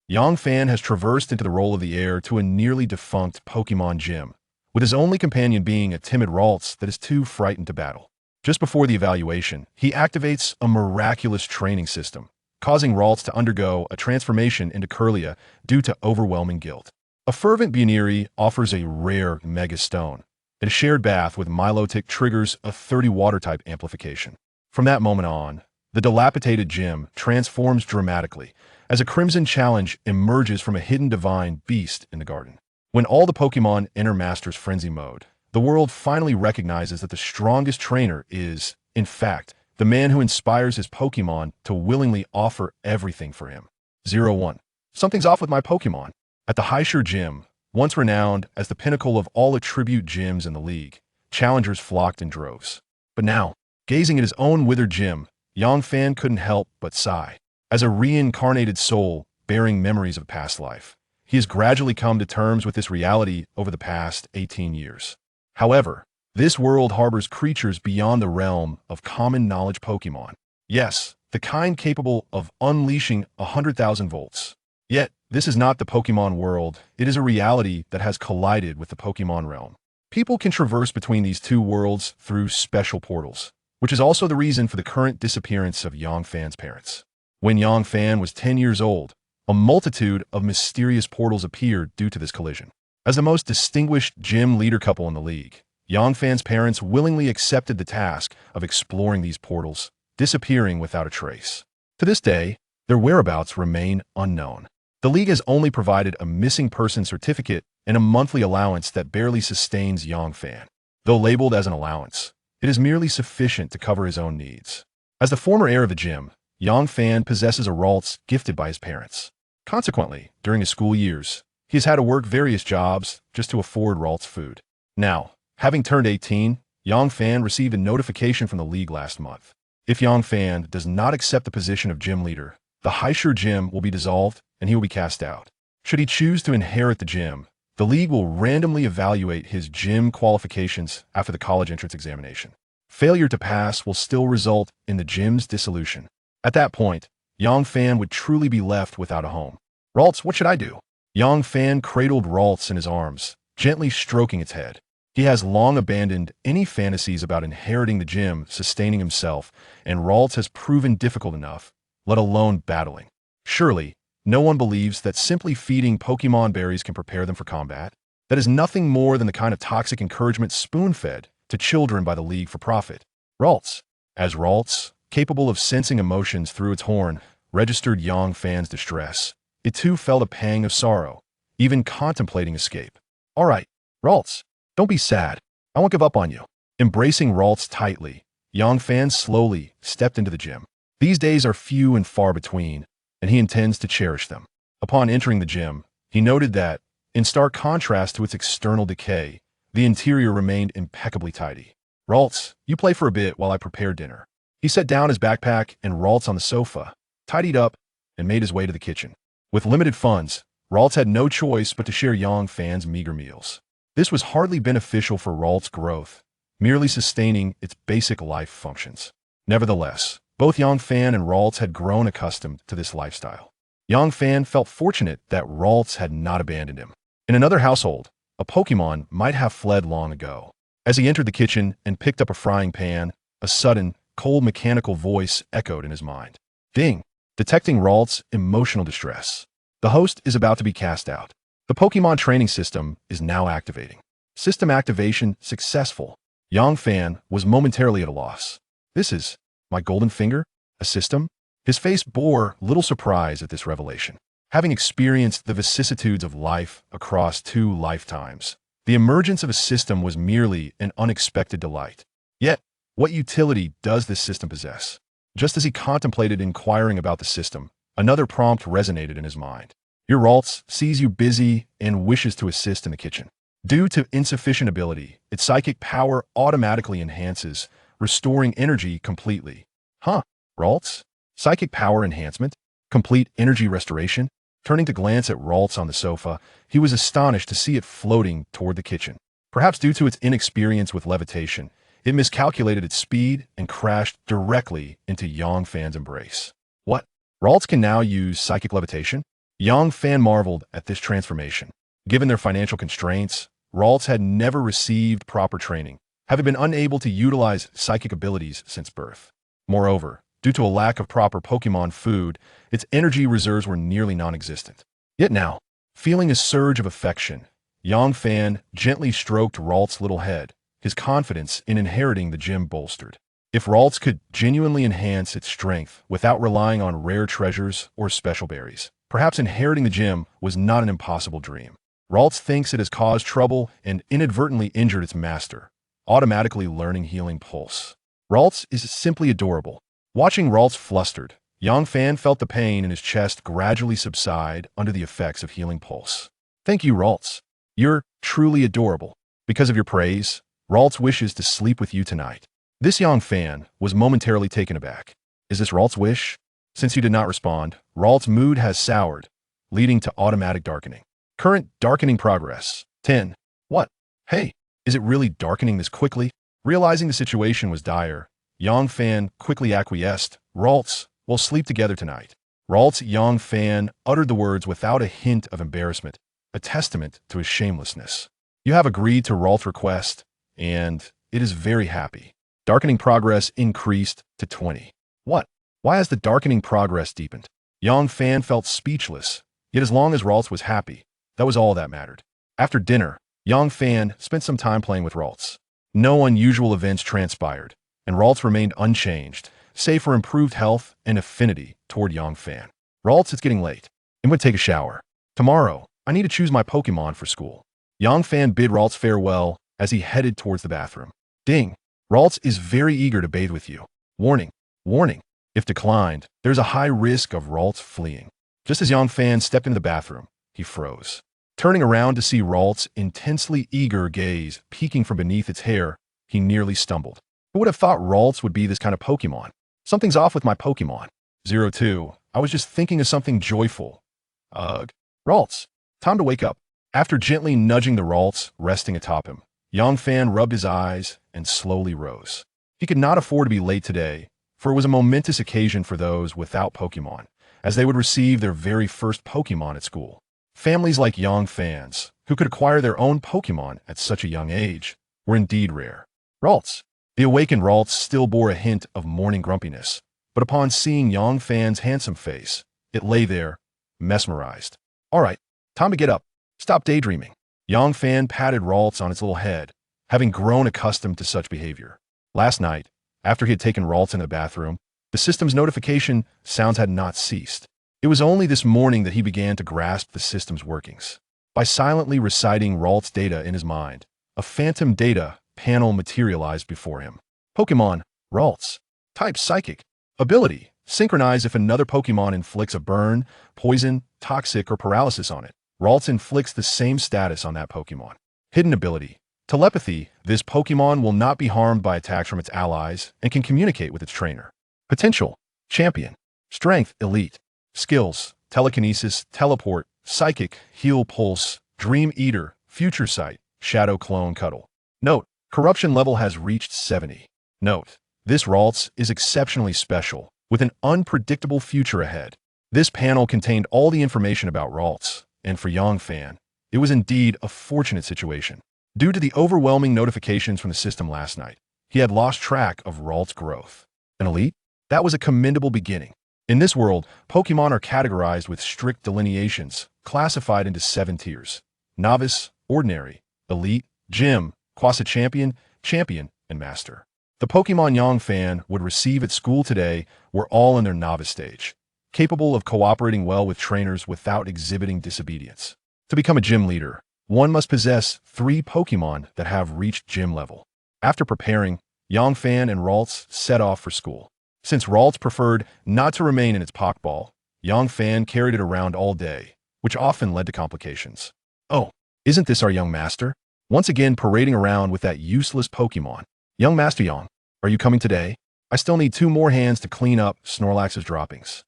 Yang Fan has traversed into the role of the heir to a nearly defunct Pokémon gym, with his only companion being a timid Ralts that is too frightened to battle. Just before the evaluation, he activates a miraculous training system, causing Ralts to undergo a transformation into Kirlia due to overwhelming guilt. A fervent Buneary offers a rare Mega Stone, and a shared bath with Milotic triggers a 30 water-type amplification. From that moment on, the dilapidated gym transforms dramatically as a Crimson challenge emerges from a hidden divine beast in the garden. When all the Pokémon enter Master's Frenzy mode, the world finally recognizes that the strongest trainer is, in fact, the man who inspires his Pokémon to willingly offer everything for him. 0-1. Something's off with my Pokémon. At the Heir Gym, once renowned as the pinnacle of all attribute gyms in the league, challengers flocked in droves. But now, gazing at his own withered gym, Yang Fan couldn't help but sigh. As a reincarnated soul bearing memories of a past life, he has gradually come to terms with this reality over the past 18 years. However, this world harbors creatures beyond the realm of common knowledge Pokémon. Yes, the kind capable of unleashing 100,000 volts. Yet, this is not the Pokémon world. It is a reality that has collided with the Pokémon realm. People can traverse between these two worlds through special portals, which is also the reason for the current disappearance of Yang Fan's parents. When Yang Fan was 10 years old, a multitude of mysterious portals appeared due to this collision. As the most distinguished gym leader couple in the league, Yang Fan's parents willingly accepted the task of exploring these portals, disappearing without a trace. To this day, their whereabouts remain unknown. The league has only provided a missing person certificate and a monthly allowance that barely sustains Yang Fan. Though labeled as an allowance, it is merely sufficient to cover his own needs. As the former heir of the gym, Yang Fan possesses a Ralts gifted by his parents. Consequently, during his school years, he has had to work various jobs just to afford Ralts food. Now, having turned 18, Yang Fan received a notification from the league last month. If Yang Fan does not accept the position of gym leader, the Heir gym will be dissolved and he will be cast out. Should he choose to inherit the gym, the league will randomly evaluate his gym qualifications after the college entrance examination. Failure to pass will still result in the gym's dissolution. At that point, Yang Fan would truly be left without a home. Ralts, what should I do? Yang Fan cradled Ralts in his arms, gently stroking its head. He has long abandoned any fantasies about inheriting the gym, sustaining himself, and Ralts has proven difficult enough, let alone battling. Surely, no one believes that simply feeding Pokémon berries can prepare them for combat. That is nothing more than the kind of toxic encouragement spoon-fed to children by the League for profit. Ralts. As Ralts, capable of sensing emotions through its horn, registered Yang Fan's distress, it too felt a pang of sorrow, even contemplating escape. All right, Ralts, don't be sad. I won't give up on you. Embracing Ralts tightly, Yang Fan slowly stepped into the gym. These days are few and far between, and he intends to cherish them. Upon entering the gym, he noted that, in stark contrast to its external decay, the interior remained impeccably tidy. Ralts, you play for a bit while I prepare dinner. He set down his backpack and Ralts on the sofa, tidied up, and made his way to the kitchen. With limited funds, Ralts had no choice but to share Yang Fan's meager meals. This was hardly beneficial for Ralts' growth, merely sustaining its basic life functions. Nevertheless, both Yang Fan and Ralts had grown accustomed to this lifestyle. Yang Fan felt fortunate that Ralts had not abandoned him. In another household, a Pokémon might have fled long ago. As he entered the kitchen and picked up a frying pan, a sudden, cold mechanical voice echoed in his mind. Ding! Detecting Ralts' emotional distress. The host is about to be cast out. The Pokémon training system is now activating. System activation successful. Yang Fan was momentarily at a loss. This is my golden finger? A system? His face bore little surprise at this revelation. Having experienced the vicissitudes of life across 2 lifetimes, the emergence of a system was merely an unexpected delight. Yet, what utility does this system possess? Just as he contemplated inquiring about the system, another prompt resonated in his mind. Your Ralts sees you busy and wishes to assist in the kitchen. Due to insufficient ability, its psychic power automatically enhances, restoring energy completely. Huh, Ralts? Psychic power enhancement? Complete energy restoration? Turning to glance at Ralts on the sofa, he was astonished to see it floating toward the kitchen. Perhaps due to its inexperience with levitation, it miscalculated its speed and crashed directly into Yang Fan's embrace. What? Ralts can now use psychic levitation? Yang Fan marveled at this transformation. Given their financial constraints, Ralts had never received proper training, having been unable to utilize psychic abilities since birth. Moreover, due to a lack of proper Pokémon food, its energy reserves were nearly non-existent. Yet now, feeling a surge of affection, Yang Fan gently stroked Ralts' little head, his confidence in inheriting the gym bolstered. If Ralts could genuinely enhance its strength without relying on rare treasures or special berries, perhaps inheriting the gym was not an impossible dream. Ralts thinks it has caused trouble and inadvertently injured its master, automatically learning Healing Pulse. Ralts is simply adorable. Watching Ralts flustered, Yang Fan felt the pain in his chest gradually subside under the effects of Healing Pulse. Thank you, Ralts. You're truly adorable. Because of your praise, Ralts wishes to sleep with you tonight. This Yang Fan was momentarily taken aback. Is this Ralts' wish? Since you did not respond, Ralts' mood has soured, leading to automatic darkening. Current darkening progress. 10. What? Hey, is it really darkening this quickly? Realizing the situation was dire, Yang Fan quickly acquiesced. Ralts, we'll sleep together tonight. Ralts' Yang Fan uttered the words without a hint of embarrassment, a testament to his shamelessness. You have agreed to Ralts' request, and it is very happy. Darkening progress increased to 20. What? Why has the darkening progress deepened? Yang Fan felt speechless, yet as long as Ralts was happy, that was all that mattered. After dinner, Yang Fan spent some time playing with Ralts. No unusual events transpired, and Ralts remained unchanged, save for improved health and affinity toward Yang Fan. Ralts, it's getting late. I'm going to take a shower. Tomorrow, I need to choose my Pokémon for school. Yang Fan bid Ralts farewell as he headed towards the bathroom. Ding! Ralts is very eager to bathe with you. Warning! Warning! If declined, there's a high risk of Ralts fleeing. Just as Yang Fan stepped into the bathroom, he froze. Turning around to see Ralts' intensely eager gaze peeking from beneath its hair, he nearly stumbled. Who would have thought Ralts would be this kind of Pokémon? Something's off with my Pokémon. 02. I was just thinking of something joyful. Ugh. Ralts, time to wake up. After gently nudging the Ralts resting atop him, Yang Fan rubbed his eyes and slowly rose. He could not afford to be late today, for it was a momentous occasion for those without Pokémon, as they would receive their very first Pokémon at school. Families like Yang Fans, who could acquire their own Pokémon at such a young age, were indeed rare. Ralts. The awakened Ralts still bore a hint of morning grumpiness, but upon seeing Yang Fan's handsome face, it lay there, mesmerized. All right, time to get up. Stop daydreaming. Yang Fan patted Ralts on its little head, having grown accustomed to such behavior. Last night, after he had taken Ralts into the bathroom, the system's notification sounds had not ceased. It was only this morning that he began to grasp the system's workings. By silently reciting Ralts' data in his mind, a phantom data panel materialized before him. Pokémon, Ralts. Type Psychic. Ability, synchronize if another Pokémon inflicts a burn, poison, toxic, or paralysis on it. Ralts inflicts the same status on that Pokémon. Hidden ability, telepathy. This Pokémon will not be harmed by attacks from its allies and can communicate with its trainer. Potential, champion. Strength, elite. Skills, telekinesis, teleport, psychic, heal pulse, dream eater, future sight, shadow clone cuddle. Note, corruption level has reached 70. Note, this Ralts is exceptionally special, with an unpredictable future ahead. This panel contained all the information about Ralts, and for Yang Fan, it was indeed a fortunate situation. Due to the overwhelming notifications from the system last night, he had lost track of Ralts' growth. An elite? That was a commendable beginning. In this world, Pokémon are categorized with strict delineations, classified into 7 tiers: Novice, Ordinary, Elite, Gym, Quasi-Champion, Champion, and Master. The Pokémon Yang Fan would receive at school today were all in their Novice stage, capable of cooperating well with trainers without exhibiting disobedience. To become a gym leader, one must possess 3 Pokémon that have reached gym level. After preparing, Yang Fan and Ralts set off for school. Since Ralts preferred not to remain in its Pokeball, Yang Fan carried it around all day, which often led to complications. Oh, isn't this our young master? Once again parading around with that useless Pokemon. Young Master Yang, are you coming today? I still need 2 more hands to clean up Snorlax's droppings.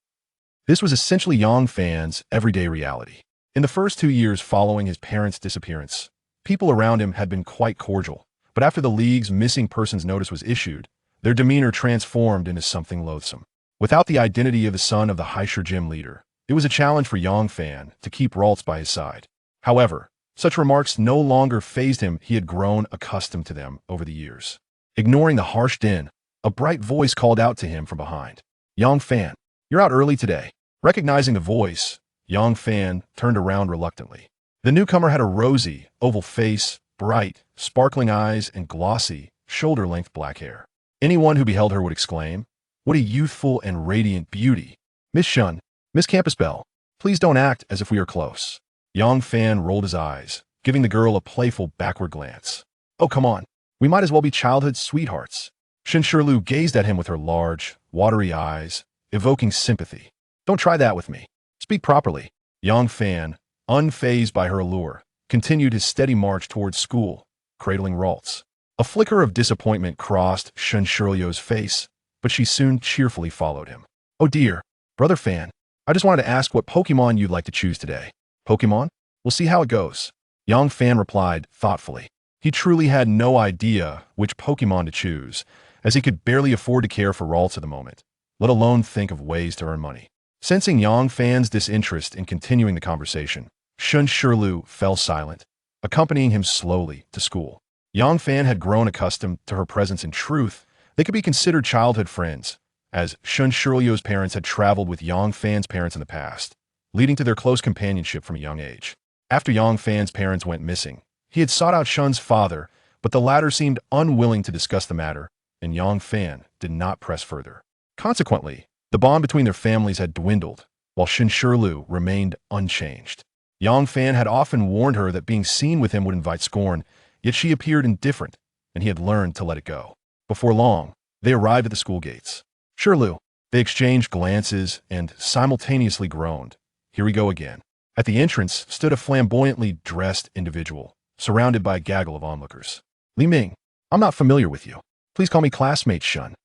This was essentially Yang Fan's everyday reality. In the first 2 years following his parents' disappearance, people around him had been quite cordial, but after the League's missing persons notice was issued, their demeanor transformed into something loathsome. Without the identity of the son of the Heisher gym leader, It was a challenge for Yang Fan to keep Ralts by his side. However, such remarks no longer fazed him. He had grown accustomed to them over the years. Ignoring the harsh din, a bright voice called out to him from behind. Yang Fan, you're out early today. Recognizing the voice, Yang Fan turned around reluctantly. The newcomer had a rosy, oval face, bright, sparkling eyes, and glossy, shoulder-length black hair. Anyone who beheld her would exclaim, "What a youthful and radiant beauty! Miss Shun, Miss Campus Belle, please don't act as if we are close." Yang Fan rolled his eyes, giving the girl a playful backward glance. "Oh, come on. We might as well be childhood sweethearts." Shen Shirlu gazed at him with her large, watery eyes, evoking sympathy. "Don't try that with me. Speak properly." Yang Fan, unfazed by her allure, continued his steady march towards school, cradling Ralts. A flicker of disappointment crossed Shen Shirlu's face, but she soon cheerfully followed him. "Oh dear, Brother Fan, I just wanted to ask what Pokémon you'd like to choose today." "Pokémon? We'll see how it goes." Yang Fan replied thoughtfully. He truly had no idea which Pokémon to choose, as he could barely afford to care for Ralts at the moment, let alone think of ways to earn money. Sensing Yang Fan's disinterest in continuing the conversation, Shen Shirlu fell silent, accompanying him slowly to school. Yang Fan had grown accustomed to her presence. In truth, they could be considered childhood friends, as Shen Shirlu's parents had traveled with Yang Fan's parents in the past, leading to their close companionship from a young age. After Yang Fan's parents went missing, he had sought out Shen's father, but the latter seemed unwilling to discuss the matter, and Yang Fan did not press further. Consequently, the bond between their families had dwindled, while Shen Shirlu remained unchanged. Yang Fan had often warned her that being seen with him would invite scorn, yet she appeared indifferent, and he had learned to let it go. Before long, they arrived at the school gates. "Shirlu." They exchanged glances and simultaneously groaned. "Here we go again." At the entrance stood a flamboyantly dressed individual, surrounded by a gaggle of onlookers. "Li Ming, I'm not familiar with you. Please call me Classmate Shun."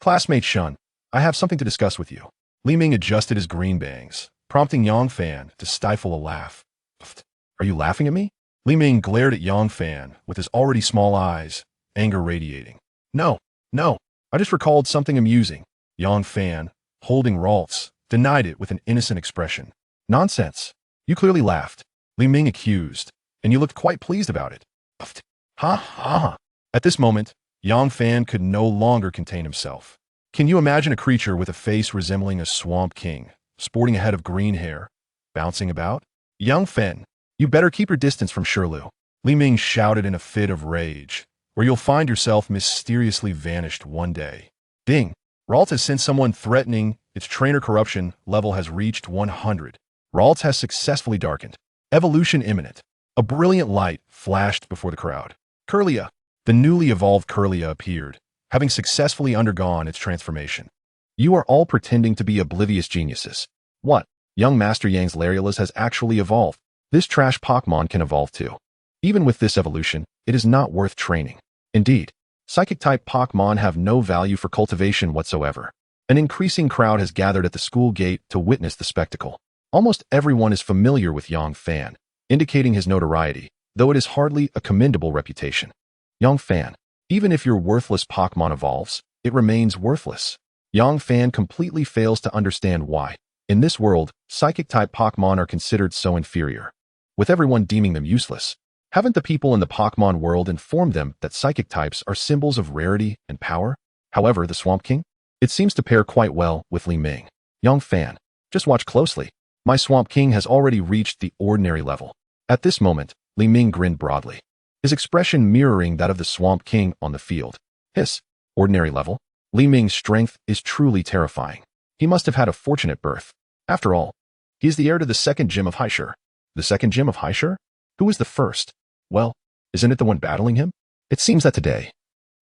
Classmate Shun, I have something to discuss with you." Li Ming adjusted his green bangs, prompting Yang Fan to stifle a laugh. "Are you laughing at me?" Li Ming glared at Yang Fan with his already small eyes, anger radiating. No, I just recalled something amusing." Yang Fan, holding Ralts, denied it with an innocent expression. "Nonsense. You clearly laughed," Li Ming accused, "and you looked quite pleased about it." Ha ha. At this moment, Yang Fan could no longer contain himself. Can you imagine a creature with a face resembling a swamp king, sporting a head of green hair, bouncing about? "Yang Fan, you better keep your distance from Shirlu," Li Ming shouted in a fit of rage, "or you'll find yourself mysteriously vanished one day." Ding! Ralts has sent someone threatening. Its trainer corruption level has reached 100. Ralts has successfully darkened. Evolution imminent. A brilliant light flashed before the crowd. Kirlia. The newly evolved Kirlia appeared, having successfully undergone its transformation. "You are all pretending to be oblivious geniuses. What? Young Master Yang's Larialas has actually evolved. This trash Pokémon can evolve too. Even with this evolution, it is not worth training. Indeed, Psychic-type Pokémon have no value for cultivation whatsoever." An increasing crowd has gathered at the school gate to witness the spectacle. Almost everyone is familiar with Yang Fan, indicating his notoriety, though it is hardly a commendable reputation. Yang Fan, even if your worthless Pokémon evolves, it remains worthless. Yang Fan completely fails to understand why, in this world, Psychic-type Pokémon are considered so inferior. With everyone deeming them useless, haven't the people in the Pokémon world informed them that Psychic types are symbols of rarity and power? However, the Swamp King? It seems to pair quite well with Li Ming. Yang Fan, just watch closely. My Swamp King has already reached the ordinary level. At this moment, Li Ming grinned broadly, his expression mirroring that of the Swamp King on the field. Hiss, ordinary level? Li Ming's strength is truly terrifying. He must have had a fortunate birth. After all, he is the heir to the second gym of Heir. The second gym of Heir? Who is the first? Well, isn't it the one battling him? It seems that today,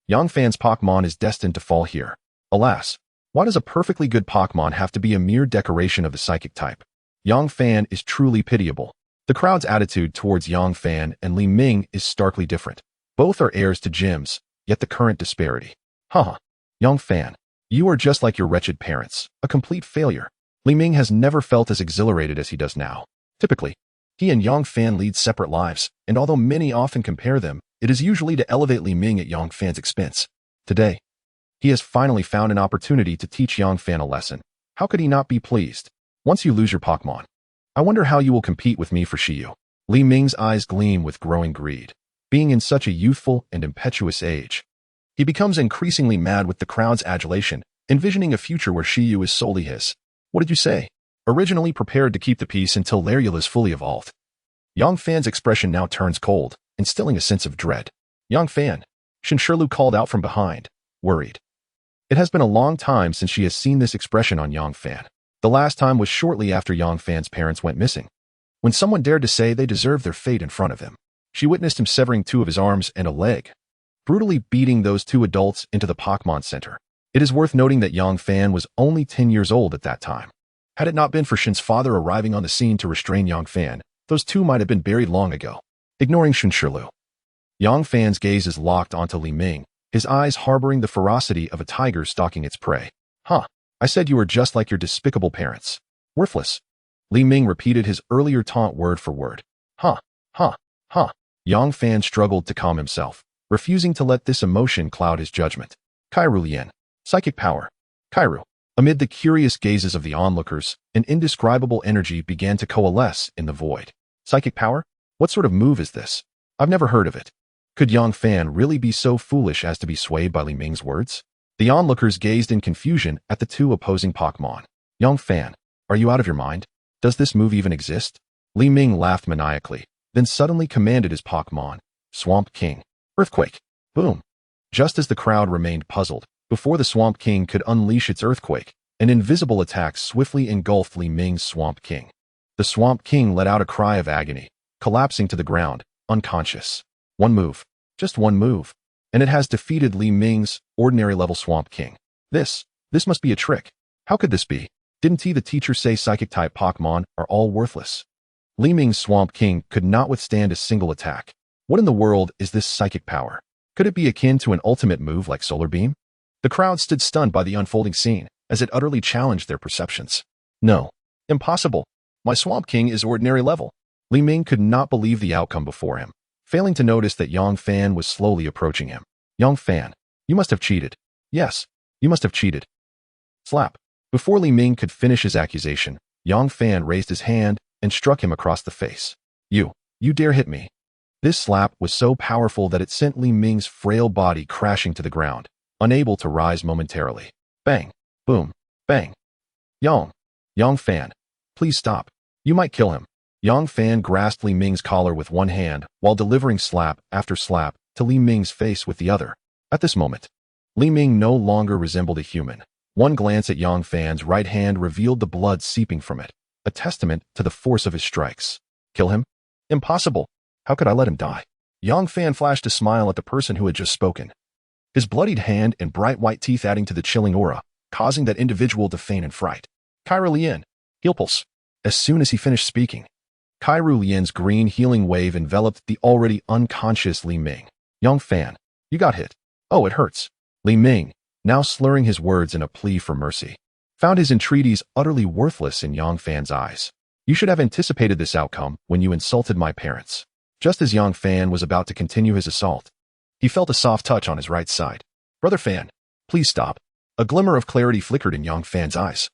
Yang Fan's Pokémon is destined to fall here. Alas, why does a perfectly good Pokémon have to be a mere decoration of the Psychic type? Yang Fan is truly pitiable. The crowd's attitude towards Yang Fan and Li Ming is starkly different. Both are heirs to gyms, yet the current disparity. Haha. Yang Fan, you are just like your wretched parents, a complete failure. Li Ming has never felt as exhilarated as he does now. Typically, he and Yang Fan lead separate lives, and although many often compare them, it is usually to elevate Li Ming at Yang Fan's expense. Today, he has finally found an opportunity to teach Yang Fan a lesson. How could he not be pleased? Once you lose your Pokémon, I wonder how you will compete with me for Shiyu. Li Ming's eyes gleam with growing greed. Being in such a youthful and impetuous age, he becomes increasingly mad with the crowd's adulation, envisioning a future where Shiyu is solely his. What did you say? Originally prepared to keep the peace until Leryl is fully evolved. Yang Fan's expression now turns cold, instilling a sense of dread. Yang Fan, Shinshirlu called out from behind, worried. It has been a long time since she has seen this expression on Yang Fan. The last time was shortly after Yang Fan's parents went missing, when someone dared to say they deserved their fate in front of him. She witnessed him severing 2 of his arms and a leg, brutally beating those 2 adults into the Pokémon Center. It is worth noting that Yang Fan was only 10 years old at that time. Had it not been for Shin's father arriving on the scene to restrain Yang Fan, those 2 might have been buried long ago. Ignoring Shinshirlu, Yang Fan's gaze is locked onto Li Ming, his eyes harboring the ferocity of a tiger stalking its prey. Huh, I said you were just like your despicable parents. Worthless. Li Ming repeated his earlier taunt word for word. Huh. Yang Fan struggled to calm himself, refusing to let this emotion cloud his judgment. Kirlia. Psychic power. Kairu. Amid the curious gazes of the onlookers, an indescribable energy began to coalesce in the void. Psychic power? What sort of move is this? I've never heard of it. Could Yang Fan really be so foolish as to be swayed by Li Ming's words? The onlookers gazed in confusion at the 2 opposing Pokémon. Yang Fan, are you out of your mind? Does this move even exist? Li Ming laughed maniacally, then suddenly commanded his Pokémon, Swamp King. Earthquake. Boom. Just as the crowd remained puzzled, before the Swamp King could unleash its earthquake, an invisible attack swiftly engulfed Li Ming's Swamp King. The Swamp King let out a cry of agony, collapsing to the ground, unconscious. One move. Just one move. And it has defeated Li Ming's ordinary-level Swamp King. This must be a trick. How could this be? Didn't the teacher say Psychic-type Pokémon are all worthless? Li Ming's Swamp King could not withstand a single attack. What in the world is this psychic power? Could it be akin to an ultimate move like Solar Beam? The crowd stood stunned by the unfolding scene, as it utterly challenged their perceptions. No. Impossible. My Swamp King is ordinary level. Li Ming could not believe the outcome before him, failing to notice that Yang Fan was slowly approaching him. Yang Fan, you must have cheated. Yes, you must have cheated. Slap. Before Li Ming could finish his accusation, Yang Fan raised his hand and struck him across the face. You dare hit me. This slap was so powerful that it sent Li Ming's frail body crashing to the ground, unable to rise momentarily. Bang. Boom. Bang. Yang Fan, please stop. You might kill him. Yang Fan grasped Li Ming's collar with one hand while delivering slap after slap to Li Ming's face with the other. At this moment, Li Ming no longer resembled a human. One glance at Yang Fan's right hand revealed the blood seeping from it, a testament to the force of his strikes. Kill him? Impossible. How could I let him die? Yang Fan flashed a smile at the person who had just spoken, his bloodied hand and bright white teeth adding to the chilling aura, causing that individual to feign in fright. Kirlia. Heal pulse. As soon as he finished speaking, Kirlia's green healing wave enveloped the already unconscious Li Ming. Yang Fan, you got hit. Oh, it hurts. Li Ming, now slurring his words in a plea for mercy, found his entreaties utterly worthless in Yang Fan's eyes. You should have anticipated this outcome when you insulted my parents. Just as Yang Fan was about to continue his assault, he felt a soft touch on his right side. Brother Fan, please stop. A glimmer of clarity flickered in Yang Fan's eyes,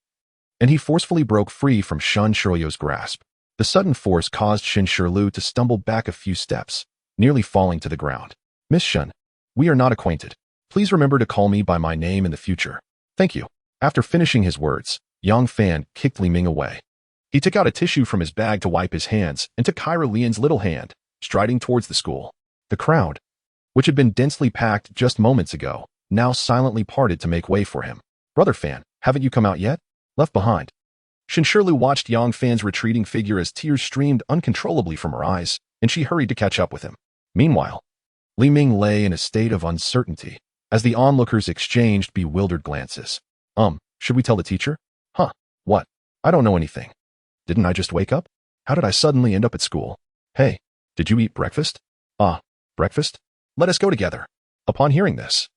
and he forcefully broke free from Shun Shiryo's grasp. The sudden force caused Shinshirlu to stumble back a few steps, nearly falling to the ground. Miss Shun, we are not acquainted. Please remember to call me by my name in the future. Thank you. After finishing his words, Yang Fan kicked Li Ming away. He took out a tissue from his bag to wipe his hands and took Kirlia's little hand, striding towards the school. The crowd, which had been densely packed just moments ago, now silently parted to make way for him. Brother Fan, haven't you come out yet? Left behind. Shinshirlu watched Yang Fan's retreating figure as tears streamed uncontrollably from her eyes, and she hurried to catch up with him. Meanwhile, Li Ming lay in a state of uncertainty as the onlookers exchanged bewildered glances. Should we tell the teacher? Huh, what? I don't know anything. Didn't I just wake up? How did I suddenly end up at school? Hey, did you eat breakfast? Breakfast? Let us go together. Upon hearing this,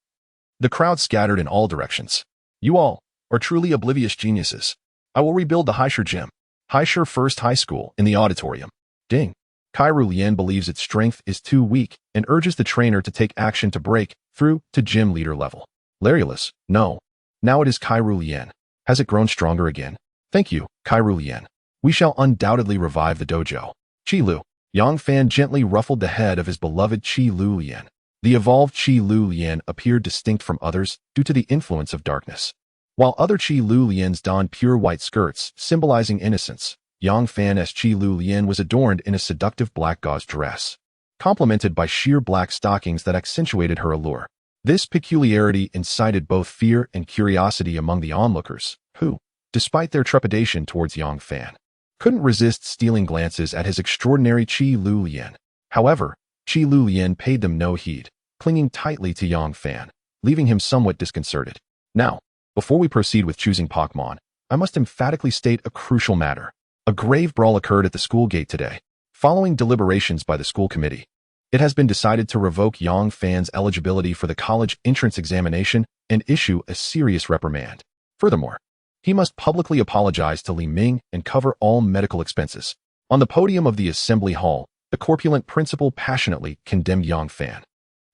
the crowd scattered in all directions. You all are truly oblivious geniuses. I will rebuild the Heisher Gym, Heisher First High School, in the auditorium. Ding. Kirlia believes its strength is too weak and urges the trainer to take action to break through to gym leader level. Leryl, no. Now it is Kirlia. Has it grown stronger again? Thank you, Kirlia. We shall undoubtedly revive the dojo. Qi Lu. Yang Fan gently ruffled the head of his beloved Qi Lu Lian. The evolved Qi Lu Lian appeared distinct from others due to the influence of darkness. While other Qi Lu Lians donned pure white skirts, symbolizing innocence, Yang Fan's Qi Lu Lian was adorned in a seductive black gauze dress, complemented by sheer black stockings that accentuated her allure. This peculiarity incited both fear and curiosity among the onlookers, who, despite their trepidation towards Yang Fan, couldn't resist stealing glances at his extraordinary Qi Lu Lian. However, Qi Lu Lian paid them no heed, clinging tightly to Yang Fan, leaving him somewhat disconcerted. Now, before we proceed with choosing Pokémon, I must emphatically state a crucial matter. A grave brawl occurred at the school gate today. Following deliberations by the school committee, it has been decided to revoke Yang Fan's eligibility for the college entrance examination and issue a serious reprimand. Furthermore, he must publicly apologize to Li Ming and cover all medical expenses. On the podium of the assembly hall, the corpulent principal passionately condemned Yang Fan,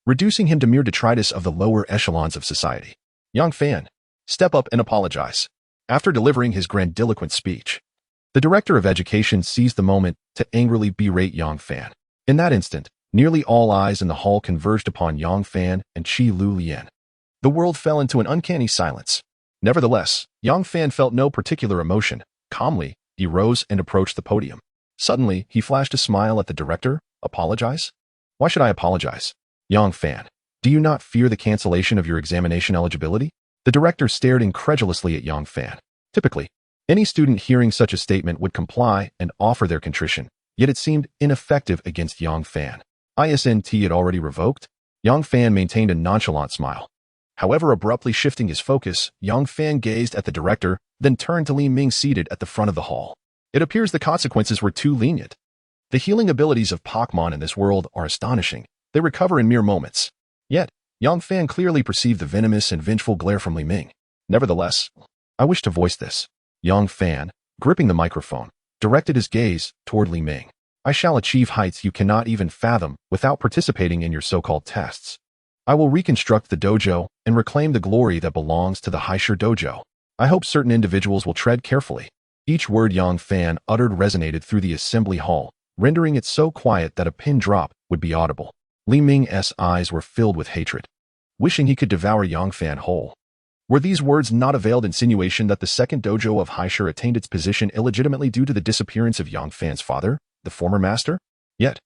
reducing him to mere detritus of the lower echelons of society. Yang Fan, step up and apologize. After delivering his grandiloquent speech, the director of education seized the moment to angrily berate Yang Fan. In that instant, nearly all eyes in the hall converged upon Yang Fan and Qi Lu Lian. The world fell into an uncanny silence. Nevertheless, Yang Fan felt no particular emotion. Calmly, he rose and approached the podium. Suddenly, he flashed a smile at the director. Apologize? Why should I apologize? Yang Fan, do you not fear the cancellation of your examination eligibility? The director stared incredulously at Yang Fan. Typically, any student hearing such a statement would comply and offer their contrition, yet it seemed ineffective against Yang Fan. ISNT had already revoked? Yang Fan maintained a nonchalant smile. However, abruptly shifting his focus, Yang Fan gazed at the director, then turned to Li Ming seated at the front of the hall. It appears the consequences were too lenient. The healing abilities of Pokémon in this world are astonishing. They recover in mere moments. Yet, Yang Fan clearly perceived the venomous and vengeful glare from Li Ming. Nevertheless, I wish to voice this. Yang Fan, gripping the microphone, directed his gaze toward Li Ming. I shall achieve heights you cannot even fathom without participating in your so-called tests. I will reconstruct the dojo and reclaim the glory that belongs to the heir dojo. I hope certain individuals will tread carefully. Each word Yang Fan uttered resonated through the assembly hall, rendering it so quiet that a pin drop would be audible. Li Ming's eyes were filled with hatred, wishing he could devour Yang Fan whole. Were these words not a veiled insinuation that the second dojo of heir attained its position illegitimately due to the disappearance of Yang Fan's father, the former master? Yet,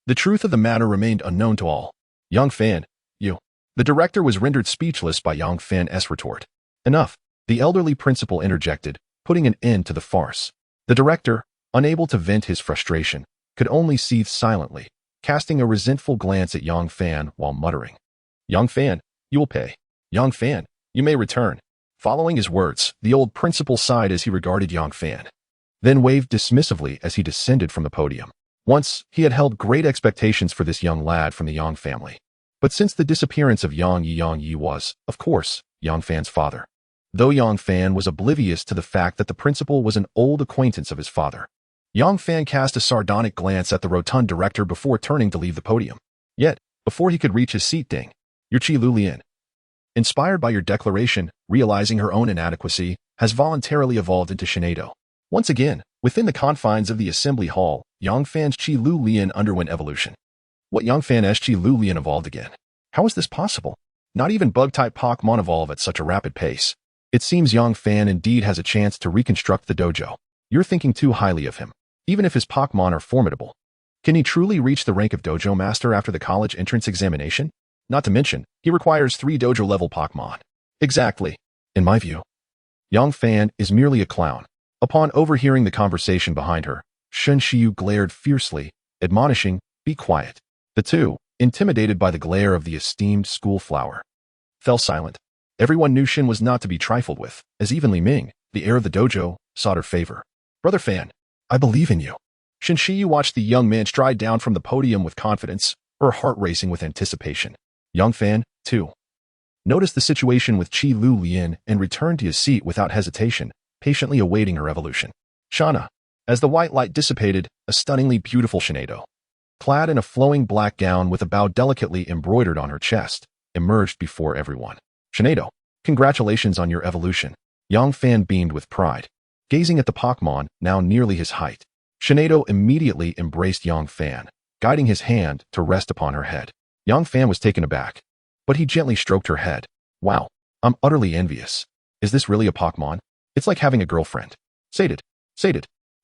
the truth of the matter remained unknown to all. Yang Fan, you. The director was rendered speechless by Yang Fan's retort. Enough, the elderly principal interjected, putting an end to the farce. The director, unable to vent his frustration, could only seethe silently, casting a resentful glance at Yang Fan while muttering, Yang Fan, you will pay. Yang Fan, you may return. Following his words, the old principal sighed as he regarded Yang Fan, then waved dismissively as he descended from the podium. Once, he had held great expectations for this young lad from the Yang family. But since the disappearance of Yang Yi was, of course, Yang Fan's father. Though Yang Fan was oblivious to the fact that the principal was an old acquaintance of his father, Yang Fan cast a sardonic glance at the rotund director before turning to leave the podium. Yet, before he could reach his seat, ding, your Qi Lu Lian, inspired by your declaration, realizing her own inadequacy, has voluntarily evolved into Shinado. Once again, within the confines of the assembly hall, Yang Fan's Qi Lu Lian underwent evolution. What Yang Fan's Qi Lu Lian evolved again? How is this possible? Not even bug-type Pokémon evolve at such a rapid pace. It seems Yang Fan indeed has a chance to reconstruct the dojo. You're thinking too highly of him. Even if his Pokémon are formidable, can he truly reach the rank of dojo master after the college entrance examination? Not to mention, he requires 3 dojo-level Pokémon. Exactly. In my view, Yang Fan is merely a clown. Upon overhearing the conversation behind her, Shen Xiu glared fiercely, admonishing, be quiet. The two, intimidated by the glare of the esteemed school flower, fell silent. Everyone knew Shen was not to be trifled with, as even Li Ming, the heir of the dojo, sought her favor. Brother Fan, I believe in you. Shen Xiu watched the young man stride down from the podium with confidence, her heart racing with anticipation. Yang Fan, too, noticed the situation with Qi Lu Lian and returned to his seat without hesitation, patiently awaiting her evolution. Shauna, as the white light dissipated, a stunningly beautiful Shinado, clad in a flowing black gown with a bow delicately embroidered on her chest, emerged before everyone. Shinado, congratulations on your evolution. Yang Fan beamed with pride. gazing at the Pokémon now nearly his height. Shinado immediately embraced Yang Fan, guiding his hand to rest upon her head. Yang Fan was taken aback, but he gently stroked her head. Wow, I'm utterly envious. Is this really a Pokémon? It's like having a girlfriend. Sated.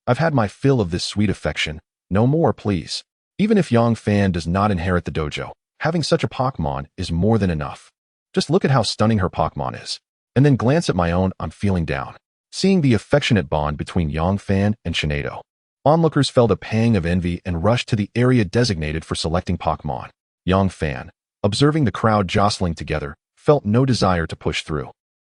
I've had my fill of this sweet affection. No more, please. Even if Yang Fan does not inherit the dojo, having such a Pokémon is more than enough. Just look at how stunning her Pokémon is. And then glance at my own, I'm feeling down. Seeing the affectionate bond between Yang Fan and Shinado, onlookers felt a pang of envy and rushed to the area designated for selecting Pokémon. Yang Fan, observing the crowd jostling together, felt no desire to push through.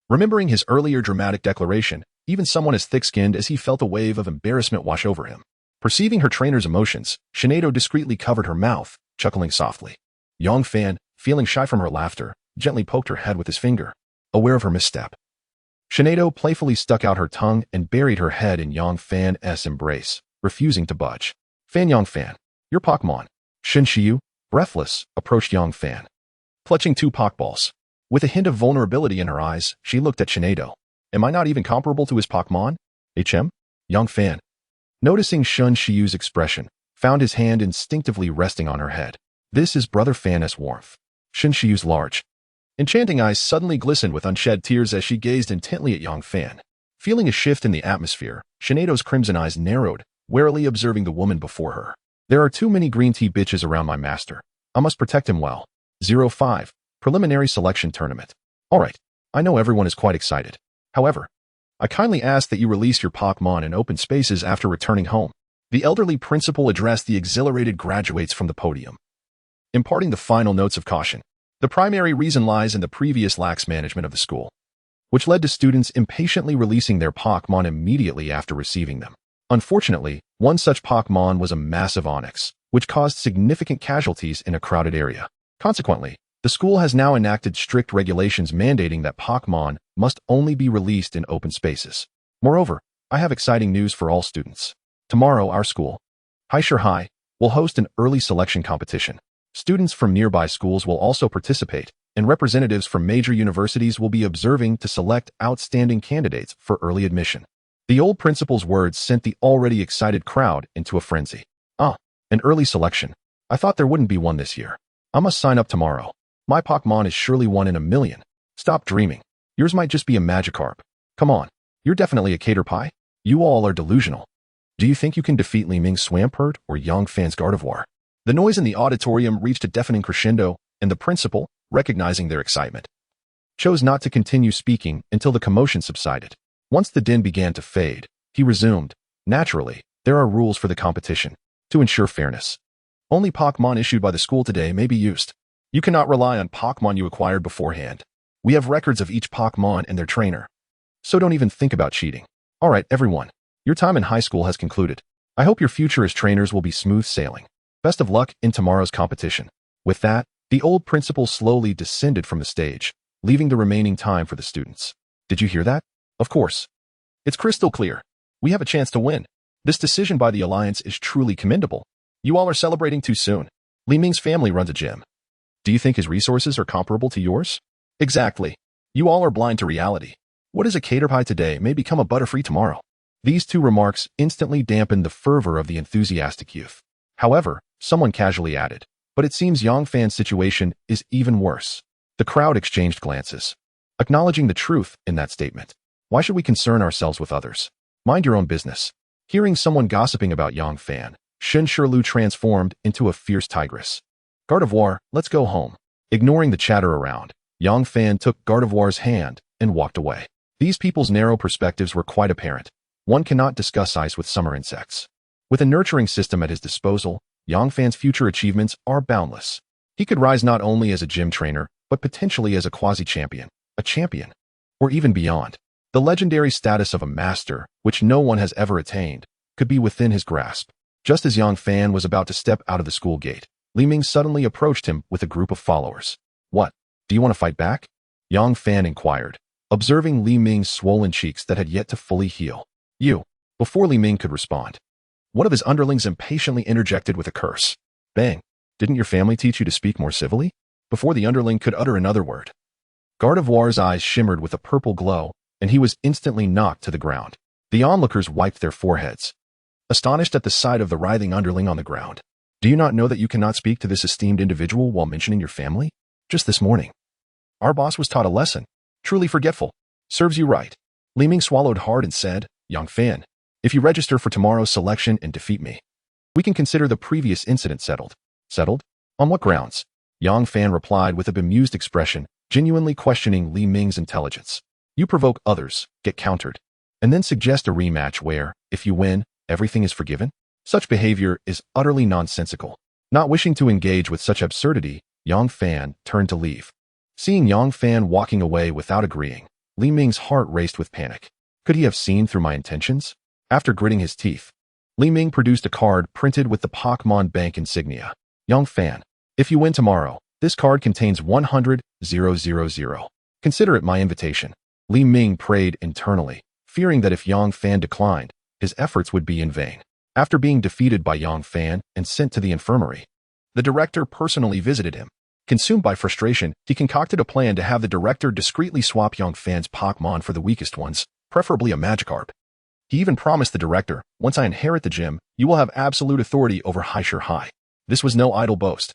Remembering his earlier dramatic declaration, even someone as thick-skinned as he felt a wave of embarrassment wash over him. Perceiving her trainer's emotions, Shinado discreetly covered her mouth, chuckling softly. Yang Fan, feeling shy from her laughter, gently poked her head with his finger, aware of her misstep. Shinado playfully stuck out her tongue and buried her head in Yang Fan's embrace, refusing to budge. Yang Fan, your Pokémon. Shin Shiyu, breathless, approached Yang Fan, clutching two Pokeballs. With a hint of vulnerability in her eyes, she looked at Shinado. Am I not even comparable to his Pokémon? Yang Fan, noticing Shin Shiyu's expression, found his hand instinctively resting on her head. This is Brother Fan's warmth. Shin Shiyu's large, enchanting eyes suddenly glistened with unshed tears as she gazed intently at Yang Fan. Feeling a shift in the atmosphere, Shinado's crimson eyes narrowed, warily observing the woman before her. There are too many green tea bitches around my master. I must protect him well. 05. Preliminary Selection Tournament. Alright, I know everyone is quite excited. However, I kindly ask that you release your Pokémon in open spaces after returning home. The elderly principal addressed the exhilarated graduates from the podium, imparting the final notes of caution. The primary reason lies in the previous lax management of the school, which led to students impatiently releasing their Pokémon immediately after receiving them. Unfortunately, one such Pokémon was a massive Onix, which caused significant casualties in a crowded area. Consequently, the school has now enacted strict regulations mandating that Pokémon must only be released in open spaces. Moreover, I have exciting news for all students. Tomorrow, our school, Haishur High, will host an early selection competition. Students from nearby schools will also participate, and representatives from major universities will be observing to select outstanding candidates for early admission. The old principal's words sent the already excited crowd into a frenzy. An early selection. I thought there wouldn't be one this year. I must sign up tomorrow. My Pokémon is surely one in a million. Stop dreaming. Yours might just be a Magikarp. Come on. You're definitely a Caterpie. You all are delusional. Do you think you can defeat Li Ming's Swampert or Yang Fan's Gardevoir? The noise in the auditorium reached a deafening crescendo, and the principal, recognizing their excitement, chose not to continue speaking until the commotion subsided. Once the din began to fade, he resumed. Naturally, there are rules for the competition. To ensure fairness, only Pokémon issued by the school today may be used. You cannot rely on Pokémon you acquired beforehand. We have records of each Pokémon and their trainer, so don't even think about cheating. Alright, everyone. Your time in high school has concluded. I hope your future as trainers will be smooth sailing. Best of luck in tomorrow's competition. With that, the old principal slowly descended from the stage, leaving the remaining time for the students. Did you hear that? Of course. It's crystal clear. We have a chance to win. This decision by the Alliance is truly commendable. You all are celebrating too soon. Li Ming's family runs a gym. Do you think his resources are comparable to yours? Exactly. You all are blind to reality. What is a Caterpie today may become a Butterfree tomorrow. These two remarks instantly dampened the fervor of the enthusiastic youth. However, someone casually added, but it seems Yang Fan's situation is even worse. The crowd exchanged glances, acknowledging the truth in that statement. Why should we concern ourselves with others? Mind your own business. Hearing someone gossiping about Yang Fan, Shin Shirlu transformed into a fierce tigress. Gardevoir, let's go home. Ignoring the chatter around, Yang Fan took Gardevoir's hand and walked away. These people's narrow perspectives were quite apparent. One cannot discuss ice with summer insects. With a nurturing system at his disposal, Yang Fan's future achievements are boundless. He could rise not only as a gym trainer, but potentially as a quasi-champion, a champion, or even beyond. The legendary status of a master, which no one has ever attained, could be within his grasp. Just as Yang Fan was about to step out of the school gate, Li Ming suddenly approached him with a group of followers. What? Do you want to fight back? Yang Fan inquired, observing Li Ming's swollen cheeks that had yet to fully heal. You. Before Li Ming could respond, one of his underlings impatiently interjected with a curse. Bang. Didn't your family teach you to speak more civilly? Before the underling could utter another word, Gardevoir's eyes shimmered with a purple glow, and he was instantly knocked to the ground. The onlookers wiped their foreheads, astonished at the sight of the writhing underling on the ground. Do you not know that you cannot speak to this esteemed individual while mentioning your family? Just this morning, our boss was taught a lesson. Truly forgetful. Serves you right. Li Ming swallowed hard and said, Young fan, if you register for tomorrow's selection and defeat me, we can consider the previous incident settled. Settled? On what grounds? Yang Fan replied with a bemused expression, genuinely questioning Li Ming's intelligence. You provoke others, get countered, and then suggest a rematch where, if you win, everything is forgiven? Such behavior is utterly nonsensical. Not wishing to engage with such absurdity, Yang Fan turned to leave. Seeing Yang Fan walking away without agreeing, Li Ming's heart raced with panic. Could he have seen through my intentions? After gritting his teeth, Li Ming produced a card printed with the Pokémon Bank insignia. Yang Fan, if you win tomorrow, this card contains 100,000. Consider it my invitation. Li Ming prayed internally, fearing that if Yang Fan declined, his efforts would be in vain. After being defeated by Yang Fan and sent to the infirmary, the director personally visited him. Consumed by frustration, he concocted a plan to have the director discreetly swap Yang Fan's Pokémon for the weakest ones, preferably a Magikarp. He even promised the director, once I inherit the gym, you will have absolute authority over High. This was no idle boast.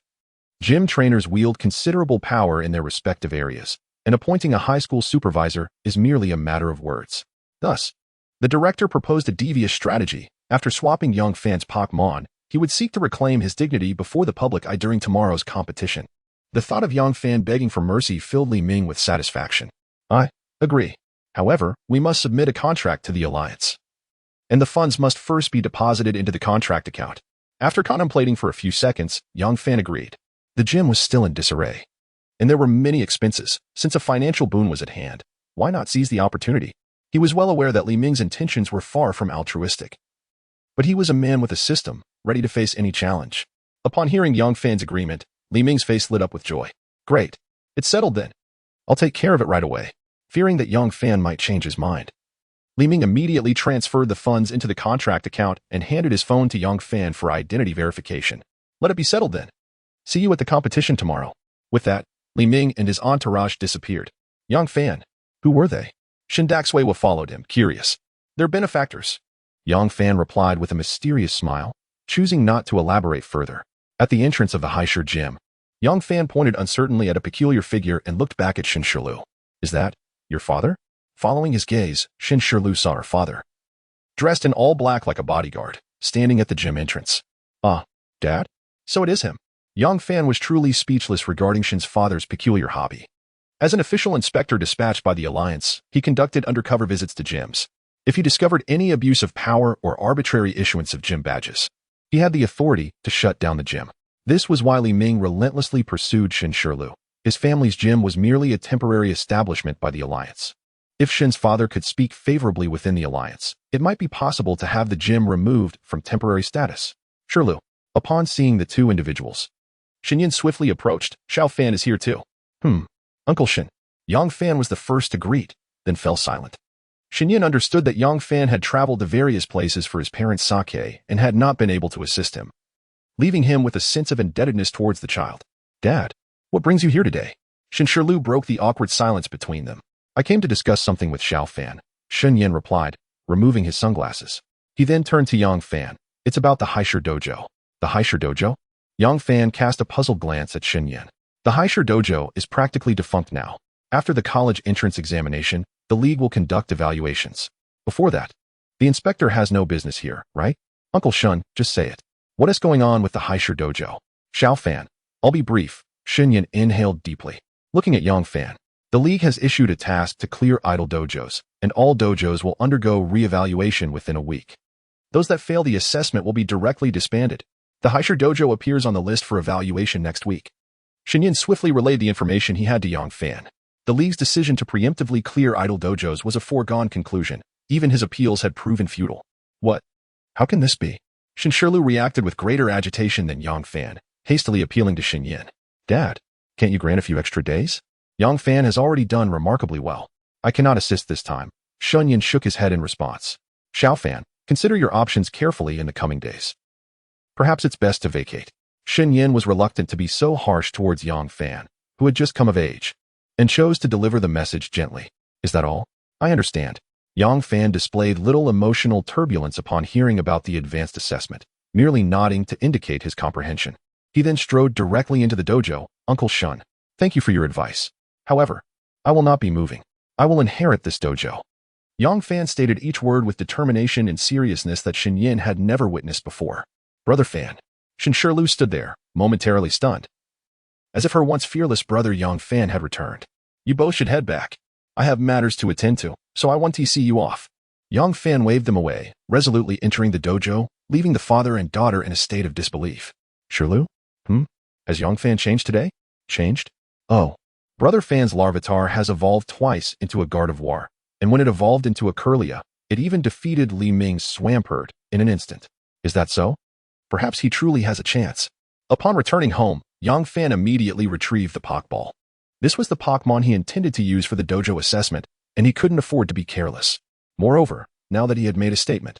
Gym trainers wield considerable power in their respective areas, and appointing a high school supervisor is merely a matter of words. Thus, the director proposed a devious strategy. After swapping Yang Fan's Pokémon, he would seek to reclaim his dignity before the public eye during tomorrow's competition. The thought of Yang Fan begging for mercy filled Li Ming with satisfaction. I agree. However, we must submit a contract to the alliance, and the funds must first be deposited into the contract account. After contemplating for a few seconds, Yang Fan agreed. The gym was still in disarray, and there were many expenses. Since a financial boon was at hand, why not seize the opportunity? He was well aware that Li Ming's intentions were far from altruistic, but he was a man with a system, ready to face any challenge. Upon hearing Yang Fan's agreement, Li Ming's face lit up with joy. Great. It's settled then. I'll take care of it right away. Fearing that Yang Fan might change his mind, Li Ming immediately transferred the funds into the contract account and handed his phone to Yang Fan for identity verification. Let it be settled then. See you at the competition tomorrow. With that, Li Ming and his entourage disappeared. Yang Fan. Who were they? Shindaxuewa followed him, curious. Their benefactors. Yang Fan replied with a mysterious smile, choosing not to elaborate further. At the entrance of the Heir gym, Yang Fan pointed uncertainly at a peculiar figure and looked back at Shin Shilu. Is that your father? Following his gaze, Shin Shilu saw her father, dressed in all black like a bodyguard, standing at the gym entrance. Dad? So it is him. Yang Fan was truly speechless regarding Shin's father's peculiar hobby. As an official inspector dispatched by the Alliance, he conducted undercover visits to gyms. If he discovered any abuse of power or arbitrary issuance of gym badges, he had the authority to shut down the gym. This was why Li Ming relentlessly pursued Shin Shilu. His family's gym was merely a temporary establishment by the Alliance. If Shin's father could speak favorably within the Alliance, it might be possible to have the gym removed from temporary status. Shilu. Upon seeing the two individuals, Shinyan swiftly approached. Xiao Fan is here too. Uncle Shin. Yang Fan was the first to greet, then fell silent. Shinyan understood that Yang Fan had traveled to various places for his parents' sake and had not been able to assist him, leaving him with a sense of indebtedness towards the child. Dad, what brings you here today? Shin Shilu broke the awkward silence between them. I came to discuss something with Xiao Fan, Shinyan replied, removing his sunglasses. He then turned to Yang Fan. It's about the Heir Dojo. The Heir Dojo? Yang Fan cast a puzzled glance at Shinyan. The Heir Dojo is practically defunct now. After the college entrance examination, the league will conduct evaluations. Before that, the inspector has no business here, right? Uncle Shun, just say it. What is going on with the Heir Dojo? Xiao Fan. I'll be brief. Shinyan inhaled deeply. Looking at Yang Fan, the league has issued a task to clear idle dojos, and all dojos will undergo re-evaluation within a week. Those that fail the assessment will be directly disbanded. The Heir Dojo appears on the list for evaluation next week. Shinyan swiftly relayed the information he had to Yang Fan. The league's decision to preemptively clear idle dojos was a foregone conclusion. Even his appeals had proven futile. What? How can this be? Shin Shilu reacted with greater agitation than Yang Fan, hastily appealing to Shinyan. Dad, can't you grant a few extra days? Yang Fan has already done remarkably well. I cannot assist this time. Shinyan shook his head in response. Xiao Fan, consider your options carefully in the coming days. Perhaps it's best to vacate. Shinyan was reluctant to be so harsh towards Yang Fan, who had just come of age, and chose to deliver the message gently. Is that all? I understand. Yang Fan displayed little emotional turbulence upon hearing about the advanced assessment, merely nodding to indicate his comprehension. He then strode directly into the dojo. Uncle Shun, thank you for your advice. However, I will not be moving. I will inherit this dojo. Yang Fan stated each word with determination and seriousness that Shen Yin had never witnessed before. Brother Fan. Shen Shirlu stood there, momentarily stunned, as if her once fearless brother Yang Fan had returned. You both should head back. I have matters to attend to, so I want to see you off. Yang Fan waved them away, resolutely entering the dojo, leaving the father and daughter in a state of disbelief. Shirlu? Has Yang Fan changed today? Changed? Oh. Brother Fan's Larvitar has evolved twice into a Gardevoir, and when it evolved into a Kirlia, it even defeated Li Ming's Swampert in an instant. Is that so? Perhaps he truly has a chance. Upon returning home, Yang Fan immediately retrieved the Pokeball. This was the Pokémon he intended to use for the dojo assessment, and he couldn't afford to be careless. Moreover, now that he had made a statement,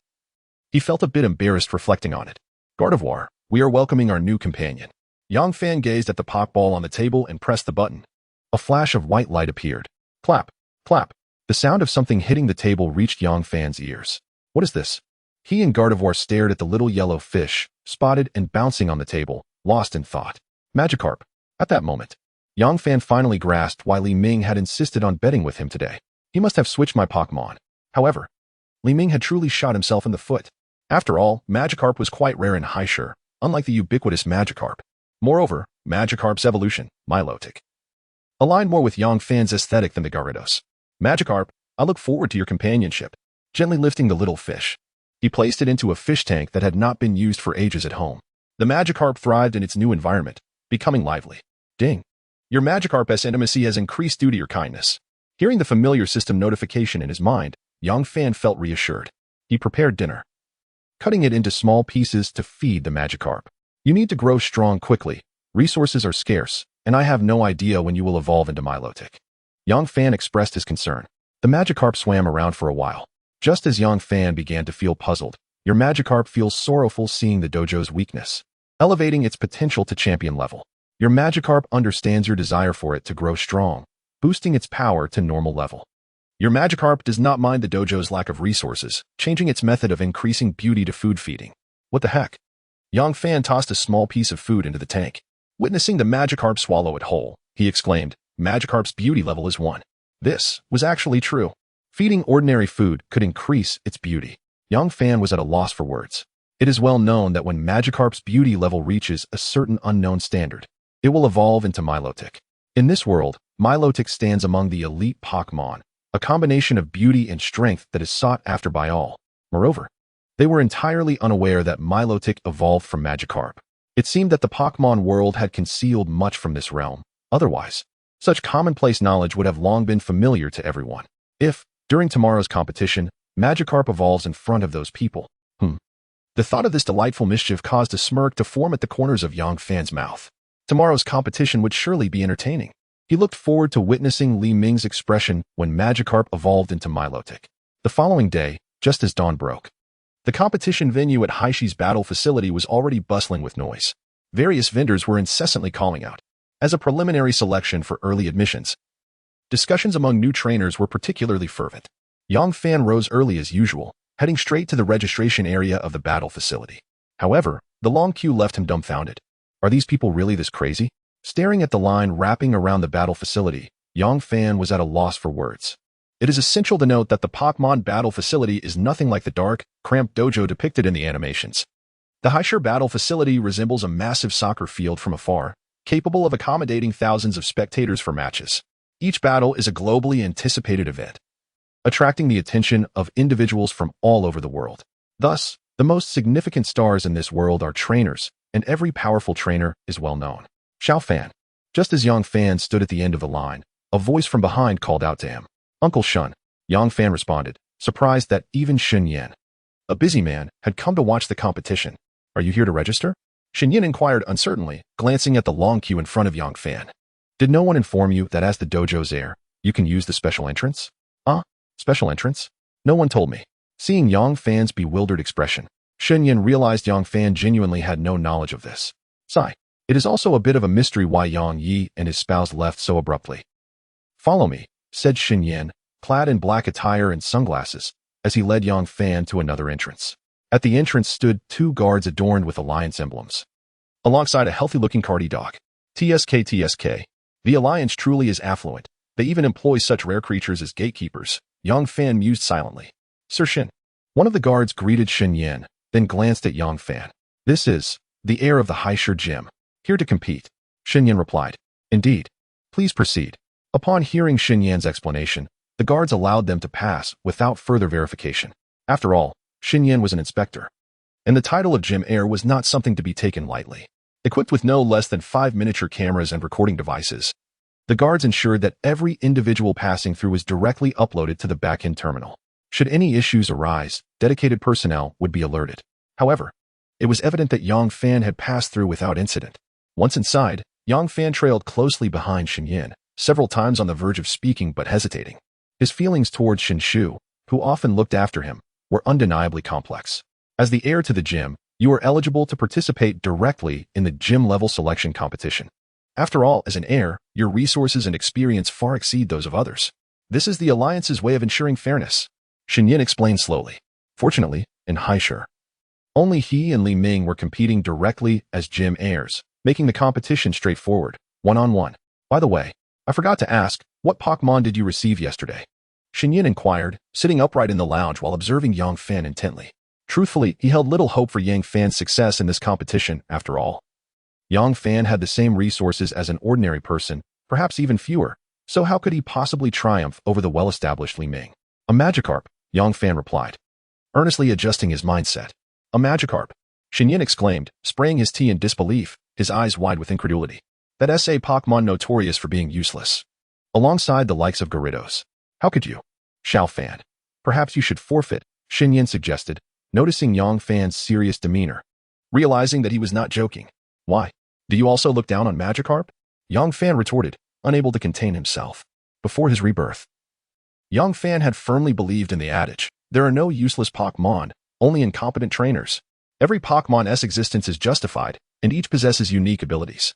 he felt a bit embarrassed reflecting on it. Gardevoir, we are welcoming our new companion. Yang Fan gazed at the Pokeball on the table and pressed the button. A flash of white light appeared. Clap, clap. The sound of something hitting the table reached Yang Fan's ears. What is this? He and Gardevoir stared at the little yellow fish, spotted and bouncing on the table, lost in thought. Magikarp. At that moment, Yang Fan finally grasped why Li Ming had insisted on betting with him today. He must have switched my Pokémon. However, Li Ming had truly shot himself in the foot. After all, Magikarp was quite rare in Heir, unlike the ubiquitous Magikarp. Moreover, Magikarp's evolution, Milotic, aligned more with Yang Fan's aesthetic than the Gyarados. Magikarp, I look forward to your companionship. Gently lifting the little fish, he placed it into a fish tank that had not been used for ages at home. The Magikarp thrived in its new environment, becoming lively. Ding. Your Magikarp's intimacy has increased due to your kindness. Hearing the familiar system notification in his mind, Yang Fan felt reassured. He prepared dinner, cutting it into small pieces to feed the Magikarp. You need to grow strong quickly. Resources are scarce, and I have no idea when you will evolve into Milotic. Yang Fan expressed his concern. The Magikarp swam around for a while. Just as Yang Fan began to feel puzzled, your Magikarp feels sorrowful seeing the dojo's weakness, elevating its potential to champion level. Your Magikarp understands your desire for it to grow strong, boosting its power to normal level. Your Magikarp does not mind the dojo's lack of resources, changing its method of increasing beauty to food feeding. What the heck? Yang Fan tossed a small piece of food into the tank. Witnessing the Magikarp swallow it whole, he exclaimed, Magikarp's beauty level is 1. This was actually true. Feeding ordinary food could increase its beauty. Yang Fan was at a loss for words. It is well known that when Magikarp's beauty level reaches a certain unknown standard, it will evolve into Milotic. In this world, Milotic stands among the elite Pokémon, a combination of beauty and strength that is sought after by all. Moreover, they were entirely unaware that Milotic evolved from Magikarp. It seemed that the Pokémon world had concealed much from this realm. Otherwise, such commonplace knowledge would have long been familiar to everyone. If, during tomorrow's competition, Magikarp evolves in front of those people. The thought of this delightful mischief caused a smirk to form at the corners of Yang Fan's mouth. Tomorrow's competition would surely be entertaining. He looked forward to witnessing Li Ming's expression when Magikarp evolved into Milotic. The following day, just as dawn broke, the competition venue at Haishi's battle facility was already bustling with noise. Various vendors were incessantly calling out. As a preliminary selection for early admissions, discussions among new trainers were particularly fervent. Yang Fan rose early as usual, heading straight to the registration area of the battle facility. However, the long queue left him dumbfounded. Are these people really this crazy? Staring at the line wrapping around the battle facility, Yang Fan was at a loss for words. It is essential to note that the Pokémon battle facility is nothing like the dark, cramped dojo depicted in the animations. The Haisher battle facility resembles a massive soccer field from afar, capable of accommodating thousands of spectators for matches. Each battle is a globally anticipated event, attracting the attention of individuals from all over the world. Thus, the most significant stars in this world are trainers, and every powerful trainer is well known. Xiao Fan. Just as Yang Fan stood at the end of the line, a voice from behind called out to him. Uncle Shun. Yang Fan responded, surprised that even Shen Yin, a busy man, had come to watch the competition. Are you here to register? Shen Yin inquired uncertainly, glancing at the long queue in front of Yang Fan. Did no one inform you that as the dojo's heir, you can use the special entrance? Special entrance? No one told me. Seeing Yang Fan's bewildered expression, Shen Yin realized Yang Fan genuinely had no knowledge of this. Sigh. It is also a bit of a mystery why Yang Yi and his spouse left so abruptly. Follow me, said Shen Yin, clad in black attire and sunglasses, as he led Yang Fan to another entrance. At the entrance stood 2 guards adorned with alliance emblems, alongside a healthy-looking cardi dog. TSK. The alliance truly is affluent. They even employ such rare creatures as gatekeepers. Yang Fan mused silently. Sir Shin. One of the guards greeted Shin Yan, then glanced at Yang Fan. This is the heir of the Heir Gym, here to compete. Shin Yan replied. Indeed. Please proceed. Upon hearing Shin Yan's explanation, the guards allowed them to pass without further verification. After all, Shin Yan was an inspector, and the title of Gym Heir was not something to be taken lightly. Equipped with no less than 5 miniature cameras and recording devices, the guards ensured that every individual passing through was directly uploaded to the back-end terminal. Should any issues arise, dedicated personnel would be alerted. However, it was evident that Yang Fan had passed through without incident. Once inside, Yang Fan trailed closely behind Shin Yan, several times on the verge of speaking but hesitating. His feelings towards Shin Shu, who often looked after him, were undeniably complex. As the heir to the gym, you are eligible to participate directly in the gym-level selection competition. After all, as an heir, your resources and experience far exceed those of others. This is the Alliance's way of ensuring fairness. Shin Yan explained slowly. Fortunately, in Heir, only he and Li Ming were competing directly as gym heirs, making the competition straightforward, one-on-one. By the way, I forgot to ask, what Pokémon did you receive yesterday? Shin Yan inquired, sitting upright in the lounge while observing Yang Fan intently. Truthfully, he held little hope for Yang Fan's success in this competition, after all. Yang Fan had the same resources as an ordinary person, perhaps even fewer, so how could he possibly triumph over the well-established Li Ming? A Magikarp, Yang Fan replied, earnestly adjusting his mindset. A Magikarp, Shin Yan exclaimed, spraying his tea in disbelief, his eyes wide with incredulity. That is a Pokémon notorious for being useless. Alongside the likes of Gyarados. How could you? Xiao Fan. Perhaps you should forfeit, Shin Yan suggested, noticing Yang Fan's serious demeanor. Realizing that he was not joking. Why? Do you also look down on Magikarp? Yang Fan retorted, unable to contain himself. Before his rebirth, Yang Fan had firmly believed in the adage, there are no useless Pokémon, only incompetent trainers. Every Pokémon's existence is justified, and each possesses unique abilities.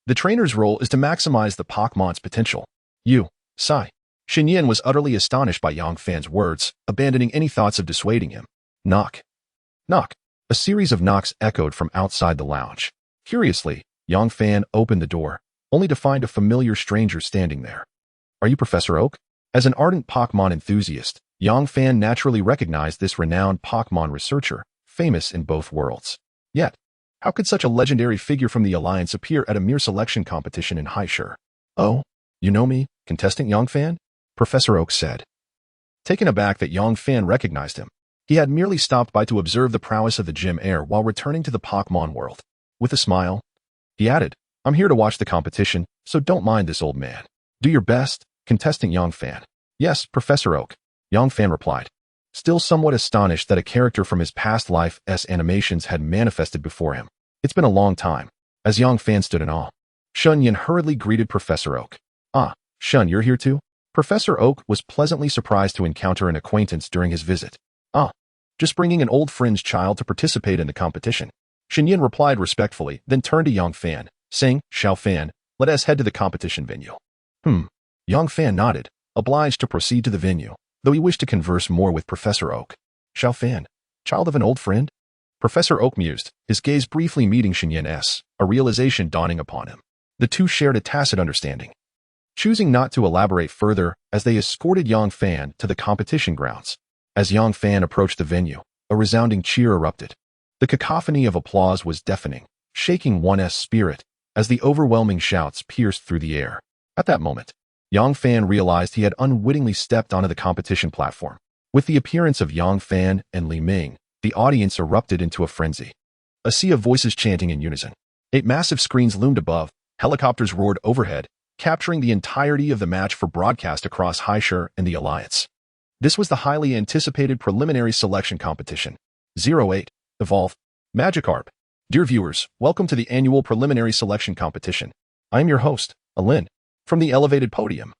The trainer's role is to maximize the Pokémon's potential. You, Sai. Shin Yan was utterly astonished by Yang Fan's words, abandoning any thoughts of dissuading him. Knock. Knock. A series of knocks echoed from outside the lounge. Curiously, Yang Fan opened the door, only to find a familiar stranger standing there. Are you Professor Oak? As an ardent Pokémon enthusiast, Yang Fan naturally recognized this renowned Pokémon researcher, famous in both worlds. Yet, how could such a legendary figure from the Alliance appear at a mere selection competition in Heir? Oh, you know me, contestant Yang Fan? Professor Oak said. Taken aback that Yang Fan recognized him, he had merely stopped by to observe the prowess of the gym heir while returning to the Pokémon world. With a smile, he added, I'm here to watch the competition, so don't mind this old man. Do your best, contestant Yang Fan. Yes, Professor Oak, Yang Fan replied, still somewhat astonished that a character from his past life's animations had manifested before him. It's been a long time. As Yang Fan stood in awe, Shun Yan hurriedly greeted Professor Oak. Ah, Shun, you're here too? Professor Oak was pleasantly surprised to encounter an acquaintance during his visit. Ah, just bringing an old friend's child to participate in the competition. Shin Yan replied respectfully, then turned to Yang Fan, saying, Xiao Fan, let us head to the competition venue. Yang Fan nodded, obliged to proceed to the venue, though he wished to converse more with Professor Oak. Xiao Fan, child of an old friend? Professor Oak mused, his gaze briefly meeting Shin Yan's, a realization dawning upon him. The two shared a tacit understanding. Choosing not to elaborate further as they escorted Yang Fan to the competition grounds. As Yang Fan approached the venue, a resounding cheer erupted. The cacophony of applause was deafening, shaking one's spirit as the overwhelming shouts pierced through the air. At that moment, Yang Fan realized he had unwittingly stepped onto the competition platform. With the appearance of Yang Fan and Li Ming, the audience erupted into a frenzy. A sea of voices chanting in unison. 8 massive screens loomed above, helicopters roared overhead, capturing the entirety of the match for broadcast across Heir and the Alliance. This was the highly anticipated preliminary selection competition. 08, Evolve, Magikarp. Dear viewers, welcome to the annual preliminary selection competition. I am your host, Alin, from the elevated podium.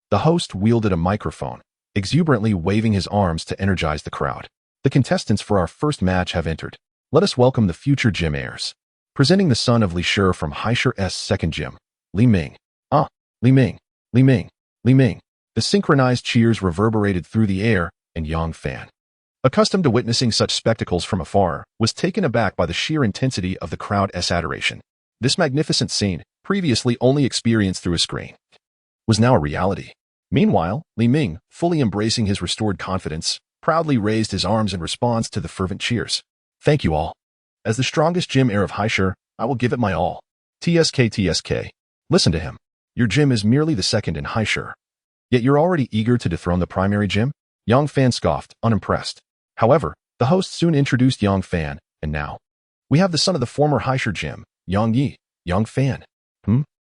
The host wielded a microphone, exuberantly waving his arms to energize the crowd. The contestants for our first match have entered. Let us welcome the future gym heirs. Presenting the son of Li Shi from Heir's second gym, Li Ming. Ah, Li Ming, Li Ming, Li Ming. The synchronized cheers reverberated through the air, and Yang Fan, accustomed to witnessing such spectacles from afar, was taken aback by the sheer intensity of the crowd's adoration. This magnificent scene, previously only experienced through a screen, was now a reality. Meanwhile, Li Ming, fully embracing his restored confidence, proudly raised his arms in response to the fervent cheers. Thank you all. As the strongest gym heir of Heir, I will give it my all. TSK. Listen to him. Your gym is merely the second in Heir. Yet you're already eager to dethrone the primary gym? Yang Fan scoffed, unimpressed. However, the host soon introduced Yang Fan, and now we have the son of the former Heir gym, Yang Yi. Yang Fan.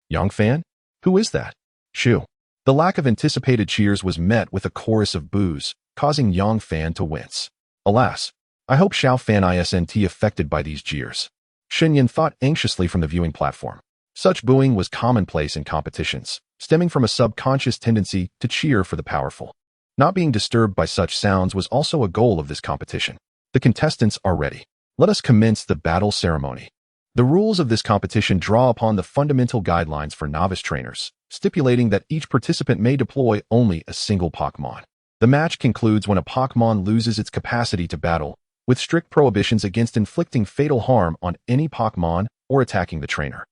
Yang Fan? Who is that? Shoo. The lack of anticipated cheers was met with a chorus of boos, causing Yang Fan to wince. Alas, I hope Xiao Fan isn't affected by these jeers. Xinyan thought anxiously from the viewing platform. Such booing was commonplace in competitions, stemming from a subconscious tendency to cheer for the powerful. Not being disturbed by such sounds was also a goal of this competition. The contestants are ready. Let us commence the battle ceremony. The rules of this competition draw upon the fundamental guidelines for novice trainers, stipulating that each participant may deploy only a single Pokémon. The match concludes when a Pokémon loses its capacity to battle, with strict prohibitions against inflicting fatal harm on any Pokémon or attacking the trainer.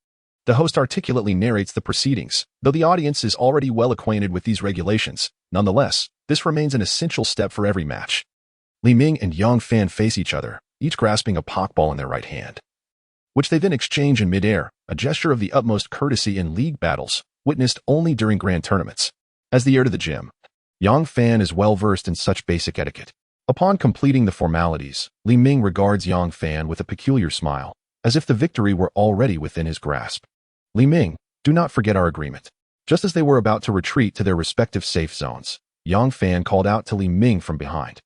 The host articulately narrates the proceedings, though the audience is already well acquainted with these regulations. Nonetheless, this remains an essential step for every match. Li Ming and Yang Fan face each other, each grasping a Pokeball in their right hand, which they then exchange in midair, a gesture of the utmost courtesy in league battles, witnessed only during grand tournaments. As the heir to the gym, Yang Fan is well versed in such basic etiquette. Upon completing the formalities, Li Ming regards Yang Fan with a peculiar smile, as if the victory were already within his grasp. Li Ming, do not forget our agreement. Just as they were about to retreat to their respective safe zones, Yang Fan called out to Li Ming from behind.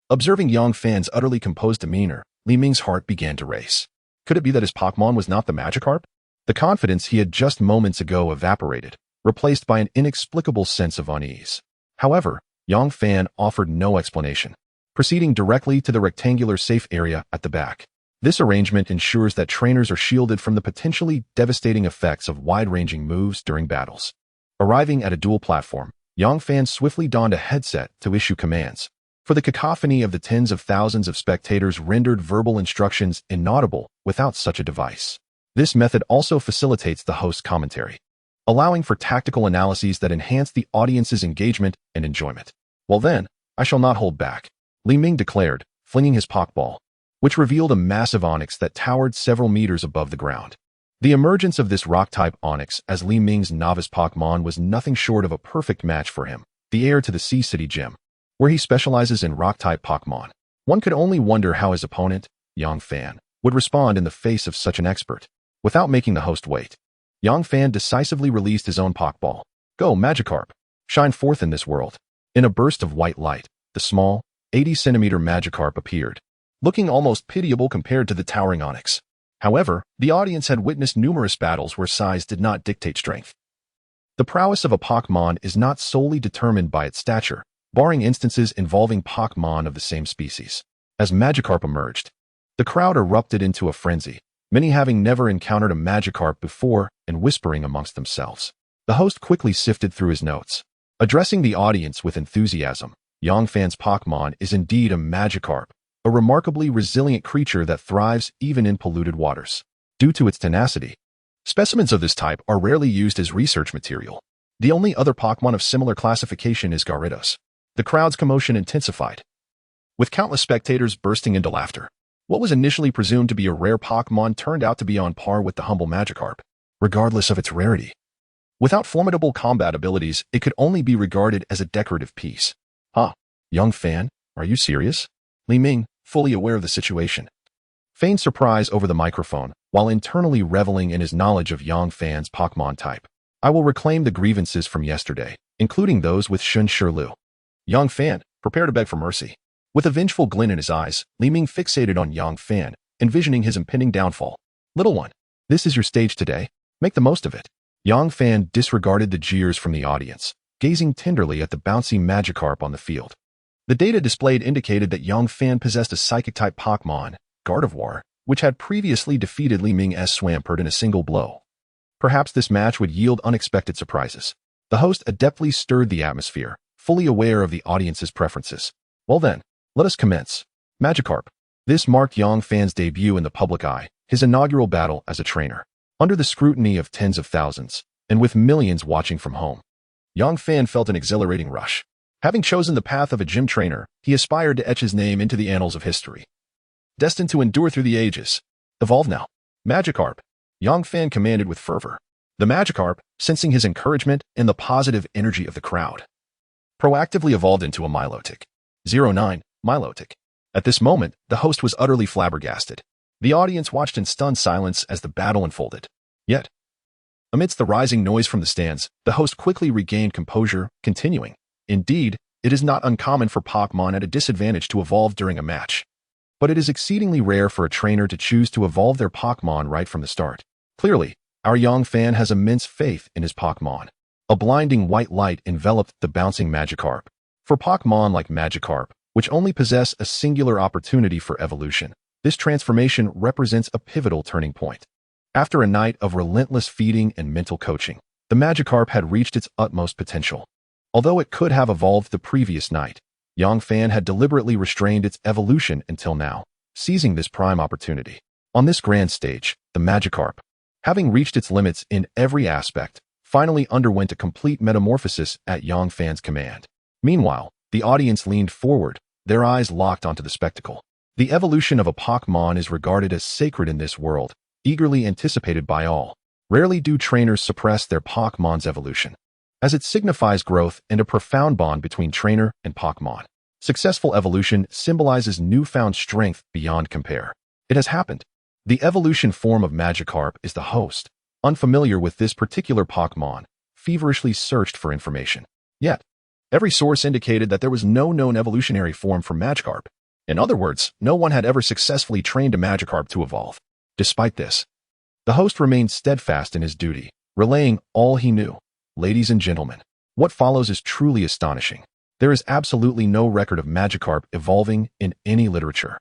Observing Yang Fan's utterly composed demeanor, Li Ming's heart began to race. Could it be that his Pokémon was not the Magikarp? The confidence he had just moments ago evaporated, replaced by an inexplicable sense of unease. However, Yang Fan offered no explanation, proceeding directly to the rectangular safe area at the back. This arrangement ensures that trainers are shielded from the potentially devastating effects of wide-ranging moves during battles. Arriving at a dual platform, Yang Fan swiftly donned a headset to issue commands. For the cacophony of the tens of thousands of spectators rendered verbal instructions inaudible without such a device. This method also facilitates the host's commentary, allowing for tactical analyses that enhance the audience's engagement and enjoyment. Well then, I shall not hold back, Li Ming declared, flinging his Pokeball, which revealed a massive Onix that towered several meters above the ground. The emergence of this rock-type Onix as Li Ming's novice Pokémon was nothing short of a perfect match for him, the heir to the Sea City Gym, where he specializes in rock-type Pokémon. One could only wonder how his opponent, Yang Fan, would respond in the face of such an expert. Without making the host wait, Yang Fan decisively released his own Pokeball. Go, Magikarp! Shine forth in this world. In a burst of white light, the small, 80-centimeter Magikarp appeared, looking almost pitiable compared to the towering Onix. However, the audience had witnessed numerous battles where size did not dictate strength. The prowess of a Pokémon is not solely determined by its stature, barring instances involving Pokémon of the same species. As Magikarp emerged, the crowd erupted into a frenzy, many having never encountered a Magikarp before and whispering amongst themselves. The host quickly sifted through his notes. Addressing the audience with enthusiasm, Yang Fan's Pokémon is indeed a Magikarp, a remarkably resilient creature that thrives even in polluted waters. Due to its tenacity, specimens of this type are rarely used as research material. The only other Pokémon of similar classification is Gyarados. The crowd's commotion intensified, with countless spectators bursting into laughter. What was initially presumed to be a rare Pokémon turned out to be on par with the humble Magikarp, regardless of its rarity. Without formidable combat abilities, it could only be regarded as a decorative piece. Young Fan, are you serious? Li Ming, fully aware of the situation, feigned surprise over the microphone, while internally reveling in his knowledge of Yang Fan's Pokémon type. I will reclaim the grievances from yesterday, including those with Shun Shirlu. Yang Fan, prepare to beg for mercy. With a vengeful glint in his eyes, Li Ming fixated on Yang Fan, envisioning his impending downfall. Little one, this is your stage today. Make the most of it. Yang Fan disregarded the jeers from the audience, gazing tenderly at the bouncy Magikarp on the field. The data displayed indicated that Yang Fan possessed a Psychic-type Pokémon, Gardevoir, which had previously defeated Li Ming's Swampert in a single blow. Perhaps this match would yield unexpected surprises. The host adeptly stirred the atmosphere, fully aware of the audience's preferences. Well then, let us commence. Magikarp. This marked Yang Fan's debut in the public eye, his inaugural battle as a trainer. Under the scrutiny of tens of thousands, and with millions watching from home, Yang Fan felt an exhilarating rush. Having chosen the path of a gym trainer, he aspired to etch his name into the annals of history. Destined to endure through the ages. Evolve now. Magikarp. Yang Fan commanded with fervor. The Magikarp, sensing his encouragement and the positive energy of the crowd, proactively evolved into a Milotic. 09. Milotic. At this moment, the host was utterly flabbergasted. The audience watched in stunned silence as the battle unfolded. Yet, amidst the rising noise from the stands, the host quickly regained composure, continuing. Indeed, it is not uncommon for Pokémon at a disadvantage to evolve during a match. But it is exceedingly rare for a trainer to choose to evolve their Pokémon right from the start. Clearly, our Yang Fan has immense faith in his Pokémon. A blinding white light enveloped the bouncing Magikarp. For Pokémon like Magikarp, which only possess a singular opportunity for evolution, this transformation represents a pivotal turning point. After a night of relentless feeding and mental coaching, the Magikarp had reached its utmost potential. Although it could have evolved the previous night, Yang Fan had deliberately restrained its evolution until now, seizing this prime opportunity. On this grand stage, the Magikarp, having reached its limits in every aspect, finally underwent a complete metamorphosis at Yang Fan's command. Meanwhile, the audience leaned forward, their eyes locked onto the spectacle. The evolution of a Pokémon is regarded as sacred in this world, eagerly anticipated by all. Rarely do trainers suppress their Pokémon's evolution, as it signifies growth and a profound bond between trainer and Pokémon. Successful evolution symbolizes newfound strength beyond compare. It has happened. The evolution form of Magikarp is the host, unfamiliar with this particular Pokémon, feverishly searched for information. Yet, every source indicated that there was no known evolutionary form for Magikarp. In other words, no one had ever successfully trained a Magikarp to evolve. Despite this, the host remained steadfast in his duty, relaying all he knew. Ladies and gentlemen, what follows is truly astonishing. There is absolutely no record of Magikarp evolving in any literature.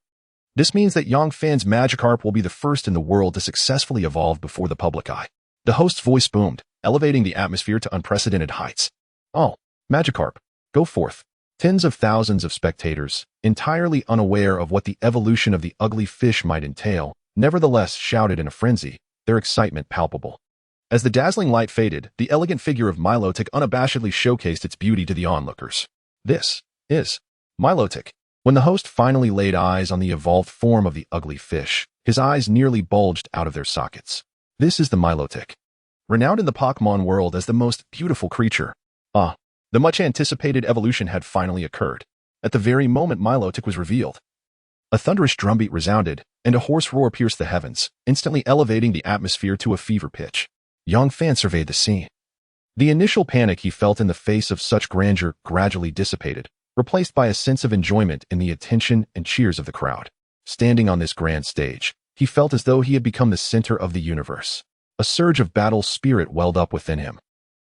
This means that Yang Fan's Magikarp will be the first in the world to successfully evolve before the public eye. The host's voice boomed, elevating the atmosphere to unprecedented heights. Oh, Magikarp, go forth. Tens of thousands of spectators, entirely unaware of what the evolution of the ugly fish might entail, nevertheless shouted in a frenzy, their excitement palpable. As the dazzling light faded, the elegant figure of Milotic unabashedly showcased its beauty to the onlookers. This is Milotic. When the host finally laid eyes on the evolved form of the ugly fish, his eyes nearly bulged out of their sockets. This is the Milotic, renowned in the Pokémon world as the most beautiful creature. Ah, the much-anticipated evolution had finally occurred. At the very moment Milotic was revealed, a thunderous drumbeat resounded, and a hoarse roar pierced the heavens, instantly elevating the atmosphere to a fever pitch. Yang Fan surveyed the scene. The initial panic he felt in the face of such grandeur gradually dissipated, replaced by a sense of enjoyment in the attention and cheers of the crowd. Standing on this grand stage, he felt as though he had become the center of the universe. A surge of battle spirit welled up within him,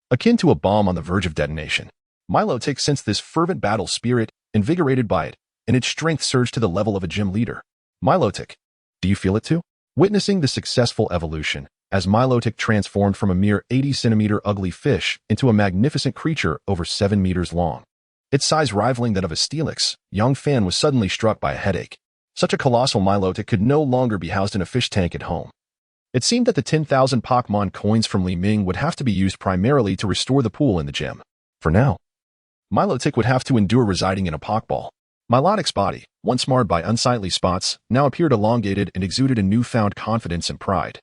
akin to a bomb on the verge of detonation. Milotic sensed this fervent battle spirit, invigorated by it, and its strength surged to the level of a gym leader. Milotic, do you feel it too? Witnessing the successful evolution, as Milotic transformed from a mere 80-centimeter ugly fish into a magnificent creature over 7 meters long, its size rivaling that of a Steelix, Yang Fan was suddenly struck by a headache. Such a colossal Milotic could no longer be housed in a fish tank at home. It seemed that the 10,000 Pokémon coins from Li Ming would have to be used primarily to restore the pool in the gym. For now, Milotic would have to endure residing in a Pokeball. Milotic's body, once marred by unsightly spots, now appeared elongated and exuded a newfound confidence and pride.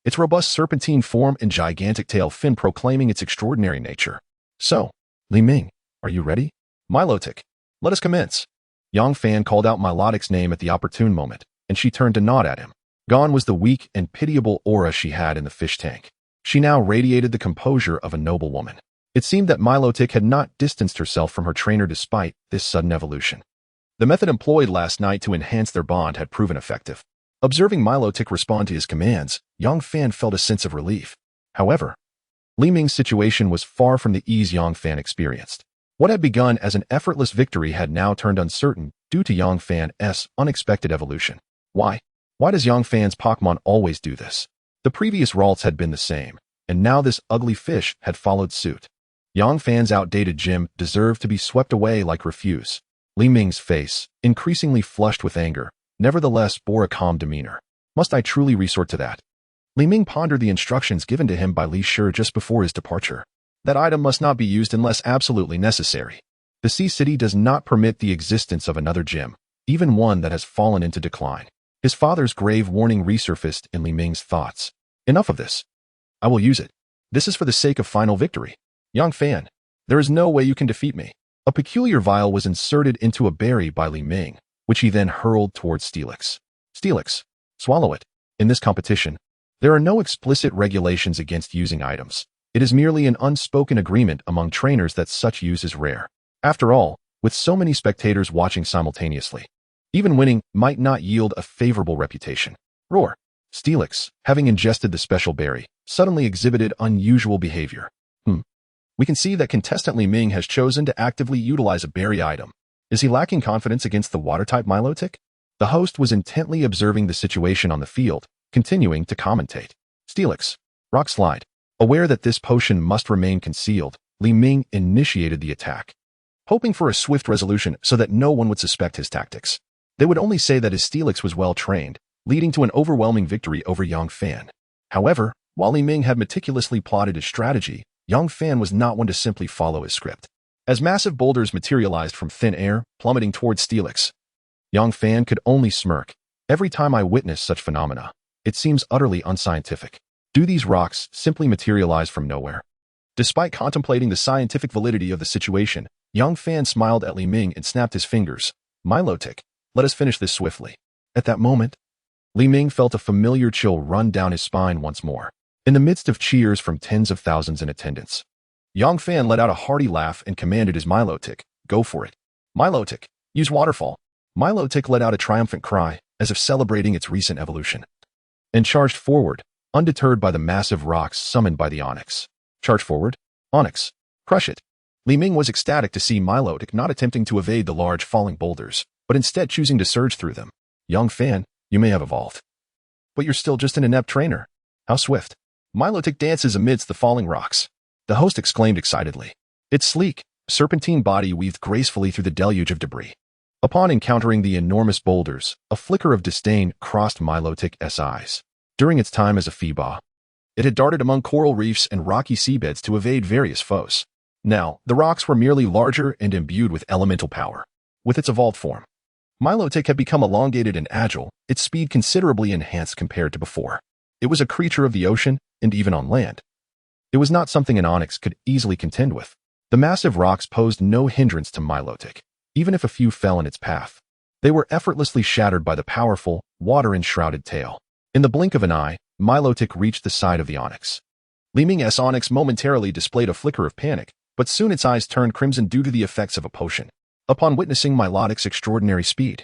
Its robust serpentine form and gigantic tail fin proclaiming its extraordinary nature. So, Li Ming, are you ready? Milotic, let us commence. Yang Fan called out Milotic's name at the opportune moment, and she turned to nod at him. Gone was the weak and pitiable aura she had in the fish tank. She now radiated the composure of a noble woman. It seemed that Milotic had not distanced herself from her trainer despite this sudden evolution. The method employed last night to enhance their bond had proven effective. Observing Milotic respond to his commands, Yang Fan felt a sense of relief. However, Li Ming's situation was far from the ease Yang Fan experienced. What had begun as an effortless victory had now turned uncertain due to Yang Fan's unexpected evolution. Why? Why does Yang Fan's Pokémon always do this? The previous Ralts had been the same, and now this ugly fish had followed suit. Yang Fan's outdated gym deserved to be swept away like refuse. Li Ming's face, increasingly flushed with anger, nevertheless bore a calm demeanor. Must I truly resort to that? Li Ming pondered the instructions given to him by Li Shi just before his departure. That item must not be used unless absolutely necessary. The Sea City does not permit the existence of another gym, even one that has fallen into decline. His father's grave warning resurfaced in Li Ming's thoughts. Enough of this. I will use it. This is for the sake of final victory. Yang Fan, there is no way you can defeat me. A peculiar vial was inserted into a berry by Li Ming, which he then hurled towards Steelix. Steelix, swallow it. In this competition, there are no explicit regulations against using items. It is merely an unspoken agreement among trainers that such use is rare. After all, with so many spectators watching simultaneously, even winning might not yield a favorable reputation. Roar. Steelix, having ingested the special berry, suddenly exhibited unusual behavior. We can see that contestant Li Ming has chosen to actively utilize a berry item. Is he lacking confidence against the water-type Milotic? The host was intently observing the situation on the field, continuing to commentate. Steelix, rock slide. Aware that this potion must remain concealed, Li Ming initiated the attack, hoping for a swift resolution so that no one would suspect his tactics. They would only say that his Steelix was well-trained, leading to an overwhelming victory over Yang Fan. However, while Li Ming had meticulously plotted his strategy, Yang Fan was not one to simply follow his script. As massive boulders materialized from thin air, plummeting towards Steelix, Yang Fan could only smirk. Every time I witness such phenomena, it seems utterly unscientific. Do these rocks simply materialize from nowhere? Despite contemplating the scientific validity of the situation, Yang Fan smiled at Li Ming and snapped his fingers. Milotic, let us finish this swiftly. At that moment, Li Ming felt a familiar chill run down his spine once more. In the midst of cheers from tens of thousands in attendance, Yang Fan let out a hearty laugh and commanded his Milotic, go for it. Milotic, use waterfall. Milotic let out a triumphant cry, as if celebrating its recent evolution, and charged forward, undeterred by the massive rocks summoned by the Onyx. Charge forward, Onyx, crush it. Li Ming was ecstatic to see Milotic not attempting to evade the large falling boulders, but instead choosing to surge through them. Yang Fan, you may have evolved, but you're still just an inept trainer. How swift. Milotic dances amidst the falling rocks. The host exclaimed excitedly. Its sleek, serpentine body weaved gracefully through the deluge of debris. Upon encountering the enormous boulders, a flicker of disdain crossed Milotic's eyes. During its time as a Phoeba, it had darted among coral reefs and rocky seabeds to evade various foes. Now, the rocks were merely larger and imbued with elemental power. With its evolved form, Milotic had become elongated and agile, its speed considerably enhanced compared to before. It was a creature of the ocean, and even on land. It was not something an Onyx could easily contend with. The massive rocks posed no hindrance to Milotic, even if a few fell in its path. They were effortlessly shattered by the powerful, water-enshrouded tail. In the blink of an eye, Milotic reached the side of the Onyx. Li Ming's Onyx momentarily displayed a flicker of panic, but soon its eyes turned crimson due to the effects of a potion. Upon witnessing Milotic's extraordinary speed,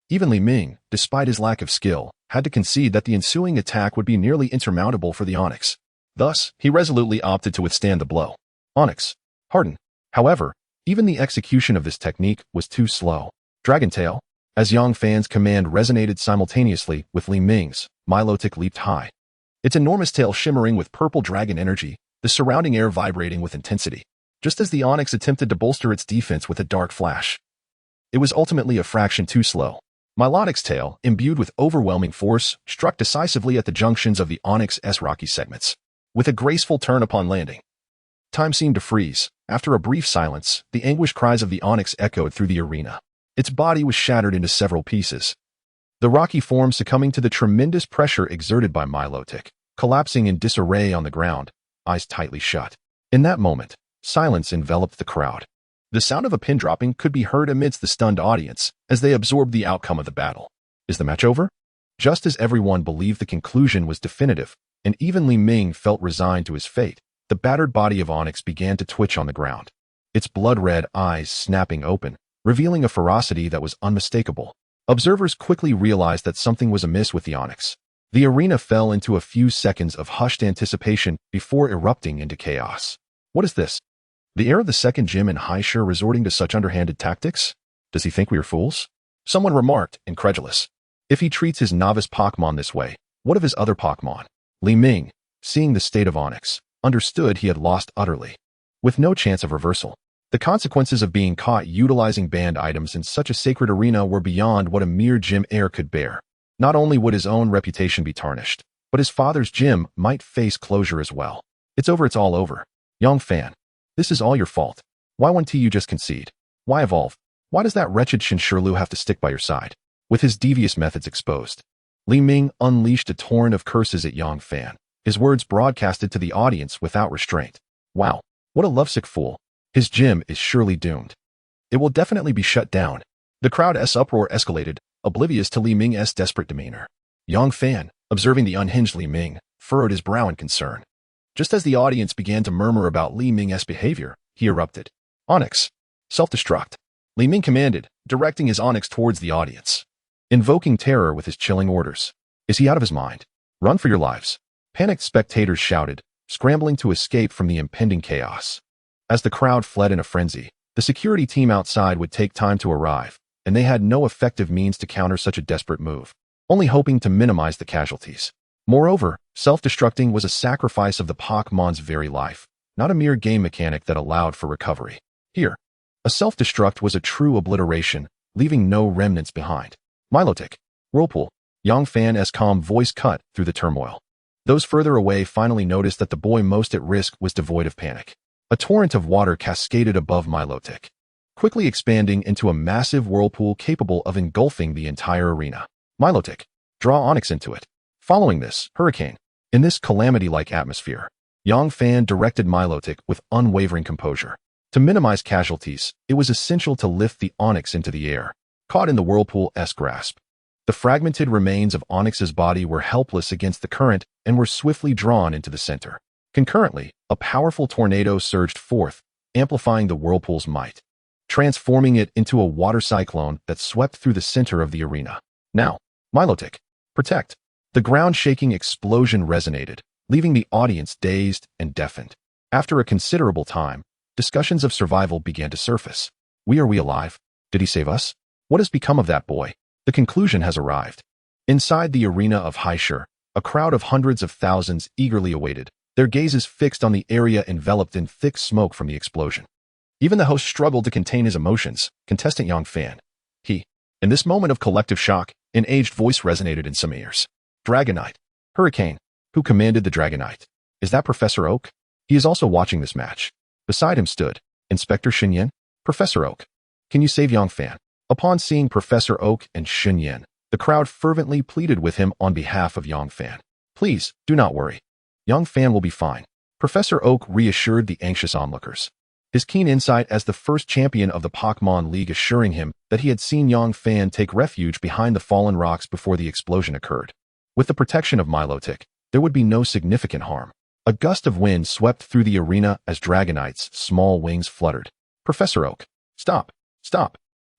even Li Ming, despite his lack of skill, had to concede that the ensuing attack would be nearly insurmountable for the Onyx. Thus, he resolutely opted to withstand the blow. Onyx, harden. However, even the execution of this technique was too slow. Dragon Tail. As Yang Fan's command resonated simultaneously with Li Ming's, Milotic leaped high. Its enormous tail shimmering with purple dragon energy, the surrounding air vibrating with intensity. Just as the Onyx attempted to bolster its defense with a dark flash, it was ultimately a fraction too slow. Milotic's tail, imbued with overwhelming force, struck decisively at the junctions of the Onyx's rocky segments. With a graceful turn upon landing, time seemed to freeze. After a brief silence, the anguished cries of the Onyx echoed through the arena. Its body was shattered into several pieces, the rocky form succumbing to the tremendous pressure exerted by Milotic, collapsing in disarray on the ground, eyes tightly shut. In that moment, silence enveloped the crowd. The sound of a pin dropping could be heard amidst the stunned audience as they absorbed the outcome of the battle. Is the match over? Just as everyone believed the conclusion was definitive, and even Li Ming felt resigned to his fate, the battered body of Onyx began to twitch on the ground, its blood-red eyes snapping open, revealing a ferocity that was unmistakable. Observers quickly realized that something was amiss with the Onyx. The arena fell into a few seconds of hushed anticipation before erupting into chaos. What is this? The heir of the second gym in Heir resorting to such underhanded tactics? Does he think we are fools? Someone remarked, incredulous. If he treats his novice Pokémon this way, what of his other Pokémon? Li Ming, seeing the state of Onyx, understood he had lost utterly. with no chance of reversal. The consequences of being caught utilizing banned items in such a sacred arena were beyond what a mere gym heir could bear. Not only would his own reputation be tarnished, but his father's gym might face closure as well. It's over, it's all over. Young fan, this is all your fault. Why won't you just concede? Why evolve? Why does that wretched Shinshirlu have to stick by your side? With his devious methods exposed, Li Ming unleashed a torrent of curses at Yang Fan, his words broadcasted to the audience without restraint. Wow, what a lovesick fool. His gym is surely doomed. It will definitely be shut down. The crowd's uproar escalated, oblivious to Li Ming's desperate demeanor. Yang Fan, observing the unhinged Li Ming, furrowed his brow in concern. Just as the audience began to murmur about Li Ming's behavior, he erupted. Onyx, self-destruct. Li Ming commanded, directing his Onyx towards the audience, invoking terror with his chilling orders. Is he out of his mind? Run for your lives. Panicked spectators shouted, scrambling to escape from the impending chaos. As the crowd fled in a frenzy, the security team outside would take time to arrive, and they had no effective means to counter such a desperate move, only hoping to minimize the casualties. Moreover, self-destructing was a sacrifice of the Pokémon's very life, not a mere game mechanic that allowed for recovery. Here, a self-destruct was a true obliteration, leaving no remnants behind. Milotic, Whirlpool, Yang Fan's calm voice cut through the turmoil. Those further away finally noticed that the boy most at risk was devoid of panic. A torrent of water cascaded above Milotic, quickly expanding into a massive whirlpool capable of engulfing the entire arena. Milotic, draw Onyx into it. Following this, hurricane. In this calamity-like atmosphere, Yang Fan directed Milotic with unwavering composure. To minimize casualties, it was essential to lift the Onyx into the air, caught in the whirlpool's grasp. The fragmented remains of Onyx's body were helpless against the current and were swiftly drawn into the center. Concurrently, a powerful tornado surged forth, amplifying the whirlpool's might, transforming it into a water cyclone that swept through the center of the arena. Now, Milotic, protect. The ground-shaking explosion resonated, leaving the audience dazed and deafened. After a considerable time, discussions of survival began to surface. Are we alive? Did he save us? What has become of that boy? The conclusion has arrived. Inside the arena of Heir, a crowd of hundreds of thousands eagerly awaited, their gazes fixed on the area enveloped in thick smoke from the explosion. Even the host struggled to contain his emotions, contestant Yang Fan. In this moment of collective shock, an aged voice resonated in some ears. Dragonite. Hurricane. Who commanded the Dragonite? Is that Professor Oak? He is also watching this match. Beside him stood Inspector Xinyan. Professor Oak, can you save Yang Fan? Upon seeing Professor Oak and Xinyan, the crowd fervently pleaded with him on behalf of Yang Fan. Please, do not worry. Yang Fan will be fine. Professor Oak reassured the anxious onlookers, his keen insight as the first champion of the Pokémon League assuring him that he had seen Yang Fan take refuge behind the fallen rocks before the explosion occurred. With the protection of Milotic, there would be no significant harm. A gust of wind swept through the arena as Dragonite's small wings fluttered. Professor Oak, stop, stop.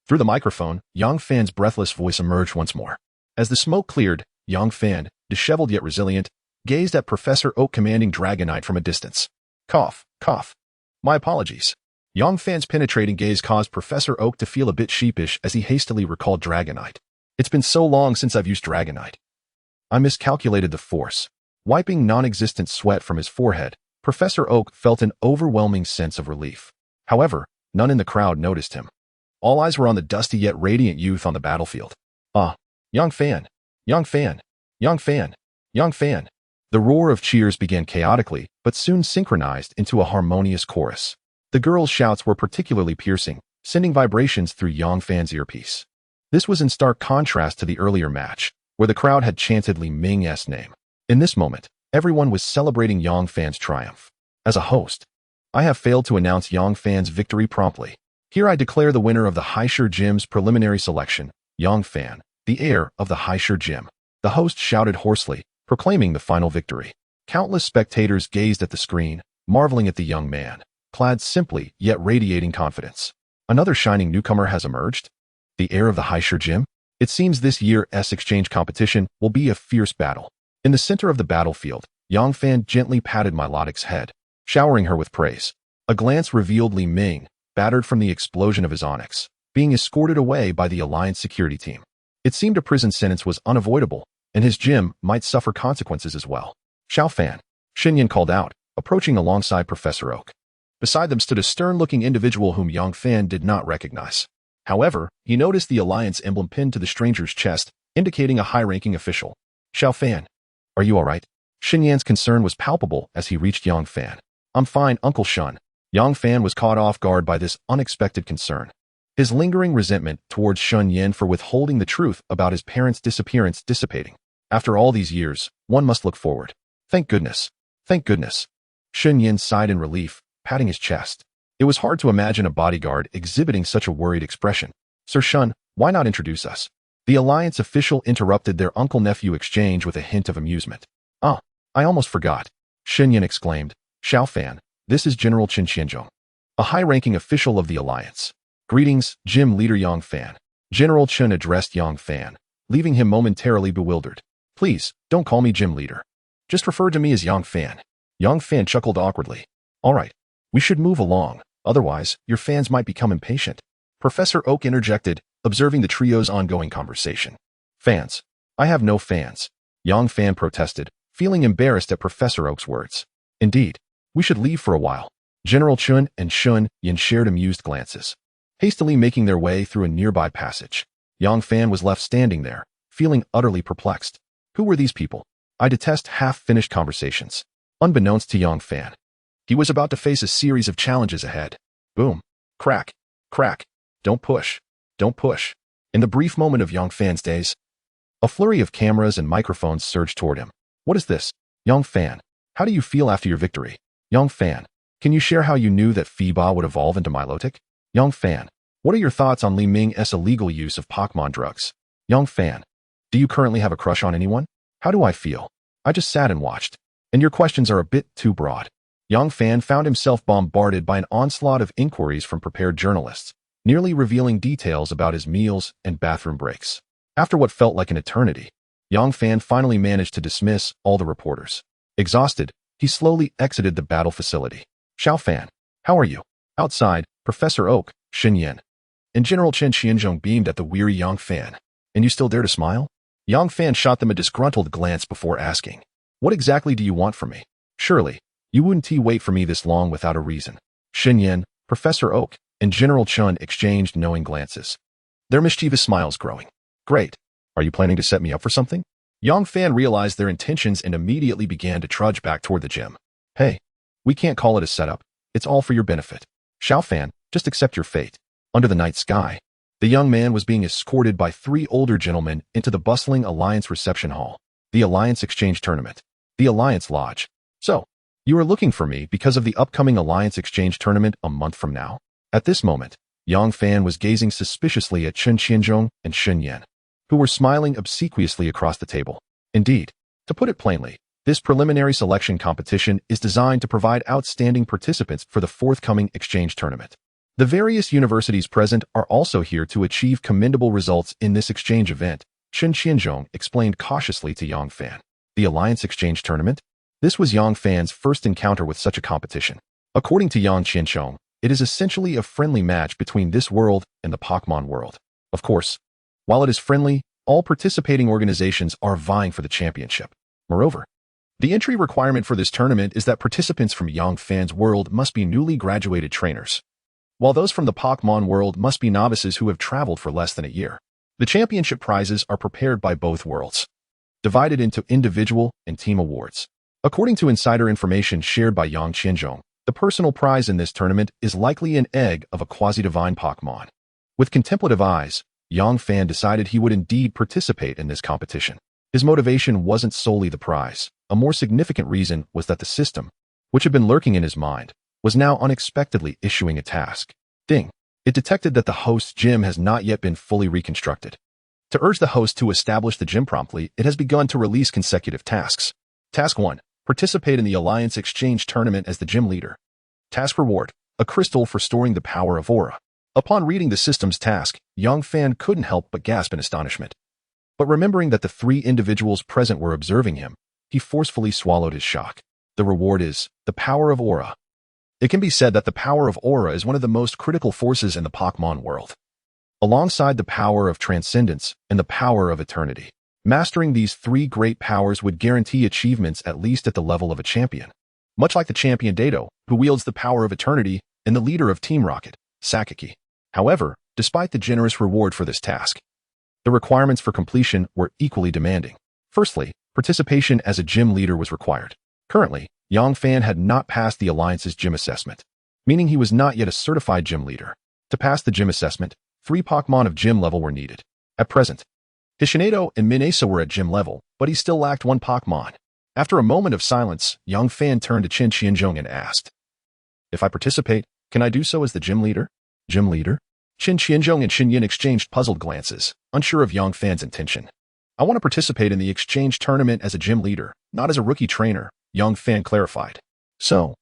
Through the microphone, Yang Fan's breathless voice emerged once more. As the smoke cleared, Yang Fan, disheveled yet resilient, gazed at Professor Oak commanding Dragonite from a distance. Cough, cough. My apologies. Yang Fan's penetrating gaze caused Professor Oak to feel a bit sheepish as he hastily recalled Dragonite. It's been so long since I've used Dragonite. I miscalculated the force. Wiping non-existent sweat from his forehead, Professor Oak felt an overwhelming sense of relief. However, none in the crowd noticed him. All eyes were on the dusty yet radiant youth on the battlefield. Yang Fan, Yang Fan, Yang Fan, Yang Fan. The roar of cheers began chaotically, but soon synchronized into a harmonious chorus. The girls' shouts were particularly piercing, sending vibrations through Yang Fan's earpiece. This was in stark contrast to the earlier match, where the crowd had chanted Li Ming's name. In this moment, everyone was celebrating Yang Fan's triumph. As a host, I have failed to announce Yang Fan's victory promptly. Here I declare the winner of the Heir Gym's preliminary selection, Yang Fan, the heir of the Heir Gym. The host shouted hoarsely, proclaiming the final victory. Countless spectators gazed at the screen, marveling at the young man, clad simply yet radiating confidence. Another shining newcomer has emerged? The heir of the Heir Gym? It seems this year's exchange competition will be a fierce battle. In the center of the battlefield, Yang Fan gently patted Milotic's head, showering her with praise. A glance revealed Li Ming, battered from the explosion of his Onyx, being escorted away by the Alliance security team. It seemed a prison sentence was unavoidable, and his gym might suffer consequences as well. Xiao Fan, Xinyan called out, approaching alongside Professor Oak. Beside them stood a stern-looking individual whom Yang Fan did not recognize. However, he noticed the Alliance emblem pinned to the stranger's chest, indicating a high-ranking official. Xiao Fan, are you all right? Xin Yan's concern was palpable as he reached Yang Fan. I'm fine, Uncle Shun. Yang Fan was caught off guard by this unexpected concern. His lingering resentment towards Shun Yan for withholding the truth about his parents' disappearance dissipating. After all these years, one must look forward. Thank goodness. Thank goodness. Shun Yan sighed in relief, patting his chest. It was hard to imagine a bodyguard exhibiting such a worried expression. Sir Shun, why not introduce us? The Alliance official interrupted their uncle-nephew exchange with a hint of amusement. Ah, I almost forgot. Xin Yan exclaimed. Xiao Fan, this is General Chen Qianzhong, a high-ranking official of the Alliance. Greetings, Gym Leader Yang Fan. General Chen addressed Yang Fan, leaving him momentarily bewildered. Please, don't call me Gym Leader. Just refer to me as Yang Fan. Yang Fan chuckled awkwardly. All right, we should move along, otherwise your fans might become impatient. Professor Oak interjected, observing the trio's ongoing conversation. Fans? I have no fans. Yang Fan protested, feeling embarrassed at Professor Oak's words. Indeed, we should leave for a while. General Chun and Shun Yan shared amused glances, hastily making their way through a nearby passage. Yang Fan was left standing there, feeling utterly perplexed. Who were these people? I detest half-finished conversations. Unbeknownst to Yang Fan, he was about to face a series of challenges ahead. Boom. Crack. Crack. Don't push. Don't push. In the brief moment of Yang Fan's days, a flurry of cameras and microphones surged toward him. What is this? Yang Fan, how do you feel after your victory? Yang Fan, can you share how you knew that Fiba would evolve into Milotic? Yang Fan, what are your thoughts on Li Ming's illegal use of Pokémon drugs? Yang Fan, do you currently have a crush on anyone? How do I feel? I just sat and watched. And your questions are a bit too broad. Yang Fan found himself bombarded by an onslaught of inquiries from prepared journalists, nearly revealing details about his meals and bathroom breaks. After what felt like an eternity, Yang Fan finally managed to dismiss all the reporters. Exhausted, he slowly exited the battle facility. Xiao Fan, how are you? Outside, Professor Oak, Xin Yan, and General Chen Qianzhong beamed at the weary Yang Fan. And you still dare to smile? Yang Fan shot them a disgruntled glance before asking, what exactly do you want from me? Surely, you wouldn't wait for me this long without a reason. Xin Yan, Professor Oak, and General Chun exchanged knowing glances, their mischievous smiles growing. Great. Are you planning to set me up for something? Yang Fan realized their intentions and immediately began to trudge back toward the gym. Hey, we can't call it a setup. It's all for your benefit. Xiao Fan, just accept your fate. Under the night sky, the young man was being escorted by 3 older gentlemen into the bustling Alliance reception hall, the Alliance Exchange Tournament, the Alliance Lodge. So, you are looking for me because of the upcoming Alliance Exchange Tournament a month from now? At this moment, Yang Fan was gazing suspiciously at Chen Qianzhong and Xin Yan, who were smiling obsequiously across the table. Indeed, to put it plainly, this preliminary selection competition is designed to provide outstanding participants for the forthcoming exchange tournament. The various universities present are also here to achieve commendable results in this exchange event, Chen Qianzhong explained cautiously to Yang Fan. The Alliance Exchange Tournament? This was Yang Fan's first encounter with such a competition. According to Yang Qianzhong, it is essentially a friendly match between this world and the Pokémon world. Of course, while it is friendly, all participating organizations are vying for the championship. Moreover, the entry requirement for this tournament is that participants from Yang Fan's world must be newly graduated trainers, while those from the Pokémon world must be novices who have traveled for less than a year. The championship prizes are prepared by both worlds, divided into individual and team awards. According to insider information shared by Yang Qianzhong, the personal prize in this tournament is likely an egg of a quasi-divine Pokémon. With contemplative eyes, Yang Fan decided he would indeed participate in this competition. His motivation wasn't solely the prize. A more significant reason was that the system, which had been lurking in his mind, was now unexpectedly issuing a task. Ding! It detected that the host's gym has not yet been fully reconstructed. To urge the host to establish the gym promptly, it has begun to release consecutive tasks. Task 1. Participate in the Alliance Exchange Tournament as the gym leader. Task Reward. A crystal for storing the power of aura. Upon reading the system's task, Yang Fan couldn't help but gasp in astonishment. But remembering that the 3 individuals present were observing him, he forcefully swallowed his shock. The reward is the power of aura. It can be said that the power of aura is one of the most critical forces in the Pokémon world, alongside the power of transcendence and the power of eternity. Mastering these 3 great powers would guarantee achievements at least at the level of a champion. much like the champion Dato, who wields the power of eternity, and the leader of Team Rocket, Sakaki. However, despite the generous reward for this task, the requirements for completion were equally demanding. Firstly, participation as a gym leader was required. Currently, Yang Fan had not passed the Alliance's gym assessment, meaning he was not yet a certified gym leader. To pass the gym assessment, 3 Pokémon of gym level were needed. At present, Hishinado and Minasa were at gym level, but he still lacked 1 Pokémon. After a moment of silence, Yang Fan turned to Qin Qianzhong and asked, "If I participate, can I do so as the gym leader?" Gym leader? Qin Qianzhong and Xin Yin exchanged puzzled glances, unsure of Yang Fan's intention. "I want to participate in the exchange tournament as a gym leader, not as a rookie trainer," Yang Fan clarified. "So,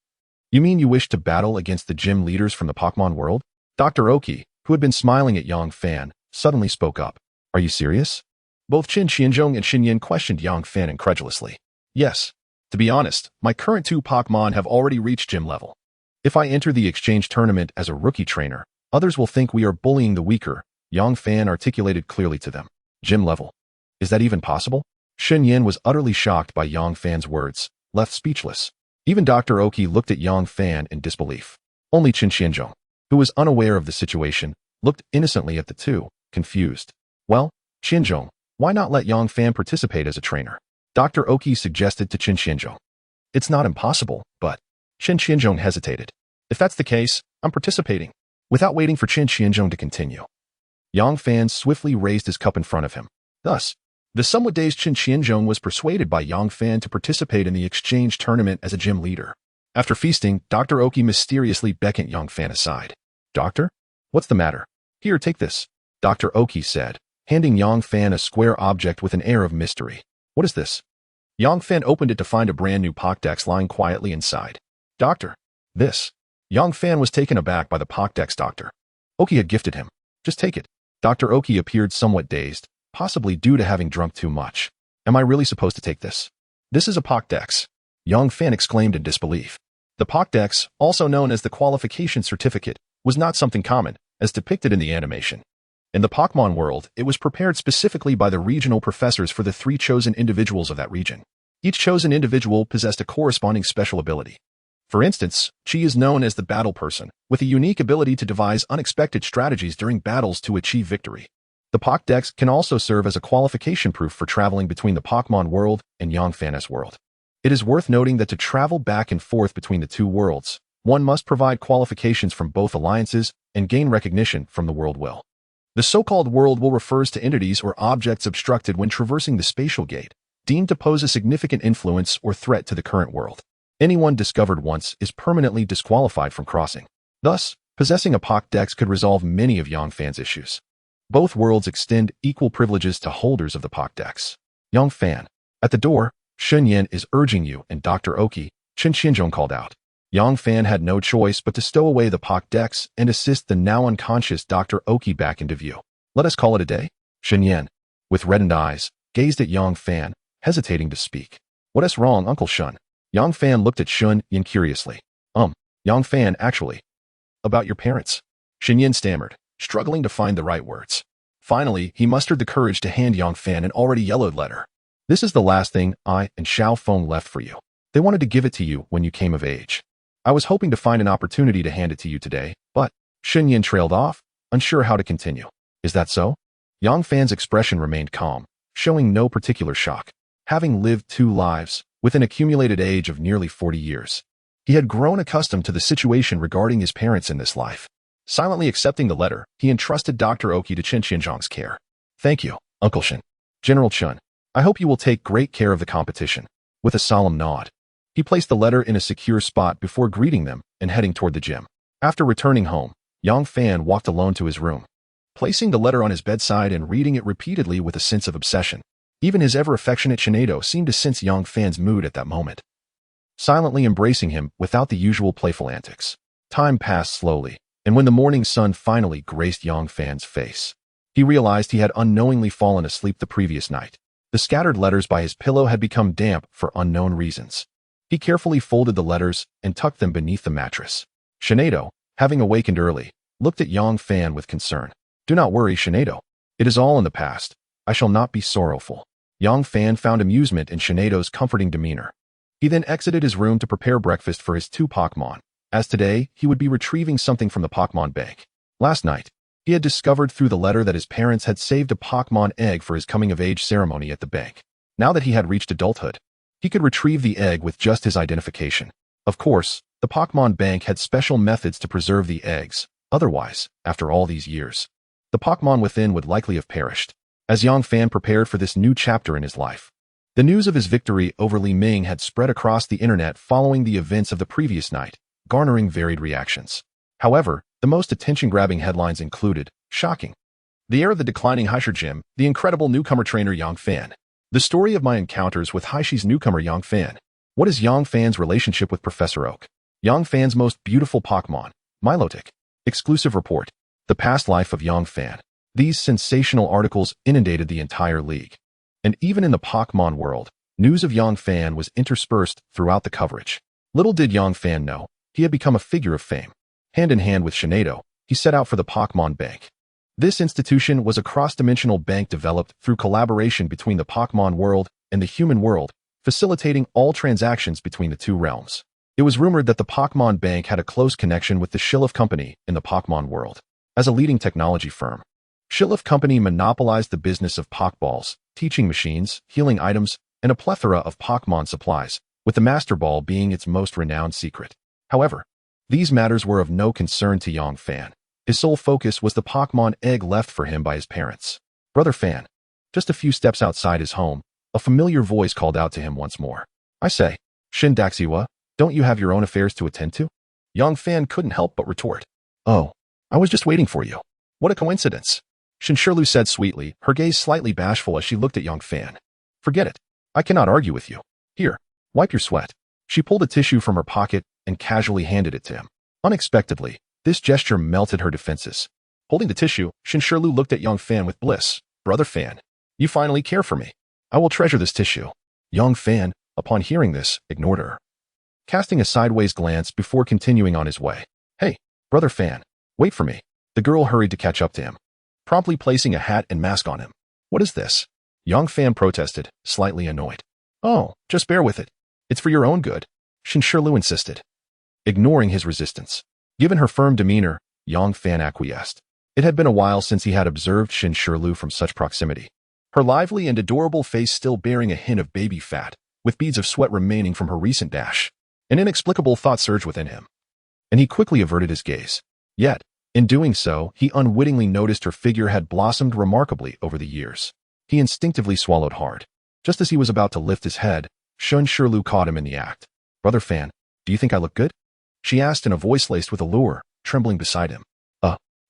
you mean you wish to battle against the gym leaders from the Pokémon world?" Dr. Oki, who had been smiling at Yang Fan, suddenly spoke up. "Are you serious?" Both Qin Qianzhong and Xin Yin questioned Yang Fan incredulously. "Yes. To be honest, my current 2 Pokémon have already reached gym level. If I enter the exchange tournament as a rookie trainer, others will think we are bullying the weaker," Yang Fan articulated clearly to them. "Gym level? Is that even possible?" Xin Yin was utterly shocked by Yang Fan's words, left speechless. Even Dr. Oki looked at Yang Fan in disbelief. Only Qin Qianzhong, who was unaware of the situation, looked innocently at the two, confused. "Well, Qianzhong, why not let Yang Fan participate as a trainer?" Dr. Oki suggested to Qin Qianzhong. "It's not impossible, but..." Qin Qianzhong hesitated. "If that's the case, I'm participating." Without waiting for Qin Qianzhong to continue, Yang Fan swiftly raised his cup in front of him. Thus, the somewhat dazed Qin Qianzhong was persuaded by Yang Fan to participate in the exchange tournament as a gym leader. After feasting, Dr. Oki mysteriously beckoned Yang Fan aside. "Doctor? What's the matter?" "Here, take this," Dr. Oki said, handing Yang Fan a square object with an air of mystery. "What is this?" Yang Fan opened it to find a brand new Pokédex lying quietly inside. "Doctor, this." Yang Fan was taken aback by the Pokédex Dr. Oki had gifted him. "Just take it." Dr. Oki appeared somewhat dazed, possibly due to having drunk too much. "Am I really supposed to take this?" "This is a Pokédex," Yang Fan exclaimed in disbelief. The Pokédex, also known as the Qualification Certificate, was not something common, as depicted in the animation. In the Pokémon world, it was prepared specifically by the regional professors for the 3 chosen individuals of that region. Each chosen individual possessed a corresponding special ability. For instance, Chi is known as the battle person, with a unique ability to devise unexpected strategies during battles to achieve victory. The Pokédex can also serve as a qualification proof for traveling between the Pokémon world and Yang Fan's world. It is worth noting that to travel back and forth between the 2 worlds, one must provide qualifications from both alliances and gain recognition from the world will. The so-called world will refers to entities or objects obstructed when traversing the spatial gate, deemed to pose a significant influence or threat to the current world. Anyone discovered once is permanently disqualified from crossing. Thus, possessing a Pokédex could resolve many of Yang Fan's issues. Both worlds extend equal privileges to holders of the Pokédex. Yang Fan. At the door, Xin Yin is urging you, and Dr. Oki, Qin Qianzhong called out. Yang Fan had no choice but to stow away the Pokédex and assist the now unconscious Dr. Oki back into view. "Let us call it a day?" Xin Yin, with reddened eyes, gazed at Yang Fan, hesitating to speak. "What's wrong, Uncle Shun?" Yang Fan looked at Shun Yin curiously. Yang Fan, actually. About your parents?" Xin Yin stammered, struggling to find the right words. Finally, he mustered the courage to hand Yang Fan an already yellowed letter. "This is the last thing I and Xiao Feng left for you. They wanted to give it to you when you came of age. I was hoping to find an opportunity to hand it to you today, but..." Xin Yin trailed off, unsure how to continue. "Is that so?" Yang Fan's expression remained calm, showing no particular shock. Having lived 2 lives, with an accumulated age of nearly 40 years, he had grown accustomed to the situation regarding his parents in this life. Silently accepting the letter, he entrusted Dr. Oki to Qin Qianzhong's care. "Thank you, Uncle Shin. General Chun, I hope you will take great care of the competition." With a solemn nod, he placed the letter in a secure spot before greeting them and heading toward the gym. After returning home, Yang Fan walked alone to his room, placing the letter on his bedside and reading it repeatedly with a sense of obsession. Even his ever-affectionate Shinado seemed to sense Yang Fan's mood at that moment, silently embracing him without the usual playful antics. Time passed slowly, and when the morning sun finally graced Yang Fan's face, he realized he had unknowingly fallen asleep the previous night. The scattered letters by his pillow had become damp for unknown reasons. He carefully folded the letters and tucked them beneath the mattress. Shinado, having awakened early, looked at Yang Fan with concern. "Do not worry, Shinado. It is all in the past. I shall not be sorrowful." Yang Fan found amusement in Shinado's comforting demeanor. He then exited his room to prepare breakfast for his two Pokémon, as today he would be retrieving something from the Pokémon bank. Last night, he had discovered through the letter that his parents had saved a Pokémon egg for his coming-of-age ceremony at the bank. Now that he had reached adulthood, he could retrieve the egg with just his identification. Of course, the Pokémon bank had special methods to preserve the eggs. Otherwise, after all these years, the Pokémon within would likely have perished. As Yang Fan prepared for this new chapter in his life, the news of his victory over Li Ming had spread across the internet following the events of the previous night, garnering varied reactions. However, the most attention-grabbing headlines included, shocking, the heir of the declining Heisher gym, the incredible newcomer trainer Yang Fan. The story of my encounters with Heishi's newcomer Yang Fan. What is Yang Fan's relationship with Professor Oak? Yang Fan's most beautiful Pokémon, Milotic. Exclusive report. The past life of Yang Fan. These sensational articles inundated the entire league. And even in the Pokémon world, news of Yang Fan was interspersed throughout the coverage. Little did Yang Fan know, he had become a figure of fame. Hand in hand with Shinado, he set out for the Pokémon Bank. This institution was a cross-dimensional bank developed through collaboration between the Pokémon world and the human world, facilitating all transactions between the two realms. It was rumored that the Pokémon Bank had a close connection with the Shillif Company in the Pokémon world. As a leading technology firm, Shillif Company monopolized the business of Pokeballs, teaching machines, healing items, and a plethora of Pokémon supplies, with the Master Ball being its most renowned secret. However, these matters were of no concern to Yang Fan. His sole focus was the Pokémon egg left for him by his parents. Brother Fan. Just a few steps outside his home, a familiar voice called out to him once more. I say, Shin Daxiwa, don't you have your own affairs to attend to? Yang Fan couldn't help but retort. Oh, I was just waiting for you. What a coincidence. Shinshirlu said sweetly, her gaze slightly bashful as she looked at Yang Fan. Forget it. I cannot argue with you. Here, wipe your sweat. She pulled a tissue from her pocket and casually handed it to him. Unexpectedly, this gesture melted her defenses. Holding the tissue, Shinshirlu looked at Yang Fan with bliss. Brother Fan, you finally care for me. I will treasure this tissue. Yang Fan, upon hearing this, ignored her, casting a sideways glance before continuing on his way. Hey, Brother Fan, wait for me. The girl hurried to catch up to him, promptly placing a hat and mask on him. What is this? Yang Fan protested, slightly annoyed. Oh, just bear with it. It's for your own good, Shinshirlu insisted, ignoring his resistance. Given her firm demeanor, Yang Fan acquiesced. It had been a while since he had observed Shinshirlu from such proximity. Her lively and adorable face still bearing a hint of baby fat, with beads of sweat remaining from her recent dash. An inexplicable thought surged within him, and he quickly averted his gaze. Yet, in doing so, he unwittingly noticed her figure had blossomed remarkably over the years. He instinctively swallowed hard. Just as he was about to lift his head, Shinshirlu caught him in the act. Brother Fan, do you think I look good? She asked in a voice laced with allure, trembling beside him.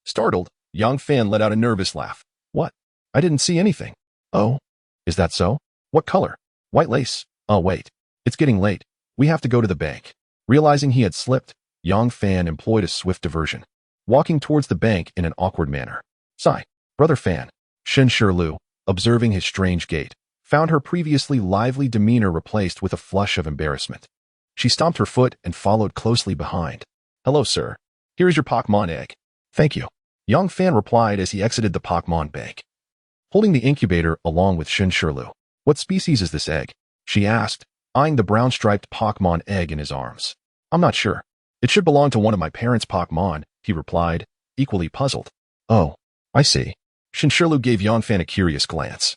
Startled, Yang Fan let out a nervous laugh. What? I didn't see anything. Oh, is that so? What color? White lace. Oh wait, it's getting late. We have to go to the bank. Realizing he had slipped, Yang Fan employed a swift diversion, walking towards the bank in an awkward manner. Sigh, Brother Fan. Shinshirlu, observing his strange gait, found her previously lively demeanor replaced with a flush of embarrassment. She stomped her foot and followed closely behind. Hello, sir. Here is your Pokémon egg. Thank you. Yang Fan replied as he exited the Pokémon bank, holding the incubator along with Shinshirlu. What species is this egg? She asked, eyeing the brown-striped Pokémon egg in his arms. I'm not sure. It should belong to one of my parents' Pokémon, he replied, equally puzzled. Oh, I see. Shinshirlu gave Yang Fan a curious glance,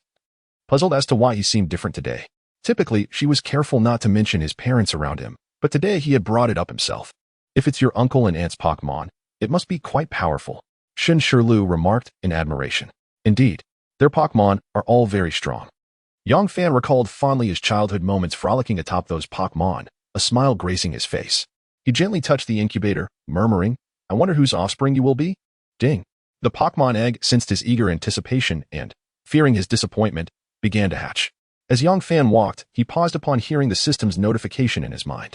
puzzled as to why he seemed different today. Typically, she was careful not to mention his parents around him, but today he had brought it up himself. If it's your uncle and aunt's Pokémon, it must be quite powerful, Shinshirlu remarked in admiration. Indeed, their Pokémon are all very strong. Yang Fan recalled fondly his childhood moments frolicking atop those Pokémon, a smile gracing his face. He gently touched the incubator, murmuring, I wonder whose offspring you will be? Ding. The Pokémon egg sensed his eager anticipation and, fearing his disappointment, began to hatch. As Yang Fan walked, he paused upon hearing the system's notification in his mind.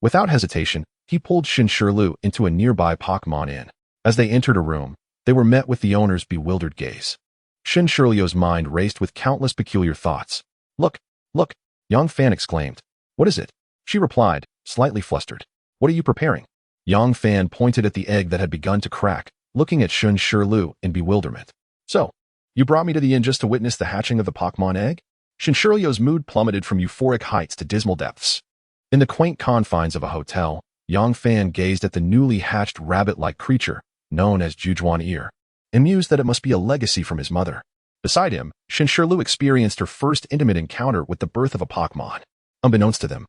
Without hesitation, he pulled Shinshirlu into a nearby Pokémon inn. As they entered a room, they were met with the owner's bewildered gaze. Shinshirlu's mind raced with countless peculiar thoughts. Look, look, Yang Fan exclaimed. What is it? She replied, slightly flustered. What are you preparing? Yang Fan pointed at the egg that had begun to crack, looking at Shinshirlu in bewilderment. So, you brought me to the inn just to witness the hatching of the Pokémon egg? Shinshirlu's mood plummeted from euphoric heights to dismal depths. In the quaint confines of a hotel, Yang Fan gazed at the newly hatched rabbit-like creature, known as Jujuan Ear, and mused that it must be a legacy from his mother. Beside him, Shinshirlu experienced her first intimate encounter with the birth of a Pokémon. Unbeknownst to them,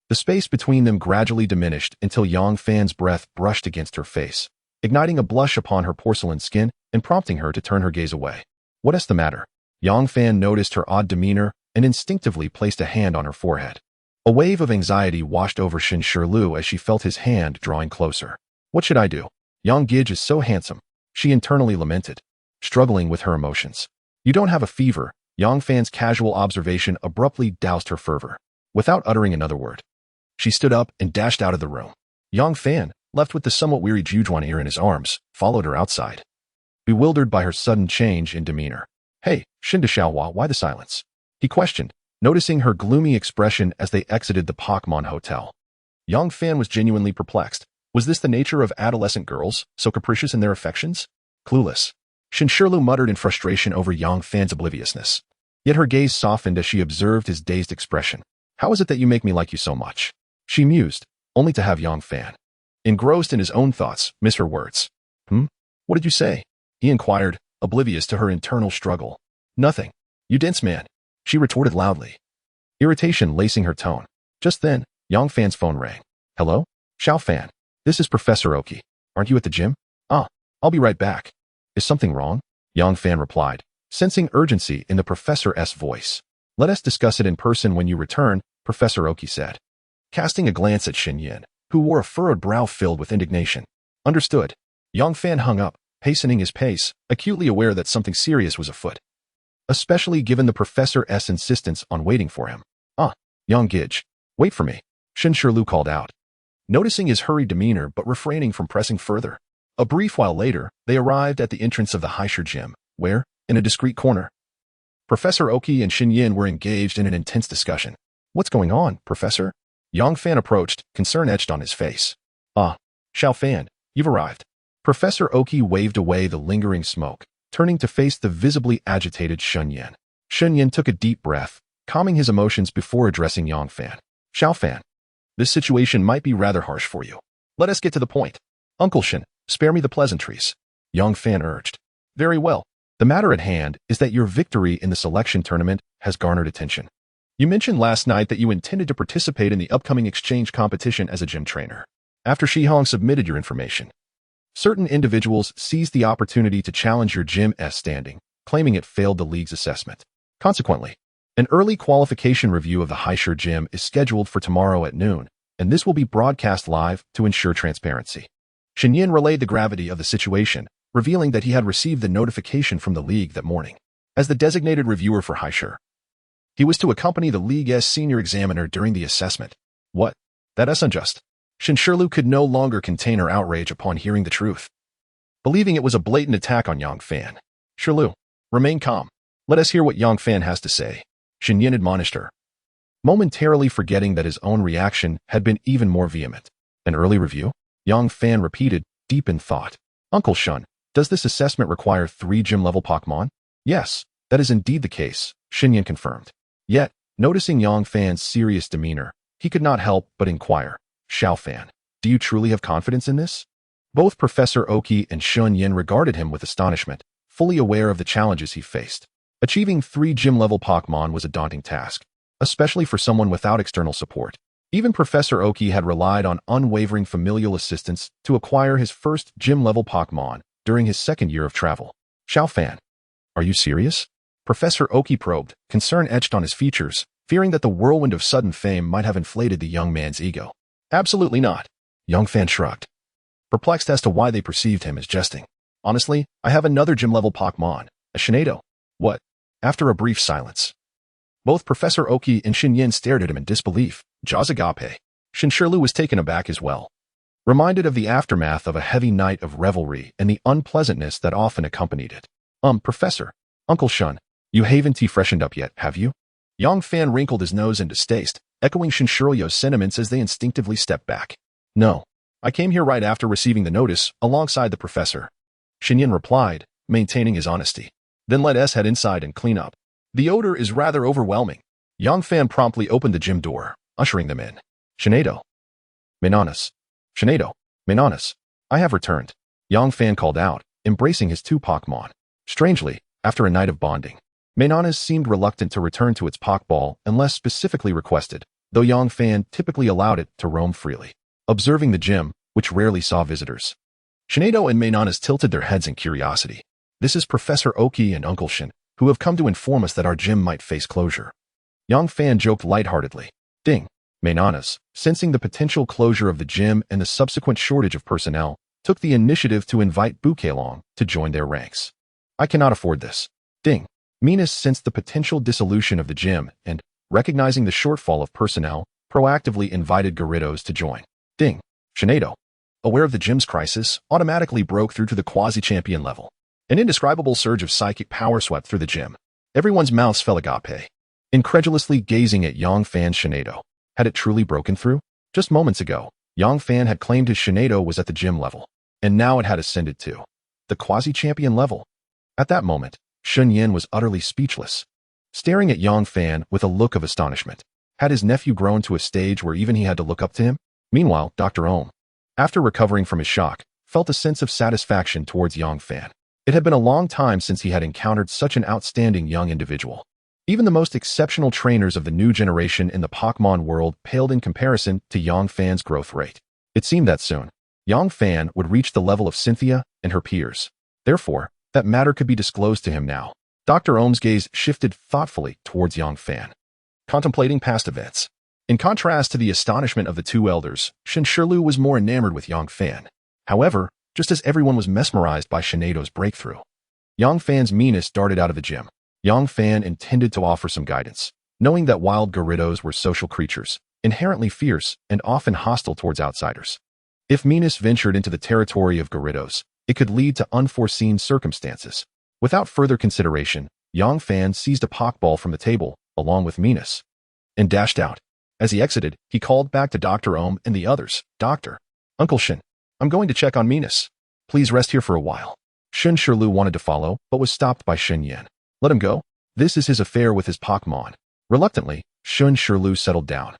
the space between them gradually diminished until Yang Fan's breath brushed against her face, igniting a blush upon her porcelain skin and prompting her to turn her gaze away. What is the matter? Yang Fan noticed her odd demeanor and instinctively placed a hand on her forehead. A wave of anxiety washed over Shinshirlu as she felt his hand drawing closer. What should I do? Yang Gij is so handsome, she internally lamented, struggling with her emotions. You don't have a fever. Yang Fan's casual observation abruptly doused her fervor. Without uttering another word, she stood up and dashed out of the room. Yang Fan, left with the somewhat weary Jujuan Ear in his arms, followed her outside, bewildered by her sudden change in demeanor. Hey, Shindashaohua, why the silence? He questioned, noticing her gloomy expression as they exited the Pokémon Hotel. Yang Fan was genuinely perplexed. Was this the nature of adolescent girls, so capricious in their affections? Clueless, Shinshirlu muttered in frustration over Yang Fan's obliviousness. Yet her gaze softened as she observed his dazed expression. How is it that you make me like you so much? She mused, only to have Yang Fan, engrossed in his own thoughts, miss her words. What did you say? He inquired, oblivious to her internal struggle. Nothing. You dense man, she retorted loudly, irritation lacing her tone. Just then, Yang Fan's phone rang. Hello? Xiao Fan. This is Professor Oki. Aren't you at the gym? I'll be right back. Is something wrong? Yang Fan replied, sensing urgency in the Professor's voice. Let us discuss it in person when you return, Professor Oki said, casting a glance at Xin Yin, who wore a furrowed brow filled with indignation. Understood. Yang Fan hung up, hastening his pace, acutely aware that something serious was afoot, especially given the Professor's insistence on waiting for him. Yang Gij, wait for me, Shinshirlu called out, noticing his hurried demeanor but refraining from pressing further. A brief while later, they arrived at the entrance of the heir gym, where, in a discreet corner, Professor Oki and Xin Yin were engaged in an intense discussion. What's going on, Professor? Yang Fan approached, concern etched on his face. Xiao Fan, you've arrived. Professor Oki waved away the lingering smoke, turning to face the visibly agitated Xin Yin. Xin Yin took a deep breath, calming his emotions before addressing Yang Fan. Xiao Fan, this situation might be rather harsh for you. Let us get to the point. Uncle Xin, spare me the pleasantries, Yang Fan urged. Very well. The matter at hand is that your victory in the selection tournament has garnered attention. You mentioned last night that you intended to participate in the upcoming exchange competition as a gym trainer. After Shihong submitted your information, certain individuals seized the opportunity to challenge your gym's standing, claiming it failed the league's assessment. Consequently, an early qualification review of the heir gym is scheduled for tomorrow at noon, and this will be broadcast live to ensure transparency. Xin Yin relayed the gravity of the situation, revealing that he had received the notification from the league that morning. As the designated reviewer for heir, he was to accompany the league's senior examiner during the assessment. What? That is unjust. Shinshirlu could no longer contain her outrage upon hearing the truth, believing it was a blatant attack on Yang Fan. Shirlu, remain calm. Let us hear what Yang Fan has to say, Xin Yin admonished her, momentarily forgetting that his own reaction had been even more vehement. An early review? Yang Fan repeated, deep in thought. Uncle Shun, does this assessment require 3 gym-level Pokémon? Yes, that is indeed the case, Xin Yin confirmed. Yet, noticing Yang Fan's serious demeanor, he could not help but inquire, Xiao Fan, do you truly have confidence in this? Both Professor Oki and Shun Yin regarded him with astonishment, fully aware of the challenges he faced. Achieving 3 gym-level Pokémon was a daunting task, especially for someone without external support. Even Professor Oki had relied on unwavering familial assistance to acquire his first gym-level Pokémon during his second year of travel. Xiao Fan, are you serious? Professor Oki probed, concern etched on his features, fearing that the whirlwind of sudden fame might have inflated the young man's ego. Absolutely not. Yang Fan shrugged, perplexed as to why they perceived him as jesting. Honestly, I have another gym-level Pokémon, a Shinado. What? After a brief silence, both Professor Oki and Xin Yin stared at him in disbelief. Jaws agape. Shinshirlu was taken aback as well, reminded of the aftermath of a heavy night of revelry and the unpleasantness that often accompanied it. Professor, Uncle Shun, you haven't freshened up yet, have you? Yang Fan wrinkled his nose in distaste, echoing Shinshirlu's sentiments as they instinctively stepped back. No, I came here right after receiving the notice, alongside the professor, Xin Yin replied, maintaining his honesty. Then let us head inside and clean up. The odor is rather overwhelming. Yang Fan promptly opened the gym door, ushering them in. Shinado. Menonis. Shinado. Menonis. I have returned. Yang Fan called out, embracing his two Pokémon. Strangely, after a night of bonding, Menonis seemed reluctant to return to its Pokeball unless specifically requested, though Yang Fan typically allowed it to roam freely. Observing the gym, which rarely saw visitors, Shinado and Menonis tilted their heads in curiosity. This is Professor Oki and Uncle Shin, who have come to inform us that our gym might face closure. Yang Fan joked lightheartedly. Ding. Menonis, sensing the potential closure of the gym and the subsequent shortage of personnel, took the initiative to invite Bukelong to join their ranks. I cannot afford this. Ding. Minos sensed the potential dissolution of the gym and, recognizing the shortfall of personnel, proactively invited Gyarados to join. Ding. Shinado, aware of the gym's crisis, automatically broke through to the quasi-champion level. An indescribable surge of psychic power swept through the gym. Everyone's mouths fell agape, incredulously gazing at Yang Fan's Shinado. Had it truly broken through? Just moments ago, Yang Fan had claimed his Shinado was at the gym level, and now it had ascended to the quasi-champion level. At that moment, Shun Yin was utterly speechless, staring at Yang Fan with a look of astonishment. Had his nephew grown to a stage where even he had to look up to him? Meanwhile, Dr. Ohm, after recovering from his shock, felt a sense of satisfaction towards Yang Fan. It had been a long time since he had encountered such an outstanding young individual. Even the most exceptional trainers of the new generation in the Pokémon world paled in comparison to Yang Fan's growth rate. It seemed that soon, Yang Fan would reach the level of Cynthia and her peers. Therefore, that matter could be disclosed to him now. Dr. Ohm's gaze shifted thoughtfully towards Yang Fan, contemplating past events. In contrast to the astonishment of the two elders, Shin Shirlu was more enamored with Yang Fan. However, just as everyone was mesmerized by Shinado's breakthrough, Yang Fan's meanness darted out of the gym. Yang Fan intended to offer some guidance, knowing that wild Gyarados were social creatures, inherently fierce and often hostile towards outsiders. If meanness ventured into the territory of Gyarados, it could lead to unforeseen circumstances. Without further consideration, Yang Fan seized a Pokeball from the table, along with meanness, and dashed out. As he exited, he called back to Dr. Ohm and the others. Doctor, Uncle Shin, I'm going to check on meanness. Please rest here for a while. Shin Shirlu wanted to follow, but was stopped by Shin Yin. Let him go. This is his affair with his Pokémon. Reluctantly, Shun Shirlu settled down,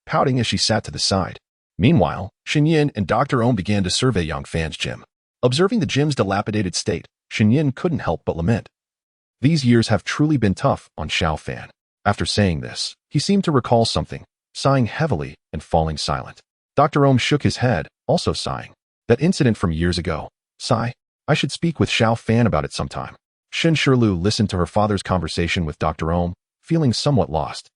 pouting as she sat to the side. Meanwhile, Shin Yin and Dr. Ohm began to survey Yang Fan's gym. Observing the gym's dilapidated state, Shin Yin couldn't help but lament. These years have truly been tough on Xiao Fan. After saying this, he seemed to recall something, sighing heavily and falling silent. Dr. Ohm shook his head, also sighing. That incident from years ago. Sigh. I should speak with Xiao Fan about it sometime. Shin Shirlu listened to her father's conversation with Dr. Ohm, feeling somewhat lost.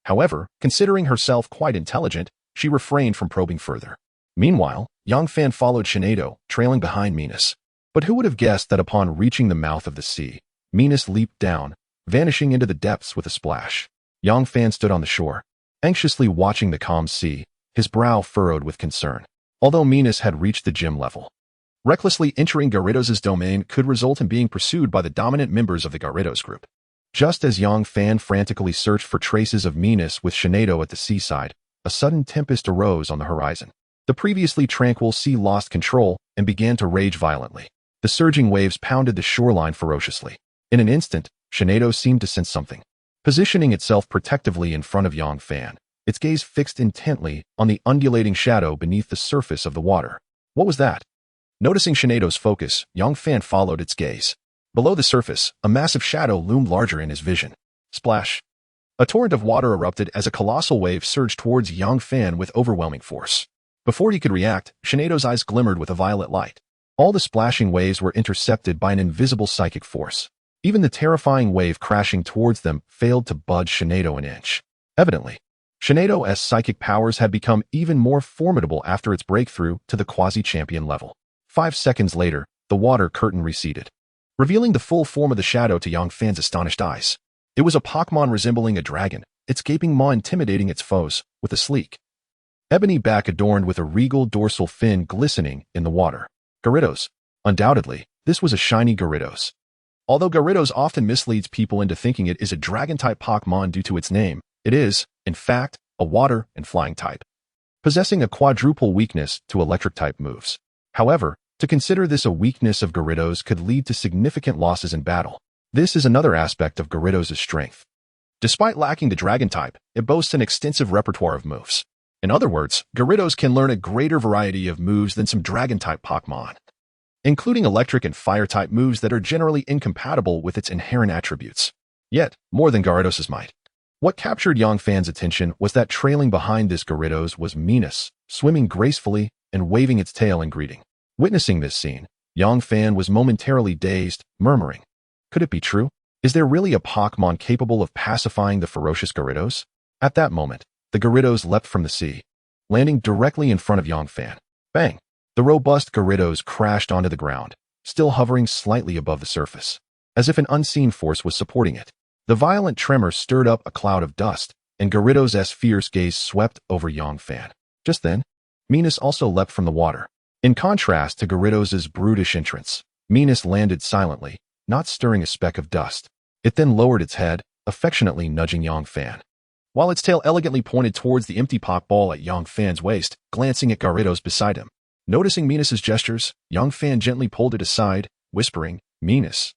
However, considering herself quite intelligent, she refrained from probing further. Meanwhile, Yang Fan followed Shinado, trailing behind Minos. But who would have guessed that upon reaching the mouth of the sea, Minos leaped down, vanishing into the depths with a splash. Yang Fan stood on the shore, anxiously watching the calm sea, his brow furrowed with concern. Although Minos had reached the gym level, recklessly entering Gyarados' domain could result in being pursued by the dominant members of the Gyarados group. Just as Yang Fan frantically searched for traces of Minos with Shinado at the seaside, a sudden tempest arose on the horizon. The previously tranquil sea lost control and began to rage violently. The surging waves pounded the shoreline ferociously. In an instant, Shinado seemed to sense something. Positioning itself protectively in front of Yang Fan, its gaze fixed intently on the undulating shadow beneath the surface of the water. What was that? Noticing Shinado's focus, Yang Fan followed its gaze. Below the surface, a massive shadow loomed larger in his vision. Splash! A torrent of water erupted as a colossal wave surged towards Yang Fan with overwhelming force. Before he could react, Shinado's eyes glimmered with a violet light. All the splashing waves were intercepted by an invisible psychic force. Even the terrifying wave crashing towards them failed to budge Shinado an inch. Evidently, Shinado's psychic powers had become even more formidable after its breakthrough to the quasi-champion level. 5 seconds later, the water curtain receded, revealing the full form of the shadow to Yang Fan's astonished eyes. It was a Pokémon resembling a dragon, its gaping maw intimidating its foes, with a sleek, ebony back adorned with a regal dorsal fin glistening in the water. Gyarados. Undoubtedly, this was a shiny Gyarados. Although Gyarados often misleads people into thinking it is a dragon-type Pokémon due to its name, it is, in fact, a water and flying type, possessing a quadruple weakness to electric-type moves. However, to consider this a weakness of Gyarados could lead to significant losses in battle. This is another aspect of Gyarados' strength. Despite lacking the dragon type, it boasts an extensive repertoire of moves. In other words, Gyarados can learn a greater variety of moves than some Dragon-type Pokémon, including electric and fire-type moves that are generally incompatible with its inherent attributes. Yet, more than Gyarados' might. What captured Yangfan's attention was that trailing behind this Gyarados was Venus, swimming gracefully and waving its tail in greeting. Witnessing this scene, Yangfan was momentarily dazed, murmuring, "Could it be true? Is there really a Pokémon capable of pacifying the ferocious Gyarados?" At that moment, the Gyarados leapt from the sea, landing directly in front of Yangfan. Bang! The robust Gyarados crashed onto the ground, still hovering slightly above the surface, as if an unseen force was supporting it. The violent tremor stirred up a cloud of dust, and Gyarados' fierce gaze swept over Yangfan. Just then, Venus also leapt from the water. In contrast to Gyarados' brutish entrance, Venus landed silently, not stirring a speck of dust. It then lowered its head, affectionately nudging Yangfan, while its tail elegantly pointed towards the empty Pokeball at Yangfan's waist, glancing at Gyarados beside him. Noticing Venus's gestures, Yangfan gently pulled it aside, whispering, "Venus,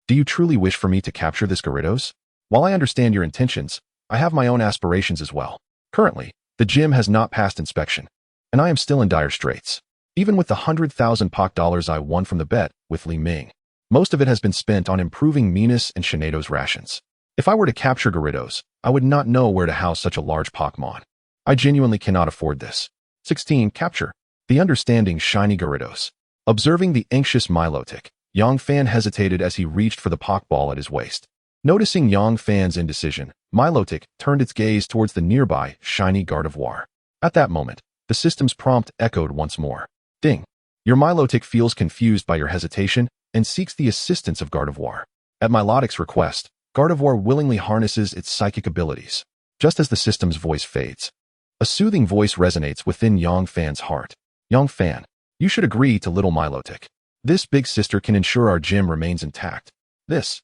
do you truly wish for me to capture this Gyarados? While I understand your intentions, I have my own aspirations as well. Currently, the gym has not passed inspection, and I am still in dire straits. Even with the 100,000 Poké I won from the bet with Li Ming, most of it has been spent on improving Venus and Shinedo's rations. If I were to capture Gyarados, I would not know where to house such a large Pokémon. I genuinely cannot afford this." 16. Capture. The understanding shiny Gyarados. Observing the anxious Milotic, Yangfan hesitated as he reached for the Pokeball at his waist. Noticing Yangfan's indecision, Milotic turned its gaze towards the nearby shiny Gardevoir. At that moment, the system's prompt echoed once more. Ding! Your Milotic feels confused by your hesitation and seeks the assistance of Gardevoir. At Milotic's request, Gardevoir willingly harnesses its psychic abilities. Just as the system's voice fades, a soothing voice resonates within Yangfan's heart. "Yangfan, you should agree to little Milotic. This big sister can ensure our gym remains intact. This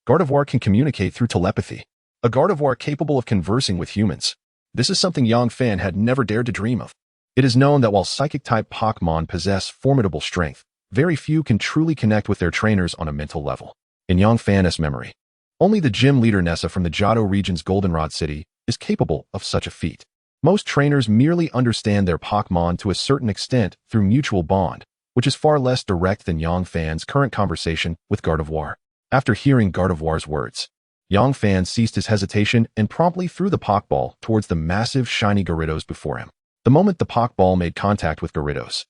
Gardevoir can communicate through telepathy. A Gardevoir capable of conversing with humans. This is something Yangfan had never dared to dream of. It is known that while psychic-type Pokémon possess formidable strength, very few can truly connect with their trainers on a mental level. In Yangfan's memory, only the gym leader Nessa from the Johto region's Goldenrod City is capable of such a feat. Most trainers merely understand their Pokémon to a certain extent through mutual bond, which is far less direct than Yangfan's current conversation with Gardevoir. After hearing Gardevoir's words, Yangfan ceased his hesitation and promptly threw the Pokeball towards the massive shiny Gyarados before him. The moment the Pokeball made contact with Gyarados,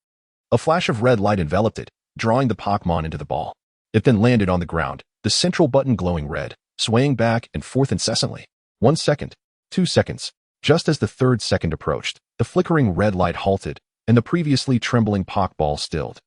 a flash of red light enveloped it, drawing the Pokémon into the ball. It then landed on the ground, the central button glowing red, swaying back and forth incessantly. 1 second, 2 seconds. Just as the third second approached, the flickering red light halted, and the previously trembling Pokeball stilled.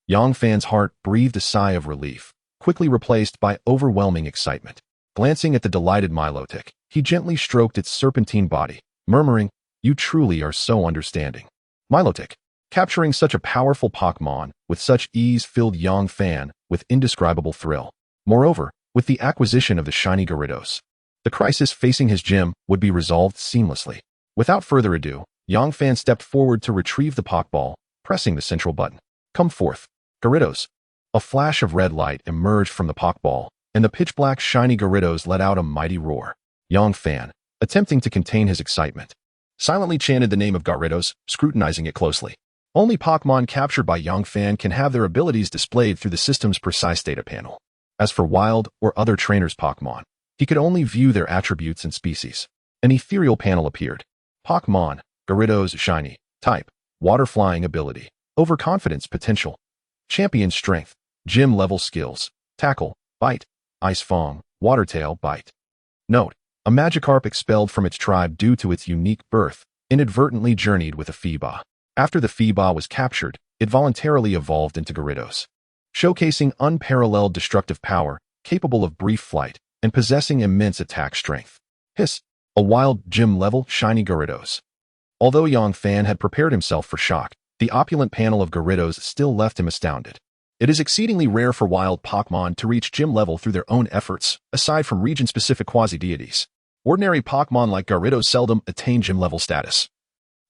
Yangfan's heart breathed a sigh of relief, quickly replaced by overwhelming excitement. Glancing at the delighted Milotic, he gently stroked its serpentine body, murmuring, "You truly are so understanding." Milotic, capturing such a powerful Pokémon with such ease, filled Yangfan with indescribable thrill. Moreover, with the acquisition of the shiny Gyarados, the crisis facing his gym would be resolved seamlessly. Without further ado, Yangfan stepped forward to retrieve the Pokeball, pressing the central button. "Come forth, Gyarados." A flash of red light emerged from the Pokeball, and the pitch-black shiny Gyarados let out a mighty roar. Yangfan, attempting to contain his excitement, silently chanted the name of Gyarados, scrutinizing it closely. Only Pokémon captured by Yangfan can have their abilities displayed through the system's precise data panel. As for wild or other trainers' Pokémon, he could only view their attributes and species. An ethereal panel appeared. Pokémon, Gyarados shiny, type, water flying ability, overconfidence potential, champion strength, gym level skills, tackle, bite, ice fong, water tail, bite. Note, a Magikarp expelled from its tribe due to its unique birth, inadvertently journeyed with a Feeba. After the Feeba was captured, it voluntarily evolved into Gyarados, showcasing unparalleled destructive power, capable of brief flight, and possessing immense attack strength. Hiss, a wild, gym-level, shiny Gyarados. Although Yangfan had prepared himself for shock, the opulent panel of Gyarados still left him astounded. It is exceedingly rare for wild Pokémon to reach gym level through their own efforts, aside from region-specific quasi-deities. Ordinary Pokémon like Gyarados seldom attain gym level status.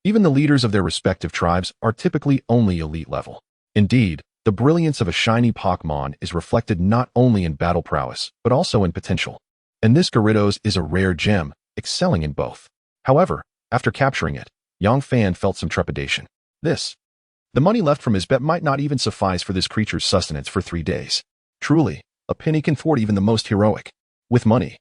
Even the leaders of their respective tribes are typically only elite level. Indeed, the brilliance of a shiny Pokémon is reflected not only in battle prowess, but also in potential. And this Gyarados is a rare gem, excelling in both. However, after capturing it, Yang Fan felt some trepidation. The money left from his bet might not even suffice for this creature's sustenance for 3 days. Truly, a penny can thwart even the most heroic. With money,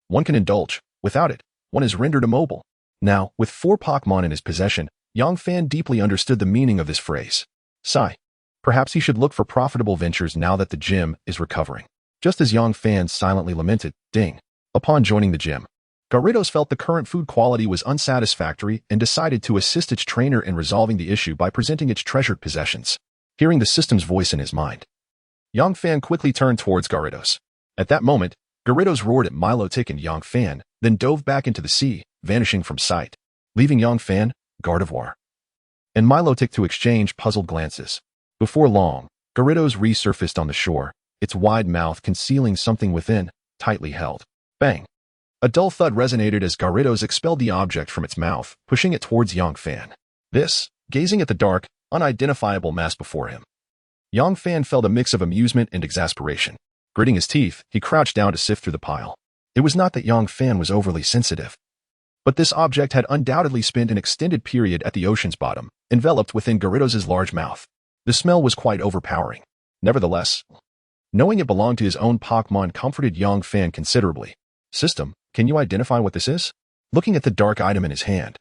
one can indulge. Without it, one is rendered immobile. Now, with 4 Pokémon in his possession, Yang Fan deeply understood the meaning of this phrase. Sigh. Perhaps he should look for profitable ventures now that the gym is recovering. Just as Yang Fan silently lamented, ding. Upon joining the gym, Gyarados felt the current food quality was unsatisfactory and decided to assist its trainer in resolving the issue by presenting its treasured possessions. Hearing the system's voice in his mind, Yang Fan quickly turned towards Gyarados. At that moment, Gyarados roared at Milotic and Yang Fan, then dove back into the sea, vanishing from sight, leaving Yang Fan, Gardevoir, and Milotic to exchange puzzled glances. Before long, Gyarados resurfaced on the shore, its wide mouth concealing something within, tightly held. Bang! A dull thud resonated as Gyarados expelled the object from its mouth, pushing it towards Yang Fan. Gazing at the dark, unidentifiable mass before him, Yang Fan felt a mix of amusement and exasperation. Gritting his teeth, he crouched down to sift through the pile. It was not that Yang Fan was overly sensitive, but this object had undoubtedly spent an extended period at the ocean's bottom, enveloped within Gyarados' large mouth. The smell was quite overpowering. Nevertheless, knowing it belonged to his own Pokémon comforted Yang Fan considerably. System, can you identify what this is? Looking at the dark item in his hand,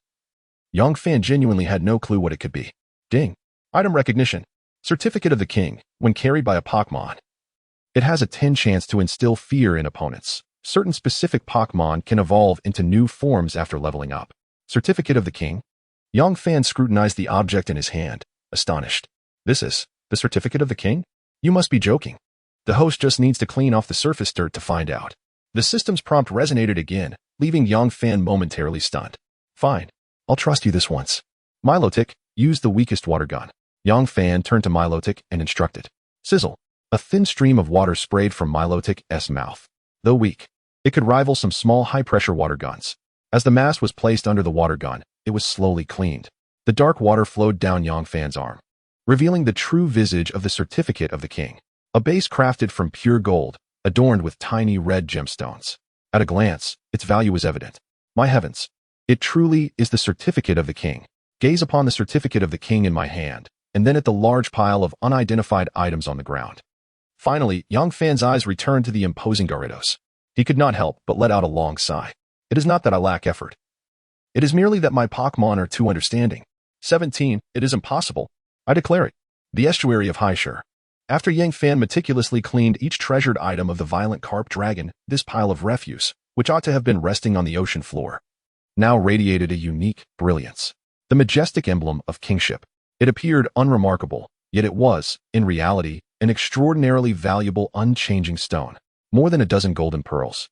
Yang Fan genuinely had no clue what it could be. Ding. Item recognition. Certificate of the King. When carried by a Pokémon, it has a 10 chance to instill fear in opponents. Certain specific Pokémon can evolve into new forms after leveling up. Certificate of the King. Yang Fan scrutinized the object in his hand, astonished. This is the Certificate of the King? You must be joking. The host just needs to clean off the surface dirt to find out. The system's prompt resonated again, leaving Yang Fan momentarily stunned. Fine. I'll trust you this once. Milotic, use the weakest water gun. Yang Fan turned to Milotic and instructed. Sizzle. A thin stream of water sprayed from Milotic's mouth. Though weak, it could rival some small high-pressure water guns. As the mass was placed under the water gun, it was slowly cleaned. The dark water flowed down Yang Fan's arm, revealing the true visage of the Certificate of the King. A base crafted from pure gold, adorned with tiny red gemstones. At a glance, its value was evident. My heavens! It truly is the Certificate of the King. Gaze upon the Certificate of the King in my hand, and then at the large pile of unidentified items on the ground. Finally, Yang Fan's eyes returned to the imposing Gyarados. He could not help but let out a long sigh. It is not that I lack effort. It is merely that my Pokémon are too understanding. 17, it is impossible. I declare it. The estuary of Haishur. After Yang Fan meticulously cleaned each treasured item of the violent carp dragon, this pile of refuse, which ought to have been resting on the ocean floor, now radiated a unique brilliance. The majestic emblem of kingship. It appeared unremarkable, yet it was, in reality, an extraordinarily valuable unchanging stone. More than a dozen golden pearls.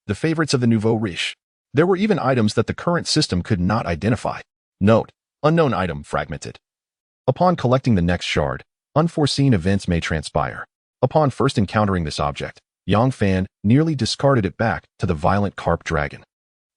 The favorites of the nouveau riche. There were even items that the current system could not identify. Note, unknown item fragmented. Upon collecting the next shard, unforeseen events may transpire. Upon first encountering this object, Yang Fan nearly discarded it back to the violent carp dragon.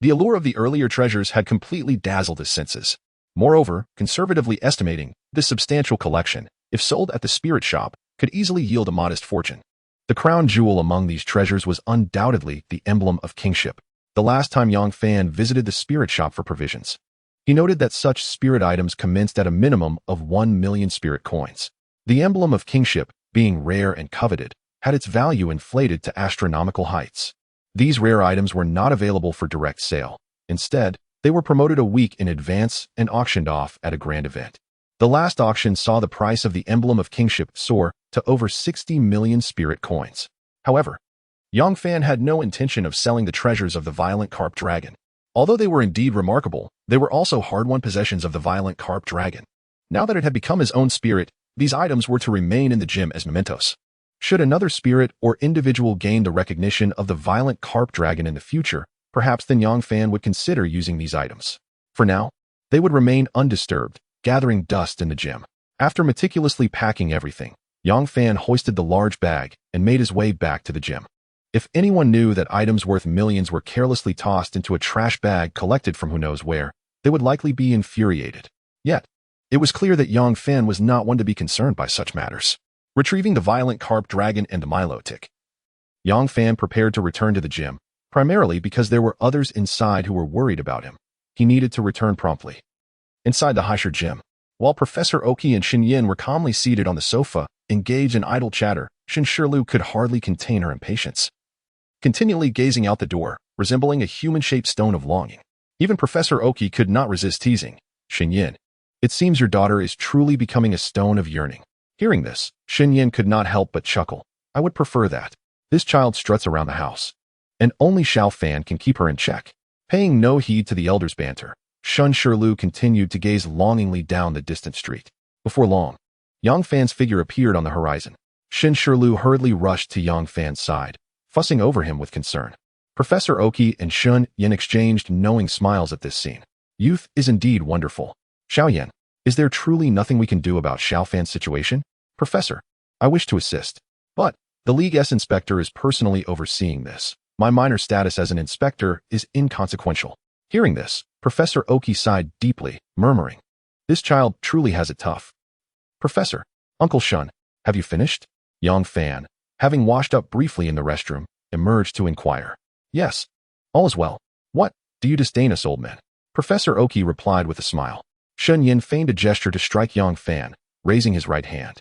The allure of the earlier treasures had completely dazzled his senses. Moreover, conservatively estimating, this substantial collection, if sold at the spirit shop, could easily yield a modest fortune. The crown jewel among these treasures was undoubtedly the emblem of kingship. The last time Yang Fan visited the spirit shop for provisions, he noted that such spirit items commenced at a minimum of 1 million spirit coins. The emblem of kingship, being rare and coveted, had its value inflated to astronomical heights. These rare items were not available for direct sale. Instead, they were promoted a week in advance and auctioned off at a grand event. The last auction saw the price of the emblem of kingship soar to over 60 million spirit coins. However, Yang Fan had no intention of selling the treasures of the violent carp dragon. Although they were indeed remarkable, they were also hard-won possessions of the violent carp dragon. Now that it had become his own spirit, these items were to remain in the gym as mementos. Should another spirit or individual gain the recognition of the violent carp dragon in the future, perhaps then Yang Fan would consider using these items. For now, they would remain undisturbed, gathering dust in the gym. After meticulously packing everything, Yang Fan hoisted the large bag and made his way back to the gym. If anyone knew that items worth millions were carelessly tossed into a trash bag collected from who knows where, they would likely be infuriated. Yet, it was clear that Yang Fan was not one to be concerned by such matters. Retrieving the violent carp dragon and the Milotic, Yang Fan prepared to return to the gym, primarily because there were others inside who were worried about him. He needed to return promptly. Inside the Heisher gym, while Professor Oki and Xin Yin were calmly seated on the sofa, engaged in idle chatter, Xin Shirlu could hardly contain her impatience. Continually gazing out the door, resembling a human-shaped stone of longing. Even Professor Oki could not resist teasing. Xin Yin, it seems your daughter is truly becoming a stone of yearning. Hearing this, Xin Yin could not help but chuckle. I would prefer that. This child struts around the house, and only Xiao Fan can keep her in check. Paying no heed to the elder's banter, Xin Shirlu continued to gaze longingly down the distant street. Before long, Yang Fan's figure appeared on the horizon. Xin Shirlu hurriedly rushed to Yang Fan's side, fussing over him with concern. Professor Oki and Shun Yin exchanged knowing smiles at this scene. Youth is indeed wonderful. Xiao Yan, is there truly nothing we can do about Xiao Fan's situation? Professor, I wish to assist, but the League S inspector is personally overseeing this. My minor status as an inspector is inconsequential. Hearing this, Professor Oki sighed deeply, murmuring, this child truly has it tough. Professor, Uncle Shun, have you finished? Yang Fan, having washed up briefly in the restroom, emerged to inquire. Yes, all is well. What, do you disdain us, old men? Professor Oki replied with a smile. Shun Yin feigned a gesture to strike Yang Fan, raising his right hand.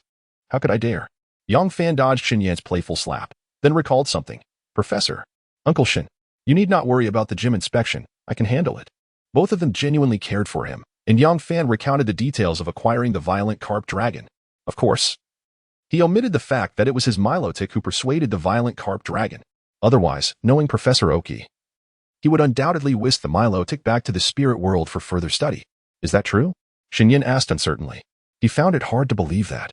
How could I dare? Yang Fan dodged Xin Yan's playful slap, then recalled something. Professor, Uncle Shin, you need not worry about the gym inspection. I can handle it. Both of them genuinely cared for him, and Yang Fan recounted the details of acquiring the violent carp dragon. Of course, he omitted the fact that it was his Milotic who persuaded the violent carp dragon. Otherwise, knowing Professor Oki, he would undoubtedly whisk the Milotic back to the spirit world for further study. Is that true? Xin Yin asked uncertainly. He found it hard to believe that.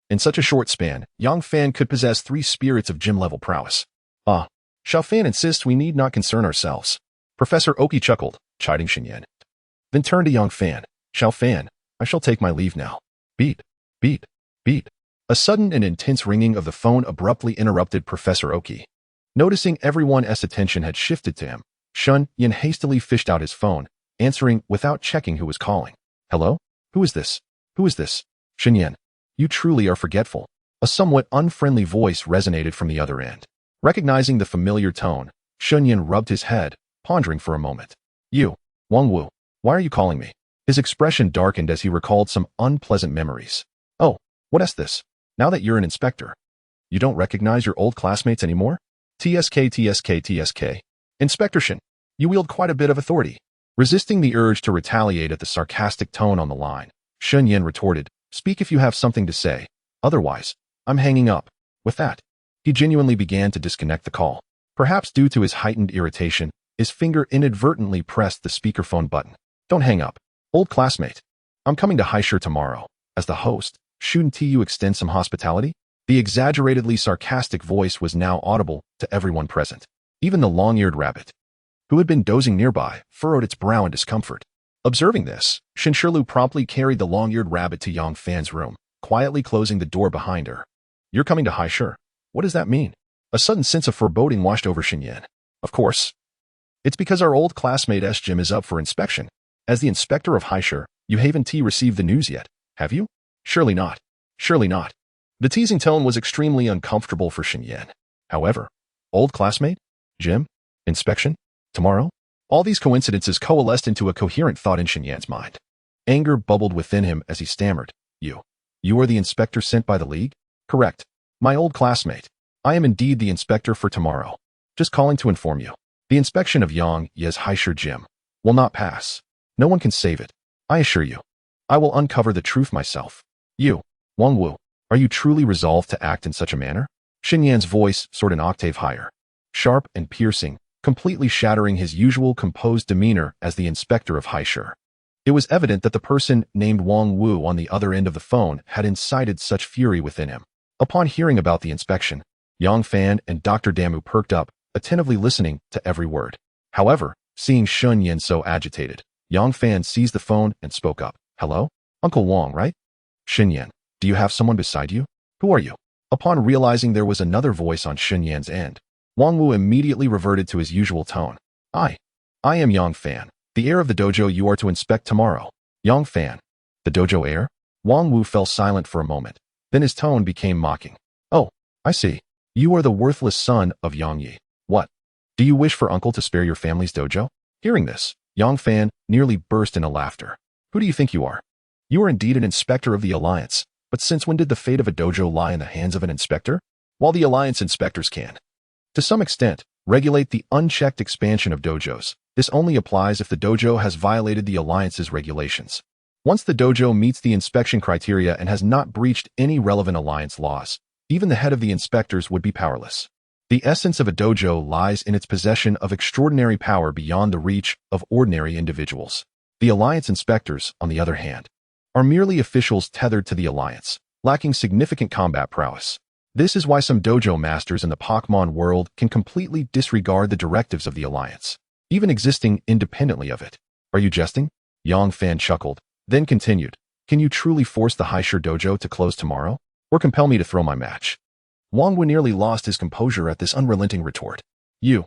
In such a short span, Yang Fan could possess 3 spirits of gym-level prowess. Xiao Fan insists we need not concern ourselves. Professor Oki chuckled, chiding Xin Yin. Then turned to Yang Fan. Xiao Fan, I shall take my leave now. Beep, beep, beep. A sudden and intense ringing of the phone abruptly interrupted Professor Oki. Noticing everyone's attention had shifted to him, Shun Yin hastily fished out his phone, answering without checking who was calling. Hello? Who is this? Who is this? Xin Yin, you truly are forgetful. A somewhat unfriendly voice resonated from the other end. Recognizing the familiar tone, Shun Yin rubbed his head, pondering for a moment. You, Wang Wu, why are you calling me? His expression darkened as he recalled some unpleasant memories. Oh, what is this? Now that you're an inspector, you don't recognize your old classmates anymore? TSK. Inspector Shin, you wield quite a bit of authority. Resisting the urge to retaliate at the sarcastic tone on the line, Shun Yin retorted, speak if you have something to say. Otherwise, I'm hanging up. With that, he genuinely began to disconnect the call. Perhaps due to his heightened irritation, his finger inadvertently pressed the speakerphone button. Don't hang up. Old classmate. I'm coming to Heisher tomorrow. As the host, shouldn't you extend some hospitality? The exaggeratedly sarcastic voice was now audible to everyone present. Even the long-eared rabbit, who had been dozing nearby, furrowed its brow in discomfort. Observing this, Xin Shirlu promptly carried the long-eared rabbit to Yang Fan's room, quietly closing the door behind her. You're coming to Heisher. What does that mean? A sudden sense of foreboding washed over Xin Yin. Of course. It's because our old classmate gym is up for inspection. As the inspector of Heisher, you haven't received the news yet, have you? Surely not. Surely not. The teasing tone was extremely uncomfortable for Xin Yin. However, old classmate? Gym? Inspection? Tomorrow? All these coincidences coalesced into a coherent thought in Xin Yan's mind. Anger bubbled within him as he stammered. You are the inspector sent by the League? Correct. My old classmate. I am indeed the inspector for tomorrow. Just calling to inform you. The inspection of Yang Ye's Heisher gym will not pass. No one can save it. I assure you. I will uncover the truth myself. You, Wang Wu, are you truly resolved to act in such a manner? Xin Yan's voice soared an octave higher, sharp and piercing, completely shattering his usual composed demeanor as the inspector of Heisher. It was evident that the person named Wang Wu on the other end of the phone had incited such fury within him. Upon hearing about the inspection, Yang Fan and Dr. Damu perked up, attentively listening to every word. However, seeing Shun Yin so agitated, Yang Fan seized the phone and spoke up. Hello? Uncle Wang, right? Xin Yin, do you have someone beside you? Who are you? Upon realizing there was another voice on Xin Yan's end, Wang Wu immediately reverted to his usual tone. I am Yang Fan, the heir of the dojo you are to inspect tomorrow. Yang Fan, the dojo heir? Wang Wu fell silent for a moment. Then his tone became mocking. Oh, I see. You are the worthless son of Yang Yi. What? Do you wish for uncle to spare your family's dojo? Hearing this, Yang Fan nearly burst into laughter. Who do you think you are? You are indeed an inspector of the Alliance, but since when did the fate of a dojo lie in the hands of an inspector? While the Alliance inspectors can, to some extent, regulate the unchecked expansion of dojos, this only applies if the dojo has violated the Alliance's regulations. Once the dojo meets the inspection criteria and has not breached any relevant Alliance laws, even the head of the inspectors would be powerless. The essence of a dojo lies in its possession of extraordinary power beyond the reach of ordinary individuals. The Alliance inspectors, on the other hand, are merely officials tethered to the Alliance, lacking significant combat prowess. This is why some dojo masters in the Pokémon world can completely disregard the directives of the Alliance, even existing independently of it. Are you jesting? Yang Fan chuckled, then continued. Can you truly force the heir dojo to close tomorrow? Or compel me to throw my match? Wang Wu nearly lost his composure at this unrelenting retort. You,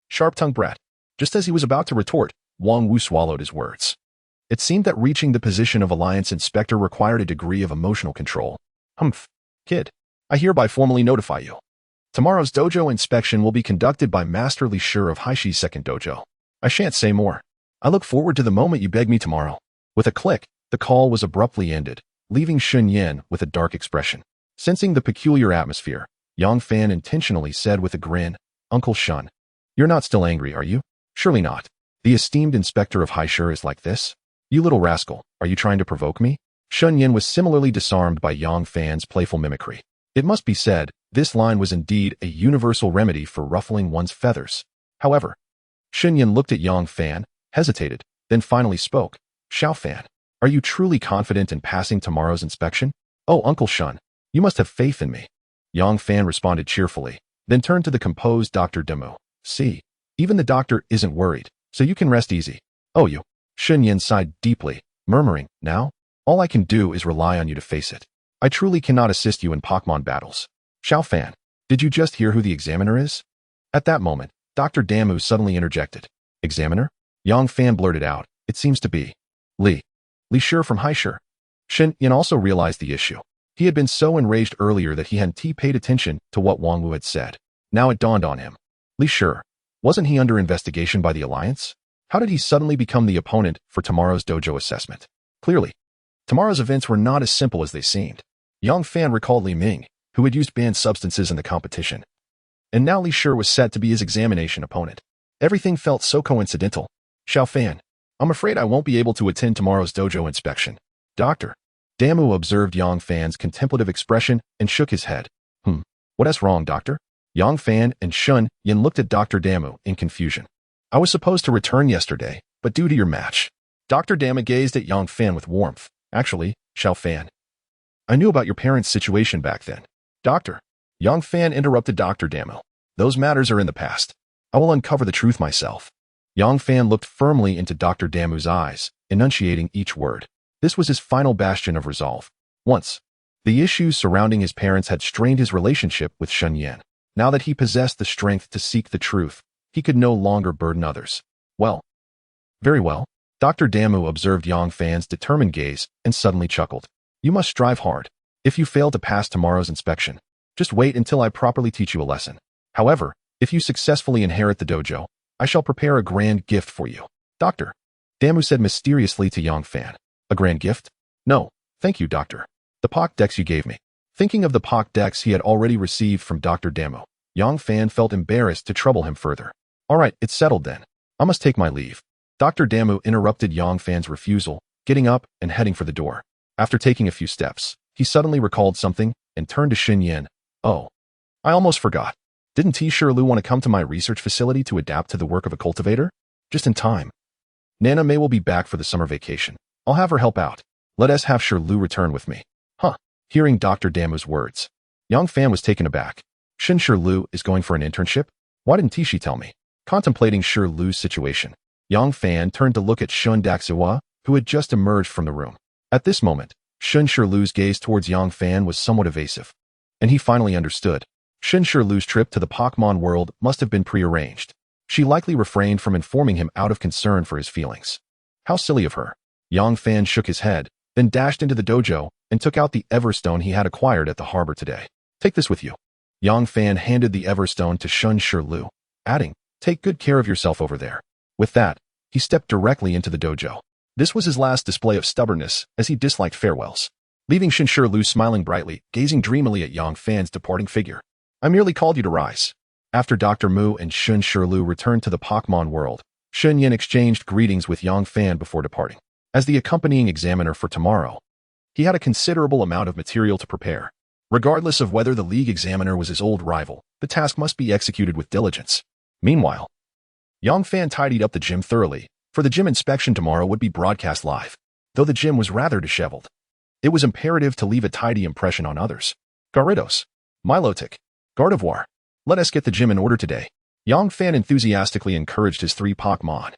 sharp-tongued brat. Just as he was about to retort, Wang Wu swallowed his words. It seemed that reaching the position of Alliance Inspector required a degree of emotional control. Kid. I hereby formally notify you. Tomorrow's dojo inspection will be conducted by Master Li Shi of Haishi's second dojo. I shan't say more. I look forward to the moment you beg me tomorrow. With a click, the call was abruptly ended, leaving Shun Yan with a dark expression. Sensing the peculiar atmosphere, Yang Fan intentionally said with a grin, Uncle Shun, you're not still angry, are you? Surely not. The esteemed inspector of heir is like this? You little rascal, are you trying to provoke me? Shun Yan was similarly disarmed by Yang Fan's playful mimicry. It must be said, this line was indeed a universal remedy for ruffling one's feathers. However, Shun Yan looked at Yang Fan, hesitated, then finally spoke. Xiao Fan, are you truly confident in passing tomorrow's inspection? Oh, Uncle Shun, you must have faith in me. Yang Fan responded cheerfully, then turned to the composed Dr. Demu. See, even the doctor isn't worried, so you can rest easy. Oh, you. Shun Yan sighed deeply, murmuring, now, all I can do is rely on you to face it. I truly cannot assist you in Pokémon battles. Xiao Fan, did you just hear who the examiner is? At that moment, Dr. Demu suddenly interjected. Examiner? Yang Fan blurted out, it seems to be Li Shi from heir. Shun Yan also realized the issue. He had been so enraged earlier that he hadn't paid attention to what Wang Wu had said. Now it dawned on him. Li Shi, wasn't he under investigation by the Alliance? How did he suddenly become the opponent for tomorrow's dojo assessment? Clearly, tomorrow's events were not as simple as they seemed. Yang Fan recalled Li Ming, who had used banned substances in the competition. And now Li Shi was set to be his examination opponent. Everything felt so coincidental. Xiao Fan, I'm afraid I won't be able to attend tomorrow's dojo inspection. Doctor. Demu observed Yang Fan's contemplative expression and shook his head. What's wrong, doctor? Yang Fan and Shun Yan looked at Dr. Demu in confusion. I was supposed to return yesterday, but due to your match. Dr. Demu gazed at Yang Fan with warmth. Actually, Xiao Fan, I knew about your parents' situation back then. Doctor. Yang Fan interrupted Dr. Demu. Those matters are in the past. I will uncover the truth myself. Yang Fan looked firmly into Dr. Damu's eyes, enunciating each word. This was his final bastion of resolve. Once, the issues surrounding his parents had strained his relationship with Shun Yan. Now that he possessed the strength to seek the truth, he could no longer burden others. Well. Very well. Dr. Demu observed Yang Fan's determined gaze and suddenly chuckled. You must strive hard. If you fail to pass tomorrow's inspection, just wait until I properly teach you a lesson. However, if you successfully inherit the dojo, I shall prepare a grand gift for you. Doctor. Demu said mysteriously to Yang Fan. A grand gift? No, thank you, doctor. The Pokédex you gave me. Thinking of the Pokédex he had already received from Dr. Demu, Yang Fan felt embarrassed to trouble him further. All right, it's settled then. I must take my leave. Dr. Demu interrupted Yang Fan's refusal, getting up and heading for the door. After taking a few steps, he suddenly recalled something and turned to Shun Yan. Oh, I almost forgot. Didn't Shi Lu want to come to my research facility to adapt to the work of a cultivator? Just in time. Nana May will be back for the summer vacation. I'll have her help out. Let us have Shi Lu return with me. Hearing Dr. Damu's words, Yang Fan was taken aback. Shi Lu is going for an internship? Why didn't Shi tell me? Contemplating Shi Lu's situation, Yang Fan turned to look at Shun Daxiwa, who had just emerged from the room. At this moment, Shi Lu's gaze towards Yang Fan was somewhat evasive. And he finally understood. Shi Lu's trip to the Pokémon world must have been prearranged. She likely refrained from informing him out of concern for his feelings. How silly of her. Yang Fan shook his head, then dashed into the dojo and took out the Everstone he had acquired at the harbor today. Take this with you. Yang Fan handed the Everstone to Shun Lu, adding, take good care of yourself over there. With that, he stepped directly into the dojo. This was his last display of stubbornness, as he disliked farewells. Leaving Shun Shirlu smiling brightly, gazing dreamily at Yang Fan's departing figure. I merely called you to rise. After Dr. Mu and Shun Shirlu returned to the Pokémon world, Shun Yin exchanged greetings with Yang Fan before departing. As the accompanying examiner for tomorrow, he had a considerable amount of material to prepare. Regardless of whether the league examiner was his old rival, the task must be executed with diligence. Meanwhile, Yang Fan tidied up the gym thoroughly, for the gym inspection tomorrow would be broadcast live. Though the gym was rather disheveled, it was imperative to leave a tidy impression on others. Gyarados, Milotic, Gardevoir, let us get the gym in order today. Yang Fan enthusiastically encouraged his 3 Pokémon.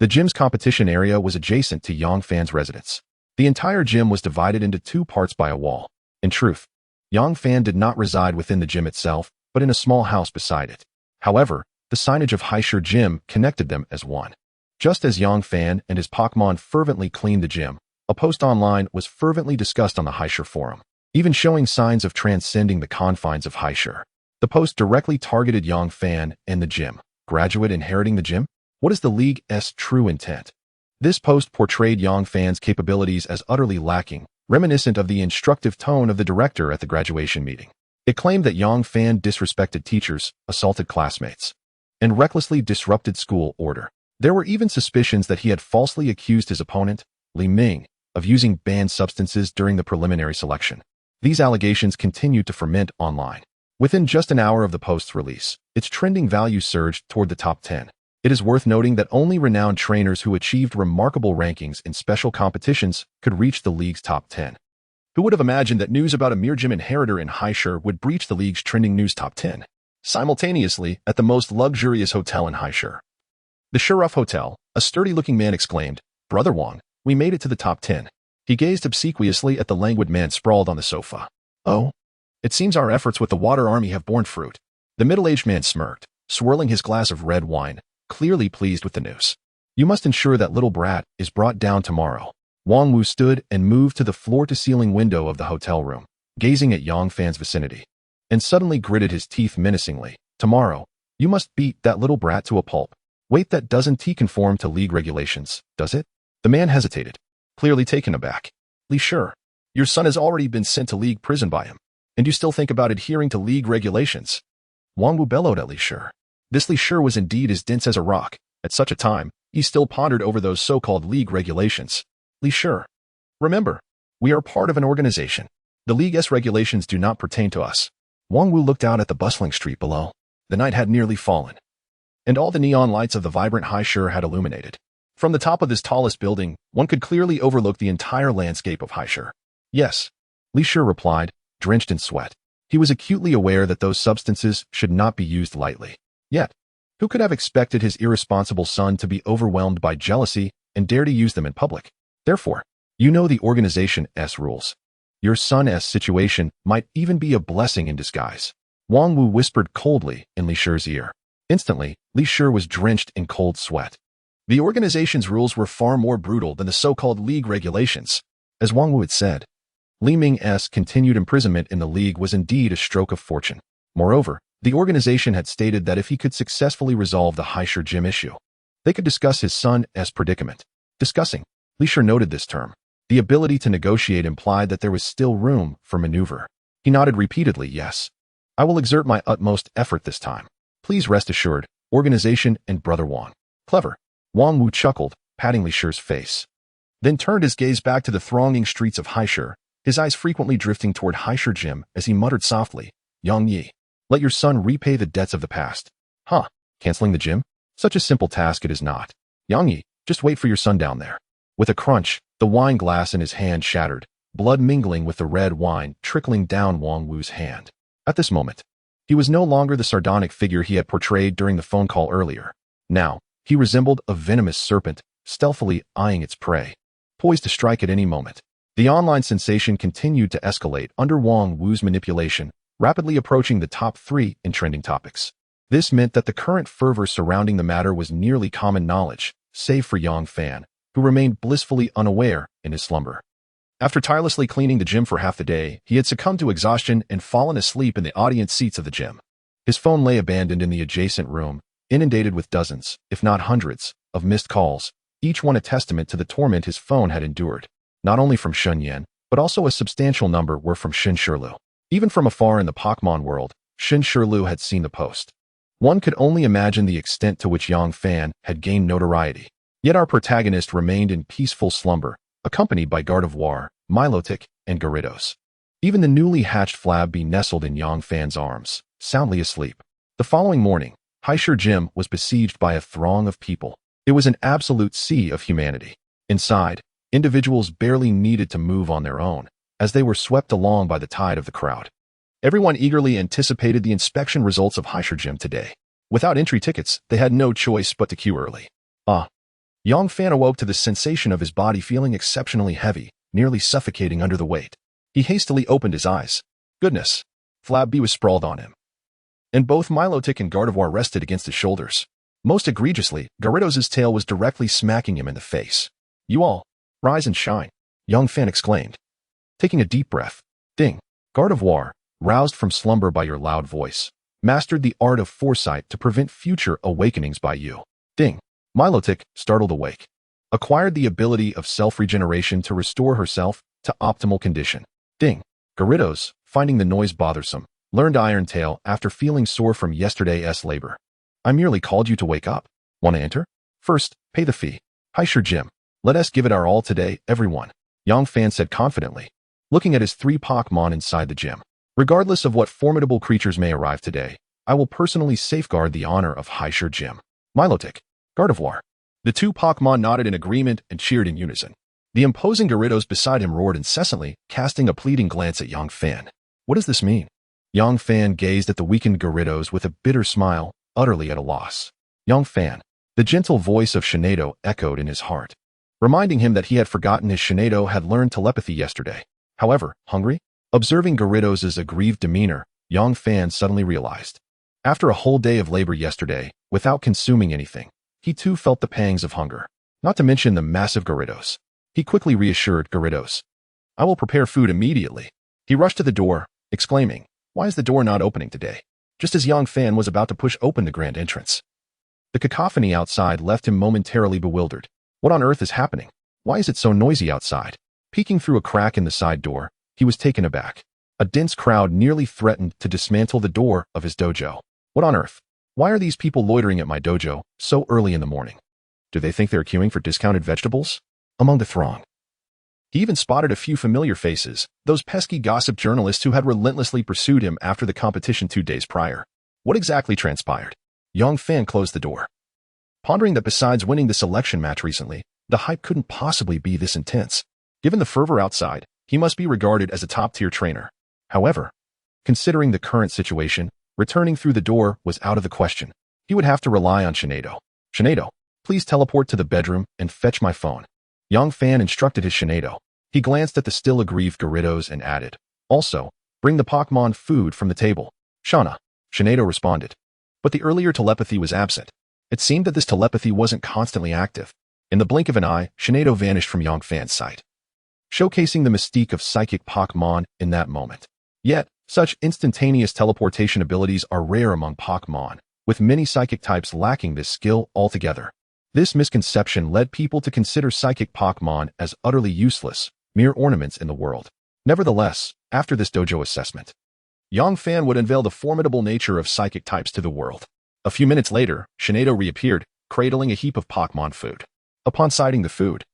The gym's competition area was adjacent to Yang Fan's residence. The entire gym was divided into 2 parts by a wall. In truth, Yang Fan did not reside within the gym itself, but in a small house beside it. However, the signage of Heir Gym connected them as one. Just as Yang Fan and his Pokémon fervently cleaned the gym, a post online was fervently discussed on the Heir forum, even showing signs of transcending the confines of Heir. The post directly targeted Yang Fan and the gym. Graduate inheriting the gym? What is the League's true intent? This post portrayed Yang Fan's capabilities as utterly lacking, reminiscent of the instructive tone of the director at the graduation meeting. It claimed that Yang Fan disrespected teachers, assaulted classmates, and recklessly disrupted school order. There were even suspicions that he had falsely accused his opponent, Li Ming, of using banned substances during the preliminary selection. These allegations continued to ferment online. Within just an hour of the post's release, its trending value surged toward the top 10. It is worth noting that only renowned trainers who achieved remarkable rankings in special competitions could reach the league's top 10. Who would have imagined that news about a mere gym inheritor in Heir would breach the league's trending news top 10? Simultaneously, at the most luxurious hotel in Heir, the Sheriff Hotel, a sturdy-looking man exclaimed, "Brother Wang, we made it to the top 10. He gazed obsequiously at the languid man sprawled on the sofa. Oh, it seems our efforts with the Water Army have borne fruit. The middle-aged man smirked, swirling his glass of red wine, clearly pleased with the news. You must ensure that little brat is brought down tomorrow. Wang Wu stood and moved to the floor-to-ceiling window of the hotel room, gazing at Yang Fan's vicinity, and suddenly gritted his teeth menacingly. Tomorrow, you must beat that little brat to a pulp. Wait, that doesn't conform to league regulations, does it? The man hesitated, clearly taken aback. Li Sure, your son has already been sent to league prison by him, and you still think about adhering to league regulations? Wang Wu bellowed at Li Sure. This Li Sure was indeed as dense as a rock. At such a time, he still pondered over those so-called league regulations. Li Sure, remember, we are part of an organization. The league's regulations do not pertain to us. Wang Wu looked out at the bustling street below. The night had nearly fallen, and all the neon lights of the vibrant Heir had illuminated. From the top of this tallest building, one could clearly overlook the entire landscape of Heir. Yes, Li Sure replied, drenched in sweat. He was acutely aware that those substances should not be used lightly. Yet, who could have expected his irresponsible son to be overwhelmed by jealousy and dare to use them in public? Therefore, you know the organization's rules. Your son's situation might even be a blessing in disguise. Wang Wu whispered coldly in Li Sure's ear. Instantly, Li Sure was drenched in cold sweat. The organization's rules were far more brutal than the so-called league regulations. As Wang Wu had said, Li Ming's continued imprisonment in the league was indeed a stroke of fortune. Moreover, the organization had stated that if he could successfully resolve the Heir Gym issue, they could discuss his son's predicament. Discussing. Li Sure noted this term. The ability to negotiate implied that there was still room for maneuver. He nodded repeatedly, yes. I will exert my utmost effort this time. Please rest assured, organization and Brother Wang. Clever. Wang Wu chuckled, patting Li Sure's face, then turned his gaze back to the thronging streets of Heir, his eyes frequently drifting toward Heir Gym as he muttered softly, Yang Yi, let your son repay the debts of the past. Huh, canceling the gym? Such a simple task it is not. Yang Yi, just wait for your son down there. With a crunch, the wine glass in his hand shattered, blood mingling with the red wine trickling down Wang Wu's hand. At this moment, he was no longer the sardonic figure he had portrayed during the phone call earlier. Now, he resembled a venomous serpent, stealthily eyeing its prey, poised to strike at any moment. The online sensation continued to escalate under Wang Wu's manipulation, rapidly approaching the top 3 in trending topics. This meant that the current fervor surrounding the matter was nearly common knowledge, save for Yang Fan, who remained blissfully unaware in his slumber. After tirelessly cleaning the gym for half the day, he had succumbed to exhaustion and fallen asleep in the audience seats of the gym. His phone lay abandoned in the adjacent room, inundated with dozens, if not hundreds, of missed calls, each one a testament to the torment his phone had endured. Not only from Shun Yan, but also a substantial number were from Shin Shirlu. Even from afar in the Pokémon world, Shin Shirlu had seen the post. One could only imagine the extent to which Yang Fan had gained notoriety. Yet our protagonist remained in peaceful slumber, accompanied by Gardevoir, Milotic, and Gyarados. Even the newly hatched Flabby nestled in Yang Fan's arms, soundly asleep. The following morning, Heir Gym was besieged by a throng of people. It was an absolute sea of humanity. Inside, individuals barely needed to move on their own, as they were swept along by the tide of the crowd. Everyone eagerly anticipated the inspection results of Heir Gym today. Without entry tickets, they had no choice but to queue early. Yang Fan awoke to the sensation of his body feeling exceptionally heavy, nearly suffocating under the weight. He hastily opened his eyes. Goodness! Flabby was sprawled on him. And both Milotic and Gardevoir rested against his shoulders. Most egregiously, Gyarados' tail was directly smacking him in the face. You all, rise and shine, Yang Fan exclaimed. Taking a deep breath. Ding! Gardevoir, roused from slumber by your loud voice, mastered the art of foresight to prevent future awakenings by you. Ding! Milotic, startled awake, acquired the ability of self-regeneration to restore herself to optimal condition. Ding! Gyarados, finding the noise bothersome, learned Iron Tail after feeling sore from yesterday's labor. I merely called you to wake up. Want to enter? First, pay the fee. Heir Gym. Let us give it our all today, everyone, Yang Fan said confidently, looking at his 3 Pokémon inside the gym. Regardless of what formidable creatures may arrive today, I will personally safeguard the honor of Heir Gym. Milotic. Gardevoir. The 2 Pokémon nodded in agreement and cheered in unison. The imposing Gyarados beside him roared incessantly, casting a pleading glance at Yang Fan. What does this mean? Yang Fan gazed at the weakened Gyarados with a bitter smile, utterly at a loss. Yang Fan. The gentle voice of Shinado echoed in his heart, reminding him that he had forgotten his Shinado had learned telepathy yesterday. However, hungry? Observing Gyarados' aggrieved demeanor, Yang Fan suddenly realized. After a whole day of labor yesterday, without consuming anything, he too felt the pangs of hunger, not to mention the massive Gyarados. He quickly reassured Gyarados. I will prepare food immediately. He rushed to the door, exclaiming, why is the door not opening today? Just as Yang Fan was about to push open the grand entrance. The cacophony outside left him momentarily bewildered. What on earth is happening? Why is it so noisy outside? Peeking through a crack in the side door, he was taken aback. A dense crowd nearly threatened to dismantle the door of his dojo. What on earth? Why are these people loitering at my dojo so early in the morning? Do they think they're queuing for discounted vegetables? Among the throng, he even spotted a few familiar faces, those pesky gossip journalists who had relentlessly pursued him after the competition 2 days prior. What exactly transpired? Yang Fan closed the door, pondering that besides winning the selection match recently, the hype couldn't possibly be this intense. Given the fervor outside, he must be regarded as a top-tier trainer. However, considering the current situation, returning through the door was out of the question. He would have to rely on Shinado. Shinado, please teleport to the bedroom and fetch my phone. Yang Fan instructed his Shinado. He glanced at the still aggrieved Gyarados and added, also, bring the Pokémon food from the table. Shauna. Shinado responded. But the earlier telepathy was absent. It seemed that this telepathy wasn't constantly active. In the blink of an eye, Shinado vanished from Yang Fan's sight, showcasing the mystique of psychic Pokémon in that moment. Yet, such instantaneous teleportation abilities are rare among Pokémon, with many psychic types lacking this skill altogether. This misconception led people to consider psychic Pokémon as utterly useless, mere ornaments in the world. Nevertheless, after this dojo assessment, Yang Fan would unveil the formidable nature of psychic types to the world. A few minutes later, Shinado reappeared, cradling a heap of Pokémon food. Upon sighting the food,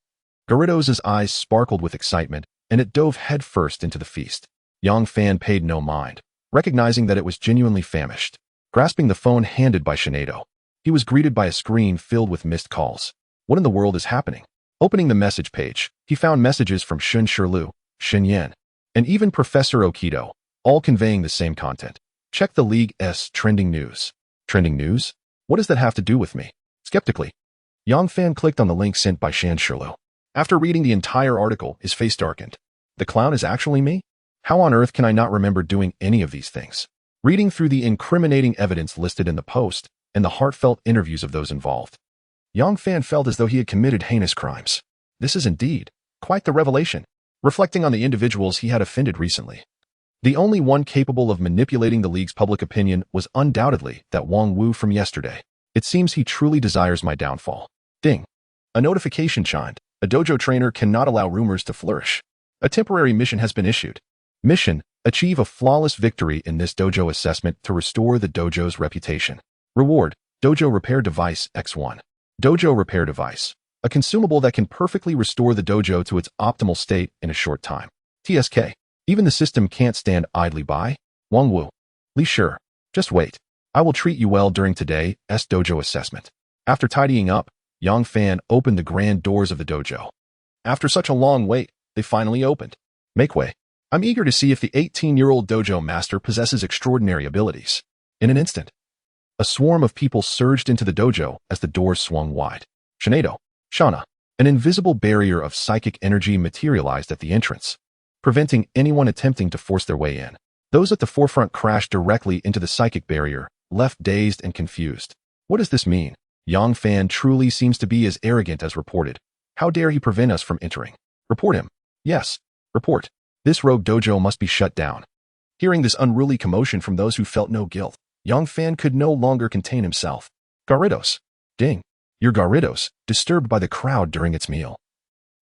Gyarados' eyes sparkled with excitement, and it dove headfirst into the feast. Yang Fan paid no mind, recognizing that it was genuinely famished. Grasping the phone handed by Shinado, he was greeted by a screen filled with missed calls. What in the world is happening? Opening the message page, he found messages from Shin Shirlu, Shin Yan, and even Professor Okido, all conveying the same content. Check the League's trending news. Trending news? What does that have to do with me? Skeptically, Yang Fan clicked on the link sent by Shin Shirlu. After reading the entire article, his face darkened. The clown is actually me? How on earth can I not remember doing any of these things? Reading through the incriminating evidence listed in the post and the heartfelt interviews of those involved, Yang Fan felt as though he had committed heinous crimes. This is indeed quite the revelation, reflecting on the individuals he had offended recently. The only one capable of manipulating the League's public opinion was undoubtedly that Wang Wu from yesterday. It seems he truly desires my downfall. Ding. A notification chimed. A dojo trainer cannot allow rumors to flourish. A temporary mission has been issued. Mission: achieve a flawless victory in this dojo assessment to restore the dojo's reputation. Reward: Dojo Repair Device X1. Dojo Repair Device. A consumable that can perfectly restore the dojo to its optimal state in a short time. TSK. Even the system can't stand idly by. Wang Wu. Li Sure. Just wait. I will treat you well during today's dojo assessment. After tidying up, Yang Fan opened the grand doors of the dojo. After such a long wait, they finally opened. Make way. I'm eager to see if the 18-year-old dojo master possesses extraordinary abilities. In an instant, a swarm of people surged into the dojo as the doors swung wide. Shinado. Shauna. An invisible barrier of psychic energy materialized at the entrance, preventing anyone attempting to force their way in. Those at the forefront crashed directly into the psychic barrier, left dazed and confused. What does this mean? Yang Fan truly seems to be as arrogant as reported. How dare he prevent us from entering? Report him. Yes. Report. This rogue dojo must be shut down. Hearing this unruly commotion from those who felt no guilt, Yang Fan could no longer contain himself. Garridos. Ding. Your Garridos, disturbed by the crowd during its meal,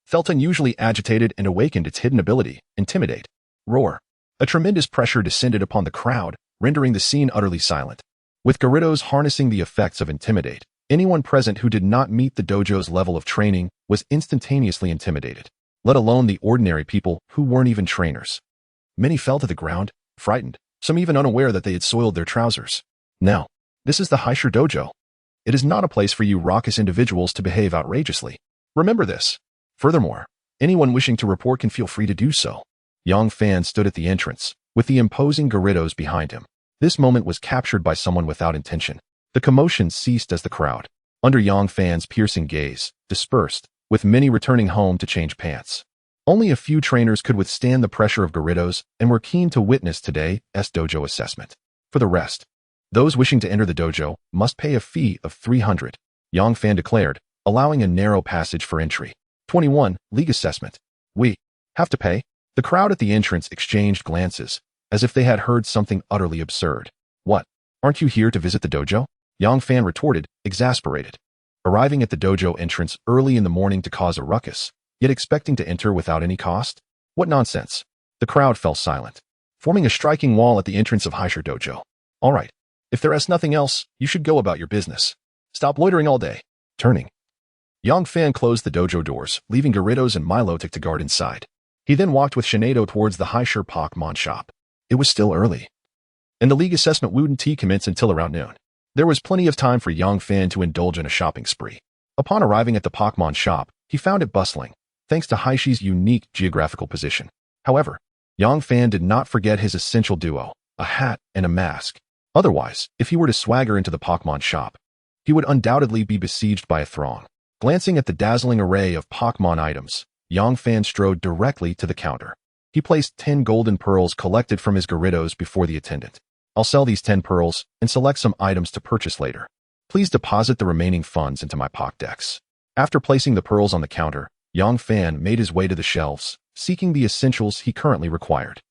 felt unusually agitated and awakened its hidden ability, Intimidate. Roar. A tremendous pressure descended upon the crowd, rendering the scene utterly silent. With Garridos harnessing the effects of Intimidate, anyone present who did not meet the dojo's level of training was instantaneously intimidated, let alone the ordinary people who weren't even trainers. Many fell to the ground, frightened, some even unaware that they had soiled their trousers. Now, this is the heir dojo. It is not a place for you raucous individuals to behave outrageously. Remember this. Furthermore, anyone wishing to report can feel free to do so. Yang Fan stood at the entrance, with the imposing Garridos behind him. This moment was captured by someone without intention. The commotion ceased as the crowd, under Yang Fan's piercing gaze, dispersed, with many returning home to change pants. Only a few trainers could withstand the pressure of Garridos and were keen to witness today's dojo assessment. For the rest, those wishing to enter the dojo must pay a fee of 300, Yang Fan declared, allowing a narrow passage for entry. 21. League Assessment. We have to pay? The crowd at the entrance exchanged glances, as if they had heard something utterly absurd. What? Aren't you here to visit the dojo? Yang Fan retorted, exasperated. Arriving at the dojo entrance early in the morning to cause a ruckus, yet expecting to enter without any cost? What nonsense. The crowd fell silent, forming a striking wall at the entrance of heir dojo. All right. If there is nothing else, you should go about your business. Stop loitering all day. Turning. Yang Fan closed the dojo doors, leaving Garridos and Milotic to guard inside. He then walked with Shinado towards the heir Pokémon shop. It was still early, and the league assessment wouldn't commence until around noon. There was plenty of time for Yang Fan to indulge in a shopping spree. Upon arriving at the Pokémon shop, he found it bustling, thanks to Haishi's unique geographical position. However, Yang Fan did not forget his essential duo, a hat and a mask. Otherwise, if he were to swagger into the Pokémon shop, he would undoubtedly be besieged by a throng. Glancing at the dazzling array of Pokémon items, Yang Fan strode directly to the counter. He placed 10 golden pearls collected from his Garridos before the attendant. I'll sell these 10 pearls and select some items to purchase later. Please deposit the remaining funds into my Pokédex. After placing the pearls on the counter, Yang Fan made his way to the shelves, seeking the essentials he currently required.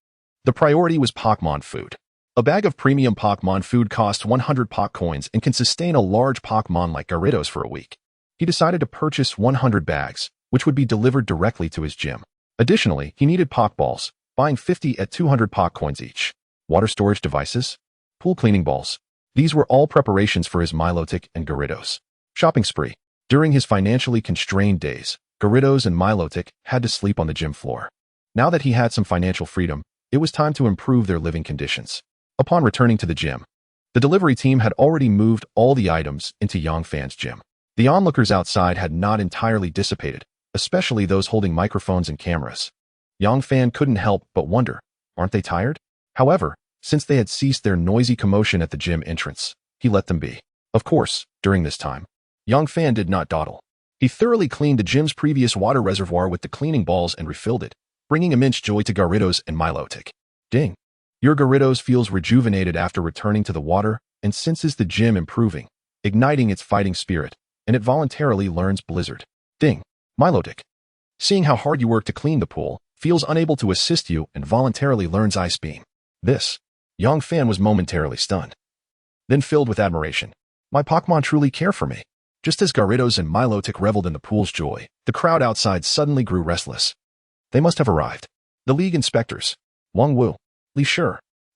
The priority was Pokémon food. A bag of premium Pokémon food costs 100 Poké coins and can sustain a large Pokémon like Garridos for a week. He decided to purchase 100 bags, which would be delivered directly to his gym. Additionally, he needed Pokeballs, buying 50 at 200 Poké coins each. Water storage devices, pool cleaning balls. These were all preparations for his Milotic and Garridos. Shopping spree. During his financially constrained days, Garridos and Milotic had to sleep on the gym floor. Now that he had some financial freedom, it was time to improve their living conditions. Upon returning to the gym, the delivery team had already moved all the items into Yang Fan's gym. The onlookers outside had not entirely dissipated, especially those holding microphones and cameras. Yang Fan couldn't help but wonder, aren't they tired? However, since they had ceased their noisy commotion at the gym entrance, he let them be. Of course, during this time, Yang Fan did not dawdle. He thoroughly cleaned the gym's previous water reservoir with the cleaning balls and refilled it, bringing immense joy to Garridos and Milotic. Ding. Your Garridos feels rejuvenated after returning to the water and senses the gym improving, igniting its fighting spirit, and it voluntarily learns Blizzard. Ding. Milotic, seeing how hard you work to clean the pool, feels unable to assist you and voluntarily learns Ice Beam. This. Yang Fan was momentarily stunned, then filled with admiration. My Pokémon truly care for me. Just as Gyarados and Milotic reveled in the pool's joy, the crowd outside suddenly grew restless. They must have arrived. The league inspectors. Wang Wu. Li Shi.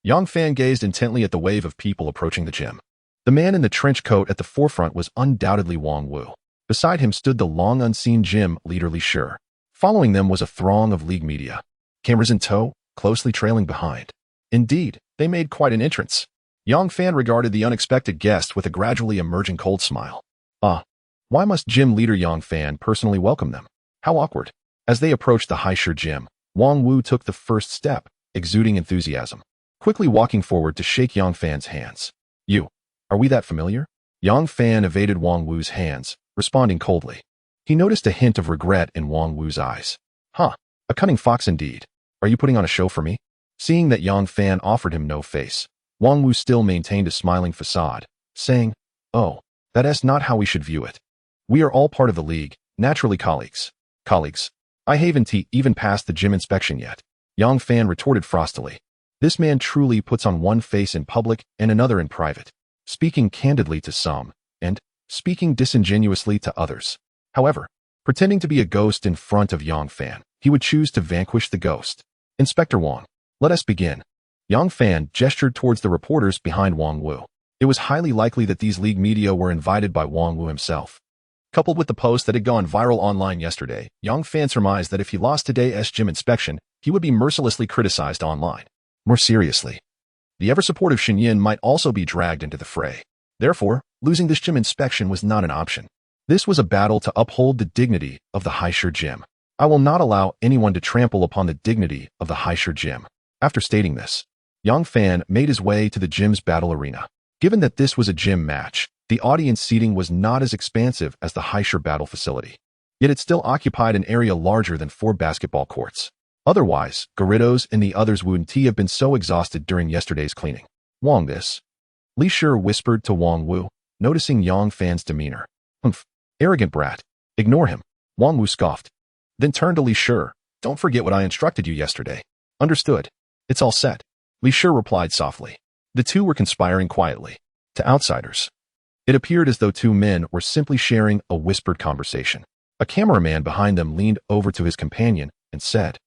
Yang Fan gazed intently at the wave of people approaching the gym. The man in the trench coat at the forefront was undoubtedly Wang Wu. Beside him stood the long-unseen gym leader Li Shi. Following them was a throng of league media. Cameras in tow, closely trailing behind. Indeed, they made quite an entrance. Yang Fan regarded the unexpected guest with a gradually emerging cold smile. Why must gym leader Yang Fan personally welcome them? How awkward. As they approached the Heir gym, Wang Wu took the first step, exuding enthusiasm. Quickly walking forward to shake Yang Fan's hands. Are we that familiar? Yang Fan evaded Wang Wu's hands, responding coldly. He noticed a hint of regret in Wang Wu's eyes. A cunning fox indeed. Are you putting on a show for me? Seeing that Yang Fan offered him no face, Wang Wu still maintained a smiling facade, saying, "Oh, that's not how we should view it. We are all part of the league, naturally colleagues. I haven't even passed the gym inspection yet." Yang Fan retorted frostily. This man truly puts on one face in public and another in private, speaking candidly to some, and speaking disingenuously to others. However, pretending to be a ghost in front of Yang Fan, he would choose to vanquish the ghost. "Inspector Wang, let us begin." Yang Fan gestured towards the reporters behind Wang Wu. It was highly likely that these league media were invited by Wang Wu himself. Coupled with the post that had gone viral online yesterday, Yang Fan surmised that if he lost today's gym inspection, he would be mercilessly criticized online. More seriously, the ever-supportive Xinyin might also be dragged into the fray. Therefore, losing this gym inspection was not an option. This was a battle to uphold the dignity of the Heir gym. I will not allow anyone to trample upon the dignity of the Heir gym. After stating this, Yang Fan made his way to the gym's battle arena. Given that this was a gym match, the audience seating was not as expansive as the Heir battle facility. Yet it still occupied an area larger than 4 basketball courts. Otherwise, Gyarados and the others wouldn't have been so exhausted during yesterday's cleaning. "Wang this." Li Shi whispered to Wang Wu, noticing Yang Fan's demeanor. "Humph, arrogant brat. Ignore him." Wang Wu scoffed. Then turned to Li Shi. "Don't forget what I instructed you yesterday." "Understood. It's all set." Li Shi replied softly. The two were conspiring quietly. To outsiders, it appeared as though two men were simply sharing a whispered conversation. A cameraman behind them leaned over to his companion and said,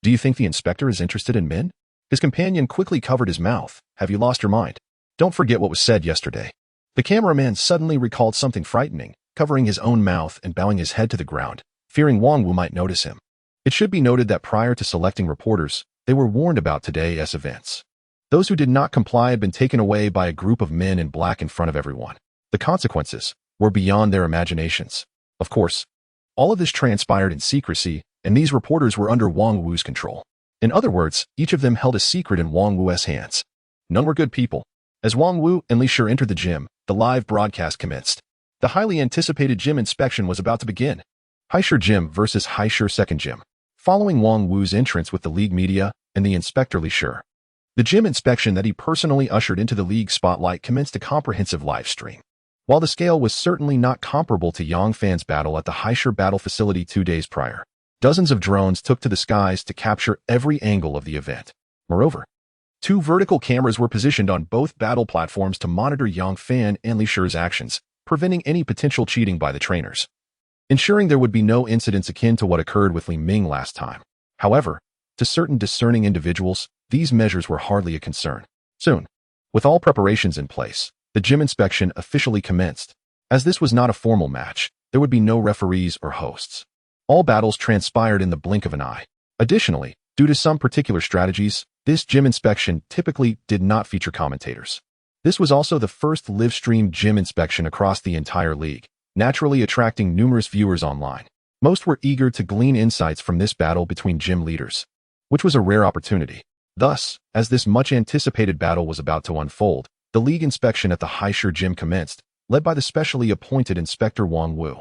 "Do you think the inspector is interested in men?" His companion quickly covered his mouth. "Have you lost your mind? Don't forget what was said yesterday." The cameraman suddenly recalled something frightening, covering his own mouth and bowing his head to the ground, fearing Wang Wu might notice him. It should be noted that prior to selecting reporters, they were warned about today's events. Those who did not comply had been taken away by a group of men in black in front of everyone. The consequences were beyond their imaginations. Of course, all of this transpired in secrecy, and these reporters were under Wang Wu's control. In other words, each of them held a secret in Wang Wu's hands. None were good people. As Wang Wu and Li Shi entered the gym, the live broadcast commenced. The highly anticipated gym inspection was about to begin. Heir Gym versus Heir Second Gym. Following Wang Wu's entrance with the league media and the inspector Li Shi, the gym inspection that he personally ushered into the league spotlight commenced a comprehensive live stream. While the scale was certainly not comparable to Yang Fan's battle at the Heir battle facility 2 days prior, dozens of drones took to the skies to capture every angle of the event. Moreover, 2 vertical cameras were positioned on both battle platforms to monitor Yang Fan and Li Shi's actions, preventing any potential cheating by the trainers, ensuring there would be no incidents akin to what occurred with Li Ming last time. However, to certain discerning individuals, these measures were hardly a concern. Soon, with all preparations in place, the gym inspection officially commenced. As this was not a formal match, there would be no referees or hosts. All battles transpired in the blink of an eye. Additionally, due to some particular strategies, this gym inspection typically did not feature commentators. This was also the first live-streamed gym inspection across the entire league, naturally attracting numerous viewers online. Most were eager to glean insights from this battle between gym leaders, which was a rare opportunity. Thus, as this much-anticipated battle was about to unfold, the league inspection at the Heir Gym commenced, led by the specially appointed Inspector Wang Wu.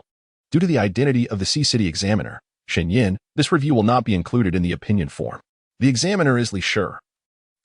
Due to the identity of the C-City examiner, Xinyin, this review will not be included in the opinion form. The examiner is Li Shi,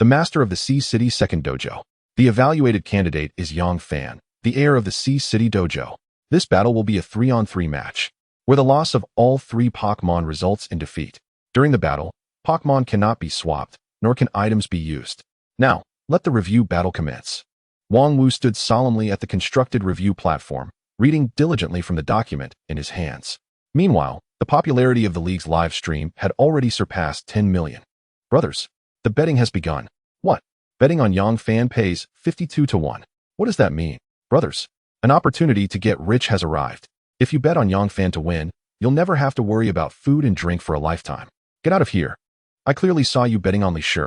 the master of the C-City Second Dojo. The evaluated candidate is Yang Fan, the heir of the C-City Dojo. This battle will be a 3-on-3 match, where the loss of all 3 Pokémon results in defeat. During the battle, Pokémon cannot be swapped, nor can items be used. Now, let the review battle commence. Wang Wu stood solemnly at the constructed review platform, reading diligently from the document in his hands. Meanwhile, the popularity of the league's live stream had already surpassed 10 million. Brothers, the betting has begun. What? Betting on Yang Fan pays 52 to 1. What does that mean? Brothers, an opportunity to get rich has arrived. If you bet on Yang Fan to win, you'll never have to worry about food and drink for a lifetime. Get out of here. I clearly saw you betting on Li Shi.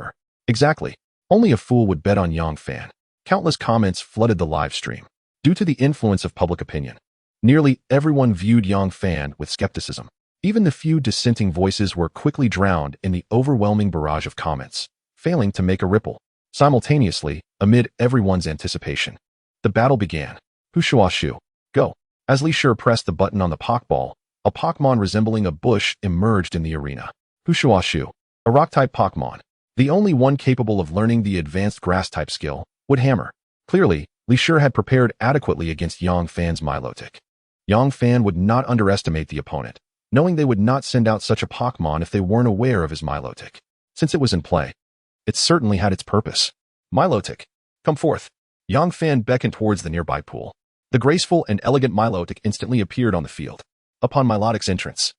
Exactly. Only a fool would bet on Yang Fan. Countless comments flooded the live stream. Due to the influence of public opinion, nearly everyone viewed Yang Fan with skepticism. Even the few dissenting voices were quickly drowned in the overwhelming barrage of comments, failing to make a ripple. Simultaneously, amid everyone's anticipation, the battle began. Shu, go. As Li Shi pressed the button on the Pokeball, a Pokémon resembling a bush emerged in the arena. Shu, a rock-type Pokémon, the only one capable of learning the advanced grass-type skill, Wood Hammer. Clearly, Li Shi had prepared adequately against Yang Fan's Milotic. Yang Fan would not underestimate the opponent, knowing they would not send out such a Pokémon if they weren't aware of his Milotic. Since it was in play, it certainly had its purpose. Milotic, come forth. Yang Fan beckoned towards the nearby pool. The graceful and elegant Milotic instantly appeared on the field. Upon Milotic's entrance,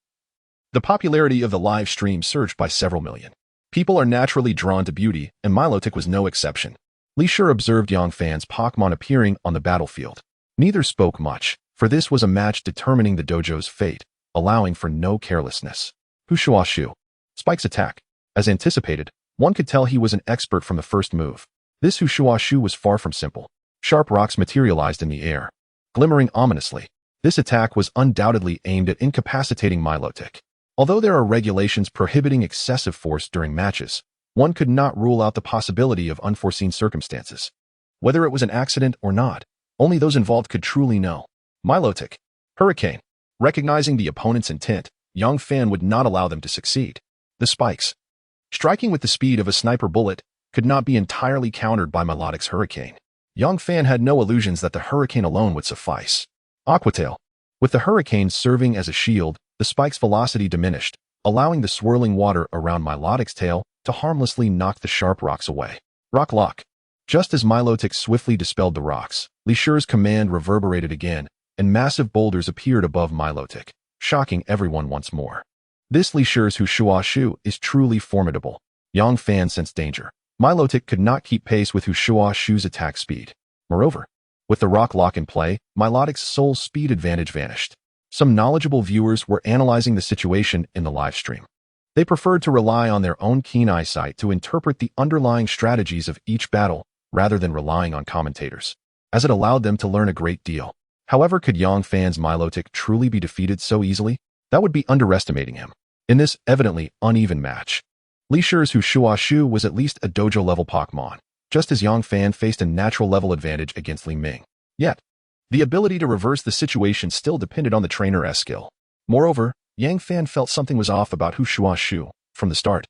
the popularity of the live stream surged by several million. People are naturally drawn to beauty, and Milotic was no exception. Li Shi observed Yang Fan's Pokémon appearing on the battlefield. Neither spoke much, for this was a match determining the dojo's fate, allowing for no carelessness. Shu. Spike's attack. As anticipated, one could tell he was an expert from the first move. This Shu was far from simple. Sharp rocks materialized in the air, glimmering ominously. This attack was undoubtedly aimed at incapacitating Milotic. Although there are regulations prohibiting excessive force during matches, one could not rule out the possibility of unforeseen circumstances. Whether it was an accident or not, only those involved could truly know. Milotic, Hurricane. Recognizing the opponent's intent, Yang Fan would not allow them to succeed. The spikes, striking with the speed of a sniper bullet, could not be entirely countered by Milotic's Hurricane. Yang Fan had no illusions that the Hurricane alone would suffice. Aquatail. With the Hurricane serving as a shield, the spike's velocity diminished, allowing the swirling water around Milotic's tail to harmlessly knock the sharp rocks away. Rock Lock. Just as Milotic swiftly dispelled the rocks, Li Shi's command reverberated again, and massive boulders appeared above Milotic, shocking everyone once more. This Li Shi's Shu is truly formidable. Yang Fan sensed danger. Milotic could not keep pace with Shu's attack speed. Moreover, with the Rock Lock in play, Milotic's sole speed advantage vanished. Some knowledgeable viewers were analyzing the situation in the live stream. They preferred to rely on their own keen eyesight to interpret the underlying strategies of each battle rather than relying on commentators, as it allowed them to learn a great deal. However, could Yang Fan's Milotic truly be defeated so easily? That would be underestimating him. In this evidently uneven match, Li Shi's Shu was at least a dojo-level Pokémon, just as Yang Fan faced a natural-level advantage against Li Ming. Yet, the ability to reverse the situation still depended on the trainer's skill. Moreover, Yang Fan felt something was off about Shu from the start.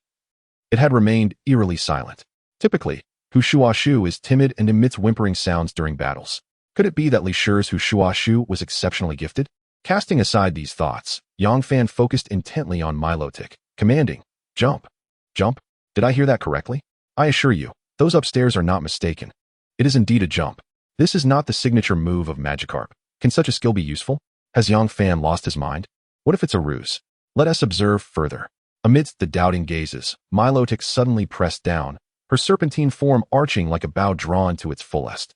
It had remained eerily silent. Typically, Shu is timid and emits whimpering sounds during battles. Could it be that Li Shi's Shu was exceptionally gifted? Casting aside these thoughts, Yang Fan focused intently on Milotic, commanding, "Jump! Jump! Did I hear that correctly? I assure you, those upstairs are not mistaken. It is indeed a jump. This is not the signature move of Magikarp. Can such a skill be useful? Has Yang Fan lost his mind? What if it's a ruse? Let us observe further." Amidst the doubting gazes, Milotic suddenly pressed down, her serpentine form arching like a bow drawn to its fullest.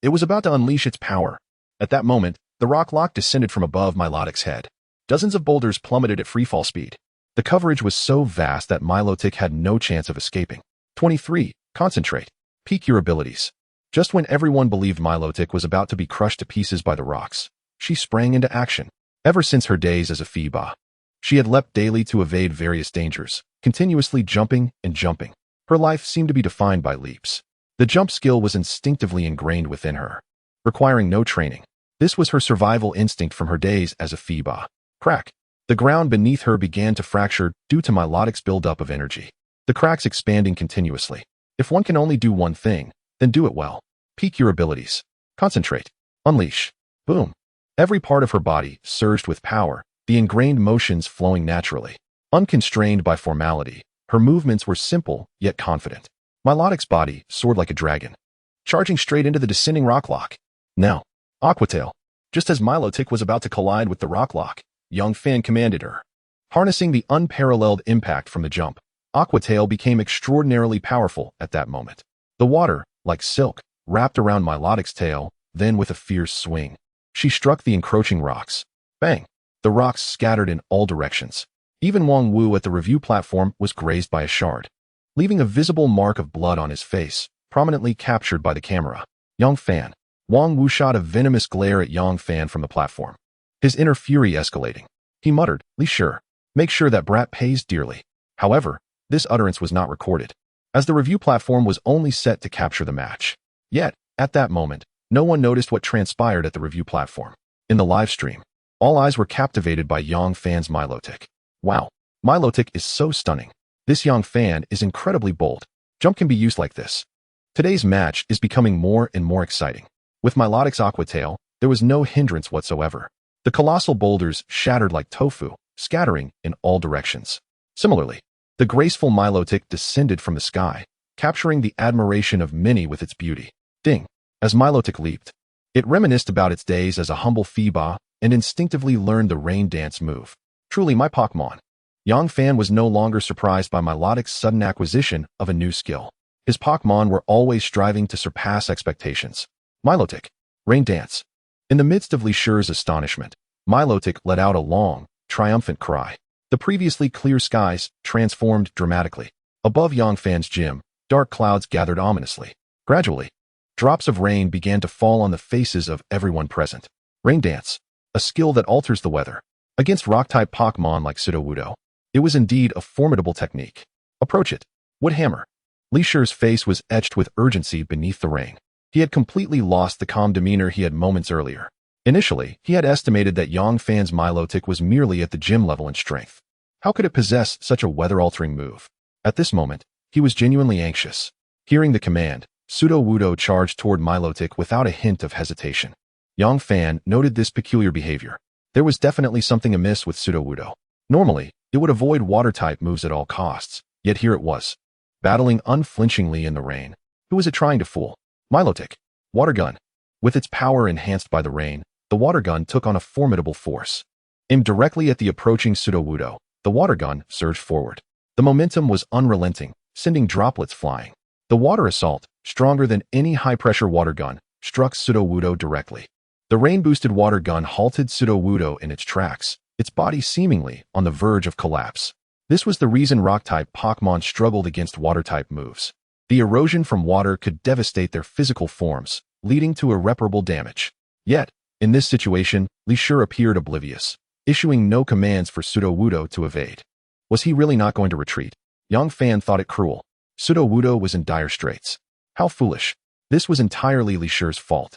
It was about to unleash its power. At that moment, the Rock Lock descended from above Milotic's head. Dozens of boulders plummeted at freefall speed. The coverage was so vast that Milotic had no chance of escaping. 23. Concentrate. Peak your abilities. Just when everyone believed Milotic was about to be crushed to pieces by the rocks, she sprang into action. Ever since her days as a Phoeba, she had leapt daily to evade various dangers, continuously jumping and jumping. Her life seemed to be defined by leaps. The jump skill was instinctively ingrained within her, requiring no training. This was her survival instinct from her days as a Phoeba. Crack. The ground beneath her began to fracture due to Milotic's buildup of energy, the cracks expanding continuously. If one can only do one thing, then do it well. Peak your abilities. Concentrate. Unleash. Boom. Every part of her body surged with power, the ingrained motions flowing naturally. Unconstrained by formality, her movements were simple yet confident. Milotic's body soared like a dragon, charging straight into the descending Rock Lock. Now, Aquatail. Just as Milotic was about to collide with the rock lock, Young Fan commanded her. Harnessing the unparalleled impact from the jump, Aqua Tail became extraordinarily powerful at that moment. The water, like silk, wrapped around Milotic's tail, then with a fierce swing, she struck the encroaching rocks. Bang! The rocks scattered in all directions. Even Wang Wu at the review platform was grazed by a shard, leaving a visible mark of blood on his face, prominently captured by the camera. Yang Fan. Wang Wu shot a venomous glare at Yang Fan from the platform, his inner fury escalating. He muttered, "Li Shi, make sure that brat pays dearly." However, this utterance was not recorded, as the review platform was only set to capture the match. Yet, at that moment, no one noticed what transpired at the review platform. In the live stream, all eyes were captivated by Yang Fan's Milotic. Wow, Milotic is so stunning. This Yang Fan is incredibly bold. Jump can be used like this. Today's match is becoming more and more exciting. With Milotic's Aqua Tail, there was no hindrance whatsoever. The colossal boulders shattered like tofu, scattering in all directions. Similarly, the graceful Milotic descended from the sky, capturing the admiration of many with its beauty. Ding! As Milotic leaped, it reminisced about its days as a humble Phoeba and instinctively learned the rain dance move. Truly my Pokémon. Yang Fan was no longer surprised by Milotic's sudden acquisition of a new skill. His Pokémon were always striving to surpass expectations. Milotic. Rain dance. In the midst of Li Shi's astonishment, Milotic let out a long, triumphant cry. The previously clear skies transformed dramatically. Above Yang Fan's gym, dark clouds gathered ominously. Gradually, drops of rain began to fall on the faces of everyone present. Rain dance. A skill that alters the weather. Against rock-type Pokémon like Sudowoodo, it was indeed a formidable technique. Approach it. Wood hammer. Li Shi's face was etched with urgency beneath the rain. He had completely lost the calm demeanor he had moments earlier. Initially, he had estimated that Yang Fan's Milotic was merely at the gym level in strength. How could it possess such a weather-altering move? At this moment, he was genuinely anxious. Hearing the command, Sudowoodo charged toward Milotic without a hint of hesitation. Yang Fan noted this peculiar behavior. There was definitely something amiss with Sudowoodo. Normally, it would avoid water-type moves at all costs, yet here it was, battling unflinchingly in the rain. Who was it trying to fool? Milotic. Water gun. With its power enhanced by the rain, the water gun took on a formidable force. Aimed directly at the approaching Sudowoodo, the water gun surged forward. The momentum was unrelenting, sending droplets flying. The water assault, stronger than any high-pressure water gun, struck Sudowoodo directly. The rain-boosted water gun halted Sudowoodo in its tracks, its body seemingly on the verge of collapse. This was the reason rock-type Pokémon struggled against water-type moves. The erosion from water could devastate their physical forms, leading to irreparable damage. Yet, in this situation, Li Shi appeared oblivious, issuing no commands for Sudowoodo to evade. Was he really not going to retreat? Yang Fan thought it cruel. Sudowoodo was in dire straits. How foolish. This was entirely Li Shi's fault.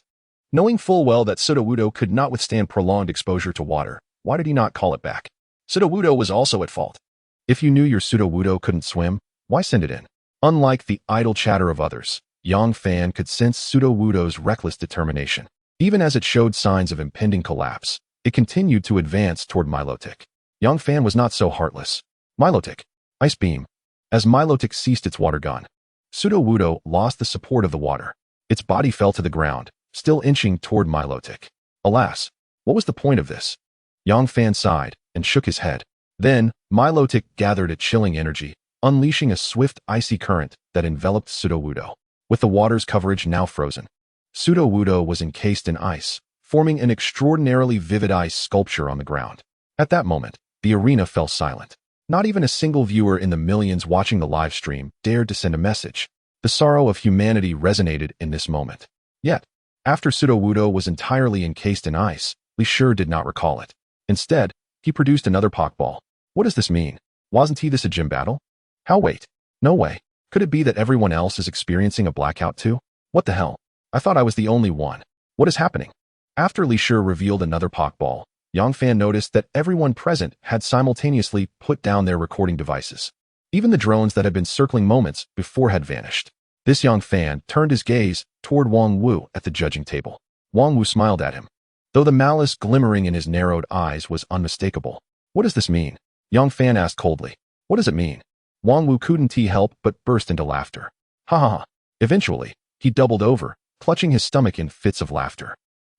Knowing full well that Sudowoodo could not withstand prolonged exposure to water, why did he not call it back? Sudowoodo was also at fault. If you knew your Sudowoodo couldn't swim, why send it in? Unlike the idle chatter of others, Yang Fan could sense Sudowoodo's reckless determination. Even as it showed signs of impending collapse, it continued to advance toward Milotic. Yang Fan was not so heartless. Milotic. Ice beam. As Milotic ceased its water gun, Sudowoodo lost the support of the water. Its body fell to the ground, still inching toward Milotic. Alas, what was the point of this? Yang Fan sighed and shook his head. Then, Milotic gathered a chilling energy, unleashing a swift icy current that enveloped Sudowoodo. With the water's coverage now frozen, Sudowoodo was encased in ice, forming an extraordinarily vivid ice sculpture on the ground. At that moment, the arena fell silent. Not even a single viewer in the millions watching the live stream dared to send a message. The sorrow of humanity resonated in this moment. Yet, after Sudowoodo was entirely encased in ice, Li Shi did not recall it. Instead, he produced another Pokeball. What does this mean? Wasn't this a gym battle? How wait? No way. Could it be that everyone else is experiencing a blackout too? What the hell? I thought I was the only one. What is happening? After Li Shi revealed another Pokeball, Yang Fan noticed that everyone present had simultaneously put down their recording devices. Even the drones that had been circling moments before had vanished. This Yang Fan turned his gaze toward Wang Wu at the judging table. Wang Wu smiled at him, though the malice glimmering in his narrowed eyes was unmistakable. What does this mean? Yang Fan asked coldly. What does it mean? Wang Wu couldn't help but burst into laughter. Ha ha ha. Eventually, he doubled over, clutching his stomach in fits of laughter.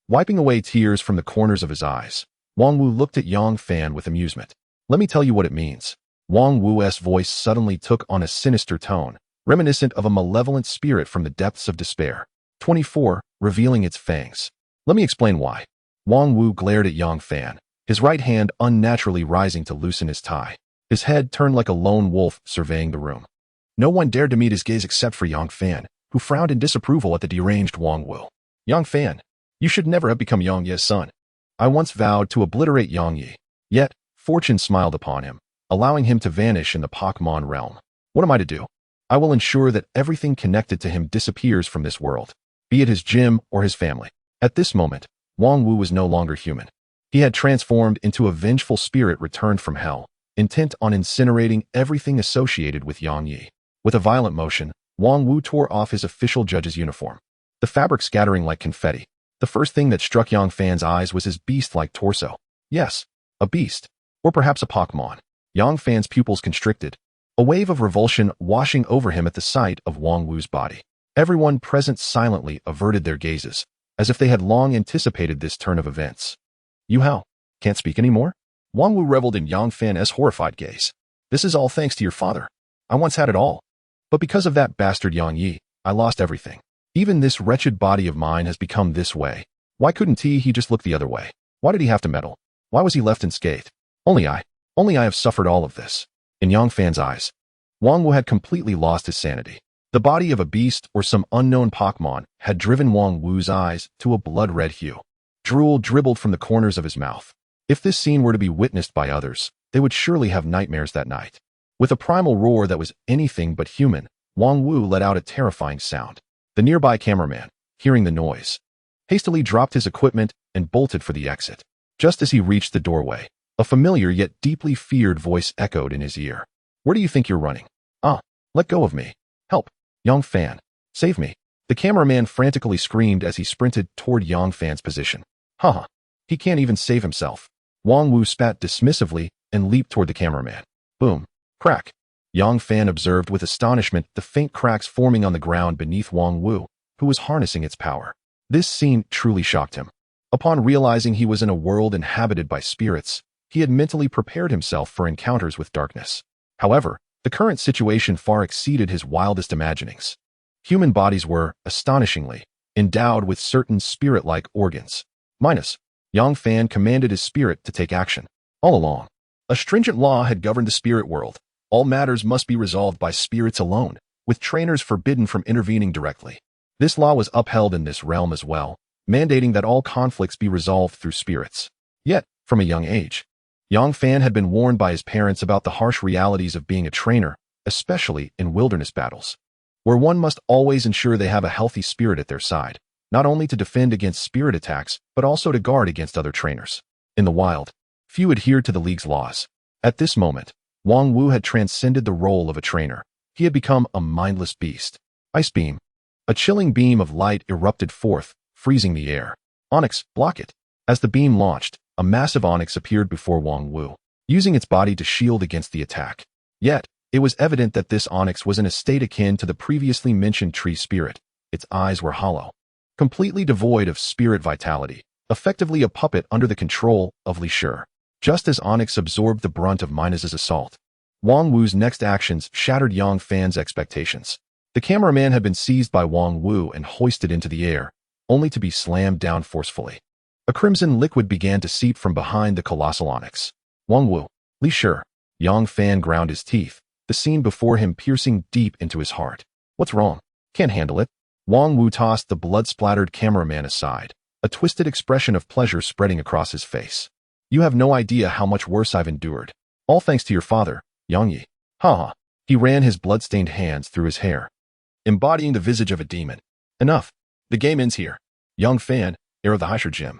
Wiping away tears from the corners of his eyes, Wang Wu looked at Yang Fan with amusement. Let me tell you what it means. Wang Wu's voice suddenly took on a sinister tone, reminiscent of a malevolent spirit from the depths of despair. 24, revealing its fangs. Let me explain why. Wang Wu glared at Yang Fan, his right hand unnaturally rising to loosen his tie. His head turned like a lone wolf surveying the room. No one dared to meet his gaze except for Yang Fan, who frowned in disapproval at the deranged Wang Wu. Yang Fan, you should never have become Yang Ye's son. I once vowed to obliterate Yang Ye. Yet, fortune smiled upon him, allowing him to vanish in the Pokémon realm. What am I to do? I will ensure that everything connected to him disappears from this world, be it his gym or his family. At this moment, Wang Wu was no longer human. He had transformed into a vengeful spirit returned from hell, intent on incinerating everything associated with Yang Ye. With a violent motion, Wang Wu tore off his official judge's uniform, the fabric scattering like confetti. The first thing that struck Yang Fan's eyes was his beast-like torso. Yes, a beast. Or perhaps a Pokémon. Yang Fan's pupils constricted, a wave of revulsion washing over him at the sight of Wang Wu's body. Everyone present silently averted their gazes, as if they had long anticipated this turn of events. You how? Can't speak anymore? Wang Wu reveled in Yang Fan's horrified gaze. This is all thanks to your father. I once had it all. But because of that bastard Yang Yi, I lost everything. Even this wretched body of mine has become this way. Why couldn't he just look the other way? Why did he have to meddle? Why was he left unscathed? Only I have suffered all of this. In Yang Fan's eyes, Wang Wu had completely lost his sanity. The body of a beast or some unknown Pokémon had driven Wang Wu's eyes to a blood-red hue. Drool dribbled from the corners of his mouth. If this scene were to be witnessed by others, they would surely have nightmares that night. With a primal roar that was anything but human, Wang Wu let out a terrifying sound. The nearby cameraman, hearing the noise, hastily dropped his equipment and bolted for the exit. Just as he reached the doorway, a familiar yet deeply feared voice echoed in his ear. Where do you think you're running? Let go of me. Help. Yang Fan. Save me. The cameraman frantically screamed as he sprinted toward Yang Fan's position. Haha. He can't even save himself. Wang Wu spat dismissively and leaped toward the cameraman. Boom. Crack. Yang Fan observed with astonishment the faint cracks forming on the ground beneath Wang Wu, who was harnessing its power. This scene truly shocked him. Upon realizing he was in a world inhabited by spirits, he had mentally prepared himself for encounters with darkness. However, the current situation far exceeded his wildest imaginings. Human bodies were, astonishingly, endowed with certain spirit-like organs. Yang Fan commanded his spirit to take action. All along, a stringent law had governed the spirit world. All matters must be resolved by spirits alone, with trainers forbidden from intervening directly. This law was upheld in this realm as well, mandating that all conflicts be resolved through spirits. Yet, from a young age, Yang Fan had been warned by his parents about the harsh realities of being a trainer, especially in wilderness battles, where one must always ensure they have a healthy spirit at their side, not only to defend against spirit attacks, but also to guard against other trainers. In the wild, few adhered to the League's laws. At this moment, Wang Wu had transcended the role of a trainer. He had become a mindless beast. Ice Beam. A chilling beam of light erupted forth, freezing the air. Onyx, block it. As the beam launched, a massive onyx appeared before Wang Wu, using its body to shield against the attack. Yet, it was evident that this onyx was in a state akin to the previously mentioned tree spirit. Its eyes were hollow, completely devoid of spirit vitality, effectively a puppet under the control of Li Ming. Just as Onyx absorbed the brunt of Minas's assault, Wang Wu's next actions shattered Yang Fan's expectations. The cameraman had been seized by Wang Wu and hoisted into the air, only to be slammed down forcefully. A crimson liquid began to seep from behind the colossal Onyx. Wang Wu, Li Ming. Yang Fan ground his teeth, the scene before him piercing deep into his heart. What's wrong? Can't handle it. Wang Wu tossed the blood-splattered cameraman aside, a twisted expression of pleasure spreading across his face. You have no idea how much worse I've endured. All thanks to your father, Yang Yi. Ha. He ran his blood-stained hands through his hair, embodying the visage of a demon. Enough. The game ends here. Yang Fan, heir of the heir gym,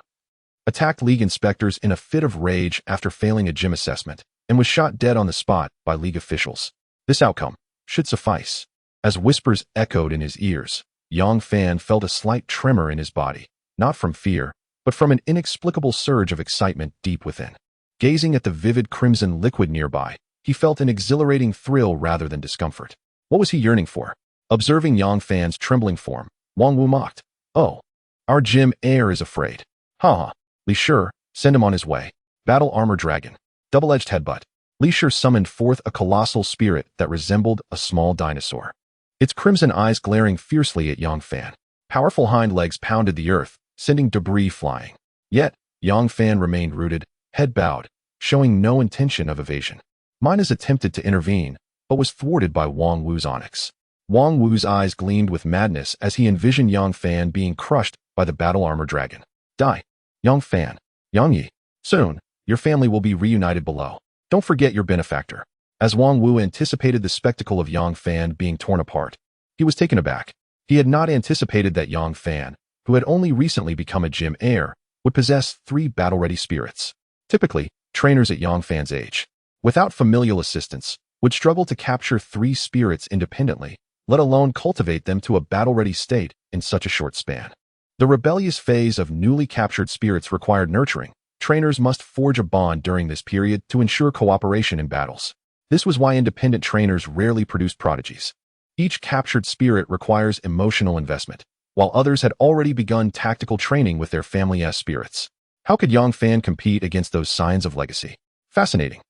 attacked League inspectors in a fit of rage after failing a gym assessment, and was shot dead on the spot by League officials. This outcome should suffice. As whispers echoed in his ears, Yang Fan felt a slight tremor in his body, not from fear, but from an inexplicable surge of excitement deep within. Gazing at the vivid crimson liquid nearby, he felt an exhilarating thrill rather than discomfort. What was he yearning for? Observing Yang Fan's trembling form, Wang Wu mocked. Oh, our gym heir is afraid. Ha ha. Li Shi, send him on his way. Battle Armor Dragon. Double-edged headbutt. Li Shi summoned forth a colossal spirit that resembled a small dinosaur. Its crimson eyes glaring fiercely at Yang Fan. Powerful hind legs pounded the earth, sending debris flying. Yet, Yang Fan remained rooted, head bowed, showing no intention of evasion. Minus attempted to intervene, but was thwarted by Wang Wu's onyx. Wang Wu's eyes gleamed with madness as he envisioned Yang Fan being crushed by the battle armor dragon. Die. Yang Fan. Yang Yi. Soon, your family will be reunited below. Don't forget your benefactor. As Wang Wu anticipated the spectacle of Yang Fan being torn apart, he was taken aback. He had not anticipated that Yang Fan, who had only recently become a gym heir, would possess 3 battle-ready spirits. Typically, trainers at Yang Fan's age, without familial assistance, would struggle to capture 3 spirits independently, let alone cultivate them to a battle-ready state in such a short span. The rebellious phase of newly captured spirits required nurturing. Trainers must forge a bond during this period to ensure cooperation in battles. This was why independent trainers rarely produced prodigies. Each captured spirit requires emotional investment, while others had already begun tactical training with their family-s spirits. How could Yang Fan compete against those signs of legacy? Fascinating.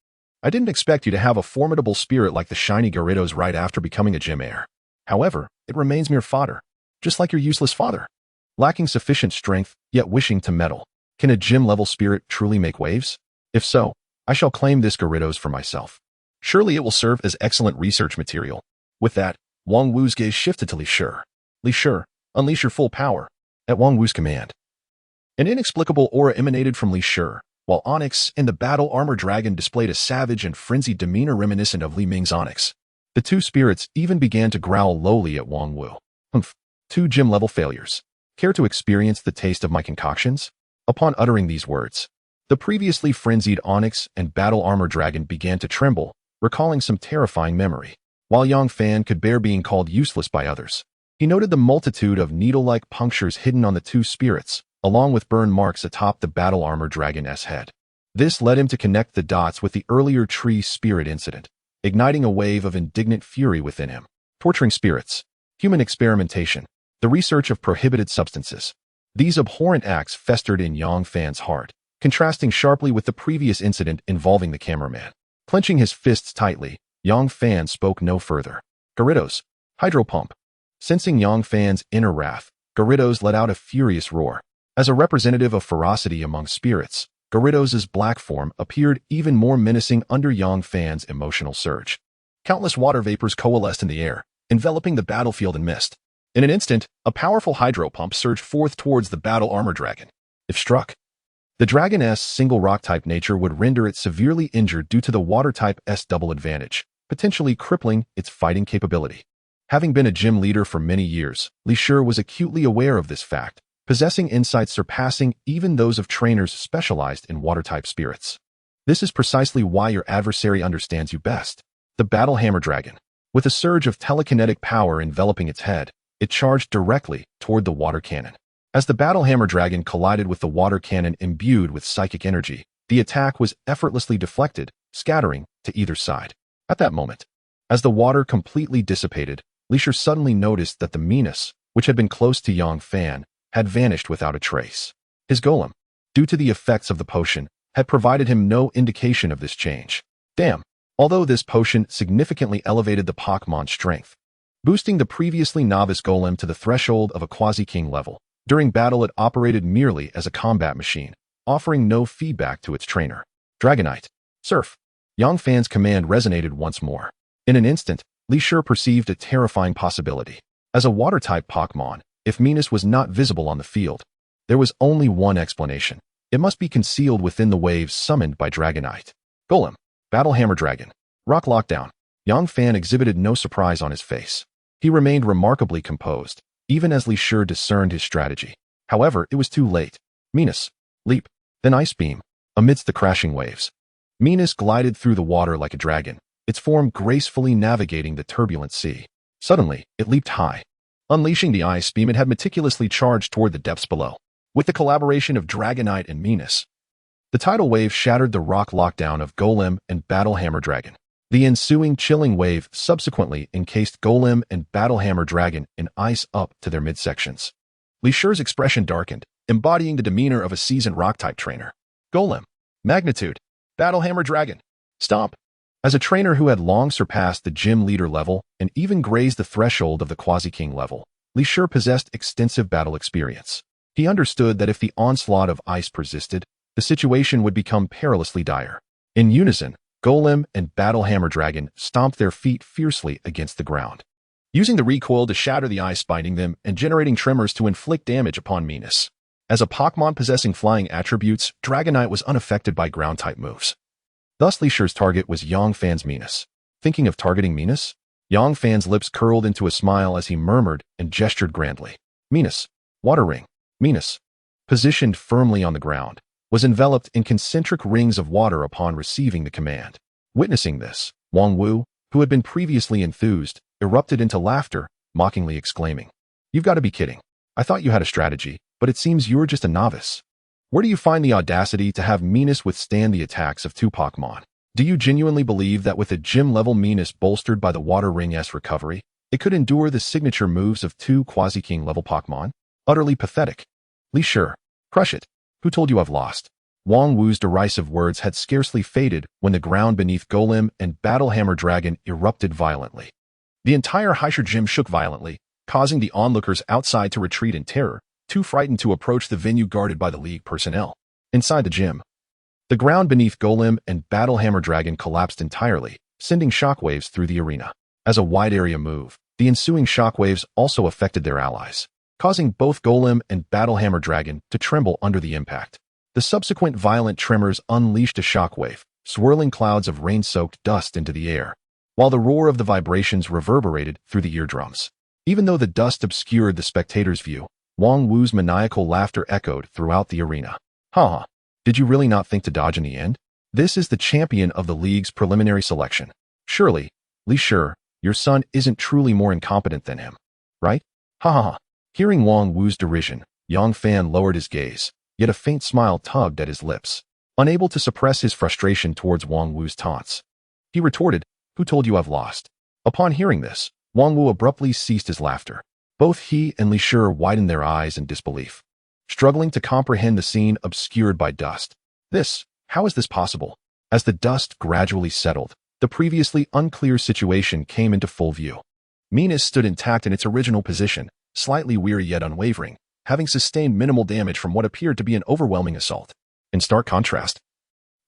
I didn't expect you to have a formidable spirit like the shiny Gyarados right after becoming a gym heir. However, it remains mere fodder, just like your useless father. Lacking sufficient strength, yet wishing to meddle. Can a gym-level spirit truly make waves? If so, I shall claim this Gyarados for myself. Surely it will serve as excellent research material. With that, Wang Wu's gaze shifted to Li Shi. Li Shi, unleash your full power. At Wang Wu's command. An inexplicable aura emanated from Li Shi, while Onyx and the battle armor dragon displayed a savage and frenzied demeanor reminiscent of Li Ming's Onyx. The 2 spirits even began to growl lowly at Wang Wu. 2 gym-level failures. Care to experience the taste of my concoctions? Upon uttering these words, the previously frenzied Onyx and battle armor dragon began to tremble, recalling some terrifying memory. While Yang Fan could bear being called useless by others, he noted the multitude of needle-like punctures hidden on the 2 spirits, along with burn marks atop the battle armor dragon's head. This led him to connect the dots with the earlier tree spirit incident, igniting a wave of indignant fury within him. Torturing spirits, human experimentation, the research of prohibited substances. These abhorrent acts festered in Yang Fan's heart, contrasting sharply with the previous incident involving the cameraman. Clenching his fists tightly, Yang Fan spoke no further. Gyarados, hydro pump. Sensing Yang Fan's inner wrath, Gyarados let out a furious roar. As a representative of ferocity among spirits, Gyarados' black form appeared even more menacing under Yang Fan's emotional surge. Countless water vapors coalesced in the air, enveloping the battlefield in mist. In an instant, a powerful hydro pump surged forth towards the battle armor dragon. If struck, the dragon's single rock-type nature would render it severely injured due to the water-type's double advantage, potentially crippling its fighting capability. Having been a gym leader for many years, Li Shi was acutely aware of this fact, possessing insights surpassing even those of trainers specialized in water-type spirits. This is precisely why your adversary understands you best. The battle hammer dragon. With a surge of telekinetic power enveloping its head, it charged directly toward the water cannon. As the battle hammer dragon collided with the water cannon imbued with psychic energy, the attack was effortlessly deflected, scattering to either side. At that moment, as the water completely dissipated, Li Shi suddenly noticed that the menace, which had been close to Yang Fan, had vanished without a trace. His golem, due to the effects of the potion, had provided him no indication of this change. Damn! Although this potion significantly elevated the Pokémon's strength, boosting the previously novice golem to the threshold of a quasi-king level. During battle it operated merely as a combat machine, offering no feedback to its trainer. Dragonite. Surf. Yang Fan's command resonated once more. In an instant, Li Shi perceived a terrifying possibility. As a water-type Pokémon, if Venus was not visible on the field, there was only one explanation. It must be concealed within the waves summoned by Dragonite. Golem. Battle Hammer Dragon. Rock Lockdown. Yang Fan exhibited no surprise on his face. He remained remarkably composed, even as Li Shi discerned his strategy. However, it was too late. Venus. Leap. Then Ice Beam. Amidst the crashing waves, Venus glided through the water like a dragon, its form gracefully navigating the turbulent sea. Suddenly, it leaped high. Unleashing the ice beam it had meticulously charged toward the depths below. With the collaboration of Dragonite and Venus, the tidal wave shattered the rock lockdown of Golem and Battle Hammer Dragon. The ensuing chilling wave subsequently encased Golem and Battle Hammer Dragon in ice up to their midsections. Li Shi's expression darkened, embodying the demeanor of a seasoned rock-type trainer. Golem. Magnitude. Battlehammer Dragon. Stomp. As a trainer who had long surpassed the gym leader level and even grazed the threshold of the Quasi-King level, Li Ming possessed extensive battle experience. He understood that if the onslaught of ice persisted, the situation would become perilously dire. In unison, Golem and Battlehammer Dragon stomped their feet fiercely against the ground, using the recoil to shatter the ice, binding them and generating tremors to inflict damage upon Venus. As a Pokémon possessing flying attributes, Dragonite was unaffected by ground-type moves. Thus, Li Ming's target was Yongfan's Venus. Thinking of targeting Venus? Yongfan's lips curled into a smile as he murmured and gestured grandly. Venus. Water Ring. Venus, positioned firmly on the ground, was enveloped in concentric rings of water upon receiving the command. Witnessing this, Wang Wu, who had been previously enthused, erupted into laughter, mockingly exclaiming, "You've got to be kidding. I thought you had a strategy, but it seems you're just a novice. Where do you find the audacity to have Venus withstand the attacks of two Pokémon? Do you genuinely believe that with a gym-level Venus bolstered by the Water Ring-S recovery, it could endure the signature moves of two Quasi-King-level Pokémon? Utterly pathetic. Li Ming, crush it. Who told you I've lost?" Wang Wu's derisive words had scarcely faded when the ground beneath Golem and Battlehammer Dragon erupted violently. The entire Heir gym shook violently, causing the onlookers outside to retreat in terror, too frightened to approach the venue guarded by the League personnel. Inside the gym, the ground beneath Golem and Battlehammer Dragon collapsed entirely, sending shockwaves through the arena. As a wide-area move, the ensuing shockwaves also affected their allies, causing both Golem and Battlehammer Dragon to tremble under the impact. The subsequent violent tremors unleashed a shockwave, swirling clouds of rain-soaked dust into the air, while the roar of the vibrations reverberated through the eardrums. Even though the dust obscured the spectator's view, Wang Wu's maniacal laughter echoed throughout the arena. "Ha! Did you really not think to dodge in the end? This is the champion of the league's preliminary selection. Surely, Li Ming, your son isn't truly more incompetent than him, right? Ha ha ha." Hearing Wang Wu's derision, Yongfan lowered his gaze, yet a faint smile tugged at his lips. Unable to suppress his frustration towards Wang Wu's taunts, he retorted, "Who told you I've lost?" Upon hearing this, Wang Wu abruptly ceased his laughter. Both he and Li Ming widened their eyes in disbelief, struggling to comprehend the scene obscured by dust. How is this possible? As the dust gradually settled, the previously unclear situation came into full view. Venus stood intact in its original position, slightly weary yet unwavering, having sustained minimal damage from what appeared to be an overwhelming assault. In stark contrast,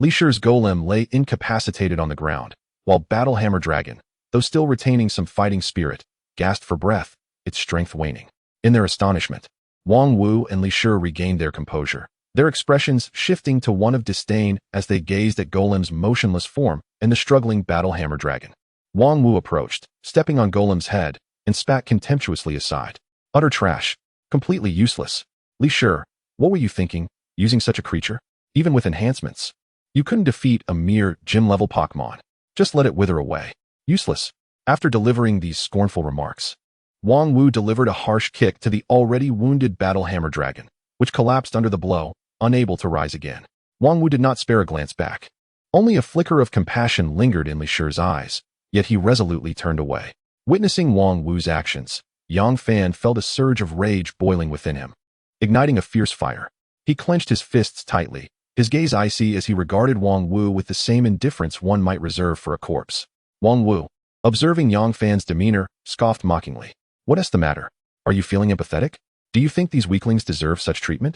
Li Ming's Golem lay incapacitated on the ground, while Battlehammer Dragon, though still retaining some fighting spirit, gasped for breath, its strength waning. In their astonishment, Wang Wu and Li Ming regained their composure, their expressions shifting to one of disdain as they gazed at Golem's motionless form and the struggling Battlehammer Dragon. Wang Wu approached, stepping on Golem's head, and spat contemptuously aside. "Utter trash. Completely useless. Li Ming, what were you thinking, using such a creature? Even with enhancements, you couldn't defeat a mere gym-level Pokémon. Just let it wither away. Useless." After delivering these scornful remarks, Wang Wu delivered a harsh kick to the already wounded Battlehammer Dragon, which collapsed under the blow, unable to rise again. Wang Wu did not spare a glance back. Only a flicker of compassion lingered in Li Ming's eyes, yet he resolutely turned away. Witnessing Wang Wu's actions, Yongfan felt a surge of rage boiling within him. Igniting a fierce fire, he clenched his fists tightly, his gaze icy as he regarded Wang Wu with the same indifference one might reserve for a corpse. Wang Wu, observing Yongfan's demeanor, scoffed mockingly. "What's the matter? Are you feeling empathetic? Do you think these weaklings deserve such treatment?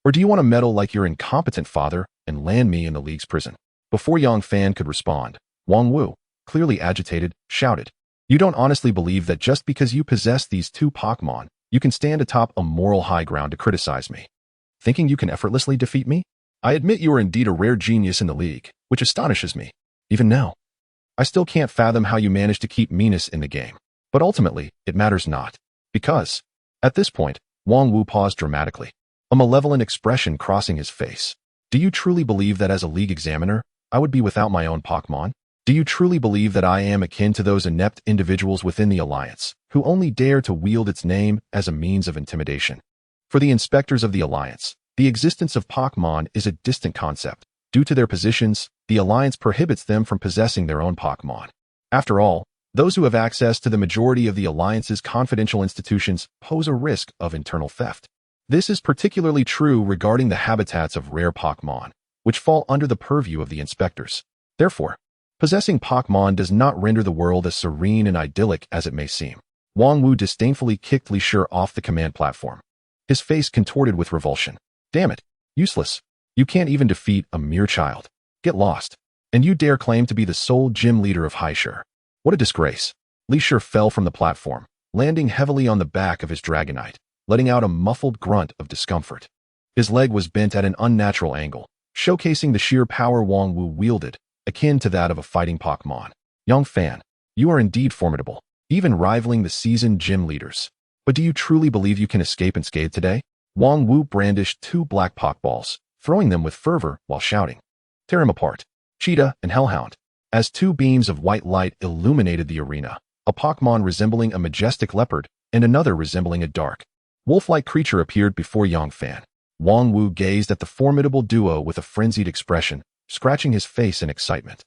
Or do you want to meddle like your incompetent father and land me in the League's prison?" Before Yongfan could respond, Wang Wu, clearly agitated, shouted, "You don't honestly believe that just because you possess these two Pokémon, you can stand atop a moral high ground to criticize me? Thinking you can effortlessly defeat me? I admit you are indeed a rare genius in the League, which astonishes me. Even now, I still can't fathom how you managed to keep Venus in the game. But ultimately, it matters not. Because..." At this point, Wang Wu paused dramatically, a malevolent expression crossing his face. "Do you truly believe that as a League examiner, I would be without my own Pokémon? Do you truly believe that I am akin to those inept individuals within the Alliance, who only dare to wield its name as a means of intimidation? For the inspectors of the Alliance, the existence of Pokémon is a distant concept. Due to their positions, the Alliance prohibits them from possessing their own Pokémon. After all, those who have access to the majority of the Alliance's confidential institutions pose a risk of internal theft. This is particularly true regarding the habitats of rare Pokémon, which fall under the purview of the inspectors. Therefore, possessing Pokémon does not render the world as serene and idyllic as it may seem. Wang Wu disdainfully kicked Li Shi off the command platform, his face contorted with revulsion. Damn it, useless. You can't even defeat a mere child. Get lost. And you dare claim to be the sole gym leader of Heir. What a disgrace. Li Shi fell from the platform, landing heavily on the back of his Dragonite, letting out a muffled grunt of discomfort. His leg was bent at an unnatural angle, showcasing the sheer power Wang Wu wielded, akin to that of a fighting Pokémon. Young fan, you are indeed formidable, even rivaling the seasoned gym leaders. But do you truly believe you can escape unscathed today? Wang Wu brandished 2 black Pokeballs, throwing them with fervor while shouting. Tear him apart. Cheetah and Hellhound. As 2 beams of white light illuminated the arena, a Pokémon resembling a majestic leopard and another resembling a dark, wolf-like creature appeared before Yang Fan. Wang Wu gazed at the formidable duo with a frenzied expression, scratching his face in excitement.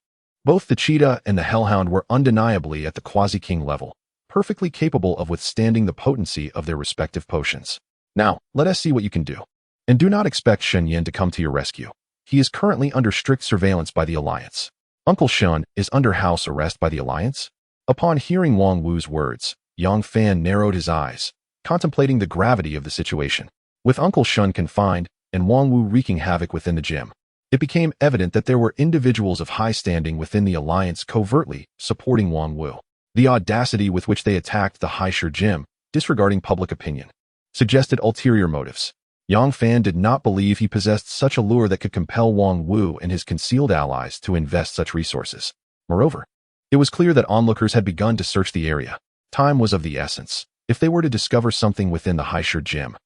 Both the Cheetah and the Hellhound were undeniably at the Quasi-King level, perfectly capable of withstanding the potency of their respective potions. Now, let us see what you can do. And do not expect Shen Yin to come to your rescue. He is currently under strict surveillance by the Alliance. Uncle Shen is under house arrest by the Alliance? Upon hearing Wang Wu's words, Yang Fan narrowed his eyes, contemplating the gravity of the situation. With Uncle Shen confined and Wang Wu wreaking havoc within the gym, it became evident that there were individuals of high standing within the Alliance covertly supporting Wang Wu. The audacity with which they attacked the Heir gym, disregarding public opinion, suggested ulterior motives. Yang Fan did not believe he possessed such a lure that could compel Wang Wu and his concealed allies to invest such resources. Moreover, it was clear that onlookers had begun to search the area. Time was of the essence. If they were to discover something within the Heir gym,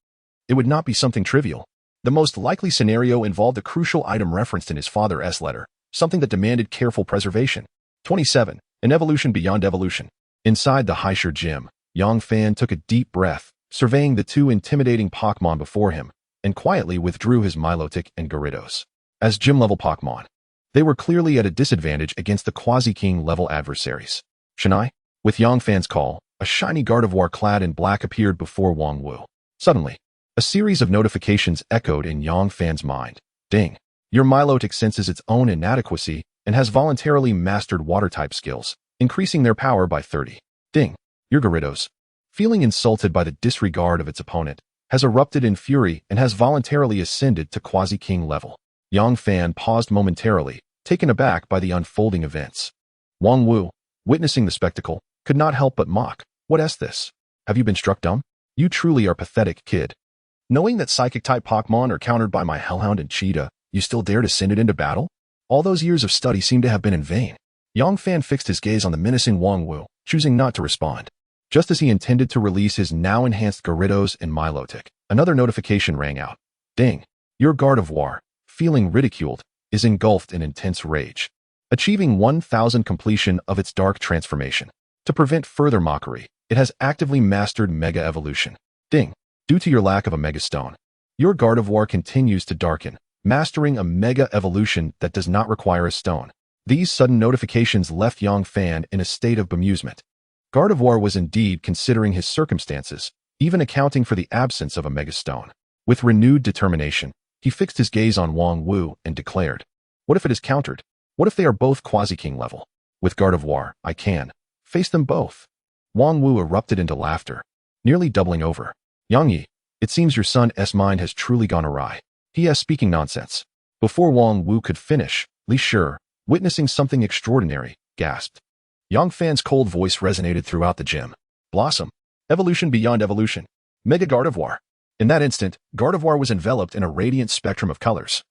it would not be something trivial. The most likely scenario involved a crucial item referenced in his father's letter, something that demanded careful preservation. 27. An evolution beyond evolution. Inside the Heir gym, Yang Fan took a deep breath, surveying the 2 intimidating Pokémon before him, and quietly withdrew his Milotic and Gyarados. As gym-level Pokémon, they were clearly at a disadvantage against the Quasi-King level adversaries. Shanai? With Yang Fan's call, a shiny Gardevoir clad in black appeared before Wang Wu. Suddenly, a series of notifications echoed in Yang Fan's mind. Ding. Your Milotic senses its own inadequacy and has voluntarily mastered water-type skills, increasing their power by 30. Ding. Your Gyarados, feeling insulted by the disregard of its opponent, has erupted in fury and has voluntarily ascended to Quasi-King level. Yang Fan paused momentarily, taken aback by the unfolding events. Wang Wu, witnessing the spectacle, could not help but mock. What is this? Have you been struck dumb? You truly are pathetic, kid. Knowing that Psychic-type Pokémon are countered by my Hellhound and Cheetah, you still dare to send it into battle? All those years of study seem to have been in vain. Yang Fan fixed his gaze on the menacing Wang Wu, choosing not to respond. Just as he intended to release his now-enhanced Gyarados and Milotic, another notification rang out. Ding. Your Gardevoir, feeling ridiculed, is engulfed in intense rage, achieving 1000 completion of its dark transformation. To prevent further mockery, it has actively mastered Mega Evolution. Ding. Due to your lack of a Mega Stone, your Gardevoir continues to darken, mastering a Mega Evolution that does not require a stone. These sudden notifications left Yang Fan in a state of bemusement. Gardevoir was indeed considering his circumstances, even accounting for the absence of a Mega Stone. With renewed determination, he fixed his gaze on Wang Wu and declared, what if it is countered? What if they are both Quasi-King level? With Gardevoir, I can face them both. Wang Wu erupted into laughter, nearly doubling over. Yang Yi, it seems your son's mind has truly gone awry. He is speaking nonsense. Before Wang Wu could finish, Li Shi, witnessing something extraordinary, gasped. Yang Fan's cold voice resonated throughout the gym. Blossom. Evolution beyond evolution. Mega Gardevoir. In that instant, Gardevoir was enveloped in a radiant spectrum of colors,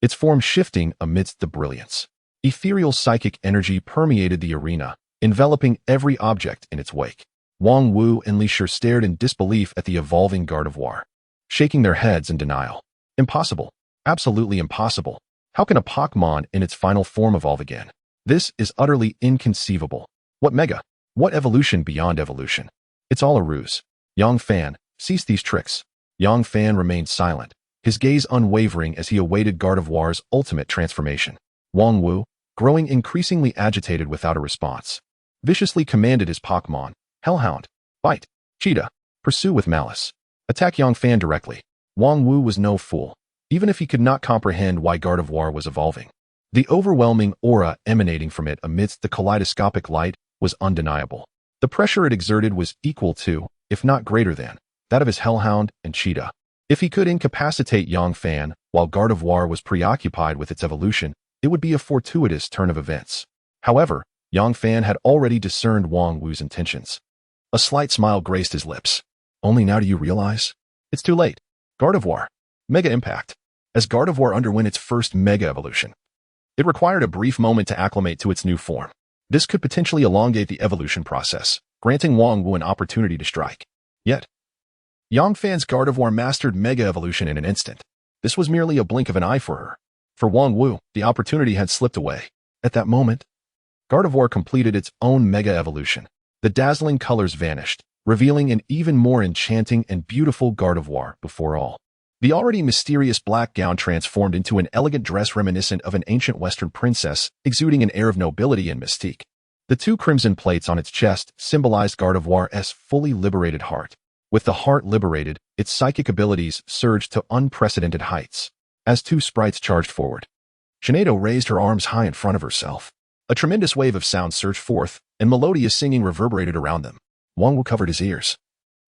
its form shifting amidst the brilliance. Ethereal psychic energy permeated the arena, enveloping every object in its wake. Wang Wu and Li Shi stared in disbelief at the evolving Gardevoir, shaking their heads in denial. Impossible. Absolutely impossible. How can a Pokémon in its final form evolve again? This is utterly inconceivable. What Mega? What evolution beyond evolution? It's all a ruse. Yang Fan, cease these tricks. Yang Fan remained silent, his gaze unwavering as he awaited Gardevoir's ultimate transformation. Wang Wu, growing increasingly agitated without a response, viciously commanded his Pokémon, Hellhound, bite, Cheetah, pursue with malice. Attack Yang Fan directly. Wang Wu was no fool, even if he could not comprehend why Gardevoir was evolving. The overwhelming aura emanating from it amidst the kaleidoscopic light was undeniable. The pressure it exerted was equal to, if not greater than, that of his Hellhound and Cheetah. If he could incapacitate Yangfan while Gardevoir was preoccupied with its evolution, it would be a fortuitous turn of events. However, Yangfan had already discerned Wang Wu's intentions. A slight smile graced his lips. Only now do you realize? It's too late. Gardevoir. Mega Impact. As Gardevoir underwent its first Mega Evolution, it required a brief moment to acclimate to its new form. This could potentially elongate the evolution process, granting Wang Wu an opportunity to strike. Yet, Yangfan's Gardevoir mastered Mega Evolution in an instant. This was merely a blink of an eye for her. For Wang Wu, the opportunity had slipped away. At that moment, Gardevoir completed its own Mega Evolution. The dazzling colors vanished, revealing an even more enchanting and beautiful Gardevoir before all. The already mysterious black gown transformed into an elegant dress reminiscent of an ancient Western princess, exuding an air of nobility and mystique. The two crimson plates on its chest symbolized Gardevoir's fully liberated heart. With the heart liberated, its psychic abilities surged to unprecedented heights. As two sprites charged forward, Shinado raised her arms high in front of herself. A tremendous wave of sound surged forth, and melodious singing reverberated around them. Wang Wu covered his ears,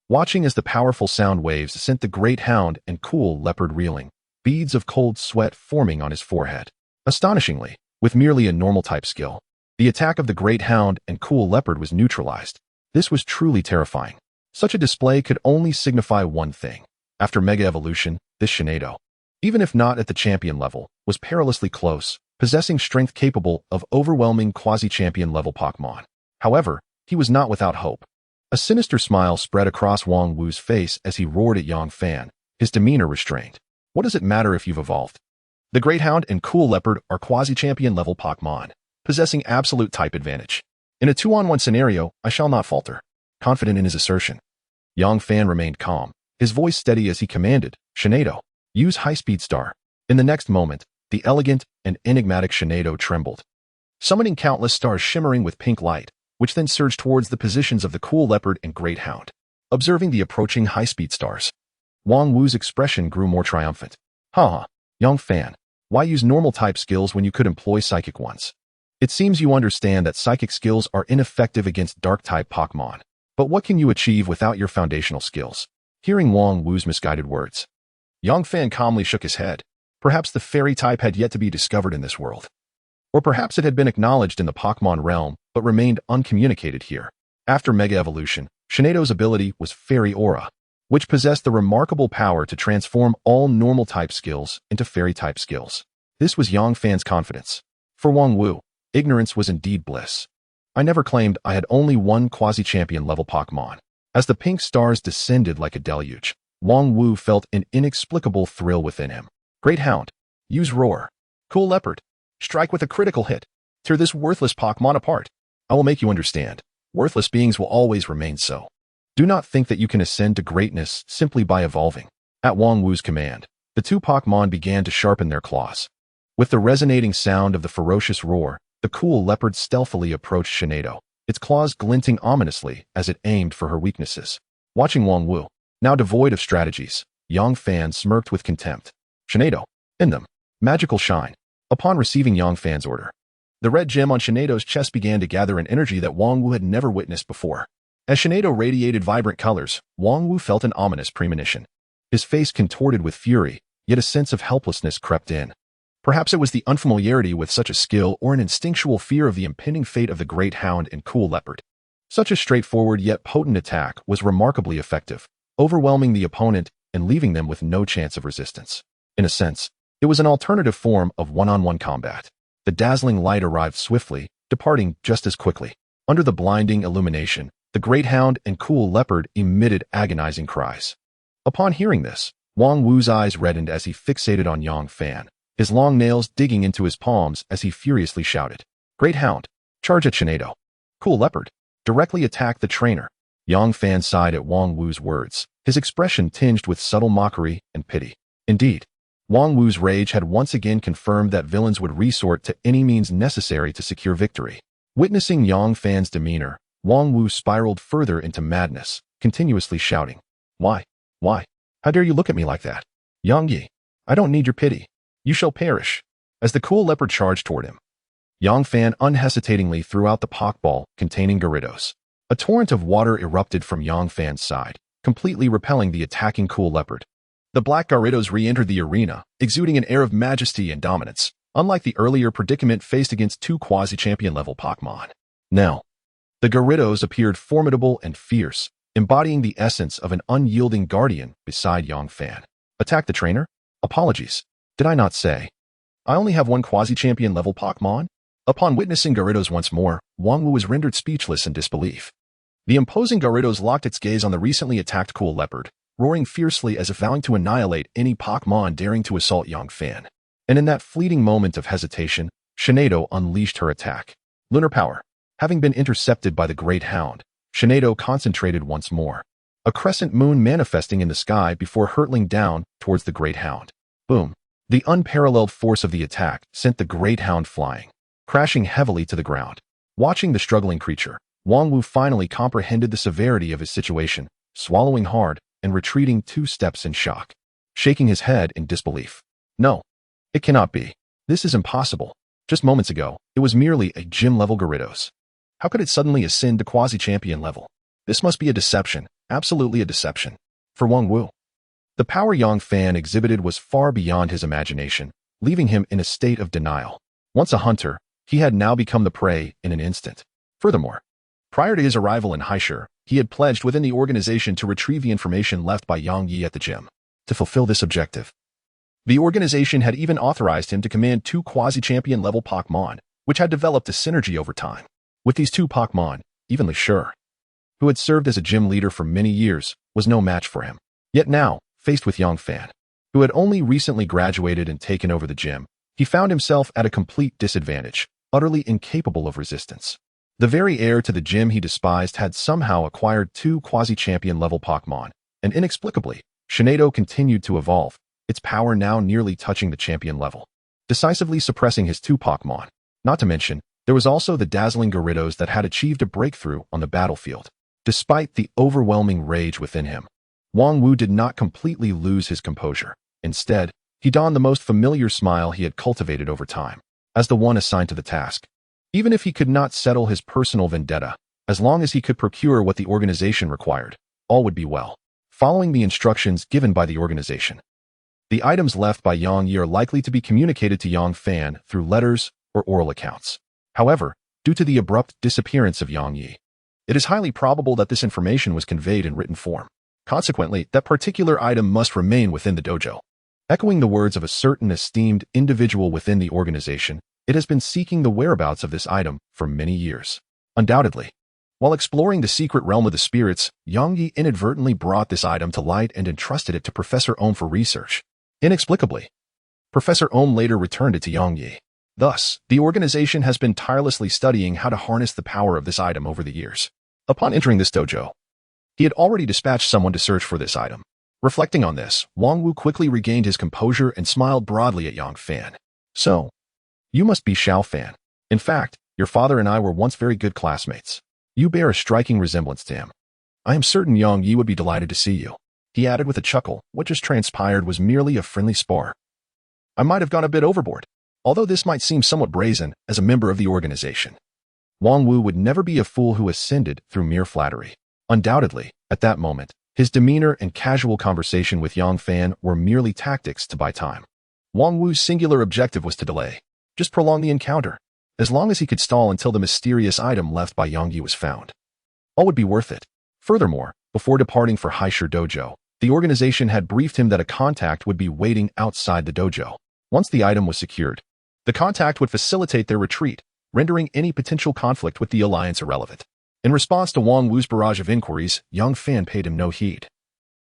watching as the powerful sound waves sent the great hound and cool leopard reeling, beads of cold sweat forming on his forehead. Astonishingly, with merely a normal type skill, the attack of the great hound and cool leopard was neutralized. This was truly terrifying. Such a display could only signify one thing. After Mega Evolution, this Shinado, even if not at the champion level, was perilously close, possessing strength capable of overwhelming quasi-champion level Pokémon. However, he was not without hope. A sinister smile spread across Wang Wu's face as he roared at Yangfan, his demeanor restrained. What does it matter if you've evolved? The Great Hound and Cool Leopard are quasi-champion level Pokémon, possessing absolute type advantage. In a 2-on-1 scenario, I shall not falter. Confident in his assertion, Yangfan remained calm, his voice steady as he commanded, Shinado, use High-Speed Star. In the next moment, the elegant and enigmatic Shinado trembled, summoning countless stars shimmering with pink light, which then surged towards the positions of the Cool Leopard and Great Hound. Observing the approaching high-speed stars, Wang Wu's expression grew more triumphant. Ha! Yangfan, why use normal-type skills when you could employ psychic ones? It seems you understand that psychic skills are ineffective against dark-type Pokémon. But what can you achieve without your foundational skills? Hearing Wang Wu's misguided words, Yangfan calmly shook his head. Perhaps the fairy type had yet to be discovered in this world. Or perhaps it had been acknowledged in the Pokémon realm, but remained uncommunicated here. After Mega Evolution, Shinado's ability was Fairy Aura, which possessed the remarkable power to transform all normal-type skills into fairy-type skills. This was Yangfan's confidence. For Wang Wu, ignorance was indeed bliss. I never claimed I had only one quasi-champion level Pokémon. As the pink stars descended like a deluge, Wang Wu felt an inexplicable thrill within him. Great Hound, use Roar. Cool Leopard, strike with a critical hit. Tear this worthless Pokémon apart. I will make you understand. Worthless beings will always remain so. Do not think that you can ascend to greatness simply by evolving. At Wang Wu's command, the two Pokémon began to sharpen their claws. With the resonating sound of the ferocious roar, the Cool Leopard stealthily approached Shinado, its claws glinting ominously as it aimed for her weaknesses. Watching Wang Wu, now devoid of strategies, Yangfan smirked with contempt. Shinado, end them. Magical Shine. Upon receiving Yangfan's order, the red gem on Shinado's chest began to gather an energy that Wang Wu had never witnessed before. As Shinado radiated vibrant colors, Wang Wu felt an ominous premonition. His face contorted with fury, yet a sense of helplessness crept in. Perhaps it was the unfamiliarity with such a skill or an instinctual fear of the impending fate of the Great Hound and Cool Leopard. Such a straightforward yet potent attack was remarkably effective, overwhelming the opponent and leaving them with no chance of resistance. In a sense, it was an alternative form of one-on-one combat. The dazzling light arrived swiftly, departing just as quickly. Under the blinding illumination, the Great Hound and Cool Leopard emitted agonizing cries. Upon hearing this, Wang Wu's eyes reddened as he fixated on Yangfan, his long nails digging into his palms as he furiously shouted, Great Hound, charge at Shinado. Cool Leopard, directly attack the trainer. Yangfan sighed at Wang Wu's words, his expression tinged with subtle mockery and pity. Indeed, Wang Wu's rage had once again confirmed that villains would resort to any means necessary to secure victory. Witnessing Yangfan's demeanor, Wang Wu spiraled further into madness, continuously shouting, Why? How dare you look at me like that? Yang Yi, I don't need your pity. You shall perish. As the cool leopard charged toward him, Yang Fan unhesitatingly threw out the Pokeball containing Gyarados. A torrent of water erupted from Yang Fan's side, completely repelling the attacking cool leopard. The black Gyarados re-entered the arena, exuding an air of majesty and dominance, unlike the earlier predicament faced against two quasi-champion level Pokémon. Now, the Gyarados appeared formidable and fierce, embodying the essence of an unyielding guardian beside Yang Fan. Attack the trainer? Apologies. Did I not say? I only have one quasi-champion level Pokémon? Upon witnessing Gyarados once more, Wang Wu was rendered speechless in disbelief. The imposing Gyarados locked its gaze on the recently attacked cool leopard, roaring fiercely as if vowing to annihilate any Pokémon daring to assault Yang Fan. And in that fleeting moment of hesitation, Shinado unleashed her attack. Lunar Power. Having been intercepted by the Great Hound, Shinado concentrated once more, a crescent moon manifesting in the sky before hurtling down towards the Great Hound. Boom. The unparalleled force of the attack sent the Great Hound flying, crashing heavily to the ground. Watching the struggling creature, Wang Wu finally comprehended the severity of his situation, swallowing hard and retreating 2 steps in shock, shaking his head in disbelief. No, it cannot be. This is impossible. Just moments ago, it was merely a gym-level Gyarados. How could it suddenly ascend to quasi-champion level? This must be a deception, absolutely a deception. For Wang Wu, the power Yang Fan exhibited was far beyond his imagination, leaving him in a state of denial. Once a hunter, he had now become the prey in an instant. Furthermore, prior to his arrival in Heir, he had pledged within the organization to retrieve the information left by Yang Yi at the gym. To fulfill this objective, the organization had even authorized him to command 2 quasi-champion level Pokémon, which had developed a synergy over time. With these 2 Pokémon, even Li Ming, who had served as a gym leader for many years, was no match for him. Yet now, faced with Yang Fan, who had only recently graduated and taken over the gym, he found himself at a complete disadvantage, utterly incapable of resistance. The very heir to the gym he despised had somehow acquired 2 quasi-champion level Pokémon, and inexplicably, Shinado continued to evolve, its power now nearly touching the champion level, decisively suppressing his 2 Pokémon. Not to mention, there was also the dazzling Gyarados that had achieved a breakthrough on the battlefield. Despite the overwhelming rage within him, Wang Wu did not completely lose his composure. Instead, he donned the most familiar smile he had cultivated over time, as the one assigned to the task. Even if he could not settle his personal vendetta, as long as he could procure what the organization required, all would be well. Following the instructions given by the organization, the items left by Yang Yi are likely to be communicated to Yang Fan through letters or oral accounts. However, due to the abrupt disappearance of Yang Yi, it is highly probable that this information was conveyed in written form. Consequently, that particular item must remain within the dojo. Echoing the words of a certain esteemed individual within the organization, it has been seeking the whereabouts of this item for many years. Undoubtedly, while exploring the secret realm of the spirits, Yang Yi inadvertently brought this item to light and entrusted it to Professor Ohm for research. Inexplicably, Professor Ohm later returned it to Yang Yi. Thus, the organization has been tirelessly studying how to harness the power of this item over the years. Upon entering this dojo, he had already dispatched someone to search for this item. Reflecting on this, Wang Wu quickly regained his composure and smiled broadly at Yang Fan. So, you must be Xiao Fan. In fact, your father and I were once very good classmates. You bear a striking resemblance to him. I am certain Yang Yi would be delighted to see you. He added with a chuckle, what just transpired was merely a friendly spar. I might have gone a bit overboard, although this might seem somewhat brazen as a member of the organization. Wang Wu would never be a fool who ascended through mere flattery. Undoubtedly, at that moment, his demeanor and casual conversation with Yang Fan were merely tactics to buy time. Wang Wu's singular objective was to delay, just prolong the encounter, as long as he could stall until the mysterious item left by Yang Yi was found. All would be worth it. Furthermore, before departing for Heir Dojo, the organization had briefed him that a contact would be waiting outside the dojo. Once the item was secured, the contact would facilitate their retreat, rendering any potential conflict with the alliance irrelevant. In response to Wang Wu's barrage of inquiries, Yang Fan paid him no heed.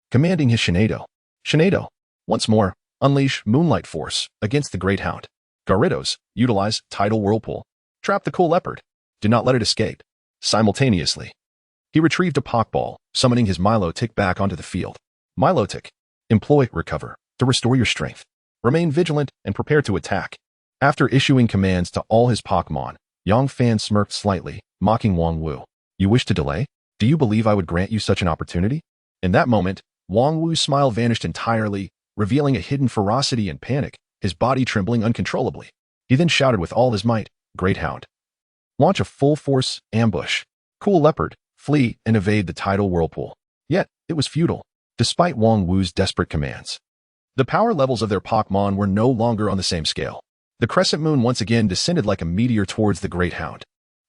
Commanding his Shinado, once more, unleash Moonlight Force against the Great Hound. Gyarados, utilize Tidal Whirlpool. Trap the cool leopard. Do not let it escape. Simultaneously, he retrieved a Pokeball, summoning his Milotic back onto the field. Milotic, employ Recover to restore your strength. Remain vigilant and prepare to attack. After issuing commands to all his Pokémon, Yang Fan smirked slightly, mocking Wang Wu. You wish to delay? Do you believe I would grant you such an opportunity? In that moment, Wang Wu's smile vanished entirely, revealing a hidden ferocity and panic, his body trembling uncontrollably. He then shouted with all his might, "Great Hound! Launch a full-force ambush. Cool Leopard, flee and evade the tidal whirlpool." Yet, it was futile, despite Wang Wu's desperate commands. The power levels of their Pokémon were no longer on the same scale. The Crescent Moon once again descended like a meteor towards the Great Hound.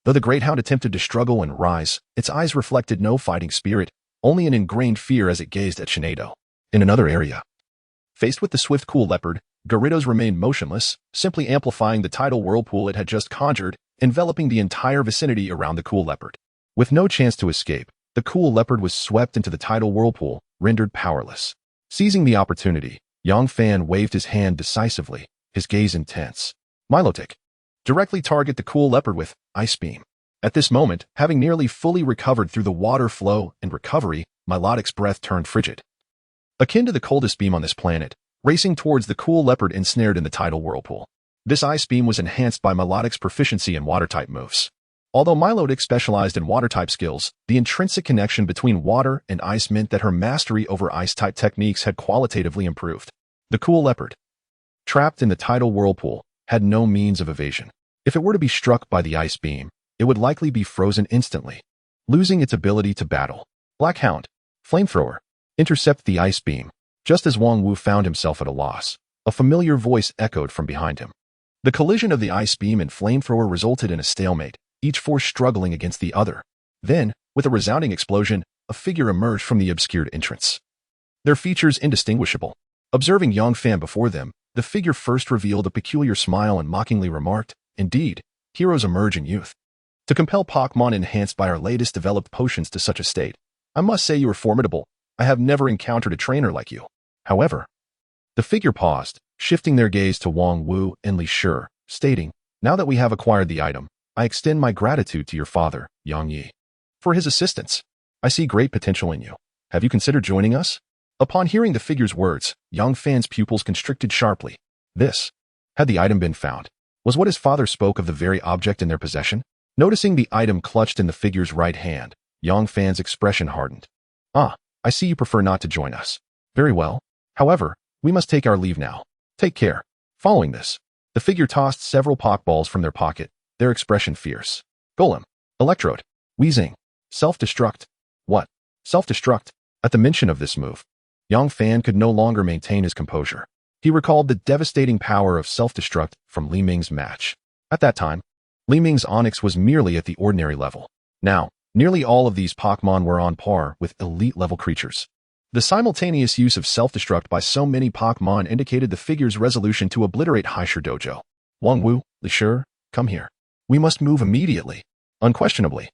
Though the Great Hound attempted to struggle and rise, its eyes reflected no fighting spirit, only an ingrained fear as it gazed at Shinado. In another area, faced with the swift Cool Leopard, Gyarados remained motionless, simply amplifying the tidal whirlpool it had just conjured, enveloping the entire vicinity around the Cool Leopard. With no chance to escape, the Cool Leopard was swept into the tidal whirlpool, rendered powerless. Seizing the opportunity, Yang Fan waved his hand decisively, his gaze intense. Milotic. Directly target the Cool Leopard with Ice Beam. At this moment, having nearly fully recovered through the water flow and recovery, Milotic's breath turned frigid. Akin to the coldest beam on this planet, racing towards the Cool Leopard ensnared in the tidal whirlpool. This Ice Beam was enhanced by Milotic's proficiency in water-type moves. Although Milotic specialized in water-type skills, the intrinsic connection between water and ice meant that her mastery over ice-type techniques had qualitatively improved. The Cool Leopard, trapped in the tidal whirlpool, had no means of evasion. If it were to be struck by the Ice Beam, it would likely be frozen instantly, losing its ability to battle. Black Hound, Flamethrower, intercept the Ice Beam. Just as Wang Wu found himself at a loss, a familiar voice echoed from behind him. The collision of the Ice Beam and Flamethrower resulted in a stalemate, each force struggling against the other. Then, with a resounding explosion, a figure emerged from the obscured entrance. Their features indistinguishable. Observing Yang Fan before them, the figure first revealed a peculiar smile and mockingly remarked, "Indeed, heroes emerge in youth. To compel Pokémon enhanced by our latest developed potions to such a state, I must say you are formidable. I have never encountered a trainer like you." However, the figure paused, shifting their gaze to Wang Wu and Li Shi, stating, "Now that we have acquired the item, I extend my gratitude to your father, Yang Yi, for his assistance. I see great potential in you. Have you considered joining us?" Upon hearing the figure's words, Yang Fan's pupils constricted sharply. This, had the item been found, was what his father spoke of the very object in their possession? Noticing the item clutched in the figure's right hand, Yang Fan's expression hardened. "Ah, I see you prefer not to join us. Very well. However, we must take our leave now. Take care." Following this, the figure tossed several Pokeballs from their pocket, their expression fierce. Golem, Electrode, Weezing, Self-Destruct. What? Self-Destruct? At the mention of this move, Yang Fan could no longer maintain his composure. He recalled the devastating power of Self-Destruct from Li Ming's match. At that time, Li Ming's Onix was merely at the ordinary level. Now, nearly all of these Pokémon were on par with elite-level creatures. The simultaneous use of Self-Destruct by so many Pokémon indicated the figure's resolution to obliterate heir Dojo. "Wang Wu, Li Shi, come here. We must move immediately." Unquestionably,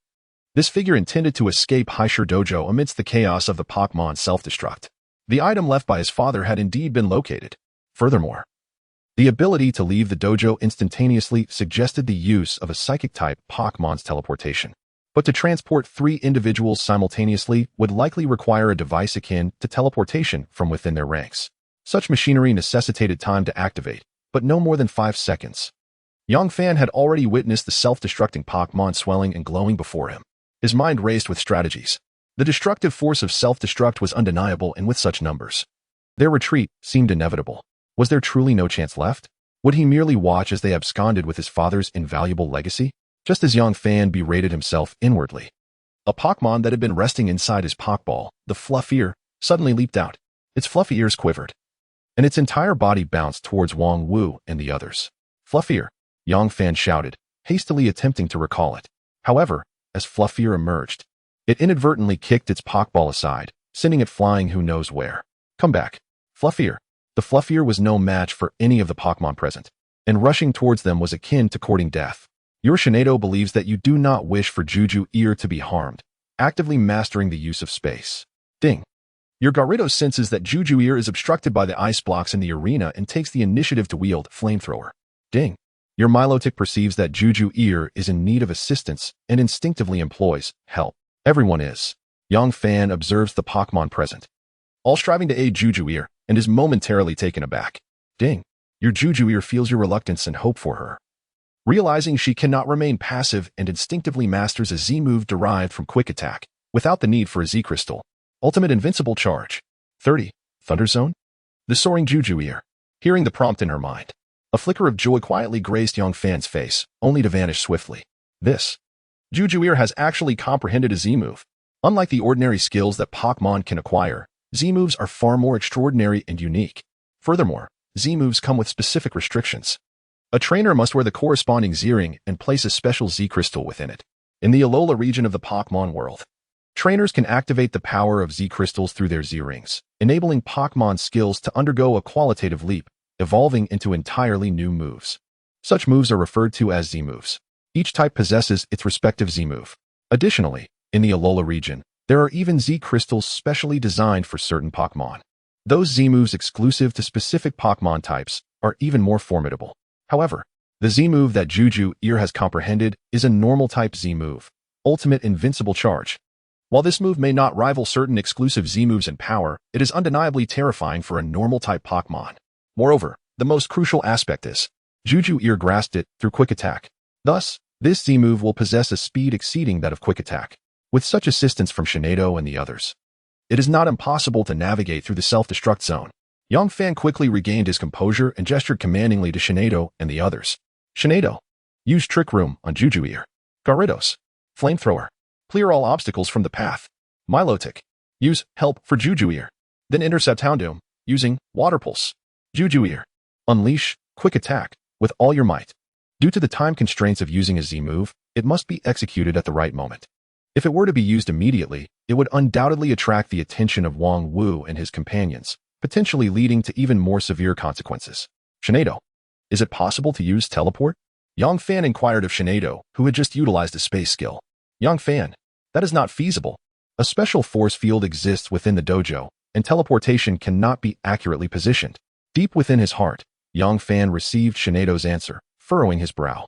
this figure intended to escape heir Dojo amidst the chaos of the Pokémon Self-Destruct. The item left by his father had indeed been located. Furthermore, the ability to leave the dojo instantaneously suggested the use of a psychic-type Pokémon's teleportation. But to transport 3 individuals simultaneously would likely require a device akin to teleportation from within their ranks. Such machinery necessitated time to activate, but no more than 5 seconds. Yang Fan had already witnessed the self-destructing Pokémon swelling and glowing before him. His mind raced with strategies. The destructive force of self-destruct was undeniable, and with such numbers, their retreat seemed inevitable. Was there truly no chance left? Would he merely watch as they absconded with his father's invaluable legacy? Just as Yang Fan berated himself inwardly, a Pokémon that had been resting inside his Pokeball, the Fluffier, suddenly leaped out. Its fluffy ears quivered, and its entire body bounced towards Wang Wu and the others. "Fluffier," Yang Fan shouted, hastily attempting to recall it. However, as Fluffier emerged, it inadvertently kicked its Pokeball aside, sending it flying who knows where. "Come back, Fluffier." The Fluffier was no match for any of the Pokémon present, and rushing towards them was akin to courting death. Your Shinado believes that you do not wish for Juju Ear to be harmed, actively mastering the use of space. Ding. Your Gyarados senses that Juju Ear is obstructed by the ice blocks in the arena and takes the initiative to wield Flamethrower. Ding. Your Milotic perceives that Juju Ear is in need of assistance and instinctively employs help. Everyone is. Yang Fan observes the Pokémon present, all striving to aid Juju Ear, and is momentarily taken aback. Ding. Your Juju Ear feels your reluctance and hope for her. Realizing she cannot remain passive and instinctively masters a Z move derived from Quick Attack, without the need for a Z Crystal. Ultimate Invincible Charge. 30. Thunder Zone? The soaring Juju ear. Hearing the prompt in her mind, a flicker of joy quietly grazed young Fan's face, only to vanish swiftly. This Juju ear has actually comprehended a Z-move. Unlike the ordinary skills that Pokémon can acquire, Z-moves are far more extraordinary and unique. Furthermore, Z-moves come with specific restrictions. A trainer must wear the corresponding Z-ring and place a special Z-crystal within it. In the Alola region of the Pokémon world, trainers can activate the power of Z-crystals through their Z-rings, enabling Pokémon skills to undergo a qualitative leap, evolving into entirely new moves. Such moves are referred to as Z-moves. Each type possesses its respective Z-move. Additionally, in the Alola region, there are even Z-crystals specially designed for certain Pokémon. Those Z-moves exclusive to specific Pokémon types are even more formidable. However, the Z-move that Juju Ear has comprehended is a normal type Z-move, Ultimate Invincible Charge. While this move may not rival certain exclusive Z-moves in power, it is undeniably terrifying for a normal type Pokémon. Moreover, the most crucial aspect is, Juju Ear grasped it through Quick Attack. Thus, this Z-move will possess a speed exceeding that of Quick Attack. With such assistance from Shinado and the others, it is not impossible to navigate through the self-destruct zone. Young Fan quickly regained his composure and gestured commandingly to Shinado and the others. Shinado, use Trick Room on Juju Ear. Gyarados, Flamethrower, clear all obstacles from the path. Milotic, use Help for Juju Ear. Then intercept Houndoom, using Water Pulse. Juju Ear, unleash Quick Attack with all your might. Due to the time constraints of using a Z-move, it must be executed at the right moment. If it were to be used immediately, it would undoubtedly attract the attention of Wang Wu and his companions, potentially leading to even more severe consequences. Shinado, is it possible to use Teleport? Young Fan inquired of Shinado, who had just utilized a space skill. Young Fan, that is not feasible. A special force field exists within the dojo, and teleportation cannot be accurately positioned. Deep within his heart, Young Fan received Shinado's answer, furrowing his brow.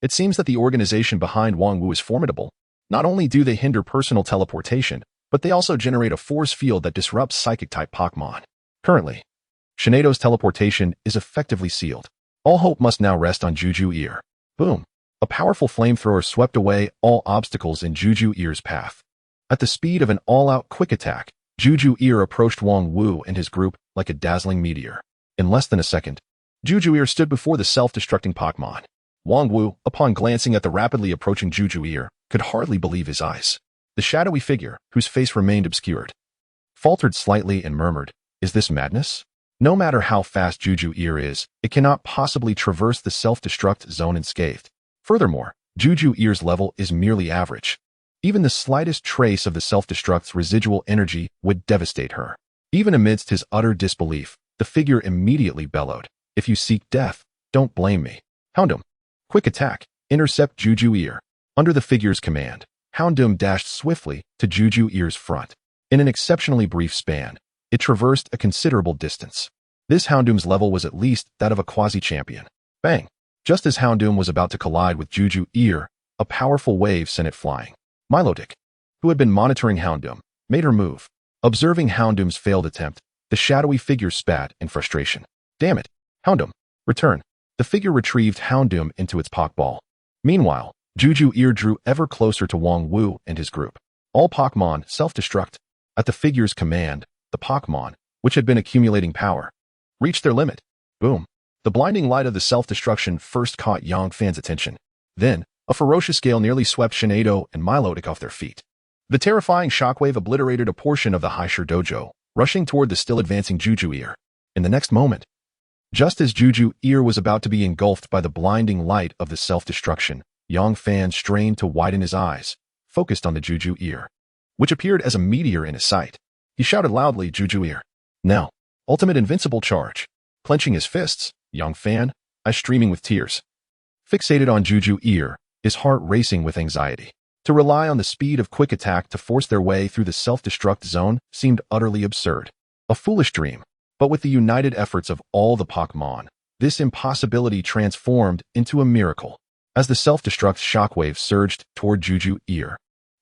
It seems that the organization behind Wang Wu is formidable. Not only do they hinder personal teleportation, but they also generate a force field that disrupts psychic-type Pokémon. Currently, Shinado's teleportation is effectively sealed. All hope must now rest on Juju Ear. Boom! A powerful flamethrower swept away all obstacles in Juju Ear's path. At the speed of an all-out quick attack, Juju Ear approached Wang Wu and his group like a dazzling meteor. In less than a second, Juju Ear stood before the self-destructing Pokémon. Wang Wu, upon glancing at the rapidly approaching Juju Ear, could hardly believe his eyes. The shadowy figure, whose face remained obscured, faltered slightly and murmured, "Is this madness?" No matter how fast Juju Ear is, it cannot possibly traverse the self-destruct zone unscathed. Furthermore, Juju Ear's level is merely average. Even the slightest trace of the self-destruct's residual energy would devastate her. Even amidst his utter disbelief, the figure immediately bellowed, "If you seek death, don't blame me." Houndoom, quick attack, intercept Juju Ear. Under the figure's command, Houndoom dashed swiftly to Juju Ear's front. In an exceptionally brief span, it traversed a considerable distance. This Houndoom's level was at least that of a quasi-champion. Bang! Just as Houndoom was about to collide with Juju Ear, a powerful wave sent it flying. Milotic, who had been monitoring Houndoom, made her move. Observing Houndoom's failed attempt, the shadowy figure spat in frustration. "Damn it! Houndoom, return." The figure retrieved Houndoom into its Pokeball. Meanwhile, Juju Ear drew ever closer to Wang Wu and his group. All Pokémon self-destruct. At the figure's command, the Pokémon, which had been accumulating power, reached their limit. Boom! The blinding light of the self-destruction first caught Young Fan's attention. Then, a ferocious gale nearly swept Shinado and Milotic off their feet. The terrifying shockwave obliterated a portion of the Heisher dojo, rushing toward the still advancing Juju Ear. In the next moment, just as Juju Ear was about to be engulfed by the blinding light of the self-destruction, Young Fan strained to widen his eyes, focused on the Juju Ear, which appeared as a meteor in his sight. He shouted loudly, "Juju Ear, now, ultimate invincible charge." Clenching his fists, Young Fan, eyes streaming with tears, fixated on Juju Ear, his heart racing with anxiety. To rely on the speed of quick attack to force their way through the self-destruct zone seemed utterly absurd. A foolish dream. But with the united efforts of all the Pokémon, this impossibility transformed into a miracle. As the self-destruct shockwave surged toward Juju Ear,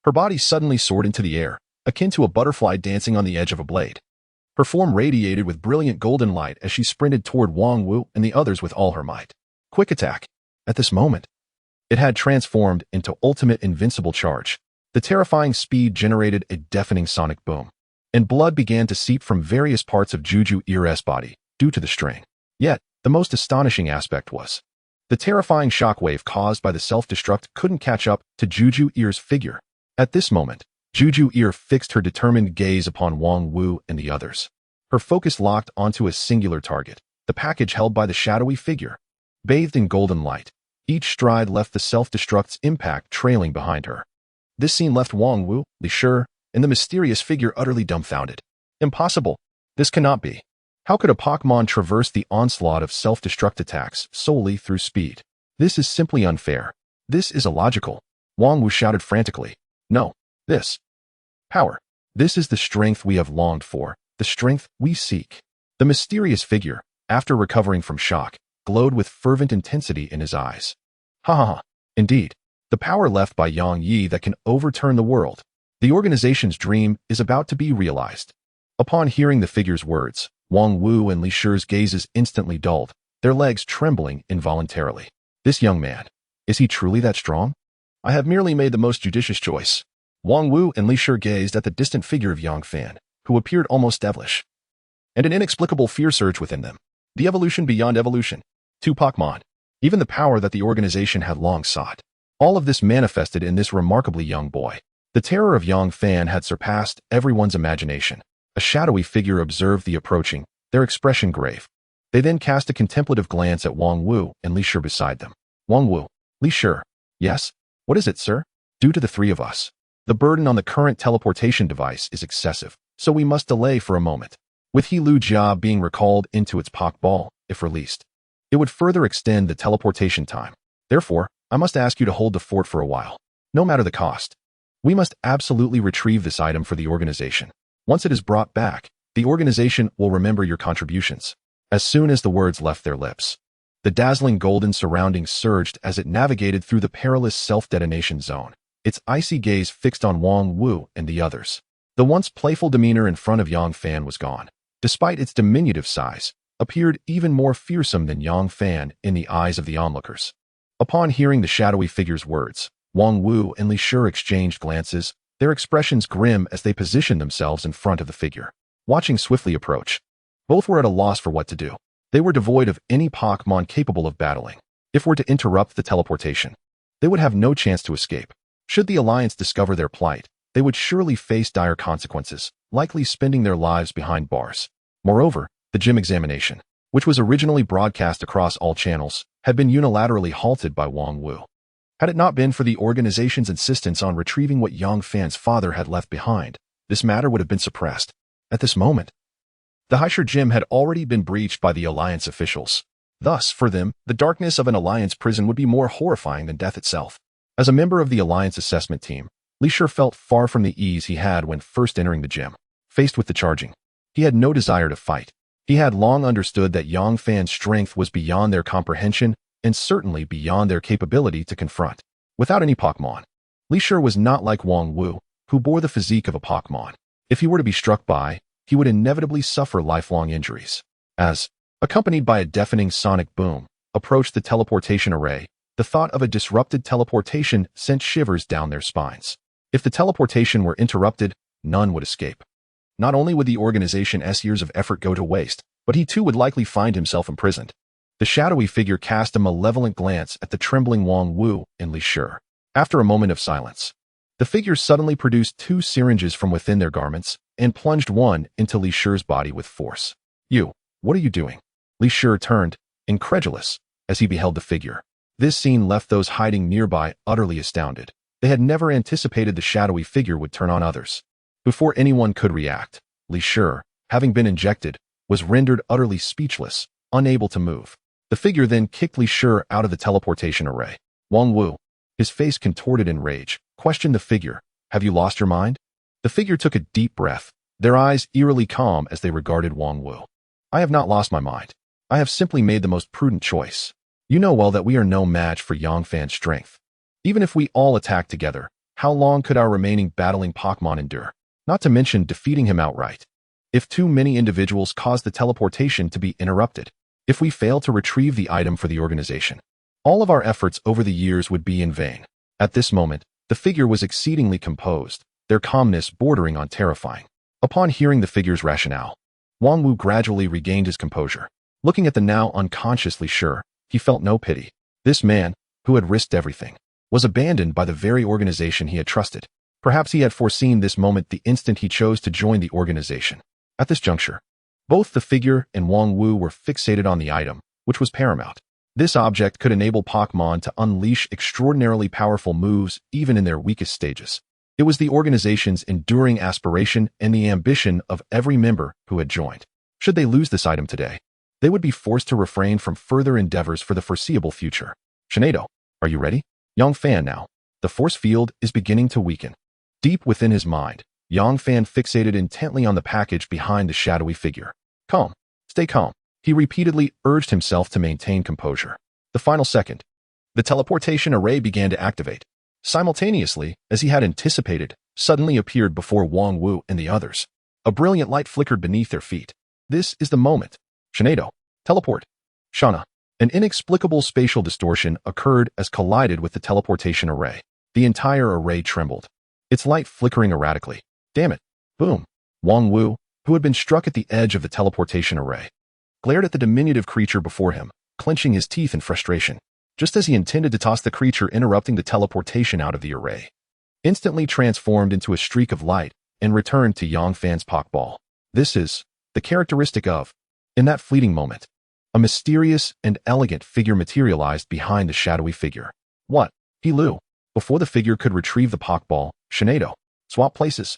her body suddenly soared into the air, akin to a butterfly dancing on the edge of a blade. Her form radiated with brilliant golden light as she sprinted toward Wang Wu and the others with all her might. Quick attack. At this moment, it had transformed into ultimate invincible charge. The terrifying speed generated a deafening sonic boom, and blood began to seep from various parts of Juju Ear's body, due to the strain. Yet, the most astonishing aspect was the terrifying shockwave caused by the self-destruct couldn't catch up to Juju Ear's figure. At this moment, Juju Ear fixed her determined gaze upon Wang Wu and the others. Her focus locked onto a singular target, the package held by the shadowy figure. Bathed in golden light, each stride left the self-destruct's impact trailing behind her. This scene left Wang Wu, Li Shi, and the mysterious figure utterly dumbfounded. Impossible. This cannot be. How could a Pokémon traverse the onslaught of self-destruct attacks solely through speed? This is simply unfair. This is illogical. Wang Wu shouted frantically. No. This. Power. This is the strength we have longed for, the strength we seek. The mysterious figure, after recovering from shock, glowed with fervent intensity in his eyes. Ha ha ha. Indeed. The power left by Yang Yi that can overturn the world. The organization's dream is about to be realized. Upon hearing the figure's words, Wang Wu and Li Shi's gazes instantly dulled, their legs trembling involuntarily. This young man, is he truly that strong? I have merely made the most judicious choice. Wang Wu and Li Shi gazed at the distant figure of Yang Fan, who appeared almost devilish. And an inexplicable fear surged within them. The evolution beyond evolution. Two Pokémon. Even the power that the organization had long sought. All of this manifested in this remarkably young boy. The terror of Yang Fan had surpassed everyone's imagination. A shadowy figure observed the approaching, their expression grave. They then cast a contemplative glance at Wang Wu and Li Shi beside them. Wang Wu, Li Shi. Yes? What is it, sir? Due to the three of us. The burden on the current teleportation device is excessive, so we must delay for a moment. With He Lu Jia being recalled into its Pokeball, if released, it would further extend the teleportation time. Therefore, I must ask you to hold the fort for a while. No matter the cost. We must absolutely retrieve this item for the organization. Once it is brought back, the organization will remember your contributions. As soon as the words left their lips, the dazzling golden surroundings surged as it navigated through the perilous self-detonation zone, its icy gaze fixed on Wang Wu and the others. The once playful demeanor in front of Yang Fan was gone. Despite its diminutive size, appeared even more fearsome than Yang Fan in the eyes of the onlookers. Upon hearing the shadowy figure's words, Wang Wu and Li Shi exchanged glances, their expressions grim as they positioned themselves in front of the figure. Watching swiftly approach, both were at a loss for what to do. They were devoid of any Pokémon capable of battling. If were to interrupt the teleportation, they would have no chance to escape. Should the Alliance discover their plight, they would surely face dire consequences, likely spending their lives behind bars. Moreover, the gym examination, which was originally broadcast across all channels, had been unilaterally halted by Wang Wu. Had it not been for the organization's insistence on retrieving what Yang Fan's father had left behind, this matter would have been suppressed. At this moment, the Heir gym had already been breached by the Alliance officials. Thus, for them, the darkness of an Alliance prison would be more horrifying than death itself. As a member of the Alliance assessment team, Li Shi felt far from the ease he had when first entering the gym. Faced with the charging, he had no desire to fight. He had long understood that Yang Fan's strength was beyond their comprehension and certainly beyond their capability to confront. Without any Pokémon, Li Shi was not like Wang Wu, who bore the physique of a Pokémon. If he were to be struck by, he would inevitably suffer lifelong injuries. As, accompanied by a deafening sonic boom, approached the teleportation array, the thought of a disrupted teleportation sent shivers down their spines. If the teleportation were interrupted, none would escape. Not only would the organization's years of effort go to waste, but he too would likely find himself imprisoned. The shadowy figure cast a malevolent glance at the trembling Wang Wu and Li Shi. After a moment of silence, the figure suddenly produced 2 syringes from within their garments and plunged one into Li Shi's body with force. You, what are you doing? Li Shi turned, incredulous, as he beheld the figure. This scene left those hiding nearby utterly astounded. They had never anticipated the shadowy figure would turn on others. Before anyone could react, Li Shi, having been injected, was rendered utterly speechless, unable to move. The figure then kicked Li Shi out of the teleportation array. Wang Wu, his face contorted in rage, questioned the figure. Have you lost your mind? The figure took a deep breath, their eyes eerily calm as they regarded Wang Wu. I have not lost my mind. I have simply made the most prudent choice. You know well that we are no match for Yang Fan's strength. Even if we all attack together, how long could our remaining battling Pokémon endure? Not to mention defeating him outright. If too many individuals cause the teleportation to be interrupted, if we fail to retrieve the item for the organization, all of our efforts over the years would be in vain. At this moment, the figure was exceedingly composed, their calmness bordering on terrifying. Upon hearing the figure's rationale, Wang Wu gradually regained his composure. Looking at the now unconsciously sure, he felt no pity. This man, who had risked everything, was abandoned by the very organization he had trusted. Perhaps he had foreseen this moment the instant he chose to join the organization. At this juncture, both the figure and Wang Wu were fixated on the item, which was paramount. This object could enable Pokémon to unleash extraordinarily powerful moves even in their weakest stages. It was the organization's enduring aspiration and the ambition of every member who had joined. Should they lose this item today, they would be forced to refrain from further endeavors for the foreseeable future. Shinado, are you ready? Yang Fan now. The force field is beginning to weaken. Deep within his mind, Yang Fan fixated intently on the package behind the shadowy figure. Calm. Stay calm. He repeatedly urged himself to maintain composure. The final second. The teleportation array began to activate. Simultaneously, as he had anticipated, suddenly appeared before Wang Wu and the others. A brilliant light flickered beneath their feet. This is the moment. Shinado, teleport. Shana. An inexplicable spatial distortion occurred as collided with the teleportation array. The entire array trembled, its light flickering erratically. Damn it. Boom. Wang Wu, who had been struck at the edge of the teleportation array, glared at the diminutive creature before him, clenching his teeth in frustration, just as he intended to toss the creature interrupting the teleportation out of the array. Instantly transformed into a streak of light and returned to Yang Fan's Pokeball. This is the characteristic of, in that fleeting moment, a mysterious and elegant figure materialized behind the shadowy figure. What? He Lu. Before the figure could retrieve the Pokeball, Shinado. Swap places.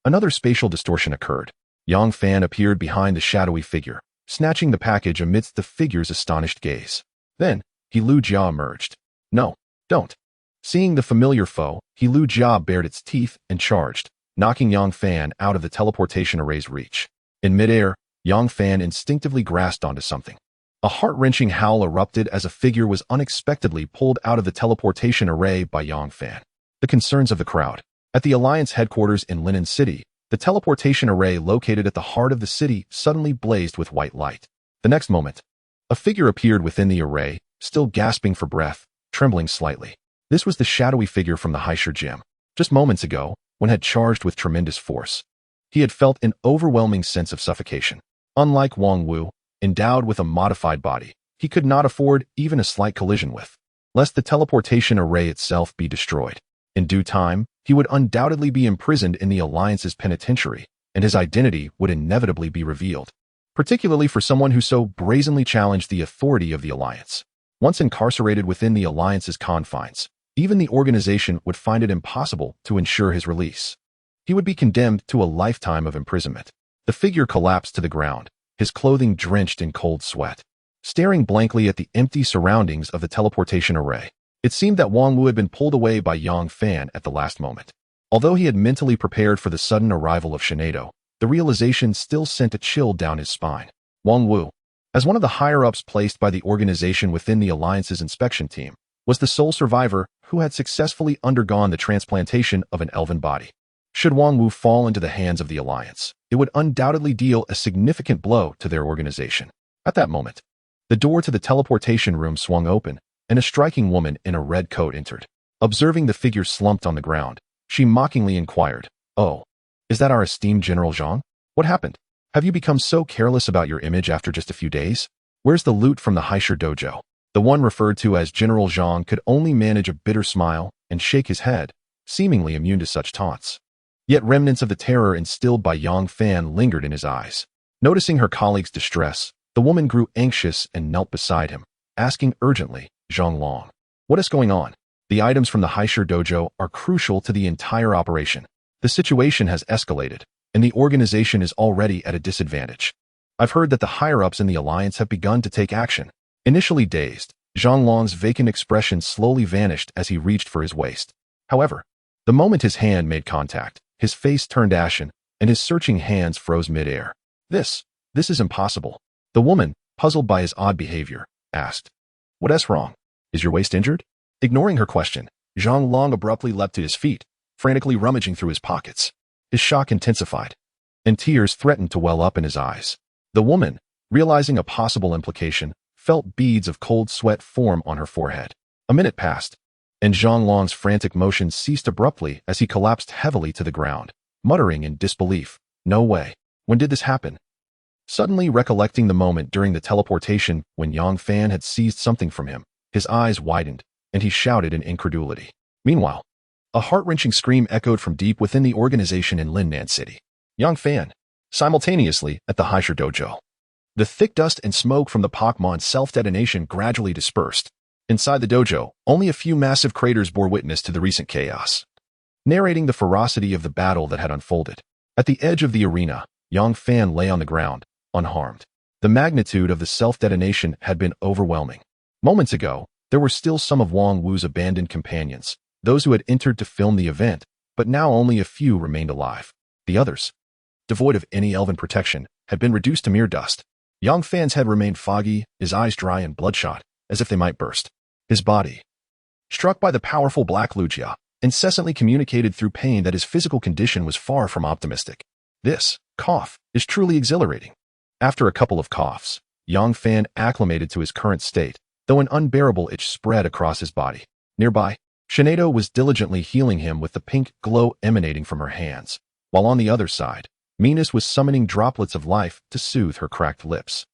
Another spatial distortion occurred. Yang Fan appeared behind the shadowy figure, snatching the package amidst the figure's astonished gaze. Then, He Lu Jia emerged. No, don't. Seeing the familiar foe, He Lu Jia bared its teeth and charged, knocking Yang Fan out of the teleportation array's reach. In midair, Yang Fan instinctively grasped onto something. A heart-wrenching howl erupted as a figure was unexpectedly pulled out of the teleportation array by Yang Fan. The concerns of the crowd. At the Alliance headquarters in Linen City, the teleportation array located at the heart of the city suddenly blazed with white light. The next moment, a figure appeared within the array, still gasping for breath, trembling slightly. This was the shadowy figure from the Heir gym. Just moments ago, when had charged with tremendous force, he had felt an overwhelming sense of suffocation. Unlike Wang Wu, endowed with a modified body, he could not afford even a slight collision with, lest the teleportation array itself be destroyed. In due time, he would undoubtedly be imprisoned in the Alliance's penitentiary, and his identity would inevitably be revealed, particularly for someone who so brazenly challenged the authority of the Alliance. Once incarcerated within the Alliance's confines, even the organization would find it impossible to ensure his release. He would be condemned to a lifetime of imprisonment. The figure collapsed to the ground, his clothing drenched in cold sweat, staring blankly at the empty surroundings of the teleportation array. It seemed that Wang Wu had been pulled away by Yang Fan at the last moment. Although he had mentally prepared for the sudden arrival of Shinado, the realization still sent a chill down his spine. Wang Wu, as one of the higher-ups placed by the organization within the Alliance's inspection team, was the sole survivor who had successfully undergone the transplantation of an elven body. Should Wang Wu fall into the hands of the Alliance, it would undoubtedly deal a significant blow to their organization. At that moment, the door to the teleportation room swung open, and a striking woman in a red coat entered. Observing the figure slumped on the ground, she mockingly inquired, "Oh, is that our esteemed General Zhang? What happened? Have you become so careless about your image after just a few days? Where's the loot from the Heir dojo?" The one referred to as General Zhang could only manage a bitter smile and shake his head, seemingly immune to such taunts. Yet remnants of the terror instilled by Yang Fan lingered in his eyes. Noticing her colleague's distress, the woman grew anxious and knelt beside him, asking urgently, "Zhang Long, what is going on? The items from the Heir dojo are crucial to the entire operation. The situation has escalated, and the organization is already at a disadvantage. I've heard that the higher-ups in the Alliance have begun to take action." Initially dazed, Zhang Long's vacant expression slowly vanished as he reached for his waist. However, the moment his hand made contact, his face turned ashen, and his searching hands froze mid-air. This is impossible." The woman, puzzled by his odd behavior, asked, "What's wrong? Is your waist injured?" Ignoring her question, Zhang Long abruptly leapt to his feet, frantically rummaging through his pockets. His shock intensified, and tears threatened to well up in his eyes. The woman, realizing a possible implication, felt beads of cold sweat form on her forehead. A minute passed, and Zhang Long's frantic motions ceased abruptly as he collapsed heavily to the ground, muttering in disbelief, "No way. When did this happen?" Suddenly recollecting the moment during the teleportation when Yang Fan had seized something from him, his eyes widened, and he shouted in incredulity. Meanwhile, a heart-wrenching scream echoed from deep within the organization in Linnan City. Yang Fan, simultaneously at the Heisher Dojo. The thick dust and smoke from the Pokémon self-detonation gradually dispersed. Inside the dojo, only a few massive craters bore witness to the recent chaos, narrating the ferocity of the battle that had unfolded. At the edge of the arena, Yang Fan lay on the ground, unharmed. The magnitude of the self-detonation had been overwhelming. Moments ago, there were still some of Wang Wu's abandoned companions, those who had entered to film the event, but now only a few remained alive. The others, devoid of any elven protection, had been reduced to mere dust. Yang Fan's head remained foggy, his eyes dry and bloodshot, as if they might burst. His body, struck by the powerful Black Lugia, incessantly communicated through pain that his physical condition was far from optimistic. This cough is truly exhilarating. After a couple of coughs, Yang Fan acclimated to his current state, though an unbearable itch spread across his body. Nearby, Shinado was diligently healing him with the pink glow emanating from her hands, while on the other side, Minas was summoning droplets of life to soothe her cracked lips.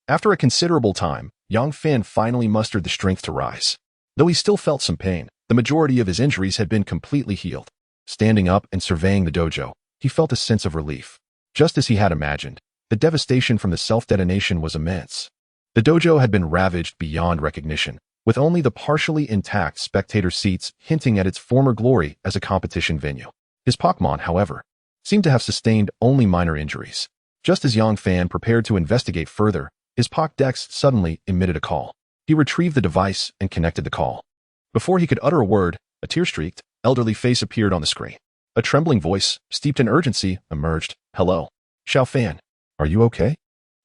After a considerable time, Yang Fan finally mustered the strength to rise. Though he still felt some pain, the majority of his injuries had been completely healed. Standing up and surveying the dojo, he felt a sense of relief. Just as he had imagined, the devastation from the self-detonation was immense. The dojo had been ravaged beyond recognition, with only the partially intact spectator seats hinting at its former glory as a competition venue. His Pokémon, however, seemed to have sustained only minor injuries. Just as Yang Fan prepared to investigate further, his Pokédex suddenly emitted a call. He retrieved the device and connected the call. Before he could utter a word, a tear-streaked, elderly face appeared on the screen. A trembling voice, steeped in urgency, emerged. Hello. Xiao Fan. Are you okay?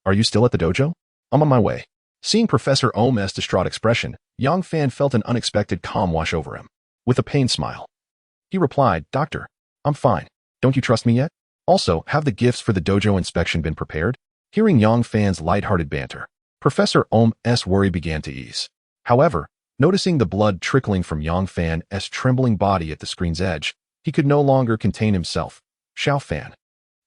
Are you still at the dojo? I'm on my way. Seeing Professor Ohm's distraught expression, Yang Fan felt an unexpected calm wash over him. With a pained smile, he replied, Doctor, I'm fine. Don't you trust me yet? Also, have the gifts for the dojo inspection been prepared? Hearing Yang Fan's lighthearted banter, Professor Ohm's worry began to ease. However, noticing the blood trickling from Yang Fan's trembling body at the screen's edge, he could no longer contain himself. Xiao Fan.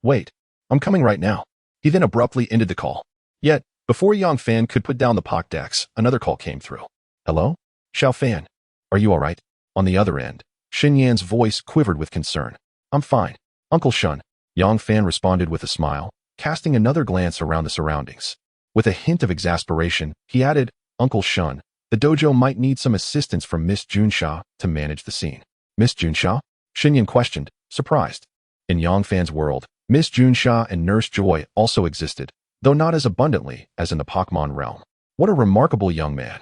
Wait, I'm coming right now. He then abruptly ended the call. Yet, before Yang Fan could put down the Pokédex, another call came through. Hello? Xiao Fan. Are you alright? On the other end, Xin Yan's voice quivered with concern. I'm fine. Uncle Shun. Yang Fan responded with a smile, casting another glance around the surroundings. With a hint of exasperation, he added, Uncle Shun, the dojo might need some assistance from Miss Junsha to manage the scene. Miss Junsha? Xin Yan questioned, surprised. In Yang Fan's world, Miss Junsha and Nurse Joy also existed, though not as abundantly as in the Pokémon realm. What a remarkable young man.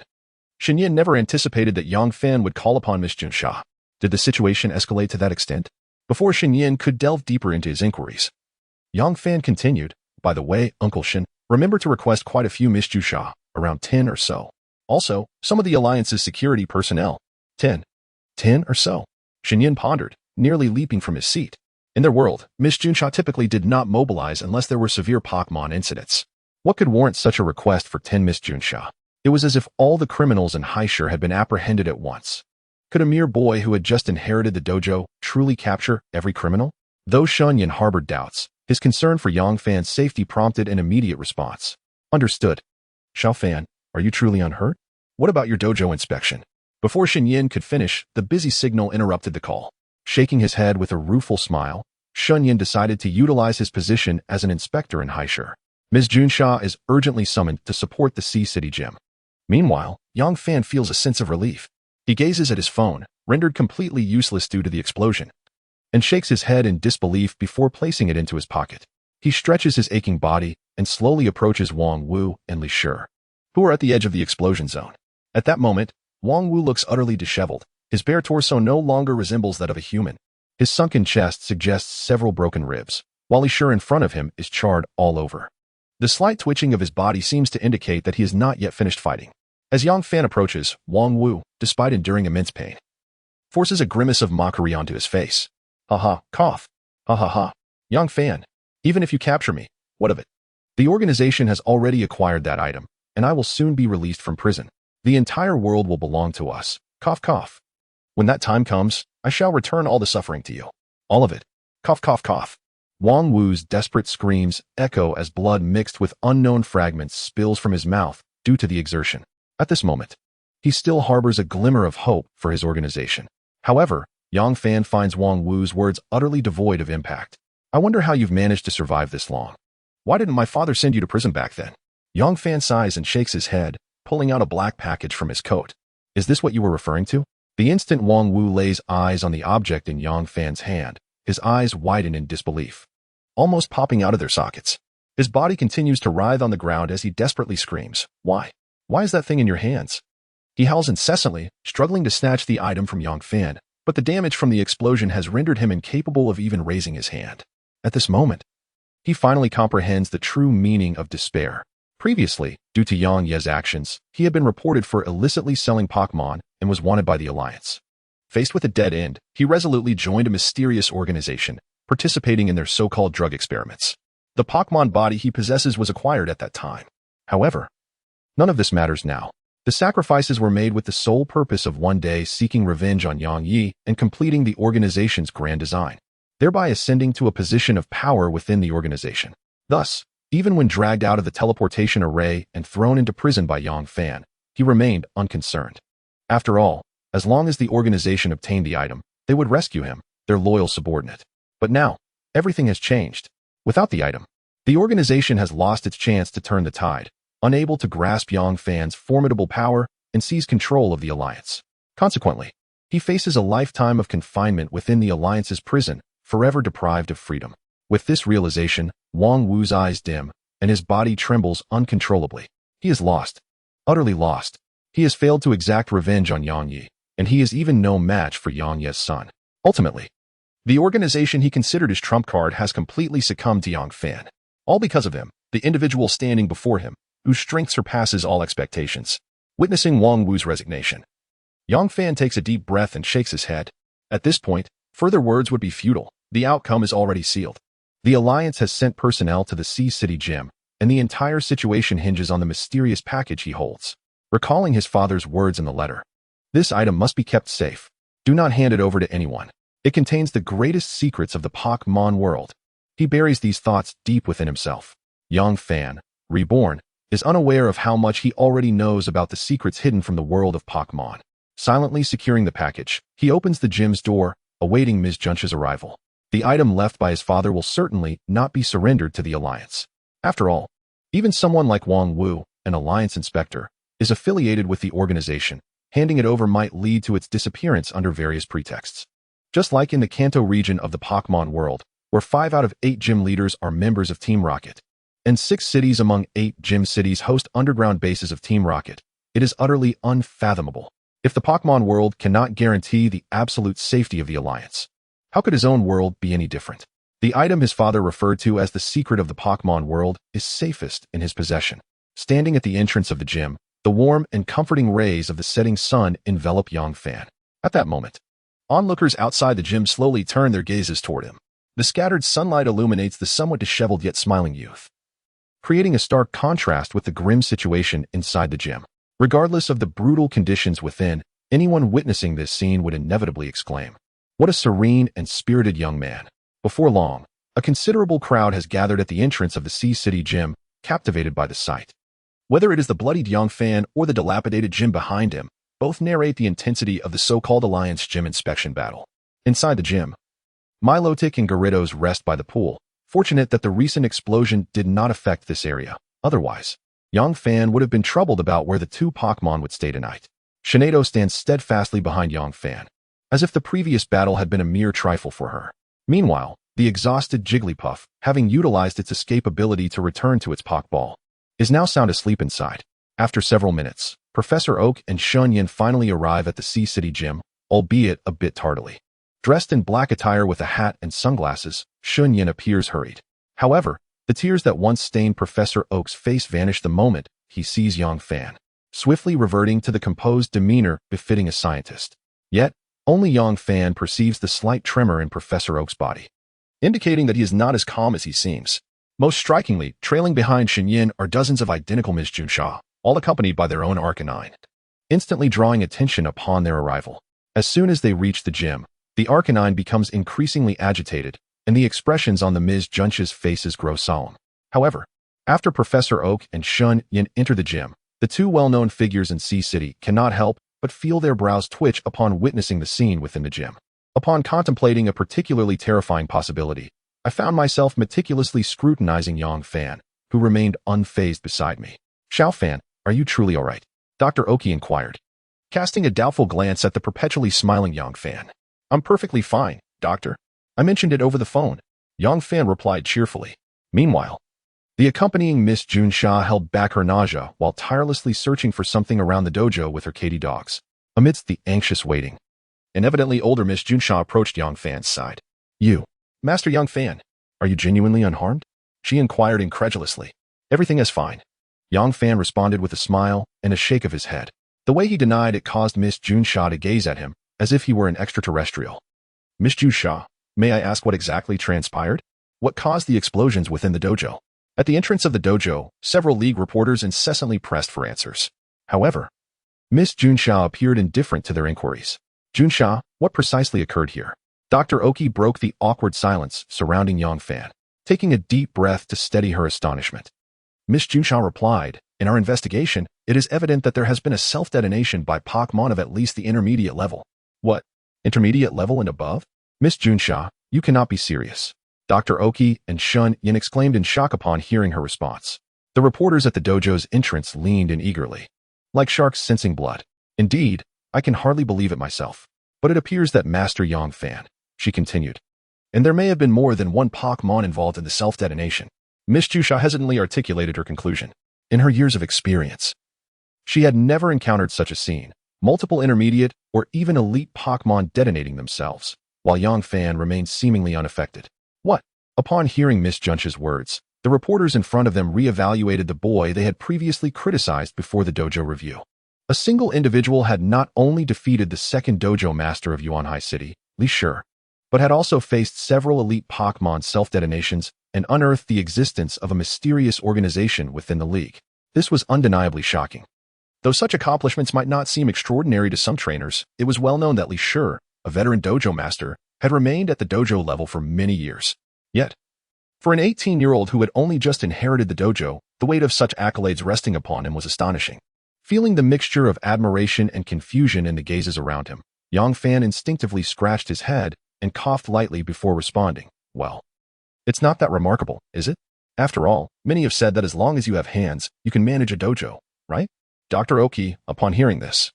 Xin Yan never anticipated that Yang Fan would call upon Miss Junsha. Did the situation escalate to that extent? Before Xin Yan could delve deeper into his inquiries, Yang Fan continued, by the way, Uncle Shin, remember to request quite a few Miss Junsha, around 10 or so. Also, some of the Alliance's security personnel. 10. 10 or so. Xin Yan pondered, nearly leaping from his seat. In their world, Miss Junsha typically did not mobilize unless there were severe Pokémon incidents. What could warrant such a request for 10 Miss Junsha? It was as if all the criminals in Heisher had been apprehended at once. Could a mere boy who had just inherited the dojo truly capture every criminal? Though Shun Yan harbored doubts, his concern for Yang Fan's safety prompted an immediate response. Understood. Xiao Fan, are you truly unhurt? What about your dojo inspection? Before Xin Yan could finish, the busy signal interrupted the call. Shaking his head with a rueful smile, Shun Yan decided to utilize his position as an inspector in Heisher. Ms. Junsha is urgently summoned to support the Sea City Gym. Meanwhile, Yang Fan feels a sense of relief. He gazes at his phone, rendered completely useless due to the explosion, and shakes his head in disbelief before placing it into his pocket. He stretches his aching body and slowly approaches Wang Wu and Li Shi, who are at the edge of the explosion zone. At that moment, Wang Wu looks utterly disheveled. His bare torso no longer resembles that of a human. His sunken chest suggests several broken ribs, while Li Shi in front of him is charred all over. The slight twitching of his body seems to indicate that he has not yet finished fighting. As Yang Fan approaches, Wang Wu, despite enduring immense pain, forces a grimace of mockery onto his face. Ha ha, cough. Ha ha ha. Yang Fan, even if you capture me, what of it? The organization has already acquired that item, and I will soon be released from prison. The entire world will belong to us. Cough cough. When that time comes, I shall return all the suffering to you. All of it. Cough cough cough. Wang Wu's desperate screams echo as blood mixed with unknown fragments spills from his mouth due to the exertion. At this moment, he still harbors a glimmer of hope for his organization. However, Yang Fan finds Wang Wu's words utterly devoid of impact. I wonder how you've managed to survive this long. Why didn't my father send you to prison back then? Yang Fan sighs and shakes his head, pulling out a black package from his coat. Is this what you were referring to? The instant Wang Wu lays eyes on the object in Yang Fan's hand, his eyes widen in disbelief, almost popping out of their sockets. His body continues to writhe on the ground as he desperately screams, "Why? Why is that thing in your hands?" He howls incessantly, struggling to snatch the item from Yang Fan, but the damage from the explosion has rendered him incapable of even raising his hand. At this moment, he finally comprehends the true meaning of despair. Previously, due to Yang Ye's actions, he had been reported for illicitly selling Pokémon and was wanted by the Alliance. Faced with a dead end, he resolutely joined a mysterious organization, participating in their so-called drug experiments. The Pokémon body he possesses was acquired at that time. However, none of this matters now. The sacrifices were made with the sole purpose of one day seeking revenge on Yang Yi and completing the organization's grand design, thereby ascending to a position of power within the organization. Thus, even when dragged out of the teleportation array and thrown into prison by Yang Fan, he remained unconcerned. After all, as long as the organization obtained the item, they would rescue him, their loyal subordinate. But now, everything has changed. Without the item, the organization has lost its chance to turn the tide, unable to grasp Yang Fan's formidable power and seize control of the Alliance. Consequently, he faces a lifetime of confinement within the Alliance's prison, forever deprived of freedom. With this realization, Wang Wu's eyes dim, and his body trembles uncontrollably. He is lost. Utterly lost. He has failed to exact revenge on Yang Yi, and he is even no match for Yang Ye's son. Ultimately, the organization he considered his trump card has completely succumbed to Yang Fan. All because of him, the individual standing before him, whose strength surpasses all expectations. Witnessing Wang Wu's resignation, Yang Fan takes a deep breath and shakes his head. At this point, further words would be futile. The outcome is already sealed. The Alliance has sent personnel to the Sea City Gym, and the entire situation hinges on the mysterious package he holds. Recalling his father's words in the letter, "This item must be kept safe. Do not hand it over to anyone. It contains the greatest secrets of the Pokémon world." He buries these thoughts deep within himself. Yang Fan, reborn, is unaware of how much he already knows about the secrets hidden from the world of Pokémon. Silently securing the package, he opens the gym's door, awaiting Ms. Junsh's arrival. The item left by his father will certainly not be surrendered to the Alliance. After all, even someone like Wang Wu, an Alliance inspector, is affiliated with the organization. Handing it over might lead to its disappearance under various pretexts. Just like in the Kanto region of the Pokémon world, where 5 out of 8 gym leaders are members of Team Rocket, and 6 cities among 8 gym cities host underground bases of Team Rocket, it is utterly unfathomable. If the Pokémon world cannot guarantee the absolute safety of the Alliance, how could his own world be any different? The item his father referred to as the secret of the Pokémon world is safest in his possession. Standing at the entrance of the gym, the warm and comforting rays of the setting sun envelop Yang Fan. At that moment, onlookers outside the gym slowly turn their gazes toward him. The scattered sunlight illuminates the somewhat disheveled yet smiling youth, creating a stark contrast with the grim situation inside the gym. Regardless of the brutal conditions within, anyone witnessing this scene would inevitably exclaim, "What a serene and spirited young man." Before long, a considerable crowd has gathered at the entrance of the Sea City Gym, captivated by the sight. Whether it is the bloodied Yang Fan or the dilapidated gym behind him, both narrate the intensity of the so-called Alliance gym inspection battle. Inside the gym, Milotic and Gyarados rest by the pool, fortunate that the recent explosion did not affect this area. Otherwise, Yang Fan would have been troubled about where the 2 Pokémon would stay tonight. Shinedo stands steadfastly behind Yang Fan, as if the previous battle had been a mere trifle for her. Meanwhile, the exhausted Jigglypuff, having utilized its escape ability to return to its Pokeball, is now sound asleep inside. After several minutes, Professor Oak and Shun Yin finally arrive at the Sea City Gym, albeit a bit tardily. Dressed in black attire with a hat and sunglasses, Shun Yin appears hurried. However, the tears that once stained Professor Oak's face vanish the moment he sees Yang Fan, swiftly reverting to the composed demeanor befitting a scientist. Yet, only Yang Fan perceives the slight tremor in Professor Oak's body, indicating that he is not as calm as he seems. Most strikingly, trailing behind Shin Yin are dozens of identical Ms. Junsha, all accompanied by their own Arcanine, instantly drawing attention upon their arrival. As soon as they reach the gym, the Arcanine becomes increasingly agitated, and the expressions on the Ms. Junsh's faces grow solemn. However, after Professor Oak and Shun Yin enter the gym, the two well-known figures in Sea City cannot help but feel their brows twitch upon witnessing the scene within the gym. Upon contemplating a particularly terrifying possibility, I found myself meticulously scrutinizing Yang Fan, who remained unfazed beside me. Xiao Fan, are you truly all right? Dr. Oki inquired, casting a doubtful glance at the perpetually smiling Yang Fan. I'm perfectly fine, doctor. I mentioned it over the phone, Yang Fan replied cheerfully. Meanwhile, the accompanying Miss Junsha held back her nausea while tirelessly searching for something around the dojo with her Katy dogs. Amidst the anxious waiting, an evidently older Miss Junsha approached Yang Fan's side. You, Master Yang Fan, are you genuinely unharmed? She inquired incredulously. Everything is fine. Yang Fan responded with a smile and a shake of his head. The way he denied it caused Miss Junsha to gaze at him as if he were an extraterrestrial. Miss Junsha, may I ask what exactly transpired? What caused the explosions within the dojo? At the entrance of the dojo, several league reporters incessantly pressed for answers. However, Miss Junsha appeared indifferent to their inquiries. Junsha, what precisely occurred here? Dr. Oki broke the awkward silence surrounding Yang Fan, taking a deep breath to steady her astonishment. Miss Junsha replied, in our investigation, it is evident that there has been a self-detonation by Pokémon of at least the intermediate level. What? Intermediate level and above? Miss Junsha, you cannot be serious. Dr. Oki and Shun Yin exclaimed in shock upon hearing her response. The reporters at the dojo's entrance leaned in eagerly, like sharks sensing blood. Indeed, I can hardly believe it myself. But it appears that Master Yang Fan, she continued, and there may have been more than one Pokémon involved in the self-detonation. Miss Junsha hesitantly articulated her conclusion. In her years of experience, she had never encountered such a scene, multiple intermediate or even elite Pokémon detonating themselves, while Yang Fan remained seemingly unaffected. What? Upon hearing Miss Junsha's words, the reporters in front of them re-evaluated the boy they had previously criticized before the dojo review. A single individual had not only defeated the second dojo master of Yuanhai City, Li Shi, but had also faced several elite Pokémon self-detonations and unearthed the existence of a mysterious organization within the league. This was undeniably shocking. Though such accomplishments might not seem extraordinary to some trainers, it was well known that Li Shi, a veteran dojo master, had remained at the dojo level for many years. Yet, for an 18-year-old who had only just inherited the dojo, the weight of such accolades resting upon him was astonishing. Feeling the mixture of admiration and confusion in the gazes around him, Yang Fan instinctively scratched his head and coughed lightly before responding, well, it's not that remarkable, is it? After all, many have said that as long as you have hands, you can manage a dojo, right? Dr. Oki, upon hearing this,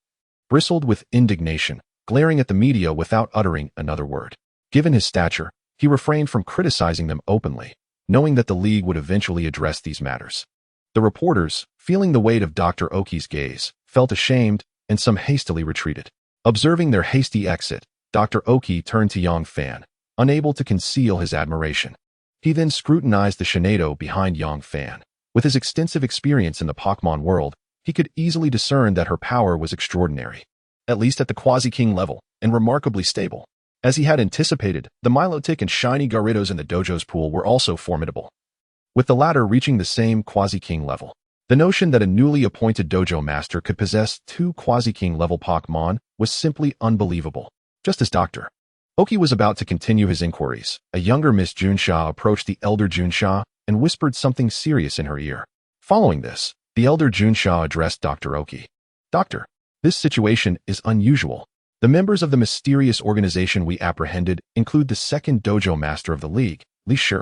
bristled with indignation, glaring at the media without uttering another word. Given his stature, he refrained from criticizing them openly, knowing that the league would eventually address these matters. The reporters, feeling the weight of Dr. Oki's gaze, felt ashamed and some hastily retreated. Observing their hasty exit, Dr. Oki turned to Yang Fan, unable to conceal his admiration. He then scrutinized the Shinado behind Yang Fan. With his extensive experience in the Pokémon world, he could easily discern that her power was extraordinary, at least at the Quasi-King level, and remarkably stable. As he had anticipated, the Milotic and shiny Gyarados in the dojo's pool were also formidable, with the latter reaching the same Quasi-King level. The notion that a newly appointed dojo master could possess two Quasi-King level Pokémon was simply unbelievable. Just as Dr. Oki was about to continue his inquiries, a younger Miss Junsha approached the elder Junsha and whispered something serious in her ear. Following this, the elder Junsha addressed Dr. Oki. Doctor, this situation is unusual. The members of the mysterious organization we apprehended include the second dojo master of the league, Li Shi.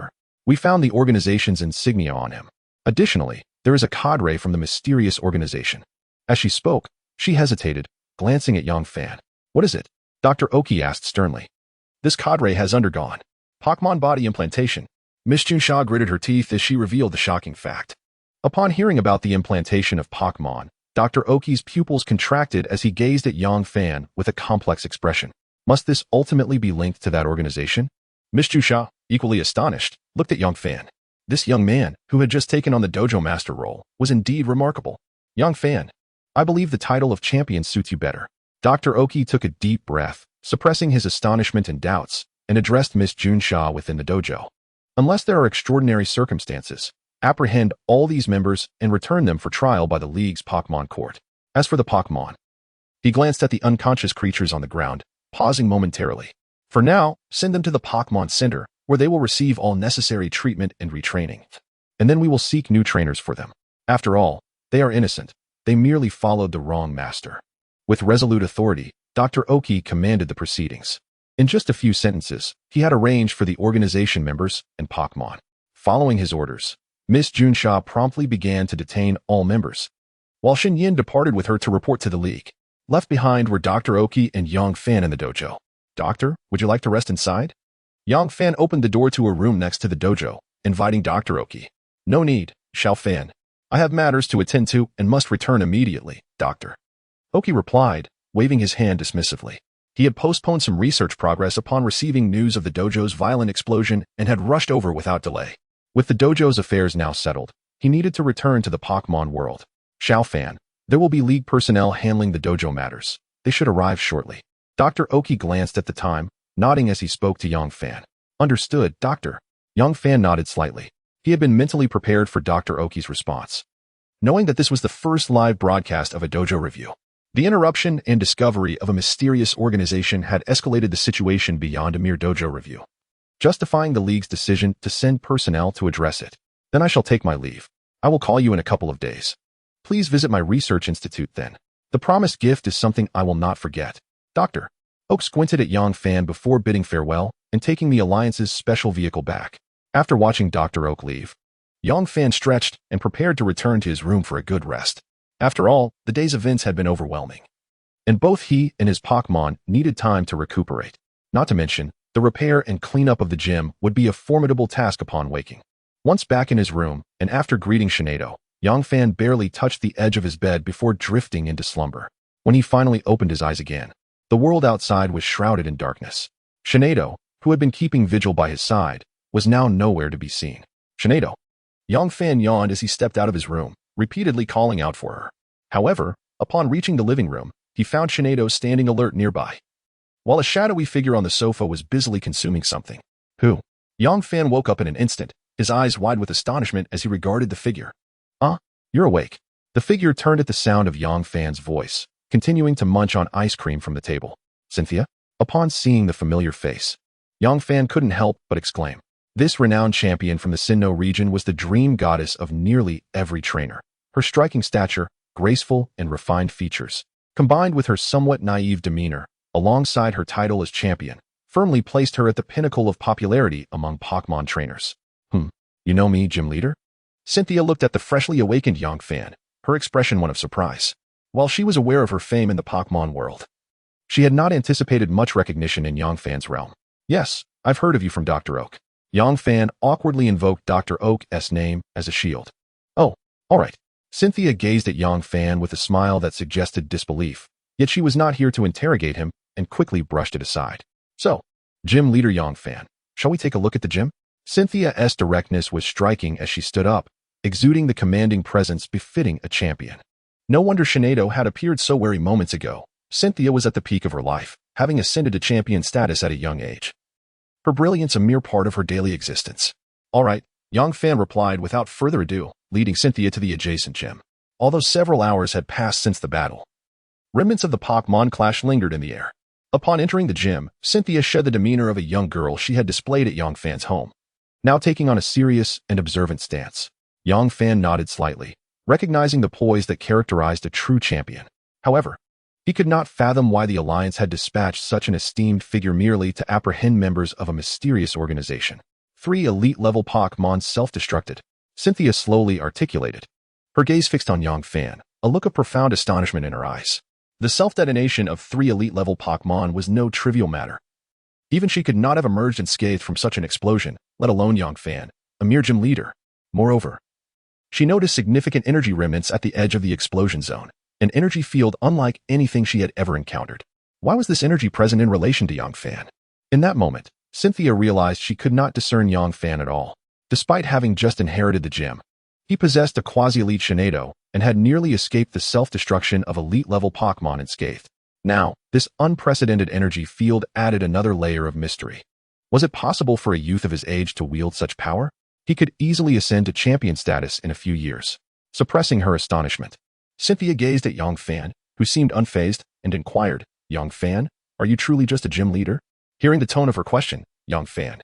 We found the organization's insignia on him. Additionally, there is a cadre from the mysterious organization. As she spoke, she hesitated, glancing at Yang Fan. What is it? Dr. Oki asked sternly. This cadre has undergone Pokémon body implantation. Miss Junsha gritted her teeth as she revealed the shocking fact. Upon hearing about the implantation of Pokémon, Dr. Oki's pupils contracted as he gazed at Yang Fan with a complex expression. Must this ultimately be linked to that organization? Miss Junsha, equally astonished, looked at Yang Fan. This young man, who had just taken on the dojo master role, was indeed remarkable. Yang Fan, I believe the title of champion suits you better. Dr. Oki took a deep breath, suppressing his astonishment and doubts, and addressed Miss Junsha within the dojo. Unless there are extraordinary circumstances, apprehend all these members and return them for trial by the League's Pokémon Court. As for the Pokémon, he glanced at the unconscious creatures on the ground, pausing momentarily. For now, send them to the Pokémon Center, where they will receive all necessary treatment and retraining. And then we will seek new trainers for them. After all, they are innocent. They merely followed the wrong master. With resolute authority, Dr. Oki commanded the proceedings. In just a few sentences, he had arranged for the organization members and Pokémon. Following his orders, Miss Junsha promptly began to detain all members, while Shin Yin departed with her to report to the league. Left behind were Dr. Oki and Yang Fan in the dojo. Doctor, would you like to rest inside? Yang Fan opened the door to a room next to the dojo, inviting Dr. Oki. No need, Xiao Fan. I have matters to attend to and must return immediately, Doctor. Oki replied, waving his hand dismissively. He had postponed some research progress upon receiving news of the dojo's violent explosion and had rushed over without delay. With the dojo's affairs now settled, he needed to return to the Pokémon world. Xiao Fan, there will be league personnel handling the dojo matters. They should arrive shortly. Dr. Oki glanced at the time, nodding as he spoke to Yang Fan. Understood, Doctor. Yang Fan nodded slightly. He had been mentally prepared for Dr. Oki's response, knowing that this was the first live broadcast of a dojo review. The interruption and discovery of a mysterious organization had escalated the situation beyond a mere dojo review, justifying the league's decision to send personnel to address it. Then I shall take my leave. I will call you in a couple of days. Please visit my research institute then. The promised gift is something I will not forget. Doctor. Oak squinted at Yang Fan before bidding farewell and taking the Alliance's special vehicle back. After watching Dr. Oak leave, Yang Fan stretched and prepared to return to his room for a good rest. After all, the day's events had been overwhelming, and both he and his Pokémon needed time to recuperate. Not to mention, the repair and cleanup of the gym would be a formidable task upon waking. Once back in his room, and after greeting Shinado, Yang Fan barely touched the edge of his bed before drifting into slumber. When he finally opened his eyes again, the world outside was shrouded in darkness. Shinado, who had been keeping vigil by his side, was now nowhere to be seen. Shinado. Yang Fan yawned as he stepped out of his room, repeatedly calling out for her. However, upon reaching the living room, he found Shinado standing alert nearby, while a shadowy figure on the sofa was busily consuming something. Who? Yang Fan woke up in an instant, his eyes wide with astonishment as he regarded the figure. You're awake. The figure turned at the sound of Yang Fan's voice, continuing to munch on ice cream from the table. Cynthia? Upon seeing the familiar face, Yang Fan couldn't help but exclaim. This renowned champion from the Sinnoh region was the dream goddess of nearly every trainer. Her striking stature, graceful and refined features, combined with her somewhat naive demeanor, alongside her title as champion, firmly placed her at the pinnacle of popularity among Pokémon trainers. You know me, gym leader? Cynthia looked at the freshly awakened Yang Fan, her expression one of surprise. While she was aware of her fame in the Pokémon world, she had not anticipated much recognition in Yang Fan's realm. Yes, I've heard of you from Dr. Oak. Yang Fan awkwardly invoked Dr. Oak's name as a shield. Oh, all right. Cynthia gazed at Yang Fan with a smile that suggested disbelief, yet she was not here to interrogate him and quickly brushed it aside. So, gym leader Yang Fan, shall we take a look at the gym? Cynthia's directness was striking as she stood up, exuding the commanding presence befitting a champion. No wonder Shinado had appeared so wary moments ago. Cynthia was at the peak of her life, having ascended to champion status at a young age. Her brilliance a mere part of her daily existence. All right, Yang Fan replied without further ado, leading Cynthia to the adjacent gym. Although several hours had passed since the battle, remnants of the Pokémon clash lingered in the air. Upon entering the gym, Cynthia shed the demeanor of a young girl she had displayed at Yang Fan's home, now taking on a serious and observant stance. Yang Fan nodded slightly, recognizing the poise that characterized a true champion. However, he could not fathom why the Alliance had dispatched such an esteemed figure merely to apprehend members of a mysterious organization. 3 elite-level Pokémon self-destructed, Cynthia slowly articulated, her gaze fixed on Yang Fan, a look of profound astonishment in her eyes. The self-detonation of 3 elite-level Pokémon was no trivial matter. Even she could not have emerged unscathed from such an explosion, let alone Yang Fan, a mere gym leader. Moreover, she noticed significant energy remnants at the edge of the explosion zone, an energy field unlike anything she had ever encountered. Why was this energy present in relation to Yang Fan? In that moment, Cynthia realized she could not discern Yang Fan at all. Despite having just inherited the gym, he possessed a quasi-elite Shinado and had nearly escaped the self-destruction of elite-level Pokémon unscathed. Now, this unprecedented energy field added another layer of mystery. Was it possible for a youth of his age to wield such power? He could easily ascend to champion status in a few years. Suppressing her astonishment, Cynthia gazed at Yang Fan, who seemed unfazed, and inquired, Yang Fan, are you truly just a gym leader? Hearing the tone of her question, Yang Fan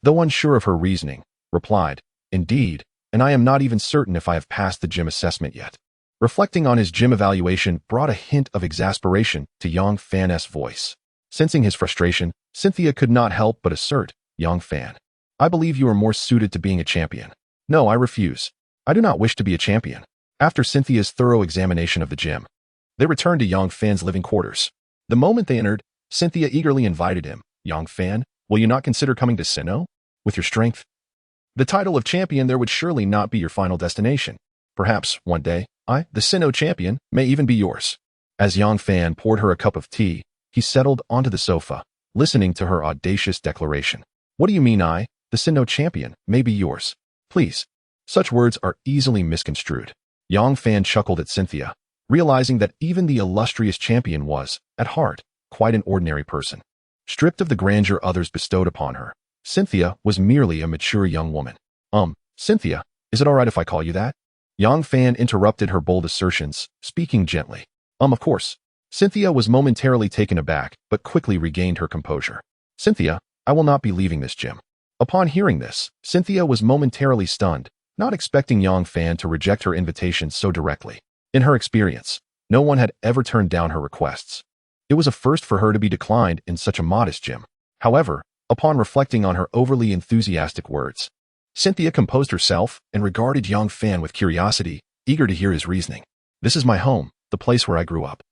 though unsure of her reasoning, replied, "Indeed, and I am not even certain if I have passed the gym assessment yet." Reflecting on his gym evaluation brought a hint of exasperation to Yang Fan's voice. Sensing his frustration, Cynthia could not help but assert, "Yang Fan, I believe you are more suited to being a champion." "No, I refuse. I do not wish to be a champion." After Cynthia's thorough examination of the gym, they returned to Yang Fan's living quarters. The moment they entered, Cynthia eagerly invited him. "Yang Fan, will you not consider coming to Sinnoh? With your strength, the title of champion there would surely not be your final destination. Perhaps, one day, the Sinnoh champion, may even be yours." As Yang Fan poured her a cup of tea, he settled onto the sofa, listening to her audacious declaration. "What do you mean the Sinnoh champion, may be yours? Please." Such words are easily misconstrued. Yang Fan chuckled at Cynthia, realizing that even the illustrious champion was, at heart, quite an ordinary person. Stripped of the grandeur others bestowed upon her, Cynthia was merely a mature young woman. Cynthia, is it all right if I call you that?" Yang Fan interrupted her bold assertions, speaking gently. Of course." Cynthia was momentarily taken aback, but quickly regained her composure. "Cynthia, I will not be leaving this gym." Upon hearing this, Cynthia was momentarily stunned, not expecting Yang Fan to reject her invitation so directly. In her experience, no one had ever turned down her requests. It was a first for her to be declined in such a modest gym. However, upon reflecting on her overly enthusiastic words, Cynthia composed herself and regarded Yang Fan with curiosity, eager to hear his reasoning. "This is my home, the place where I grew up,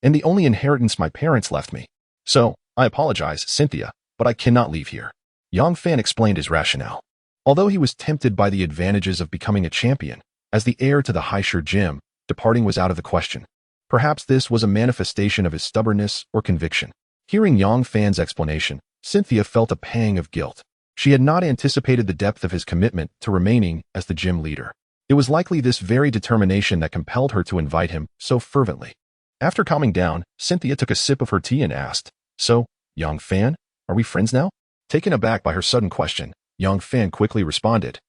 and the only inheritance my parents left me. So, I apologize, Cynthia, but I cannot leave here." Yang Fan explained his rationale. Although he was tempted by the advantages of becoming a champion, as the heir to the Heir gym, departing was out of the question. Perhaps this was a manifestation of his stubbornness or conviction. Hearing Yang Fan's explanation, Cynthia felt a pang of guilt. She had not anticipated the depth of his commitment to remaining as the gym leader. It was likely this very determination that compelled her to invite him so fervently. After calming down, Cynthia took a sip of her tea and asked, "So, Yang Fan, are we friends now?" Taken aback by her sudden question, Yang Fan quickly responded,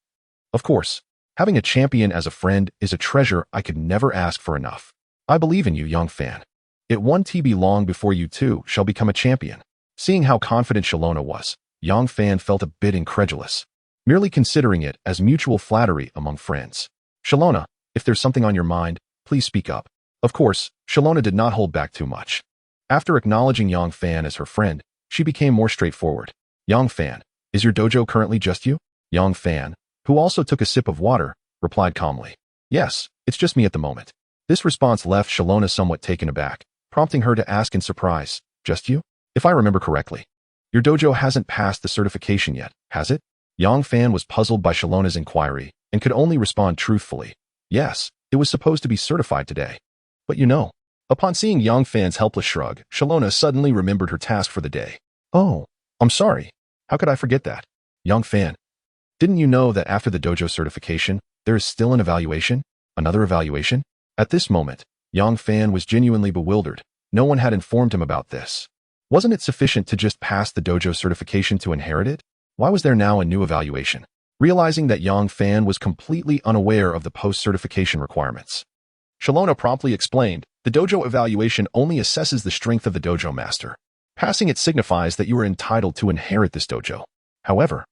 "Of course. Having a champion as a friend is a treasure I could never ask for enough. I believe in you, Yang Fan. It won't be long before you too shall become a champion." Seeing how confident Shalona was, Yang Fan felt a bit incredulous, merely considering it as mutual flattery among friends. "Shalona, if there's something on your mind, please speak up." Of course, Shalona did not hold back too much. After acknowledging Yang Fan as her friend, she became more straightforward. "Yang Fan, is your dojo currently just you?" Yang Fan, who also took a sip of water, replied calmly, "Yes, it's just me at the moment." This response left Shalona somewhat taken aback, prompting her to ask in surprise, "Just you? If I remember correctly, your dojo hasn't passed the certification yet, has it?" Yang Fan was puzzled by Shalona's inquiry and could only respond truthfully, "Yes, it was supposed to be certified today. But you know." Upon seeing Yang Fan's helpless shrug, Shalona suddenly remembered her task for the day. "Oh, I'm sorry. How could I forget that? Yang Fan, didn't you know that after the dojo certification, there is still an evaluation? Another evaluation?" At this moment, Yang Fan was genuinely bewildered. No one had informed him about this. Wasn't it sufficient to just pass the dojo certification to inherit it? Why was there now a new evaluation? Realizing that Yang Fan was completely unaware of the post-certification requirements, Shalona promptly explained, "The dojo evaluation only assesses the strength of the dojo master. Passing it signifies that you are entitled to inherit this dojo. However,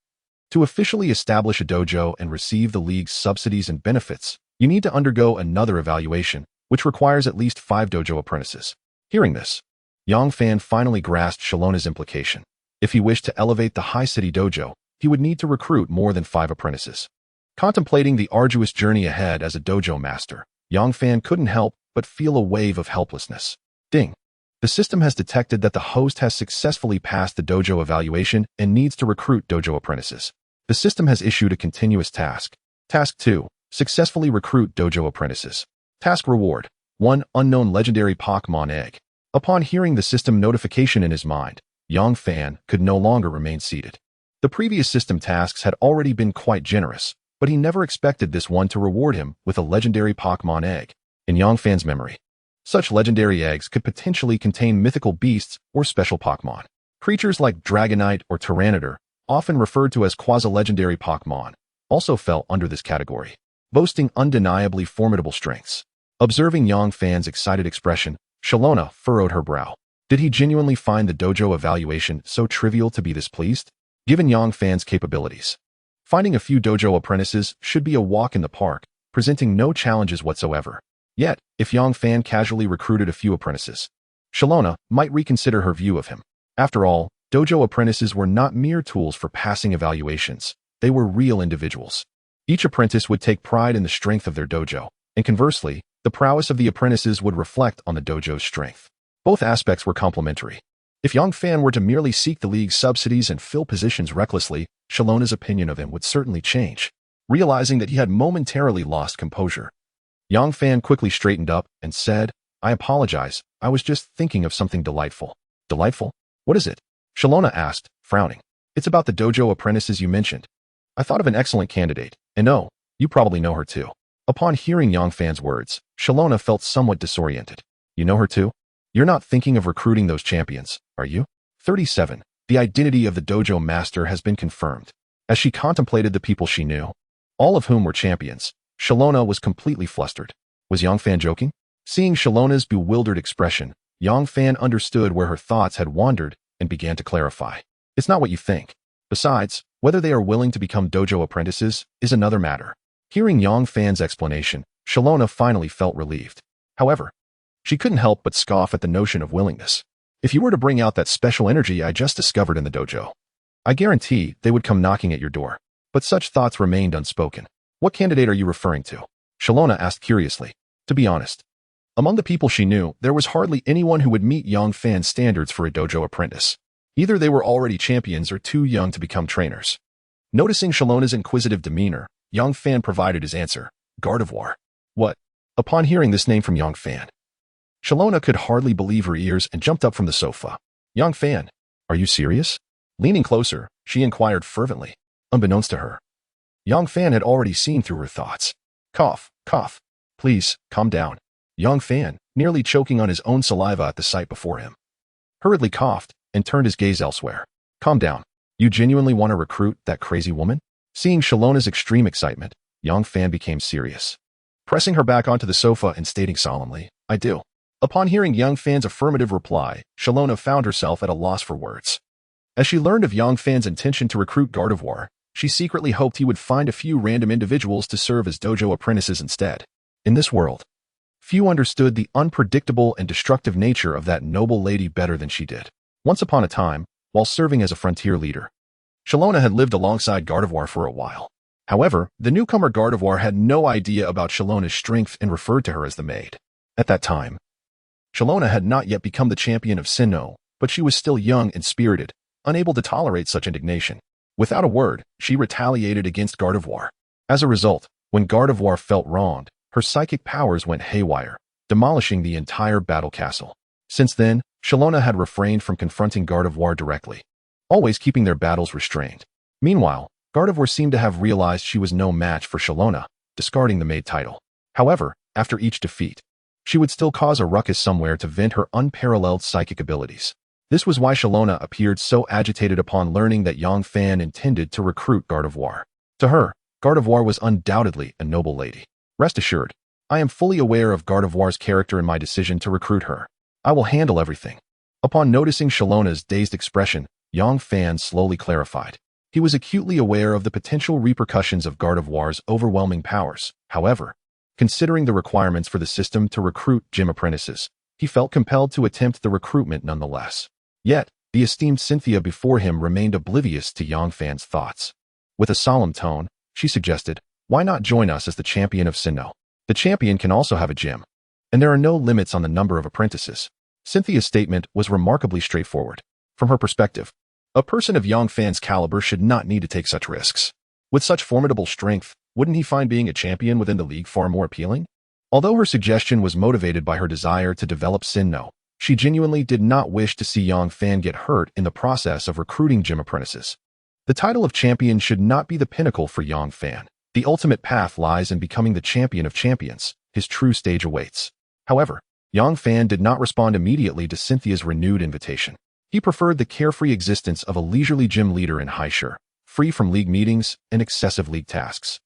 to officially establish a dojo and receive the league's subsidies and benefits, you need to undergo another evaluation, which requires at least 5 dojo apprentices." Hearing this, Yang Fan finally grasped Shalona's implication. If he wished to elevate the High City dojo, he would need to recruit more than 5 apprentices. Contemplating the arduous journey ahead as a dojo master, Yang Fan couldn't help but feel a wave of helplessness. Ding! The system has detected that the host has successfully passed the dojo evaluation and needs to recruit dojo apprentices. The system has issued a continuous task. Task 2. Successfully recruit dojo apprentices. Task reward: 1 unknown legendary Pokémon egg. Upon hearing the system notification in his mind, Yang Fan could no longer remain seated. The previous system tasks had already been quite generous, but he never expected this one to reward him with a legendary Pokémon egg. In Yang Fan's memory, such legendary eggs could potentially contain mythical beasts or special Pokémon. Creatures like Dragonite or Tyranitar, often referred to as quasi-legendary Pokémon, also fell under this category, boasting undeniably formidable strengths. Observing Yang Fan's excited expression, Shalona furrowed her brow. Did he genuinely find the dojo evaluation so trivial to be displeased? Given Yang Fan's capabilities, finding a few dojo apprentices should be a walk in the park, presenting no challenges whatsoever. Yet, if Yang Fan casually recruited a few apprentices, Shalona might reconsider her view of him. After all, dojo apprentices were not mere tools for passing evaluations. They were real individuals. Each apprentice would take pride in the strength of their dojo, and conversely, the prowess of the apprentices would reflect on the dojo's strength. Both aspects were complementary. If Yang Fan were to merely seek the league's subsidies and fill positions recklessly, Shalona's opinion of him would certainly change. Realizing that he had momentarily lost composure, Yang Fan quickly straightened up and said, "I apologize, I was just thinking of something delightful." "Delightful? What is it?" Shalona asked, frowning. "It's about the dojo apprentices you mentioned. I thought of an excellent candidate, and oh, you probably know her too." Upon hearing Yang Fan's words, Shalona felt somewhat disoriented. "You know her too? You're not thinking of recruiting those champions, are you?" 37. The identity of the dojo master has been confirmed. As she contemplated the people she knew, all of whom were champions, Shalona was completely flustered. Was Yang Fan joking? Seeing Shalona's bewildered expression, Yang Fan understood where her thoughts had wandered and began to clarify. "It's not what you think. Besides, whether they are willing to become dojo apprentices is another matter." Hearing Yang Fan's explanation, Shalona finally felt relieved. However, she couldn't help but scoff at the notion of willingness. "If you were to bring out that special energy I just discovered in the dojo, I guarantee they would come knocking at your door." But such thoughts remained unspoken. "What candidate are you referring to?" Shalona asked curiously. To be honest, among the people she knew, there was hardly anyone who would meet Yang Fan's standards for a dojo apprentice. Either they were already champions or too young to become trainers. Noticing Shalona's inquisitive demeanor, Yang Fan provided his answer, "Gardevoir." "What?" Upon hearing this name from Yang Fan, Shalona could hardly believe her ears and jumped up from the sofa. "Yang Fan, are you serious?" Leaning closer, she inquired fervently. Unbeknownst to her, Yang Fan had already seen through her thoughts. Cough, cough. "Please, calm down." Yang Fan, nearly choking on his own saliva at the sight before him, hurriedly coughed and turned his gaze elsewhere. "Calm down. You genuinely want to recruit that crazy woman?" Seeing Shalona's extreme excitement, Yang Fan became serious. Pressing her back onto the sofa and stating solemnly, "I do." Upon hearing Yang Fan's affirmative reply, Shalona found herself at a loss for words. As she learned of Yang Fan's intention to recruit Gardevoir, she secretly hoped he would find a few random individuals to serve as dojo apprentices instead. In this world, few understood the unpredictable and destructive nature of that noble lady better than she did. Once upon a time, while serving as a frontier leader, Shalona had lived alongside Gardevoir for a while. However, the newcomer Gardevoir had no idea about Shalona's strength and referred to her as the maid. At that time, Shalona had not yet become the champion of Sinnoh, but she was still young and spirited, unable to tolerate such indignation. Without a word, she retaliated against Gardevoir. As a result, when Gardevoir felt wronged, her psychic powers went haywire, demolishing the entire battle castle. Since then, Shalona had refrained from confronting Gardevoir directly, always keeping their battles restrained. Meanwhile, Gardevoir seemed to have realized she was no match for Shalona, discarding the maid title. However, after each defeat, she would still cause a ruckus somewhere to vent her unparalleled psychic abilities. This was why Shalona appeared so agitated upon learning that Yang Fan intended to recruit Gardevoir. To her, Gardevoir was undoubtedly a noble lady. "Rest assured, I am fully aware of Gardevoir's character and my decision to recruit her. I will handle everything." Upon noticing Shalona's dazed expression, Yang Fan slowly clarified. He was acutely aware of the potential repercussions of Gardevoir's overwhelming powers. However, considering the requirements for the system to recruit gym apprentices, he felt compelled to attempt the recruitment nonetheless. Yet, the esteemed Cynthia before him remained oblivious to Yang Fan's thoughts. With a solemn tone, she suggested, "Why not join us as the champion of Sinnoh? The champion can also have a gym, and there are no limits on the number of apprentices." Cynthia's statement was remarkably straightforward. From her perspective, a person of Yang Fan's caliber should not need to take such risks. With such formidable strength, wouldn't he find being a champion within the league far more appealing? Although her suggestion was motivated by her desire to develop Sinnoh, she genuinely did not wish to see Yang Fan get hurt in the process of recruiting gym apprentices. The title of champion should not be the pinnacle for Yang Fan. The ultimate path lies in becoming the champion of champions. His true stage awaits. However, Yang Fan did not respond immediately to Cynthia's renewed invitation. He preferred the carefree existence of a leisurely gym leader in Haishur, free from league meetings and excessive league tasks.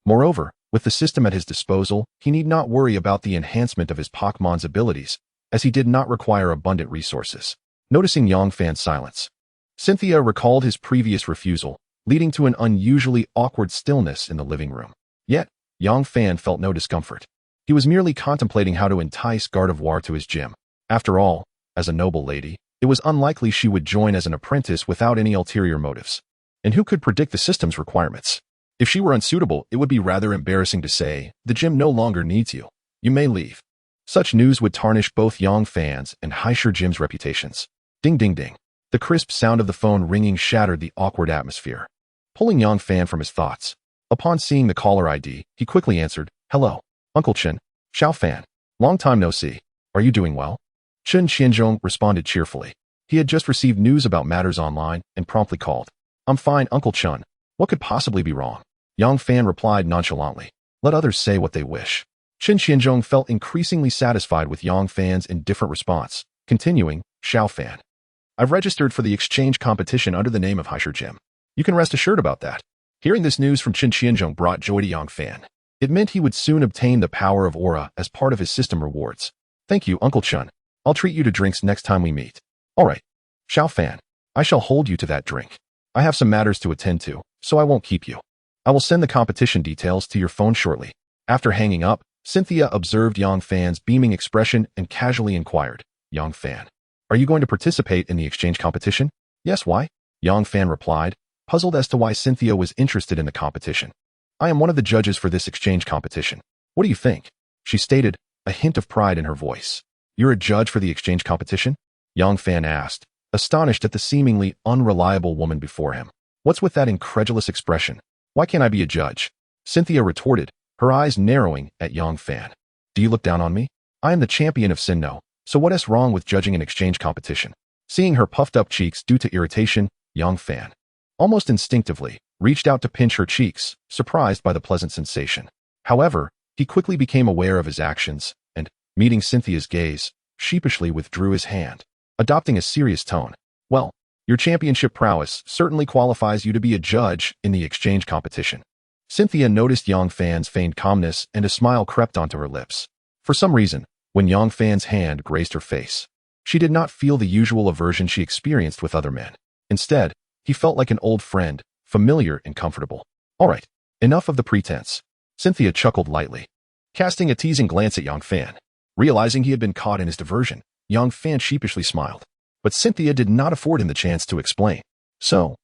Moreover, with the system at his disposal, he need not worry about the enhancement of his Pokémon's abilities, as he did not require abundant resources. Noticing Yang Fan's silence, Cynthia recalled his previous refusal, leading to an unusually awkward stillness in the living room. Yet, Yang Fan felt no discomfort. He was merely contemplating how to entice Gardevoir to his gym. After all, as a noble lady, it was unlikely she would join as an apprentice without any ulterior motives. And who could predict the system's requirements? If she were unsuitable, it would be rather embarrassing to say, the gym no longer needs you. You may leave. Such news would tarnish both Yang Fan's and Heir Gym's reputations. Ding ding ding. The crisp sound of the phone ringing shattered the awkward atmosphere, pulling Yang Fan from his thoughts. Upon seeing the caller ID, he quickly answered, "Hello, Uncle Chen. Xiao Fan. Long time no see. Are you doing well?" Chen Qianzhong responded cheerfully. He had just received news about matters online and promptly called. "I'm fine, Uncle Chen. What could possibly be wrong?" Yang Fan replied nonchalantly. "Let others say what they wish." Chen Qianzhong felt increasingly satisfied with Yang Fan's indifferent response, continuing, "Xiao Fan. I've registered for the exchange competition under the name of Heir Gym. You can rest assured about that." Hearing this news from Chen Qianzhong brought joy to Yang Fan. It meant he would soon obtain the power of Aura as part of his system rewards. "Thank you, Uncle Chen. I'll treat you to drinks next time we meet." "All right, Xiao Fan. I shall hold you to that drink. I have some matters to attend to, so I won't keep you. I will send the competition details to your phone shortly." After hanging up, Cynthia observed Yang Fan's beaming expression and casually inquired, "Yang Fan, are you going to participate in the exchange competition?" "Yes, why?" Yang Fan replied, puzzled as to why Cynthia was interested in the competition. "I am one of the judges for this exchange competition. What do you think?" she stated, a hint of pride in her voice. "You're a judge for the exchange competition?" Yang Fan asked, astonished at the seemingly unreliable woman before him. "What's with that incredulous expression? Why can't I be a judge?" Cynthia retorted, her eyes narrowing at Yang Fan. "Do you look down on me? I am the champion of Sinnoh, so what is wrong with judging an exchange competition?" Seeing her puffed up cheeks due to irritation, Yang Fan, almost instinctively, reached out to pinch her cheeks, surprised by the pleasant sensation. However, he quickly became aware of his actions and, meeting Cynthia's gaze, sheepishly withdrew his hand, adopting a serious tone. "Well, your championship prowess certainly qualifies you to be a judge in the exchange competition." Cynthia noticed Yang Fan's feigned calmness and a smile crept onto her lips. For some reason, when Yang Fan's hand grazed her face, she did not feel the usual aversion she experienced with other men. Instead, he felt like an old friend, familiar and comfortable. "All right, enough of the pretense." Cynthia chuckled lightly, casting a teasing glance at Yang Fan. Realizing he had been caught in his diversion, Yang Fan sheepishly smiled. But Cynthia did not afford him the chance to explain. "So,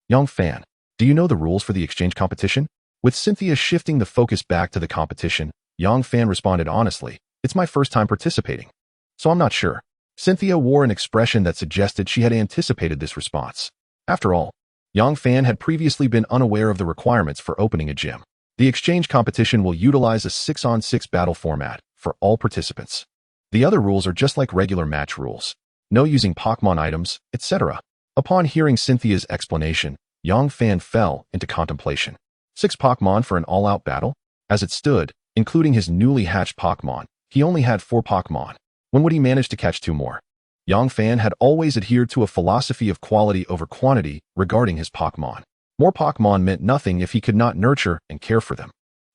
Yang Fan, do you know the rules for the exchange competition?" With Cynthia shifting the focus back to the competition, Yang Fan responded honestly, "It's my first time participating, so I'm not sure." Cynthia wore an expression that suggested she had anticipated this response. After all, Yang Fan had previously been unaware of the requirements for opening a gym. The exchange competition will utilize a 6-on-6 battle format for all participants. The other rules are just like regular match rules. No using Pokémon items, etc. Upon hearing Cynthia's explanation, Yang Fan fell into contemplation. 6 Pokémon for an all-out battle? As it stood, including his newly hatched Pokémon, he only had 4 Pokémon. When would he manage to catch 2 more? Yang Fan had always adhered to a philosophy of quality over quantity regarding his Pokémon. More Pokémon meant nothing if he could not nurture and care for them.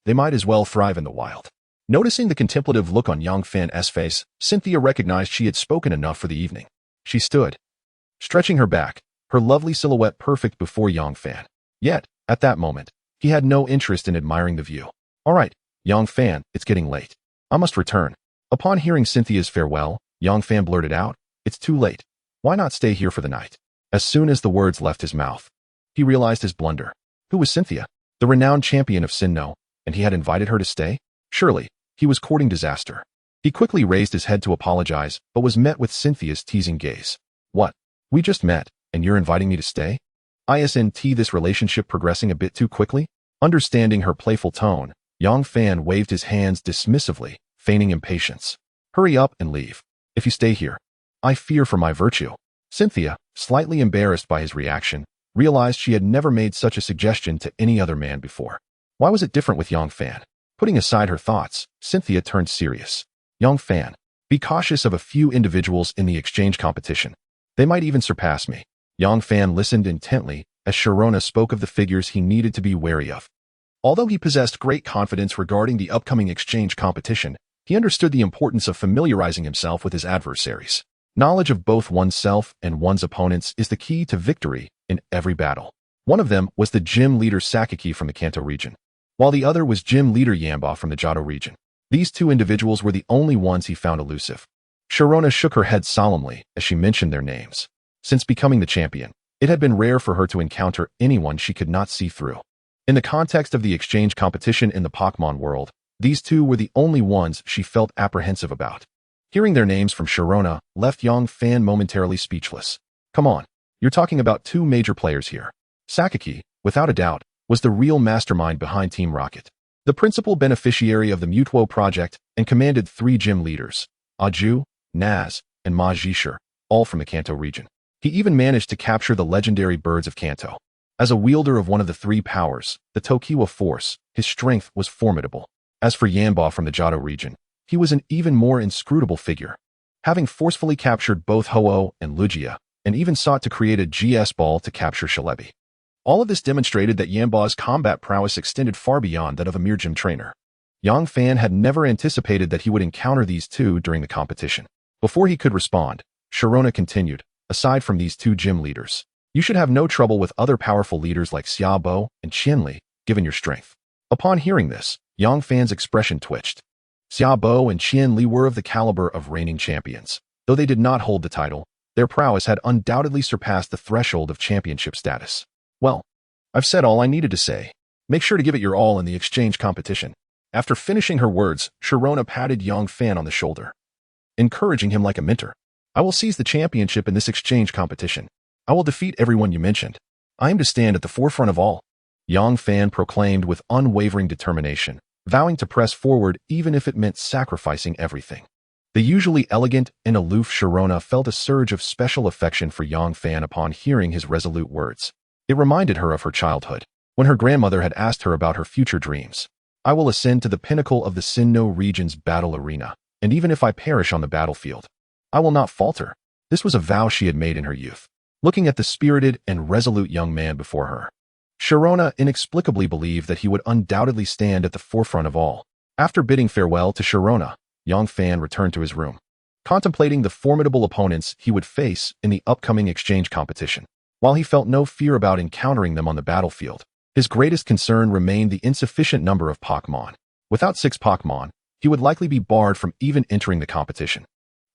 They might as well thrive in the wild. Noticing the contemplative look on Yang Fan's face, Cynthia recognized she had spoken enough for the evening. She stood, stretching her back, her lovely silhouette perfect before Yang Fan. Yet, at that moment, he had no interest in admiring the view. "All right, Yang Fan, it's getting late. I must return." Upon hearing Cynthia's farewell, Yang Fan blurted out, "It's too late. Why not stay here for the night?" As soon as the words left his mouth, he realized his blunder. Who was Cynthia? The renowned champion of Sinnoh, and he had invited her to stay? Surely, he was courting disaster. He quickly raised his head to apologize, but was met with Cynthia's teasing gaze. "What? We just met, and you're inviting me to stay? Isn't this relationship progressing a bit too quickly?" Understanding her playful tone, Yang Fan waved his hands dismissively, feigning impatience. "Hurry up and leave. If you stay here, I fear for my virtue." Cynthia, slightly embarrassed by his reaction, realized she had never made such a suggestion to any other man before. Why was it different with Yang Fan? Putting aside her thoughts, Cynthia turned serious. "Yang Fan, be cautious of a few individuals in the exchange competition. They might even surpass me." Yang Fan listened intently as Sharona spoke of the figures he needed to be wary of. Although he possessed great confidence regarding the upcoming exchange competition, he understood the importance of familiarizing himself with his adversaries. Knowledge of both oneself and one's opponents is the key to victory in every battle. One of them was the gym leader Sakaki from the Kanto region, while the other was gym leader Yamba from the Johto region. These two individuals were the only ones he found elusive. Sharona shook her head solemnly as she mentioned their names. Since becoming the champion, it had been rare for her to encounter anyone she could not see through. In the context of the exchange competition in the Pokémon world, these two were the only ones she felt apprehensive about. Hearing their names from Sharona left Yang Fan momentarily speechless. Come on, you're talking about two major players here. Sakaki, without a doubt, was the real mastermind behind Team Rocket, the principal beneficiary of the Mutuo project, and commanded 3 gym leaders, Aju, Naz, and Ma Jishir, all from the Kanto region. He even managed to capture the legendary birds of Kanto. As a wielder of one of the 3 powers, the Tokiwa Force, his strength was formidable. As for Yamba from the Johto region, he was an even more inscrutable figure, having forcefully captured both Ho-Oh and Lugia, and even sought to create a GS ball to capture Shalebi. All of this demonstrated that Yamba's combat prowess extended far beyond that of a mere gym trainer. Yang Fan had never anticipated that he would encounter these two during the competition. Before he could respond, Sharona continued, aside from these 2 gym leaders, you should have no trouble with other powerful leaders like Xiaobo and Qianli, given your strength. Upon hearing this, Yang Fan's expression twitched. Xiaobo and Qianli were of the caliber of reigning champions. Though they did not hold the title, their prowess had undoubtedly surpassed the threshold of championship status. Well, I've said all I needed to say. Make sure to give it your all in the exchange competition. After finishing her words, Sharona patted Yang Fan on the shoulder, encouraging him like a mentor. I will seize the championship in this exchange competition. I will defeat everyone you mentioned. I am to stand at the forefront of all. Yang Fan proclaimed with unwavering determination, vowing to press forward even if it meant sacrificing everything. The usually elegant and aloof Sharona felt a surge of special affection for Yang Fan upon hearing his resolute words. It reminded her of her childhood, when her grandmother had asked her about her future dreams. I will ascend to the pinnacle of the Sinnoh region's battle arena, and even if I perish on the battlefield, I will not falter. This was a vow she had made in her youth. Looking at the spirited and resolute young man before her, Sharona inexplicably believed that he would undoubtedly stand at the forefront of all. After bidding farewell to Sharona, Yang Fan returned to his room, contemplating the formidable opponents he would face in the upcoming exchange competition. While he felt no fear about encountering them on the battlefield, his greatest concern remained the insufficient number of Pokémon. Without 6 Pokémon, he would likely be barred from even entering the competition.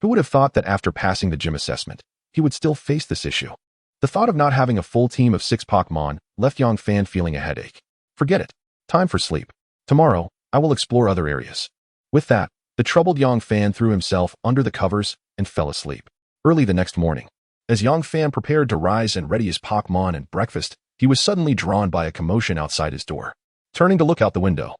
Who would have thought that after passing the gym assessment, he would still face this issue? The thought of not having a full team of 6 Pokémon left Yang Fan feeling a headache. Forget it. Time for sleep. Tomorrow, I will explore other areas. With that, the troubled Yang Fan threw himself under the covers and fell asleep. Early the next morning, as Yang Fan prepared to rise and ready his Pokémon and breakfast, he was suddenly drawn by a commotion outside his door. Turning to look out the window,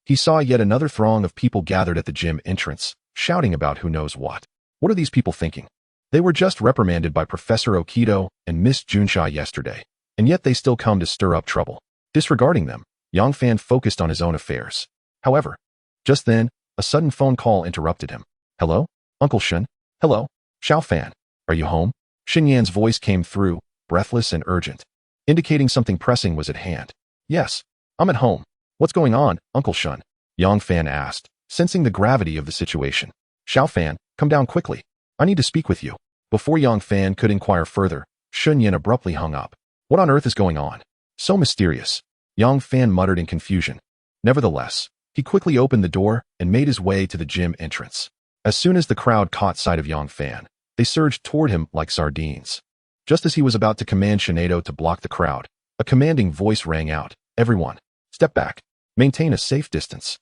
he saw yet another throng of people gathered at the gym entrance, shouting about who knows what. What are these people thinking? They were just reprimanded by Professor Okido and Miss Junsha yesterday, and yet they still come to stir up trouble. Disregarding them, Yang Fan focused on his own affairs. However, just then, a sudden phone call interrupted him. Hello? Uncle Shen? Hello? Xiao Fan? Are you home? Shen Yan's voice came through, breathless and urgent, indicating something pressing was at hand. Yes, I'm at home. What's going on, Uncle Shen? Yang Fan asked, sensing the gravity of the situation. Xiao Fan, come down quickly. I need to speak with you. Before Yang Fan could inquire further, Shen Yan abruptly hung up. What on earth is going on? So mysterious. Yang Fan muttered in confusion. Nevertheless, he quickly opened the door and made his way to the gym entrance. As soon as the crowd caught sight of Yang Fan, they surged toward him like sardines. Just as he was about to command Shinado to block the crowd, a commanding voice rang out. Everyone, step back. Maintain a safe distance.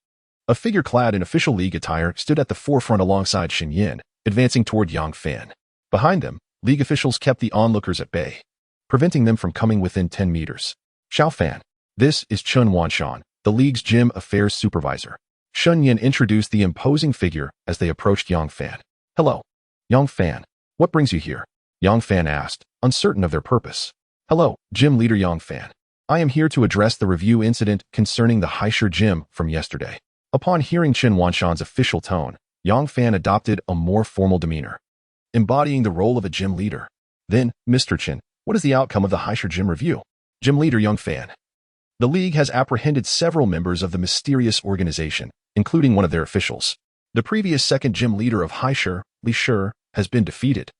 A figure clad in official league attire stood at the forefront alongside Shen Yan, advancing toward Yang Fan. Behind them, league officials kept the onlookers at bay, preventing them from coming within 10 meters. Xiao Fan, this is Chun Wanshan, the league's gym affairs supervisor. Shen Yan introduced the imposing figure as they approached Yang Fan. Hello. Yang Fan, what brings you here? Yang Fan asked, uncertain of their purpose. Hello, gym leader Yang Fan. I am here to address the review incident concerning the Heir gym from yesterday. Upon hearing Chen Wanshan's official tone, Yang Fan adopted a more formal demeanor, embodying the role of a gym leader. Then, Mr. Chen, what is the outcome of the Heir gym review? Gym leader Yang Fan. The league has apprehended several members of the mysterious organization, including one of their officials. The previous second gym leader of Heir, Li Shi, has been defeated,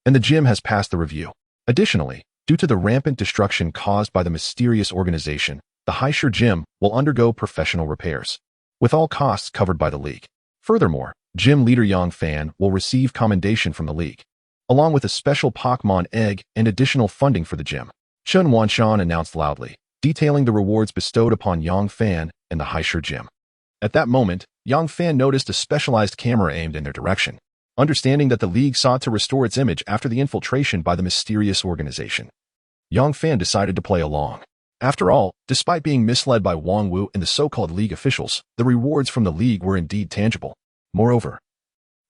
and the gym has passed the review. Additionally, due to the rampant destruction caused by the mysterious organization, the heir gym will undergo professional repairs, with all costs covered by the league. Furthermore, gym leader Yang Fan will receive commendation from the league, along with a special Pokémon egg and additional funding for the gym. Chen Wanshan announced loudly, detailing the rewards bestowed upon Yang Fan and the heir gym. At that moment, Yang Fan noticed a specialized camera aimed in their direction, understanding that the league sought to restore its image after the infiltration by the mysterious organization. Yang Fan decided to play along. After all, despite being misled by Wang Wu and the so-called league officials, the rewards from the league were indeed tangible. Moreover,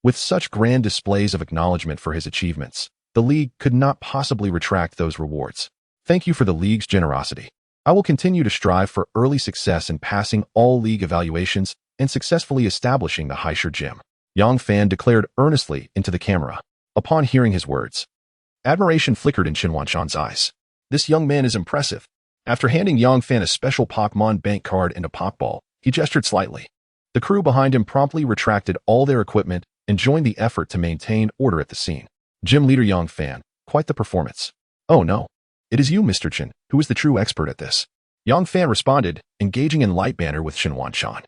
with such grand displays of acknowledgement for his achievements, the league could not possibly retract those rewards. Thank you for the league's generosity. I will continue to strive for early success in passing all league evaluations and successfully establishing the heir gym, Yang Fan declared earnestly into the camera. Upon hearing his words, admiration flickered in Chen Wanshan's eyes. This young man is impressive. After handing Yang Fan a special Pokémon bank card and a Pokeball, he gestured slightly. The crew behind him promptly retracted all their equipment and joined the effort to maintain order at the scene. Gym leader Yang Fan, quite the performance. Oh no. It is you, Mr. Chen, who is the true expert at this. Yang Fan responded, engaging in light banter with Chen Wanshan.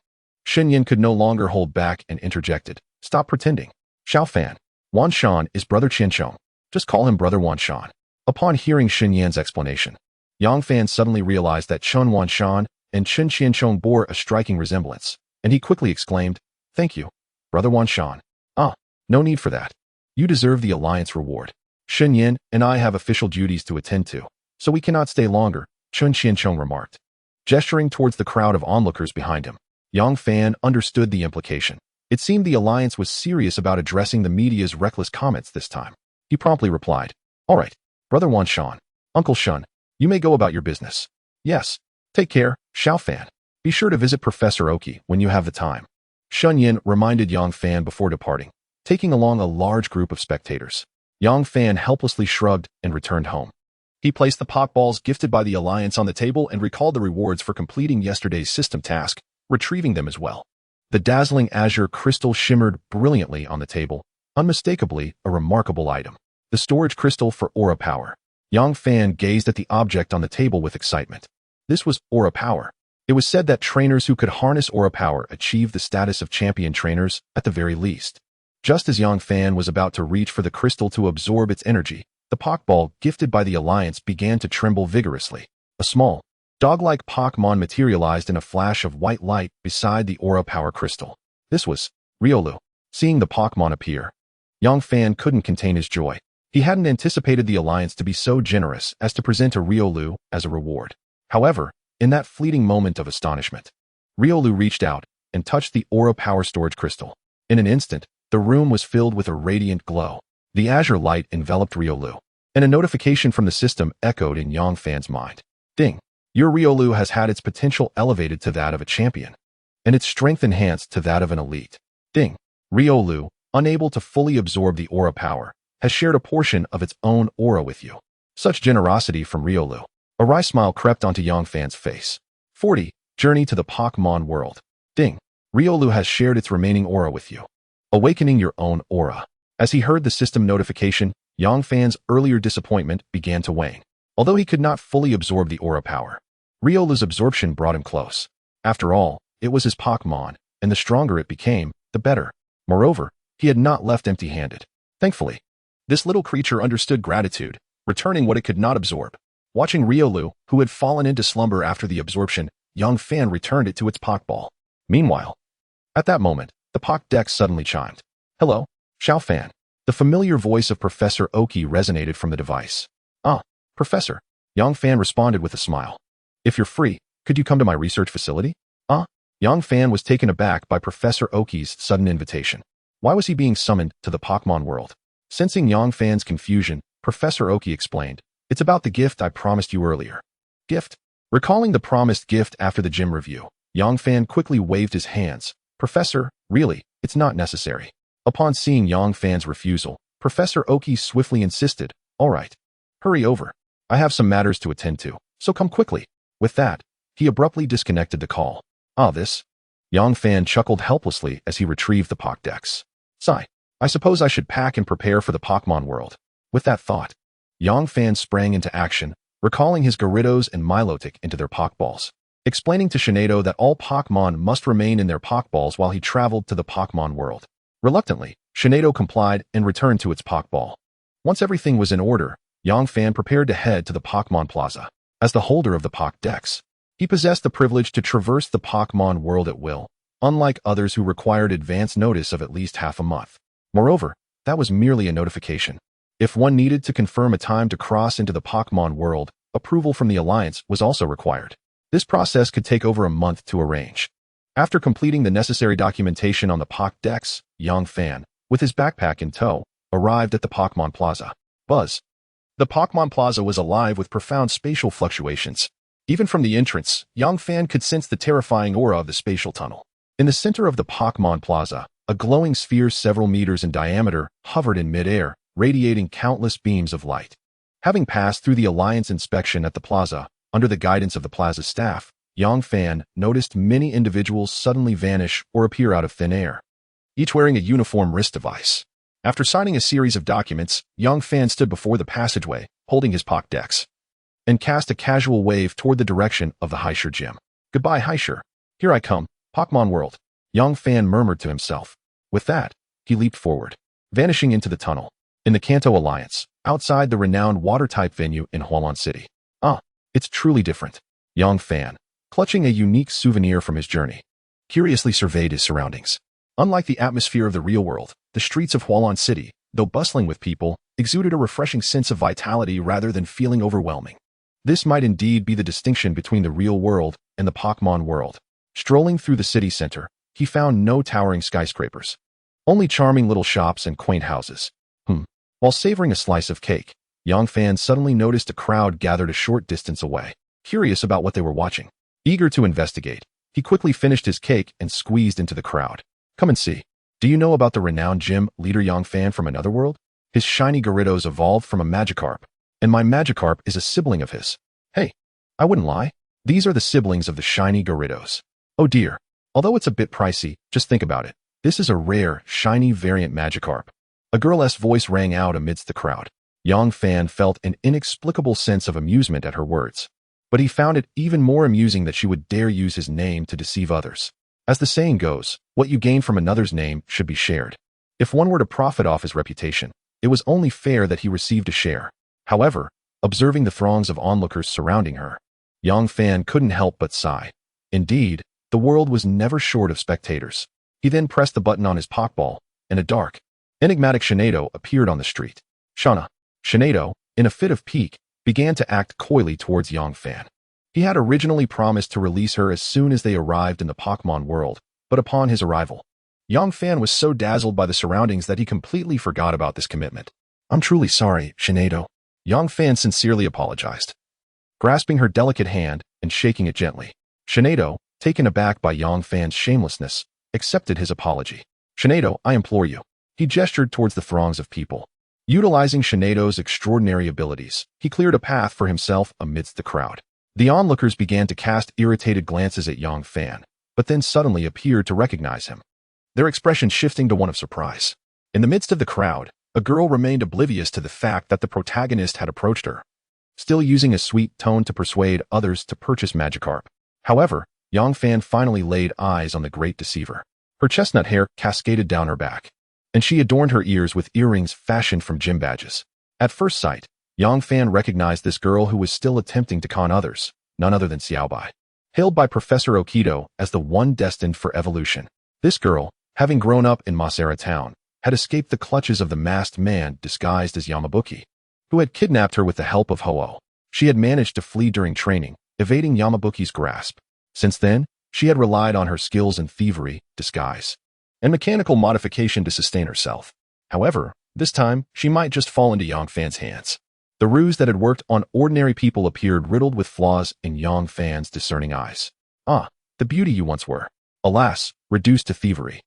Shen Yin could no longer hold back and interjected. Stop pretending. Xiao Fan. Wanshan is brother Qianchong. Just call him brother Wanshan. Upon hearing Shen Yan's explanation, Yang Fan suddenly realized that Chen Wanshan and Chen Qianchong bore a striking resemblance, and he quickly exclaimed, Thank you, brother Wanshan. Ah, no need for that. You deserve the alliance reward. Shen Yin and I have official duties to attend to, so we cannot stay longer, Chen Qianchong remarked. Gesturing towards the crowd of onlookers behind him, Yang Fan understood the implication. It seemed the alliance was serious about addressing the media's reckless comments this time. He promptly replied, All right, brother Wanshan, Uncle Shun, you may go about your business. Yes, take care, Xiao Fan. Be sure to visit Professor Oki when you have the time. Shun Yin reminded Yang Fan before departing, taking along a large group of spectators. Yang Fan helplessly shrugged and returned home. He placed the Pokeballs gifted by the Alliance on the table and recalled the rewards for completing yesterday's system task, retrieving them as well. The dazzling azure crystal shimmered brilliantly on the table, unmistakably a remarkable item. The storage crystal for aura power. Yang Fan gazed at the object on the table with excitement. This was aura power. It was said that trainers who could harness aura power achieved the status of champion trainers at the very least. Just as Yang Fan was about to reach for the crystal to absorb its energy, the Pokeball gifted by the Alliance began to tremble vigorously. A small, dog-like Pokémon materialized in a flash of white light beside the aura power crystal. This was Riolu. Seeing the Pokémon appear, Yang Fan couldn't contain his joy. He hadn't anticipated the Alliance to be so generous as to present a Riolu as a reward. However, in that fleeting moment of astonishment, Riolu reached out and touched the aura power storage crystal. In an instant, the room was filled with a radiant glow. The azure light enveloped Riolu, and a notification from the system echoed in Yang Fan's mind. Ding! Your Riolu has had its potential elevated to that of a champion, and its strength enhanced to that of an elite. Ding! Riolu, unable to fully absorb the aura power, has shared a portion of its own aura with you. Such generosity from Riolu. A wry smile crept onto Yang Fan's face. 40. Journey to the Pokémon world. Ding! Riolu has shared its remaining aura with you, awakening your own aura. As he heard the system notification, Yang Fan's earlier disappointment began to wane. Although he could not fully absorb the aura power, Riolu's absorption brought him close. After all, it was his Pokémon, and the stronger it became, the better. Moreover, he had not left empty-handed. Thankfully, this little creature understood gratitude, returning what it could not absorb. Watching Riolu, who had fallen into slumber after the absorption, Yang Fan returned it to its Pokeball. Meanwhile, at that moment, the Pokédex suddenly chimed. Hello, Xiao Fan. The familiar voice of Professor Oki resonated from the device. Ah, Professor. Yang Fan responded with a smile. If you're free, could you come to my research facility? Ah? Yang Fan was taken aback by Professor Oki's sudden invitation. Why was he being summoned to the Pokémon world? Sensing Yang Fan's confusion, Professor Oki explained. It's about the gift I promised you earlier. Gift? Recalling the promised gift after the gym review, Yang Fan quickly waved his hands. Professor, really, it's not necessary. Upon seeing Yang Fan's refusal, Professor Oki swiftly insisted, All right. Hurry over. I have some matters to attend to, so come quickly. With that, he abruptly disconnected the call. Ah, this? Yang Fan chuckled helplessly as he retrieved the Pokédex. Sigh. I suppose I should pack and prepare for the Pokémon world. With that thought, Yang Fan sprang into action, recalling his Gyarados and Milotic into their Pokeballs, explaining to Shinado that all Pokémon must remain in their Pokeballs while he traveled to the Pokémon world. Reluctantly, Shinado complied and returned to its Pokeball. Once everything was in order, Yang Fan prepared to head to the Pokémon Plaza. As the holder of the Pokédex, he possessed the privilege to traverse the Pokémon world at will, unlike others who required advance notice of at least half a month. Moreover, that was merely a notification. If one needed to confirm a time to cross into the Pokémon world, approval from the Alliance was also required. This process could take over a month to arrange. After completing the necessary documentation on the Pokédex, Yang Fan, with his backpack in tow, arrived at the Pokémon Plaza. Buzz. The Pokémon Plaza was alive with profound spatial fluctuations. Even from the entrance, Yang Fan could sense the terrifying aura of the spatial tunnel. In the center of the Pokémon Plaza, a glowing sphere several meters in diameter hovered in midair, radiating countless beams of light. Having passed through the Alliance inspection at the plaza, under the guidance of the plaza's staff, Yang Fan noticed many individuals suddenly vanish or appear out of thin air, each wearing a uniform wrist device. After signing a series of documents, Yang Fan stood before the passageway, holding his Pokédex, and cast a casual wave toward the direction of the Heir gym. Goodbye, Heir. Here I come, Pokémon World. Yang Fan murmured to himself. With that, he leaped forward, vanishing into the tunnel. In the Kanto Alliance, outside the renowned water-type venue in Hualan City. It's truly different. Yang Fan, clutching a unique souvenir from his journey, curiously surveyed his surroundings. Unlike the atmosphere of the real world, the streets of Hualan City, though bustling with people, exuded a refreshing sense of vitality rather than feeling overwhelming. This might indeed be the distinction between the real world and the Pokémon world. Strolling through the city center, he found no towering skyscrapers, only charming little shops and quaint houses. While savoring a slice of cake, Yang Fan suddenly noticed a crowd gathered a short distance away, curious about what they were watching. Eager to investigate, he quickly finished his cake and squeezed into the crowd. Come and see. Do you know about the renowned gym leader Yang Fan from another world? His shiny Gyarados evolved from a Magikarp, and my Magikarp is a sibling of his. Hey, I wouldn't lie. These are the siblings of the shiny Gyarados. Oh dear. Although it's a bit pricey, just think about it. This is a rare, shiny variant Magikarp. A girl's voice rang out amidst the crowd. Yang Fan felt an inexplicable sense of amusement at her words, but he found it even more amusing that she would dare use his name to deceive others. As the saying goes, what you gain from another's name should be shared. If one were to profit off his reputation, it was only fair that he received a share. However, observing the throngs of onlookers surrounding her, Yang Fan couldn't help but sigh. Indeed, the world was never short of spectators. He then pressed the button on his Pokeball, and a dark, enigmatic Shinado appeared on the street. Shinado, in a fit of pique, began to act coyly towards Yang Fan. He had originally promised to release her as soon as they arrived in the Pokémon world, but upon his arrival, Yang Fan was so dazzled by the surroundings that he completely forgot about this commitment. I'm truly sorry, Shinado. Yang Fan sincerely apologized, grasping her delicate hand and shaking it gently. Shinado, taken aback by Yang Fan's shamelessness, accepted his apology. Shinado, I implore you. He gestured towards the throngs of people. Utilizing Shinado's extraordinary abilities, he cleared a path for himself amidst the crowd. The onlookers began to cast irritated glances at Yang Fan, but then suddenly appeared to recognize him, their expression shifting to one of surprise. In the midst of the crowd, a girl remained oblivious to the fact that the protagonist had approached her, still using a sweet tone to persuade others to purchase Magikarp. However, Yang Fan finally laid eyes on the great deceiver. Her chestnut hair cascaded down her back, and she adorned her ears with earrings fashioned from gym badges. At first sight, Yang Fan recognized this girl who was still attempting to con others, none other than Xiaobai, hailed by Professor Okido as the one destined for evolution. This girl, having grown up in Masera town, had escaped the clutches of the masked man disguised as Yamabuki, who had kidnapped her with the help of Ho-Oh. She had managed to flee during training, evading Yamabuki's grasp. Since then, she had relied on her skills in thievery, disguise, and mechanical modification to sustain herself. However, this time, she might just fall into Yang Fan's hands. The ruse that had worked on ordinary people appeared riddled with flaws in Yang Fan's discerning eyes. The beauty you once were. Alas, reduced to thievery.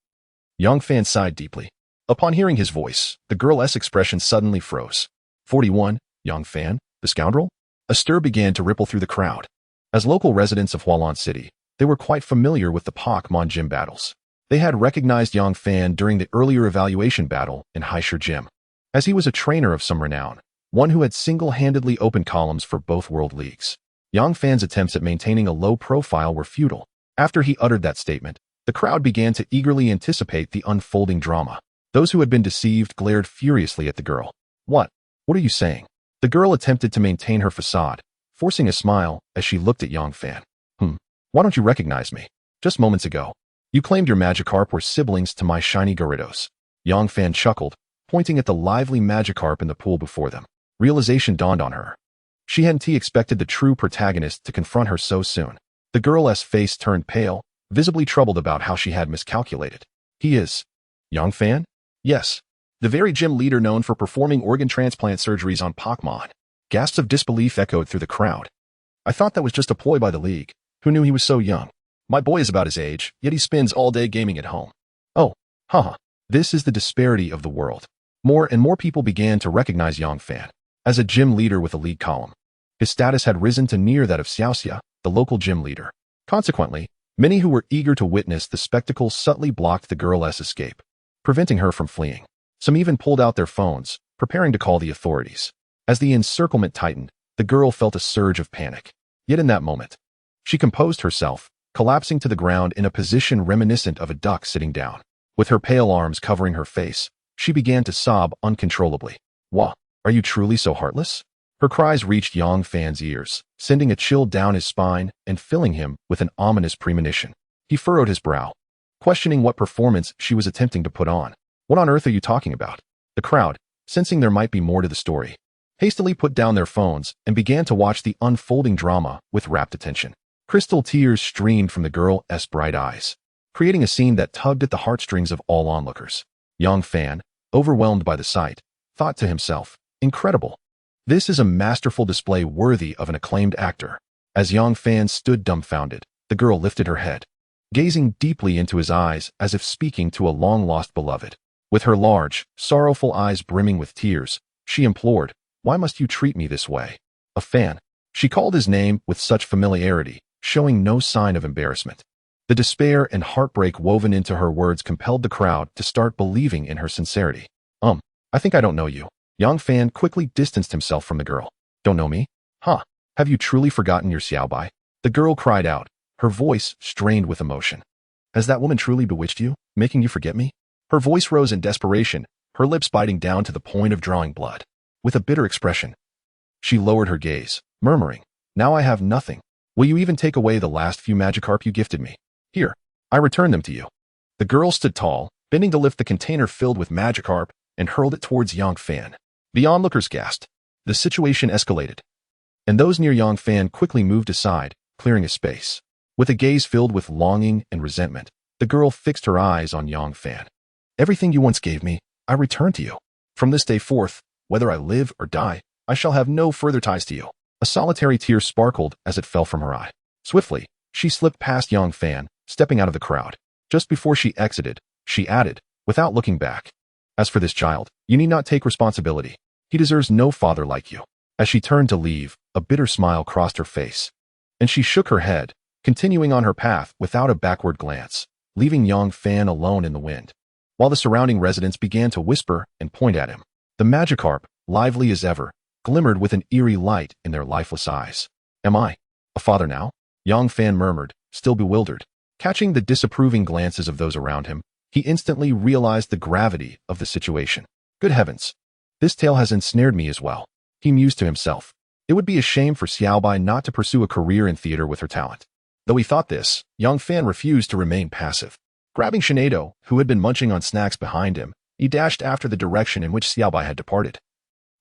Yang Fan sighed deeply. Upon hearing his voice, the girl's expression suddenly froze. 41, Yang Fan, the scoundrel? A stir began to ripple through the crowd. As local residents of Hualan City, they were quite familiar with the Pokémon gym battles. They had recognized Yang Fan during the earlier evaluation battle in Heir Gym, as he was a trainer of some renown, one who had single-handedly opened columns for both world leagues. Yang Fan's attempts at maintaining a low profile were futile. After he uttered that statement, the crowd began to eagerly anticipate the unfolding drama. Those who had been deceived glared furiously at the girl. What are you saying? The girl attempted to maintain her facade, forcing a smile as she looked at Yang Fan. Why don't you recognize me? Just moments ago, you claimed your Magikarp were siblings to my shiny Gyarados. Yang Fan chuckled, pointing at the lively Magikarp in the pool before them. Realization dawned on her. She hadn't expected the true protagonist to confront her so soon. The girl's face turned pale, visibly troubled about how she had miscalculated. He is Yang Fan? Yes. The very gym leader known for performing organ transplant surgeries on Pokémon. Gasps of disbelief echoed through the crowd. I thought that was just a ploy by the league. Who knew he was so young? My boy is about his age, yet he spends all day gaming at home. Oh, haha. This is the disparity of the world. More and more people began to recognize Yang Fan as a gym leader with a league column. His status had risen to near that of Xiaoxia, the local gym leader. Consequently, many who were eager to witness the spectacle subtly blocked the girl's escape, preventing her from fleeing. Some even pulled out their phones, preparing to call the authorities. As the encirclement tightened, the girl felt a surge of panic. Yet in that moment, she composed herself, collapsing to the ground in a position reminiscent of a duck sitting down. With her pale arms covering her face, she began to sob uncontrollably. Wah, are you truly so heartless? Her cries reached Yang Fan's ears, sending a chill down his spine and filling him with an ominous premonition. He furrowed his brow, questioning what performance she was attempting to put on. What on earth are you talking about? The crowd, sensing there might be more to the story, hastily put down their phones and began to watch the unfolding drama with rapt attention. Crystal tears streamed from the girl's bright eyes, creating a scene that tugged at the heartstrings of all onlookers. Yang Fan, overwhelmed by the sight, thought to himself, incredible. This is a masterful display worthy of an acclaimed actor. As Yang Fan stood dumbfounded, the girl lifted her head, gazing deeply into his eyes as if speaking to a long-lost beloved. With her large, sorrowful eyes brimming with tears, she implored, why must you treat me this way? A fan. She called his name with such familiarity, showing no sign of embarrassment. The despair and heartbreak woven into her words compelled the crowd to start believing in her sincerity. I think I don't know you. Yang Fan quickly distanced himself from the girl. Don't know me? Huh. Have you truly forgotten your Xiaobai? The girl cried out, her voice strained with emotion. Has that woman truly bewitched you, making you forget me? Her voice rose in desperation, her lips biting down to the point of drawing blood. With a bitter expression, she lowered her gaze, murmuring, now I have nothing. Will you even take away the last few Magikarp you gifted me? Here, I return them to you. The girl stood tall, bending to lift the container filled with Magikarp and hurled it towards Yang Fan. The onlookers gasped. The situation escalated, and those near Yang Fan quickly moved aside, clearing a space. With a gaze filled with longing and resentment, the girl fixed her eyes on Yang Fan. Everything you once gave me, I return to you. From this day forth, whether I live or die, I shall have no further ties to you. A solitary tear sparkled as it fell from her eye. Swiftly, she slipped past Yang Fan, stepping out of the crowd. Just before she exited, she added, without looking back, as for this child, you need not take responsibility. He deserves no father like you. As she turned to leave, a bitter smile crossed her face, and she shook her head, continuing on her path without a backward glance, leaving Yang Fan alone in the wind. While the surrounding residents began to whisper and point at him, the Magikarp, lively as ever, glimmered with an eerie light in their lifeless eyes. Am I a father now? Yang Fan murmured, still bewildered. Catching the disapproving glances of those around him, he instantly realized the gravity of the situation. Good heavens! This tale has ensnared me as well, he mused to himself. It would be a shame for Xiaobai not to pursue a career in theater with her talent. Though he thought this, Yang Fan refused to remain passive. Grabbing Shinado, who had been munching on snacks behind him, he dashed after the direction in which Xiaobai had departed,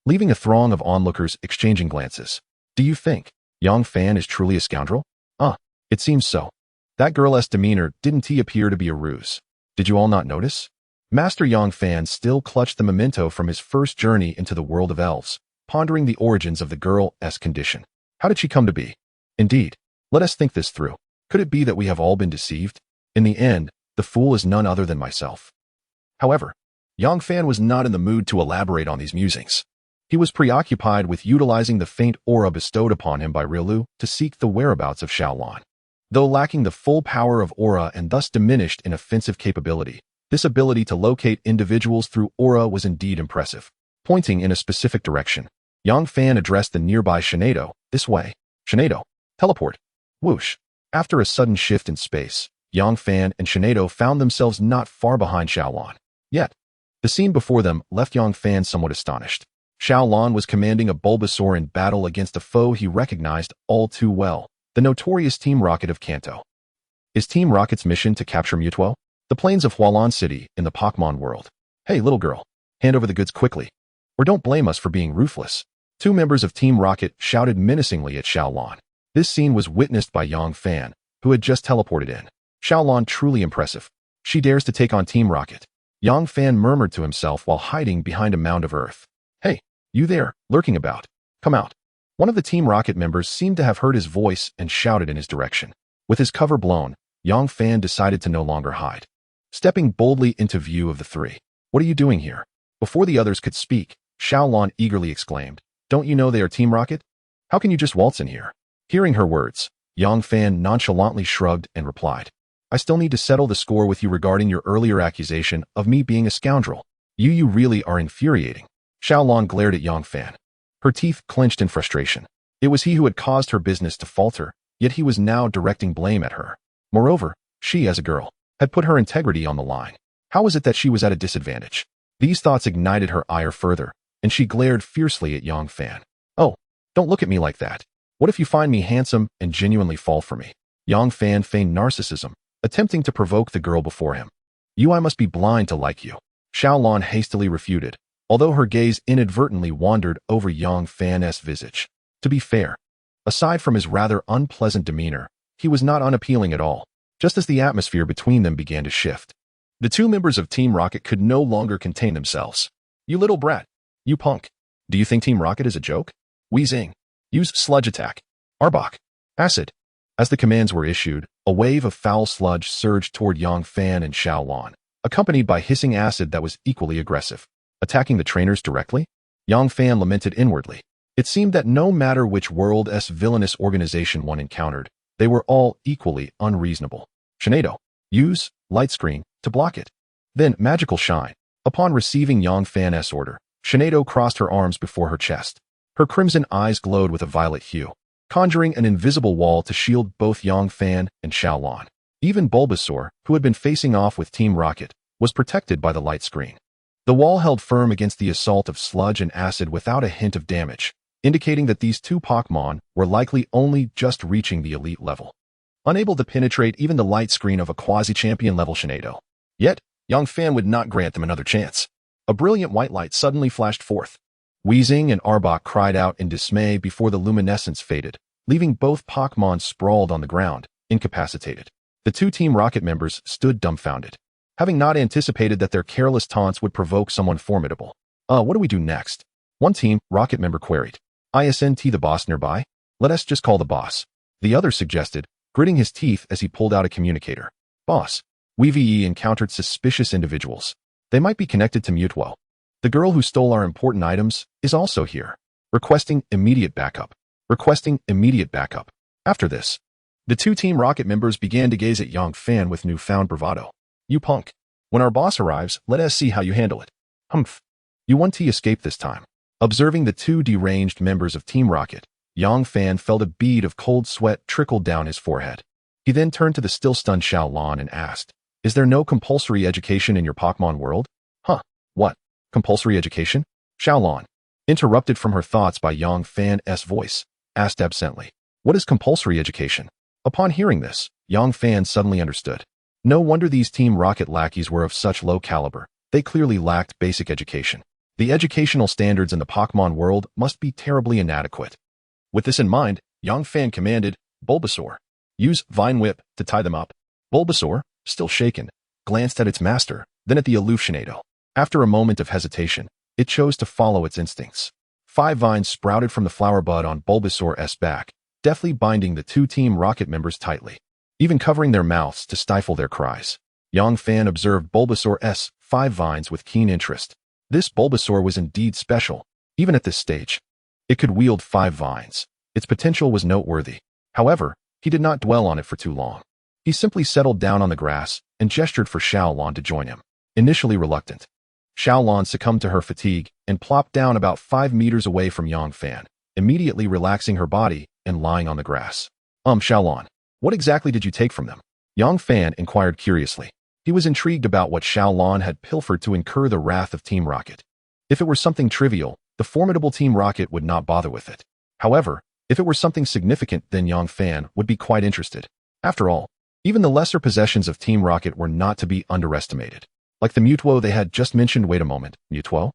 leaving a throng of onlookers exchanging glances. Do you think Yang Fan is truly a scoundrel? It seems so. That girl's demeanor didn't appear to be a ruse. Did you all not notice? Master Yang Fan still clutched the memento from his first journey into the world of elves, pondering the origins of the girl's condition. How did she come to be? Indeed, let us think this through. Could it be that we have all been deceived? In the end, the fool is none other than myself. However, Yang Fan was not in the mood to elaborate on these musings. He was preoccupied with utilizing the faint aura bestowed upon him by Riolu to seek the whereabouts of Xiaolan. Though lacking the full power of aura and thus diminished in offensive capability, this ability to locate individuals through aura was indeed impressive. Pointing in a specific direction, Yang Fan addressed the nearby Shinado. This way. Shinado. Teleport. Whoosh. After a sudden shift in space, Yang Fan and Shinado found themselves not far behind Xiaolon. Yet, the scene before them left Yang Fan somewhat astonished. Xiaolon was commanding a Bulbasaur in battle against a foe he recognized all too well, the notorious Team Rocket of Kanto. Is Team Rocket's mission to capture Mewtwo? The plains of Hualan City in the Pokémon world. Hey, little girl, hand over the goods quickly. Or don't blame us for being ruthless. Two members of Team Rocket shouted menacingly at Xiaolon. This scene was witnessed by Yang Fan, who had just teleported in. Xiaolon truly impressive. She dares to take on Team Rocket. Yang Fan murmured to himself while hiding behind a mound of earth. Hey, you there, lurking about. Come out. One of the Team Rocket members seemed to have heard his voice and shouted in his direction. With his cover blown, Yang Fan decided to no longer hide. Stepping boldly into view of the three. What are you doing here? Before the others could speak, Xiaolon eagerly exclaimed. Don't you know they are Team Rocket? How can you just waltz in here? Hearing her words, Yang Fan nonchalantly shrugged and replied. I still need to settle the score with you regarding your earlier accusation of me being a scoundrel. You really are infuriating. Xiaolon glared at Yang Fan. Her teeth clenched in frustration. It was he who had caused her business to falter, yet he was now directing blame at her. Moreover, she, as a girl, had put her integrity on the line. How was it that she was at a disadvantage? These thoughts ignited her ire further, and she glared fiercely at Yang Fan. Oh, don't look at me like that. What if you find me handsome and genuinely fall for me? Yang Fan feigned narcissism, attempting to provoke the girl before him. I must be blind to like you. Xiaolon hastily refuted, although her gaze inadvertently wandered over Yang Fan's visage. To be fair, aside from his rather unpleasant demeanor, he was not unappealing at all, just as the atmosphere between them began to shift. The two members of Team Rocket could no longer contain themselves. You little brat. You punk. Do you think Team Rocket is a joke? Weezing. Use sludge attack. Arbok. Acid. As the commands were issued, a wave of foul sludge surged toward Yang Fan and Xiaolon, accompanied by hissing acid that was equally aggressive. Attacking the trainers directly? Yang Fan lamented inwardly. It seemed that no matter which world's villainous organization one encountered, they were all equally unreasonable. Shinado. Use light screen to block it. Then magical shine. Upon receiving Yang Fan's order, Shinado crossed her arms before her chest. Her crimson eyes glowed with a violet hue, conjuring an invisible wall to shield both Yang Fan and Xiaolon. Even Bulbasaur, who had been facing off with Team Rocket, was protected by the light screen. The wall held firm against the assault of sludge and acid without a hint of damage, indicating that these two Pokémon were likely only just reaching the elite level, unable to penetrate even the light screen of a quasi-champion level Shinado. Yet, Yang Fan would not grant them another chance. A brilliant white light suddenly flashed forth. Weezing and Arbok cried out in dismay before the luminescence faded, leaving both Pokémon sprawled on the ground, incapacitated. The two Team Rocket members stood dumbfounded, having not anticipated that their careless taunts would provoke someone formidable. What do we do next? One Team Rocket member queried. Isn't the boss nearby? Let us just call the boss. The other suggested, gritting his teeth as he pulled out a communicator. Boss. We encountered suspicious individuals. They might be connected to Mewtwo. The girl who stole our important items is also here. Requesting immediate backup. Requesting immediate backup. After this, the two Team Rocket members began to gaze at Yang Fan with newfound bravado. You punk. When our boss arrives, let us see how you handle it. Humph. You want to escape this time. Observing the two deranged members of Team Rocket, Yang Fan felt a bead of cold sweat trickle down his forehead. He then turned to the still stunned Xiaolon and asked, Is there no compulsory education in your Pokémon world? Huh. What? Compulsory education? Xiaolon, interrupted from her thoughts by Yang Fan's voice, asked absently. What is compulsory education? Upon hearing this, Yang Fan suddenly understood. No wonder these Team Rocket lackeys were of such low caliber. They clearly lacked basic education. The educational standards in the Pokémon world must be terribly inadequate. With this in mind, Yang Fan commanded, Bulbasaur, use Vine Whip to tie them up. Bulbasaur, still shaken, glanced at its master, then at the aloof Shinado. After a moment of hesitation, it chose to follow its instincts. 5 vines sprouted from the flower bud on Bulbasaur's back, deftly binding the two Team Rocket members tightly, even covering their mouths to stifle their cries. Yang Fan observed Bulbasaur's 5 vines with keen interest. This Bulbasaur was indeed special, even at this stage. It could wield 5 vines. Its potential was noteworthy. However, He did not dwell on it for too long. He simply settled down on the grass and gestured for Xiaolon to join him. Initially reluctant, Xiaolon succumbed to her fatigue and plopped down about 5 meters away from Yangfan, immediately relaxing her body and lying on the grass. Xiaolon, what exactly did you take from them? Yangfan inquired curiously. He was intrigued about what Xiaolon had pilfered to incur the wrath of Team Rocket. If it were something trivial, the formidable Team Rocket would not bother with it. However, if it were something significant, then Yangfan would be quite interested. After all, even the lesser possessions of Team Rocket were not to be underestimated. Like the Mutuo they had just mentioned. Wait a moment, Mutuo?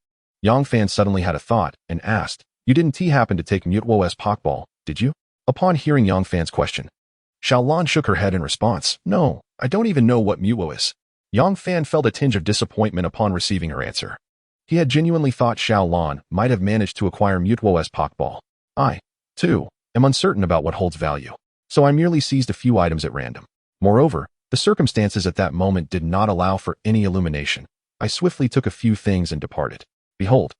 Yangfan suddenly had a thought and asked, you didn't happen to take Mutuo's Pokeball, did you? Upon hearing Yangfan's question, Xiaolon shook her head in response. No, I don't even know what Mutuo is. Yangfan felt a tinge of disappointment upon receiving her answer. He had genuinely thought Xiaolon might have managed to acquire Mutuo's Pokeball. I, too, am uncertain about what holds value, so I merely seized a few items at random. Moreover, the circumstances at that moment did not allow for any illumination. I swiftly took a few things and departed. Behold.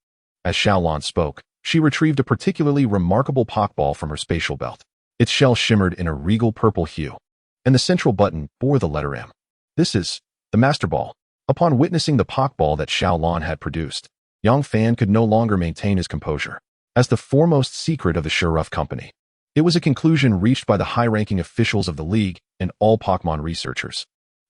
As Xiaolon spoke, she retrieved a particularly remarkable Pokeball from her spatial belt. Its shell shimmered in a regal purple hue, and the central button bore the letter M. This is the Master Ball. Upon witnessing the Pokeball that Xiaolon had produced, Yangfan could no longer maintain his composure. As the foremost secret of the Shuruf Company, it was a conclusion reached by the high-ranking officials of the League and all Pokémon researchers,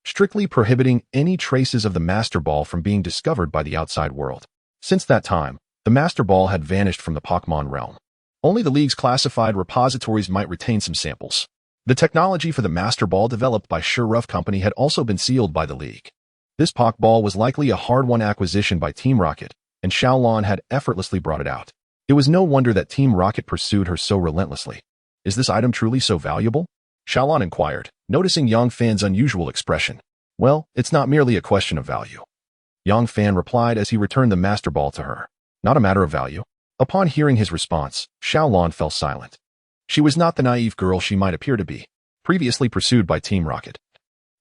strictly prohibiting any traces of the Master Ball from being discovered by the outside world. Since that time, the Master Ball had vanished from the Pokémon realm. Only the League's classified repositories might retain some samples. The technology for the Master Ball developed by Shuruf Company had also been sealed by the League. This Pokeball was likely a hard-won acquisition by Team Rocket, and Xiaolon had effortlessly brought it out. It was no wonder that Team Rocket pursued her so relentlessly. Is this item truly so valuable? Xiaolon inquired, noticing Yangfan's unusual expression. Well, it's not merely a question of value. Yangfan replied as he returned the Master Ball to her. Not a matter of value. Upon hearing his response, Xiaolon fell silent. She was not the naive girl she might appear to be, previously pursued by Team Rocket.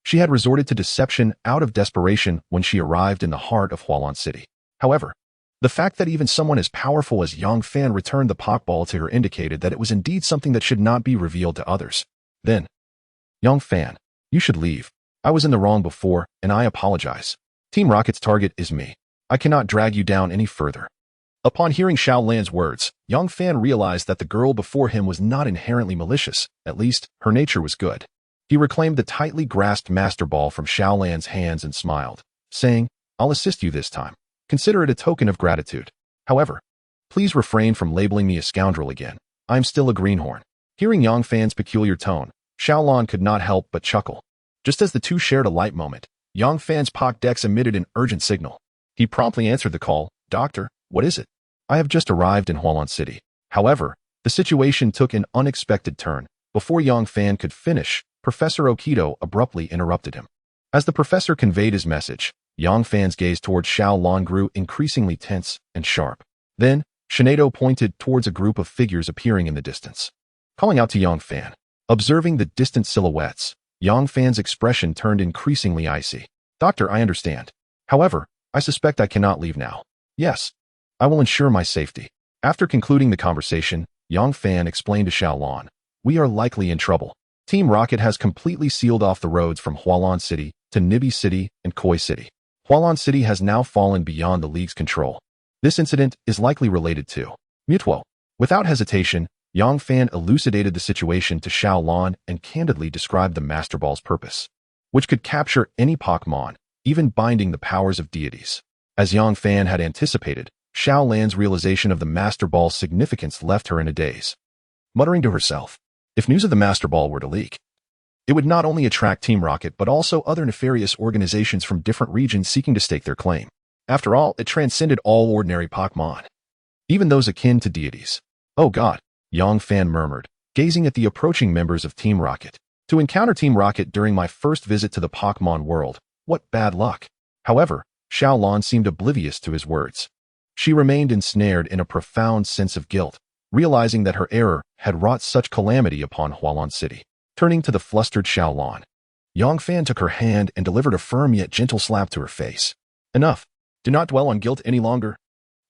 She had resorted to deception out of desperation when she arrived in the heart of Hualan City. However, the fact that even someone as powerful as Yangfan returned the Pokeball to her indicated that it was indeed something that should not be revealed to others. Then, Yangfan, you should leave. I was in the wrong before, and I apologize. Team Rocket's target is me. I cannot drag you down any further. Upon hearing Xiaolan's words, Yangfan realized that the girl before him was not inherently malicious. At least, her nature was good. He reclaimed the tightly grasped Master Ball from Xiaolan's hands and smiled, saying, I'll assist you this time. Consider it a token of gratitude. However, please refrain from labeling me a scoundrel again. I'm still a greenhorn. Hearing Yangfan's peculiar tone, Xiaolon could not help but chuckle. Just as the two shared a light moment, Yangfan's Pokédex emitted an urgent signal. He promptly answered the call. Doctor, what is it? I have just arrived in Hualan City. However, the situation took an unexpected turn. Before Yangfan could finish, Professor Okido abruptly interrupted him. As the professor conveyed his message, Yangfan's gaze towards Xiaolon grew increasingly tense and sharp. Then, Shinado pointed towards a group of figures appearing in the distance. Calling out to Yangfan. Observing the distant silhouettes, Yangfan's expression turned increasingly icy. Doctor, I understand. However, I suspect I cannot leave now. Yes, I will ensure my safety. After concluding the conversation, Yangfan explained to Xiaolon, we are likely in trouble. Team Rocket has completely sealed off the roads from Hualan City to Nibi City and Koi City. Hualan City has now fallen beyond the League's control. This incident is likely related to Mutuo. Without hesitation, Yangfan elucidated the situation to Xiaolon and candidly described the Master Ball's purpose, which could capture any Pokémon, even binding the powers of deities. As Yangfan had anticipated, Xiaolan's realization of the Master Ball's significance left her in a daze. Muttering to herself, if news of the Master Ball were to leak, it would not only attract Team Rocket but also other nefarious organizations from different regions seeking to stake their claim. After all, it transcended all ordinary Pokémon, even those akin to deities. Oh God, Yangfan murmured, gazing at the approaching members of Team Rocket. To encounter Team Rocket during my first visit to the Pokémon world, what bad luck. However, Xiaolon seemed oblivious to his words. She remained ensnared in a profound sense of guilt, realizing that her error had wrought such calamity upon Hualan City. Turning to the flustered Xiaolon, Yangfan took her hand and delivered a firm yet gentle slap to her face. Enough. Do not dwell on guilt any longer.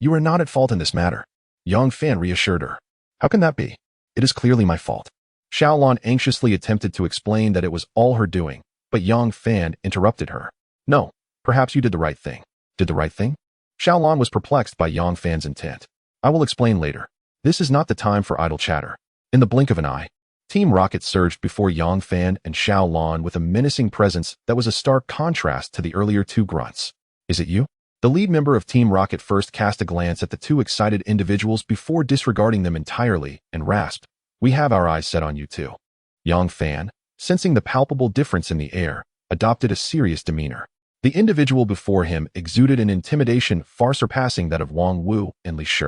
You are not at fault in this matter. Yangfan reassured her. How can that be? It is clearly my fault. Xiaolon anxiously attempted to explain that it was all her doing, but Yang Fan interrupted her. No, perhaps you did the right thing. Did the right thing? Xiaolon was perplexed by Yang Fan's intent. I will explain later. This is not the time for idle chatter. In the blink of an eye, Team Rocket surged before Yang Fan and Xiaolon with a menacing presence that was a stark contrast to the earlier two grunts. Is it you? The lead member of Team Rocket first cast a glance at the two excited individuals before disregarding them entirely and rasped, "We have our eyes set on you too." Yang Fan, sensing the palpable difference in the air, adopted a serious demeanor. The individual before him exuded an intimidation far surpassing that of Wang Wu and Li Shi.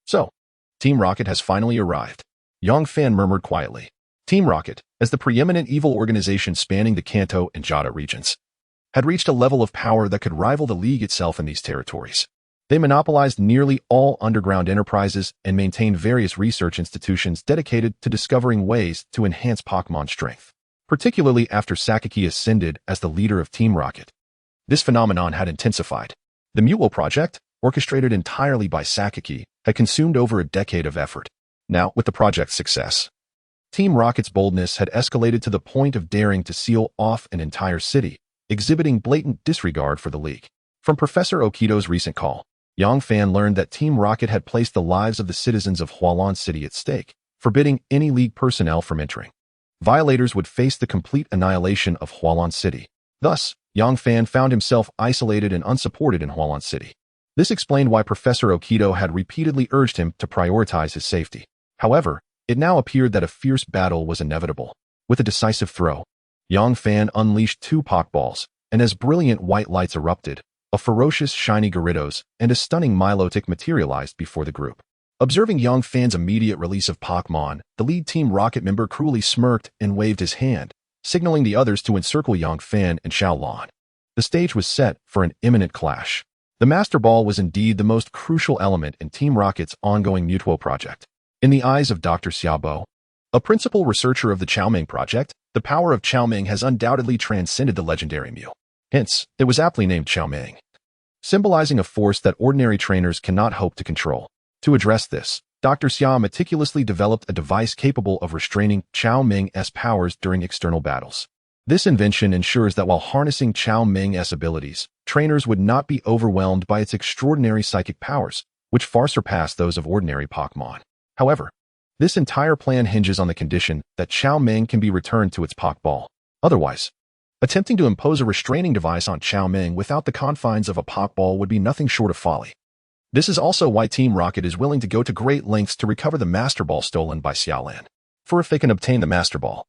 So, Team Rocket has finally arrived. Yang Fan murmured quietly. Team Rocket, as the preeminent evil organization spanning the Kanto and Jada regions, had reached a level of power that could rival the League itself in these territories. They monopolized nearly all underground enterprises and maintained various research institutions dedicated to discovering ways to enhance Pokémon strength, particularly after Sakaki ascended as the leader of Team Rocket. This phenomenon had intensified. The Muwo project, orchestrated entirely by Sakaki, had consumed over a decade of effort. Now, with the project's success, Team Rocket's boldness had escalated to the point of daring to seal off an entire city, exhibiting blatant disregard for the League. From Professor Okido's recent call, Yang Fan learned that Team Rocket had placed the lives of the citizens of Hualan City at stake, forbidding any League personnel from entering. Violators would face the complete annihilation of Hualan City. Thus, Yang Fan found himself isolated and unsupported in Hualan City. This explained why Professor Okido had repeatedly urged him to prioritize his safety. However, it now appeared that a fierce battle was inevitable. With a decisive throw, Yang Fan unleashed two Pokeballs, and as brilliant white lights erupted, a ferocious shiny Gyarados and a stunning Milotic materialized before the group. Observing Yang Fan's immediate release of Pokémon, the lead Team Rocket member cruelly smirked and waved his hand, signaling the others to encircle Yang Fan and Xiaolon. The stage was set for an imminent clash. The Master Ball was indeed the most crucial element in Team Rocket's ongoing Mutuo project. In the eyes of Dr. Xiaobo, a principal researcher of the Qiaoming project, the power of Qiaoming has undoubtedly transcended the legendary Mew. Hence, it was aptly named Qiaoming, symbolizing a force that ordinary trainers cannot hope to control. To address this, Dr. Xia meticulously developed a device capable of restraining Qiaoming's powers during external battles. This invention ensures that while harnessing Qiaoming's abilities, trainers would not be overwhelmed by its extraordinary psychic powers, which far surpass those of ordinary Pokémon. However, this entire plan hinges on the condition that Qiaoming can be returned to its Pokeball. Otherwise, attempting to impose a restraining device on Qiaoming without the confines of a Pokeball would be nothing short of folly. This is also why Team Rocket is willing to go to great lengths to recover the Master Ball stolen by Xiaolan. For if they can obtain the Master Ball,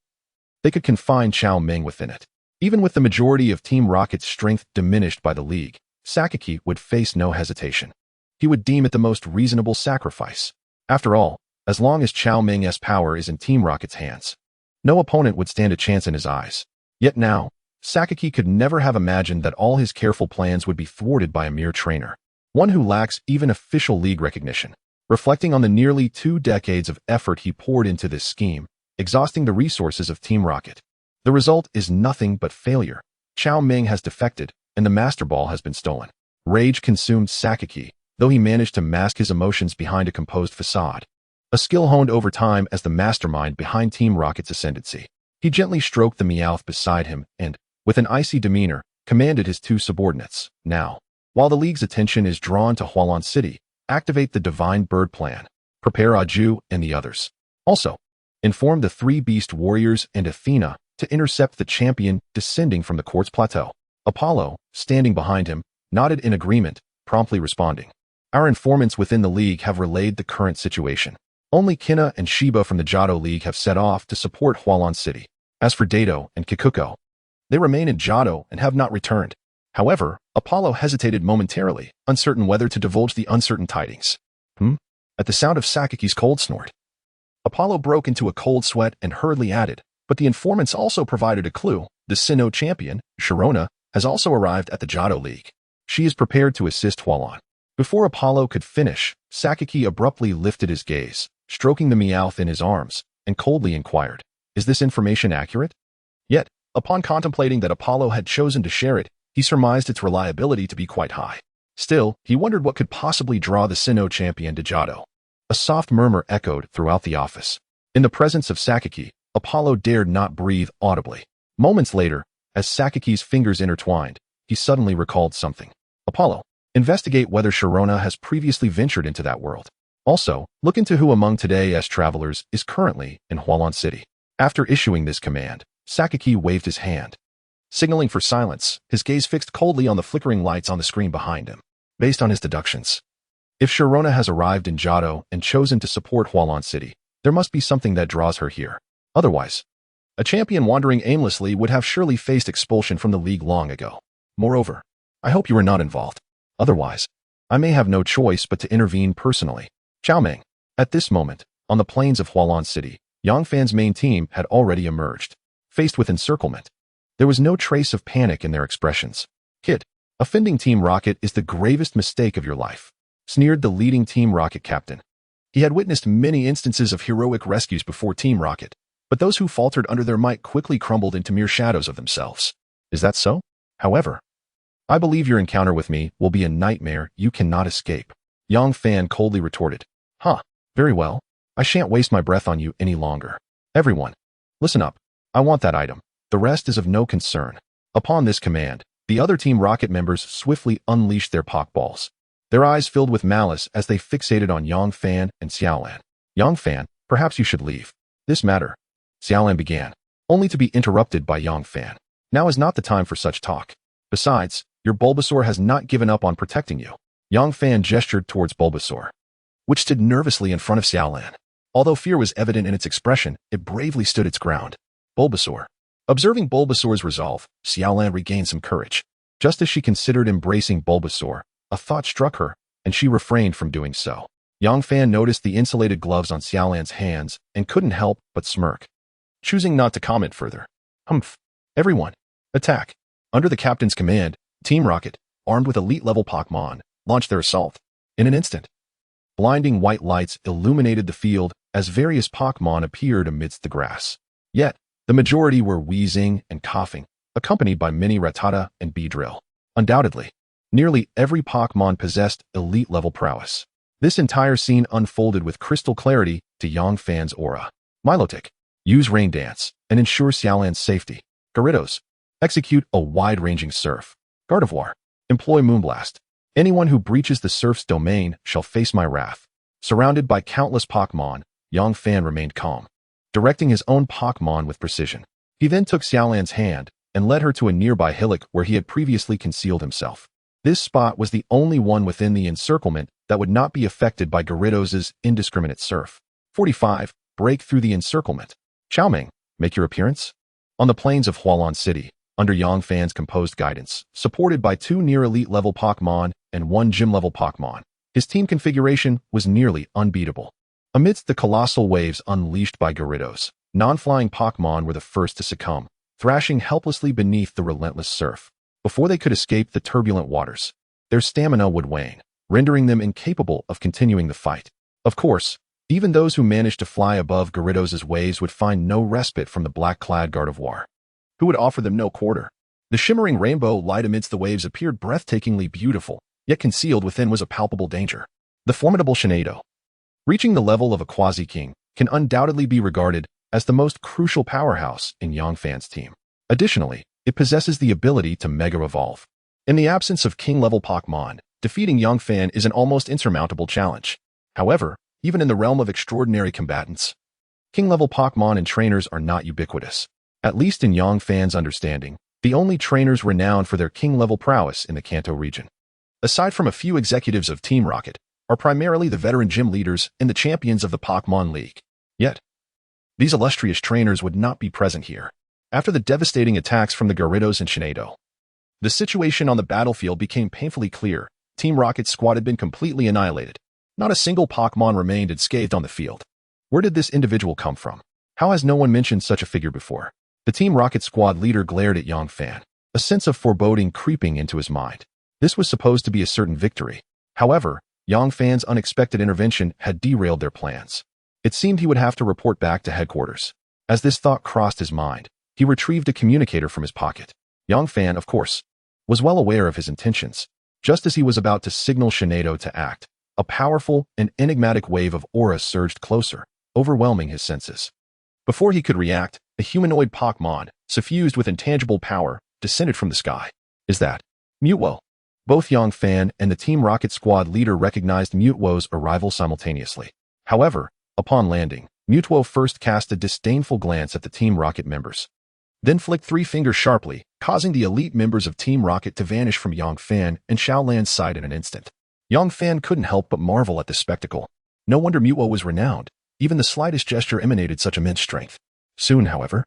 they could confine Qiaoming within it. Even with the majority of Team Rocket's strength diminished by the League, Sakaki would face no hesitation. He would deem it the most reasonable sacrifice. After all, as long as Qiaoming's power is in Team Rocket's hands, no opponent would stand a chance in his eyes. Yet now, Sakaki could never have imagined that all his careful plans would be thwarted by a mere trainer, one who lacks even official League recognition. Reflecting on the nearly 2 decades of effort he poured into this scheme, exhausting the resources of Team Rocket, the result is nothing but failure. Qiaoming has defected, and the Master Ball has been stolen. Rage consumed Sakaki, though he managed to mask his emotions behind a composed facade. A skill honed over time as the mastermind behind Team Rocket's ascendancy. He gently stroked the Meowth beside him and, with an icy demeanor, commanded his 2 subordinates. Now, while the League's attention is drawn to Hualan City, activate the Divine Bird Plan. Prepare Aju and the others. Also, inform the 3 Beast Warriors and Athena to intercept the champion descending from the Quartz Plateau. Apollo, standing behind him, nodded in agreement, promptly responding. Our informants within the League have relayed the current situation. Only Kina and Shiba from the Johto League have set off to support Hualan City. As for Dato and Kikuko, they remain in Johto and have not returned. However, Apollo hesitated momentarily, uncertain whether to divulge the uncertain tidings. At the sound of Sakaki's cold snort, Apollo broke into a cold sweat and hurriedly added, but the informants also provided a clue. The Sinnoh champion, Sharona, has also arrived at the Johto League. She is prepared to assist Hualan. Before Apollo could finish, Sakaki abruptly lifted his gaze, stroking the Meowth in his arms, and coldly inquired, "Is this information accurate?" Yet, upon contemplating that Apollo had chosen to share it, he surmised its reliability to be quite high. Still, he wondered what could possibly draw the Sinnoh champion to Johto. A soft murmur echoed throughout the office. In the presence of Sakaki, Apollo dared not breathe audibly. Moments later, as Sakaki's fingers intertwined, he suddenly recalled something. Apollo, investigate whether Sharona has previously ventured into that world. Also, look into who among today's travelers is currently in Hualan City. After issuing this command, Sakaki waved his hand, signaling for silence, his gaze fixed coldly on the flickering lights on the screen behind him. Based on his deductions, if Sharona has arrived in Johto and chosen to support Hualan City, there must be something that draws her here. Otherwise, a champion wandering aimlessly would have surely faced expulsion from the league long ago. Moreover, I hope you are not involved. Otherwise, I may have no choice but to intervene personally. Xiao Ming. At this moment, on the plains of Hualan City, Yangfan's main team had already emerged. Faced with encirclement, there was no trace of panic in their expressions. Kid, offending Team Rocket is the gravest mistake of your life, sneered the leading Team Rocket captain. He had witnessed many instances of heroic rescues before Team Rocket, but those who faltered under their might quickly crumbled into mere shadows of themselves. Is that so? However, I believe your encounter with me will be a nightmare you cannot escape. Yang Fan coldly retorted. Huh, very well. I shan't waste my breath on you any longer. Everyone, listen up. I want that item. The rest is of no concern. Upon this command, the other Team Rocket members swiftly unleashed their Pokeballs. Their eyes filled with malice as they fixated on Yang Fan and Xiaolan. Yang Fan, perhaps you should leave. This matter, Xiaolan began, only to be interrupted by Yang Fan. Now is not the time for such talk. Besides, your Bulbasaur has not given up on protecting you. Yang Fan gestured towards Bulbasaur, which stood nervously in front of Xiaolan. Although fear was evident in its expression, it bravely stood its ground. Bulbasaur. Observing Bulbasaur's resolve, Xiaolan regained some courage. Just as she considered embracing Bulbasaur, a thought struck her, and she refrained from doing so. Yang Fan noticed the insulated gloves on Xiaolan's hands and couldn't help but smirk, choosing not to comment further. Humph. Everyone, attack. Under the captain's command, Team Rocket, armed with elite-level Pokémon, launched their assault. In an instant, blinding white lights illuminated the field as various Pokémon appeared amidst the grass. Yet, the majority were wheezing and coughing, accompanied by many Rattata and Beedrill. Undoubtedly, nearly every Pokémon possessed elite-level prowess. This entire scene unfolded with crystal clarity to Yang Fan's aura. Milotic, use Rain Dance and ensure Xiaolan's safety. Gyarados, execute a wide-ranging surf. Gardevoir, employ Moonblast. Anyone who breaches the surf's domain shall face my wrath. Surrounded by countless Pokémon, Yang Fan remained calm, directing his own Pokémon with precision. He then took Xiaolan's hand and led her to a nearby hillock where he had previously concealed himself. This spot was the only one within the encirclement that would not be affected by Gyarados' indiscriminate surf. 45. Break through the encirclement. Xiao Ming, make your appearance. On the plains of Hualan City, under Yang Fan's composed guidance, supported by 2 near-elite level Pokémon and 1 gym-level Pokémon, his team configuration was nearly unbeatable. Amidst the colossal waves unleashed by Gyarados, non-flying Pokémon were the first to succumb, thrashing helplessly beneath the relentless surf. Before they could escape the turbulent waters, their stamina would wane, rendering them incapable of continuing the fight. Of course, even those who managed to fly above Gyarados' waves would find no respite from the black-clad Gardevoir, who would offer them no quarter. The shimmering rainbow light amidst the waves appeared breathtakingly beautiful, yet concealed within was a palpable danger. The formidable Shinado, reaching the level of a quasi-king, can undoubtedly be regarded as the most crucial powerhouse in Yang Fan's team. Additionally, it possesses the ability to Mega Evolve. In the absence of king-level Pokémon, defeating Yang Fan is an almost insurmountable challenge. However, even in the realm of extraordinary combatants, king-level Pokémon and trainers are not ubiquitous. At least in Yang Fan's understanding, the only trainers renowned for their king-level prowess in the Kanto region, aside from a few executives of Team Rocket, are primarily the veteran gym leaders and the champions of the Pokémon League. Yet, these illustrious trainers would not be present here. After the devastating attacks from the Gyarados and Shinado, the situation on the battlefield became painfully clear. Team Rocket's squad had been completely annihilated. Not a single Pokémon remained unscathed on the field. Where did this individual come from? How has no one mentioned such a figure before? The Team Rocket squad leader glared at Yang Fan, a sense of foreboding creeping into his mind. This was supposed to be a certain victory. However, Yang Fan's unexpected intervention had derailed their plans. It seemed he would have to report back to headquarters. As this thought crossed his mind, he retrieved a communicator from his pocket. Yang Fan, of course, was well aware of his intentions. Just as he was about to signal Shinado to act, a powerful and enigmatic wave of aura surged closer, overwhelming his senses. Before he could react, a humanoid Pokémon, suffused with intangible power, descended from the sky. Is that Mutwo? Both Yang Fan and the Team Rocket squad leader recognized Mutwo's arrival simultaneously. However, upon landing, Mutwo first cast a disdainful glance at the Team Rocket members. Then flicked 3 fingers sharply, causing the elite members of Team Rocket to vanish from Yang Fan and Xiaolan's sight in an instant. Yang Fan couldn't help but marvel at this spectacle. No wonder Mutwo was renowned. Even the slightest gesture emanated such immense strength. Soon, however,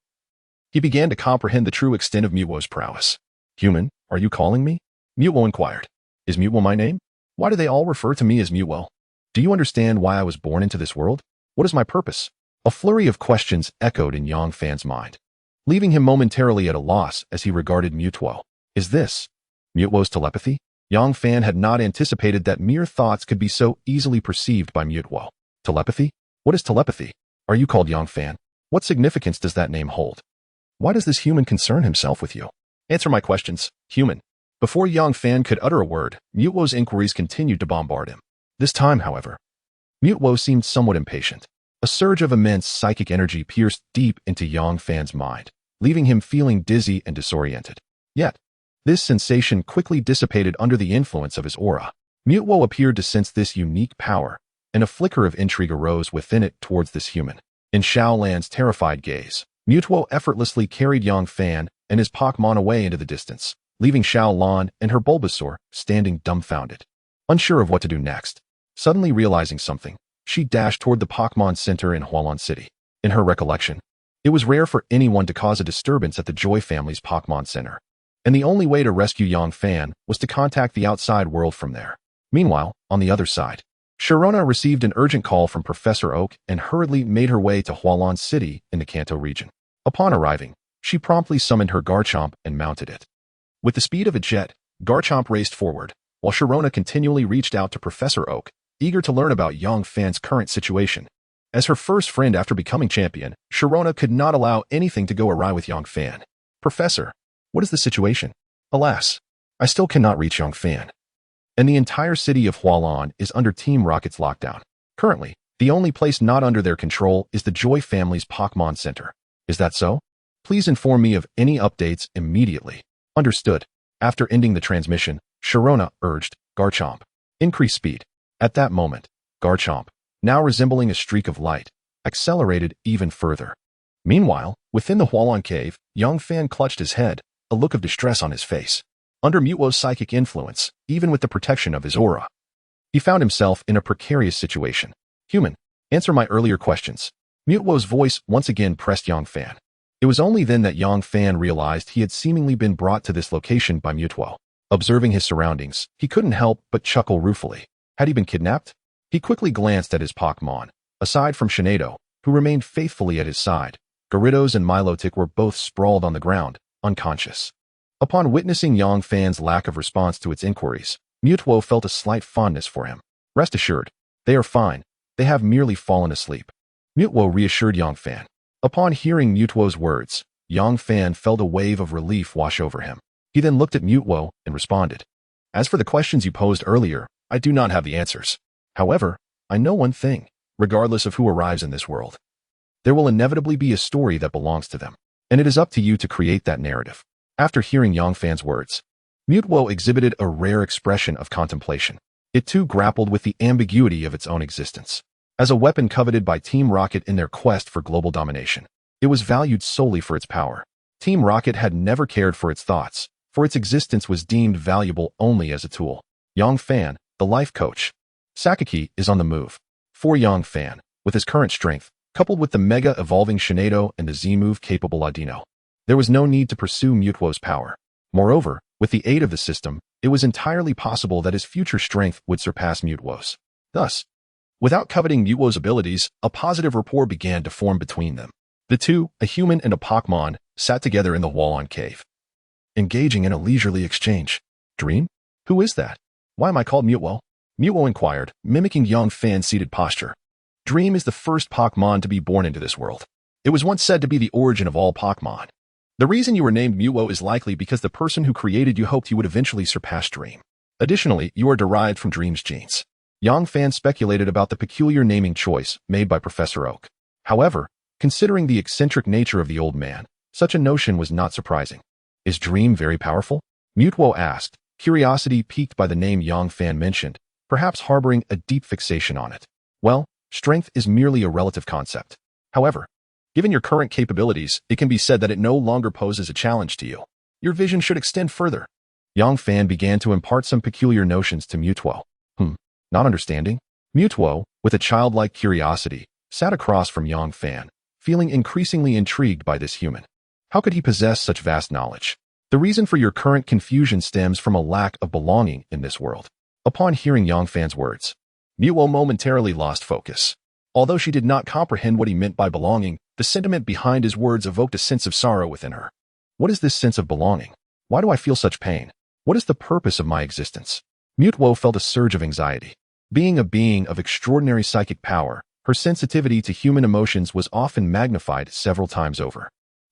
he began to comprehend the true extent of Mutwo's prowess. Human, are you calling me? Mutwo inquired. Is Mutwo my name? Why do they all refer to me as Mutwo? Do you understand why I was born into this world? What is my purpose? A flurry of questions echoed in Yang Fan's mind, leaving him momentarily at a loss as he regarded Mutwo. Is this Mutwo's telepathy? Yang Fan had not anticipated that mere thoughts could be so easily perceived by Mutwo. Telepathy? What is telepathy? Are you called Yang Fan? What significance does that name hold? Why does this human concern himself with you? Answer my questions, human. Before Yang Fan could utter a word, Mutwo's inquiries continued to bombard him. This time, however, Mutwo seemed somewhat impatient. A surge of immense psychic energy pierced deep into Yang Fan's mind, leaving him feeling dizzy and disoriented. Yet, this sensation quickly dissipated under the influence of his aura. Mutwo appeared to sense this unique power, and a flicker of intrigue arose within it towards this human. In Xiaolan's terrified gaze, Mutwo effortlessly carried Yang Fan and his Pokémon away into the distance, leaving Xiaolan and her Bulbasaur standing dumbfounded, unsure of what to do next. Suddenly realizing something, she dashed toward the Pokémon Center in Hualan City. In her recollection, it was rare for anyone to cause a disturbance at the Joy family's Pokémon Center, and the only way to rescue Yang Fan was to contact the outside world from there. Meanwhile, on the other side, Sharona received an urgent call from Professor Oak and hurriedly made her way to Hualan City in the Kanto region. Upon arriving, she promptly summoned her Garchomp and mounted it. With the speed of a jet, Garchomp raced forward, while Sharona continually reached out to Professor Oak, eager to learn about Yang Fan's current situation. As her first friend after becoming champion, Sharona could not allow anything to go awry with Yang Fan. Professor, what is the situation? Alas, I still cannot reach Yang Fan, and the entire city of Hualan is under Team Rocket's lockdown. Currently, the only place not under their control is the Joy family's Pokémon Center. Is that so? Please inform me of any updates immediately. Understood. After ending the transmission, Sharona urged Garchomp, increase speed. At that moment, Garchomp, now resembling a streak of light, accelerated even further. Meanwhile, within the Hualan cave, Yang Fan clutched his head, a look of distress on his face. Under Mutwo's psychic influence, even with the protection of his aura, he found himself in a precarious situation. Human, answer my earlier questions. Mutwo's voice once again pressed Yang Fan. It was only then that Yang Fan realized he had seemingly been brought to this location by Mutwo. Observing his surroundings, he couldn't help but chuckle ruefully. Had he been kidnapped? He quickly glanced at his Pokémon. Aside from Shinado, who remained faithfully at his side, Gyarados and Milotic were both sprawled on the ground, unconscious. Upon witnessing Yang Fan's lack of response to its inquiries, Mutwo felt a slight fondness for him. Rest assured, they are fine. They have merely fallen asleep. Mutwo reassured Yang Fan. Upon hearing Mutwo's words, Yang Fan felt a wave of relief wash over him. He then looked at Mutwo and responded. As for the questions you posed earlier, I do not have the answers. However, I know one thing. Regardless of who arrives in this world, there will inevitably be a story that belongs to them, and it is up to you to create that narrative. After hearing Yang Fan's words, Mutwo exhibited a rare expression of contemplation. It too grappled with the ambiguity of its own existence. As a weapon coveted by Team Rocket in their quest for global domination, it was valued solely for its power. Team Rocket had never cared for its thoughts, for its existence was deemed valuable only as a tool. Yang Fan, the life coach. Sakaki is on the move. For Yang Fan, with his current strength, coupled with the mega-evolving Shinado and the Z-move-capable Audino, there was no need to pursue Mutwo's power. Moreover, with the aid of the system, it was entirely possible that his future strength would surpass Mutwo's. Thus, without coveting Mutwo's abilities, a positive rapport began to form between them. The two, a human and a Pokémon, sat together in the Hualan cave, engaging in a leisurely exchange. Dream? Who is that? Why am I called Mutwo? Mutwo inquired, mimicking Yang Fan's seated posture. Dream is the first Pokémon to be born into this world. It was once said to be the origin of all Pokémon. The reason you were named Mutwo is likely because the person who created you hoped you would eventually surpass Dream. Additionally, you are derived from Dream's genes. Yang Fan speculated about the peculiar naming choice made by Professor Oak. However, Considering the eccentric nature of the old man, such a notion was not surprising. Is dream very powerful? Mutwo asked, curiosity piqued by the name Yang Fan mentioned, perhaps harboring a deep fixation on it. Well, strength is merely a relative concept. However, given your current capabilities, it can be said that it no longer poses a challenge to you. Your vision should extend further. Yang Fan began to impart some peculiar notions to Mutwo. Not understanding? Mutwo, with a childlike curiosity, sat across from Yang Fan, feeling increasingly intrigued by this human. How could he possess such vast knowledge? The reason for your current confusion stems from a lack of belonging in this world. Upon hearing Yang Fan's words, Mutwo momentarily lost focus. Although she did not comprehend what he meant by belonging, the sentiment behind his words evoked a sense of sorrow within her. What is this sense of belonging? Why do I feel such pain? What is the purpose of my existence? Mutwo felt a surge of anxiety. Being a being of extraordinary psychic power, her sensitivity to human emotions was often magnified several times over.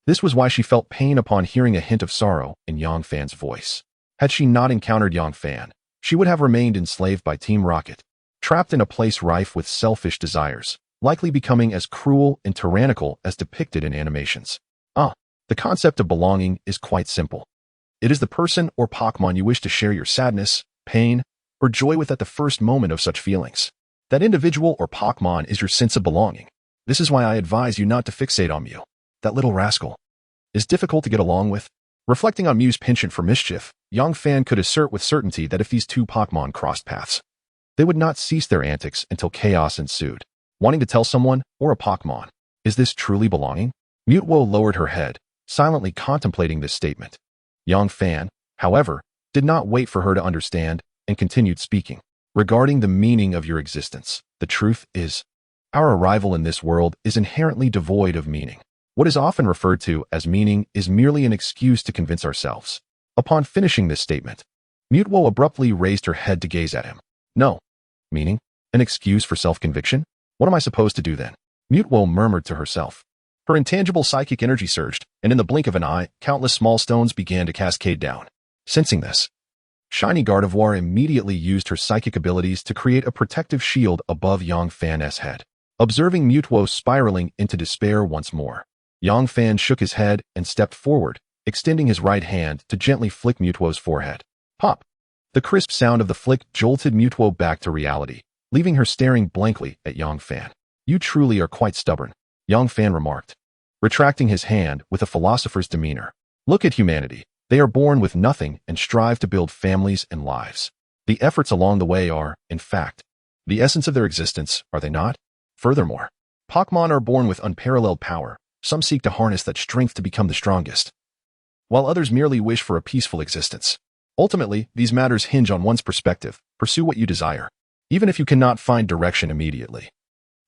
This was why she felt pain upon hearing a hint of sorrow in Yang Fan's voice. Had she not encountered Yang Fan, she would have remained enslaved by Team Rocket, trapped in a place rife with selfish desires, likely becoming as cruel and tyrannical as depicted in animations. The concept of belonging is quite simple. It is the person or Pokémon you wish to share your sadness, pain, or joy with at the first moment of such feelings. That individual or Pokémon is your sense of belonging. This is why I advise you not to fixate on Mew. That little rascal is difficult to get along with. Reflecting on Mew's penchant for mischief, Yang Fan could assert with certainty that if these two Pokémon crossed paths, they would not cease their antics until chaos ensued. Wanting to tell someone, or a Pokémon, is this truly belonging? Mutwo lowered her head, silently contemplating this statement. Yang Fan, however, did not wait for her to understand and continued speaking. Regarding the meaning of your existence, the truth is, our arrival in this world is inherently devoid of meaning. What is often referred to as meaning is merely an excuse to convince ourselves. Upon finishing this statement, Mutwo abruptly raised her head to gaze at him. No. Meaning? An excuse for self-conviction? What am I supposed to do then? Mutwo murmured to herself. Her intangible psychic energy surged, and in the blink of an eye, countless small stones began to cascade down. Sensing this, Shiny Gardevoir immediately used her psychic abilities to create a protective shield above Yang Fan's head. Observing Mutwo spiraling into despair once more, Yang Fan shook his head and stepped forward, extending his right hand to gently flick Mutwo's forehead. Pop! The crisp sound of the flick jolted Mutwo back to reality, leaving her staring blankly at Yang Fan. You truly are quite stubborn, Yang Fan remarked, retracting his hand with a philosopher's demeanor. Look at humanity. They are born with nothing and strive to build families and lives. The efforts along the way are, in fact, the essence of their existence, are they not? Furthermore, Pokémon are born with unparalleled power. Some seek to harness that strength to become the strongest, while others merely wish for a peaceful existence. Ultimately, these matters hinge on one's perspective. Pursue what you desire, even if you cannot find direction immediately.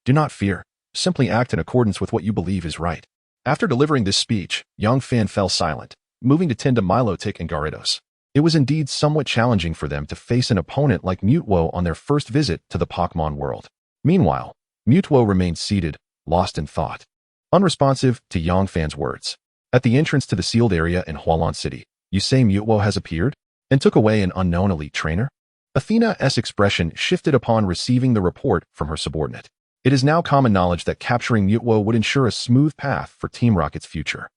Do not fear. Simply act in accordance with what you believe is right. After delivering this speech, Yang Fan fell silent, moving to tend to Milotic and Gyarados. It was indeed somewhat challenging for them to face an opponent like Mutwo on their first visit to the Pokémon world. Meanwhile, Mutwo remained seated, lost in thought, unresponsive to Yang Fan's words. At the entrance to the sealed area in Hualan City, you say Mutwo has appeared and took away an unknown elite trainer? Athena's expression shifted upon receiving the report from her subordinate. It is now common knowledge that capturing Mutwo would ensure a smooth path for Team Rocket's future.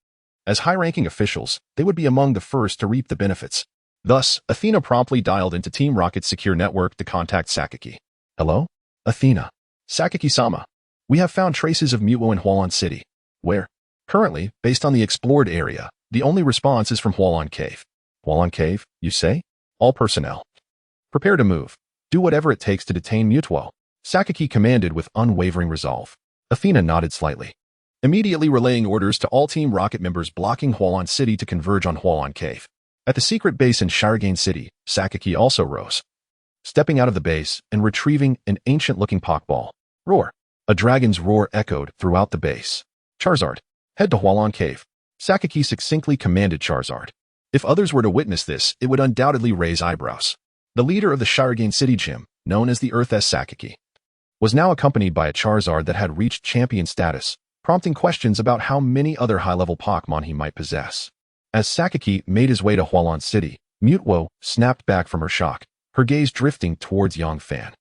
As high-ranking officials, they would be among the first to reap the benefits. Thus, Athena promptly dialed into Team Rocket's secure network to contact Sakaki. Hello? Athena. Sakaki-sama. We have found traces of Mutwo in Hualan City. Where? Currently, based on the explored area, the only response is from Hualan Cave. Hualan Cave, you say? All personnel, prepare to move. Do whatever it takes to detain Mutwo. Sakaki commanded with unwavering resolve. Athena nodded slightly, immediately relaying orders to all Team Rocket members blocking Hualan City to converge on Hualan Cave. At the secret base in Shirogane City, Sakaki also rose, stepping out of the base and retrieving an ancient-looking Pokeball. Roar! A dragon's roar echoed throughout the base. Charizard, head to Hualan Cave. Sakaki succinctly commanded Charizard. If others were to witness this, it would undoubtedly raise eyebrows. The leader of the Shirogane City gym, known as the Earth S. Sakaki, was now accompanied by a Charizard that had reached champion status, prompting questions about how many other high-level Pokémon he might possess. As Sakaki made his way to Hualan City, Mutwo snapped back from her shock, her gaze drifting towards Yang Fan.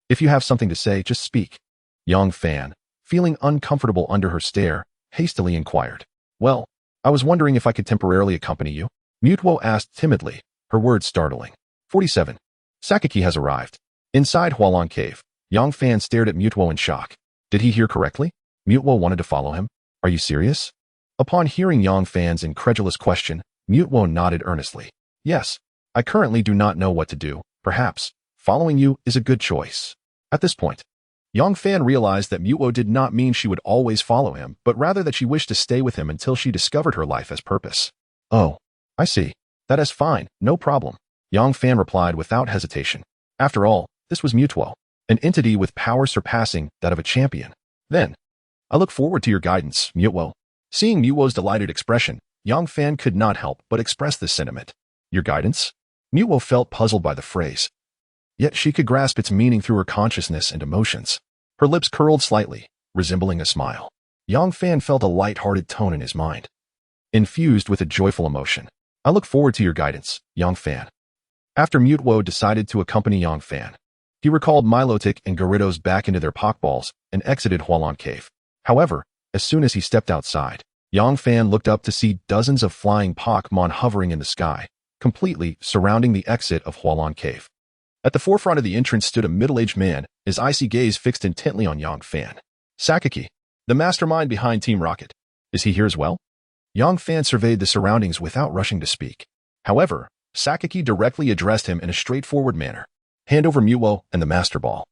If you have something to say, just speak. Yang Fan, feeling uncomfortable under her stare, hastily inquired. "Well, I was wondering if I could temporarily accompany you?" Mutuo asked timidly, her words startling. 47. Sakaki has arrived. Inside Hualong Cave, Yang Fan stared at Mutuo in shock. Did he hear correctly? Mutuo wanted to follow him? Are you serious? Upon hearing Yang Fan's incredulous question, Mutuo nodded earnestly. Yes, I currently do not know what to do. Perhaps following you is a good choice. At this point, Yang Fan realized that Mutuo did not mean she would always follow him, but rather that she wished to stay with him until she discovered her life as purpose. Oh, I see. That is fine, no problem. Yang Fan replied without hesitation. After all, this was Mutuo, an entity with power surpassing that of a champion. Then, I look forward to your guidance, Mutuo. Seeing Mutuo's delighted expression, Yang Fan could not help but express this sentiment. Your guidance? Mutuo felt puzzled by the phrase. Yet she could grasp its meaning through her consciousness and emotions. Her lips curled slightly, resembling a smile. Yang Fan felt a light-hearted tone in his mind, infused with a joyful emotion. I look forward to your guidance, Yang Fan. After Mutuo decided to accompany Yang Fan, he recalled Milotic and Gyarados back into their Pokeballs and exited Hualong Cave. However, as soon as he stepped outside, Yang Fan looked up to see dozens of flying Pokémon hovering in the sky, completely surrounding the exit of Hualong Cave. At the forefront of the entrance stood a middle-aged man, his icy gaze fixed intently on Yang Fan. Sakaki, the mastermind behind Team Rocket. Is he here as well? Yang Fan surveyed the surroundings without rushing to speak. However, Sakaki directly addressed him in a straightforward manner. Hand over Mutuo and the Master Ball,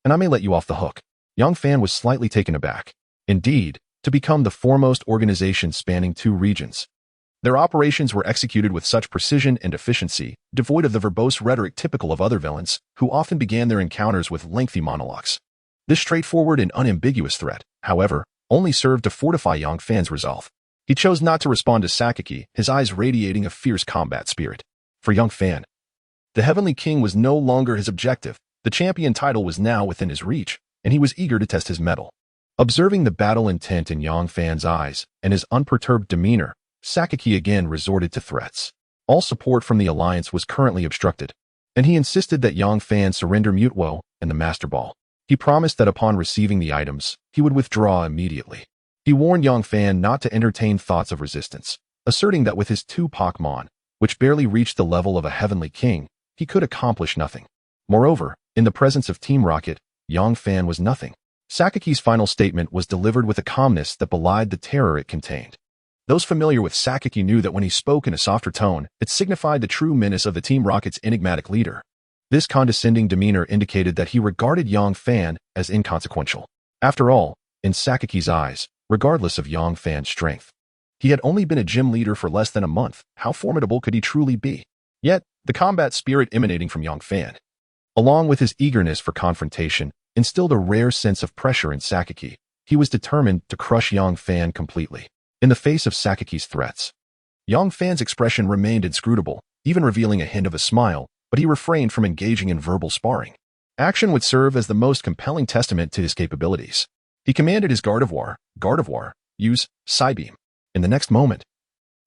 and I may let you off the hook. Yang Fan was slightly taken aback. Indeed, to become the foremost organization spanning 2 regions, their operations were executed with such precision and efficiency, devoid of the verbose rhetoric typical of other villains, who often began their encounters with lengthy monologues. This straightforward and unambiguous threat, however, only served to fortify Yang Fan's resolve. He chose not to respond to Sakaki, his eyes radiating a fierce combat spirit. For Yang Fan, the Heavenly King was no longer his objective. The champion title was now within his reach, and he was eager to test his mettle. Observing the battle intent in Yang Fan's eyes and his unperturbed demeanor, Sakaki again resorted to threats. All support from the Alliance was currently obstructed, and he insisted that Yang Fan surrender Mutuo and the Master Ball. He promised that upon receiving the items, he would withdraw immediately. He warned Yang Fan not to entertain thoughts of resistance, asserting that with his 2 Pokémon, which barely reached the level of a Heavenly King, he could accomplish nothing. Moreover, in the presence of Team Rocket, Yang Fan was nothing. Sakaki's final statement was delivered with a calmness that belied the terror it contained. Those familiar with Sakaki knew that when he spoke in a softer tone, it signified the true menace of the Team Rocket's enigmatic leader. This condescending demeanor indicated that he regarded Yang Fan as inconsequential. After all, in Sakaki's eyes, regardless of Yang Fan's strength, he had only been a gym leader for less than a month. How formidable could he truly be? Yet, the combat spirit emanating from Yang Fan, along with his eagerness for confrontation, instilled a rare sense of pressure in Sakaki. He was determined to crush Yang Fan completely. In the face of Sakaki's threats, Yang Fan's expression remained inscrutable, even revealing a hint of a smile, but he refrained from engaging in verbal sparring. Action would serve as the most compelling testament to his capabilities. He commanded his Gardevoir, use Psybeam. In the next moment,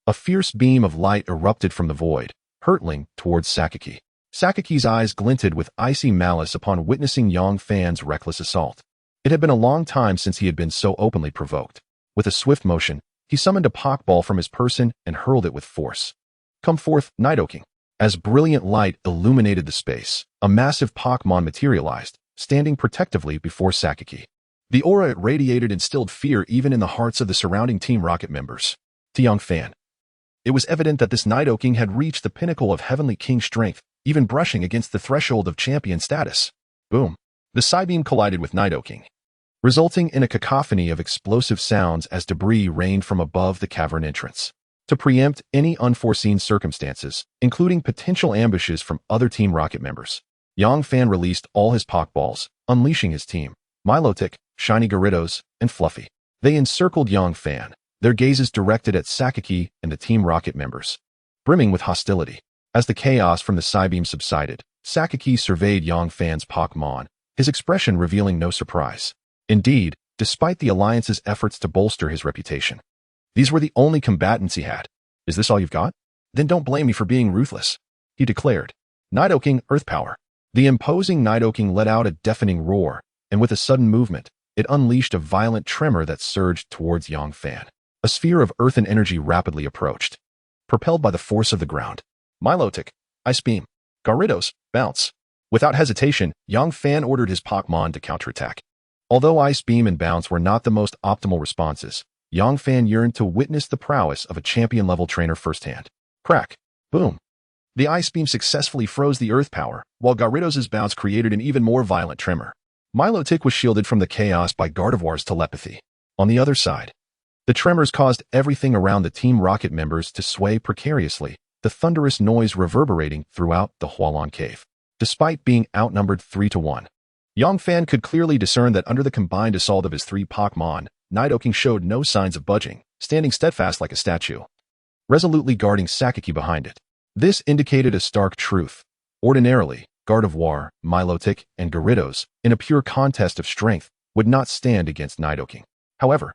a fierce beam of light erupted from the void, hurtling towards Sakaki. Sakaki's eyes glinted with icy malice upon witnessing Yang Fan's reckless assault. It had been a long time since he had been so openly provoked. With a swift motion, he summoned a Pokeball from his person and hurled it with force. Come forth, Nidoking. As brilliant light illuminated the space, a massive Pokémon materialized, standing protectively before Sakaki. The aura it radiated instilled fear even in the hearts of the surrounding Team Rocket members. To Yang Fan, it was evident that this Nidoking had reached the pinnacle of Heavenly King strength, even brushing against the threshold of champion status. Boom. The Psybeam collided with Nidoking, resulting in a cacophony of explosive sounds as debris rained from above the cavern entrance. To preempt any unforeseen circumstances, including potential ambushes from other Team Rocket members, Yang Fan released all his Pokeballs, unleashing his team, Milotic, Shiny Gyarados, and Fluffy. They encircled Yang Fan, their gazes directed at Sakaki and the Team Rocket members, brimming with hostility. As the chaos from the Psybeam subsided, Sakaki surveyed Yang Fan's Pokémon, his expression revealing no surprise. Indeed, despite the Alliance's efforts to bolster his reputation, these were the only combatants he had. Is this all you've got? Then don't blame me for being ruthless, he declared. Nidoking, Earth Power. The imposing Nidoking let out a deafening roar, and with a sudden movement, it unleashed a violent tremor that surged towards Yongfan. A sphere of earthen energy rapidly approached. Propelled by the force of the ground. Milotic, Ice Beam. Gyarados, Bounce. Without hesitation, Yongfan ordered his Pokémon to counterattack. Although Ice Beam and Bounce were not the most optimal responses, Yongfan yearned to witness the prowess of a champion-level trainer firsthand. Crack. Boom. The Ice Beam successfully froze the Earth power, while Gyarados' Bounce created an even more violent tremor. Milotic was shielded from the chaos by Gardevoir's telepathy. On the other side, the tremors caused everything around the Team Rocket members to sway precariously, the thunderous noise reverberating throughout the Hualon Cave. Despite being outnumbered 3-1, Yongfan could clearly discern that under the combined assault of his 3 Pokémon, Nidoking showed no signs of budging, standing steadfast like a statue, resolutely guarding Sakaki behind it. This indicated a stark truth. Ordinarily, Gardevoir, Milotic, and Gyarados, in a pure contest of strength, would not stand against Nidoking. However,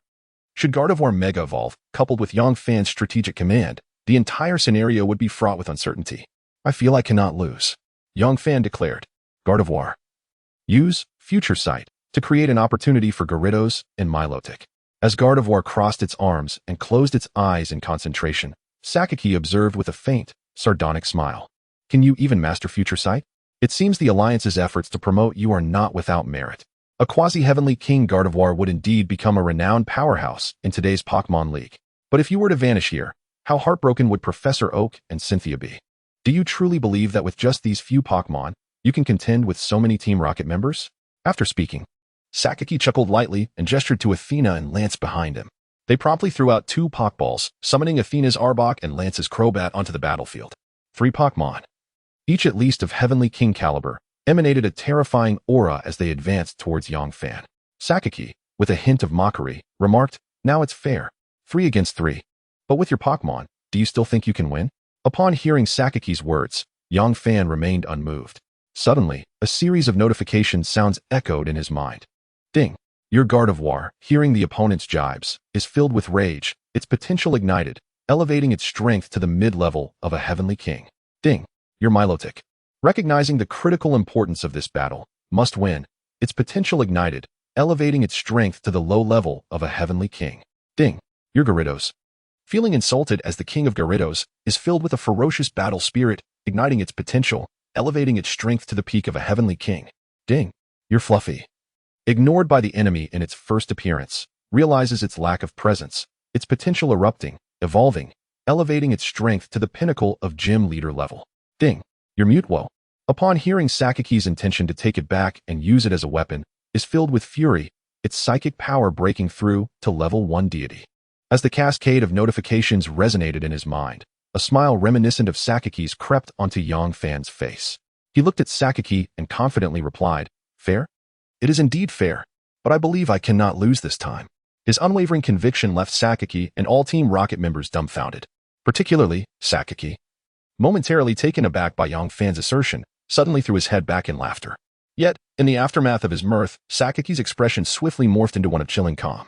should Gardevoir Mega Evolve, coupled with Yongfan's strategic command, the entire scenario would be fraught with uncertainty. I feel I cannot lose, Yongfan declared. Gardevoir. Use Future Sight to create an opportunity for Gyarados and Milotic. As Gardevoir crossed its arms and closed its eyes in concentration, Sakaki observed with a faint, sardonic smile. Can you even master Future Sight? It seems the Alliance's efforts to promote you are not without merit. A quasi-heavenly king Gardevoir would indeed become a renowned powerhouse in today's Pokémon League. But if you were to vanish here, how heartbroken would Professor Oak and Cynthia be? Do you truly believe that with just these few Pokémon, you can contend with so many Team Rocket members? After speaking, Sakaki chuckled lightly and gestured to Athena and Lance behind him. They promptly threw out 2 Pokeballs, summoning Athena's Arbok and Lance's Crobat onto the battlefield. 3 Pokémon, each at least of Heavenly King caliber, emanated a terrifying aura as they advanced towards Yongfan. Sakaki, with a hint of mockery, remarked, "Now it's fair. 3 against 3. But with your Pokémon, do you still think you can win?" Upon hearing Sakaki's words, Yongfan remained unmoved. Suddenly, a series of notification sounds echoed in his mind. Ding. Your Gardevoir, hearing the opponent's jibes, is filled with rage, its potential ignited, elevating its strength to the mid-level of a Heavenly King. Ding. Your Milotic. Recognizing the critical importance of this battle, must win, its potential ignited, elevating its strength to the low level of a Heavenly King. Ding. Your Gyarados. Feeling insulted as the King of Gyarados is filled with a ferocious battle spirit, igniting its potential, elevating its strength to the peak of a Heavenly King. Ding. Your Fluffy. Ignored by the enemy in its first appearance, realizes its lack of presence, its potential erupting, evolving, elevating its strength to the pinnacle of gym leader level. Ding. Your Mutwo, upon hearing Sakaki's intention to take it back and use it as a weapon, is filled with fury, its psychic power breaking through to level 1 deity. As the cascade of notifications resonated in his mind, a smile reminiscent of Sakaki's crept onto Yongfan's face. He looked at Sakaki and confidently replied, "Fair? It is indeed fair, but I believe I cannot lose this time." His unwavering conviction left Sakaki and all Team Rocket members dumbfounded. Particularly, Sakaki. Momentarily taken aback by Yongfan's assertion, suddenly threw his head back in laughter. Yet, in the aftermath of his mirth, Sakaki's expression swiftly morphed into one of chilling calm.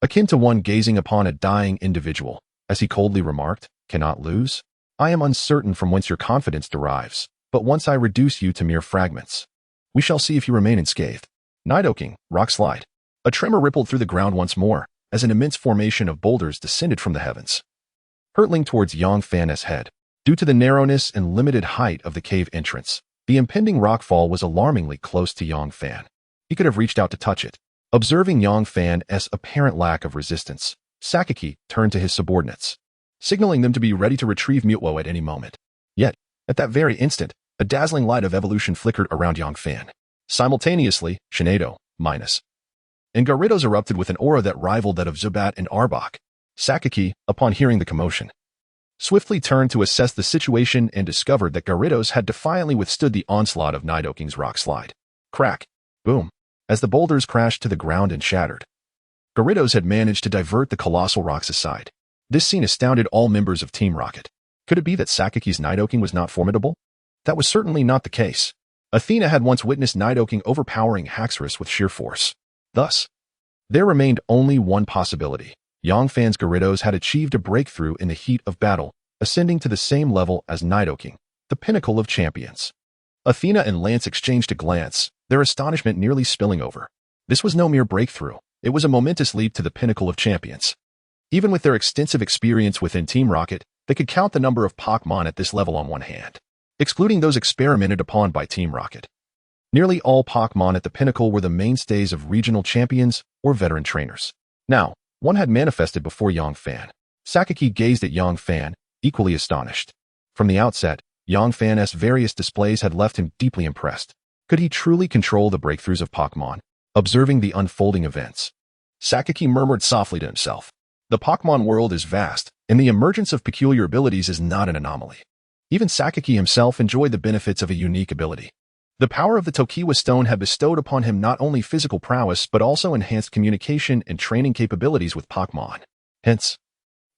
Akin to one gazing upon a dying individual, as he coldly remarked, "Cannot lose? I am uncertain from whence your confidence derives, but once I reduce you to mere fragments, we shall see if you remain unscathed." Nidoking, Rock Slide. A tremor rippled through the ground once more, as an immense formation of boulders descended from the heavens, hurtling towards Yongfan's head. Due to the narrowness and limited height of the cave entrance, the impending rockfall was alarmingly close to Yongfan. He could have reached out to touch it. Observing Yongfan's apparent lack of resistance, Sakaki turned to his subordinates, signaling them to be ready to retrieve Mutwo at any moment. Yet, at that very instant, a dazzling light of evolution flickered around Yongfan. Simultaneously, Shinado, and Gyarados erupted with an aura that rivaled that of Zubat and Arbok. Sakaki, upon hearing the commotion, swiftly turned to assess the situation and discovered that Gyarados had defiantly withstood the onslaught of Nidoking's Rock Slide. Crack. Boom. As the boulders crashed to the ground and shattered, Gyarados had managed to divert the colossal rocks aside. This scene astounded all members of Team Rocket. Could it be that Sakaki's Nidoking was not formidable? That was certainly not the case. Athena had once witnessed Nidoking overpowering Haxorus with sheer force. Thus, there remained only one possibility. Yongfan's Gyarados had achieved a breakthrough in the heat of battle, ascending to the same level as Nidoking, the pinnacle of champions. Athena and Lance exchanged a glance, their astonishment nearly spilling over. This was no mere breakthrough. It was a momentous leap to the pinnacle of champions. Even with their extensive experience within Team Rocket, they could count the number of Pokémon at this level on one hand, excluding those experimented upon by Team Rocket. Nearly all Pokémon at the pinnacle were the mainstays of regional champions or veteran trainers. Now, one had manifested before Fan. Sakaki gazed at Fan, equally astonished. From the outset, Fan's various displays had left him deeply impressed. Could he truly control the breakthroughs of Pokémon? Observing the unfolding events, Sakaki murmured softly to himself. The Pokémon world is vast, and the emergence of peculiar abilities is not an anomaly. Even Sakaki himself enjoyed the benefits of a unique ability. The power of the Tokiwa Stone had bestowed upon him not only physical prowess but also enhanced communication and training capabilities with Pokémon. Hence,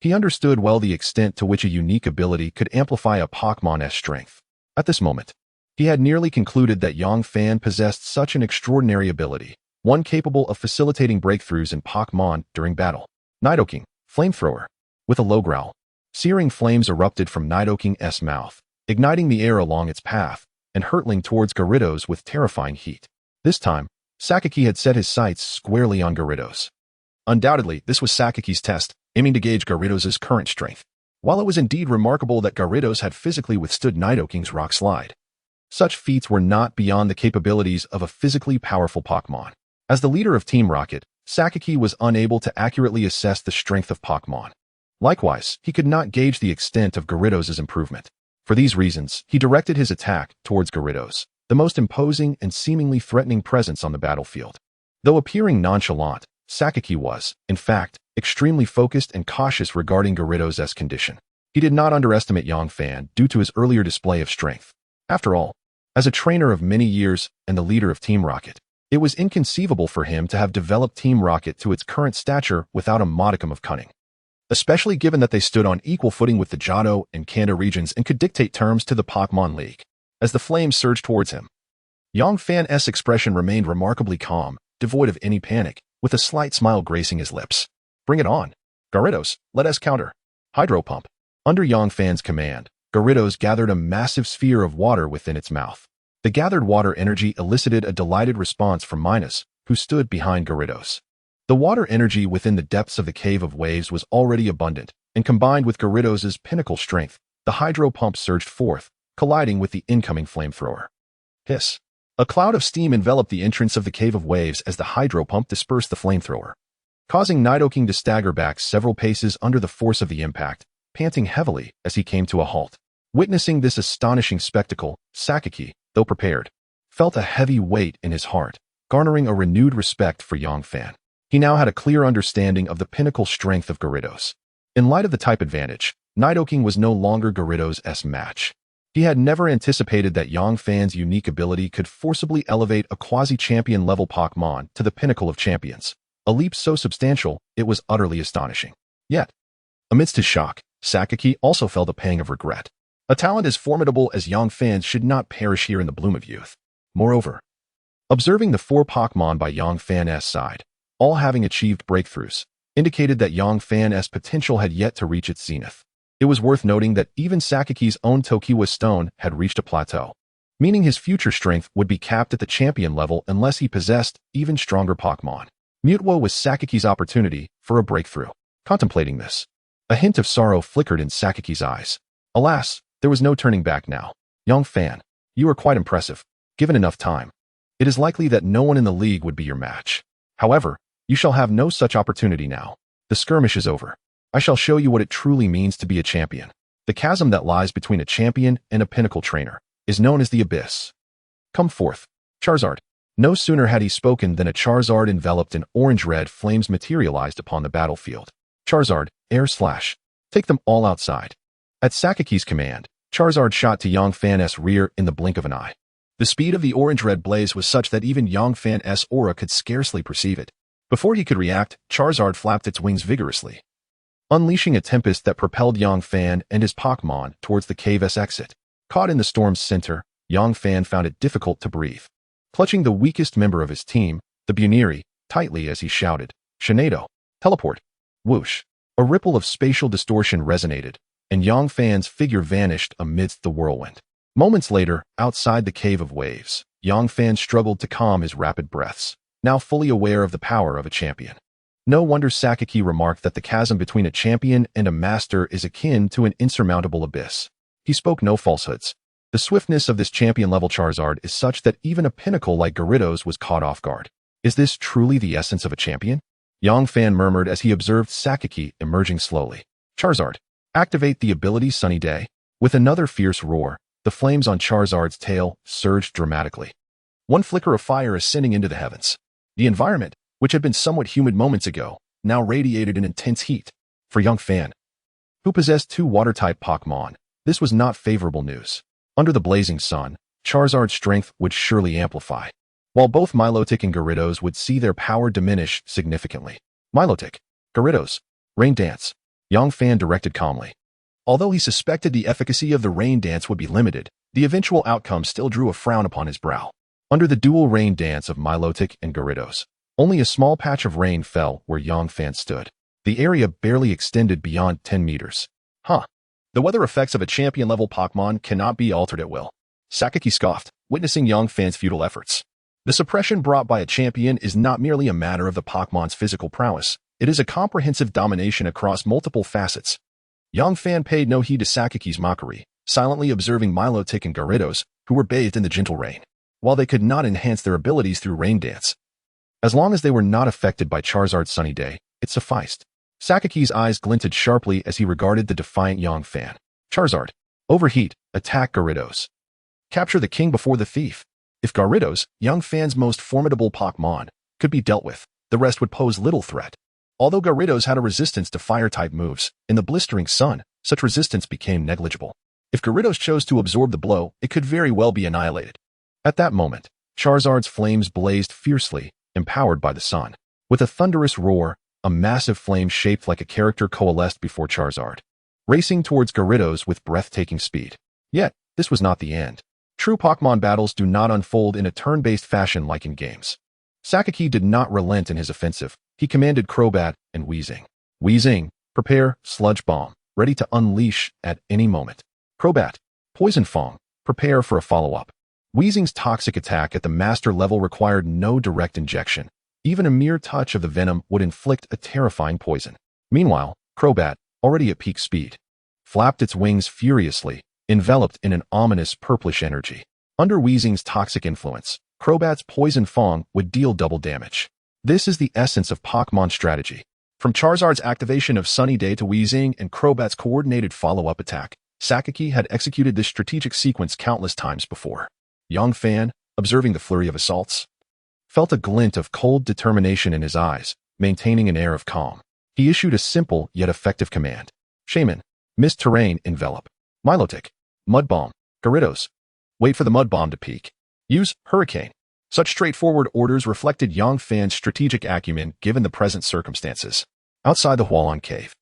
he understood well the extent to which a unique ability could amplify a Pokémon's strength. At this moment, he had nearly concluded that Fan possessed such an extraordinary ability, one capable of facilitating breakthroughs in Pokémon during battle. Nidoking, Flamethrower. With a low growl, searing flames erupted from Nidoking's mouth, igniting the air along its path and hurtling towards Gyarados with terrifying heat. This time, Sakaki had set his sights squarely on Gyarados. Undoubtedly, this was Sakaki's test, aiming to gauge Gyarados' current strength. While it was indeed remarkable that Gyarados had physically withstood Nidoking's rock slide, such feats were not beyond the capabilities of a physically powerful Pokémon. As the leader of Team Rocket, Sakaki was unable to accurately assess the strength of Pokémon. Likewise, he could not gauge the extent of Gyarados' improvement. For these reasons, he directed his attack towards Gyarados, the most imposing and seemingly threatening presence on the battlefield. Though appearing nonchalant, Sakaki was, in fact, extremely focused and cautious regarding Gyarados' condition. He did not underestimate Fan due to his earlier display of strength. After all, as a trainer of many years and the leader of Team Rocket, it was inconceivable for him to have developed Team Rocket to its current stature without a modicum of cunning. Especially given that they stood on equal footing with the Johto and Kanto regions and could dictate terms to the Pokémon League. As the flames surged towards him, Fan's expression remained remarkably calm, devoid of any panic, with a slight smile gracing his lips. Bring it on. Gyarados, let us counter. Hydro Pump. Under Fan's command, Gyarados gathered a massive sphere of water within its mouth. The gathered water energy elicited a delighted response from Minos, who stood behind Gyarados. The water energy within the depths of the Cave of Waves was already abundant, and combined with Gyarados' pinnacle strength, the hydro pump surged forth, colliding with the incoming flamethrower. Hiss. A cloud of steam enveloped the entrance of the Cave of Waves as the hydro pump dispersed the flamethrower, causing Nidoking to stagger back several paces under the force of the impact, panting heavily as he came to a halt. Witnessing this astonishing spectacle, Sakaki, though prepared, felt a heavy weight in his heart, garnering a renewed respect for Fan. He now had a clear understanding of the pinnacle strength of Gyarados. In light of the type advantage, Nidoking was no longer Gyarados' match. He had never anticipated that Fan's unique ability could forcibly elevate a quasi-champion level Pokémon to the pinnacle of champions, a leap so substantial it was utterly astonishing. Yet, amidst his shock, Sakaki also felt a pang of regret. A talent as formidable as Fan should not perish here in the bloom of youth. Moreover, observing the 4 Pokémon by Fan's side, all having achieved breakthroughs, indicated that Fan's potential had yet to reach its zenith. It was worth noting that even Sakaki's own Tokiwa Stone had reached a plateau, meaning his future strength would be capped at the champion level unless he possessed even stronger Pokémon. Mutwo was Sakaki's opportunity for a breakthrough. Contemplating this, a hint of sorrow flickered in Sakaki's eyes. Alas, there was no turning back now. Fan, you are quite impressive. Given enough time, it is likely that no one in the league would be your match. However, you shall have no such opportunity now. The skirmish is over. I shall show you what it truly means to be a champion. The chasm that lies between a champion and a pinnacle trainer is known as the Abyss. Come forth, Charizard. No sooner had he spoken than a Charizard enveloped in orange-red flames materialized upon the battlefield. Charizard, air slash. Take them all outside. At Sakaki's command, Charizard shot to Fan's rear in the blink of an eye. The speed of the orange-red blaze was such that even Fan's aura could scarcely perceive it. Before he could react, Charizard flapped its wings vigorously, unleashing a tempest that propelled Fan and his Pokémon towards the cave's exit. Caught in the storm's center, Fan found it difficult to breathe. Clutching the weakest member of his team, the Buneary, tightly as he shouted, Shinado, teleport. Whoosh. A ripple of spatial distortion resonated, and Fan's figure vanished amidst the whirlwind. Moments later, outside the Cave of Waves, Fan struggled to calm his rapid breaths. now fully aware of the power of a champion. No wonder Sakaki remarked that the chasm between a champion and a master is akin to an insurmountable abyss. He spoke no falsehoods. The swiftness of this champion-level Charizard is such that even a pinnacle like Gyarados was caught off guard. Is this truly the essence of a champion? Yang Fan murmured as he observed Sakaki emerging slowly. Charizard, activate the ability Sunny Day. With another fierce roar, the flames on Charizard's tail surged dramatically. One flicker of fire ascending into the heavens. The environment, which had been somewhat humid moments ago, now radiated an intense heat. For Yang Fan, who possessed 2 water-type Pokémon, this was not favorable news. Under the blazing sun, Charizard's strength would surely amplify, while both Milotic and Gyarados would see their power diminish significantly. Milotic, Gyarados, Rain Dance, Yang Fan directed calmly. Although he suspected the efficacy of the Rain Dance would be limited, the eventual outcome still drew a frown upon his brow. Under the dual Rain Dance of Milotic and Gyarados, only a small patch of rain fell where Yang Fan stood. The area barely extended beyond 10 meters. The weather effects of a champion-level Pokémon cannot be altered at will. Sakaki scoffed, witnessing Yang Fan's futile efforts. The suppression brought by a champion is not merely a matter of the Pokémon's physical prowess. It is a comprehensive domination across multiple facets. Yang Fan paid no heed to Sakaki's mockery, silently observing Milotic and Gyarados, who were bathed in the gentle rain. While they could not enhance their abilities through Rain Dance, as long as they were not affected by Charizard's Sunny Day, it sufficed. Sakaki's eyes glinted sharply as he regarded the defiant Yang Fan. Charizard, overheat, attack Gyarados. Capture the king before the thief. If Gyarados, Yang Fan's most formidable Pokémon, could be dealt with, the rest would pose little threat. Although Gyarados had a resistance to fire-type moves, in the blistering sun, such resistance became negligible. If Gyarados chose to absorb the blow, it could very well be annihilated. At that moment, Charizard's flames blazed fiercely, empowered by the sun. With a thunderous roar, a massive flame shaped like a character coalesced before Charizard, racing towards Gyarados with breathtaking speed. Yet, this was not the end. True Pokémon battles do not unfold in a turn-based fashion like in games. Sakaki did not relent in his offensive. He commanded Crobat and Weezing. Weezing, prepare Sludge Bomb, ready to unleash at any moment. Crobat, Poison Fong, prepare for a follow-up. Weezing's toxic attack at the master level required no direct injection. Even a mere touch of the venom would inflict a terrifying poison. Meanwhile, Crobat, already at peak speed, flapped its wings furiously, enveloped in an ominous purplish energy. Under Weezing's toxic influence, Crobat's Poison Fong would deal double damage. This is the essence of Pokémon strategy. From Charizard's activation of Sunny Day to Weezing and Crobat's coordinated follow-up attack, Sakaki had executed this strategic sequence countless times before. Yang Fan, observing the flurry of assaults, felt a glint of cold determination in his eyes, maintaining an air of calm. He issued a simple yet effective command. Shaman, Mist Terrain Envelop. Milotic, Mud Bomb. Gyarados, wait for the Mud Bomb to peak. Use Hurricane. Such straightforward orders reflected Yang Fan's strategic acumen given the present circumstances. Outside the Hualon Cave,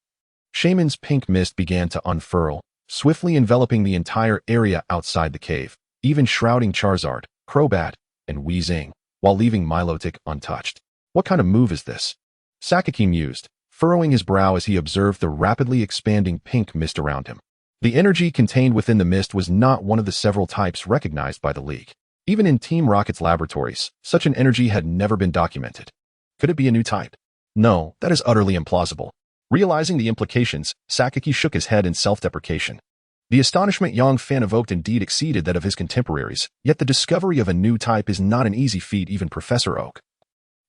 Shaman's pink mist began to unfurl, swiftly enveloping the entire area outside the cave, even shrouding Charizard, Crobat, and Weezing, while leaving Milotic untouched. What kind of move is this? Sakaki mused, furrowing his brow as he observed the rapidly expanding pink mist around him. The energy contained within the mist was not one of the several types recognized by the League. Even in Team Rocket's laboratories, such an energy had never been documented. Could it be a new type? No, that is utterly implausible. Realizing the implications, Sakaki shook his head in self-deprecation. The astonishment Yang Fan evoked indeed exceeded that of his contemporaries, yet the discovery of a new type is not an easy feat even Professor Oak,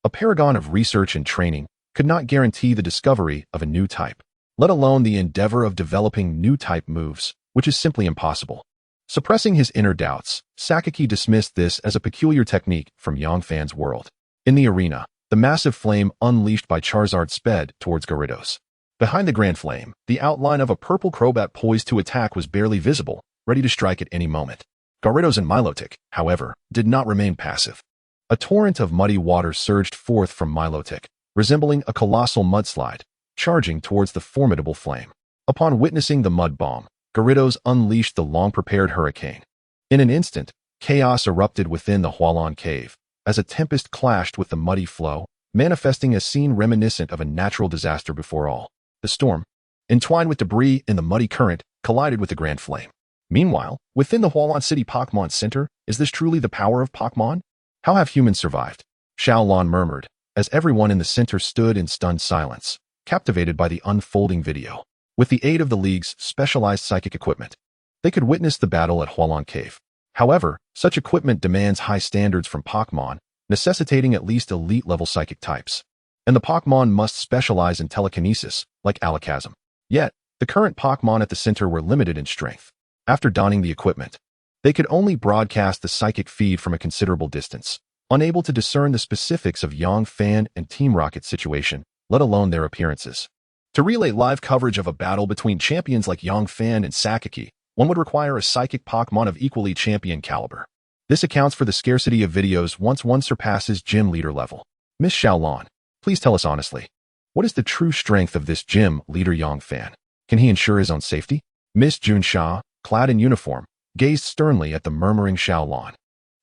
a paragon of research and training, could not guarantee the discovery of a new type, let alone the endeavor of developing new type moves, which is simply impossible. Suppressing his inner doubts, Sakaki dismissed this as a peculiar technique from Yang Fan's world. In the arena, the massive flame unleashed by Charizard sped towards Gyarados. Behind the Grand Flame, the outline of a purple Crobat poised to attack was barely visible, ready to strike at any moment. Gyarados and Milotic, however, did not remain passive. A torrent of muddy water surged forth from Milotic, resembling a colossal mudslide, charging towards the formidable flame. Upon witnessing the mud bomb, Gyarados unleashed the long-prepared hurricane. In an instant, chaos erupted within the Hualon Cave, as a tempest clashed with the muddy flow, manifesting a scene reminiscent of a natural disaster before all. The storm, entwined with debris in the muddy current, collided with the Grand Flame. Meanwhile, within the Hualon City Pokémon Center, is this truly the power of Pokémon? How have humans survived? Xiaolon murmured, as everyone in the center stood in stunned silence, captivated by the unfolding video. With the aid of the League's specialized psychic equipment, they could witness the battle at Hualong Cave. However, such equipment demands high standards from Pokémon, necessitating at least elite-level psychic types. And the Pokémon must specialize in telekinesis, like Alakazam. Yet, the current Pokémon at the center were limited in strength. After donning the equipment, they could only broadcast the psychic feed from a considerable distance, unable to discern the specifics of Yang Fan and Team Rocket's situation, let alone their appearances. To relay live coverage of a battle between champions like Yang Fan and Sakaki, one would require a psychic Pokémon of equally champion caliber. This accounts for the scarcity of videos once one surpasses gym leader level. Miss Xiaolon, please tell us honestly, what is the true strength of this gym leader Yang Fan? Can he ensure his own safety? Miss Junsha, clad in uniform, gazed sternly at the murmuring Xiaolon.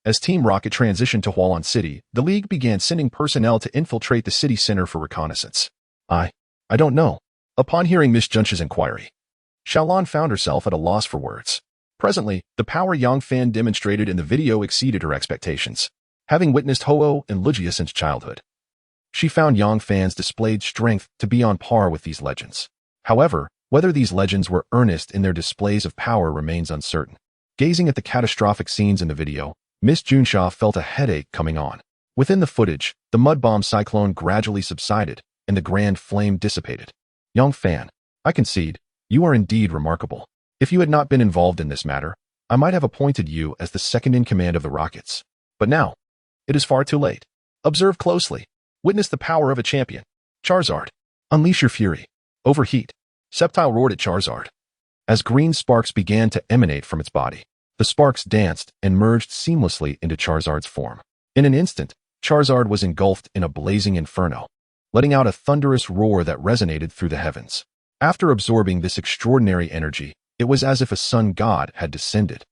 As Team Rocket transitioned to Hualong City, the League began sending personnel to infiltrate the city center for reconnaissance. I don't know. Upon hearing Miss Junsha's inquiry, Xiaolon found herself at a loss for words. Presently, the power Yang Fan demonstrated in the video exceeded her expectations. Having witnessed Ho-Oh and Lugia since childhood, she found Yang Fan's displayed strength to be on par with these legends. However, whether these legends were earnest in their displays of power remains uncertain. Gazing at the catastrophic scenes in the video, Miss Junsha felt a headache coming on. Within the footage, the mud bomb cyclone gradually subsided, and the grand flame dissipated. Yang Fan, I concede, you are indeed remarkable. If you had not been involved in this matter, I might have appointed you as the second-in-command of the Rockets. But now, it is far too late. Observe closely. Witness the power of a champion. Charizard, unleash your fury. Overheat. Sceptile roared at Charizard. As green sparks began to emanate from its body, the sparks danced and merged seamlessly into Charizard's form. In an instant, Charizard was engulfed in a blazing inferno, letting out a thunderous roar that resonated through the heavens. After absorbing this extraordinary energy, it was as if a sun god had descended,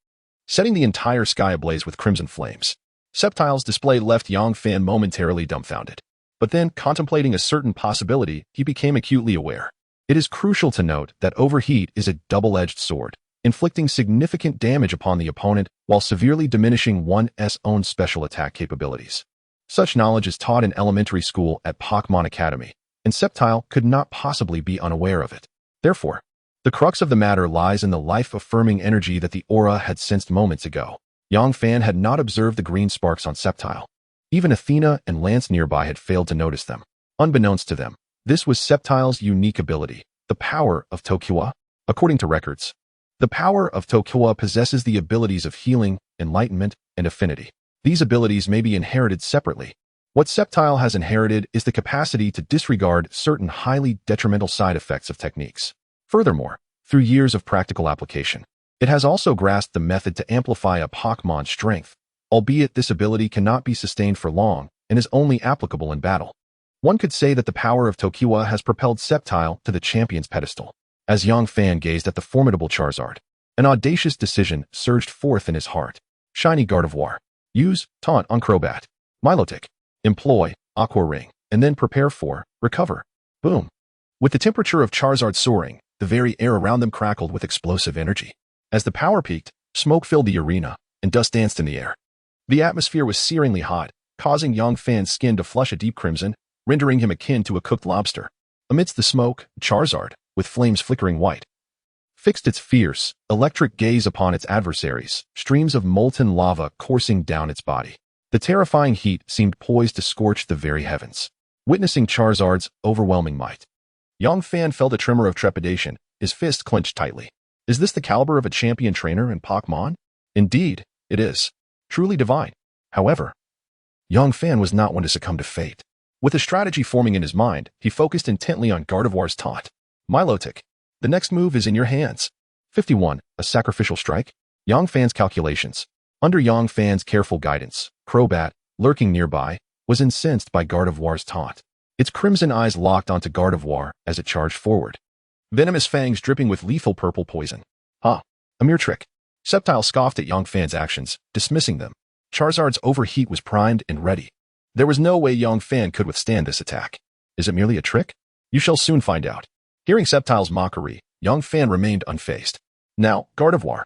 setting the entire sky ablaze with crimson flames. Sceptile's display left Yang Fan momentarily dumbfounded. But then, contemplating a certain possibility, he became acutely aware. It is crucial to note that overheat is a double-edged sword, inflicting significant damage upon the opponent while severely diminishing one's own special attack capabilities. Such knowledge is taught in elementary school at Pokémon Academy, and Sceptile could not possibly be unaware of it. Therefore, the crux of the matter lies in the life-affirming energy that the aura had sensed moments ago. Yang Fan had not observed the green sparks on Sceptile. Even Athena and Lance nearby had failed to notice them. Unbeknownst to them, this was Sceptile's unique ability, the power of Tokiwa. According to records, the power of Tokiwa possesses the abilities of healing, enlightenment, and affinity. These abilities may be inherited separately. What Sceptile has inherited is the capacity to disregard certain highly detrimental side effects of techniques. Furthermore, through years of practical application, it has also grasped the method to amplify a Pokémon's strength, albeit this ability cannot be sustained for long and is only applicable in battle. One could say that the power of Tokiwa has propelled Sceptile to the champion's pedestal. As Yang Fan gazed at the formidable Charizard, an audacious decision surged forth in his heart. Shiny Gardevoir. Use Taunt on Crobat. Milotic. Employ Aqua Ring, and then prepare for Recover. Boom. With the temperature of Charizard soaring, the very air around them crackled with explosive energy. As the power peaked, smoke filled the arena, and dust danced in the air. The atmosphere was searingly hot, causing Yang Fan's skin to flush a deep crimson, rendering him akin to a cooked lobster. Amidst the smoke, Charizard, with flames flickering white, fixed its fierce, electric gaze upon its adversaries, streams of molten lava coursing down its body. The terrifying heat seemed poised to scorch the very heavens. Witnessing Charizard's overwhelming might, Yang Fan felt a tremor of trepidation, his fist clenched tightly. Is this the caliber of a champion trainer in Pokémon? Indeed, it is. Truly divine. However, Yang Fan was not one to succumb to fate. With a strategy forming in his mind, he focused intently on Gardevoir's taunt. Milotic, the next move is in your hands. 51. A sacrificial strike? Yang Fan's calculations. Under Yang Fan's careful guidance, Crobat, lurking nearby, was incensed by Gardevoir's taunt. Its crimson eyes locked onto Gardevoir as it charged forward, venomous fangs dripping with lethal purple poison. A mere trick. Sceptile scoffed at Yang Fan's actions, dismissing them. Charizard's overheat was primed and ready. There was no way Yang Fan could withstand this attack. Is it merely a trick? You shall soon find out. Hearing Sceptile's mockery, Yang Fan remained unfazed. Now, Gardevoir.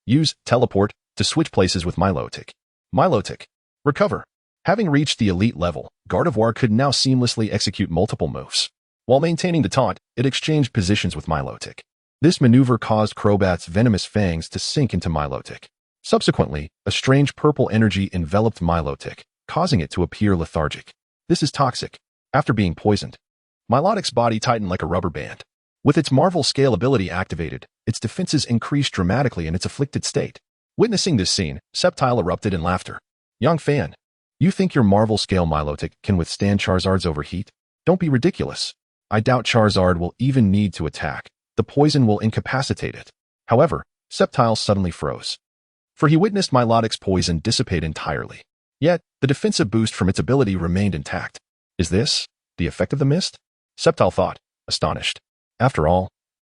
Use Teleport to switch places with Milotic. Milotic. Recover. Having reached the elite level, Gardevoir could now seamlessly execute multiple moves. While maintaining the taunt, it exchanged positions with Milotic. This maneuver caused Crobat's venomous fangs to sink into Milotic. Subsequently, a strange purple energy enveloped Milotic, causing it to appear lethargic. This is toxic. After being poisoned, Milotic's body tightened like a rubber band. With its Marvel Scale ability activated, its defenses increased dramatically in its afflicted state. Witnessing this scene, Sceptile erupted in laughter. Young fan, you think your Marvel Scale Milotic can withstand Charizard's overheat? Don't be ridiculous. I doubt Charizard will even need to attack. The poison will incapacitate it. However, Sceptile suddenly froze, for he witnessed Milotic's poison dissipate entirely. Yet, the defensive boost from its ability remained intact. Is this the effect of the mist? Sceptile thought, astonished. After all,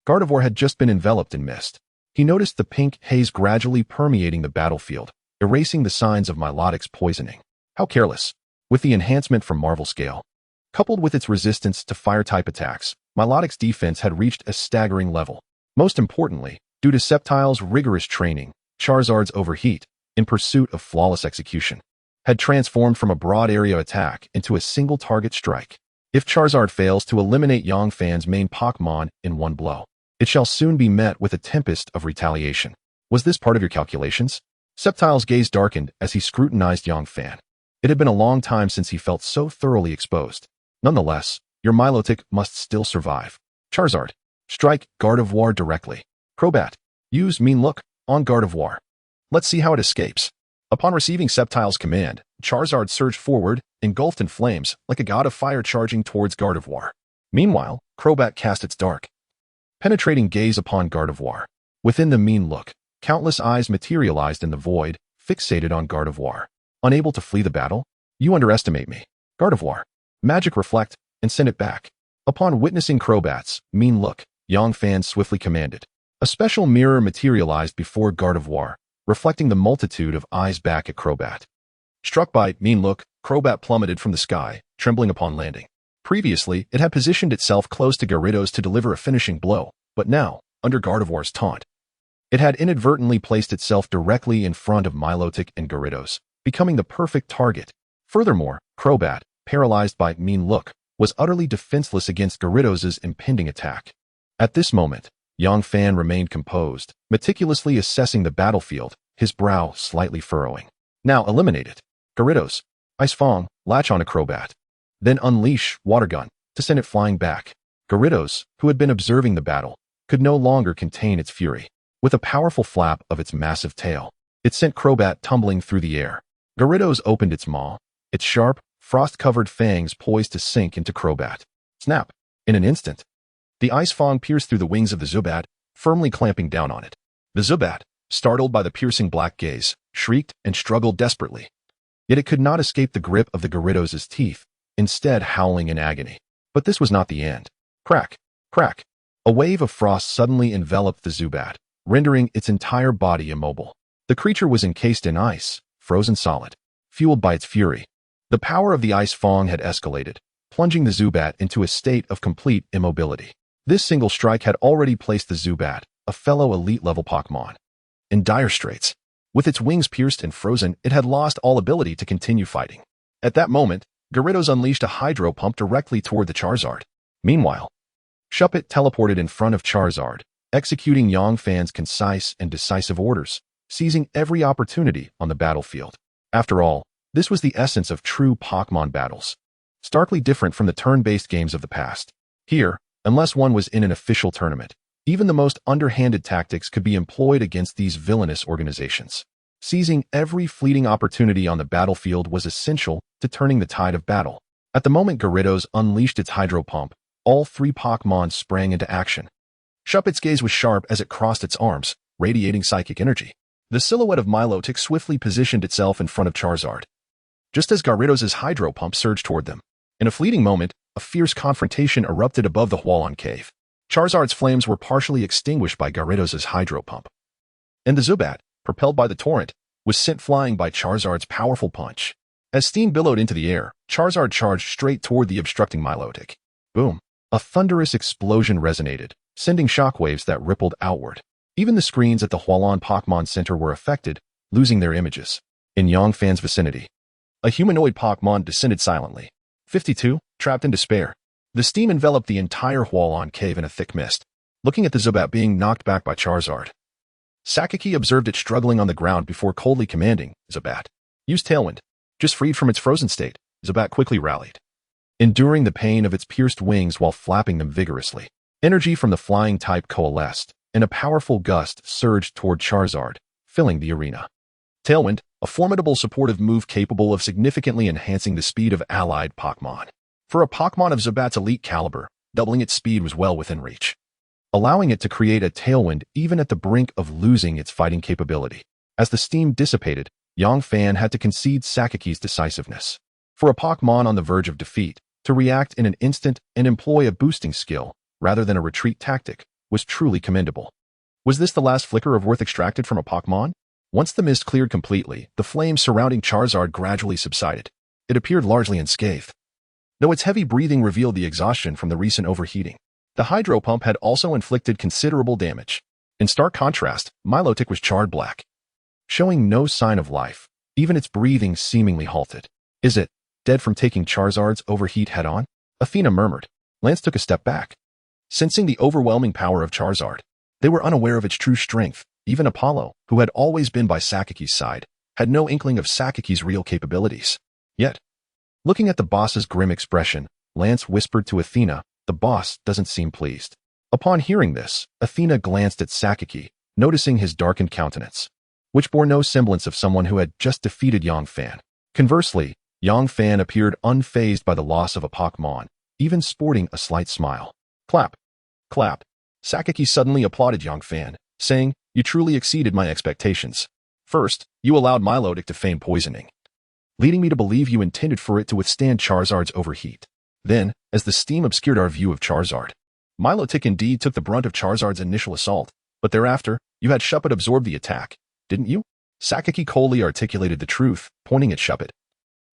Gardevoir had just been enveloped in mist. He noticed the pink haze gradually permeating the battlefield, erasing the signs of Milotic's poisoning. How careless. With the enhancement from Marvel Scale, coupled with its resistance to fire-type attacks, Milotic's defense had reached a staggering level. Most importantly, due to Sceptile's rigorous training, Charizard's overheat, in pursuit of flawless execution, had transformed from a broad-area attack into a single-target strike. If Charizard fails to eliminate Yongfan's main Pokémon in one blow, it shall soon be met with a tempest of retaliation. Was this part of your calculations? Sceptile's gaze darkened as he scrutinized Yongfan. It had been a long time since he felt so thoroughly exposed. Nonetheless, your Milotic must still survive. Charizard, strike Gardevoir directly. Crobat, use Mean Look on Gardevoir. Let's see how it escapes. Upon receiving Sceptile's command, Charizard surged forward, engulfed in flames, like a god of fire charging towards Gardevoir. Meanwhile, Crobat cast its dark, penetrating gaze upon Gardevoir. Within the Mean Look, countless eyes materialized in the void, fixated on Gardevoir. Unable to flee the battle? You underestimate me. Gardevoir, magic reflect, and send it back. Upon witnessing Crobat's Mean Look, Yongfan swiftly commanded. A special mirror materialized before Gardevoir, reflecting the multitude of eyes back at Crobat. Struck by Mean Look, Crobat plummeted from the sky, trembling upon landing. Previously, it had positioned itself close to Gyarados to deliver a finishing blow, but now, under Gardevoir's taunt, it had inadvertently placed itself directly in front of Milotic and Gyarados, becoming the perfect target. Furthermore, Crobat, paralyzed by Mean Look, was utterly defenseless against Gyarados' impending attack. At this moment, Yongfan remained composed, meticulously assessing the battlefield, his brow slightly furrowing. Now eliminate it. Gyarados, Ice Fang, latch onto Crobat. Then unleash Water Gun to send it flying back. Gyarados, who had been observing the battle, could no longer contain its fury. With a powerful flap of its massive tail, it sent Crobat tumbling through the air. Gyarados opened its maw, its sharp, frost-covered fangs poised to sink into Crobat. Snap! In an instant, the Ice Fang pierced through the wings of the Zubat, firmly clamping down on it. The Zubat, startled by the piercing black gaze, shrieked and struggled desperately. Yet it could not escape the grip of the Gyarados' teeth, instead howling in agony. But this was not the end. Crack! Crack! A wave of frost suddenly enveloped the Zubat, rendering its entire body immobile. The creature was encased in ice, frozen solid, fueled by its fury. The power of the Ice Fang had escalated, plunging the Zubat into a state of complete immobility. This single strike had already placed the Zubat, a fellow elite-level Pokémon, in dire straits. With its wings pierced and frozen, it had lost all ability to continue fighting. At that moment, Gyarados unleashed a Hydro Pump directly toward the Charizard. Meanwhile, Shuppet teleported in front of Charizard, executing Yongfan's concise and decisive orders, seizing every opportunity on the battlefield. After all, this was the essence of true Pokémon battles, starkly different from the turn-based games of the past. Here, unless one was in an official tournament, even the most underhanded tactics could be employed against these villainous organizations. Seizing every fleeting opportunity on the battlefield was essential to turning the tide of battle. At the moment Gyarados unleashed its Hydro Pump, all three Pokémon sprang into action. Shuppet's gaze was sharp as it crossed its arms, radiating psychic energy. The silhouette of Milotic swiftly positioned itself in front of Charizard, just as Gyarados' Hydro Pump surged toward them. In a fleeting moment, a fierce confrontation erupted above the Hualon Cave. Charizard's flames were partially extinguished by Gyarados' Hydro Pump, and the Zubat, propelled by the torrent, was sent flying by Charizard's powerful punch. As steam billowed into the air, Charizard charged straight toward the obstructing Milotic. Boom! A thunderous explosion resonated, sending shockwaves that rippled outward. Even the screens at the Hualon Pokémon Center were affected, losing their images. In Yongfan's vicinity, A humanoid Pokémon descended silently. 52, trapped in despair. The steam enveloped the entire Hualon cave in a thick mist. Looking at the Zubat being knocked back by Charizard, Sakaki observed it struggling on the ground before coldly commanding, Zubat, use Tailwind. Just freed from its frozen state, Zubat quickly rallied, enduring the pain of its pierced wings while flapping them vigorously. Energy from the flying type coalesced, and a powerful gust surged toward Charizard, filling the arena. Tailwind, a formidable supportive move capable of significantly enhancing the speed of allied Pokémon. For a Pokémon of Zubat's elite caliber, doubling its speed was well within reach, allowing it to create a tailwind even at the brink of losing its fighting capability. As the steam dissipated, Yongfan had to concede Sakaki's decisiveness. For a Pokémon on the verge of defeat, to react in an instant and employ a boosting skill, rather than a retreat tactic, was truly commendable. Was this the last flicker of worth extracted from a Pokémon? Once the mist cleared completely, the flames surrounding Charizard gradually subsided. It appeared largely unscathed, though its heavy breathing revealed the exhaustion from the recent overheating. The hydro pump had also inflicted considerable damage. In stark contrast, Milotic was charred black, showing no sign of life, even its breathing seemingly halted. Is it dead from taking Charizard's overheat head-on? Athena murmured. Lance took a step back, sensing the overwhelming power of Charizard. They were unaware of its true strength. Even Apollo, who had always been by Sakaki's side, had no inkling of Sakaki's real capabilities. Yet, looking at the boss's grim expression, Lance whispered to Athena, "The boss doesn't seem pleased." Upon hearing this, Athena glanced at Sakaki, noticing his darkened countenance, which bore no semblance of someone who had just defeated Yongfan. Conversely, Yongfan appeared unfazed by the loss of a Pokémon, even sporting a slight smile. Clap. Clap. Sakaki suddenly applauded Yongfan, saying, "You truly exceeded my expectations. First, you allowed Milotic to feign poisoning, leading me to believe you intended for it to withstand Charizard's overheat. Then, as the steam obscured our view of Charizard, Milotic indeed took the brunt of Charizard's initial assault, but thereafter, you had Shuppet absorb the attack, didn't you?" Sakaki coldly articulated the truth, pointing at Shuppet,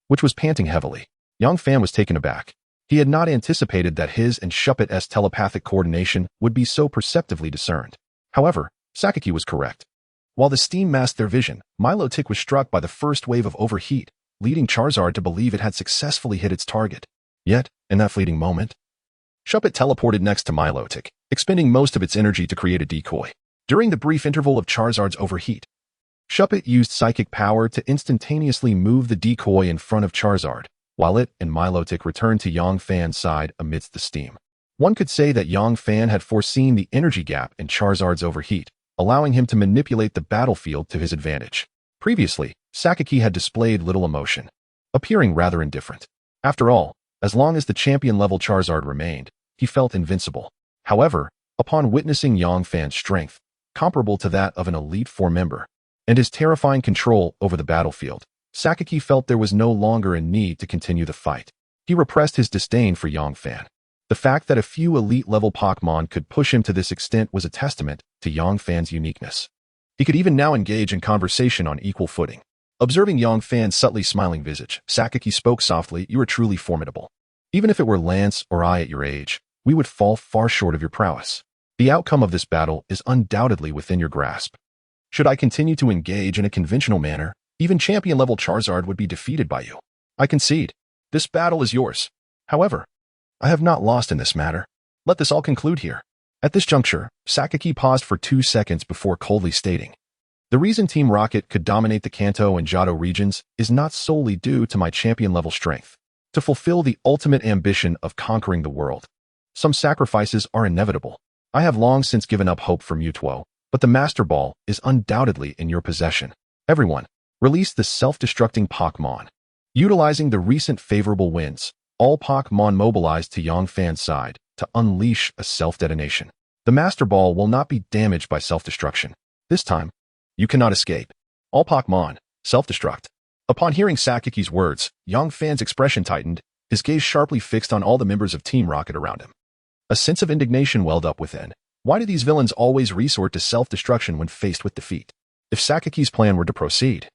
which was panting heavily. Yongfan was taken aback. He had not anticipated that his and Shuppet's telepathic coordination would be so perceptively discerned. However, Sakaki was correct. While the steam masked their vision, Milotic was struck by the first wave of overheat, leading Charizard to believe it had successfully hit its target. Yet, in that fleeting moment, Shuppet teleported next to Milotic, expending most of its energy to create a decoy. During the brief interval of Charizard's overheat, Shuppet used psychic power to instantaneously move the decoy in front of Charizard, while it and Milotic returned to Yongfan's side amidst the steam. One could say that Yongfan had foreseen the energy gap in Charizard's overheat, allowing him to manipulate the battlefield to his advantage. Previously, Sakaki had displayed little emotion, appearing rather indifferent. After all, as long as the champion-level Charizard remained, he felt invincible. However, upon witnessing Yongfan's strength, comparable to that of an Elite Four member, and his terrifying control over the battlefield, Sakaki felt there was no longer a need to continue the fight. He repressed his disdain for Yongfan. The fact that a few elite-level Pokémon could push him to this extent was a testament to Yongfan's uniqueness. He could even now engage in conversation on equal footing. Observing Yongfan's subtly smiling visage, Sakaki spoke softly, "You are truly formidable. Even if it were Lance or I at your age, we would fall far short of your prowess. The outcome of this battle is undoubtedly within your grasp. Should I continue to engage in a conventional manner, even champion-level Charizard would be defeated by you. I concede. This battle is yours. However, I have not lost in this matter. Let this all conclude here." At this juncture, Sakaki paused for 2 seconds before coldly stating, "The reason Team Rocket could dominate the Kanto and Johto regions is not solely due to my champion-level strength. To fulfill the ultimate ambition of conquering the world, some sacrifices are inevitable. I have long since given up hope for Mewtwo, but the Master Ball is undoubtedly in your possession. Everyone, release the self-destructing Pokémon." Utilizing the recent favorable winds, all Pokémon mobilized to Yongfan's side to unleash a self-detonation. The Master Ball will not be damaged by self-destruction. This time, you cannot escape. All Pokémon, self-destruct. Upon hearing Sakaki's words, Yongfan's expression tightened, his gaze sharply fixed on all the members of Team Rocket around him. A sense of indignation welled up within. Why do these villains always resort to self-destruction when faced with defeat? If Sakaki's plan were to proceed,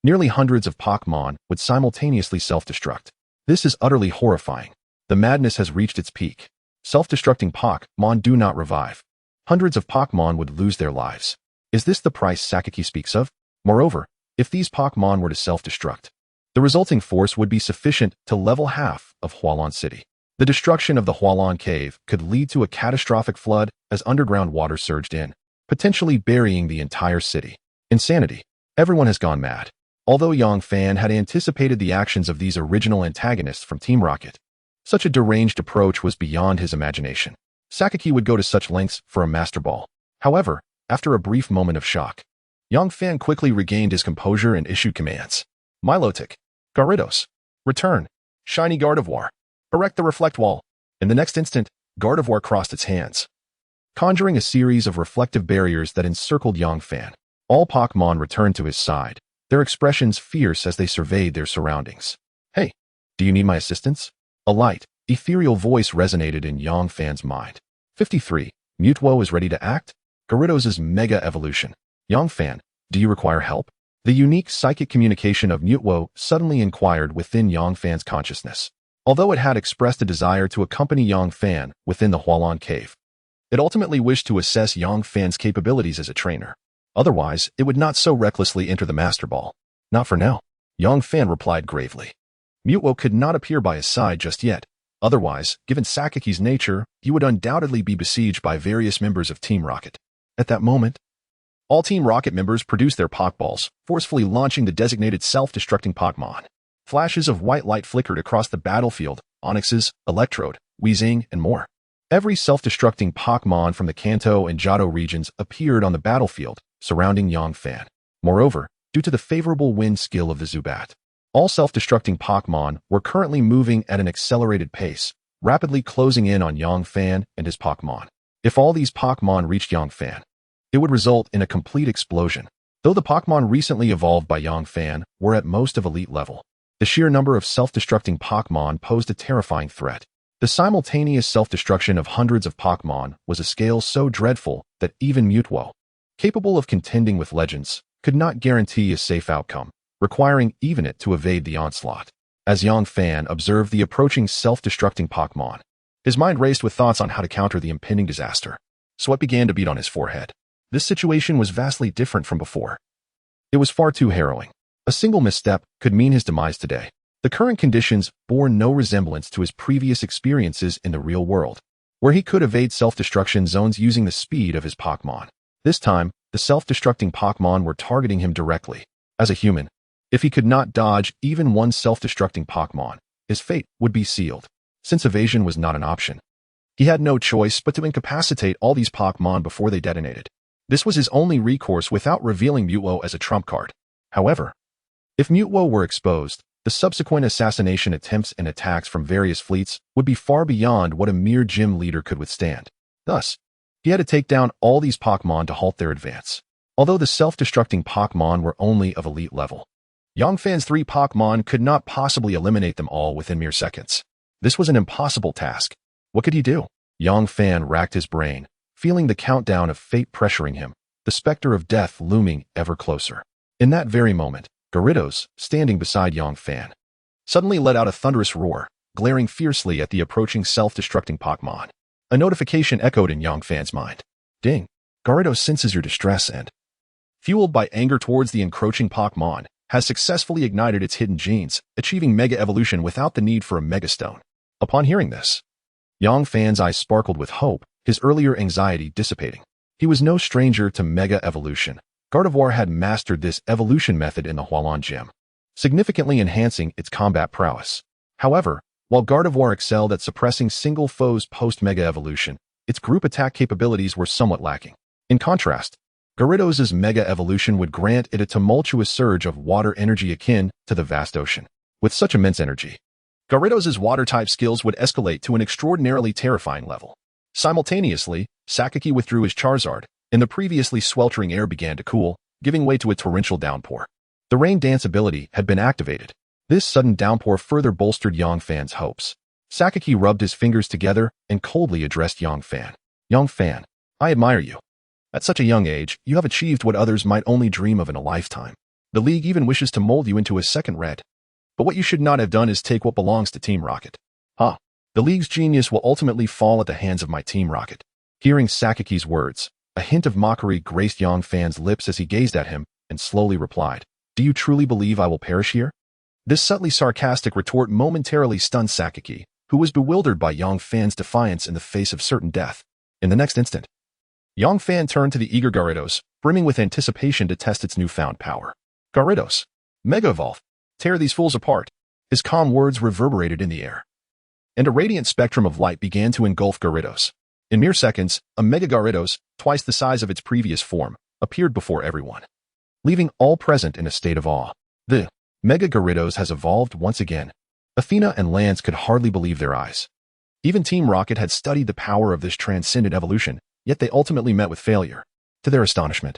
nearly hundreds of Pokémon would simultaneously self-destruct. This is utterly horrifying. The madness has reached its peak. Self-destructing Pokémon do not revive. Hundreds of Pokémon would lose their lives. Is this the price Sakaki speaks of? Moreover, if these Pokémon were to self-destruct, The resulting force would be sufficient to level half of Hualan City. The destruction of the Hualan Cave could lead to a catastrophic flood as underground water surged in, potentially burying the entire city. Insanity. Everyone has gone mad. Although Yang Fan had anticipated the actions of these original antagonists from Team Rocket, such a deranged approach was beyond his imagination. Sakaki would go to such lengths for a Master Ball. However, after a brief moment of shock, Yang Fan quickly regained his composure and issued commands. Milotic. Gyarados. Return. Shiny Gardevoir. Erect the Reflect Wall. In the next instant, Gardevoir crossed its hands, conjuring a series of reflective barriers that encircled Yang Fan. All Pokémon returned to his side, their expressions fierce as they surveyed their surroundings. Hey, do you need my assistance? A light, ethereal voice resonated in Yang Fan's mind. 53. Mutwo is ready to act? Gyarados' Mega Evolution. Yang Fan, do you require help? The unique psychic communication of Mutwo suddenly inquired within Yang Fan's consciousness. Although it had expressed a desire to accompany Yang Fan within the Hualan Cave, it ultimately wished to assess Yang Fan's capabilities as a trainer. Otherwise, it would not so recklessly enter the Master Ball. Not for now, Yang Fan replied gravely. Mutwo could not appear by his side just yet. Otherwise, given Sakaki's nature, he would undoubtedly be besieged by various members of Team Rocket. At that moment, all Team Rocket members produced their Pokeballs, forcefully launching the designated self-destructing Pokémon. Flashes of white light flickered across the battlefield, Onyx's, Electrode, Weezing, and more. Every self-destructing Pokémon from the Kanto and Johto regions appeared on the battlefield, surrounding Yang Fan. Moreover, due to the favorable wind skill of the Zubat, all self-destructing Pokémon were currently moving at an accelerated pace, rapidly closing in on Yang Fan and his Pokémon. If all these Pokémon reached Yang Fan, it would result in a complete explosion. Though the Pokémon recently evolved by Yang Fan were at most of elite level, the sheer number of self-destructing Pokémon posed a terrifying threat. The simultaneous self-destruction of hundreds of Pokémon was a scale so dreadful that even Mutwo, capable of contending with legends, could not guarantee a safe outcome, requiring even it to evade the onslaught. As Yang Fan observed the approaching self-destructing Pokémon, his mind raced with thoughts on how to counter the impending disaster. Sweat began to beat on his forehead. This situation was vastly different from before. It was far too harrowing. A single misstep could mean his demise today. The current conditions bore no resemblance to his previous experiences in the real world, where he could evade self-destruction zones using the speed of his Pokémon. This time, the self-destructing Pokémon were targeting him directly. As a human, if he could not dodge even one self-destructing Pokémon, his fate would be sealed. Since evasion was not an option, he had no choice but to incapacitate all these Pokémon before they detonated. This was his only recourse without revealing Mutwo as a trump card. However, if Mutwo were exposed, the subsequent assassination attempts and attacks from various fleets would be far beyond what a mere gym leader could withstand. Thus, he had to take down all these Pokémon to halt their advance. Although the self-destructing Pokémon were only of elite level, Yang Fan's 3 Pokémon could not possibly eliminate them all within mere seconds. This was an impossible task. What could he do? Yang Fan racked his brain, feeling the countdown of fate pressuring him, the specter of death looming ever closer. In that very moment, Gyarados, standing beside Yang Fan, suddenly let out a thunderous roar, glaring fiercely at the approaching self-destructing Pokémon. A notification echoed in Yang Fan's mind. Ding! Gyarados senses your distress and, fueled by anger towards the encroaching Pokémon, has successfully ignited its hidden genes, achieving Mega Evolution without the need for a Mega Stone. Upon hearing this, Yang Fan's eyes sparkled with hope, his earlier anxiety dissipating. He was no stranger to Mega Evolution. Gardevoir had mastered this evolution method in the Hualan Gym, significantly enhancing its combat prowess. However, while Gardevoir excelled at suppressing single foes post-Mega Evolution, its group attack capabilities were somewhat lacking. In contrast, Gyarados' Mega Evolution would grant it a tumultuous surge of water energy akin to the vast ocean. With such immense energy, Gyarados' water-type skills would escalate to an extraordinarily terrifying level. Simultaneously, Sakaki withdrew his Charizard, and the previously sweltering air began to cool, giving way to a torrential downpour. The Rain Dance ability had been activated. This sudden downpour further bolstered Yang Fan's hopes. Sakaki rubbed his fingers together and coldly addressed Yang Fan. Yang Fan, I admire you. At such a young age, you have achieved what others might only dream of in a lifetime. The League even wishes to mold you into a second Red. But what you should not have done is take what belongs to Team Rocket. The League's genius will ultimately fall at the hands of my Team Rocket. Hearing Sakaki's words, a hint of mockery graced Yang Fan's lips as he gazed at him and slowly replied, Do you truly believe I will perish here? This subtly sarcastic retort momentarily stunned Sakaki, who was bewildered by Yang Fan's defiance in the face of certain death. In the next instant, Yang Fan turned to the eager Gyarados, brimming with anticipation to test its newfound power. Gyarados, Mega Evolve, tear these fools apart. His calm words reverberated in the air, and a radiant spectrum of light began to engulf Gyarados. In mere seconds, a Mega Gyarados, twice the size of its previous form, appeared before everyone, leaving all present in a state of awe. The Mega Gyarados has evolved once again. Athena and Lance could hardly believe their eyes. Even Team Rocket had studied the power of this transcendent evolution, yet they ultimately met with failure. To their astonishment,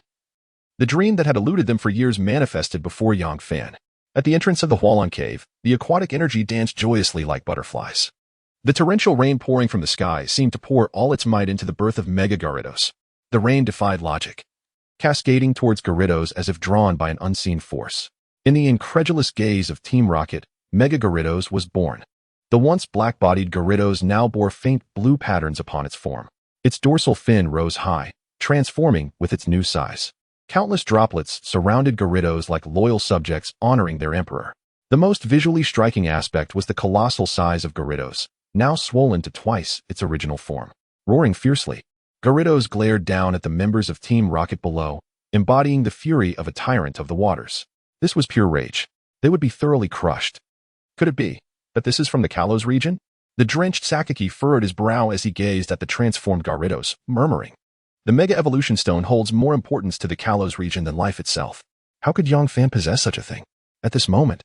the dream that had eluded them for years manifested before Yang Fan. At the entrance of the Hualong Cave, the aquatic energy danced joyously like butterflies. The torrential rain pouring from the sky seemed to pour all its might into the birth of Mega Gyarados. The rain defied logic, cascading towards Gyarados as if drawn by an unseen force. In the incredulous gaze of Team Rocket, Mega Gyarados was born. The once black-bodied Gyarados now bore faint blue patterns upon its form. Its dorsal fin rose high, transforming with its new size. Countless droplets surrounded Gyarados like loyal subjects honoring their emperor. The most visually striking aspect was the colossal size of Gyarados, now swollen to twice its original form. Roaring fiercely, Gyarados glared down at the members of Team Rocket below, embodying the fury of a tyrant of the waters. This was pure rage. They would be thoroughly crushed. Could it be that this is from the Kalos region? The drenched Sakaki furrowed his brow as he gazed at the transformed Gyarados, murmuring, "The Mega Evolution Stone holds more importance to the Kalos region than life itself. How could Yang Fan possess such a thing?" At this moment,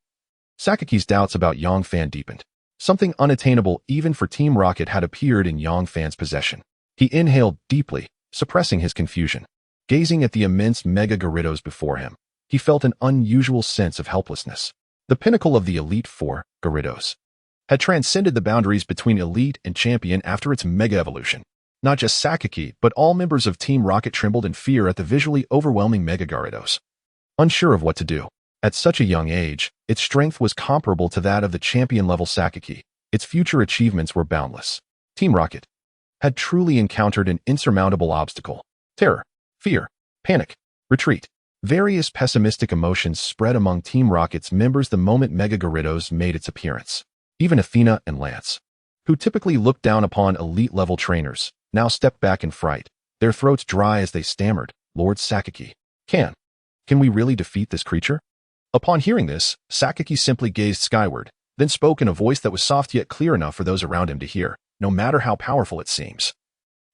Sakaki's doubts about Yang Fan deepened. Something unattainable even for Team Rocket had appeared in Yang Fan's possession. He inhaled deeply, suppressing his confusion. Gazing at the immense Mega Gyarados before him, he felt an unusual sense of helplessness. The pinnacle of the Elite Four, Gyarados, had transcended the boundaries between Elite and Champion after its Mega Evolution. Not just Sakaki, but all members of Team Rocket trembled in fear at the visually overwhelming Mega Gyarados. Unsure of what to do. At such a young age, its strength was comparable to that of the champion-level Sakaki. Its future achievements were boundless. Team Rocket had truly encountered an insurmountable obstacle. Terror, fear, panic, retreat. Various pessimistic emotions spread among Team Rocket's members the moment Mega Gyarados made its appearance. Even Athena and Lance, who typically looked down upon elite-level trainers, now stepped back in fright, their throats dry as they stammered, "Lord Sakaki, can we really defeat this creature?" Upon hearing this, Sakaki simply gazed skyward, then spoke in a voice that was soft yet clear enough for those around him to hear, no matter how powerful it seems.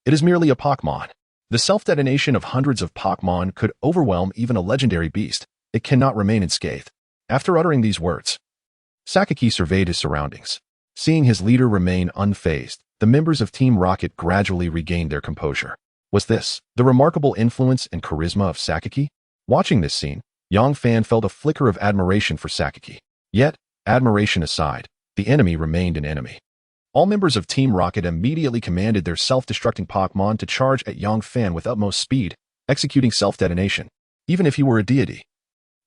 "It is merely a Pokémon. The self-detonation of hundreds of Pokémon could overwhelm even a legendary beast. It cannot remain unscathed." After uttering these words, Sakaki surveyed his surroundings. Seeing his leader remain unfazed, the members of Team Rocket gradually regained their composure. Was this the remarkable influence and charisma of Sakaki? Watching this scene, Yang Fan felt a flicker of admiration for Sakaki. Yet, admiration aside, the enemy remained an enemy. All members of Team Rocket immediately commanded their self-destructing Pokémon to charge at Yang Fan with utmost speed, executing self-detonation. Even if he were a deity,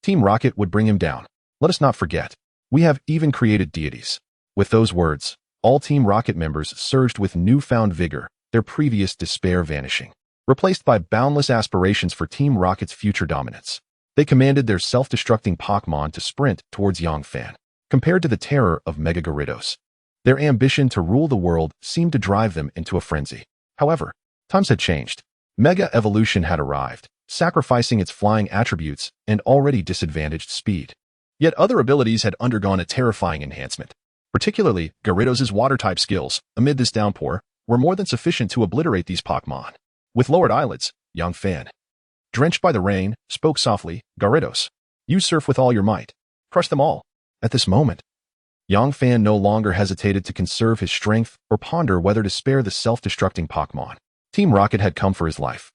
Team Rocket would bring him down. Let us not forget, we have even created deities. With those words, all Team Rocket members surged with newfound vigor, their previous despair vanishing, replaced by boundless aspirations for Team Rocket's future dominance. They commanded their self-destructing Pokémon to sprint towards Yang Fan. Compared to the terror of Mega Gyarados, their ambition to rule the world seemed to drive them into a frenzy. However, times had changed. Mega Evolution had arrived, sacrificing its flying attributes and already disadvantaged speed. Yet other abilities had undergone a terrifying enhancement. Particularly, Gyarados' water-type skills, amid this downpour, were more than sufficient to obliterate these Pokémon. With lowered eyelids, Yang Fan, drenched by the rain, spoke softly, "Gyarados, you surf with all your might. Crush them all." At this moment, Yang Fan no longer hesitated to conserve his strength or ponder whether to spare the self-destructing Pokémon. Team Rocket had come for his life.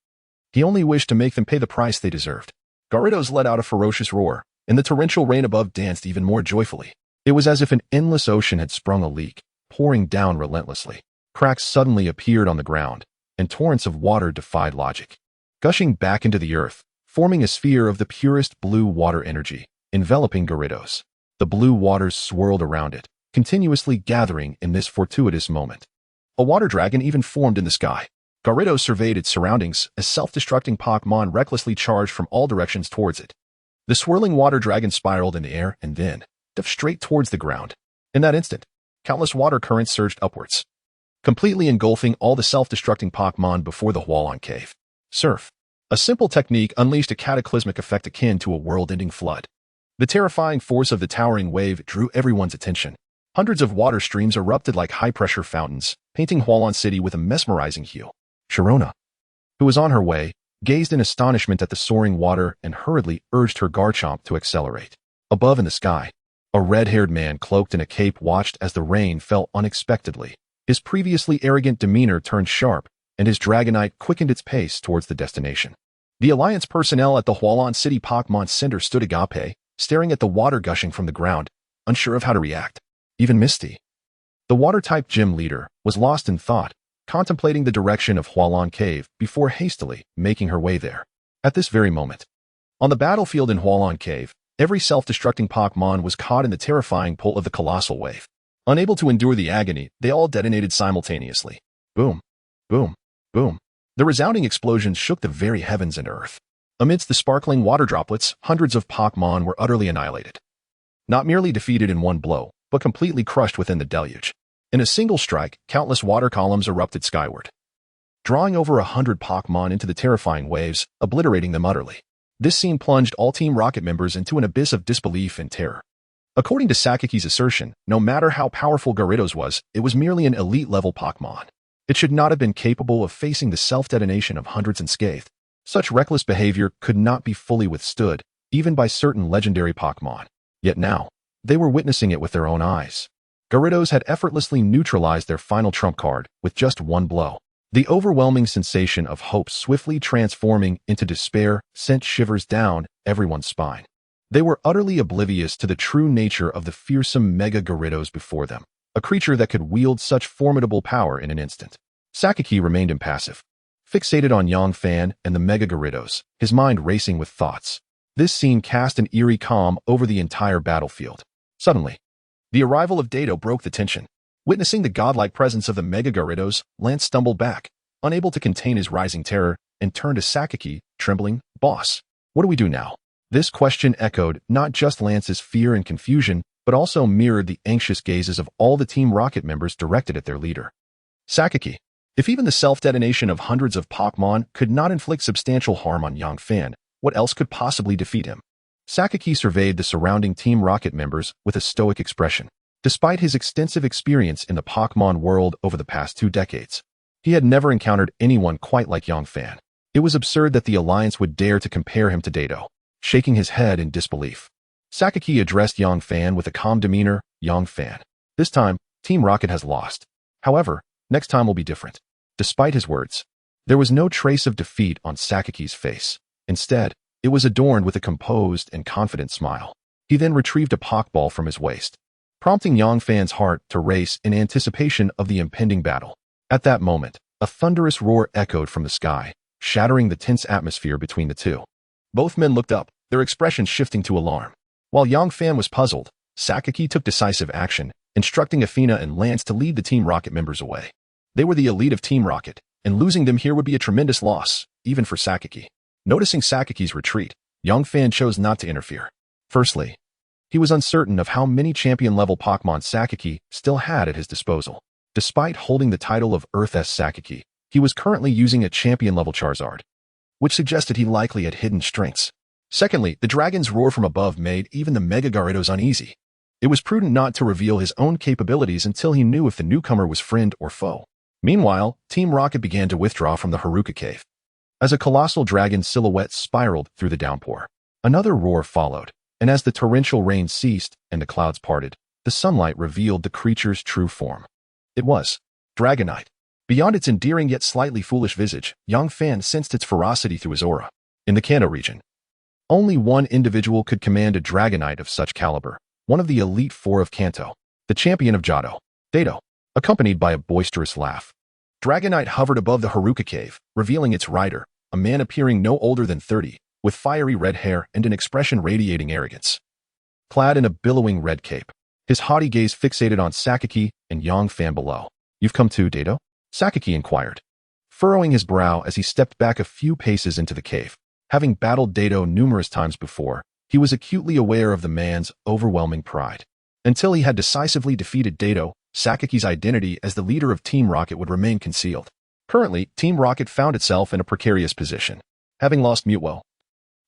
He only wished to make them pay the price they deserved. Gyarados let out a ferocious roar, and the torrential rain above danced even more joyfully. It was as if an endless ocean had sprung a leak, pouring down relentlessly. Cracks suddenly appeared on the ground, and torrents of water defied logic, gushing back into the earth, forming a sphere of the purest blue water energy, enveloping Gyarados. The blue waters swirled around it, continuously gathering in this fortuitous moment. A water dragon even formed in the sky. Gyarados surveyed its surroundings as self-destructing Pokémon recklessly charged from all directions towards it. The swirling water dragon spiraled in the air and then, dove straight towards the ground. In that instant, countless water currents surged upwards, completely engulfing all the self-destructing Pokémon before the Hualon Cave. Surf. A simple technique unleashed a cataclysmic effect akin to a world-ending flood. The terrifying force of the towering wave drew everyone's attention. Hundreds of water streams erupted like high-pressure fountains, painting Hualon City with a mesmerizing hue. Sharona, who was on her way, gazed in astonishment at the soaring water and hurriedly urged her Garchomp to accelerate. Above in the sky, a red-haired man cloaked in a cape watched as the rain fell unexpectedly. His previously arrogant demeanor turned sharp, and his Dragonite quickened its pace towards the destination. The Alliance personnel at the Hualon City Pokémon Center stood agape, staring at the water gushing from the ground, unsure of how to react. Even Misty, the water-type gym leader, was lost in thought, contemplating the direction of Hualon Cave before hastily making her way there. At this very moment, on the battlefield in Hualon Cave, every self-destructing Pokémon was caught in the terrifying pull of the colossal wave. Unable to endure the agony, they all detonated simultaneously. Boom, boom, boom. The resounding explosions shook the very heavens and earth. Amidst the sparkling water droplets, hundreds of Pokémon were utterly annihilated. Not merely defeated in one blow, but completely crushed within the deluge. In a single strike, countless water columns erupted skyward, drawing over 100 Pokémon into the terrifying waves, obliterating them utterly. This scene plunged all Team Rocket members into an abyss of disbelief and terror. According to Sakiki's assertion, no matter how powerful Gyarados was, it was merely an elite-level Pokémon. It should not have been capable of facing the self-detonation of hundreds unscathed. Such reckless behavior could not be fully withstood, even by certain legendary Pokémon. Yet now, they were witnessing it with their own eyes. Gyarados had effortlessly neutralized their final trump card with just one blow. The overwhelming sensation of hope swiftly transforming into despair sent shivers down everyone's spine. They were utterly oblivious to the true nature of the fearsome Mega Gyarados before them, a creature that could wield such formidable power in an instant. Sakiki remained impassive, fixated on Yongfan and the Mega Gyarados, his mind racing with thoughts. This scene cast an eerie calm over the entire battlefield. Suddenly, the arrival of Dado broke the tension. Witnessing the godlike presence of the Mega Gyarados, Lance stumbled back, unable to contain his rising terror, and turned to Sakiki, trembling. "Boss, what do we do now?" This question echoed not just Lance's fear and confusion, but also mirrored the anxious gazes of all the Team Rocket members directed at their leader. Sakiki, if even the self-detonation of hundreds of Pokémon could not inflict substantial harm on Yongfan, what else could possibly defeat him? Sakiki surveyed the surrounding Team Rocket members with a stoic expression. Despite his extensive experience in the Pokémon world over the past 2 decades, he had never encountered anyone quite like Yongfan. It was absurd that the Alliance would dare to compare him to Dado. Shaking his head in disbelief, Sakiki addressed Yongfan with a calm demeanor. "Yongfan, this time, Team Rocket has lost. However, next time will be different." Despite his words, there was no trace of defeat on Sakiki's face. Instead, it was adorned with a composed and confident smile. He then retrieved a Pokeball from his waist, prompting Yongfan's heart to race in anticipation of the impending battle. At that moment, a thunderous roar echoed from the sky, shattering the tense atmosphere between the two. Both men looked up, their expressions shifting to alarm. While Yongfan was puzzled, Sakiki took decisive action, instructing Athena and Lance to lead the Team Rocket members away. They were the elite of Team Rocket, and losing them here would be a tremendous loss, even for Sakiki. Noticing Sakiki's retreat, Yongfan chose not to interfere. Firstly, he was uncertain of how many champion-level Pokémon Sakiki still had at his disposal. Despite holding the title of Earth-S Sakiki, he was currently using a champion-level Charizard, which suggested he likely had hidden strengths. Secondly, the dragon's roar from above made even the Mega Gyarados uneasy. It was prudent not to reveal his own capabilities until he knew if the newcomer was friend or foe. Meanwhile, Team Rocket began to withdraw from the Haruka Cave. As a colossal dragon silhouette spiraled through the downpour, another roar followed, and as the torrential rain ceased and the clouds parted, the sunlight revealed the creature's true form. It was Dragonite. Beyond its endearing yet slightly foolish visage, Yongfan sensed its ferocity through his aura. In the Kanto region, only one individual could command a Dragonite of such caliber, one of the Elite Four of Kanto, the champion of Johto, Dado, accompanied by a boisterous laugh. Dragonite hovered above the Haruka Cave, revealing its rider, a man appearing no older than 30, with fiery red hair and an expression radiating arrogance. Clad in a billowing red cape, his haughty gaze fixated on Sakiki and Yongfan below. "You've come too, Dado?" Sakiki inquired, furrowing his brow as he stepped back a few paces into the cave. Having battled Dado numerous times before, He was acutely aware of the man's overwhelming pride. Until he had decisively defeated Dato, Sakaki's identity as the leader of Team Rocket would remain concealed. Currently, Team Rocket found itself in a precarious position. Having lost Mutwell,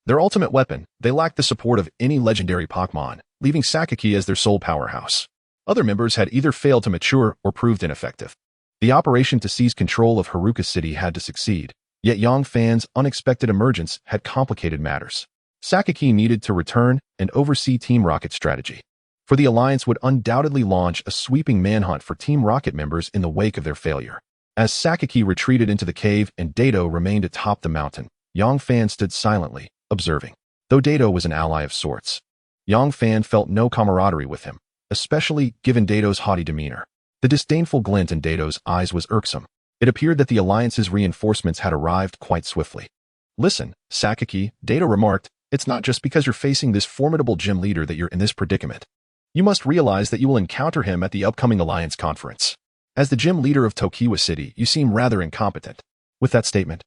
their ultimate weapon, they lacked the support of any legendary Pokémon, leaving Sakaki as their sole powerhouse. Other members had either failed to mature or proved ineffective. The operation to seize control of Haruka City had to succeed, yet Yangfan's unexpected emergence had complicated matters. Sakaki needed to return and oversee Team Rocket's strategy, for the Alliance would undoubtedly launch a sweeping manhunt for Team Rocket members in the wake of their failure. As Sakaki retreated into the cave and Dato remained atop the mountain, Yangfan stood silently, observing. Though Dato was an ally of sorts, Yangfan felt no camaraderie with him, especially given Dato's haughty demeanor. The disdainful glint in Dato's eyes was irksome. It appeared that the Alliance's reinforcements had arrived quite swiftly. Listen, Sakaki, Dato remarked, it's not just because you're facing this formidable gym leader that you're in this predicament. You must realize that you will encounter him at the upcoming Alliance conference. As the gym leader of Tokiwa City, you seem rather incompetent. With that statement,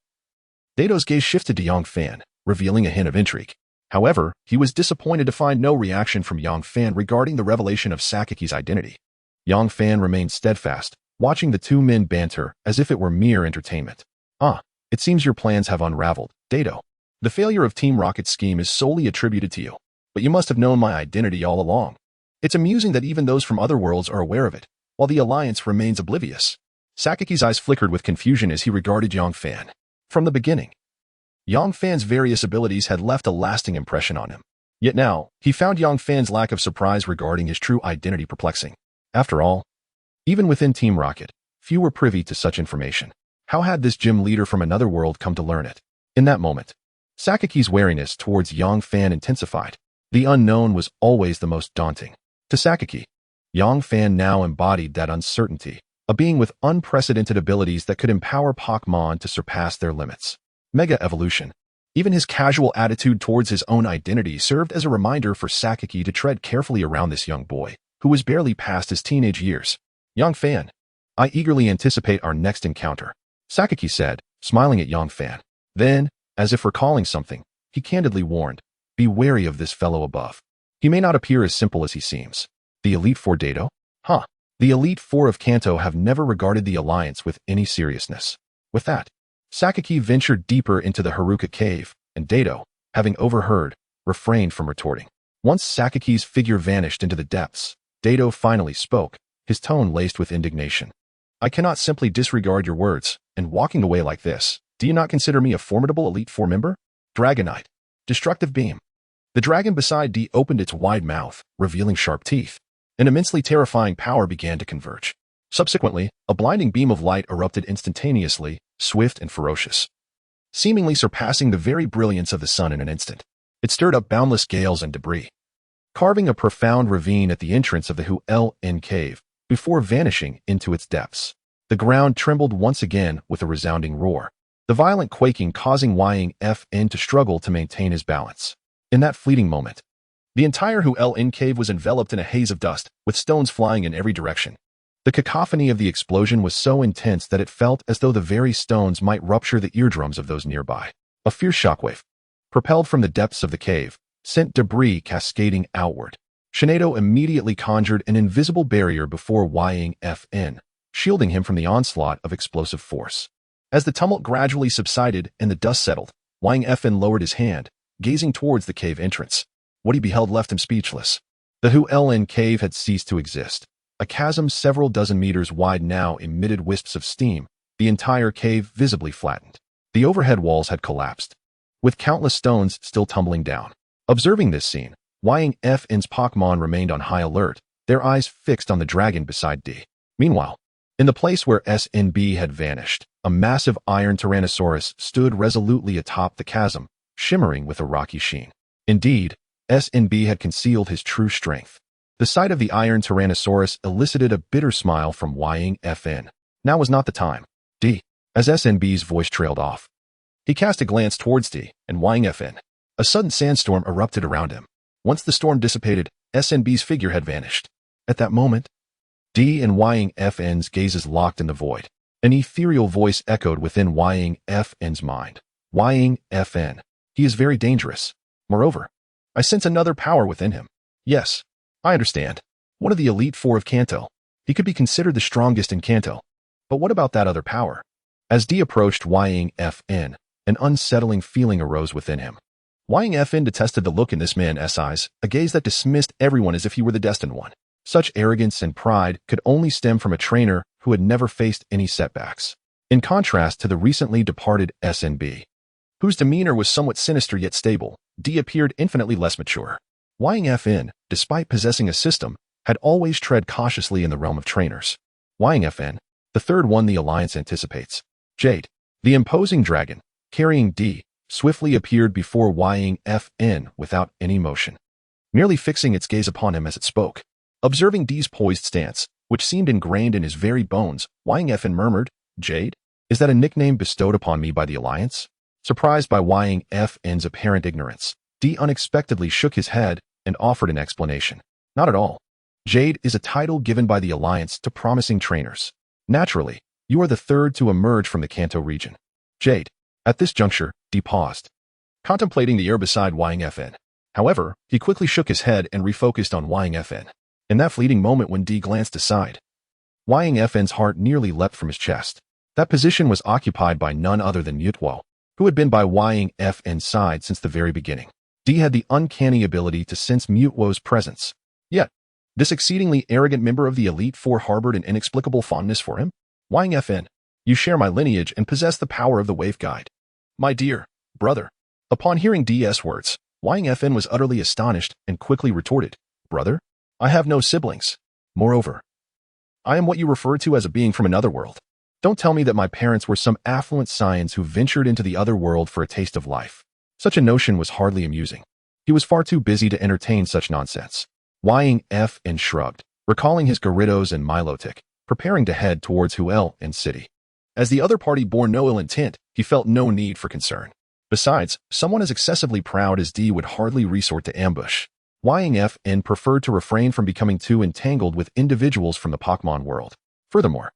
Dato's gaze shifted to Yangfan, revealing a hint of intrigue. However, he was disappointed to find no reaction from Yangfan regarding the revelation of Sakaki's identity. Yangfan remained steadfast, watching the two men banter as if it were mere entertainment. It seems your plans have unraveled, Dato. The failure of Team Rocket's scheme is solely attributed to you, but you must have known my identity all along. It's amusing that even those from other worlds are aware of it, while the Alliance remains oblivious. Sakaki's eyes flickered with confusion as he regarded Yangfan. From the beginning, Yangfan's various abilities had left a lasting impression on him. Yet now, he found Yangfan's lack of surprise regarding his true identity perplexing. After all, even within Team Rocket, few were privy to such information. How had this gym leader from another world come to learn it? In that moment, Sakaki's wariness towards Yangfan intensified. The unknown was always the most daunting. To Sakaki, Yangfan now embodied that uncertainty, a being with unprecedented abilities that could empower Pokémon to surpass their limits. Mega Evolution. Even his casual attitude towards his own identity served as a reminder for Sakaki to tread carefully around this young boy, who was barely past his teenage years. Yangfan, I eagerly anticipate our next encounter, Sakaki said, smiling at Yangfan. Then, as if recalling something, he candidly warned, be wary of this fellow above. He may not appear as simple as he seems. The Elite Four Dato? The Elite Four of Kanto have never regarded the Alliance with any seriousness. With that, Sakaki ventured deeper into the Haruka cave, and Dato, having overheard, refrained from retorting. Once Sakaki's figure vanished into the depths, Dato finally spoke, his tone laced with indignation. I cannot simply disregard your words, and walking away like this, do you not consider me a formidable Elite Four member? Dragonite. Destructive Beam. The dragon beside D opened its wide mouth, revealing sharp teeth. An immensely terrifying power began to converge. Subsequently, a blinding beam of light erupted instantaneously, swift and ferocious, seemingly surpassing the very brilliance of the sun in an instant. It stirred up boundless gales and debris, carving a profound ravine at the entrance of the Hu-El-En cave, before vanishing into its depths. The ground trembled once again with a resounding roar, the violent quaking causing Yang-Fn to struggle to maintain his balance. In that fleeting moment, the entire Hu-El-En cave was enveloped in a haze of dust, with stones flying in every direction. The cacophony of the explosion was so intense that it felt as though the very stones might rupture the eardrums of those nearby. A fierce shockwave, propelled from the depths of the cave, sent debris cascading outward. Shinado immediately conjured an invisible barrier before Yang-Fn, shielding him from the onslaught of explosive force. As the tumult gradually subsided and the dust settled, Yang-Fn lowered his hand, gazing towards the cave entrance. What he beheld left him speechless. The Hu-El-En cave had ceased to exist. A chasm several dozen meters wide now emitted wisps of steam, the entire cave visibly flattened. The overhead walls had collapsed, with countless stones still tumbling down. Observing this scene, Yang-Fn's Pokémon remained on high alert, their eyes fixed on the dragon beside D. Meanwhile, in the place where SNB had vanished, a massive iron Tyrannosaurus stood resolutely atop the chasm, shimmering with a rocky sheen. Indeed, SNB had concealed his true strength. The sight of the iron Tyrannosaurus elicited a bitter smile from Yang-Fn. Now was not the time. D. As SNB's voice trailed off, he cast a glance towards D and Yang-Fn. A sudden sandstorm erupted around him. Once the storm dissipated, SNB's figure had vanished. At that moment, D and Yang-Fn's gazes locked in the void. An ethereal voice echoed within Yang-Fn's mind. Yang-Fn. He is very dangerous. Moreover, I sense another power within him. Yes, I understand. One of the Elite Four of Kanto. He could be considered the strongest in Kanto. But what about that other power? As D approached Ying-Fn, an unsettling feeling arose within him. Ying-Fn detested the look in this man's eyes, a gaze that dismissed everyone as if he were the destined one. Such arrogance and pride could only stem from a trainer who had never faced any setbacks. In contrast to the recently departed SNB, whose demeanor was somewhat sinister yet stable, D appeared infinitely less mature. Ying-Fn, despite possessing a system, had always tread cautiously in the realm of trainers. Ying-Fn, the third one the Alliance anticipates. Jade, the imposing dragon, carrying D, swiftly appeared before Ying-Fn without any motion, merely fixing its gaze upon him as it spoke. Observing D's poised stance, which seemed ingrained in his very bones, Ying-Fn murmured, "Jade? Is that a nickname bestowed upon me by the Alliance?" Surprised by Ying-Fn's apparent ignorance, D unexpectedly shook his head and offered an explanation. Not at all. Jade is a title given by the Alliance to promising trainers. Naturally, you are the third to emerge from the Kanto region. Jade. At this juncture, D paused, contemplating the air beside Ying-Fn. However, he quickly shook his head and refocused on Ying-Fn. In that fleeting moment when D glanced aside, Ying-Fn's heart nearly leapt from his chest. That position was occupied by none other than Mutwo, who had been by Ying-Fn's side since the very beginning. D had the uncanny ability to sense Mutwo's presence. Yet, this exceedingly arrogant member of the Elite Four harbored an inexplicable fondness for him. Ying-Fn, you share my lineage and possess the power of the Waveguide. My dear brother. Upon hearing D's words, Ying-Fn was utterly astonished and quickly retorted, "Brother? I have no siblings. Moreover, I am what you refer to as a being from another world. Don't tell me that my parents were some affluent scions who ventured into the other world for a taste of life." Such a notion was hardly amusing. He was far too busy to entertain such nonsense. Ying-Fn shrugged, recalling his Gyarados and Milotic, preparing to head towards Huel and City. As the other party bore no ill intent, he felt no need for concern. Besides, someone as excessively proud as D would hardly resort to ambush. Ying-Fn preferred to refrain from becoming too entangled with individuals from the Pokémon world. Furthermore,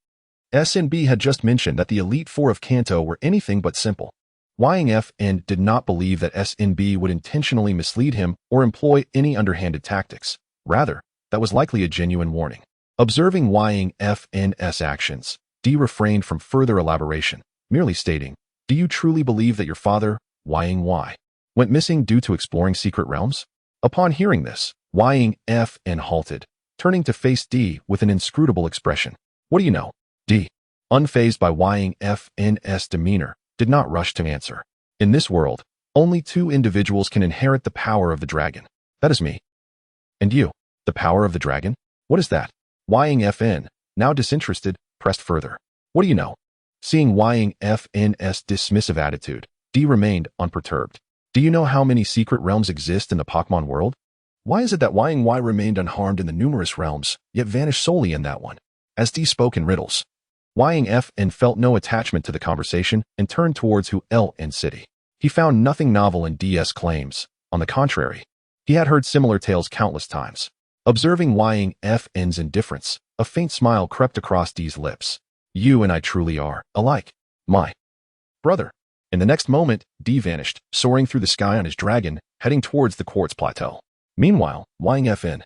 SNB had just mentioned that the Elite Four of Kanto were anything but simple. Ying-Fn did not believe that SNB would intentionally mislead him or employ any underhanded tactics. Rather, that was likely a genuine warning. Observing Ying-Fn's actions, D refrained from further elaboration, merely stating, "Do you truly believe that your father, Ying-Y, went missing due to exploring secret realms?" Upon hearing this, Ying-Fn halted, turning to face D with an inscrutable expression. "What do you know?" D, unfazed by Ying-Fn's demeanor, did not rush to answer. "In this world, only two individuals can inherit the power of the dragon. That is me. And you. The power of the dragon? What is that?" Ying-Fn, now disinterested, pressed further. "What do you know?" Seeing Ying-Fn's dismissive attitude, D remained unperturbed. "Do you know how many secret realms exist in the Pokémon world? Why is it that Ying-Y remained unharmed in the numerous realms, yet vanished solely in that one?" As D spoke in riddles, Ying-Fn felt no attachment to the conversation and turned towards Huel and City. He found nothing novel in D's claims. On the contrary, he had heard similar tales countless times. Observing Ying-Fn's indifference, a faint smile crept across D's lips. "You and I truly are alike, my brother." In the next moment, D vanished, soaring through the sky on his dragon, heading towards the Quartz Plateau. Meanwhile, Ying-Fn,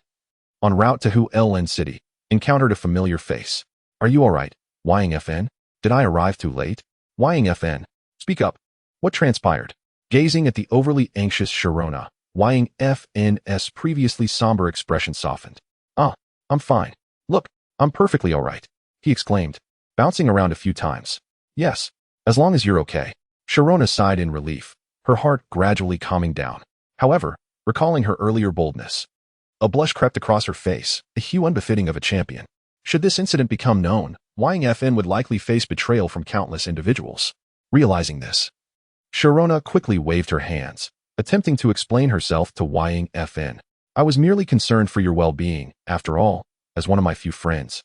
en route to Huel and City, encountered a familiar face. "Are you all right, Ying-Fn? Did I arrive too late?" Ying-Fn, speak up. What transpired? Gazing at the overly anxious Sharona, Ying-Fn's previously somber expression softened. "Ah, I'm fine. Look, I'm perfectly all right," he exclaimed, bouncing around a few times. "Yes, as long as you're okay." Sharona sighed in relief, her heart gradually calming down. However, recalling her earlier boldness, a blush crept across her face, a hue unbefitting of a champion. Should this incident become known, Ying-Fn would likely face betrayal from countless individuals. Realizing this, Sharona quickly waved her hands, attempting to explain herself to Ying-Fn. "I was merely concerned for your well-being, after all, as one of my few friends.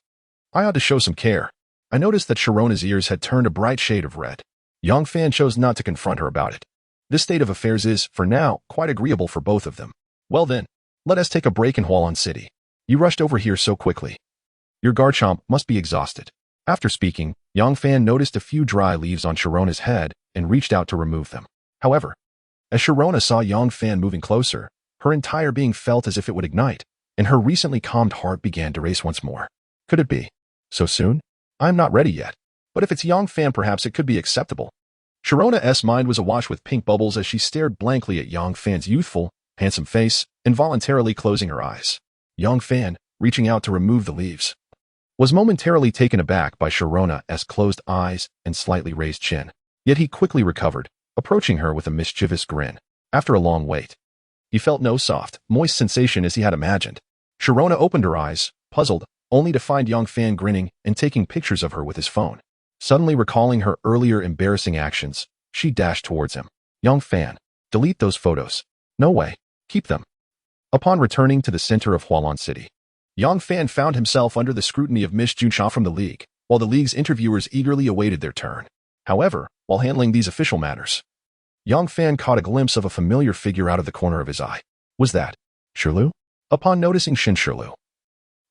I ought to show some care." I noticed that Sharona's ears had turned a bright shade of red. Ying-Fn chose not to confront her about it. This state of affairs is, for now, quite agreeable for both of them. "Well then, let us take a break in Hualon City. You rushed over here so quickly. Your Garchomp must be exhausted." After speaking, Ying-Fn noticed a few dry leaves on Sharona's head and reached out to remove them. However, as Sharona saw Ying-Fn moving closer, Her entire being felt as if it would ignite, and her recently calmed heart began to race once more. Could it be? So soon? I'm not ready yet. But if it's Yangfan, perhaps it could be acceptable. Sharona's mind was awash with pink bubbles as she stared blankly at Yangfan's youthful, handsome face, involuntarily closing her eyes. Yangfan, reaching out to remove the leaves, was momentarily taken aback by Sharona's closed eyes and slightly raised chin. Yet he quickly recovered, approaching her with a mischievous grin. After a long wait, he felt no soft, moist sensation as he had imagined. Sharona opened her eyes, puzzled, only to find Yangfan grinning and taking pictures of her with his phone. Suddenly recalling her earlier embarrassing actions, she dashed towards him. Yangfan, delete those photos. No way. Keep them. Upon returning to the center of Hualan City, Yangfan found himself under the scrutiny of Miss Juncha from the League, while the League's interviewers eagerly awaited their turn. However, while handling these official matters, Yangfan caught a glimpse of a familiar figure out of the corner of his eye. Was that Shirlu? Upon noticing Shirlu,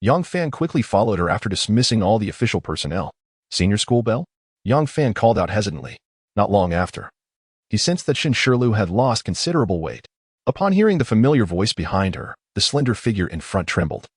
Yangfan quickly followed her after dismissing all the official personnel. Senior school bell? Yangfan called out hesitantly. Not long after, he sensed that Shirlu had lost considerable weight. Upon hearing the familiar voice behind her, the slender figure in front trembled,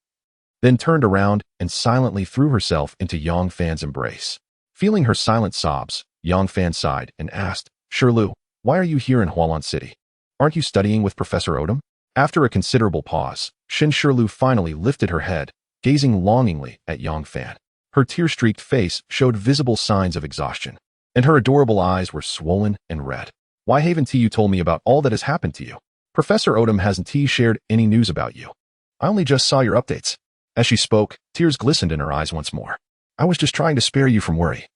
then turned around and silently threw herself into Yangfan's embrace. Feeling her silent sobs, Yangfan sighed and asked, Shirlu, why are you here in Hualan City? Aren't you studying with Professor Odom? After a considerable pause, Shirlu finally lifted her head, gazing longingly at Yangfan. Her tear-streaked face showed visible signs of exhaustion, and her adorable eyes were swollen and red. Why haven't you told me about all that has happened to you? Professor Odom hasn't shared any news about you. I only just saw your updates. As she spoke, tears glistened in her eyes once more. I was just trying to spare you from worry.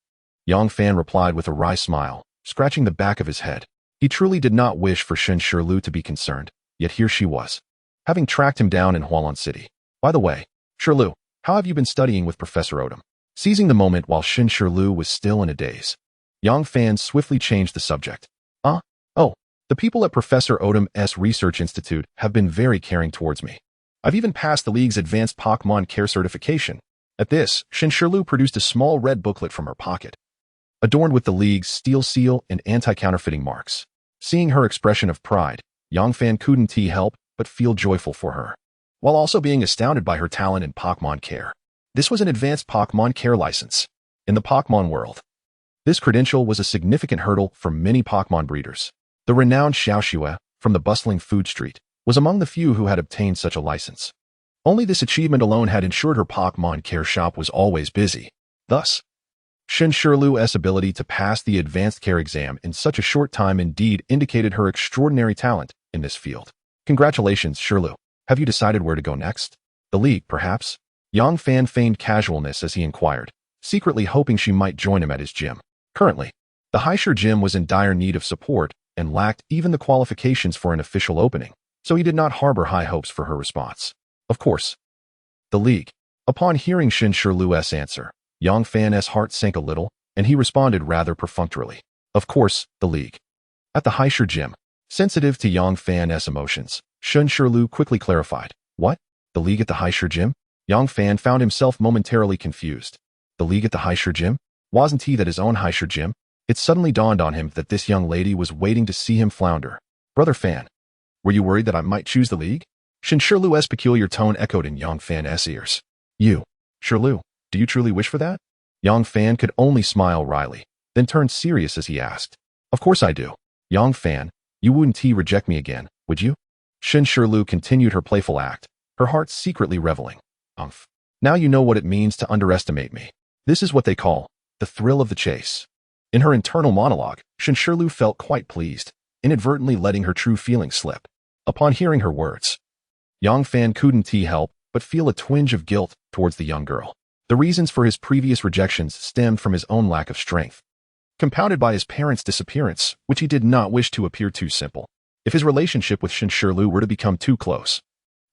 Yangfan replied with a wry smile, scratching the back of his head. He truly did not wish for Shirlu to be concerned, yet here she was, having tracked him down in Hualan City. By the way, Shirlu, how have you been studying with Professor Odom? Seizing the moment while Shirlu was still in a daze, Yangfan swiftly changed the subject. Oh, the people at Professor Odom's Research Institute have been very caring towards me. I've even passed the League's Advanced Pokémon Care certification. At this, Shirlu produced a small red booklet from her pocket, adorned with the League's steel seal and anti-counterfeiting marks. Seeing her expression of pride, Yangfan couldn't help but feel joyful for her, while also being astounded by her talent in Pokémon Care. This was an advanced Pokémon Care license. In the Pokémon world, this credential was a significant hurdle for many Pokémon breeders. The renowned Xiaoxue, from the bustling food street, was among the few who had obtained such a license. Only this achievement alone had ensured her Pokémon Care shop was always busy. Thus, Shirlu's ability to pass the Advanced Care exam in such a short time indeed indicated her extraordinary talent in this field. Congratulations, Shirlu. Have you decided where to go next? The League, perhaps? Yangfan feigned casualness as he inquired, secretly hoping she might join him at his gym. Currently, the Heir gym was in dire need of support and lacked even the qualifications for an official opening, so he did not harbor high hopes for her response. Of course, the League. Upon hearing Shirlu's answer, Yangfan's heart sank a little, and he responded rather perfunctorily. Of course, the League. At the Heir gym, sensitive to Yangfan's emotions, Shirlu quickly clarified. What? The League at the Heir gym? Yangfan found himself momentarily confused. The League at the Heir gym? Wasn't he at his own Heir gym? It suddenly dawned on him that this young lady was waiting to see him flounder. Brother Fan, were you worried that I might choose the League? Shirlu's peculiar tone echoed in Yangfan's ears. You, Shirlu, do you truly wish for that? Yangfan could only smile wryly, then turned serious as he asked. Of course I do. Yangfan, you wouldn't reject me again, would you? Shirlu continued her playful act, her heart secretly reveling. Now you know what it means to underestimate me. This is what they call the thrill of the chase. In her internal monologue, Shirlu felt quite pleased, inadvertently letting her true feelings slip. Upon hearing her words, Yangfan couldn't help but feel a twinge of guilt towards the young girl. The reasons for his previous rejections stemmed from his own lack of strength, compounded by his parents' disappearance, which he did not wish to appear too simple. If his relationship with Shirlu were to become too close,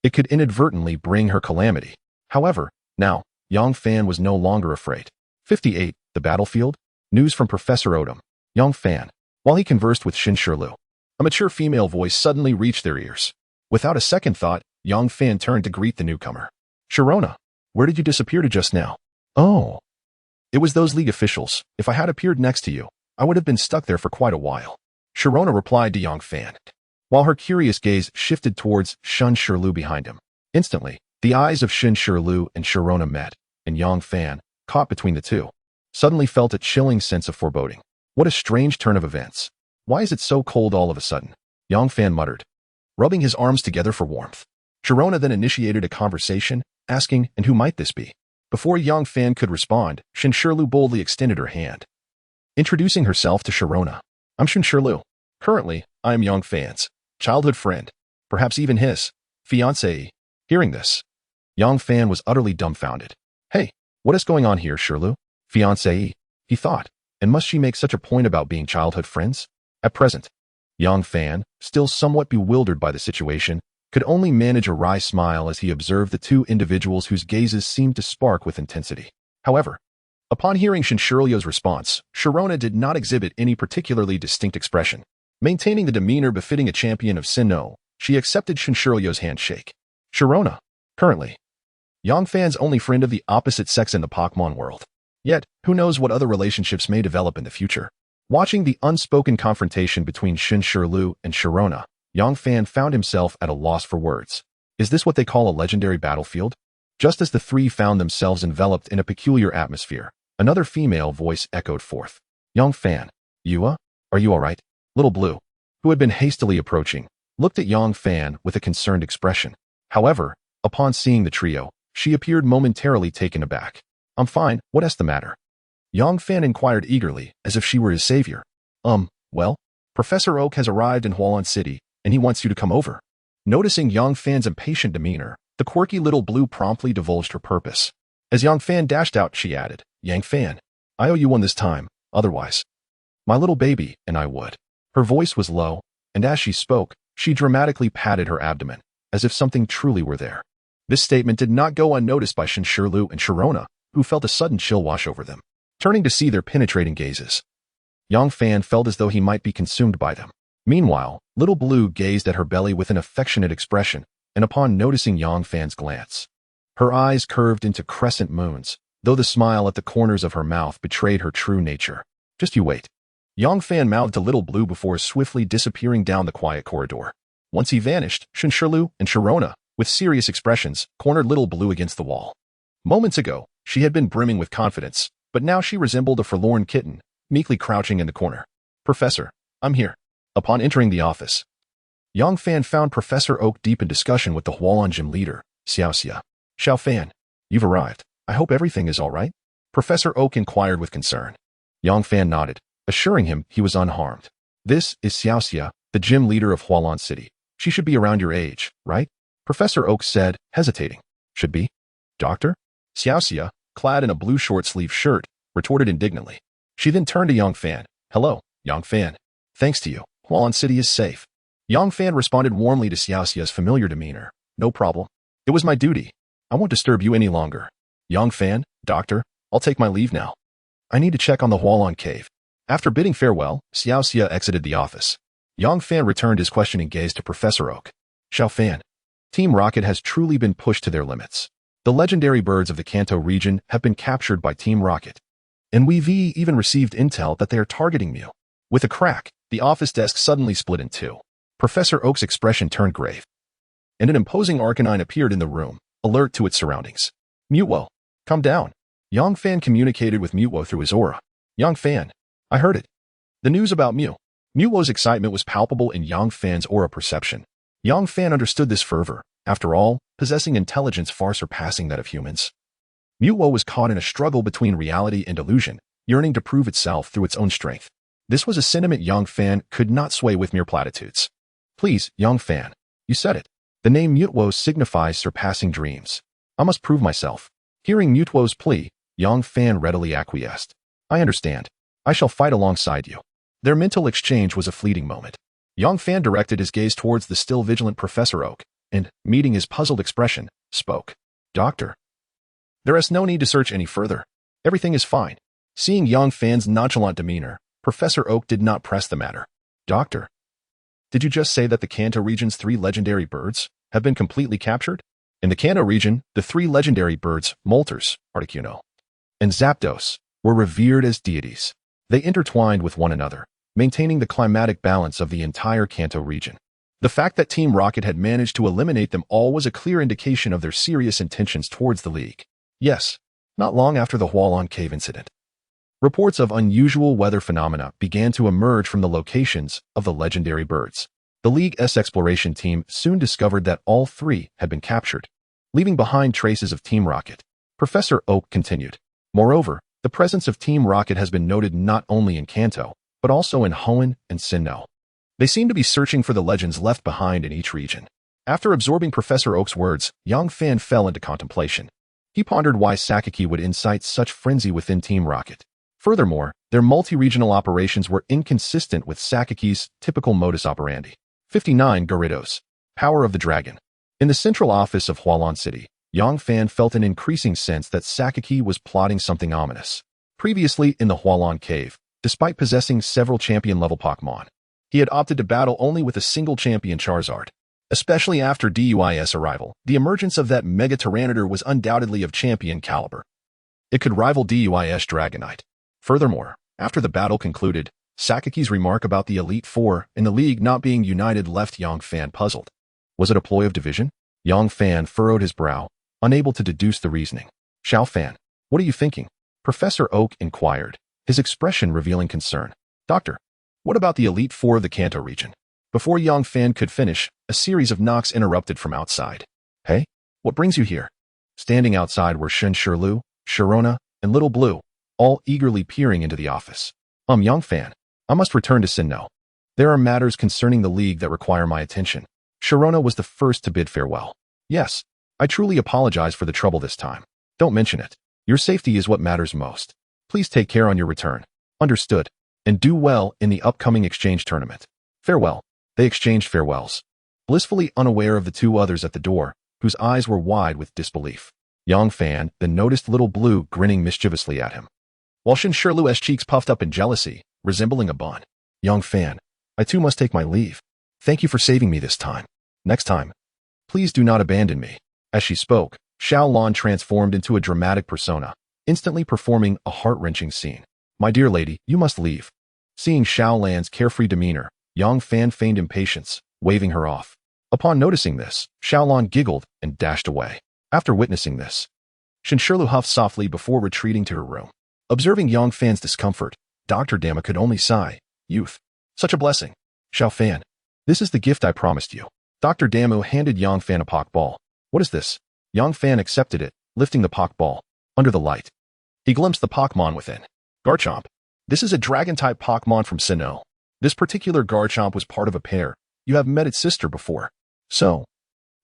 it could inadvertently bring her calamity. However, now, Yangfan was no longer afraid. 58. The battlefield? News from Professor Odom. Yangfan. While he conversed with Shirlu, a mature female voice suddenly reached their ears. Without a second thought, Yangfan turned to greet the newcomer. Sharona, where did you disappear to just now? Oh. It was those League officials. If I had appeared next to you, I would have been stuck there for quite a while. Sharona replied to Yangfan. while her curious gaze shifted towards Shun Shirlu behind him. Instantly, the eyes of Shun Shirlu and Sharona met, and Yang Fan, caught between the two, suddenly felt a chilling sense of foreboding. What a strange turn of events. Why is it so cold all of a sudden? Yang Fan muttered, rubbing his arms together for warmth. Sharona then initiated a conversation, asking, and who might this be? Before Yang Fan could respond, Shun Shirlu boldly extended her hand, introducing herself to Sharona. I'm Shun Shirlu. Currently, I am Yang Fan's childhood friend, perhaps even his fiancée. Hearing this, Yang Fan was utterly dumbfounded. Hey, what is going on here, Shirlu? Fiancée, he thought, and must she make such a point about being childhood friends? At present, Yang Fan, still somewhat bewildered by the situation, could only manage a wry smile as he observed the two individuals whose gazes seemed to spark with intensity. However, upon hearing Shun Shirlu's response, Sharona did not exhibit any particularly distinct expression. Maintaining the demeanor befitting a champion of Sinnoh, she accepted Shun Shirlu's handshake. Sharona, currently, Yang Fan's only friend of the opposite sex in the Pokémon world. Yet, who knows what other relationships may develop in the future. Watching the unspoken confrontation between Shun Shirlu and Sharona, Yang Fan found himself at a loss for words. Is this what they call a legendary battlefield? Just as the three found themselves enveloped in a peculiar atmosphere, another female voice echoed forth. Yang Fan, are you all right? Little Blue, who had been hastily approaching, looked at Yang Fan with a concerned expression. However, upon seeing the trio, she appeared momentarily taken aback. I'm fine, what's the matter? Yang Fan inquired eagerly, as if she were his savior. Well, Professor Oak has arrived in Hualan City, and he wants you to come over. Noticing Yang Fan's impatient demeanor, the quirky little Blue promptly divulged her purpose. As Yang Fan dashed out, she added, Yang Fan, I owe you one this time, otherwise my little baby and I would. Her voice was low, and as she spoke, she dramatically patted her abdomen, as if something truly were there. This statement did not go unnoticed by Shun Shirlu and Sharona, who felt a sudden chill wash over them. Turning to see their penetrating gazes, Yang Fan felt as though he might be consumed by them. Meanwhile, Little Blue gazed at her belly with an affectionate expression, and upon noticing Yang Fan's glance, her eyes curved into crescent moons, though the smile at the corners of her mouth betrayed her true nature. Just you wait. Yang Fan mouthed to Little Blue before swiftly disappearing down the quiet corridor. Once he vanished, Shun Shirlu and Sharona, with serious expressions, cornered Little Blue against the wall. Moments ago, she had been brimming with confidence, but now she resembled a forlorn kitten, meekly crouching in the corner. Professor, I'm here. Upon entering the office, Yang Fan found Professor Oak deep in discussion with the Hualan Gym leader, Xiaoxia. Xiao Fan, you've arrived. I hope everything is all right? Professor Oak inquired with concern. Yang Fan nodded, assuring him he was unharmed. This is Xiaoxia, the gym leader of Hualan City. She should be around your age, right? Professor Oak said, hesitating. Should be? Doctor? Xiaoxia, clad in a blue short-sleeved shirt, retorted indignantly. She then turned to Yang Fan. Hello, Yang Fan. Thanks to you, Hualan City is safe. Yang Fan responded warmly to Xiaoxia's familiar demeanor. No problem. It was my duty. I won't disturb you any longer. Yang Fan, doctor, I'll take my leave now. I need to check on the Hualan cave. After bidding farewell, Xiaoxia exited the office. Yang Fan returned his questioning gaze to Professor Oak. Xiao Fan, Team Rocket has truly been pushed to their limits. The legendary birds of the Kanto region have been captured by Team Rocket. And we've even received intel that they are targeting Mew. With a crack, the office desk suddenly split in two. Professor Oak's expression turned grave, and an imposing Arcanine appeared in the room, alert to its surroundings. Mutwo, come down. Yang Fan communicated with Mutwo through his aura. Yang Fan, I heard it. The news about Mew. Mutwo's excitement was palpable in Yang Fan's aura perception. Yang Fan understood this fervor, after all, possessing intelligence far surpassing that of humans. Mutwo was caught in a struggle between reality and illusion, yearning to prove itself through its own strength. This was a sentiment Yang Fan could not sway with mere platitudes. Please, Yang Fan, you said it. The name Mutwo signifies surpassing dreams. I must prove myself. Hearing Mutwo's plea, Yang Fan readily acquiesced. I understand. I shall fight alongside you. Their mental exchange was a fleeting moment. Yang Fan directed his gaze towards the still vigilant Professor Oak, and, meeting his puzzled expression, spoke. Doctor. There is no need to search any further. Everything is fine. Seeing Yang Fan's nonchalant demeanor, Professor Oak did not press the matter. Doctor. Did you just say that the Kanto region's 3 legendary birds have been completely captured? In the Kanto region, the 3 legendary birds, Moltres, Articuno, and Zapdos, were revered as deities. They intertwined with one another, maintaining the climatic balance of the entire Kanto region. The fact that Team Rocket had managed to eliminate them all was a clear indication of their serious intentions towards the League. Yes, not long after the Hualon Cave incident, reports of unusual weather phenomena began to emerge from the locations of the legendary birds. The League's exploration team soon discovered that all three had been captured, leaving behind traces of Team Rocket. Professor Oak continued. Moreover, the presence of Team Rocket has been noted not only in Kanto, but also in Hoenn and Sinnoh. They seem to be searching for the legends left behind in each region. After absorbing Professor Oak's words, Yang Fan fell into contemplation. He pondered why Sakaki would incite such frenzy within Team Rocket. Furthermore, their multi-regional operations were inconsistent with Sakaki's typical modus operandi. 59 Gyarados. Power of the Dragon. In the central office of Hualon City, Yang Fan felt an increasing sense that Sakaki was plotting something ominous. Previously in the Hualon Cave, despite possessing several champion-level Pokémon, he had opted to battle only with a single champion Charizard. Especially after DUI's arrival, the emergence of that Mega Tyranitar was undoubtedly of champion caliber. It could rival DUI's Dragonite. Furthermore, after the battle concluded, Sakaki's remark about the Elite Four in the League not being united left Yang Fan puzzled. Was it a ploy of division? Yang Fan furrowed his brow, unable to deduce the reasoning. Xiao Fan, what are you thinking? Professor Oak inquired, his expression revealing concern. Doctor, what about the Elite Four of the Kanto region? Before Yang Fan could finish, a series of knocks interrupted from outside. Hey, what brings you here? Standing outside were Shirlu, Sharona, and Little Blue, all eagerly peering into the office. Yang Fan, I must return to Sinnoh. There are matters concerning the League that require my attention. Sharona was the first to bid farewell. Yes, I truly apologize for the trouble this time. Don't mention it. Your safety is what matters most. Please take care on your return. Understood. And do well in the upcoming exchange tournament. Farewell. They exchanged farewells, blissfully unaware of the two others at the door, whose eyes were wide with disbelief. Yang Fan then noticed Little Blue grinning mischievously at him, while Shirlu's cheeks puffed up in jealousy, resembling a bun. Yang Fan, I too must take my leave. Thank you for saving me this time. Next time, please do not abandon me. As she spoke, Xiao Lan transformed into a dramatic persona, instantly performing a heart-wrenching scene. My dear lady, you must leave. Seeing Xiao Lan's carefree demeanor, Yang Fan feigned impatience, waving her off. Upon noticing this, Xiao Lan giggled and dashed away. After witnessing this, Shirlu huffed softly before retreating to her room. Observing Yang Fan's discomfort, Dr. Dama could only sigh. Youth. Such a blessing. Xiao Fan, this is the gift I promised you. Dr. Damu handed Yang Fan a Pokeball. What is this? Yang Fan accepted it, lifting the Pokeball. Under the light, he glimpsed the Pokémon within. Garchomp. This is a Dragon-type Pokémon from Sinnoh. This particular Garchomp was part of a pair. You have met its sister before. So,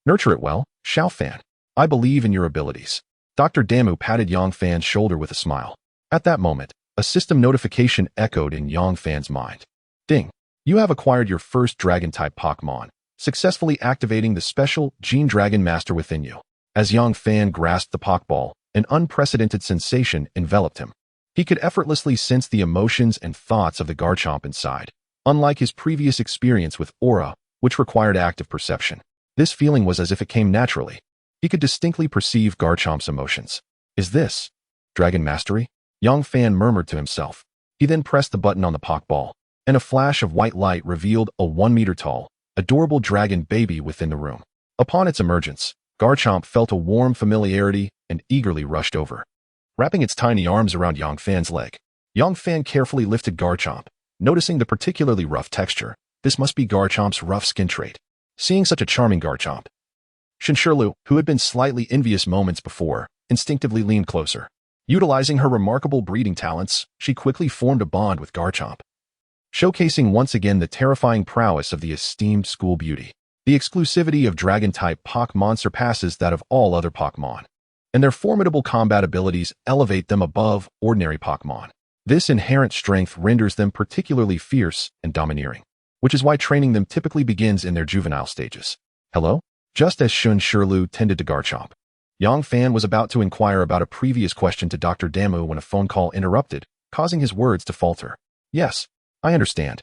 nurture it well, Xiao Fan. I believe in your abilities. Dr. Damu patted Yang Fan's shoulder with a smile. At that moment, a system notification echoed in Yang Fan's mind. Ding. You have acquired your first Dragon-type Pokémon, successfully activating the special Gene Dragon Master within you. As Yang Fan grasped the Pokeball, an unprecedented sensation enveloped him. He could effortlessly sense the emotions and thoughts of the Garchomp inside. Unlike his previous experience with Aura, which required active perception, this feeling was as if it came naturally. He could distinctly perceive Garchomp's emotions. Is this Dragon Mastery? Yang Fan murmured to himself. He then pressed the button on the Pokeball, and a flash of white light revealed a 1-meter-tall, adorable dragon baby within the room. Upon its emergence, Garchomp felt a warm familiarity and eagerly rushed over, wrapping its tiny arms around Yang Fan's leg. Yang Fan carefully lifted Garchomp, noticing the particularly rough texture. This must be Garchomp's rough skin trait. Seeing such a charming Garchomp, Shirlu, who had been slightly envious moments before, instinctively leaned closer. Utilizing her remarkable breeding talents, she quickly formed a bond with Garchomp, showcasing once again the terrifying prowess of the esteemed school beauty. The exclusivity of Dragon-type Pokémon surpasses that of all other Pokémon, and their formidable combat abilities elevate them above ordinary Pokémon. This inherent strength renders them particularly fierce and domineering, which is why training them typically begins in their juvenile stages. Hello? Just as Shirlu tended to Garchomp, Yang Fan was about to inquire about a previous question to Dr. Damu when a phone call interrupted, causing his words to falter. Yes, I understand.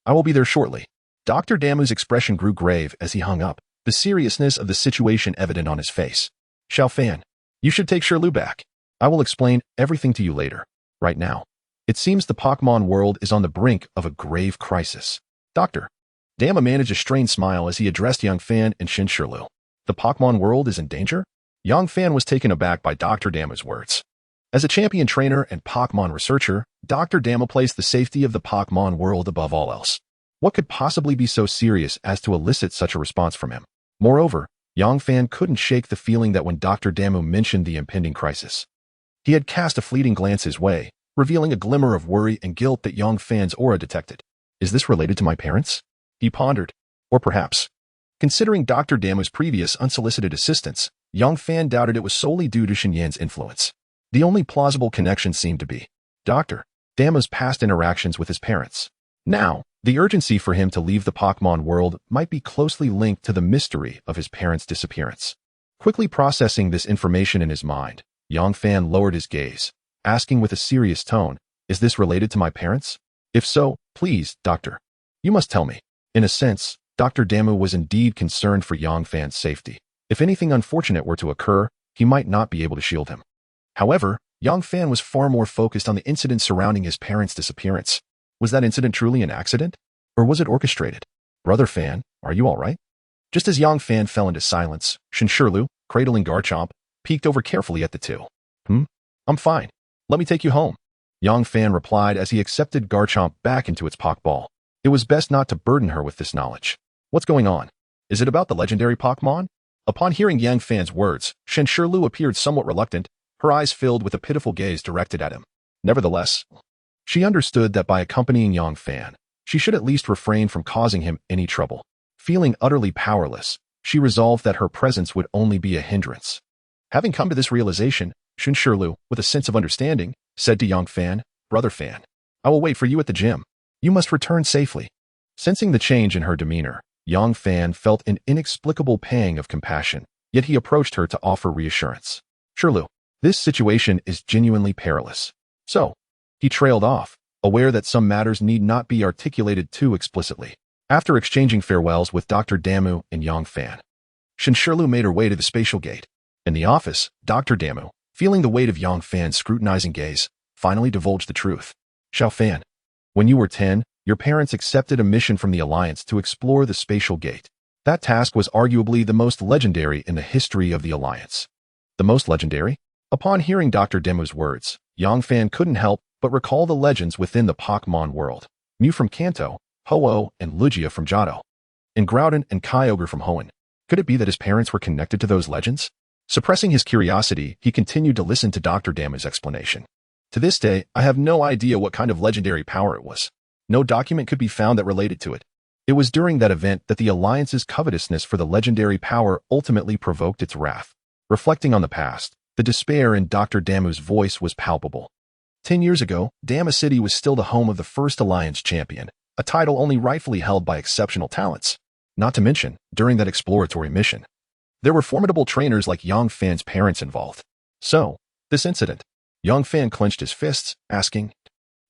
I will be there shortly. Dr. Damu's expression grew grave as he hung up, the seriousness of the situation evident on his face. Xiao Fan, you should take Shirlu back. I will explain everything to you later. Right now, it seems the Pokémon world is on the brink of a grave crisis. Doctor Dama managed a strained smile as he addressed Young Fan and Shin Shirlu. The Pokémon world is in danger? Young Fan was taken aback by Dr. Dama's words. As a champion trainer and Pokémon researcher, Dr. Dama placed the safety of the Pokémon world above all else. What could possibly be so serious as to elicit such a response from him? Moreover, Young Fan couldn't shake the feeling that when Dr. Damu mentioned the impending crisis, he had cast a fleeting glance his way, revealing a glimmer of worry and guilt that Young Fan's aura detected. Is this related to my parents? He pondered. Or perhaps, considering Dr. Damu's previous unsolicited assistance, Young Fan doubted it was solely due to Shinyan's influence. The only plausible connection seemed to be Dr. Damu's past interactions with his parents. Now, the urgency for him to leave the Pokémon world might be closely linked to the mystery of his parents' disappearance. Quickly processing this information in his mind, Young Fan lowered his gaze, asking with a serious tone, "Is this related to my parents? If so, please, doctor, you must tell me." In a sense, Dr. Damu was indeed concerned for Young Fan's safety. If anything unfortunate were to occur, he might not be able to shield him. However, Young Fan was far more focused on the incident surrounding his parents' disappearance. Was that incident truly an accident? Or was it orchestrated? Brother Fan, are you all right? Just as Young Fan fell into silence, Shinshirlu, cradling Garchomp, peeked over carefully at the two. I'm fine. Let me take you home. Young Fan replied as he accepted Garchomp back into its Pokeball. It was best not to burden her with this knowledge. What's going on? Is it about the legendary Pokémon? Upon hearing Young Fan's words, Shinshirlu appeared somewhat reluctant, her eyes filled with a pitiful gaze directed at him. Nevertheless, she understood that by accompanying Young Fan, she should at least refrain from causing him any trouble. Feeling utterly powerless, she resolved that her presence would only be a hindrance. Having come to this realization, Shinshirlu, with a sense of understanding, said to Young Fan, "Brother Fan, I will wait for you at the gym. You must return safely." Sensing the change in her demeanor, Young Fan felt an inexplicable pang of compassion, yet he approached her to offer reassurance. "Shirlu, this situation is genuinely perilous." So, he trailed off, aware that some matters need not be articulated too explicitly. After exchanging farewells with Dr. Damu and Young Fan, Shinshirlu made her way to the spatial gate. In the office, Dr. Damu, feeling the weight of Young Fan's scrutinizing gaze, finally divulged the truth. "Xiao Fan, when you were 10, your parents accepted a mission from the Alliance to explore the spatial gate. That task was arguably the most legendary in the history of the Alliance." The most legendary? Upon hearing Dr. Damu's words, Young Fan couldn't help but recall the legends within the Pokémon world. Mew from Kanto, Ho-Oh and Lugia from Johto, and Groudon and Kyogre from Hoenn. Could it be that his parents were connected to those legends? Suppressing his curiosity, he continued to listen to Dr. Damu's explanation. "To this day, I have no idea what kind of legendary power it was. No document could be found that related to it. It was during that event that the Alliance's covetousness for the legendary power ultimately provoked its wrath." Reflecting on the past, the despair in Dr. Damu's voice was palpable. 10 years ago, Dama City was still the home of the first Alliance champion, a title only rightfully held by exceptional talents. Not to mention, during that exploratory mission, there were formidable trainers like Young Fan's parents involved. So, this incident. Young Fan clenched his fists, asking,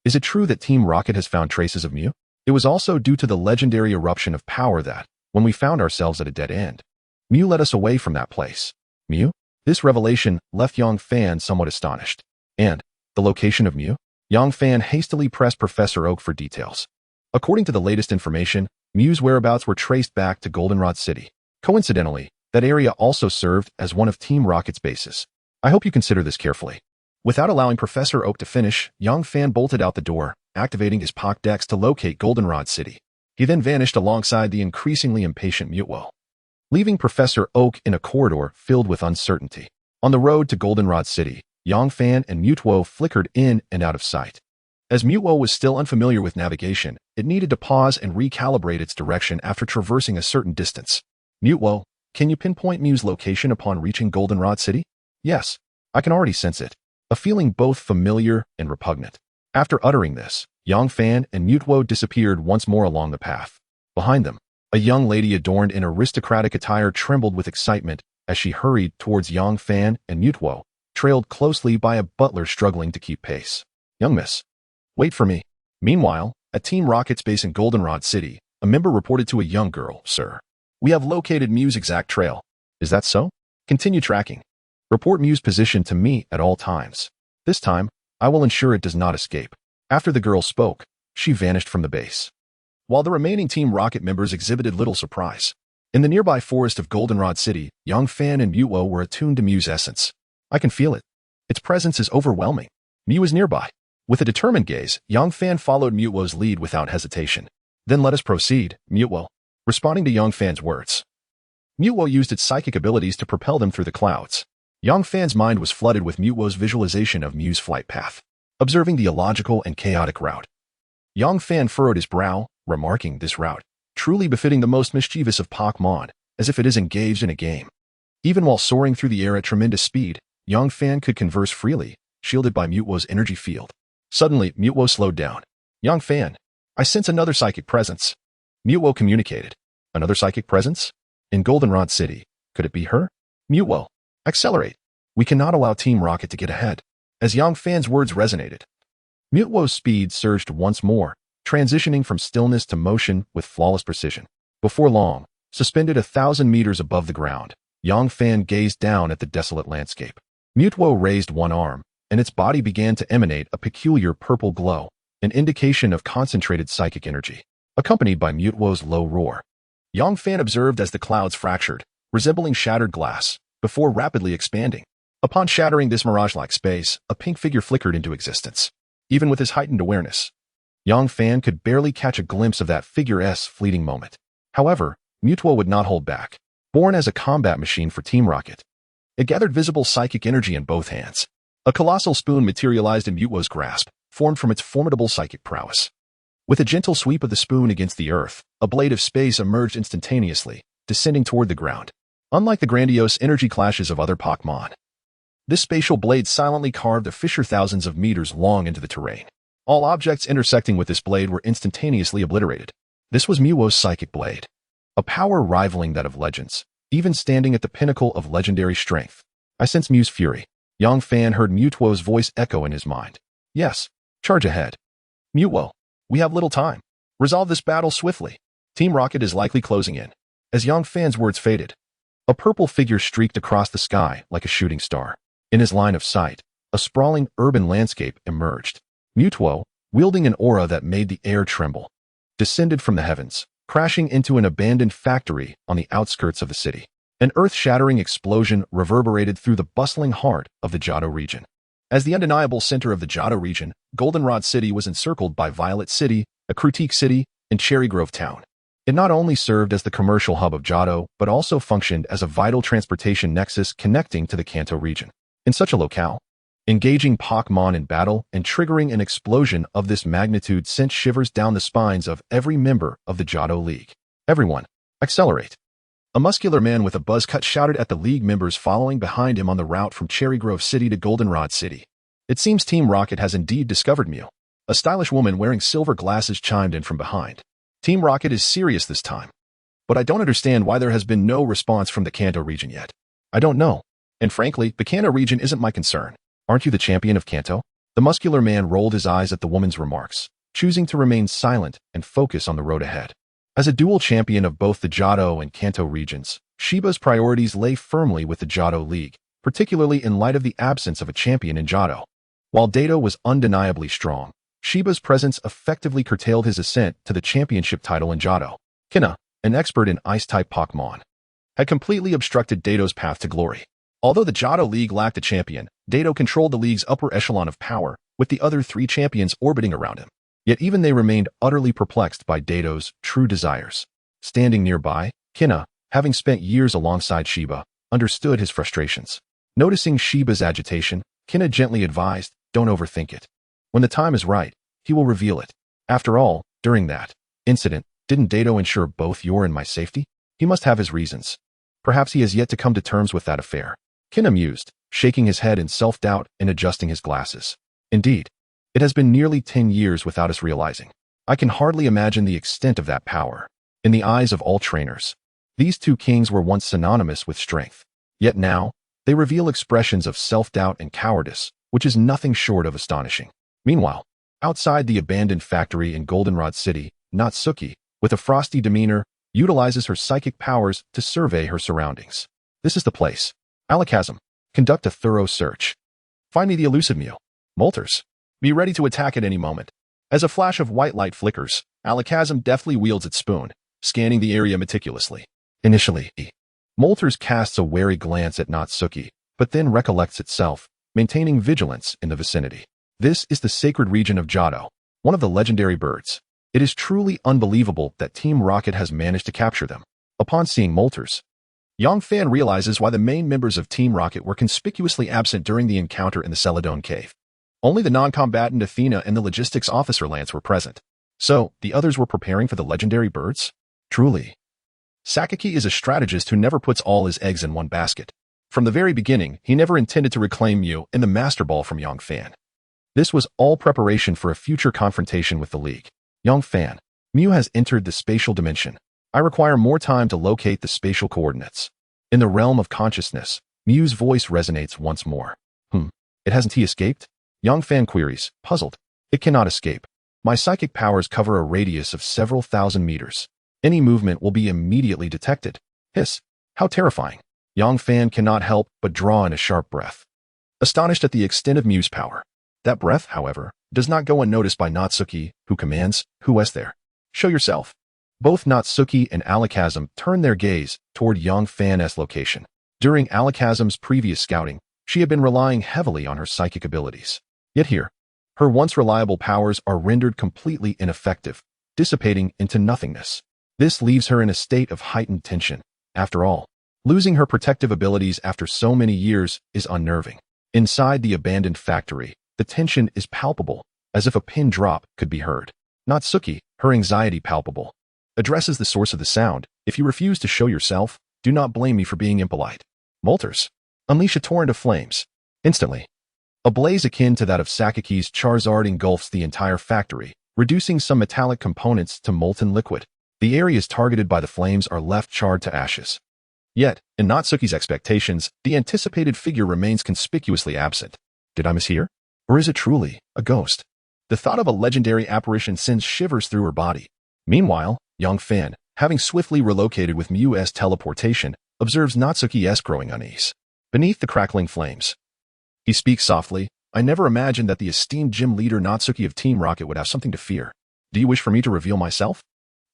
"Is it true that Team Rocket has found traces of Mew?" It was also due to the legendary eruption of power that, when we found ourselves at a dead end, Mew led us away from that place. Mew? This revelation left Young Fan somewhat astonished. And, the location of Mew? Young Fan hastily pressed Professor Oak for details. According to the latest information, Mew's whereabouts were traced back to Goldenrod City. Coincidentally, that area also served as one of Team Rocket's bases. I hope you consider this carefully. Without allowing Professor Oak to finish, Young Fan bolted out the door, activating his Pokédex to locate Goldenrod City. He then vanished alongside the increasingly impatient Mutwo, leaving Professor Oak in a corridor filled with uncertainty. On the road to Goldenrod City, Young Fan and Mutwo flickered in and out of sight. As Mutwo was still unfamiliar with navigation, it needed to pause and recalibrate its direction after traversing a certain distance. "Mutwo, can you pinpoint Mew's location upon reaching Goldenrod City?" "Yes, I can already sense it," a feeling both familiar and repugnant. After uttering this, Young Fan and Mutwo disappeared once more along the path. Behind them, a young lady adorned in aristocratic attire trembled with excitement as she hurried towards Young Fan and Mutwo, trailed closely by a butler struggling to keep pace. "Young miss, wait for me." Meanwhile, at Team Rocket's base in Goldenrod City, a member reported to a young girl, "Sir, we have located Mew's exact trail." "Is that so? Continue tracking. Report Mew's position to me at all times. This time, I will ensure it does not escape." After the girl spoke, she vanished from the base. while the remaining Team Rocket members exhibited little surprise. In the nearby forest of Goldenrod City, Yang Fan and Mutwo were attuned to Mew's essence. I can feel it. Its presence is overwhelming. Mew is nearby. With a determined gaze, Yang Fan followed Mutwo's lead without hesitation. Then let us proceed, Mutwo. Responding to Yang Fan's words, Mutwo used its psychic abilities to propel them through the clouds. Yang Fan's mind was flooded with Mutwo's visualization of Mew's flight path, observing the illogical and chaotic route. Yang Fan furrowed his brow, remarking this route, truly befitting the most mischievous of Pokémon, as if it is engaged in a game. Even while soaring through the air at tremendous speed, Yang Fan could converse freely, shielded by Mutwo's energy field. Suddenly, Mutwo slowed down. Yang Fan, I sense another psychic presence. Mutwo communicated. Another psychic presence? In Goldenrod City. Could it be her? Mutwo, accelerate. We cannot allow Team Rocket to get ahead. As Yang Fan's words resonated, Mutwo's speed surged once more, transitioning from stillness to motion with flawless precision. Before long, suspended 1,000 meters above the ground, Yang Fan gazed down at the desolate landscape. Mutwo raised one arm, and its body began to emanate a peculiar purple glow, an indication of concentrated psychic energy, accompanied by Mutwo's low roar. Yang Fan observed as the clouds fractured, resembling shattered glass, before rapidly expanding. Upon shattering this mirage-like space, a pink figure flickered into existence. Even with his heightened awareness, Yang Fan could barely catch a glimpse of that figure's fleeting moment. However, Mutwo would not hold back. Born as a combat machine for Team Rocket, it gathered visible psychic energy in both hands. A colossal spoon materialized in Mutwo's grasp, formed from its formidable psychic prowess. With a gentle sweep of the spoon against the earth, a blade of space emerged instantaneously, descending toward the ground. Unlike the grandiose energy clashes of other Pokémon, this spatial blade silently carved a fissure thousands of meters long into the terrain. All objects intersecting with this blade were instantaneously obliterated. This was Mutwo's psychic blade, a power rivaling that of legends, even standing at the pinnacle of legendary strength. I sense Mew's fury. Yang Fan heard Mutwo's voice echo in his mind. Yes, charge ahead. Mutwo, we have little time. Resolve this battle swiftly. Team Rocket is likely closing in. As Yang Fan's words faded, a purple figure streaked across the sky like a shooting star. In his line of sight, a sprawling urban landscape emerged. Mutwo, wielding an aura that made the air tremble, descended from the heavens, crashing into an abandoned factory on the outskirts of the city. An earth-shattering explosion reverberated through the bustling heart of the Johto region. As the undeniable center of the Johto region, Goldenrod City was encircled by Violet City, a Critique City, and Cherry Grove Town. It not only served as the commercial hub of Johto, but also functioned as a vital transportation nexus connecting to the Kanto region. In such a locale, engaging Pokémon in battle and triggering an explosion of this magnitude sent shivers down the spines of every member of the Johto League. Everyone, accelerate. A muscular man with a buzz cut shouted at the League members following behind him on the route from Cherry Grove City to Goldenrod City. It seems Team Rocket has indeed discovered Mew. A stylish woman wearing silver glasses chimed in from behind. Team Rocket is serious this time. But I don't understand why there has been no response from the Kanto region yet. I don't know. And frankly, the Kanto region isn't my concern. Aren't you the champion of Kanto? The muscular man rolled his eyes at the woman's remarks, choosing to remain silent and focus on the road ahead. As a dual champion of both the Johto and Kanto regions, Shiba's priorities lay firmly with the Johto League, particularly in light of the absence of a champion in Johto. While Dato was undeniably strong, Shiba's presence effectively curtailed his ascent to the championship title in Johto. Kina, an expert in Ice-type Pokémon, had completely obstructed Dato's path to glory. Although the Johto League lacked a champion, Dato controlled the league's upper echelon of power, with the other three champions orbiting around him. Yet even they remained utterly perplexed by Dato's true desires. Standing nearby, Kina, having spent years alongside Shiba, understood his frustrations. Noticing Shiba's agitation, Kina gently advised, don't overthink it. When the time is right, he will reveal it. After all, during that incident, didn't Dato ensure both your and my safety? He must have his reasons. Perhaps he has yet to come to terms with that affair. Kina mused, shaking his head in self-doubt and adjusting his glasses. Indeed, it has been nearly 10 years without us realizing. I can hardly imagine the extent of that power. In the eyes of all trainers, these two kings were once synonymous with strength. Yet now, they reveal expressions of self-doubt and cowardice, which is nothing short of astonishing. Meanwhile, outside the abandoned factory in Goldenrod City, Natsuki, with a frosty demeanor, utilizes her psychic powers to survey her surroundings. This is the place. Alakazam, conduct a thorough search. Find me the elusive Mew. Moltres, be ready to attack at any moment. As a flash of white light flickers, Alakazam deftly wields its spoon, scanning the area meticulously. Initially, Moltres casts a wary glance at Natsuki, but then recollects itself, maintaining vigilance in the vicinity. This is the sacred region of Johto, one of the legendary birds. It is truly unbelievable that Team Rocket has managed to capture them. Upon seeing Moltres, Yongfan realizes why the main members of Team Rocket were conspicuously absent during the encounter in the Celadon Cave. Only the non-combatant Athena and the logistics officer Lance were present. So, the others were preparing for the legendary birds? Truly. Sakaki is a strategist who never puts all his eggs in one basket. From the very beginning, he never intended to reclaim Mew and the Master Ball from Yongfan. This was all preparation for a future confrontation with the League. Yongfan, Mew has entered the spatial dimension. I require more time to locate the spatial coordinates. In the realm of consciousness, Mew's voice resonates once more. Hasn't he escaped? Yongfan queries, puzzled. It cannot escape. My psychic powers cover a radius of several thousand meters. Any movement will be immediately detected. Hiss. How terrifying. Yongfan cannot help but draw in a sharp breath, astonished at the extent of Mew's power. That breath, however, does not go unnoticed by Natsuki, who commands, "Who is there? Show yourself." Both Natsuki and Alakazam turn their gaze toward Yongfan's location. During Alakazam's previous scouting, she had been relying heavily on her psychic abilities. Yet here, her once reliable powers are rendered completely ineffective, dissipating into nothingness. This leaves her in a state of heightened tension. After all, losing her protective abilities after so many years is unnerving. Inside the abandoned factory, the tension is palpable, as if a pin drop could be heard. Natsuki, her anxiety palpable, addresses the source of the sound. If you refuse to show yourself, do not blame me for being impolite. Moltres, unleash a torrent of flames. Instantly, a blaze akin to that of Sakaki's Charizard engulfs the entire factory, reducing some metallic components to molten liquid. The areas targeted by the flames are left charred to ashes. Yet, in Natsuki's expectations, the anticipated figure remains conspicuously absent. Did I mishear? Or is it truly a ghost? The thought of a legendary apparition sends shivers through her body. Meanwhile, Yongfan, having swiftly relocated with Mew's teleportation, observes Natsuki's growing unease. Beneath the crackling flames, he speaks softly. I never imagined that the esteemed gym leader Natsuki of Team Rocket would have something to fear. Do you wish for me to reveal myself?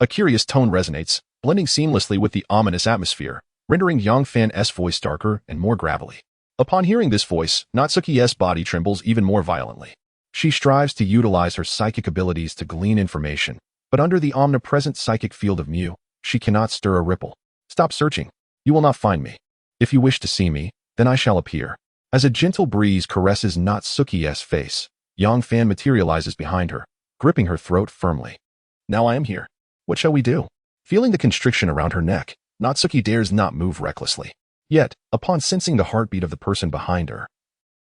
A curious tone resonates, blending seamlessly with the ominous atmosphere, rendering Yongfan's voice darker and more gravelly. Upon hearing this voice, Natsuki's body trembles even more violently. She strives to utilize her psychic abilities to glean information, but under the omnipresent psychic field of Mew, she cannot stir a ripple. Stop searching. You will not find me. If you wish to see me, then I shall appear. As a gentle breeze caresses Natsuki's face, Yongfan materializes behind her, gripping her throat firmly. Now I am here. What shall we do? Feeling the constriction around her neck, Natsuki dares not move recklessly. Yet, upon sensing the heartbeat of the person behind her,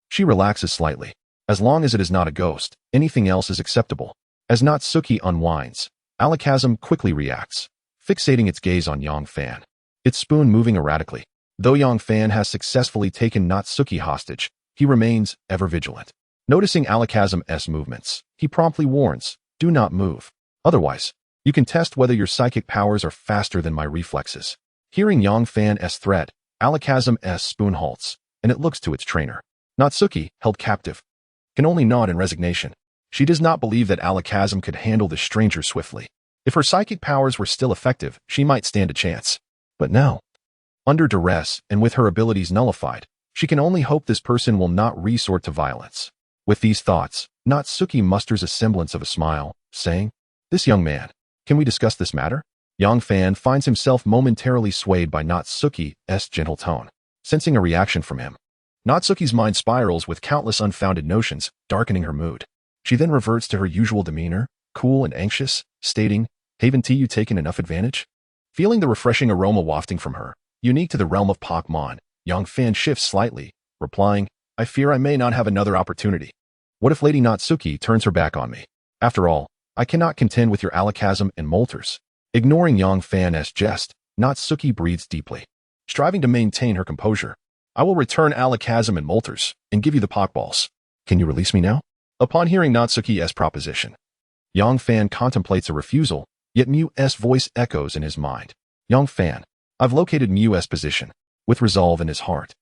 she relaxes slightly. As long as it is not a ghost, anything else is acceptable. As Natsuki unwinds, Alakazam quickly reacts, fixating its gaze on Yongfan, its spoon moving erratically. Though Yongfan has successfully taken Natsuki hostage, he remains ever vigilant. Noticing Alakazam's movements, he promptly warns, do not move. Otherwise, you can test whether your psychic powers are faster than my reflexes. Hearing Yongfan's threat, Alakazam's spoon halts, and it looks to its trainer. Natsuki, held captive, can only nod in resignation. She does not believe that Alakazam could handle the stranger swiftly. If her psychic powers were still effective, she might stand a chance. But now, under duress and with her abilities nullified, she can only hope this person will not resort to violence. With these thoughts, Natsuki musters a semblance of a smile, saying, "This young man, can we discuss this matter?" Yongfan finds himself momentarily swayed by Natsuki's gentle tone. Sensing a reaction from him, Natsuki's mind spirals with countless unfounded notions, darkening her mood. She then reverts to her usual demeanor, cool and anxious, stating, "Haven't you taken enough advantage?" Feeling the refreshing aroma wafting from her, unique to the realm of Pokémon, Yongfan shifts slightly, replying, "I fear I may not have another opportunity. What if Lady Natsuki turns her back on me? After all, I cannot contend with your Alakazam and Moltres." Ignoring Yongfan's jest, Natsuki breathes deeply, striving to maintain her composure. "I will return Alakazam and Moltres, and give you the Pokeballs. Can you release me now?" Upon hearing Natsuki's proposition, Yongfan contemplates a refusal, yet Mew's voice echoes in his mind. "Yongfan, I've located Mew's position," with resolve in his heart.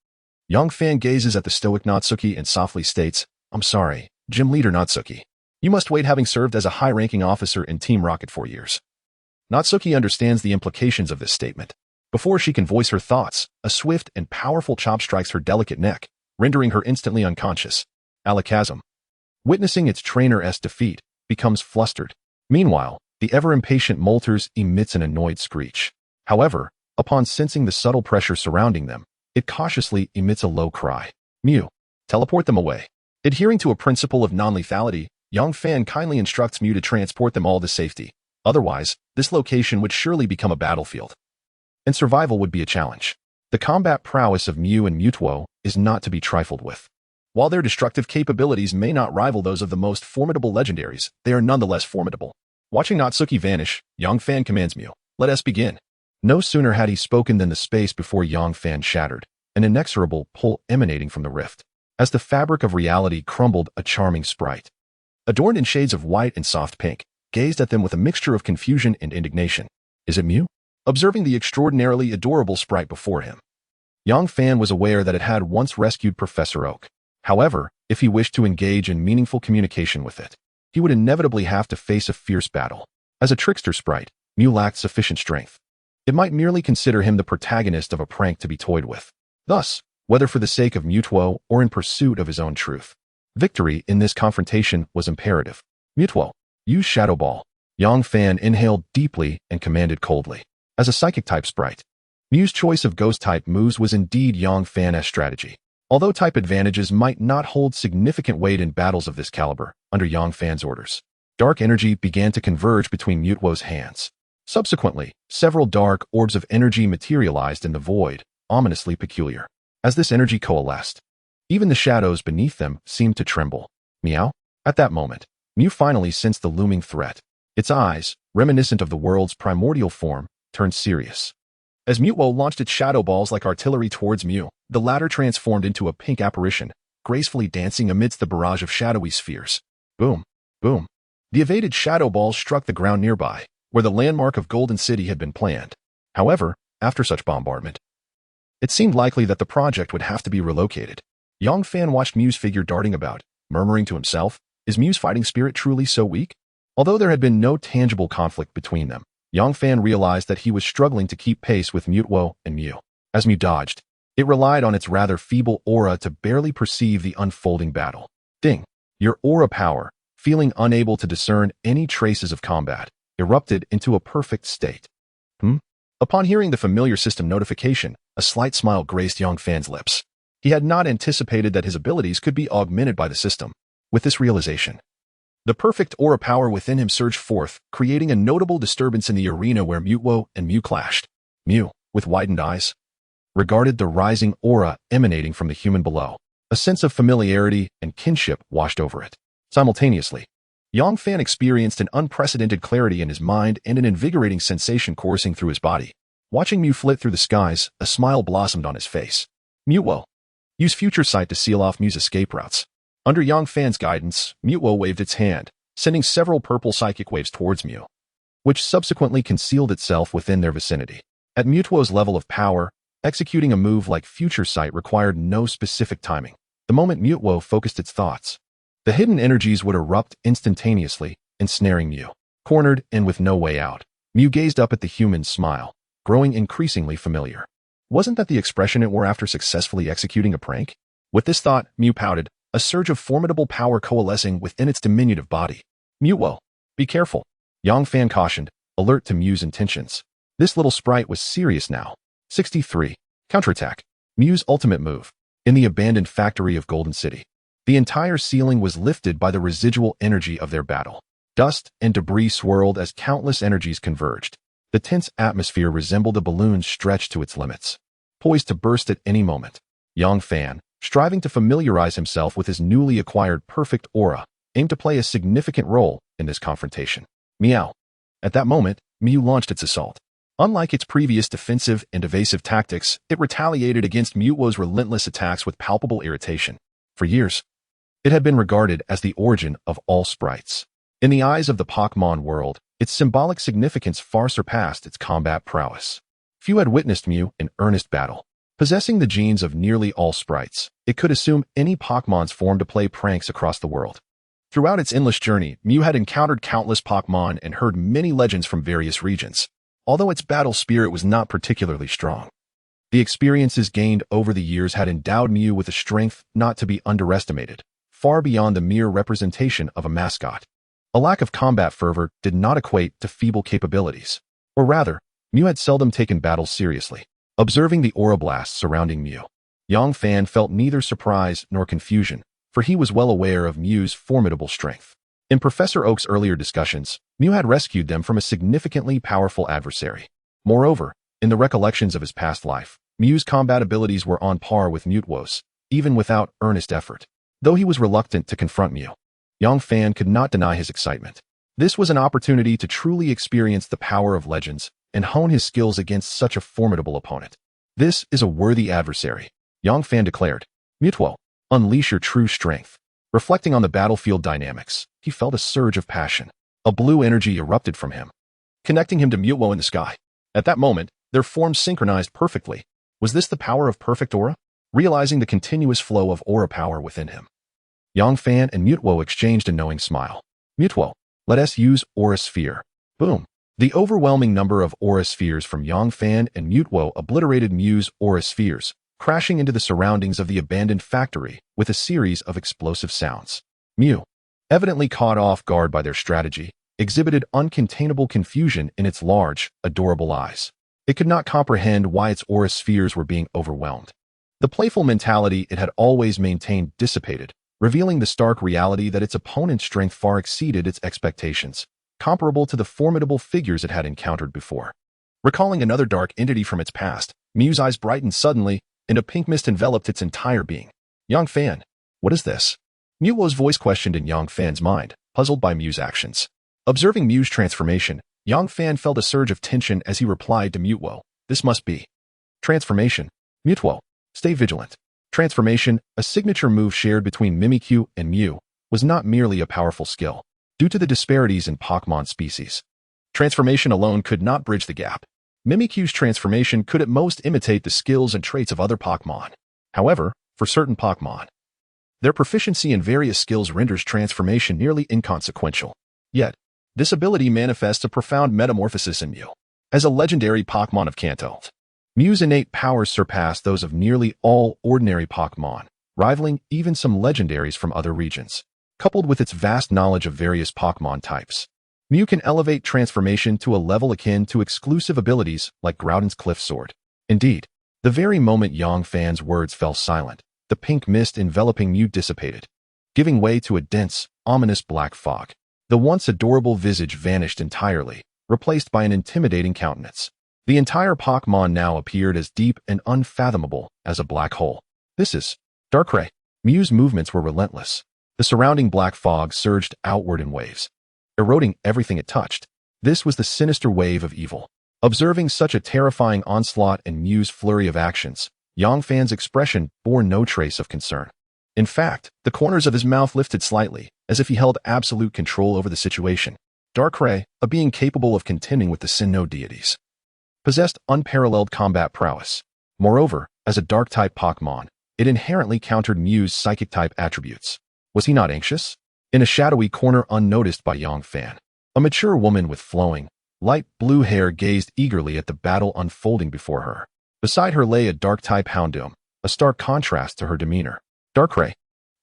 Yongfan gazes at the stoic Natsuki and softly states, "I'm sorry, Gym Leader Natsuki. You must wait, having served as a high-ranking officer in Team Rocket for years. Natsuki understands the implications of this statement. Before she can voice her thoughts, a swift and powerful chop strikes her delicate neck, rendering her instantly unconscious. Alakazam, witnessing its trainer's defeat, becomes flustered. Meanwhile, the ever-impatient Moltres emits an annoyed screech. However, upon sensing the subtle pressure surrounding them, it cautiously emits a low cry. Mew, teleport them away. Adhering to a principle of non-lethality, Yang Fan kindly instructs Mew to transport them all to safety. Otherwise, this location would surely become a battlefield, and survival would be a challenge. The combat prowess of Mew and Mewtwo is not to be trifled with. While their destructive capabilities may not rival those of the most formidable legendaries, they are nonetheless formidable. Watching Natsuki vanish, Yang Fan commands Mew, "Let us begin." No sooner had he spoken than the space before Yang Fan shattered, an inexorable pull emanating from the rift. As the fabric of reality crumbled, a charming sprite, adorned in shades of white and soft pink, gazed at them with a mixture of confusion and indignation. Is it Mew? Observing the extraordinarily adorable sprite before him, Yang Fan was aware that it had once rescued Professor Oak. However, if he wished to engage in meaningful communication with it, he would inevitably have to face a fierce battle. As a trickster sprite, Mew lacked sufficient strength. It might merely consider him the protagonist of a prank to be toyed with. Thus, whether for the sake of Mewtwo or in pursuit of his own truth, victory in this confrontation was imperative. Mewtwo, use Shadow Ball. Yang Fan inhaled deeply and commanded coldly. As a psychic-type sprite, Mew's choice of ghost-type moves was indeed Yang Fan's strategy. Although type advantages might not hold significant weight in battles of this caliber, under Yang Fan's orders, dark energy began to converge between Mewtwo's hands. Subsequently, several dark orbs of energy materialized in the void, ominously peculiar. As this energy coalesced, even the shadows beneath them seemed to tremble. Meow? At that moment, Mew finally sensed the looming threat. Its eyes, reminiscent of the world's primordial form, turned serious. As Mewtwo launched its shadow balls like artillery towards Mew, the latter transformed into a pink apparition, gracefully dancing amidst the barrage of shadowy spheres. Boom, boom. The evaded shadow balls struck the ground nearby, where the landmark of Golden City had been planned. However, after such bombardment, it seemed likely that the project would have to be relocated. Yang Fan watched Mew's figure darting about, murmuring to himself, "Is Mew's fighting spirit truly so weak?" Although there had been no tangible conflict between them, Yang Fan realized that he was struggling to keep pace with Mewtwo and Mew. As Mew dodged, it relied on its rather feeble aura to barely perceive the unfolding battle. Ding! Your aura power, feeling unable to discern any traces of combat, erupted into a perfect state. Upon hearing the familiar system notification, a slight smile graced Yang Fan's lips. He had not anticipated that his abilities could be augmented by the system. With this realization, the perfect aura power within him surged forth, creating a notable disturbance in the arena where Mewtwo and Mew clashed. Mew, with widened eyes, regarded the rising aura emanating from the human below. A sense of familiarity and kinship washed over it. Simultaneously, Yang Fan experienced an unprecedented clarity in his mind and an invigorating sensation coursing through his body. Watching Mew flit through the skies, a smile blossomed on his face. Mewtwo, use Future Sight to seal off Mew's escape routes. Under Yang Fan's guidance, Mewtwo waved its hand, sending several purple psychic waves towards Mew, which subsequently concealed itself within their vicinity. At Mewtwo's level of power, executing a move like Future Sight required no specific timing. The moment Mewtwo focused its thoughts, the hidden energies would erupt instantaneously, ensnaring Mew. Cornered and with no way out, Mew gazed up at the human's smile, growing increasingly familiar. Wasn't that the expression it wore after successfully executing a prank? With this thought, Mew pouted, a surge of formidable power coalescing within its diminutive body. Mewtwo, be careful, Yang Fan cautioned, alert to Mew's intentions. This little sprite was serious now. 63. Counterattack. Mew's ultimate move. In the abandoned factory of Golden City, the entire ceiling was lifted by the residual energy of their battle. Dust and debris swirled as countless energies converged. The tense atmosphere resembled a balloon stretched to its limits, poised to burst at any moment. Yang Fan, striving to familiarize himself with his newly acquired perfect aura, aimed to play a significant role in this confrontation. Meow. At that moment, Mew launched its assault. Unlike its previous defensive and evasive tactics, it retaliated against Mewtwo's relentless attacks with palpable irritation. For years, it had been regarded as the origin of all sprites. In the eyes of the Pokémon world, its symbolic significance far surpassed its combat prowess. Few had witnessed Mew in earnest battle. Possessing the genes of nearly all sprites, it could assume any Pokémon's form to play pranks across the world. Throughout its endless journey, Mew had encountered countless Pokémon and heard many legends from various regions, although its battle spirit was not particularly strong. The experiences gained over the years had endowed Mew with a strength not to be underestimated, far beyond the mere representation of a mascot. A lack of combat fervor did not equate to feeble capabilities, or rather, Mew had seldom taken battles seriously. Observing the aura blasts surrounding Mew, Yang Fan felt neither surprise nor confusion, for he was well aware of Mew's formidable strength. In Professor Oak's earlier discussions, Mew had rescued them from a significantly powerful adversary. Moreover, in the recollections of his past life, Mew's combat abilities were on par with Mutwo's, even without earnest effort. Though he was reluctant to confront Mew, Yang Fan could not deny his excitement. This was an opportunity to truly experience the power of legends and hone his skills against such a formidable opponent. This is a worthy adversary, Yang Fan declared. Mutwo, unleash your true strength. Reflecting on the battlefield dynamics, he felt a surge of passion. A blue energy erupted from him, connecting him to Mutwo in the sky. At that moment, their forms synchronized perfectly. Was this the power of perfect aura? Realizing the continuous flow of aura power within him, Yang Fan and Mutwo exchanged a knowing smile. Mutwo, let us use Aura Sphere. Boom. The overwhelming number of aura spheres from Yang Fan and Mutwo obliterated Mew's aura spheres, crashing into the surroundings of the abandoned factory with a series of explosive sounds. Mew, evidently caught off guard by their strategy, exhibited uncontainable confusion in its large, adorable eyes. It could not comprehend why its aura spheres were being overwhelmed. The playful mentality it had always maintained dissipated, revealing the stark reality that its opponent's strength far exceeded its expectations, comparable to the formidable figures it had encountered before. Recalling another dark entity from its past, Mew's eyes brightened suddenly, and a pink mist enveloped its entire being. Yang Fan, what is this? Mutwo's voice questioned in Yang Fan's mind, puzzled by Mew's actions. Observing Mew's transformation, Yang Fan felt a surge of tension as he replied to Mutwo, this must be transformation. Mutwo, stay vigilant. Transformation, a signature move shared between Mimikyu and Mew, was not merely a powerful skill. Due to the disparities in Pokémon species, transformation alone could not bridge the gap. Mimikyu's transformation could at most imitate the skills and traits of other Pokémon. However, for certain Pokémon, their proficiency in various skills renders transformation nearly inconsequential. Yet, this ability manifests a profound metamorphosis in Mew. As a legendary Pokémon of Kanto, Mew's innate powers surpass those of nearly all ordinary Pokémon, rivaling even some legendaries from other regions. Coupled with its vast knowledge of various Pokémon types, Mew can elevate transformation to a level akin to exclusive abilities like Groudon's Cliff Sword. Indeed, the very moment Yang Fan's words fell silent, the pink mist enveloping Mew dissipated, giving way to a dense, ominous black fog. The once adorable visage vanished entirely, replaced by an intimidating countenance. The entire Pokémon now appeared as deep and unfathomable as a black hole. This is Darkrai. Mew's movements were relentless. The surrounding black fog surged outward in waves, eroding everything it touched. This was the sinister wave of evil. Observing such a terrifying onslaught and Mew's flurry of actions, Yang Fan's expression bore no trace of concern. In fact, the corners of his mouth lifted slightly, as if he held absolute control over the situation. Darkrai, a being capable of contending with the Sinnoh deities, possessed unparalleled combat prowess. Moreover, as a Dark-type Pokémon, it inherently countered Mew's Psychic-type attributes. Was he not anxious? In a shadowy corner unnoticed by Yang Fan, a mature woman with flowing, light blue hair gazed eagerly at the battle unfolding before her. Beside her lay a Dark-type Houndoom, a stark contrast to her demeanor. Darkrai,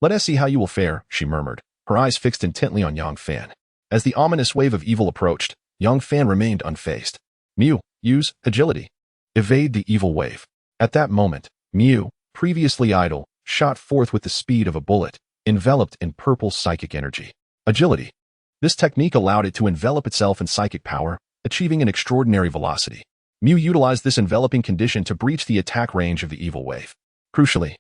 let us see how you will fare, she murmured, her eyes fixed intently on Yang Fan. As the ominous wave of evil approached, Yang Fan remained unfazed. Mew, use agility. Evade the evil wave. At that moment, Mew, previously idle, shot forth with the speed of a bullet, enveloped in purple psychic energy. Agility. This technique allowed it to envelop itself in psychic power, achieving an extraordinary velocity. Mew utilized this enveloping condition to breach the attack range of the evil wave. Crucially,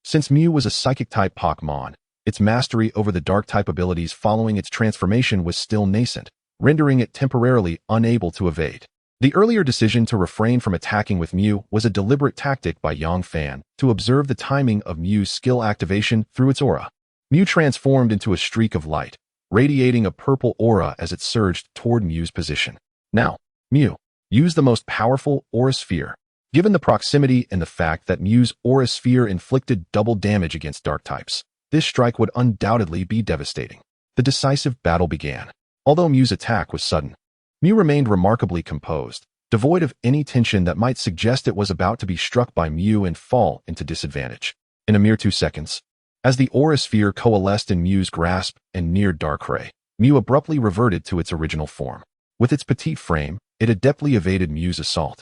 since Mew was a psychic-type Pokémon, its mastery over the dark-type abilities following its transformation was still nascent, rendering it temporarily unable to evade. The earlier decision to refrain from attacking with Mew was a deliberate tactic by Yang Fan to observe the timing of Mew's skill activation through its aura. Mew transformed into a streak of light, radiating a purple aura as it surged toward Mew's position. Now, Mew, use the most powerful Aura Sphere. Given the proximity and the fact that Mew's Aura Sphere inflicted double damage against dark types, this strike would undoubtedly be devastating. The decisive battle began. Although Mew's attack was sudden, Mew remained remarkably composed, devoid of any tension that might suggest it was about to be struck by Mew and fall into disadvantage. In a mere 2 seconds, as the aura sphere coalesced in Mew's grasp and neared Darkrai, Mew abruptly reverted to its original form. With its petite frame, it adeptly evaded Mew's assault,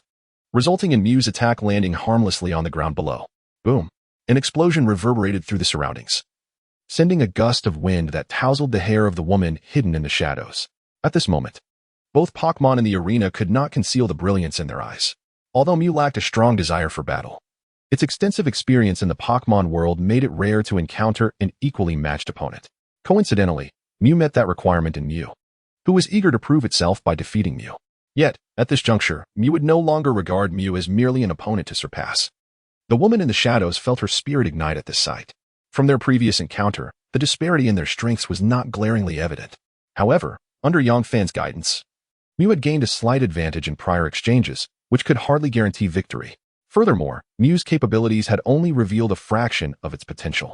resulting in Mew's attack landing harmlessly on the ground below. Boom! An explosion reverberated through the surroundings, sending a gust of wind that tousled the hair of the woman hidden in the shadows. At this moment, both Pokémon in the arena could not conceal the brilliance in their eyes. Although Mew lacked a strong desire for battle, its extensive experience in the Pokémon world made it rare to encounter an equally matched opponent. Coincidentally, Mew met that requirement in Mew, who was eager to prove itself by defeating Mew. Yet, at this juncture, Mew would no longer regard Mew as merely an opponent to surpass. The woman in the shadows felt her spirit ignite at this sight. From their previous encounter, the disparity in their strengths was not glaringly evident. However, under Yangfan's guidance, Mew had gained a slight advantage in prior exchanges, which could hardly guarantee victory. Furthermore, Mew's capabilities had only revealed a fraction of its potential.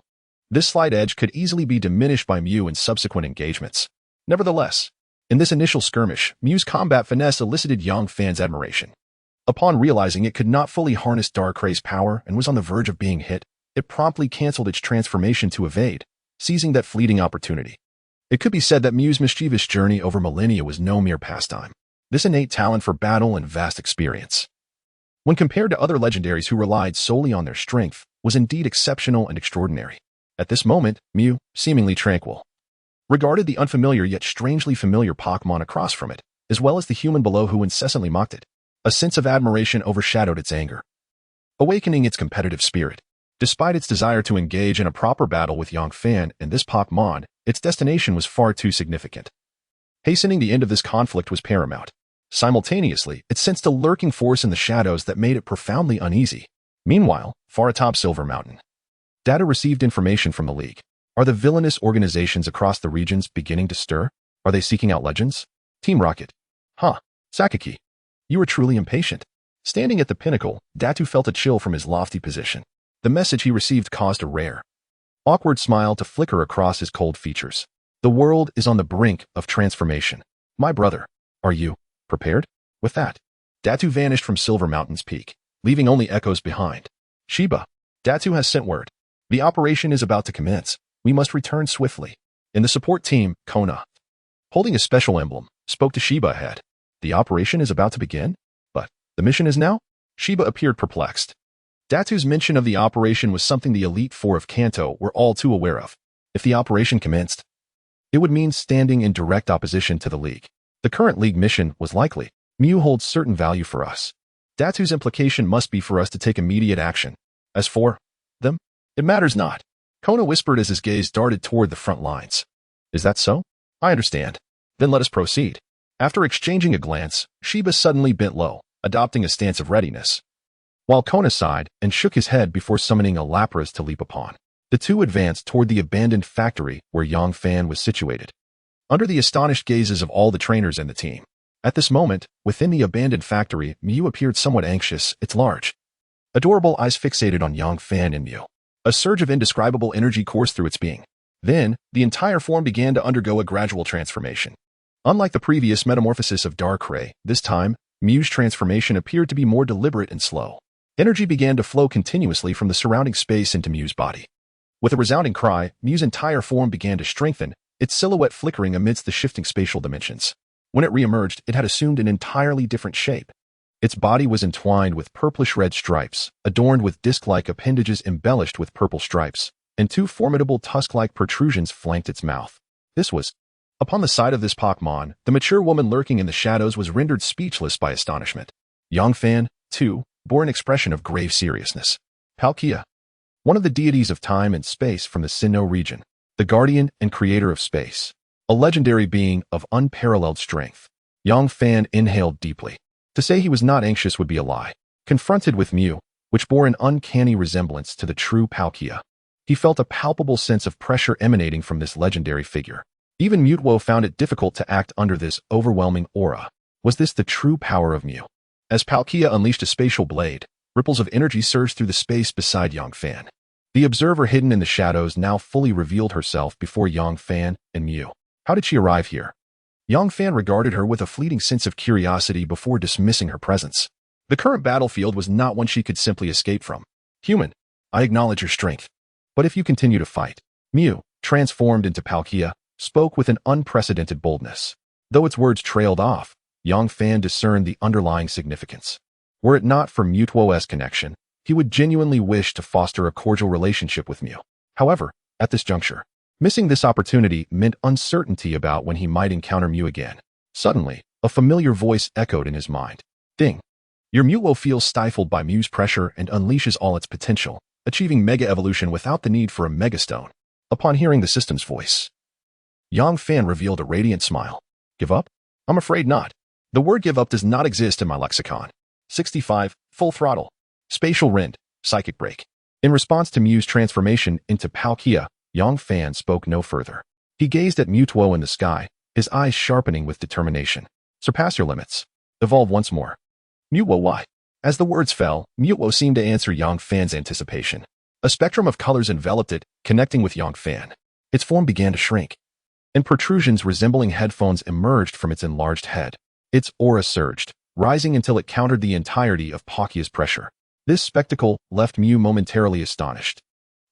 This slight edge could easily be diminished by Mew in subsequent engagements. Nevertheless, in this initial skirmish, Mew's combat finesse elicited Yangfan's admiration. Upon realizing it could not fully harness Darkrai's power and was on the verge of being hit, it promptly canceled its transformation to evade, seizing that fleeting opportunity. It could be said that Mew's mischievous journey over millennia was no mere pastime. This innate talent for battle and vast experience, when compared to other legendaries who relied solely on their strength, was indeed exceptional and extraordinary. At this moment, Mew, seemingly tranquil, regarded the unfamiliar yet strangely familiar Pokémon across from it, as well as the human below who incessantly mocked it. A sense of admiration overshadowed its anger, awakening its competitive spirit. Despite its desire to engage in a proper battle with Yangfan and this Pokémon, its destination was far too significant. Hastening the end of this conflict was paramount. Simultaneously, it sensed a lurking force in the shadows that made it profoundly uneasy. Meanwhile, far atop Silver Mountain, Data received information from the League. Are the villainous organizations across the regions beginning to stir? Are they seeking out legends? Team Rocket. Huh. Sakaki. You were truly impatient. Standing at the pinnacle, Datu felt a chill from his lofty position. The message he received caused a rare, awkward smile to flicker across his cold features. The world is on the brink of transformation. My brother, are you prepared? With that, Datu vanished from Silver Mountain's peak, leaving only echoes behind. Shiba, Datu has sent word. The operation is about to commence. We must return swiftly. In the support team, Kona, holding a special emblem, spoke to Shiba ahead. The operation is about to begin? But the mission is now? Shiba appeared perplexed. Datu's mention of the operation was something the Elite Four of Kanto were all too aware of. If the operation commenced, it would mean standing in direct opposition to the League. The current League mission was likely. Mew holds certain value for us. Datu's implication must be for us to take immediate action. As for them, it matters not. Kona whispered as his gaze darted toward the front lines. Is that so? I understand. Then let us proceed. After exchanging a glance, Shiba suddenly bent low, adopting a stance of readiness, while Kona sighed and shook his head before summoning a Lapras to leap upon. The two advanced toward the abandoned factory where Yangfan was situated, under the astonished gazes of all the trainers in the team. At this moment, within the abandoned factory, Mew appeared somewhat anxious, its large, adorable eyes fixated on Yangfan and Mew. A surge of indescribable energy coursed through its being. Then, the entire form began to undergo a gradual transformation. Unlike the previous metamorphosis of Darkrai, this time, Mew's transformation appeared to be more deliberate and slow. Energy began to flow continuously from the surrounding space into Mew's body. With a resounding cry, Mew's entire form began to strengthen, its silhouette flickering amidst the shifting spatial dimensions. When it reemerged, it had assumed an entirely different shape. Its body was entwined with purplish-red stripes, adorned with disc-like appendages embellished with purple stripes, and two formidable tusk-like protrusions flanked its mouth. This was, upon the sight of this Pokémon, the mature woman lurking in the shadows was rendered speechless by astonishment. Yangfan, too, bore an expression of grave seriousness. Palkia, one of the deities of time and space from the Sinnoh region, the guardian and creator of space, a legendary being of unparalleled strength. Yangfan inhaled deeply. To say he was not anxious would be a lie. Confronted with Mew, which bore an uncanny resemblance to the true Palkia, he felt a palpable sense of pressure emanating from this legendary figure. Even Mutwo found it difficult to act under this overwhelming aura. Was this the true power of Mew? As Palkia unleashed a spatial blade, ripples of energy surged through the space beside Yangfan. The observer hidden in the shadows now fully revealed herself before Yangfan and Mew. How did she arrive here? Yang Fan regarded her with a fleeting sense of curiosity before dismissing her presence. The current battlefield was not one she could simply escape from. Human, I acknowledge your strength. But if you continue to fight, Mew, transformed into Palkia, spoke with an unprecedented boldness. Though its words trailed off, Yang Fan discerned the underlying significance. Were it not for Mewtwo's connection, he would genuinely wish to foster a cordial relationship with Mew. However, at this juncture, missing this opportunity meant uncertainty about when he might encounter Mew again. Suddenly, a familiar voice echoed in his mind. Ding! Your Mewtwo feels stifled by Mew's pressure and unleashes all its potential, achieving Mega Evolution without the need for a Mega Stone. Upon hearing the system's voice, Yang Fan revealed a radiant smile. Give up? I'm afraid not. The word give up does not exist in my lexicon. 65. Full Throttle. Spatial Rend. Psychic Break. In response to Mew's transformation into Palkia, Yang Fan spoke no further. He gazed at Mewtwo in the sky, his eyes sharpening with determination. Surpass your limits. Evolve once more. Mewtwo, why? As the words fell, Mewtwo seemed to answer Yang Fan's anticipation. A spectrum of colors enveloped it, connecting with Yang Fan. Its form began to shrink, and protrusions resembling headphones emerged from its enlarged head. Its aura surged, rising until it countered the entirety of Palkia's pressure. This spectacle left Mew momentarily astonished,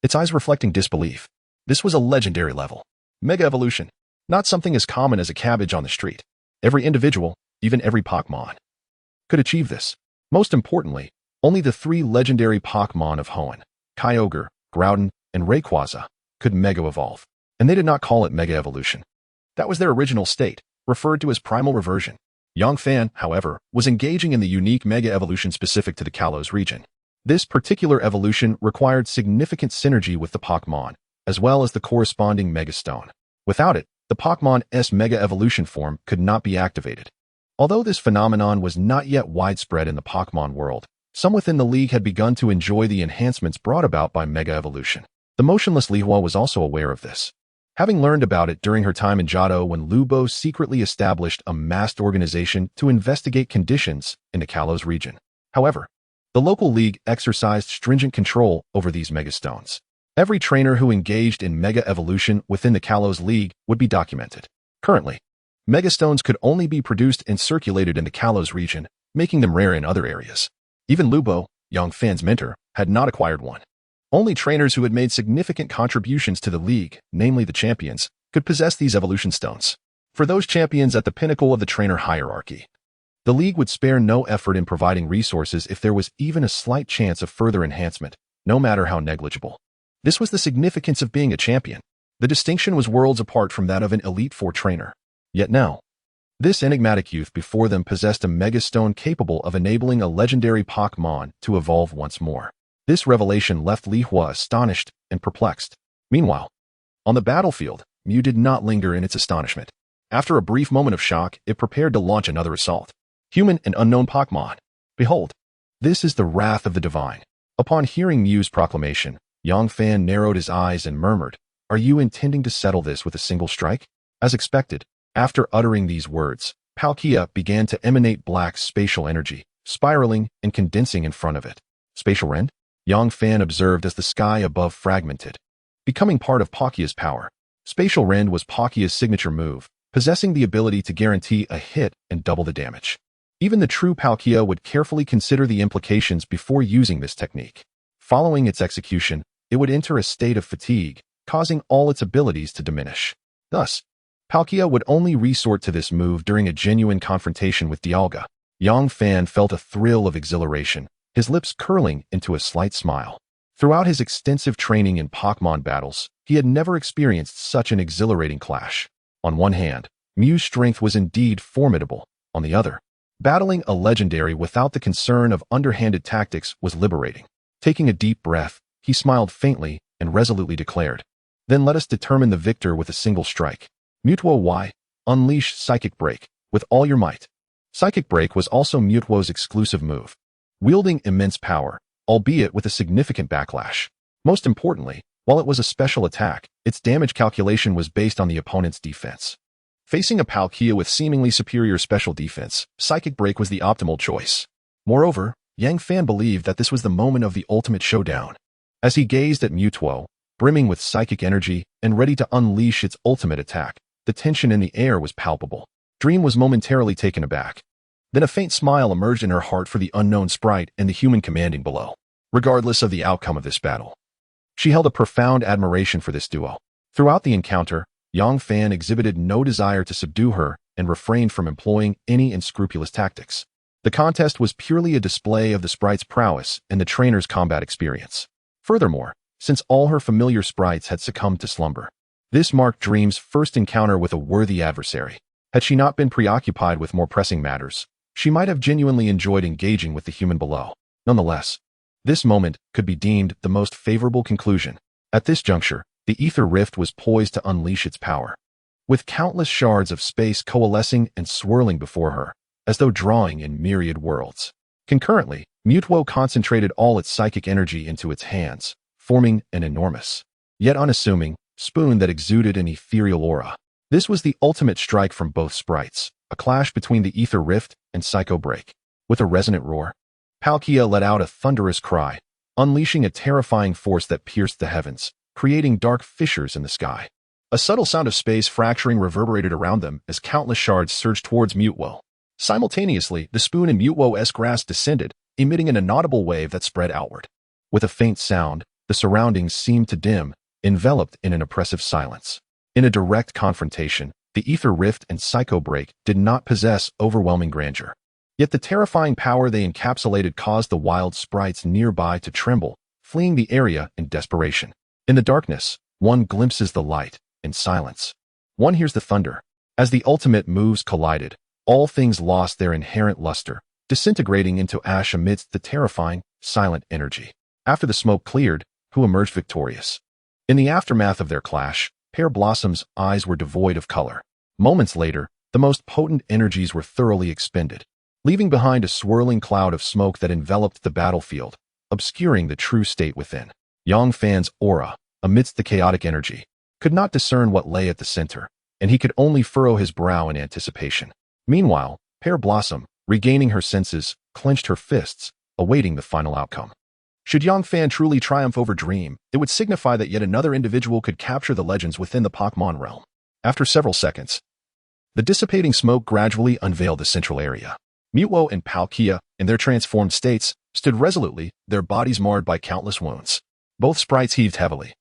its eyes reflecting disbelief. This was a legendary level. Mega Evolution. Not something as common as a cabbage on the street. Every individual, even every Pokémon, could achieve this. Most importantly, only the 3 legendary Pokémon of Hoenn, Kyogre, Groudon, and Rayquaza, could Mega Evolve. And they did not call it Mega Evolution. That was their original state, referred to as Primal Reversion. Yang Fan, however, was engaging in the unique Mega Evolution specific to the Kalos region. This particular evolution required significant synergy with the Pokémon, as well as the corresponding Mega Stone. Without it, the Pokémon's Mega Evolution form could not be activated. Although this phenomenon was not yet widespread in the Pokémon world, some within the league had begun to enjoy the enhancements brought about by Mega Evolution. The motionless Lihua was also aware of this, having learned about it during her time in Johto when Lubo secretly established a masked organization to investigate conditions in the Kalos region. However, the local league exercised stringent control over these Megastones. Every trainer who engaged in Mega Evolution within the Kalos League would be documented. Currently, Megastones could only be produced and circulated in the Kalos region, making them rare in other areas. Even Lubo, Yang Fan's mentor, had not acquired one. Only trainers who had made significant contributions to the league, namely the champions, could possess these evolution stones. For those champions at the pinnacle of the trainer hierarchy, the league would spare no effort in providing resources if there was even a slight chance of further enhancement, no matter how negligible. This was the significance of being a champion. The distinction was worlds apart from that of an Elite Four trainer. Yet now, this enigmatic youth before them possessed a Megastone capable of enabling a legendary Pokémon to evolve once more. This revelation left Lihua astonished and perplexed. Meanwhile, on the battlefield, Mew did not linger in its astonishment. After a brief moment of shock, it prepared to launch another assault. Human and unknown Pokémon. Behold, this is the wrath of the divine. Upon hearing Mew's proclamation, Yang Fan narrowed his eyes and murmured, "Are you intending to settle this with a single strike?" As expected, after uttering these words, Palkia began to emanate black spatial energy, spiraling and condensing in front of it. Spatial Rend? Yang Fan observed as the sky above fragmented, becoming part of Palkia's power. Spatial Rend was Palkia's signature move, possessing the ability to guarantee a hit and double the damage. Even the true Palkia would carefully consider the implications before using this technique. Following its execution, it would enter a state of fatigue, causing all its abilities to diminish. Thus, Palkia would only resort to this move during a genuine confrontation with Dialga. Yang Fan felt a thrill of exhilaration, his lips curling into a slight smile. Throughout his extensive training in Pokémon battles, he had never experienced such an exhilarating clash. On one hand, Mew's strength was indeed formidable. On the other, battling a legendary without the concern of underhanded tactics was liberating. Taking a deep breath, he smiled faintly and resolutely declared, "Then let us determine the victor with a single strike. Mewtwo Y, unleash Psychic Break with all your might." Psychic Break was also Mewtwo's exclusive move, wielding immense power, albeit with a significant backlash. Most importantly, while it was a special attack, its damage calculation was based on the opponent's defense. Facing a Palkia with seemingly superior special defense, Psychic Break was the optimal choice. Moreover, Yang Fan believed that this was the moment of the ultimate showdown. As he gazed at Mewtwo, brimming with psychic energy and ready to unleash its ultimate attack, the tension in the air was palpable. Dream was momentarily taken aback. Then a faint smile emerged in her heart for the unknown sprite and the human commanding below. Regardless of the outcome of this battle, she held a profound admiration for this duo. Throughout the encounter, Yang Fan exhibited no desire to subdue her and refrained from employing any unscrupulous tactics. The contest was purely a display of the sprite's prowess and the trainer's combat experience. Furthermore, since all her familiar sprites had succumbed to slumber, this marked Dream's first encounter with a worthy adversary. Had she not been preoccupied with more pressing matters, she might have genuinely enjoyed engaging with the human below. Nonetheless, this moment could be deemed the most favorable conclusion. At this juncture, the ether rift was poised to unleash its power, with countless shards of space coalescing and swirling before her, as though drawing in myriad worlds. Concurrently, Mutuo concentrated all its psychic energy into its hands, forming an enormous, yet unassuming, spoon that exuded an ethereal aura. This was the ultimate strike from both sprites, a clash between the ether rift and psycho break. With a resonant roar, Palkia let out a thunderous cry, unleashing a terrifying force that pierced the heavens, creating dark fissures in the sky. A subtle sound of space fracturing reverberated around them as countless shards surged towards Mutuo. Simultaneously, the spoon in Mutuo's grasp descended, emitting an inaudible wave that spread outward. With a faint sound, the surroundings seemed to dim, enveloped in an oppressive silence. In a direct confrontation, the ether rift and psycho break did not possess overwhelming grandeur. Yet the terrifying power they encapsulated caused the wild sprites nearby to tremble, fleeing the area in desperation. In the darkness, one glimpses the light. In silence, one hears the thunder. As the ultimate moves collided, all things lost their inherent luster, disintegrating into ash amidst the terrifying, silent energy. After the smoke cleared, who emerged victorious? In the aftermath of their clash, Pear Blossom's eyes were devoid of color. Moments later, the most potent energies were thoroughly expended, leaving behind a swirling cloud of smoke that enveloped the battlefield, obscuring the true state within. Yang Fan's aura, amidst the chaotic energy, could not discern what lay at the center, and he could only furrow his brow in anticipation. Meanwhile, Pear Blossom, regaining her senses, clenched her fists, awaiting the final outcome. Should Yang Fan truly triumph over Dream, it would signify that yet another individual could capture the legends within the Pokémon realm. After several seconds, the dissipating smoke gradually unveiled the central area. Mutuo and Palkia, in their transformed states, stood resolutely, their bodies marred by countless wounds. Both sprites heaved heavily,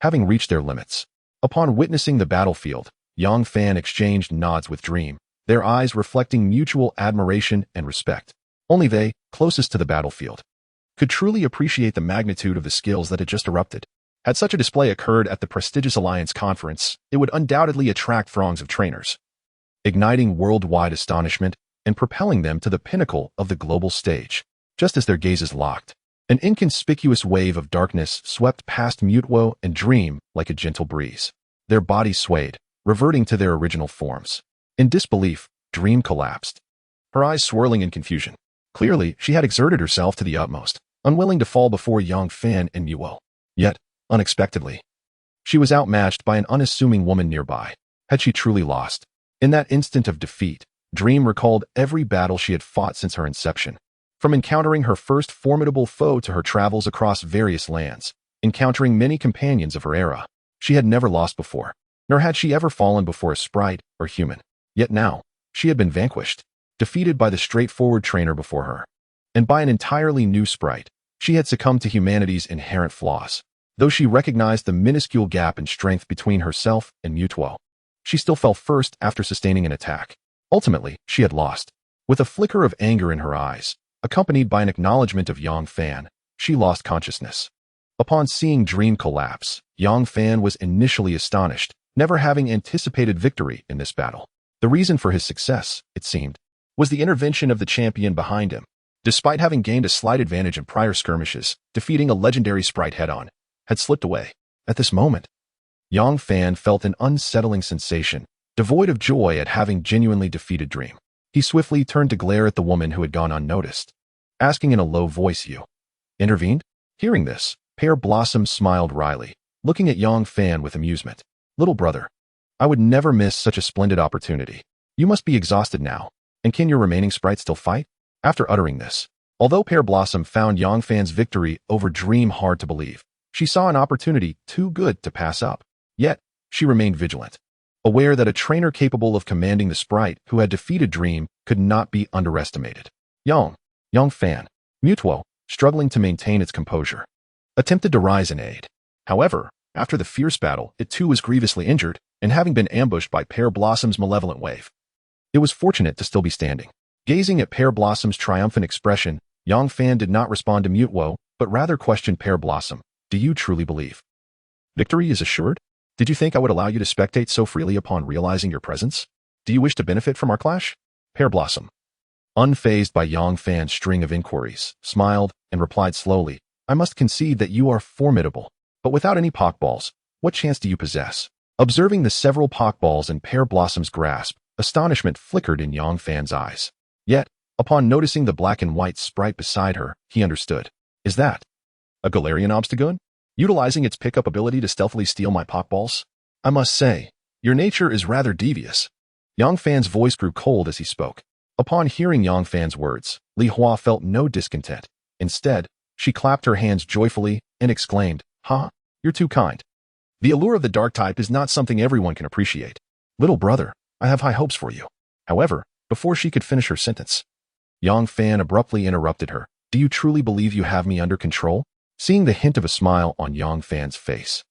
having reached their limits. Upon witnessing the battlefield, Yang Fan exchanged nods with Dream, their eyes reflecting mutual admiration and respect. Only they, closest to the battlefield, could truly appreciate the magnitude of the skills that had just erupted. Had such a display occurred at the prestigious Alliance conference, it would undoubtedly attract throngs of trainers, igniting worldwide astonishment and propelling them to the pinnacle of the global stage. Just as their gazes locked, an inconspicuous wave of darkness swept past Mutuo and Dream like a gentle breeze. Their bodies swayed, reverting to their original forms. In disbelief, Dream collapsed, her eyes swirling in confusion. Clearly, she had exerted herself to the utmost, unwilling to fall before Yang Fan and Mutuo. Yet, unexpectedly, she was outmatched by an unassuming woman nearby. Had she truly lost? In that instant of defeat, Dream recalled every battle she had fought since her inception. From encountering her first formidable foe to her travels across various lands, encountering many companions of her era, she had never lost before, nor had she ever fallen before a sprite or human. Yet now, she had been vanquished, defeated by the straightforward trainer before her, and by an entirely new sprite. She had succumbed to humanity's inherent flaws. Though she recognized the minuscule gap in strength between herself and Mutuo, she still fell first after sustaining an attack. Ultimately, she had lost. With a flicker of anger in her eyes, accompanied by an acknowledgement of Yang Fan, she lost consciousness. Upon seeing Dream collapse, Yang Fan was initially astonished, never having anticipated victory in this battle. The reason for his success, it seemed, was the intervention of the champion behind him. Despite having gained a slight advantage in prior skirmishes, defeating a legendary sprite head-on had slipped away. At this moment, Yang Fan felt an unsettling sensation, devoid of joy at having genuinely defeated Dream. He swiftly turned to glare at the woman who had gone unnoticed, asking in a low voice, "You intervened?" Hearing this, Pear Blossom smiled wryly, looking at Yang Fan with amusement. "Little brother, I would never miss such a splendid opportunity. You must be exhausted now, and can your remaining sprites still fight?" After uttering this, although Pear Blossom found Yang Fan's victory over Dream hard to believe, she saw an opportunity too good to pass up. Yet, she remained vigilant. aware that a trainer capable of commanding the sprite who had defeated Dream could not be underestimated. Young Fan, Mutuo, struggling to maintain its composure, attempted to rise in aid. However, after the fierce battle, it too was grievously injured, and having been ambushed by Pear Blossom's malevolent wave. It was fortunate to still be standing. Gazing at Pear Blossom's triumphant expression, Yang Fan did not respond to Mutuo, but rather questioned Pear Blossom. Do you truly believe victory is assured? Did you think I would allow you to spectate so freely upon realizing your presence? Do you wish to benefit from our clash? Pear Blossom, unfazed by Yang Fan's string of inquiries, smiled and replied slowly, I must concede that you are formidable, but without any Pokeballs, what chance do you possess? Observing the several Pokeballs in Pear Blossom's grasp, astonishment flickered in Yang Fan's eyes. Yet, upon noticing the black and white sprite beside her, he understood. Is that a Galarian Obstagoon? Utilizing its pickup ability to stealthily steal my Pokeballs? I must say, your nature is rather devious. Yang Fan's voice grew cold as he spoke. Upon hearing Yang Fan's words, Li Hua felt no discontent. Instead, she clapped her hands joyfully and exclaimed, "Ha, you're too kind. The allure of the dark type is not something everyone can appreciate. Little brother, I have high hopes for you." However, before she could finish her sentence, Yang Fan abruptly interrupted her. Do you truly believe you have me under control? Seeing the hint of a smile on Yang Fan's face,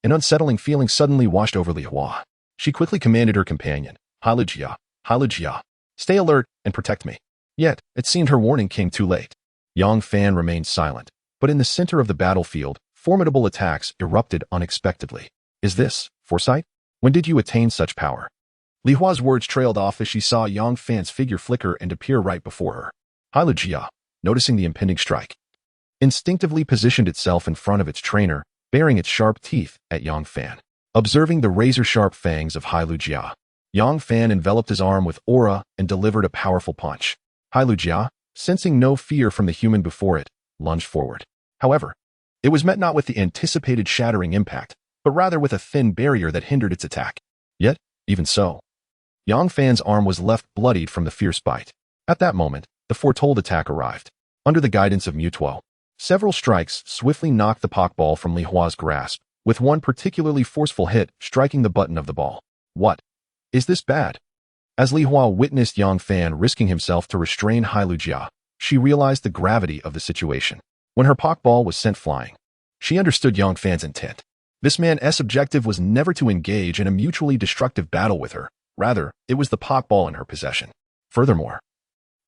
an unsettling feeling suddenly washed over Li Hua. She quickly commanded her companion, Hailugia, stay alert and protect me. Yet, it seemed her warning came too late. Yang Fan remained silent, but in the center of the battlefield, formidable attacks erupted unexpectedly. Is this foresight? When did you attain such power? Li Hua's words trailed off as she saw Yang Fan's figure flicker and appear right before her. Hailugia, noticing the impending strike, instinctively positioned itself in front of its trainer, baring its sharp teeth at Yang Fan. Observing the razor-sharp fangs of Hailugia, Yang Fan enveloped his arm with aura and delivered a powerful punch. Hailugia, sensing no fear from the human before it, lunged forward. However, it was met not with the anticipated shattering impact, but rather with a thin barrier that hindered its attack. Yet, even so, Yang Fan's arm was left bloodied from the fierce bite. At that moment, the foretold attack arrived. Under the guidance of Mutuo, several strikes swiftly knocked the Pokeball from Li Hua's grasp, with one particularly forceful hit striking the button of the ball. What? Is this bad? As Li Hua witnessed Yang Fan risking himself to restrain Hailugia, she realized the gravity of the situation. When her Pokeball was sent flying, she understood Yang Fan's intent. This man's objective was never to engage in a mutually destructive battle with her. Rather, it was the Pokeball in her possession. Furthermore,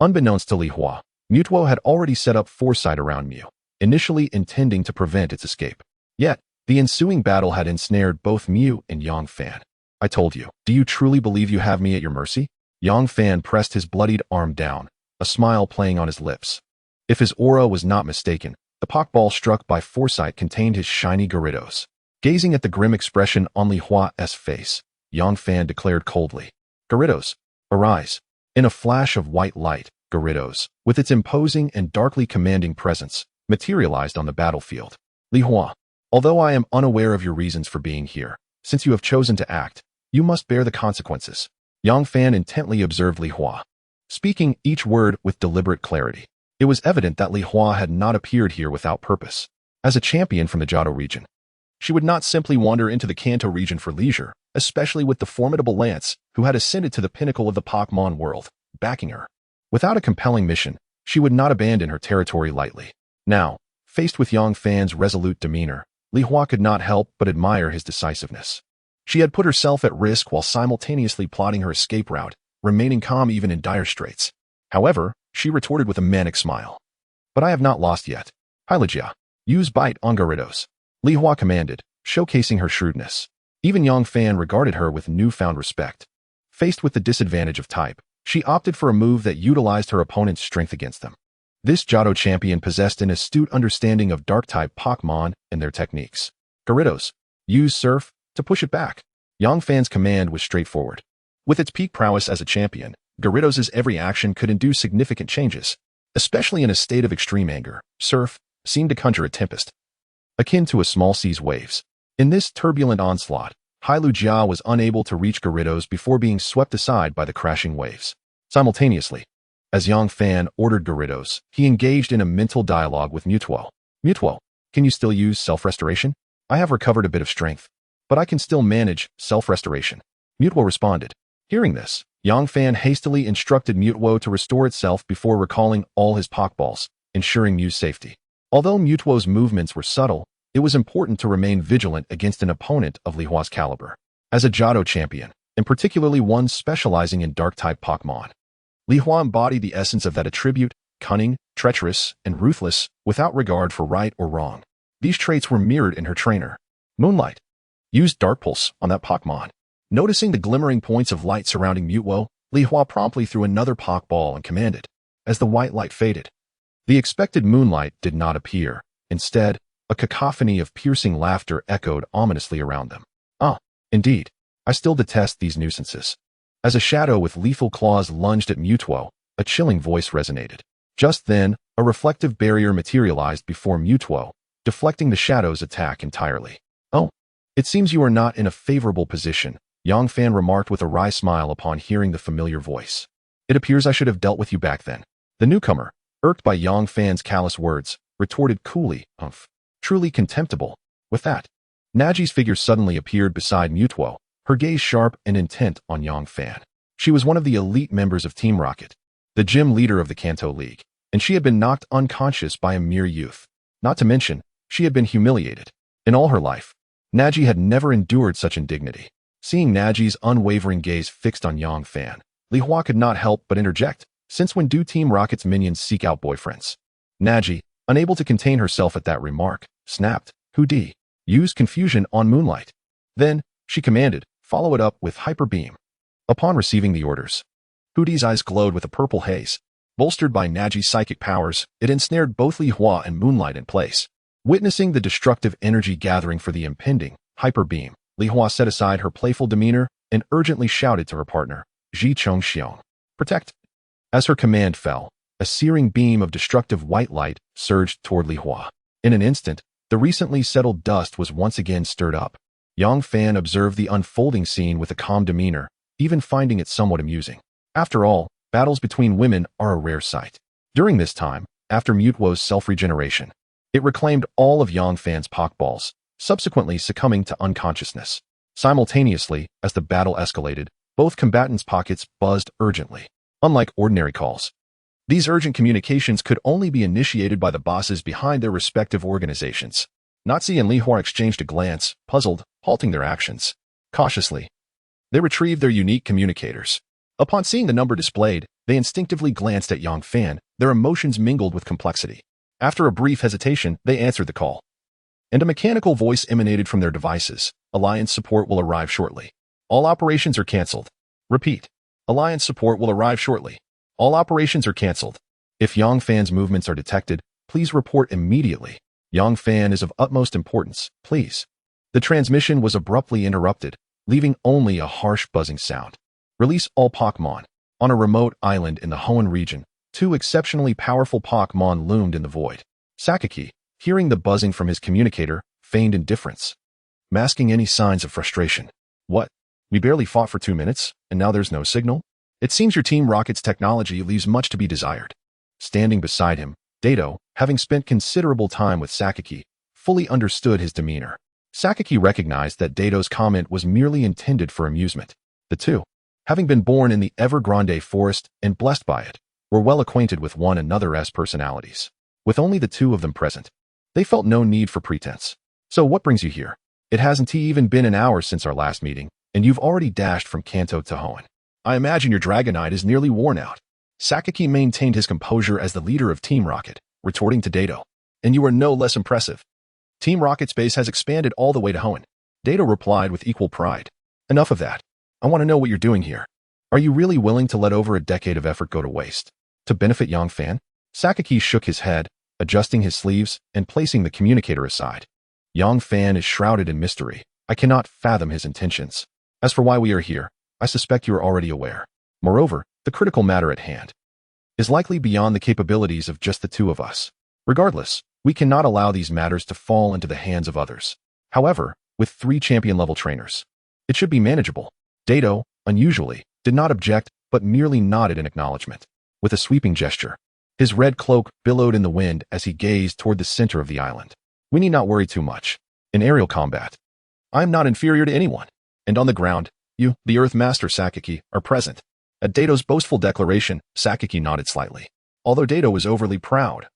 unbeknownst to Li Hua, Mutuo had already set up foresight around Mew, initially intending to prevent its escape. Yet, the ensuing battle had ensnared both Mew and Yang Fan. I told you, do you truly believe you have me at your mercy? Yang Fan pressed his bloodied arm down, a smile playing on his lips. If his aura was not mistaken, the Pokeball struck by foresight contained his shiny Gyarados. Gazing at the grim expression on Li Hua's face, Yang Fan declared coldly, Gyarados, arise. In a flash of white light, Gyarados, with its imposing and darkly commanding presence, materialized on the battlefield. Li Hua, although I am unaware of your reasons for being here, since you have chosen to act, you must bear the consequences. Yang Fan intently observed Li Hua, speaking each word with deliberate clarity. It was evident that Li Hua had not appeared here without purpose. As a champion from the Johto region, she would not simply wander into the Kanto region for leisure, especially with the formidable Lance, who had ascended to the pinnacle of the Pokémon world, backing her. Without a compelling mission, she would not abandon her territory lightly. Now, faced with Yang Fan's resolute demeanor, Li Hua could not help but admire his decisiveness. She had put herself at risk while simultaneously plotting her escape route, remaining calm even in dire straits. However, she retorted with a manic smile. But I have not lost yet. Hailugia, use Bite on Gyarados. Li Hua commanded, showcasing her shrewdness. Even Yang Fan regarded her with newfound respect. Faced with the disadvantage of type, she opted for a move that utilized her opponent's strength against them. This Johto champion possessed an astute understanding of dark-type Pokémon and their techniques. Gyarados, use Surf to push it back. Yang Fan's command was straightforward. With its peak prowess as a champion, Gyarados' every action could induce significant changes. Especially in a state of extreme anger, Surf seemed to conjure a tempest, akin to a small sea's waves. In this turbulent onslaught, Hailugia was unable to reach Gyarados before being swept aside by the crashing waves. Simultaneously, as Yang Fan ordered Gyarados, he engaged in a mental dialogue with Mutuo. Mutuo, can you still use self-restoration? I have recovered a bit of strength, but I can still manage self-restoration. Mutuo responded. Hearing this, Yang Fan hastily instructed Mutuo to restore itself before recalling all his Pokeballs, ensuring Mew's safety. Although Mutuo's movements were subtle, it was important to remain vigilant against an opponent of Li Hua's caliber. As a Johto champion, and particularly one specializing in Dark-type Pokémon, Li Hua embodied the essence of that attribute: cunning, treacherous, and ruthless, without regard for right or wrong. These traits were mirrored in her trainer. Moonlight used Dark Pulse on that Pokémon. Noticing the glimmering points of light surrounding Mutuo, Li Hua promptly threw another Pokeball and commanded. As the white light faded, the expected moonlight did not appear. Instead, a cacophony of piercing laughter echoed ominously around them. Ah, indeed, I still detest these nuisances. As a shadow with lethal claws lunged at Mutuo, a chilling voice resonated. Just then, a reflective barrier materialized before Mutuo, deflecting the shadow's attack entirely. Oh, it seems you are not in a favorable position, Yang Fan remarked with a wry smile upon hearing the familiar voice. It appears I should have dealt with you back then. The newcomer, irked by Yang Fan's callous words, retorted coolly, "Humph. Truly contemptible." With that, Nagi's figure suddenly appeared beside Mutuo, her gaze sharp and intent on Yang Fan. She was one of the elite members of Team Rocket, the gym leader of the Kanto League, and she had been knocked unconscious by a mere youth. Not to mention, she had been humiliated. In all her life, Nagi had never endured such indignity. Seeing Nagi's unwavering gaze fixed on Yang Fan, Li Hua could not help but interject, "Since when do Team Rocket's minions seek out boyfriends?" Nagi, unable to contain herself at that remark, snapped, "Hudi, use confusion on Moonlight." Then, she commanded, "Follow it up with Hyper Beam." Upon receiving the orders, Hudi's eyes glowed with a purple haze. Bolstered by Nagi's psychic powers, it ensnared both Li Hua and Moonlight in place. Witnessing the destructive energy gathering for the impending Hyper Beam, Li Hua set aside her playful demeanor and urgently shouted to her partner, "Ji Chong Xiong, protect." As her command fell, a searing beam of destructive white light surged toward Li Hua. In an instant, the recently settled dust was once again stirred up. Yang Fan observed the unfolding scene with a calm demeanor, even finding it somewhat amusing. After all, battles between women are a rare sight. During this time, after Mutuo's self-regeneration, it reclaimed all of Yang Fan's Pokeballs, subsequently succumbing to unconsciousness. Simultaneously, as the battle escalated, both combatants' pockets buzzed urgently. Unlike ordinary calls, these urgent communications could only be initiated by the bosses behind their respective organizations. Nazi and Li Hua exchanged a glance, puzzled, halting their actions. Cautiously, they retrieved their unique communicators. Upon seeing the number displayed, they instinctively glanced at Yang Fan, their emotions mingled with complexity. After a brief hesitation, they answered the call. And a mechanical voice emanated from their devices. "Alliance support will arrive shortly. All operations are cancelled." Repeat. "Alliance support will arrive shortly. All operations are cancelled. If Yang Fan's movements are detected, please report immediately. Yang Fan is of utmost importance, please." The transmission was abruptly interrupted, leaving only a harsh buzzing sound. Release all Pokémon. On a remote island in the Hoenn region, two exceptionally powerful Pokémon loomed in the void. Sakaki, hearing the buzzing from his communicator, feigned indifference, masking any signs of frustration. "What? We barely fought for 2 minutes, and now there's no signal? It seems your Team Rocket's technology leaves much to be desired." Standing beside him, Dato, having spent considerable time with Sakaki, fully understood his demeanor. Sakaki recognized that Dato's comment was merely intended for amusement. The two, having been born in the Evergrande forest and blessed by it, were well acquainted with one another's personalities. With only the two of them present, they felt no need for pretense. "So what brings you here? It hasn't even been an hour since our last meeting, and you've already dashed from Kanto to Hoenn. I imagine your Dragonite is nearly worn out." Sakaki maintained his composure as the leader of Team Rocket, retorting to Dato, "And you are no less impressive. Team Rocket's base has expanded all the way to Hoenn." Dato replied with equal pride, "Enough of that. I want to know what you're doing here. Are you really willing to let over a decade of effort go to waste? To benefit Yang Fan?" Sakaki shook his head, adjusting his sleeves and placing the communicator aside. "Yang Fan is shrouded in mystery. I cannot fathom his intentions. As for why we are here, I suspect you are already aware. Moreover, the critical matter at hand is likely beyond the capabilities of just the two of us. Regardless, we cannot allow these matters to fall into the hands of others. However, with 3 champion-level trainers, it should be manageable." Dato, unusually, did not object, but merely nodded in acknowledgement. With a sweeping gesture, his red cloak billowed in the wind as he gazed toward the center of the island. "We need not worry too much. In aerial combat, I am not inferior to anyone. And on the ground, You, the Earth Master Sakaki, are present. At Dato's boastful declaration, Sakaki nodded slightly, although Dato was overly proud.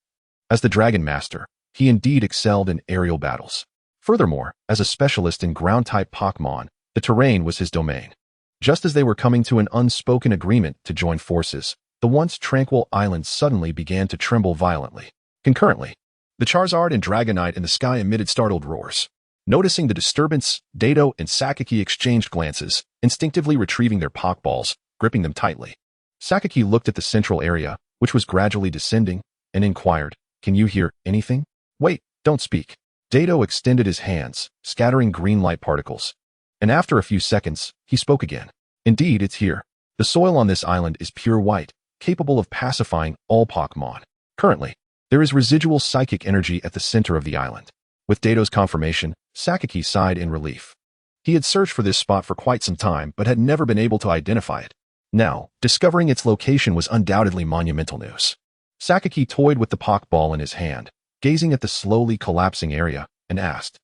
As the Dragon Master, he indeed excelled in aerial battles. Furthermore, as a specialist in ground-type Pokémon, the terrain was his domain. Just as they were coming to an unspoken agreement to join forces, the once tranquil island suddenly began to tremble violently. Concurrently, the Charizard and Dragonite in the sky emitted startled roars. Noticing the disturbance, Dato and Sakaki exchanged glances, instinctively retrieving their Pokeballs, gripping them tightly. Sakaki looked at the central area, which was gradually descending, and inquired, "Can you hear anything?" "Wait, don't speak." Dato extended his hands, scattering green light particles. And after a few seconds, he spoke again. "Indeed, it's here. The soil on this island is pure white, capable of pacifying all Pokémon. Currently, there is residual psychic energy at the center of the island." With Dato's confirmation, Sakaki sighed in relief. He had searched for this spot for quite some time, but had never been able to identify it. Now, discovering its location was undoubtedly monumental news. Sakaki toyed with the Pokeball in his hand, gazing at the slowly collapsing area, and asked,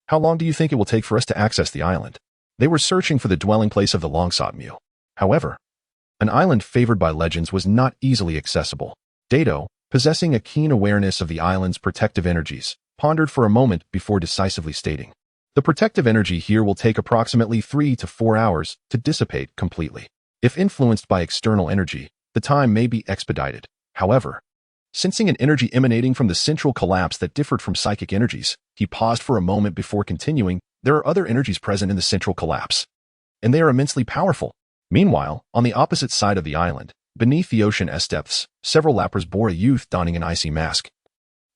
"How long do you think it will take for us to access the island?" They were searching for the dwelling place of the long-sought Mew. However, an island favored by legends was not easily accessible. Dato, possessing a keen awareness of the island's protective energies, pondered for a moment before decisively stating, "The protective energy here will take approximately 3 to 4 hours to dissipate completely. If influenced by external energy, the time may be expedited. However, sensing an energy emanating from the central collapse that differed from psychic energies, he paused for a moment before continuing, there are other energies present in the central collapse, and they are immensely powerful." Meanwhile, on the opposite side of the island, beneath the ocean depths, several lappers bore a youth donning an icy mask,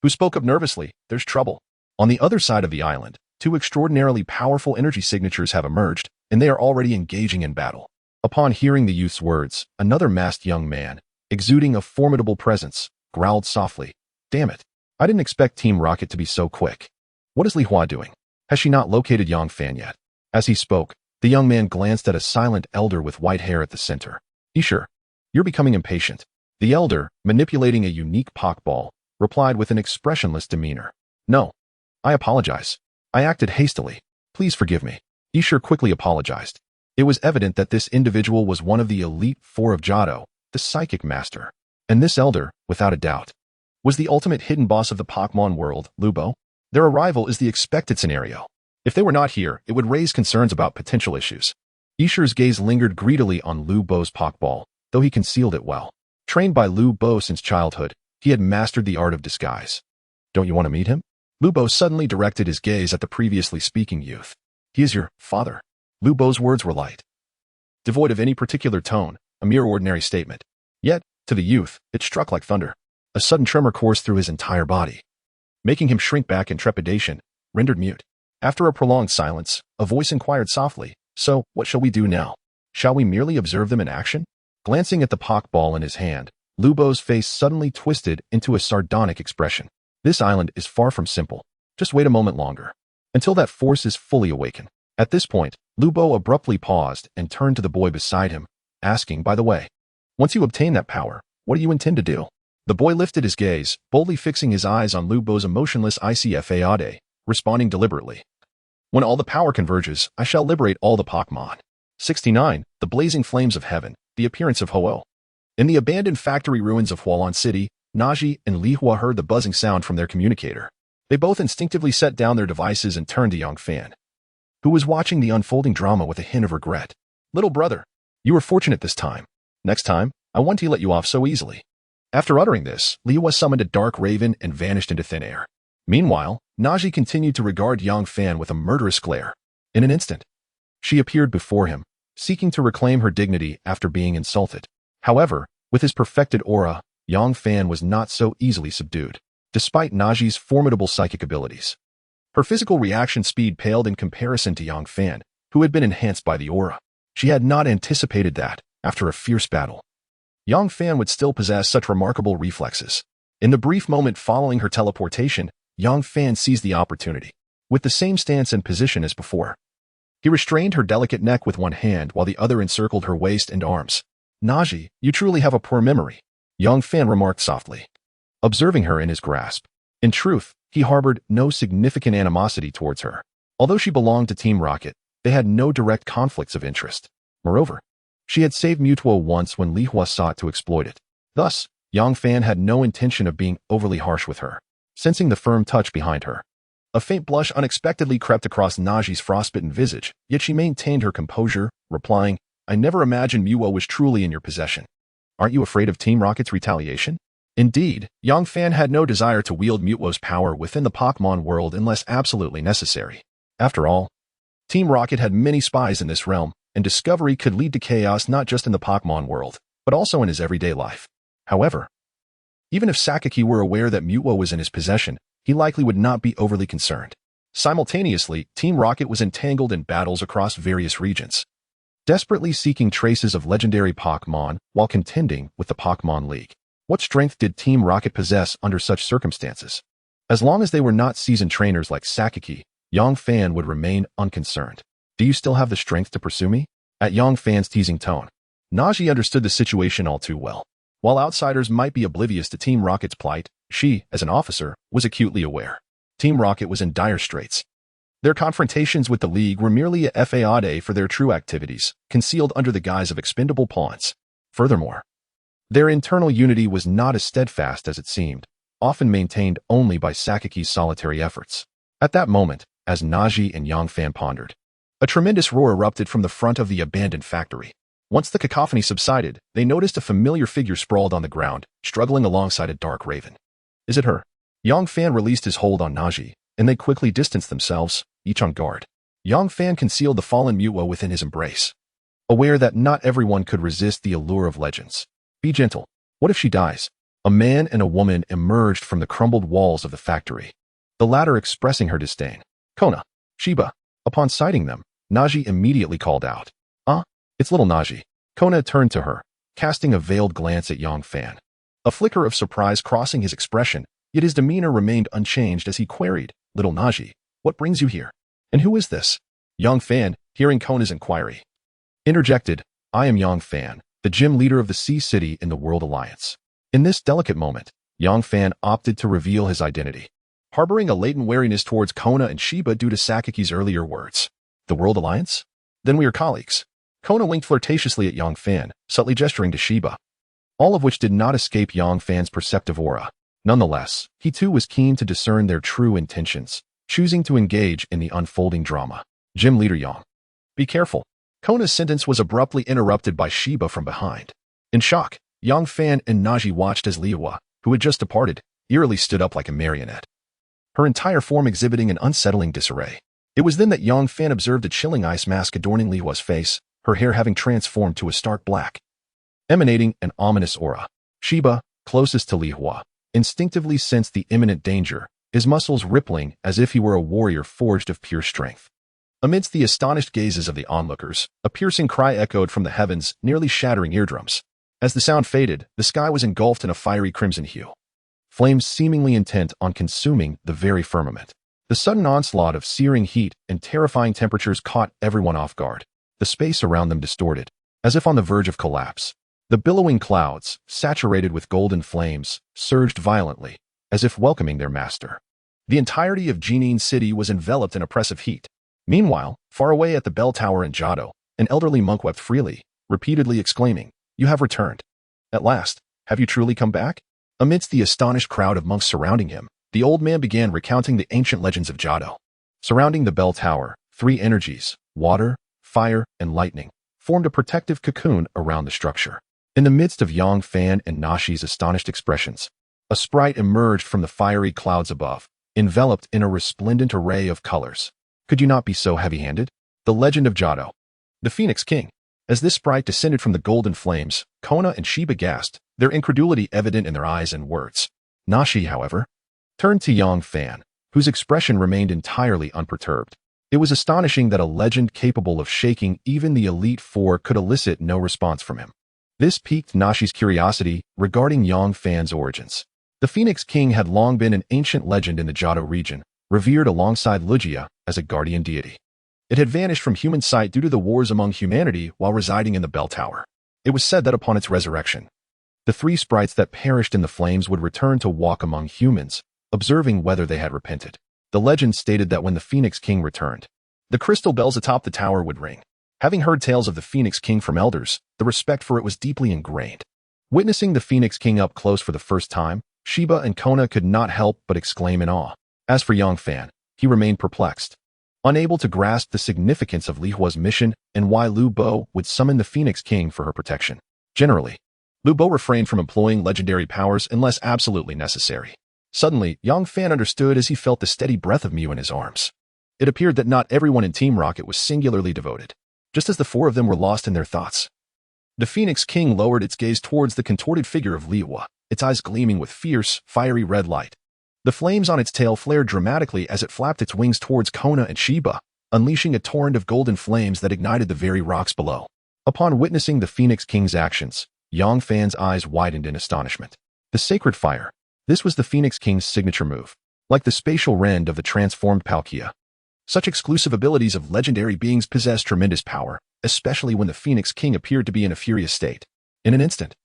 who spoke up nervously, "There's trouble." On the other side of the island, two extraordinarily powerful energy signatures have emerged, and they are already engaging in battle. Upon hearing the youth's words, another masked young man, exuding a formidable presence, growled softly, "Damn it. I didn't expect Team Rocket to be so quick. What is Li Hua doing? Has she not located Yang Fan yet?" As he spoke, the young man glanced at a silent elder with white hair at the center. "Isher, you're becoming impatient." The elder, manipulating a unique Pokeball, replied with an expressionless demeanor, "No. I apologize. I acted hastily. Please forgive me." Isher quickly apologized. It was evident that this individual was one of the Elite Four of Johto, the Psychic Master. And this elder, without a doubt, was the ultimate hidden boss of the Pokémon world, Lubo. Their arrival is the expected scenario. If they were not here, it would raise concerns about potential issues. Isher's gaze lingered greedily on Lubo's Pokeball, though he concealed it well. Trained by Lubo since childhood, he had mastered the art of disguise. "Don't you want to meet him?" Lubo suddenly directed his gaze at the previously speaking youth. "He is your father." Lubo's words were light, devoid of any particular tone, a mere ordinary statement. Yet, to the youth, it struck like thunder. A sudden tremor coursed through his entire body, making him shrink back in trepidation, rendered mute. After a prolonged silence, a voice inquired softly, "So, what shall we do now? Shall we merely observe them in action?" Glancing at the Pokeball in his hand, Lubo's face suddenly twisted into a sardonic expression. "This island is far from simple. Just wait a moment longer, until that force is fully awakened." At this point, Lubo abruptly paused and turned to the boy beside him, asking, "By the way, once you obtain that power, what do you intend to do?" The boy lifted his gaze, boldly fixing his eyes on Lubo's emotionless Isekai'd, responding deliberately, "When all the power converges, I shall liberate all the Pokémon." 69. The Blazing Flames of Heaven, the appearance of Ho-Oh. In the abandoned factory ruins of Hualan City, Naji and Li Hua heard the buzzing sound from their communicator. They both instinctively set down their devices and turned to Yang Fan, who was watching the unfolding drama with a hint of regret. "Little brother, you were fortunate this time. Next time, I won't let you off so easily." After uttering this, Li Hua summoned a dark raven and vanished into thin air. Meanwhile, Naji continued to regard Yang Fan with a murderous glare. In an instant, she appeared before him, seeking to reclaim her dignity after being insulted. However, with his perfected aura, Yang Fan was not so easily subdued, despite Naji's formidable psychic abilities. Her physical reaction speed paled in comparison to Yang Fan, who had been enhanced by the aura. She had not anticipated that, after a fierce battle, Yang Fan would still possess such remarkable reflexes. In the brief moment following her teleportation, Yang Fan seized the opportunity. With the same stance and position as before, he restrained her delicate neck with one hand while the other encircled her waist and arms. "Naji, you truly have a poor memory," Yang Fan remarked softly, observing her in his grasp. In truth, he harbored no significant animosity towards her. Although she belonged to Team Rocket, they had no direct conflicts of interest. Moreover, she had saved Mutuo once when Li Hua sought to exploit it. Thus, Yang Fan had no intention of being overly harsh with her. Sensing the firm touch behind her, a faint blush unexpectedly crept across Naji's frostbitten visage, yet she maintained her composure, replying, "I never imagined Muo was truly in your possession. Aren't you afraid of Team Rocket's retaliation?" Indeed, Yang Fan had no desire to wield Mutuo's power within the Pokémon world unless absolutely necessary. After all, Team Rocket had many spies in this realm, and discovery could lead to chaos not just in the Pokémon world, but also in his everyday life. However, even if Sakaki were aware that Mutuo was in his possession, he likely would not be overly concerned. Simultaneously, Team Rocket was entangled in battles across various regions, desperately seeking traces of legendary Pokémon while contending with the Pokémon League. What strength did Team Rocket possess under such circumstances? As long as they were not seasoned trainers like Sakaki, Yang Fan would remain unconcerned. "Do you still have the strength to pursue me?" At Yang Fan's teasing tone, Naji understood the situation all too well. While outsiders might be oblivious to Team Rocket's plight, she, as an officer, was acutely aware. Team Rocket was in dire straits. Their confrontations with the League were merely a faude for their true activities, concealed under the guise of expendable pawns. Furthermore, their internal unity was not as steadfast as it seemed, often maintained only by Sakaki's solitary efforts. At that moment, as Naji and Yang Fan pondered, a tremendous roar erupted from the front of the abandoned factory. Once the cacophony subsided, they noticed a familiar figure sprawled on the ground, struggling alongside a dark raven. "Is it her?" Yang Fan released his hold on Naji, and they quickly distanced themselves, each on guard. Yang Fan concealed the fallen Mutuo within his embrace, aware that not everyone could resist the allure of legends. "Be gentle. What if she dies?" A man and a woman emerged from the crumbled walls of the factory, the latter expressing her disdain. "Kona, Shiba." Upon sighting them, Naji immediately called out, "It's little Naji." Kona turned to her, casting a veiled glance at Yang Fan, a flicker of surprise crossing his expression, yet his demeanor remained unchanged as he queried, "Little Naji, what brings you here? And who is this?" Yang Fan, hearing Kona's inquiry, interjected, "I am Yang Fan, the gym leader of the Sea City in the World Alliance." In this delicate moment, Yang Fan opted to reveal his identity, harboring a latent wariness towards Kona and Shiba due to Sakaki's earlier words. "The World Alliance? Then we are colleagues." Kona winked flirtatiously at Yang Fan, subtly gesturing to Shiba, all of which did not escape Yang Fan's perceptive aura. Nonetheless, he too was keen to discern their true intentions, choosing to engage in the unfolding drama. "Gym leader Yang, be careful." Kona's sentence was abruptly interrupted by Shiba from behind. In shock, Yang Fan and Naji watched as Li Hua, who had just departed, eerily stood up like a marionette, her entire form exhibiting an unsettling disarray. It was then that Yang Fan observed a chilling ice mask adorning Li Hua's face, her hair having transformed to a stark black, emanating an ominous aura. Shiba, closest to Li Hua, instinctively sensed the imminent danger, his muscles rippling as if he were a warrior forged of pure strength. Amidst the astonished gazes of the onlookers, a piercing cry echoed from the heavens, nearly shattering eardrums. As the sound faded, the sky was engulfed in a fiery crimson hue, flames seemingly intent on consuming the very firmament. The sudden onslaught of searing heat and terrifying temperatures caught everyone off guard. The space around them distorted, as if on the verge of collapse. The billowing clouds, saturated with golden flames, surged violently, as if welcoming their master. The entirety of Jin'in City was enveloped in oppressive heat. Meanwhile, far away at the bell tower in Jado, an elderly monk wept freely, repeatedly exclaiming, "You have returned. At last, have you truly come back?" Amidst the astonished crowd of monks surrounding him, the old man began recounting the ancient legends of Jado. Surrounding the bell tower, three energies, water, fire, and lightning, formed a protective cocoon around the structure. In the midst of Yang Fan and Nashi's astonished expressions, a sprite emerged from the fiery clouds above, enveloped in a resplendent array of colors. Could you not be so heavy-handed? The legend of Jado, the Phoenix King. As this sprite descended from the golden flames, Kona and Shiba gasped, their incredulity evident in their eyes and words. Nashi, however, turned to Yang Fan, whose expression remained entirely unperturbed. It was astonishing that a legend capable of shaking even the Elite Four could elicit no response from him. This piqued Nashi's curiosity regarding Yang Fan's origins. The Phoenix King had long been an ancient legend in the Jado region, revered alongside Lugia as a guardian deity. It had vanished from human sight due to the wars among humanity while residing in the bell tower. It was said that upon its resurrection, the three sprites that perished in the flames would return to walk among humans, observing whether they had repented. The legend stated that when the Phoenix King returned, The crystal bells atop the tower would ring. Having heard tales of the Phoenix King from elders, the respect for it was deeply ingrained. Witnessing the Phoenix King up close for the first time, Shiba and Kona could not help but exclaim in awe. As for Yangfan, he remained perplexed, unable to grasp the significance of Li Hua's mission and why Lu Bo would summon the Phoenix King for her protection. Generally, Lu Bo refrained from employing legendary powers unless absolutely necessary. Suddenly, Yangfan understood as he felt the steady breath of Mew in his arms. It appeared that not everyone in Team Rocket was singularly devoted, just as the four of them were lost in their thoughts. The Phoenix King lowered its gaze towards the contorted figure of Li Hua, its eyes gleaming with fierce, fiery red light. The flames on its tail flared dramatically as it flapped its wings towards Kona and Shiba, unleashing a torrent of golden flames that ignited the very rocks below. Upon witnessing the Phoenix King's actions, Yangfan's eyes widened in astonishment. The sacred fire. This was the Phoenix King's signature move, like the spatial rend of the transformed Palkia. Such exclusive abilities of legendary beings possess tremendous power, especially when the Phoenix King appeared to be in a furious state. In an instant,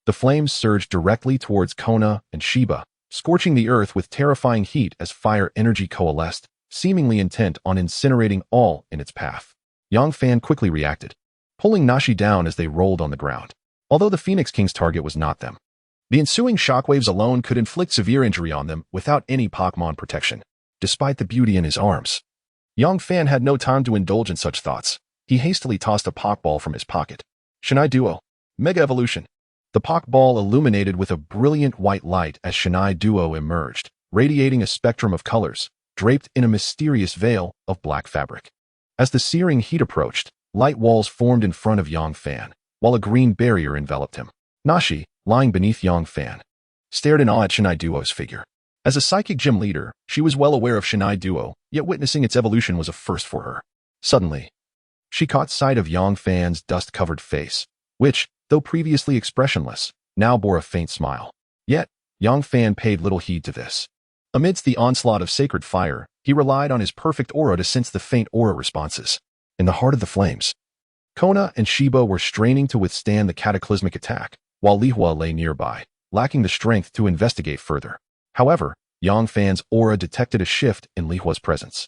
the flames surged directly towards Kona and Shiba, scorching the earth with terrifying heat as fire energy coalesced, seemingly intent on incinerating all in its path. Yangfan quickly reacted, pulling Nashi down as they rolled on the ground. Although the Phoenix King's target was not them, the ensuing shockwaves alone could inflict severe injury on them without any Pokémon protection. Despite the beauty in his arms, Yangfan had no time to indulge in such thoughts. He hastily tossed a Pokeball from his pocket. Shinai Duo. Mega Evolution. The Pokeball illuminated with a brilliant white light as Shinai Duo emerged, radiating a spectrum of colors, draped in a mysterious veil of black fabric. As the searing heat approached, light walls formed in front of Yangfan, while a green barrier enveloped him. Nashi, lying beneath Yangfan, stared in awe at Shinai Duo's figure. As a psychic gym leader, she was well aware of Shinai Duo, yet witnessing its evolution was a first for her. Suddenly, she caught sight of Yangfan's dust-covered face, which, though previously expressionless, now bore a faint smile. Yet, Yangfan paid little heed to this. Amidst the onslaught of sacred fire, he relied on his perfect aura to sense the faint aura responses. In the heart of the flames, Kona and Shiba were straining to withstand the cataclysmic attack, while Li Hua lay nearby, lacking the strength to investigate further. However, Yangfan's aura detected a shift in Li Hua's presence.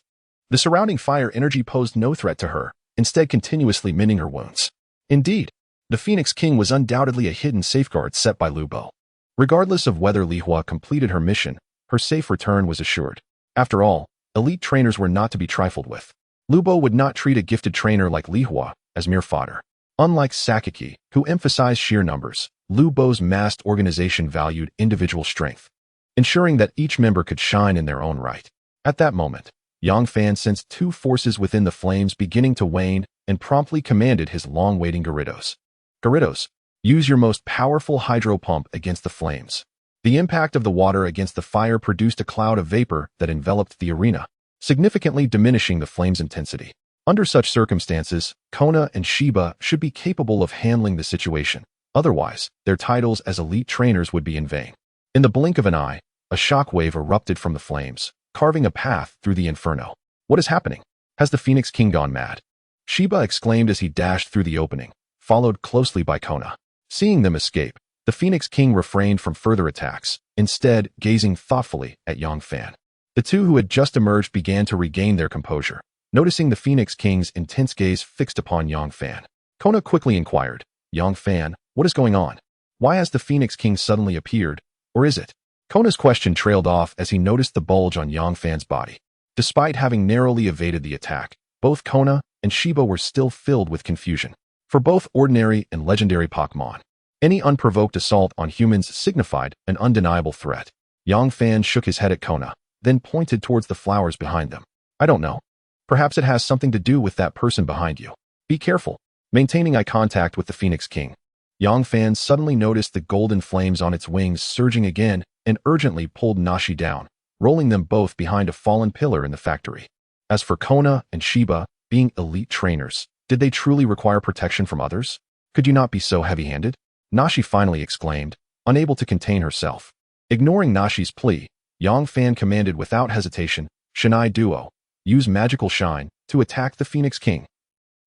The surrounding fire energy posed no threat to her, instead continuously mending her wounds. Indeed, the Phoenix King was undoubtedly a hidden safeguard set by Lu Bo. Regardless of whether Li Hua completed her mission, her safe return was assured. After all, elite trainers were not to be trifled with. Lu Bo would not treat a gifted trainer like Li Hua as mere fodder. Unlike Sakaki, who emphasized sheer numbers, Lu Bo's massed organization valued individual strength, ensuring that each member could shine in their own right. At that moment, Yangfan sensed two forces within the flames beginning to wane and promptly commanded his long-waiting Gyarados. Gyarados, use your most powerful hydro pump against the flames. The impact of the water against the fire produced a cloud of vapor that enveloped the arena, significantly diminishing the flame's intensity. Under such circumstances, Kona and Shiba should be capable of handling the situation. Otherwise, their titles as elite trainers would be in vain. In the blink of an eye, a shockwave erupted from the flames, carving a path through the inferno. What is happening? Has the Phoenix King gone mad? Shiba exclaimed as he dashed through the opening, followed closely by Kona. Seeing them escape, the Phoenix King refrained from further attacks, instead gazing thoughtfully at Yangfan. The two who had just emerged began to regain their composure, noticing the Phoenix King's intense gaze fixed upon Yangfan. Kona quickly inquired, Yangfan, what is going on? Why has the Phoenix King suddenly appeared, or is it? Kona's question trailed off as he noticed the bulge on Yangfan's body. Despite having narrowly evaded the attack, both Kona and Shiba were still filled with confusion. For both ordinary and legendary Pokémon, any unprovoked assault on humans signified an undeniable threat. Yangfan shook his head at Kona, then pointed towards the flowers behind them. I don't know. Perhaps it has something to do with that person behind you. Be careful. Maintaining eye contact with the Phoenix King, Yangfan suddenly noticed the golden flames on its wings surging again and urgently pulled Nashi down, rolling them both behind a fallen pillar in the factory. As for Kona and Shiba, being elite trainers, did they truly require protection from others? Could you not be so heavy-handed? Nashi finally exclaimed, unable to contain herself. Ignoring Nashi's plea, Yangfan commanded without hesitation, Shinai Duo, use Magical Shine to attack the Phoenix King.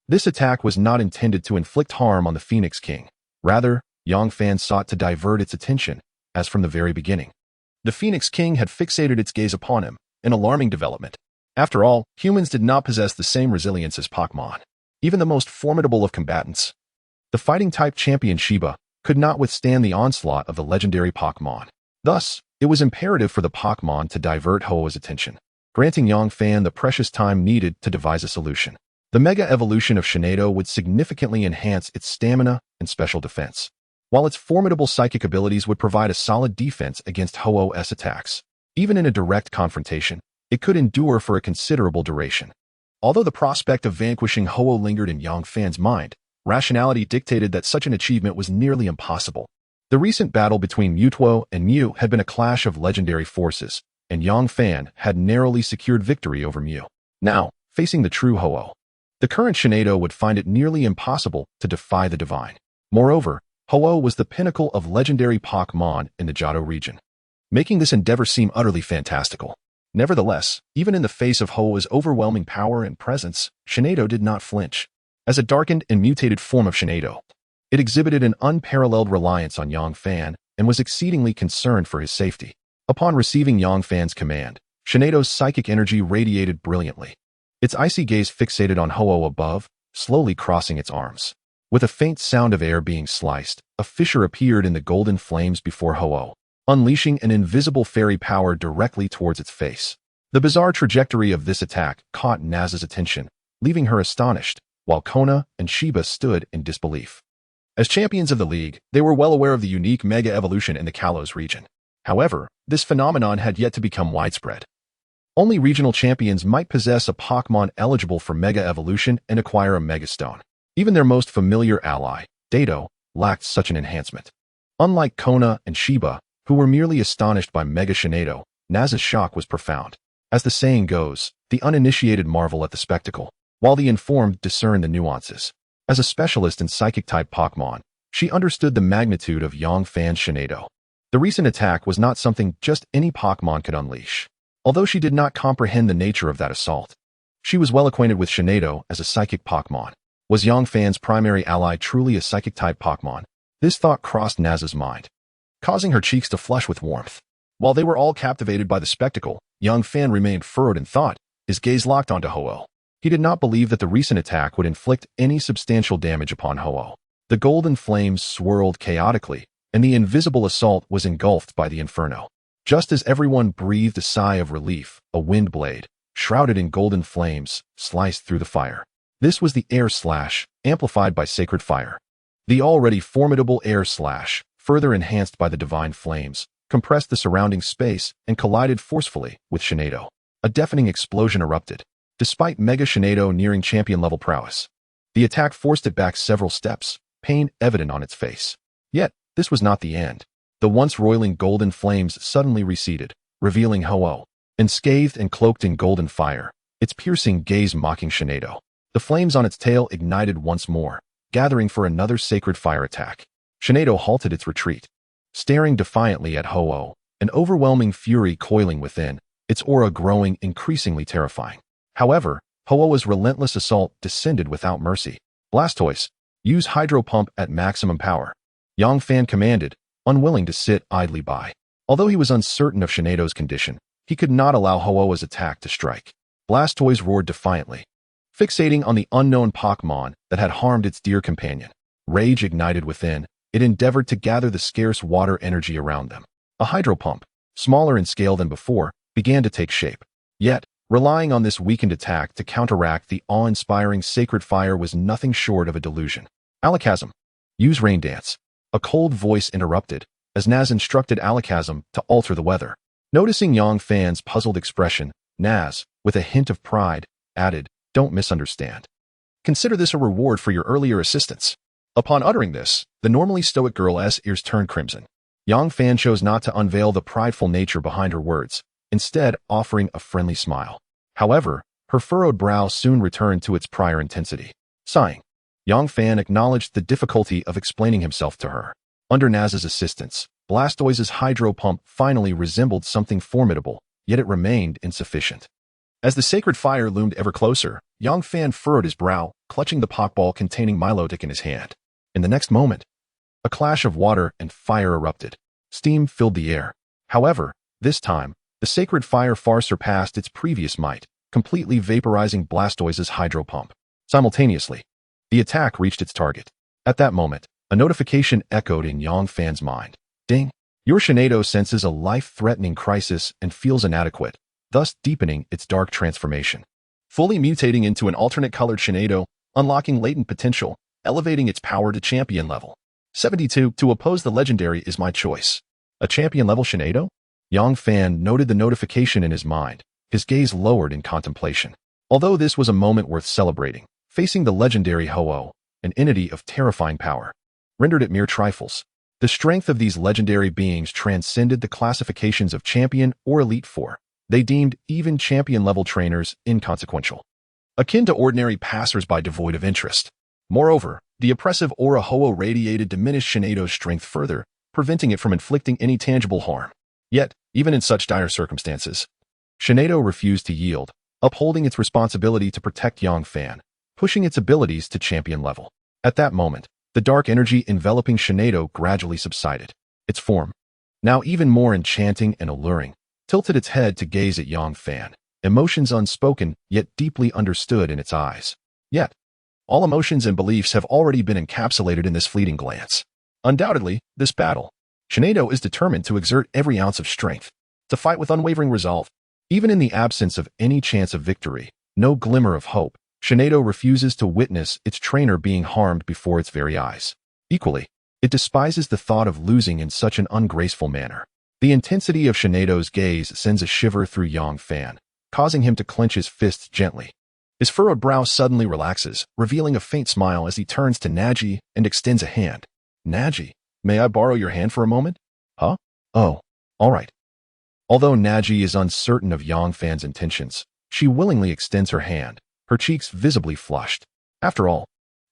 This attack was not intended to inflict harm on the Phoenix King. Rather, Yangfan sought to divert its attention, as from the very beginning. The Phoenix King had fixated its gaze upon him, an alarming development. After all, humans did not possess the same resilience as Pokémon. Even the most formidable of combatants, the fighting-type champion Shiba, could not withstand the onslaught of the legendary Pokémon. Thus, it was imperative for the Pokémon to divert Ho-Oh's attention, granting Yongfan the precious time needed to devise a solution. The Mega Evolution of Shinado would significantly enhance its stamina and special defense, while its formidable psychic abilities would provide a solid defense against Ho-Oh's attacks. Even in a direct confrontation, it could endure for a considerable duration. Although the prospect of vanquishing Ho-Oh lingered in Yongfan's mind, rationality dictated that such an achievement was nearly impossible. The recent battle between Mewtwo and Mew had been a clash of legendary forces, and Yongfan had narrowly secured victory over Mew. Now, facing the true Ho-Oh, the current Shinado would find it nearly impossible to defy the divine. Moreover, Ho-Oh was the pinnacle of legendary Pokémon in the Johto region, making this endeavor seem utterly fantastical. Nevertheless, even in the face of Ho-Oh's overwhelming power and presence, Shinado did not flinch. As a darkened and mutated form of Shinado, it exhibited an unparalleled reliance on Yongfan and was exceedingly concerned for his safety. Upon receiving Yongfan's command, Shinado's psychic energy radiated brilliantly. Its icy gaze fixated on Ho-Oh above, slowly crossing its arms. With a faint sound of air being sliced, a fissure appeared in the golden flames before Ho-Oh, unleashing an invisible fairy power directly towards its face. The bizarre trajectory of this attack caught Naz's attention, leaving her astonished, while Kona and Shiba stood in disbelief. As champions of the league, they were well aware of the unique Mega Evolution in the Kalos region. However, this phenomenon had yet to become widespread. Only regional champions might possess a Pokémon eligible for Mega Evolution and acquire a Mega Stone. Even their most familiar ally, Dato, lacked such an enhancement. Unlike Kona and Shiba, who were merely astonished by Mega Shinado, Naz's shock was profound. As the saying goes, the uninitiated marvel at the spectacle, while the informed discern the nuances. As a specialist in psychic-type Pokémon, she understood the magnitude of Yongfan's Shinado. The recent attack was not something just any Pokémon could unleash. Although she did not comprehend the nature of that assault, she was well acquainted with Shinado as a psychic Pokémon. Was Yongfan's primary ally truly a psychic-type Pokémon? This thought crossed Naz's mind, causing her cheeks to flush with warmth. While they were all captivated by the spectacle, Yongfan remained furrowed in thought, his gaze locked onto Ho-Oh. He did not believe that the recent attack would inflict any substantial damage upon Ho-Oh. The golden flames swirled chaotically, and the invisible assault was engulfed by the inferno. Just as everyone breathed a sigh of relief, a wind blade, shrouded in golden flames, sliced through the fire. This was the air slash, amplified by sacred fire. The already formidable air slash, further enhanced by the divine flames, compressed the surrounding space and collided forcefully with Shinado. A deafening explosion erupted. Despite Mega Shinado nearing champion-level prowess, the attack forced it back several steps, pain evident on its face. Yet, this was not the end. The once roiling golden flames suddenly receded, revealing Ho-Oh, enscathed and cloaked in golden fire, its piercing gaze mocking Shinado. The flames on its tail ignited once more, gathering for another sacred fire attack. Shinado halted its retreat, staring defiantly at Ho-Oh, an overwhelming fury coiling within, its aura growing increasingly terrifying. However, Ho-Oh's relentless assault descended without mercy. Blastoise, use Hydro Pump at maximum power. Yongfan commanded, unwilling to sit idly by. Although he was uncertain of Shinado's condition, he could not allow Ho-Oh's attack to strike. Blastoise roared defiantly, fixating on the unknown Pokémon that had harmed its dear companion. Rage ignited within, it endeavored to gather the scarce water energy around them. A Hydro Pump, smaller in scale than before, began to take shape. Yet, relying on this weakened attack to counteract the awe-inspiring sacred fire was nothing short of a delusion. Alakazam, use Rain Dance. A cold voice interrupted, as Naz instructed Alakazam to alter the weather. Noticing Yongfan's puzzled expression, Naz, with a hint of pride, added, "Don't misunderstand. Consider this a reward for your earlier assistance." Upon uttering this, the normally stoic girl's ears turned crimson. Yongfan chose not to unveil the prideful nature behind her words, instead offering a friendly smile. However, her furrowed brow soon returned to its prior intensity. Sighing, Yongfan acknowledged the difficulty of explaining himself to her. Under Naz's assistance, Blastoise's Hydro Pump finally resembled something formidable, yet it remained insufficient. As the sacred fire loomed ever closer, Yongfan furrowed his brow, clutching the Pokeball containing Milotic in his hand. In the next moment, a clash of water and fire erupted. Steam filled the air. However, this time, the sacred fire far surpassed its previous might, completely vaporizing Blastoise's hydro pump. Simultaneously, the attack reached its target. At that moment, a notification echoed in Yangfan's mind. Ding! Your Shinado senses a life-threatening crisis and feels inadequate, thus deepening its dark transformation. Fully mutating into an alternate-colored Shinado, unlocking latent potential, elevating its power to champion level. 72. To oppose the legendary is my choice. A champion-level Shinado? Yangfan noted the notification in his mind, his gaze lowered in contemplation. Although this was a moment worth celebrating, facing the legendary Ho-Oh, an entity of terrifying power, rendered it mere trifles. The strength of these legendary beings transcended the classifications of champion or elite four. They deemed even champion-level trainers inconsequential, akin to ordinary passers-by devoid of interest. Moreover, the oppressive aura Ho-Oh radiated diminished Shinado's strength further, preventing it from inflicting any tangible harm. Yet, even in such dire circumstances, Shinado refused to yield, upholding its responsibility to protect Yangfan, pushing its abilities to champion level. At that moment, the dark energy enveloping Shinado gradually subsided. Its form, now even more enchanting and alluring, tilted its head to gaze at Yangfan, emotions unspoken yet deeply understood in its eyes. Yet, all emotions and beliefs have already been encapsulated in this fleeting glance. Undoubtedly, this battle, Shinado is determined to exert every ounce of strength, to fight with unwavering resolve. Even in the absence of any chance of victory, no glimmer of hope, Shinado refuses to witness its trainer being harmed before its very eyes. Equally, it despises the thought of losing in such an ungraceful manner. The intensity of Shinado's gaze sends a shiver through Yangfan, causing him to clench his fists gently. His furrowed brow suddenly relaxes, revealing a faint smile as he turns to Naji and extends a hand. Naji, may I borrow your hand for a moment? Huh? Oh, all right. Although Naji is uncertain of Yangfan's intentions, she willingly extends her hand, her cheeks visibly flushed. After all,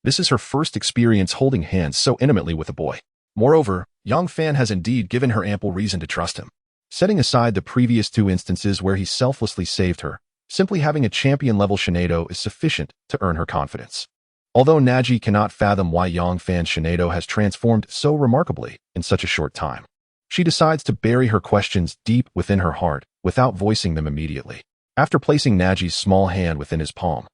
this is her first experience holding hands so intimately with a boy. Moreover, Yangfan has indeed given her ample reason to trust him. Setting aside the previous two instances where he selflessly saved her, simply having a champion-level Shinado is sufficient to earn her confidence. Although Naji cannot fathom why Yangfan's Shinado has transformed so remarkably in such a short time, she decides to bury her questions deep within her heart without voicing them immediately. After placing Naji's small hand within his palm,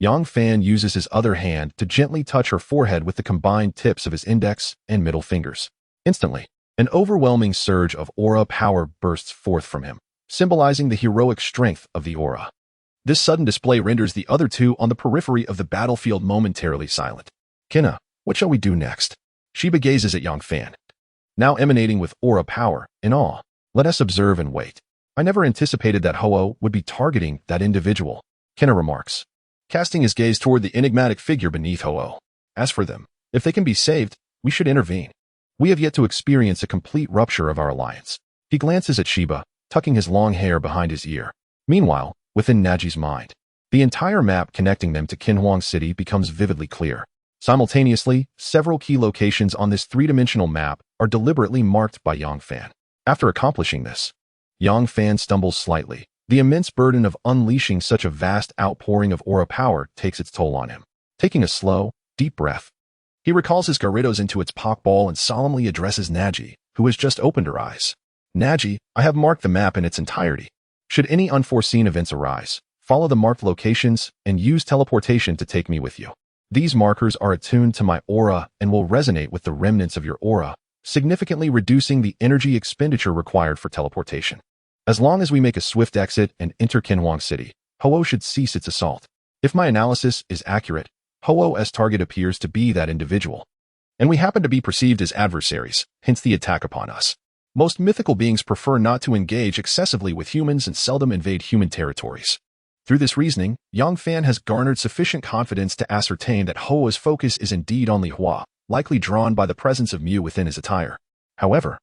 Yangfan uses his other hand to gently touch her forehead with the combined tips of his index and middle fingers. Instantly, an overwhelming surge of aura power bursts forth from him, symbolizing the heroic strength of the aura. This sudden display renders the other two on the periphery of the battlefield momentarily silent. Kina, what shall we do next? She begazes at Yangfan, now emanating with aura power, in awe. Let us observe and wait. I never anticipated that Ho-Oh would be targeting that individual, Kina remarks, casting his gaze toward the enigmatic figure beneath Ho-Oh. As for them, if they can be saved, we should intervene. We have yet to experience a complete rupture of our alliance. He glances at Shiba, tucking his long hair behind his ear. Meanwhile, within Naji's mind, the entire map connecting them to Kinhuang City becomes vividly clear. Simultaneously, several key locations on this three-dimensional map are deliberately marked by Yangfan. After accomplishing this, Yangfan stumbles slightly. The immense burden of unleashing such a vast outpouring of aura power takes its toll on him. Taking a slow, deep breath, he recalls his Gyarados into its Pokeball and solemnly addresses Naji, who has just opened her eyes. Naji, I have marked the map in its entirety. Should any unforeseen events arise, follow the marked locations and use teleportation to take me with you. These markers are attuned to my aura and will resonate with the remnants of your aura, significantly reducing the energy expenditure required for teleportation. As long as we make a swift exit and enter Kinhuang City, Ho-Oh should cease its assault. If my analysis is accurate, Ho-Oh's target appears to be that individual, and we happen to be perceived as adversaries, hence the attack upon us. Most mythical beings prefer not to engage excessively with humans and seldom invade human territories. Through this reasoning, Yangfan has garnered sufficient confidence to ascertain that Ho-Oh's focus is indeed on Li Hua, likely drawn by the presence of Mew within his attire. However,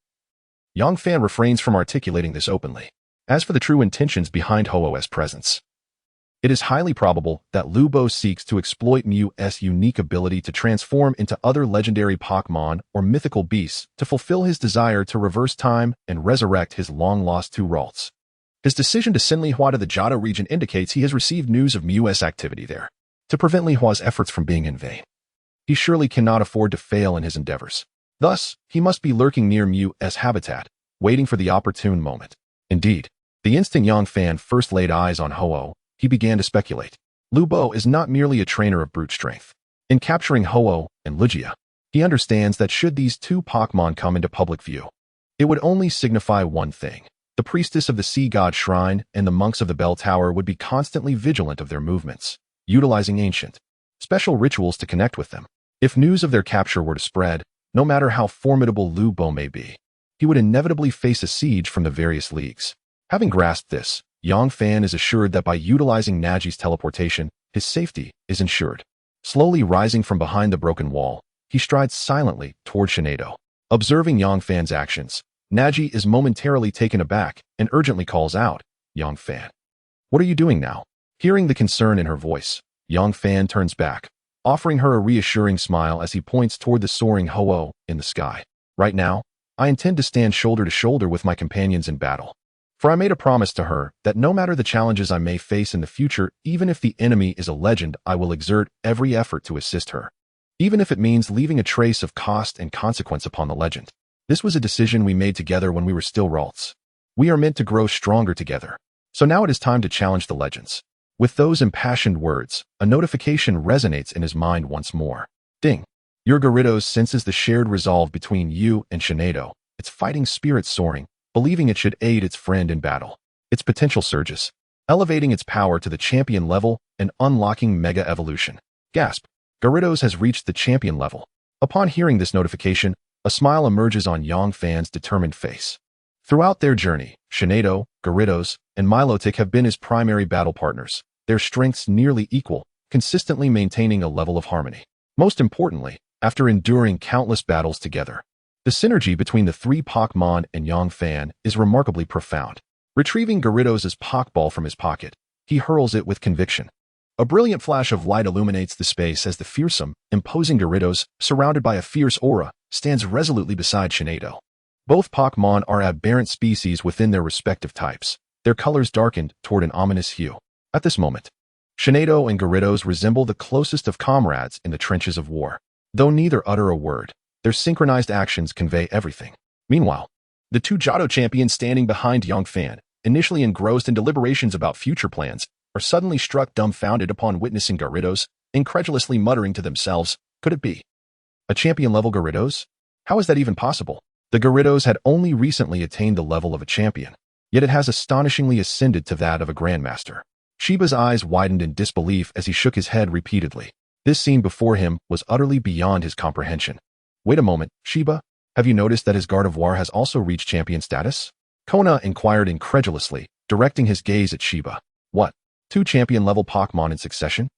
Yangfan refrains from articulating this openly. As for the true intentions behind Ho-Oh's presence, it is highly probable that Lu Bo seeks to exploit Mew's unique ability to transform into other legendary Pokémon or mythical beasts to fulfill his desire to reverse time and resurrect his long-lost two Ralts. His decision to send Li Hua to the Johto region indicates he has received news of Mew's activity there. To prevent Li Hua's efforts from being in vain, he surely cannot afford to fail in his endeavors. Thus, he must be lurking near Mew's habitat, waiting for the opportune moment. Indeed, the instant Yangfan first laid eyes on Ho-Oh, he began to speculate. Lu Bo is not merely a trainer of brute strength. In capturing Ho-Oh and Lugia, he understands that should these two Pokémon come into public view, it would only signify one thing. The priestess of the Sea God Shrine and the monks of the Bell Tower would be constantly vigilant of their movements, utilizing ancient, special rituals to connect with them. If news of their capture were to spread, no matter how formidable Lu Bo may be, he would inevitably face a siege from the various leagues. Having grasped this, Yang Fan is assured that by utilizing Nagi's teleportation, his safety is ensured. Slowly rising from behind the broken wall, he strides silently toward Shinado. Observing Yang Fan's actions, Nagi is momentarily taken aback and urgently calls out, "Yang Fan, what are you doing now?" Hearing the concern in her voice, Yang Fan turns back, offering her a reassuring smile as he points toward the soaring Ho-Oh in the sky. "Right now, I intend to stand shoulder to shoulder with my companions in battle. For I made a promise to her that no matter the challenges I may face in the future, even if the enemy is a legend, I will exert every effort to assist her, even if it means leaving a trace of cost and consequence upon the legend. This was a decision we made together when we were still Ralts. We are meant to grow stronger together. So now it is time to challenge the legends." With those impassioned words, a notification resonates in his mind once more. Ding! Your Gyarados senses the shared resolve between you and Shinado, its fighting spirit soaring, believing it should aid its friend in battle. Its potential surges, elevating its power to the champion level and unlocking Mega Evolution. Gasp! Gyarados has reached the champion level. Upon hearing this notification, a smile emerges on Yang Fan's determined face. Throughout their journey, Shinado, Gyarados, and Milotic have been his primary battle partners, their strengths nearly equal, consistently maintaining a level of harmony. Most importantly, after enduring countless battles together, the synergy between the three Pokémon and Yang Fan is remarkably profound. Retrieving Gyarados' Pokeball from his pocket, he hurls it with conviction. A brilliant flash of light illuminates the space as the fearsome, imposing Gyarados, surrounded by a fierce aura, stands resolutely beside Shinado. Both Pokémon are aberrant species within their respective types, their colors darkened toward an ominous hue. At this moment, Shinado and Gyarados resemble the closest of comrades in the trenches of war. Though neither utter a word, their synchronized actions convey everything. Meanwhile, the two Johto champions standing behind Yang Fan, initially engrossed in deliberations about future plans, are suddenly struck dumbfounded upon witnessing Gyarados, incredulously muttering to themselves, "Could it be a champion-level Gyarados? How is that even possible?" The Gyarados had only recently attained the level of a champion, yet it has astonishingly ascended to that of a grandmaster. Shiba's eyes widened in disbelief as he shook his head repeatedly. This scene before him was utterly beyond his comprehension. "Wait a moment, Shiba, have you noticed that his Gardevoir has also reached champion status?" Kona inquired incredulously, directing his gaze at Shiba. "What? 2 champion-level Pokémon in succession?"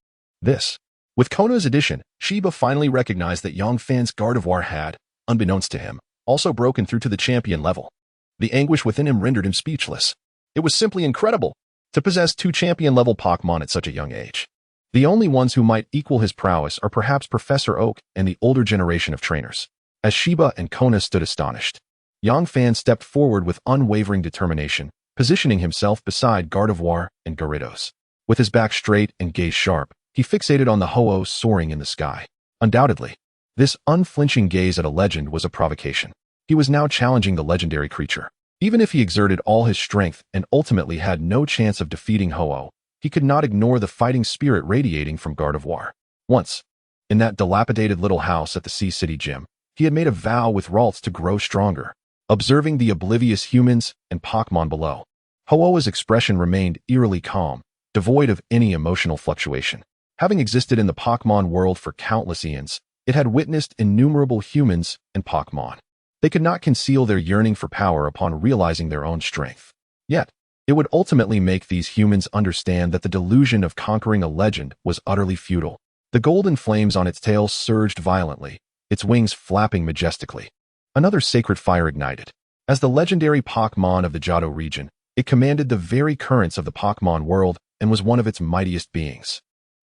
This. With Kona's addition, Shiba finally recognized that Yang Fan's Gardevoir had, unbeknownst to him, also broken through to the champion level. The anguish within him rendered him speechless. It was simply incredible to possess 2 champion-level Pokémon at such a young age. The only ones who might equal his prowess are perhaps Professor Oak and the older generation of trainers. As Shiba and Kona stood astonished, Yang Fan stepped forward with unwavering determination, positioning himself beside Gardevoir and Gyarados. With his back straight and gaze sharp, he fixated on the Ho-Oh soaring in the sky. Undoubtedly, this unflinching gaze at a legend was a provocation. He was now challenging the legendary creature. Even if he exerted all his strength and ultimately had no chance of defeating Ho-Oh, he could not ignore the fighting spirit radiating from Gardevoir. Once, in that dilapidated little house at the Sea City Gym, he had made a vow with Ralts to grow stronger. Observing the oblivious humans and Pokémon below, Ho-Oh's expression remained eerily calm, devoid of any emotional fluctuation. Having existed in the Pokémon world for countless eons, it had witnessed innumerable humans and Pokémon. They could not conceal their yearning for power upon realizing their own strength. Yet, it would ultimately make these humans understand that the delusion of conquering a legend was utterly futile. The golden flames on its tail surged violently, its wings flapping majestically. Another sacred fire ignited. As the legendary Pokémon of the Johto region, it commanded the very currents of the Pokémon world and was one of its mightiest beings.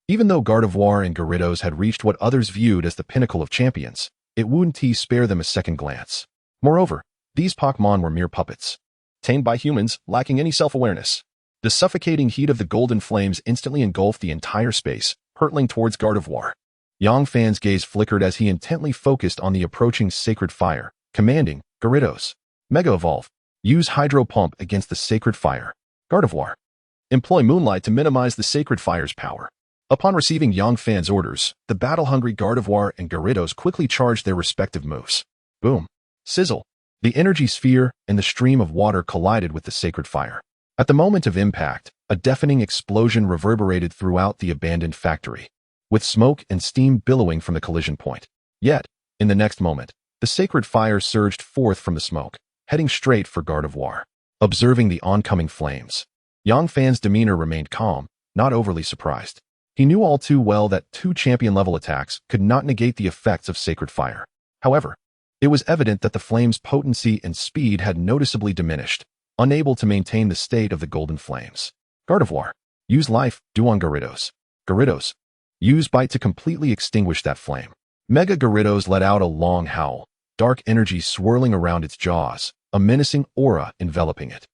Even though Gardevoir and Gyarados had reached what others viewed as the pinnacle of champions, it wouldn't spare them a second glance. Moreover, these Pokémon were mere puppets, tamed by humans lacking any self-awareness. The suffocating heat of the golden flames instantly engulfed the entire space, hurtling towards Gardevoir. Yang Fan's gaze flickered as he intently focused on the approaching sacred fire, commanding, "Gyarados, Mega Evolve. Use Hydro Pump against the sacred fire." Gardevoir, Employ moonlight to minimize the sacred fire's power. Upon receiving Yang Fan's orders, the battle-hungry Gardevoir and Gyarados quickly charged their respective moves. Boom. Sizzle. The energy sphere and the stream of water collided with the sacred fire. At the moment of impact, a deafening explosion reverberated throughout the abandoned factory, with smoke and steam billowing from the collision point. Yet, in the next moment, the sacred fire surged forth from the smoke, heading straight for Gardevoir. Observing the oncoming flames, Yang Fan's demeanor remained calm, not overly surprised. He knew all too well that 2 champion-level attacks could not negate the effects of sacred fire. However, it was evident that the flame's potency and speed had noticeably diminished, unable to maintain the state of the golden flames. Gardevoir, use Life Dew on Gyarados. Gyarados, use Bite to completely extinguish that flame. Mega Gyarados let out a long howl, dark energy swirling around its jaws, a menacing aura enveloping it.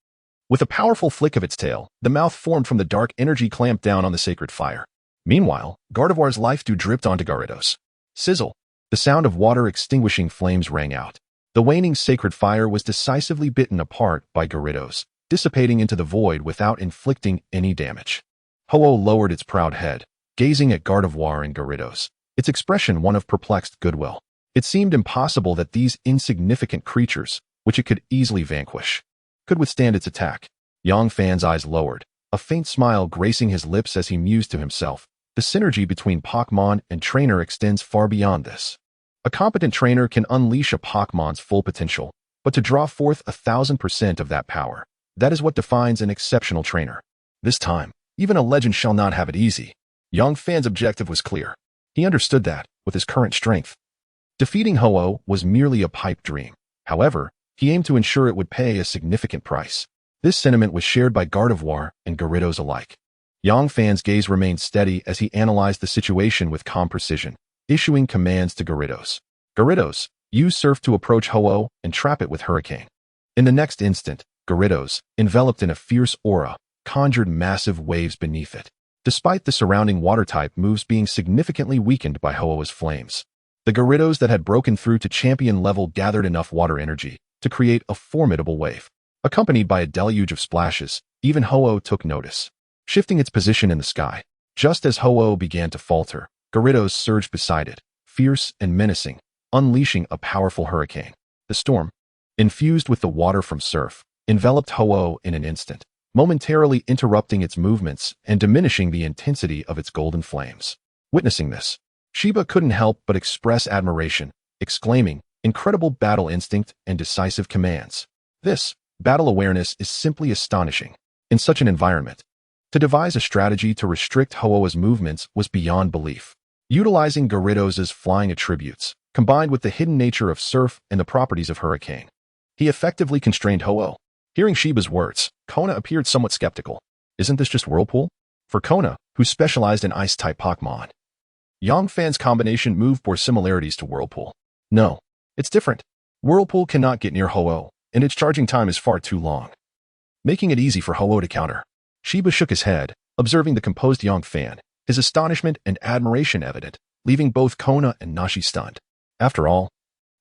With a powerful flick of its tail, the mouth formed from the dark energy clamped down on the sacred fire. Meanwhile, Gardevoir's Life Dew dripped onto Gyarados. Sizzle. The sound of water extinguishing flames rang out. The waning sacred fire was decisively bitten apart by Gyarados, dissipating into the void without inflicting any damage. Ho-Oh lowered its proud head, gazing at Gardevoir and Gyarados, its expression one of perplexed goodwill. It seemed impossible that these insignificant creatures, which it could easily vanquish, could withstand its attack. Yang Fan's eyes lowered, a faint smile gracing his lips as he mused to himself. The synergy between Pokémon and trainer extends far beyond this. A competent trainer can unleash a Pokémon's full potential, but to draw forth 1,000% of that power, that is what defines an exceptional trainer. This time, even a legend shall not have it easy. Yang Fan's objective was clear. He understood that, with his current strength, defeating Ho-Oh was merely a pipe dream. However, he aimed to ensure it would pay a significant price. This sentiment was shared by Gardevoir and Gyarados alike. Yang Fan's gaze remained steady as he analyzed the situation with calm precision, issuing commands to Gyarados. Gyarados, use Surf to approach Ho-Oh and trap it with Hurricane. In the next instant, Gyarados, enveloped in a fierce aura, conjured massive waves beneath it, despite the surrounding water-type moves being significantly weakened by Ho-Oh's flames. The Gyarados that had broken through to champion level gathered enough water energy to create a formidable wave. Accompanied by a deluge of splashes, even Ho-Oh took notice, shifting its position in the sky. Just as Ho-Oh began to falter, Gyarados surged beside it, fierce and menacing, unleashing a powerful hurricane. The storm, infused with the water from Surf, enveloped Ho-Oh in an instant, momentarily interrupting its movements and diminishing the intensity of its golden flames. Witnessing this, Shiba couldn't help but express admiration, exclaiming, "Incredible battle instinct and decisive commands. This battle awareness is simply astonishing." In such an environment, to devise a strategy to restrict Ho-Oh's movements was beyond belief. Utilizing Gyarados' flying attributes, combined with the hidden nature of Surf and the properties of Hurricane, he effectively constrained Ho-Oh. Hearing Shiba's words, Kona appeared somewhat skeptical. Isn't this just Whirlpool? For Kona, who specialized in Ice-type Pokémon, Yang Fan's combination move bore similarities to Whirlpool. No, it's different. Whirlpool cannot get near Ho-Oh, and its charging time is far too long, making it easy for Ho-Oh to counter. Shiba shook his head, observing the composed Yang Fan, his astonishment and admiration evident, leaving both Kona and Nashi stunned. After all,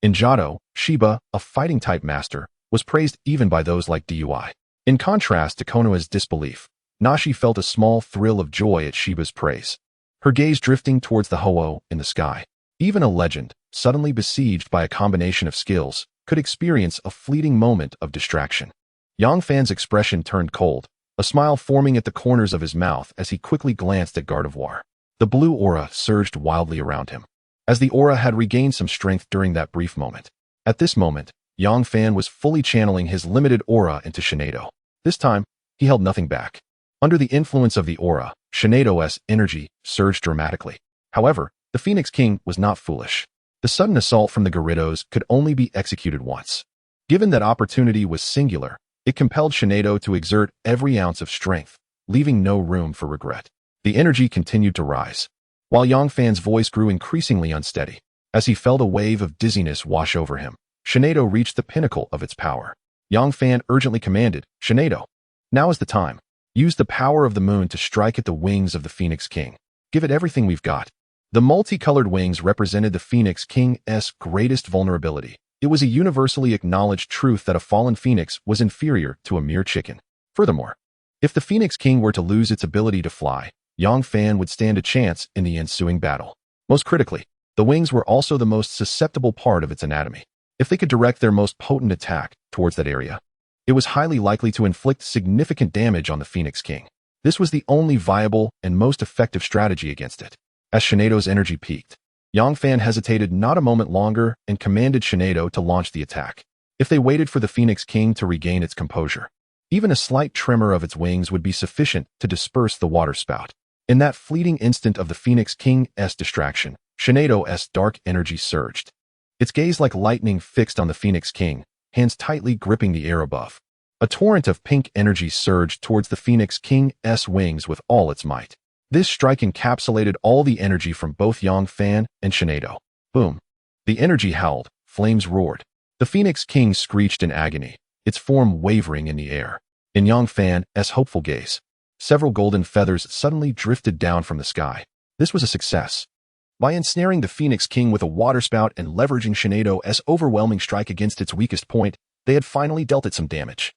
in Johto, Shiba, a fighting-type master, was praised even by those like Dui. In contrast to Konoha's disbelief, Nashi felt a small thrill of joy at Shiba's praise, her gaze drifting towards the Ho-Oh in the sky. Even a legend, suddenly besieged by a combination of skills, could experience a fleeting moment of distraction. Yang Fan's expression turned cold, a smile forming at the corners of his mouth as he quickly glanced at Gardevoir. The blue aura surged wildly around him, as the aura had regained some strength during that brief moment. At this moment, Yang Fan was fully channeling his limited aura into Shinado. This time, he held nothing back. Under the influence of the aura, Shinado's energy surged dramatically. However, the Phoenix King was not foolish. The sudden assault from the Gyarados could only be executed once. Given that opportunity was singular, it compelled Shinado to exert every ounce of strength, leaving no room for regret. The energy continued to rise, while Yang Fan's voice grew increasingly unsteady. As he felt a wave of dizziness wash over him, Shinado reached the pinnacle of its power. Yang Fan urgently commanded, "Shinado, now is the time. Use the power of the moon to strike at the wings of the Phoenix King. Give it everything we've got." The multicolored wings represented the Phoenix King's greatest vulnerability. It was a universally acknowledged truth that a fallen phoenix was inferior to a mere chicken. Furthermore, If the Phoenix King were to lose its ability to fly, Yang Fan would stand a chance in the ensuing battle. Most critically, the wings were also the most susceptible part of its anatomy. If they could direct their most potent attack towards that area, it was highly likely to inflict significant damage on the Phoenix King. This was the only viable and most effective strategy against it. As Shineido's energy peaked, Yang Fan hesitated not a moment longer and commanded Shineido to launch the attack. If they waited for the Phoenix King to regain its composure, even a slight tremor of its wings would be sufficient to disperse the water spout. In that fleeting instant of the Phoenix King's distraction, Shineido's dark energy surged. Its gaze like lightning fixed on the Phoenix King, hands tightly gripping the air above. A torrent of pink energy surged towards the Phoenix King's wings with all its might. This strike encapsulated all the energy from both Yang Fan and Shineido. Boom. The energy howled, flames roared. The Phoenix King screeched in agony, its form wavering in the air. In Yang Fan's hopeful gaze, several golden feathers suddenly drifted down from the sky. This was a success. By ensnaring the Phoenix King with a waterspout and leveraging Shineido's overwhelming strike against its weakest point, they had finally dealt it some damage.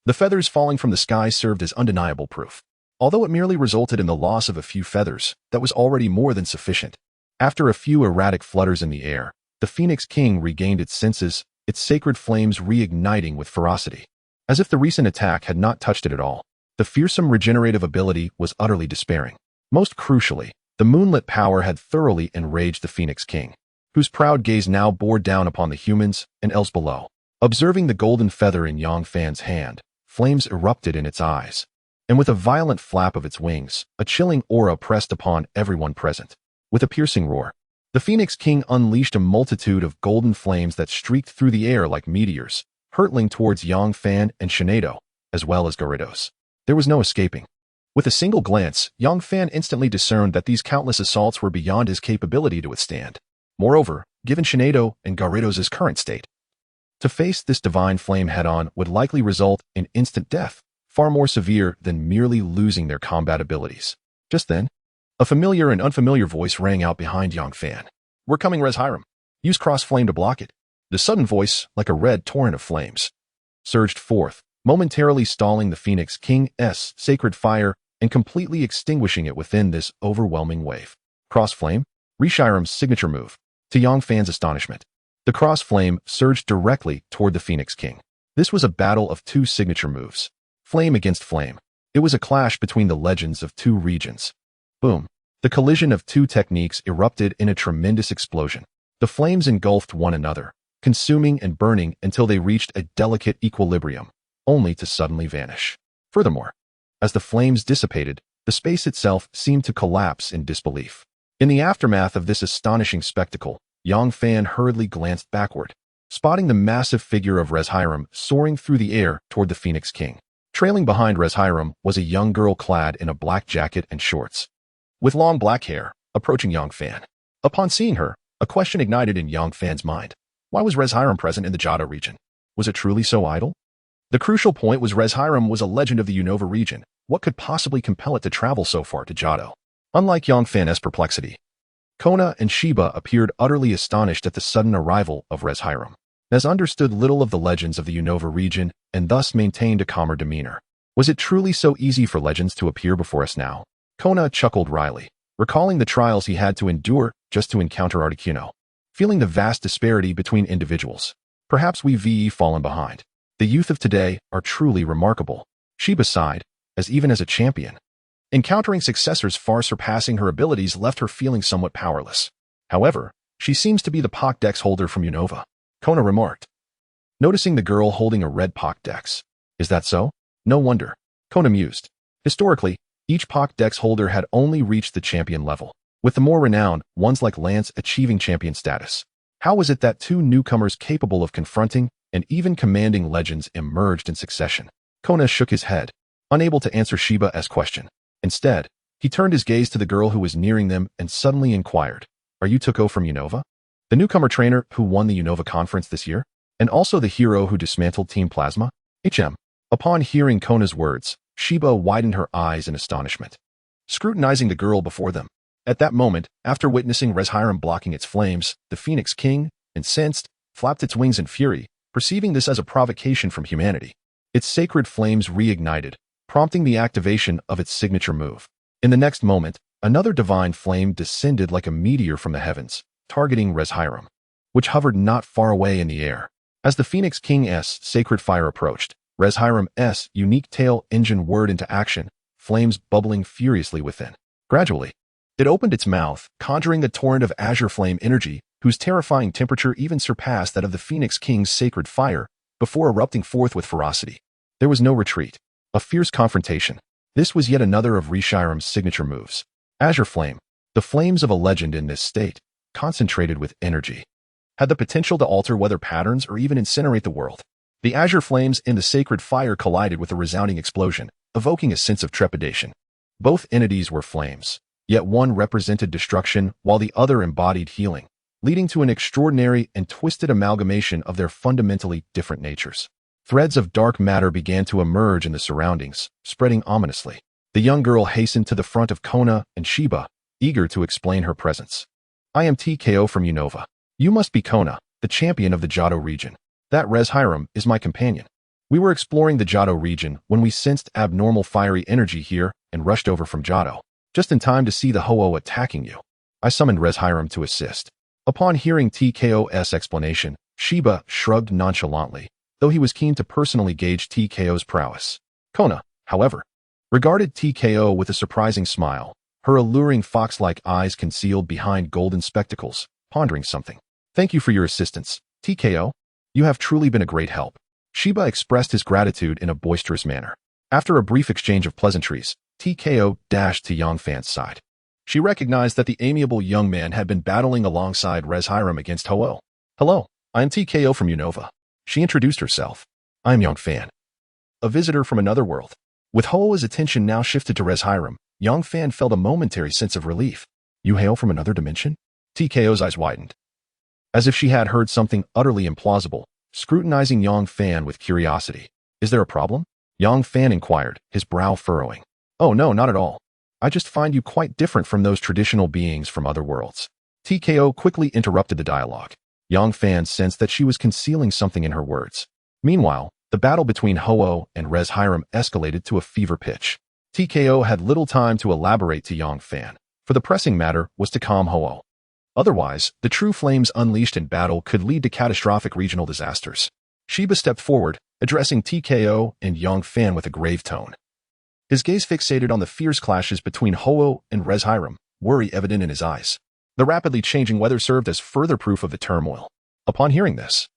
The feathers falling from the sky served as undeniable proof. Although it merely resulted in the loss of a few feathers, that was already more than sufficient. After a few erratic flutters in the air, the Phoenix King regained its senses, its sacred flames reigniting with ferocity. As if the recent attack had not touched it at all, the fearsome regenerative ability was utterly despairing. Most crucially, the moonlit power had thoroughly enraged the Phoenix King, whose proud gaze now bore down upon the humans and elves below. Observing the golden feather in Yang Fan's hand, flames erupted in its eyes, and with a violent flap of its wings, a chilling aura pressed upon everyone present. With a piercing roar, the Phoenix King unleashed a multitude of golden flames that streaked through the air like meteors, hurtling towards Yang Fan and Shineido, as well as Gyarados. There was no escaping. With a single glance, Yang Fan instantly discerned that these countless assaults were beyond his capability to withstand. Moreover, given Shineido and Gyarados' current state, to face this divine flame head-on would likely result in instant death, far more severe than merely losing their combat abilities. Just then, a familiar and unfamiliar voice rang out behind Yang Fan. "We're coming, Reshiram. Use Cross Flame to block it." The sudden voice, like a red torrent of flames, surged forth, momentarily stalling the Phoenix King's sacred fire and completely extinguishing it within this overwhelming wave. Cross Flame, Reshiram's signature move. To Yang Fan's astonishment, the Cross Flame surged directly toward the Phoenix King. This was a battle of two signature moves. Flame against flame. It was a clash between the legends of two regions. Boom. The collision of two techniques erupted in a tremendous explosion. The flames engulfed one another, consuming and burning until they reached a delicate equilibrium, only to suddenly vanish. Furthermore, as the flames dissipated, the space itself seemed to collapse in disbelief. In the aftermath of this astonishing spectacle, Yang Fan hurriedly glanced backward, spotting the massive figure of Reshiram soaring through the air toward the Phoenix King. Trailing behind Reshiram was a young girl clad in a black jacket and shorts, with long black hair, approaching Yang Fan. Upon seeing her, a question ignited in Yang Fan's mind. Why was Reshiram present in the Johto region? Was it truly so idle? The crucial point was Reshiram was a legend of the Unova region. What could possibly compel it to travel so far to Johto? Unlike Yang Fan's perplexity, Kona and Shiba appeared utterly astonished at the sudden arrival of Reshiram, as understood little of the legends of the Unova region and thus maintained a calmer demeanor. Was it truly so easy for legends to appear before us now? Kona chuckled wryly, recalling the trials he had to endure just to encounter Articuno. Feeling the vast disparity between individuals, perhaps we've fallen behind. The youth of today are truly remarkable. Shiba sighed, as even as a champion, encountering successors far surpassing her abilities left her feeling somewhat powerless. However, she seems to be the Pokédex holder from Unova, Kona remarked, noticing the girl holding a red Pokédex. Is that so? No wonder, Kona mused. Historically, each Pokédex holder had only reached the champion level, with the more renowned ones like Lance achieving champion status. How was it that two newcomers capable of confronting and even commanding legends emerged in succession? Kona shook his head, unable to answer Shiba's question. Instead, he turned his gaze to the girl who was nearing them and suddenly inquired, "Are you Tuko from Unova? The newcomer trainer who won the Unova conference this year? And also the hero who dismantled Team Plasma?" Upon hearing Kona's words, Shiba widened her eyes in astonishment, scrutinizing the girl before them. At that moment, after witnessing Reshiram blocking its flames, the Phoenix King, incensed, flapped its wings in fury, perceiving this as a provocation from humanity. Its sacred flames reignited, prompting the activation of its signature move. In the next moment, another divine flame descended like a meteor from the heavens, targeting Reshiram, which hovered not far away in the air. As the Phoenix King's sacred fire approached, Reshiram's unique tail engine whirred into action, flames bubbling furiously within. Gradually, it opened its mouth, conjuring a torrent of azure flame energy, whose terrifying temperature even surpassed that of the Phoenix King's sacred fire, before erupting forth with ferocity. There was no retreat. A fierce confrontation. This was yet another of Reshiram's signature moves. Azure Flame, the flames of a legend in this state, concentrated with energy, had the potential to alter weather patterns or even incinerate the world. The azure flames in the sacred fire collided with a resounding explosion, evoking a sense of trepidation. Both entities were flames, yet one represented destruction while the other embodied healing, leading to an extraordinary and twisted amalgamation of their fundamentally different natures. Threads of dark matter began to emerge in the surroundings, spreading ominously. The young girl hastened to the front of Kona and Shiba, eager to explain her presence. I am TKO from Unova. You must be Kona, the champion of the Johto region. That Reshiram is my companion. We were exploring the Johto region when we sensed abnormal fiery energy here and rushed over from Johto, just in time to see the Ho-Oh attacking you. I summoned Reshiram to assist. Upon hearing TKO's explanation, Shiba shrugged nonchalantly, though he was keen to personally gauge TKO's prowess. Kona, however, regarded TKO with a surprising smile, her alluring fox-like eyes concealed behind golden spectacles, pondering something. Thank you for your assistance, TKO. You have truly been a great help. Shiba expressed his gratitude in a boisterous manner. After a brief exchange of pleasantries, TKO dashed to Yangfan's side. She recognized that the amiable young man had been battling alongside Reshiram against Ho-Oh. Hello, I am TKO from Unova. She introduced herself. I am Yangfan, a visitor from another world. With Ho-Oh's attention now shifted to Reshiram, Yangfan felt a momentary sense of relief. You hail from another dimension? TKO's eyes widened, as if she had heard something utterly implausible, scrutinizing Yangfan with curiosity. Is there a problem? Yangfan inquired, his brow furrowing. Oh no, not at all. I just find you quite different from those traditional beings from other worlds. TKO quickly interrupted the dialogue. Yangfan sensed that she was concealing something in her words. Meanwhile, the battle between Ho-Oh and Reshiram escalated to a fever pitch. TKO had little time to elaborate to Yangfan, for the pressing matter was to calm Ho-Oh. Otherwise, the true flames unleashed in battle could lead to catastrophic regional disasters. Shiba stepped forward, addressing TKO and Yangfan with a grave tone. His gaze fixated on the fierce clashes between Ho-Oh and Reshiram, worry evident in his eyes. The rapidly changing weather served as further proof of the turmoil. Upon hearing this,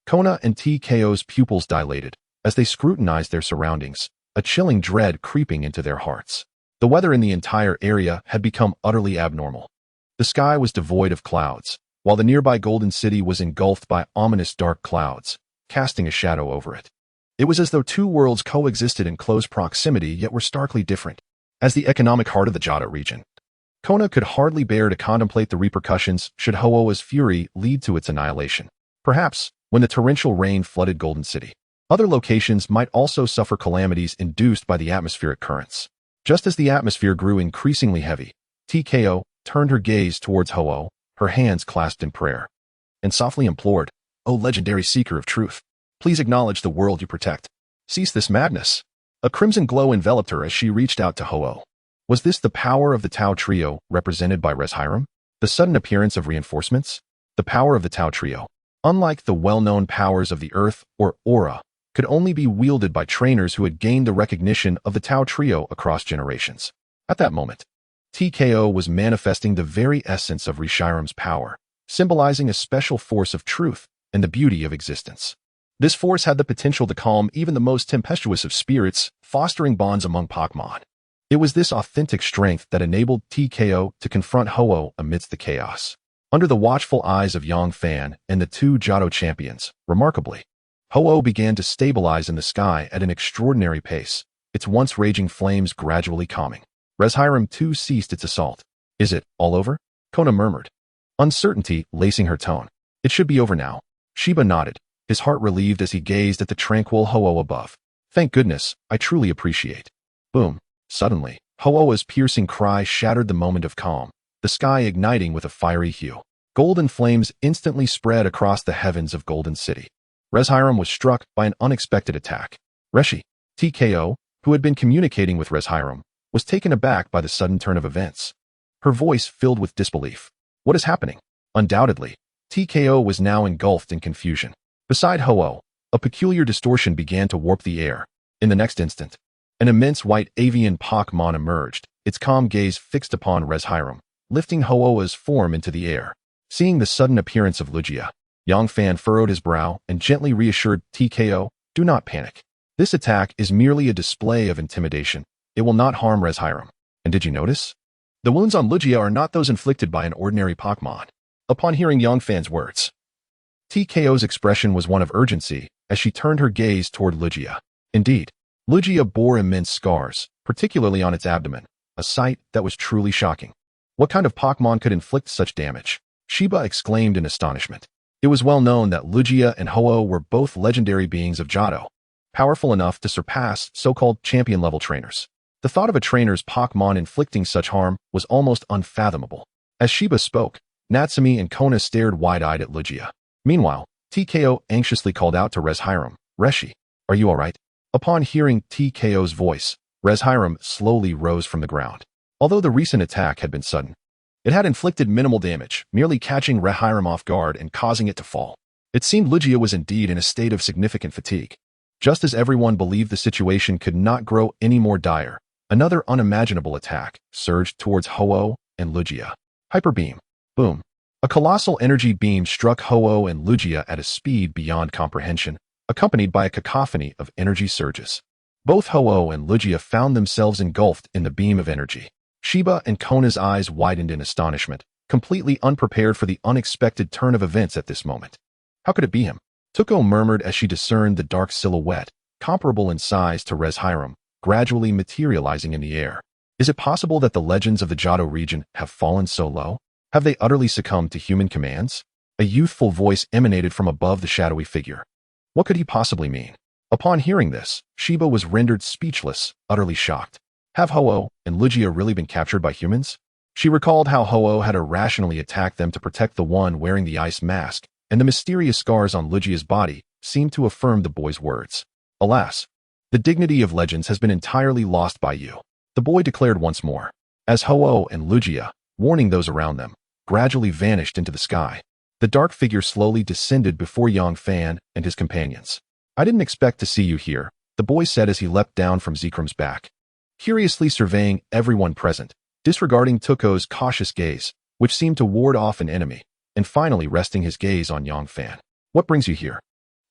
Kona and TKO's pupils dilated as they scrutinized their surroundings, a chilling dread creeping into their hearts. The weather in the entire area had become utterly abnormal. The sky was devoid of clouds, while the nearby Golden City was engulfed by ominous dark clouds, casting a shadow over it. It was as though two worlds coexisted in close proximity yet were starkly different. As the economic heart of the Johto region, Kona could hardly bear to contemplate the repercussions should Ho-Oh's fury lead to its annihilation. Perhaps, when the torrential rain flooded Golden City, other locations might also suffer calamities induced by the atmospheric currents. Just as the atmosphere grew increasingly heavy, TKO turned her gaze towards Ho-Oh, her hands clasped in prayer, and softly implored, O legendary seeker of truth, please acknowledge the world you protect. Cease this madness. A crimson glow enveloped her as she reached out to Ho-Oh. Was this the power of the Tao Trio represented by Reshiram? The sudden appearance of reinforcements? The power of the Tao Trio, unlike the well-known powers of the Earth or Aura, could only be wielded by trainers who had gained the recognition of the Tao Trio across generations. At that moment, TKO was manifesting the very essence of Reshiram's power, symbolizing a special force of truth and the beauty of existence. This force had the potential to calm even the most tempestuous of spirits, fostering bonds among Pokémon. It was this authentic strength that enabled TKO to confront Ho-Oh amidst the chaos. Under the watchful eyes of Yangfan and the two Johto champions, remarkably, Ho-Oh began to stabilize in the sky at an extraordinary pace, its once raging flames gradually calming. Reshiram too ceased its assault. Is it all over? Kona murmured, uncertainty lacing her tone. It should be over now. Shiba nodded, his heart relieved as he gazed at the tranquil Ho-Oh above. Thank goodness, I truly appreciate. Boom. Suddenly, Ho-Oh's piercing cry shattered the moment of calm, the sky igniting with a fiery hue. Golden flames instantly spread across the heavens of Golden City. Reshiram was struck by an unexpected attack. Reshi, TKO, who had been communicating with Reshiram, was taken aback by the sudden turn of events. Her voice filled with disbelief. What is happening? Undoubtedly, TKO was now engulfed in confusion. Beside Ho-Oh, a peculiar distortion began to warp the air. In the next instant, an immense white avian Pokémon emerged, its calm gaze fixed upon Reshiram, lifting Ho-Oh's form into the air. Seeing the sudden appearance of Lugia, Yang Fan furrowed his brow and gently reassured TKO, "Do not panic. This attack is merely a display of intimidation. It will not harm Reshiram. And did you notice? The wounds on Lugia are not those inflicted by an ordinary Pokémon." Upon hearing Yang Fan's words, TKO's expression was one of urgency as she turned her gaze toward Lugia. Indeed, Lugia bore immense scars, particularly on its abdomen, a sight that was truly shocking. What kind of Pokémon could inflict such damage? Shiba exclaimed in astonishment. It was well known that Lugia and Ho-Oh were both legendary beings of Johto, powerful enough to surpass so-called champion-level trainers. The thought of a trainer's Pokémon inflicting such harm was almost unfathomable. As Shiba spoke, Natsumi and Kona stared wide-eyed at Lugia. Meanwhile, TKO anxiously called out to Reshiram, "Reshi, are you alright?" Upon hearing TKO's voice, Reshiram slowly rose from the ground. Although the recent attack had been sudden, it had inflicted minimal damage, merely catching Reshiram off guard and causing it to fall. It seemed Lugia was indeed in a state of significant fatigue. Just as everyone believed the situation could not grow any more dire, another unimaginable attack surged towards Ho-Oh and Lugia. Hyper Beam. Boom. A colossal energy beam struck Ho-Oh and Lugia at a speed beyond comprehension, accompanied by a cacophony of energy surges. Both Ho-Oh and Lugia found themselves engulfed in the beam of energy. Shiba and Kona's eyes widened in astonishment, completely unprepared for the unexpected turn of events at this moment. How could it be him? Tuko murmured as she discerned the dark silhouette, comparable in size to Reshiram, gradually materializing in the air. Is it possible that the legends of the Johto region have fallen so low? Have they utterly succumbed to human commands? A youthful voice emanated from above the shadowy figure. What could he possibly mean? Upon hearing this, Shiba was rendered speechless, utterly shocked. Have Ho-Oh and Lugia really been captured by humans? She recalled how Ho-Oh had irrationally attacked them to protect the one wearing the ice mask, and the mysterious scars on Lugia's body seemed to affirm the boy's words. Alas, the dignity of legends has been entirely lost by you, the boy declared once more, as Ho-Oh and Lugia, warning those around them, gradually vanished into the sky. The dark figure slowly descended before Yang Fan and his companions. "I didn't expect to see you here," the boy said as he leapt down from Zekram's back, curiously surveying everyone present, disregarding Tuko's cautious gaze, which seemed to ward off an enemy, and finally resting his gaze on Yang Fan. "What brings you here?"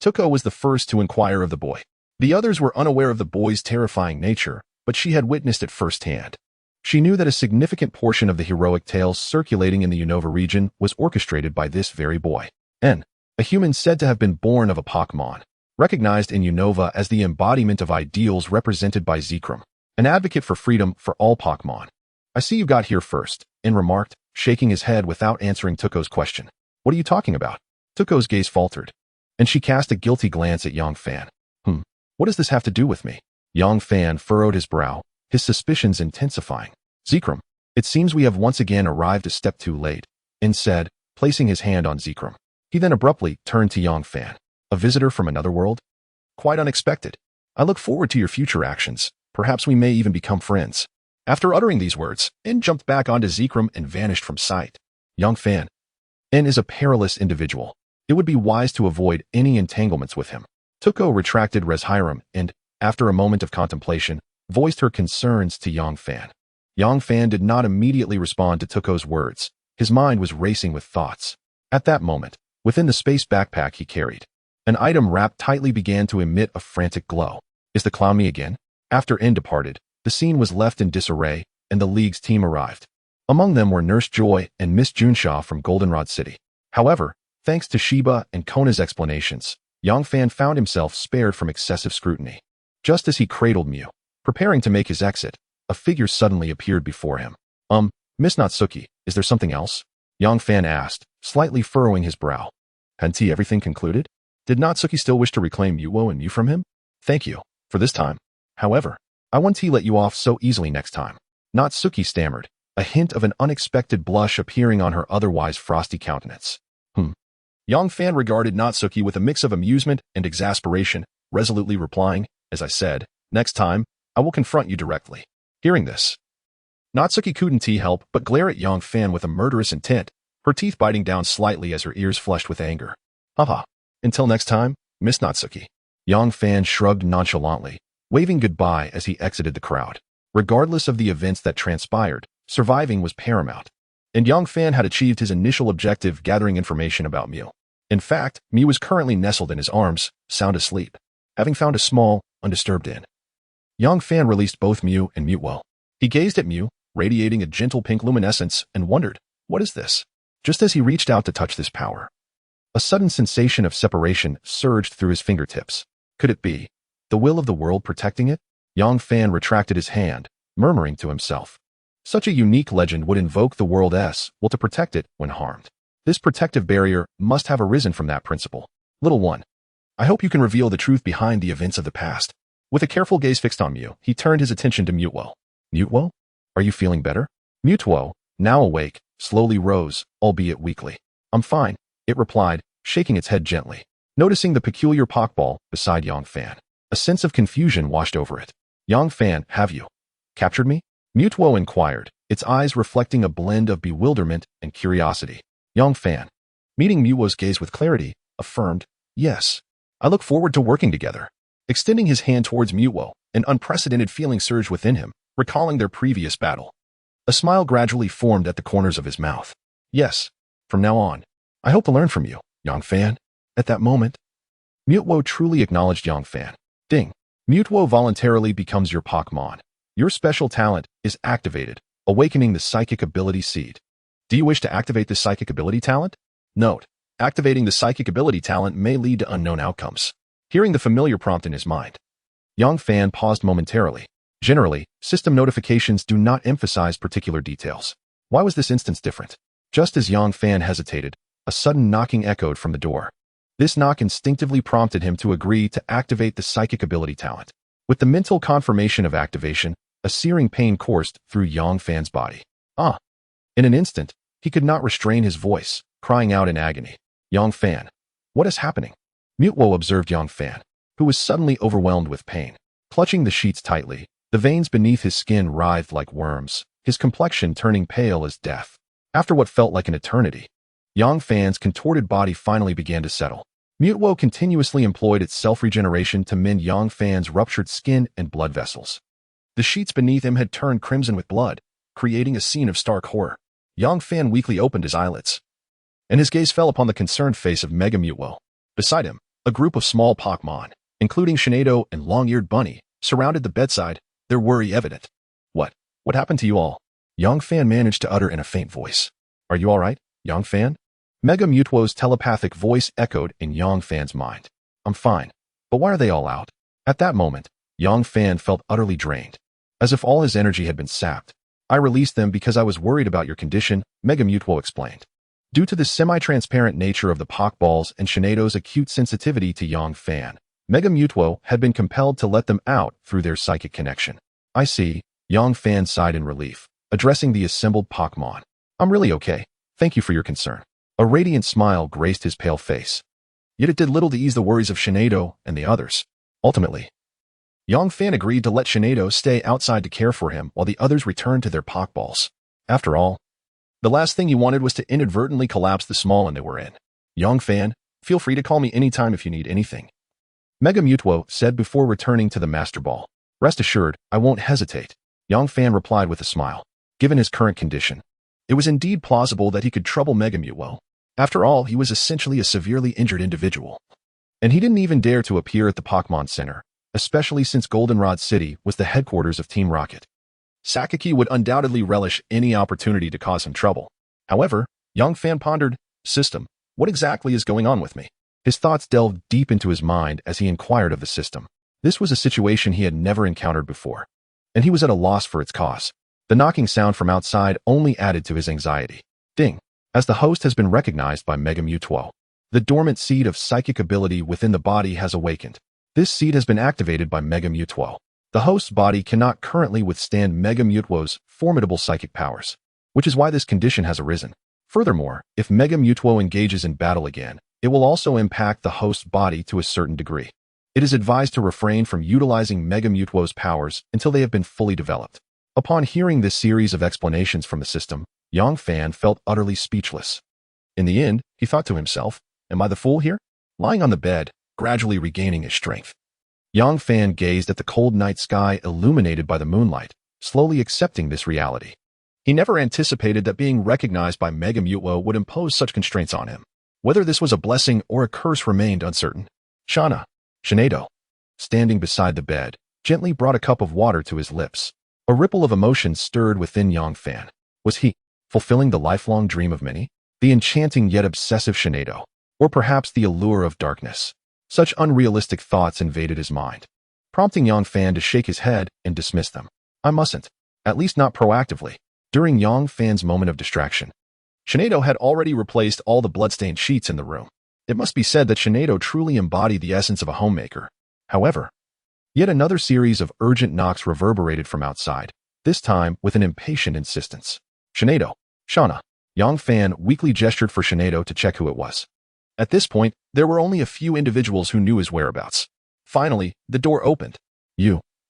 Tuko was the first to inquire of the boy. The others were unaware of the boy's terrifying nature, but she had witnessed it firsthand. She knew that a significant portion of the heroic tales circulating in the Unova region was orchestrated by this very boy. N, a human said to have been born of a Pokémon, recognized in Unova as the embodiment of ideals represented by Zekrom, an advocate for freedom for all Pokémon. "I see you got here first," N remarked, shaking his head without answering Tuko's question. "What are you talking about?" Tuko's gaze faltered, and she cast a guilty glance at Yang Fan. What does this have to do with me?" Yang Fan furrowed his brow, his suspicions intensifying. "Zekrom, it seems we have once again arrived a step too late," N said, placing his hand on Zekrom. He then abruptly turned to Yang Fan. "A visitor from another world? Quite unexpected. I look forward to your future actions. Perhaps we may even become friends." After uttering these words, N jumped back onto Zekrom and vanished from sight. Yang Fan. N is a perilous individual. It would be wise to avoid any entanglements with him. Tuko retracted Reshiram and, after a moment of contemplation, voiced her concerns to Yang Fan. Yang Fan did not immediately respond to Tuko's words. His mind was racing with thoughts. At that moment, within the space backpack he carried, an item wrapped tightly began to emit a frantic glow. Is the clown me again? After N departed, the scene was left in disarray, and the League's team arrived. Among them were Nurse Joy and Miss Junshaw from Goldenrod City. However, thanks to Shiba and Kona's explanations, Yang Fan found himself spared from excessive scrutiny. Just as he cradled Mew, preparing to make his exit, a figure suddenly appeared before him. Miss Natsuki, is there something else?" Yang Fan asked, slightly furrowing his brow. Hadn't he everything concluded? Did Natsuki still wish to reclaim Yuo and Mew from him? "Thank you, for this time. However, I won't let you off so easily next time." Natsuki stammered, a hint of an unexpected blush appearing on her otherwise frosty countenance. Yang Fan regarded Natsuki with a mix of amusement and exasperation, resolutely replying, "As I said, next time, I will confront you directly. Hearing this, Natsuki couldn't help but glare at Yang Fan with a murderous intent, her teeth biting down slightly as her ears flushed with anger. Haha. Until next time, Miss Natsuki. Yang Fan shrugged nonchalantly, waving goodbye as he exited the crowd. Regardless of the events that transpired, surviving was paramount. And Yang Fan had achieved his initial objective, gathering information about Mew. In fact, Mew was currently nestled in his arms, sound asleep, having found a small, undisturbed inn. Yang Fan released both Mew and Mutwo. He gazed at Mew, radiating a gentle pink luminescence, and wondered, what is this? Just as he reached out to touch this power, a sudden sensation of separation surged through his fingertips. Could it be the will of the world protecting it? Yang Fan retracted his hand, murmuring to himself. Such a unique legend would invoke the world's will to protect it when harmed. This protective barrier must have arisen from that principle. Little one, I hope you can reveal the truth behind the events of the past. With a careful gaze fixed on Mew, he turned his attention to Mutwo. Mutwo? Are you feeling better? Mutwo, now awake, slowly rose, albeit weakly. I'm fine, it replied, shaking its head gently. Noticing the peculiar Pokeball beside Yang Fan, a sense of confusion washed over it. Yang Fan, have you captured me? Mutwo inquired, its eyes reflecting a blend of bewilderment and curiosity. Yang Fan, meeting Mutwo's gaze with clarity, affirmed, yes. I look forward to working together. Extending his hand towards Mutwo, an unprecedented feeling surged within him, recalling their previous battle. A smile gradually formed at the corners of his mouth. Yes, from now on, I hope to learn from you, Yang Fan. At that moment, Mutwo truly acknowledged Yang Fan. Ding. Mutwo voluntarily becomes your Pokémon. Your special talent is activated, awakening the psychic ability seed. Do you wish to activate this psychic ability talent? Note, activating the psychic ability talent may lead to unknown outcomes. Hearing the familiar prompt in his mind, Yang Fan paused momentarily. Generally, system notifications do not emphasize particular details. Why was this instance different? Just as Yang Fan hesitated, a sudden knocking echoed from the door. This knock instinctively prompted him to agree to activate the psychic ability talent. With the mental confirmation of activation, a searing pain coursed through Yang Fan's body. Ah! In an instant, he could not restrain his voice, crying out in agony. Yang Fan, what is happening? Mutwo observed Yang Fan, who was suddenly overwhelmed with pain. Clutching the sheets tightly, the veins beneath his skin writhed like worms, his complexion turning pale as death. After what felt like an eternity, Yang Fan's contorted body finally began to settle. Mutwo continuously employed its self-regeneration to mend Yang Fan's ruptured skin and blood vessels. The sheets beneath him had turned crimson with blood, creating a scene of stark horror. Yang Fan weakly opened his eyelids, and his gaze fell upon the concerned face of Mega Mutwo. Beside him, a group of small Pokémon, including Shinado and Long-Eared Bunny, surrounded the bedside, their worry evident. What happened to you all? Yang Fan managed to utter in a faint voice. Are you all right, Yang Fan? Mega Mutwo's telepathic voice echoed in Yang Fan's mind. I'm fine, but why are they all out? At that moment, Yang Fan felt utterly drained, as if all his energy had been sapped. I released them because I was worried about your condition, Mega Mutwo explained. Due to the semi-transparent nature of the Pokeballs and Shinado's acute sensitivity to Yang Fan, Mega Mutwo had been compelled to let them out through their psychic connection. I see, Yang Fan sighed in relief, addressing the assembled Pokémon. I'm really okay, thank you for your concern. A radiant smile graced his pale face. Yet it did little to ease the worries of Shinado and the others. Ultimately, Yang Fan agreed to let Shinado stay outside to care for him while the others returned to their Pokeballs. After all, the last thing he wanted was to inadvertently collapse the small inn they were in. Yang Fan, feel free to call me anytime if you need anything, Mega Mutwo said before returning to the Master Ball. Rest assured, I won't hesitate, Yang Fan replied with a smile. Given his current condition, it was indeed plausible that he could trouble Mega Mutwo. After all, he was essentially a severely injured individual. And he didn't even dare to appear at the Pokémon Center, especially since Goldenrod City was the headquarters of Team Rocket. Sakaki would undoubtedly relish any opportunity to cause him trouble. However, Yang Fan pondered, System, what exactly is going on with me? His thoughts delved deep into his mind as he inquired of the system. This was a situation he had never encountered before, and he was at a loss for its cause. The knocking sound from outside only added to his anxiety. Ding! As the host has been recognized by Mega Mutwo, the dormant seed of psychic ability within the body has awakened. This seed has been activated by Mega Mutwo. The host's body cannot currently withstand Mega Mutwo's formidable psychic powers, which is why this condition has arisen. Furthermore, if Mega Mutwo engages in battle again, it will also impact the host's body to a certain degree. It is advised to refrain from utilizing Mega Mutwo's powers until they have been fully developed. Upon hearing this series of explanations from the system, Yang Fan felt utterly speechless. In the end, he thought to himself, am I the fool here? Lying on the bed, gradually regaining his strength. Yang Fan gazed at the cold night sky illuminated by the moonlight, slowly accepting this reality. He never anticipated that being recognized by Mega Mutwo would impose such constraints on him. Whether this was a blessing or a curse remained uncertain. Shinado, standing beside the bed, gently brought a cup of water to his lips. A ripple of emotion stirred within Yang Fan. Was he fulfilling the lifelong dream of many? The enchanting yet obsessive Shinado? Or perhaps the allure of darkness? Such unrealistic thoughts invaded his mind, prompting Yang Fan to shake his head and dismiss them. I mustn't. At least not proactively. During Yang Fan's moment of distraction, Shinado had already replaced all the bloodstained sheets in the room. It must be said that Shinado truly embodied the essence of a homemaker. However, yet another series of urgent knocks reverberated from outside, this time with an impatient insistence. Shinado, Shauna. Yang Fan weakly gestured for Shinado to check who it was. At this point, there were only a few individuals who knew his whereabouts. Finally, the door opened.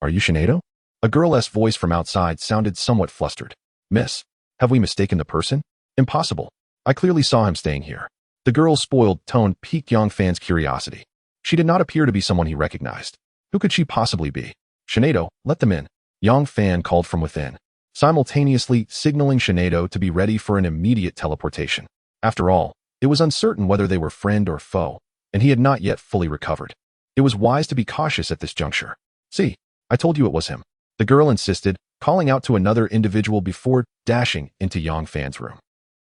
Are you Shinado? A girl's voice from outside sounded somewhat flustered. Miss, have we mistaken the person? Impossible. I clearly saw him staying here. The girl's spoiled tone piqued Yang Fan's curiosity. She did not appear to be someone he recognized. Who could she possibly be? Shinado, let them in. Yang Fan called from within, simultaneously signaling Shinado to be ready for an immediate teleportation. After all, it was uncertain whether they were friend or foe, and he had not yet fully recovered. It was wise to be cautious at this juncture. See, I told you it was him. The girl insisted, calling out to another individual before dashing into Yang Fan's room.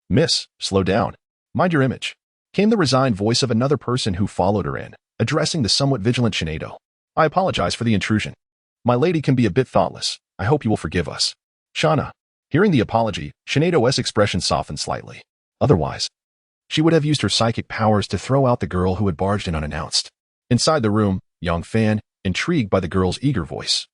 Miss, slow down. Mind your image. Came the resigned voice of another person who followed her in, addressing the somewhat vigilant Shinado. I apologize for the intrusion. My lady can be a bit thoughtless. I hope you will forgive us. Shauna. Hearing the apology, Shinado's expression softened slightly. Otherwise, she would have used her psychic powers to throw out the girl who had barged in unannounced. Inside the room, Yang Fan, intrigued by the girl's eager voice,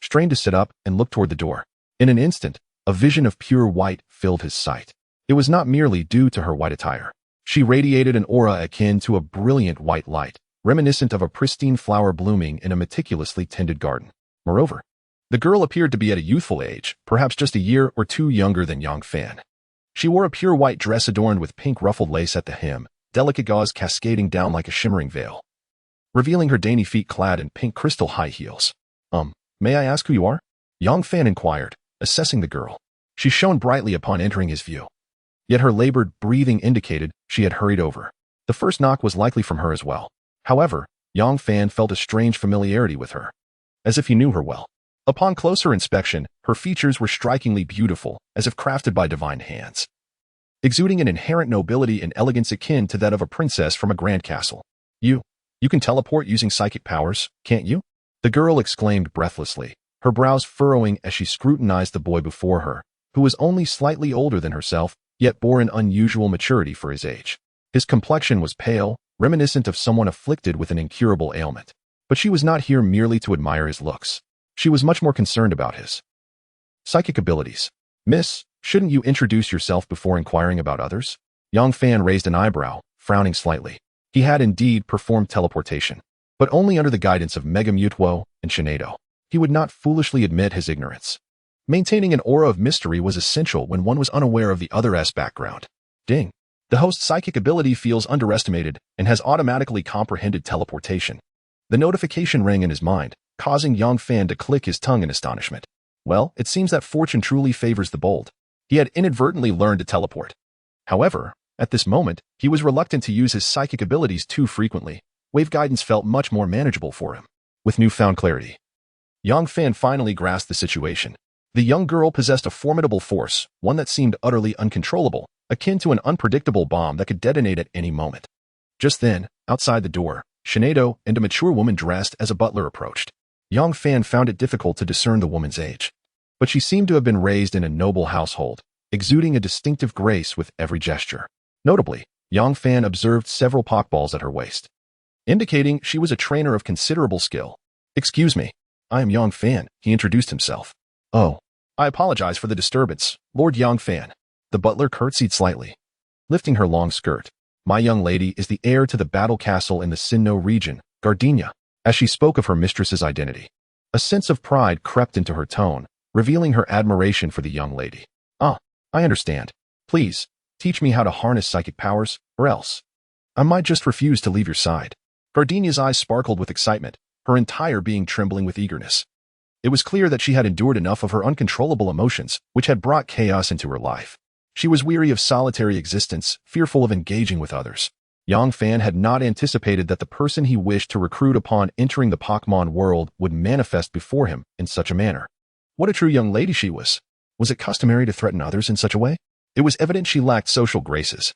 strained to sit up and look toward the door. In an instant, a vision of pure white filled his sight. It was not merely due to her white attire. She radiated an aura akin to a brilliant white light, reminiscent of a pristine flower blooming in a meticulously tended garden. Moreover, the girl appeared to be at a youthful age, perhaps just a year or two younger than Yang Fan. She wore a pure white dress adorned with pink ruffled lace at the hem, delicate gauze cascading down like a shimmering veil, revealing her dainty feet clad in pink crystal high heels. May I ask who you are? Yang Fan inquired, assessing the girl. She shone brightly upon entering his view. Yet her labored breathing indicated she had hurried over. The first knock was likely from her as well. However, Yang Fan felt a strange familiarity with her, as if he knew her well. Upon closer inspection, her features were strikingly beautiful, as if crafted by divine hands, exuding an inherent nobility and elegance akin to that of a princess from a grand castle. You can teleport using psychic powers, can't you? The girl exclaimed breathlessly, her brows furrowing as she scrutinized the boy before her, who was only slightly older than herself, yet bore an unusual maturity for his age. His complexion was pale, reminiscent of someone afflicted with an incurable ailment. But she was not here merely to admire his looks. She was much more concerned about his psychic abilities. Miss, shouldn't you introduce yourself before inquiring about others? Yang Fan raised an eyebrow, frowning slightly. He had indeed performed teleportation, but only under the guidance of Mega Mutwo and Shinado. He would not foolishly admit his ignorance. Maintaining an aura of mystery was essential when one was unaware of the other's background. Ding. The host's psychic ability feels underestimated and has automatically comprehended teleportation. The notification rang in his mind, causing Yang Fan to click his tongue in astonishment. Well, it seems that fortune truly favors the bold. He had inadvertently learned to teleport. However, at this moment, he was reluctant to use his psychic abilities too frequently. Wave guidance felt much more manageable for him. With newfound clarity, Yang Fan finally grasped the situation. The young girl possessed a formidable force, one that seemed utterly uncontrollable, akin to an unpredictable bomb that could detonate at any moment. Just then, outside the door, Shinado and a mature woman dressed as a butler approached. Yang Fan found it difficult to discern the woman's age, but she seemed to have been raised in a noble household, exuding a distinctive grace with every gesture. Notably, Yang Fan observed several pokeballs at her waist, indicating she was a trainer of considerable skill. Excuse me, I am Yang Fan, he introduced himself. Oh, I apologize for the disturbance, Lord Yang Fan. The butler curtsied slightly, lifting her long skirt. My young lady is the heir to the battle castle in the Sinnoh region, Gardenia. as she spoke of her mistress's identity. A sense of pride crept into her tone, revealing her admiration for the young lady. "Ah, I understand. Please, teach me how to harness psychic powers, or else I might just refuse to leave your side." Gardenia's eyes sparkled with excitement, her entire being trembling with eagerness. It was clear that she had endured enough of her uncontrollable emotions, which had brought chaos into her life. She was weary of solitary existence, fearful of engaging with others. Yang Fan had not anticipated that the person he wished to recruit upon entering the Pokémon world would manifest before him in such a manner. What a true young lady she was. Was it customary to threaten others in such a way? It was evident she lacked social graces.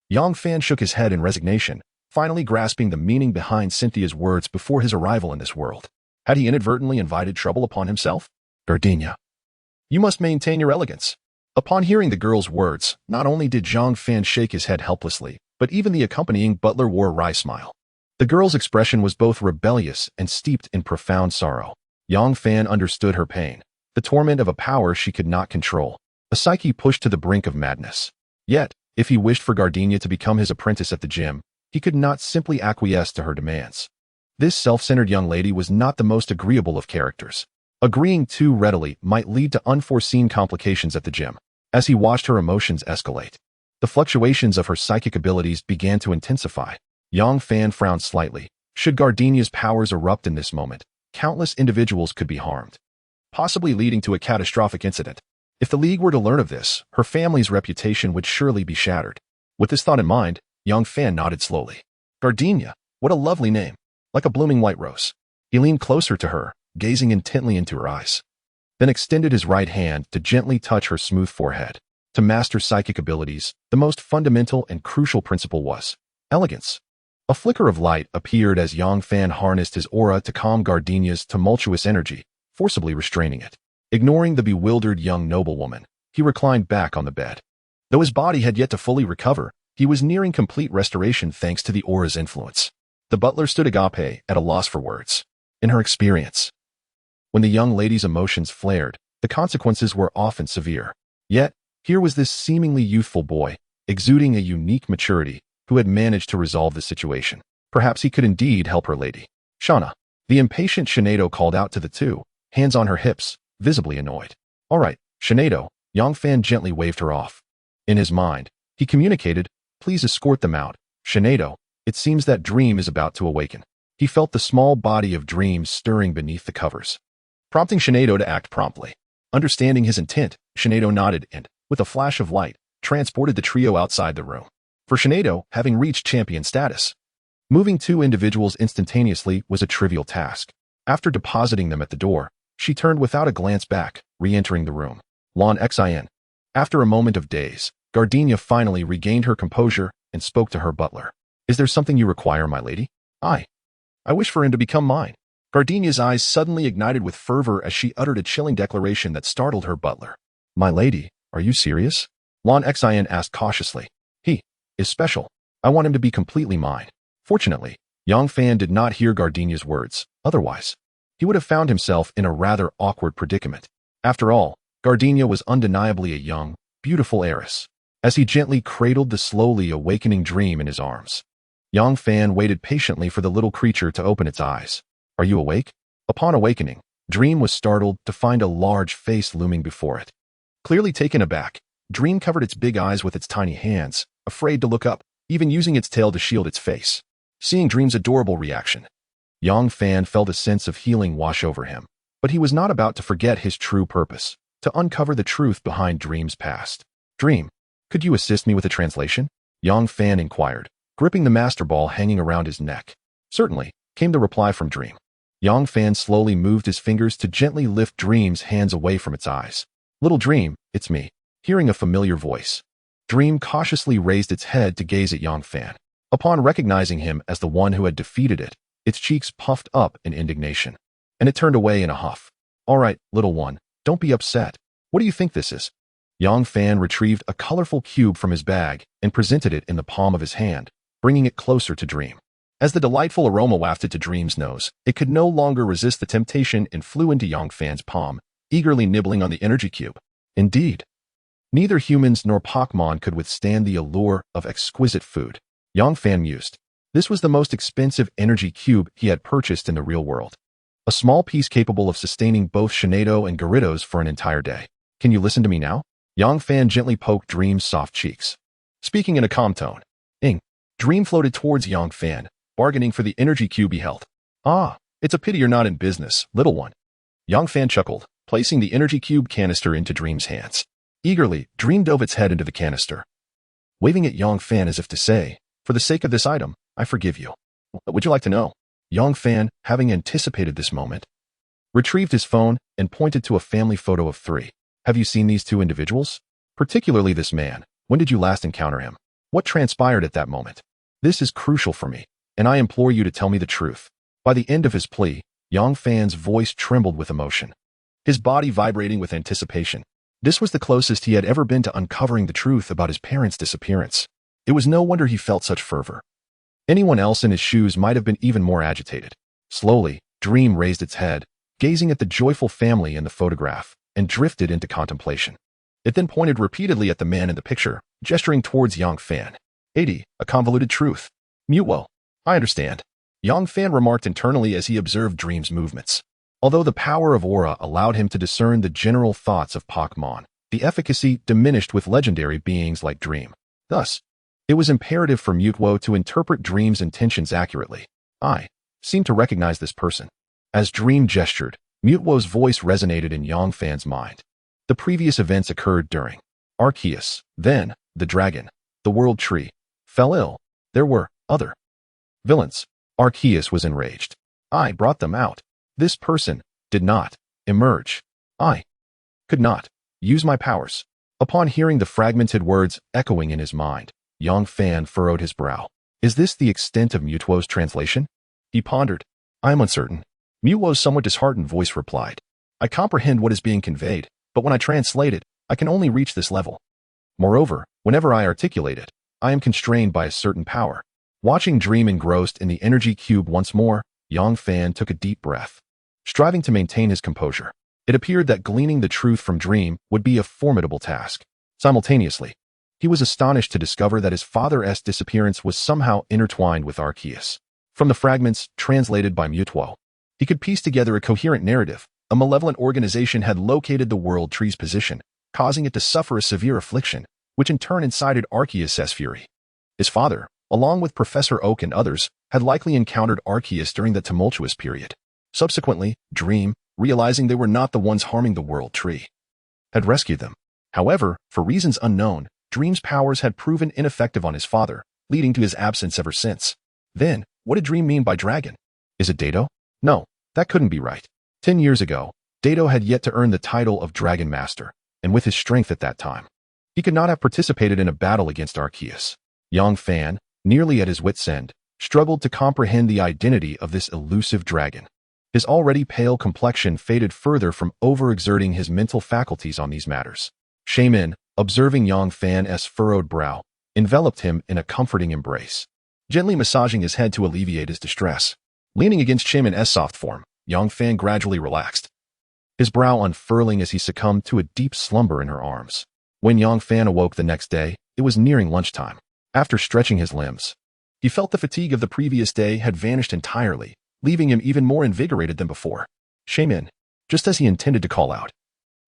Yang Fan shook his head in resignation, finally grasping the meaning behind Cynthia's words before his arrival in this world. Had he inadvertently invited trouble upon himself? "Gardenia, you must maintain your elegance." Upon hearing the girl's words, not only did Yang Fan shake his head helplessly, but even the accompanying butler wore a wry smile. The girl's expression was both rebellious and steeped in profound sorrow. Yang Fan understood her pain, the torment of a power she could not control, a psyche pushed to the brink of madness. Yet, if he wished for Gardenia to become his apprentice at the gym, he could not simply acquiesce to her demands. This self-centered young lady was not the most agreeable of characters. Agreeing too readily might lead to unforeseen complications at the gym. As he watched her emotions escalate, the fluctuations of her psychic abilities began to intensify. Yang Fan frowned slightly. Should Gardenia's powers erupt in this moment, countless individuals could be harmed, possibly leading to a catastrophic incident. If the League were to learn of this, her family's reputation would surely be shattered. With this thought in mind, Yang Fan nodded slowly. "Gardenia, what a lovely name. Like a blooming white rose." He leaned closer to her, gazing intently into her eyes, then extended his right hand to gently touch her smooth forehead. To master psychic abilities, the most fundamental and crucial principle was elegance. A flicker of light appeared as Yang Fan harnessed his aura to calm Gardenia's tumultuous energy, forcibly restraining it. Ignoring the bewildered young noblewoman, he reclined back on the bed. Though his body had yet to fully recover, he was nearing complete restoration thanks to the aura's influence. The butler stood agape at a loss for words. In her experience, when the young lady's emotions flared, the consequences were often severe. Yet, here was this seemingly youthful boy, exuding a unique maturity, who had managed to resolve the situation. Perhaps he could indeed help her lady. "Shauna." The impatient Shinado called out to the two, hands on her hips, visibly annoyed. "All right, Shinado." Yang Fan gently waved her off. In his mind, he communicated, "Please escort them out. Shinado, it seems that Dream is about to awaken." He felt the small body of Dream stirring beneath the covers, prompting Shinado to act promptly. Understanding his intent, Shinado nodded and, with a flash of light, transported the trio outside the room. For Shinado, having reached champion status, moving two individuals instantaneously was a trivial task. After depositing them at the door, she turned without a glance back, re-entering the room. Lon Xin. After a moment of daze, Gardenia finally regained her composure and spoke to her butler. "Is there something you require, my lady?" I wish for him to become mine." Gardenia's eyes suddenly ignited with fervor as she uttered a chilling declaration that startled her butler. "My lady, are you serious?" Lon Xin asked cautiously. "He is special. I want him to be completely mine." Fortunately, Yang Fan did not hear Gardenia's words. Otherwise, he would have found himself in a rather awkward predicament. After all, Gardenia was undeniably a young, beautiful heiress. As he gently cradled the slowly awakening Dream in his arms, Yang Fan waited patiently for the little creature to open its eyes. "Are you awake?" Upon awakening, Dream was startled to find a large face looming before it. Clearly taken aback, Dream covered its big eyes with its tiny hands, afraid to look up, even using its tail to shield its face. Seeing Dream's adorable reaction, Yang Fan felt a sense of healing wash over him. But he was not about to forget his true purpose, to uncover the truth behind Dream's past. "Dream, could you assist me with a translation?" Yang Fan inquired, gripping the Master Ball hanging around his neck. "Certainly," came the reply from Dream. Yang Fan slowly moved his fingers to gently lift Dream's hands away from its eyes. "Little Dream, it's me." Hearing a familiar voice, Dream cautiously raised its head to gaze at Yang Fan. Upon recognizing him as the one who had defeated it, its cheeks puffed up in indignation, and it turned away in a huff. "All right, little one, don't be upset. What do you think this is?" Yang Fan retrieved a colorful cube from his bag and presented it in the palm of his hand, bringing it closer to Dream. As the delightful aroma wafted to Dream's nose, it could no longer resist the temptation and flew into Yang Fan's palm, eagerly nibbling on the energy cube. Indeed, neither humans nor Pokémon could withstand the allure of exquisite food. Yang Fan mused, This was the most expensive energy cube he had purchased in the real world. A small piece capable of sustaining both Shinado and Gyarados for an entire day. Can you listen to me now? Yang Fan gently poked Dream's soft cheeks. Speaking in a calm tone. Dream floated towards Yang Fan, bargaining for the energy cube he held. Ah, it's a pity you're not in business, little one. Yang Fan chuckled, placing the energy cube canister into Dream's hands. Eagerly, Dream dove its head into the canister, waving at Yang Fan as if to say, for the sake of this item, I forgive you. What would you like to know? Yang Fan, having anticipated this moment, retrieved his phone and pointed to a family photo of 3. Have you seen these 2 individuals? Particularly this man. When did you last encounter him? What transpired at that moment? This is crucial for me, and I implore you to tell me the truth. By the end of his plea, Yang Fan's voice trembled with emotion, his body vibrating with anticipation. This was the closest he had ever been to uncovering the truth about his parents' disappearance. It was no wonder he felt such fervor. Anyone else in his shoes might have been even more agitated. Slowly, Dream raised its head, gazing at the joyful family in the photograph, and drifted into contemplation. It then pointed repeatedly at the man in the picture, gesturing towards Yang Fan. 80, a convoluted truth. Mutwo. I understand. Yang Fan remarked internally as he observed Dream's movements. Although the power of aura allowed him to discern the general thoughts of Pokémon, the efficacy diminished with legendary beings like Dream. Thus, it was imperative for Mutwo to interpret Dream's intentions accurately. I seem to recognize this person. As Dream gestured, Mutwo's voice resonated in Yang Fan's mind. The previous events occurred during Arceus, then, the dragon, the world tree, fell ill. There were other villains. Arceus was enraged. I brought them out. This person did not emerge. I could not use my powers. Upon hearing the fragmented words echoing in his mind, Yang Fan furrowed his brow. Is this the extent of Mutwo's translation? He pondered. I am uncertain. Mutwo's somewhat disheartened voice replied. I comprehend what is being conveyed, but when I translate it, I can only reach this level. Moreover, whenever I articulate it, I am constrained by a certain power. Watching Dream engrossed in the energy cube once more, Yang Fan took a deep breath, striving to maintain his composure. It appeared that gleaning the truth from Dream would be a formidable task. Simultaneously, he was astonished to discover that his father's disappearance was somehow intertwined with Arceus. From the fragments translated by Mutwo, he could piece together a coherent narrative. A malevolent organization had located the World Tree's position, causing it to suffer a severe affliction, which in turn incited Arceus' fury. His father, along with Professor Oak and others, had likely encountered Arceus during the tumultuous period. Subsequently, Dream, realizing they were not the ones harming the World Tree, had rescued them. However, for reasons unknown, Dream's powers had proven ineffective on his father, leading to his absence ever since. Then, what did Dream mean by dragon? Is it Dado? No, that couldn't be right. 10 years ago, Dado had yet to earn the title of Dragon Master, and with his strength at that time, he could not have participated in a battle against Arceus. Yang Fan, nearly at his wit's end, struggled to comprehend the identity of this elusive dragon. His already pale complexion faded further from overexerting his mental faculties on these matters. Shaman, observing Yang Fan's furrowed brow, enveloped him in a comforting embrace, gently massaging his head to alleviate his distress. Leaning against Shaman's soft form, Yang Fan gradually relaxed, his brow unfurling as he succumbed to a deep slumber in her arms. When Yang Fan awoke the next day, it was nearing lunchtime. After stretching his limbs, he felt the fatigue of the previous day had vanished entirely, leaving him even more invigorated than before. Shaman, just as he intended to call out,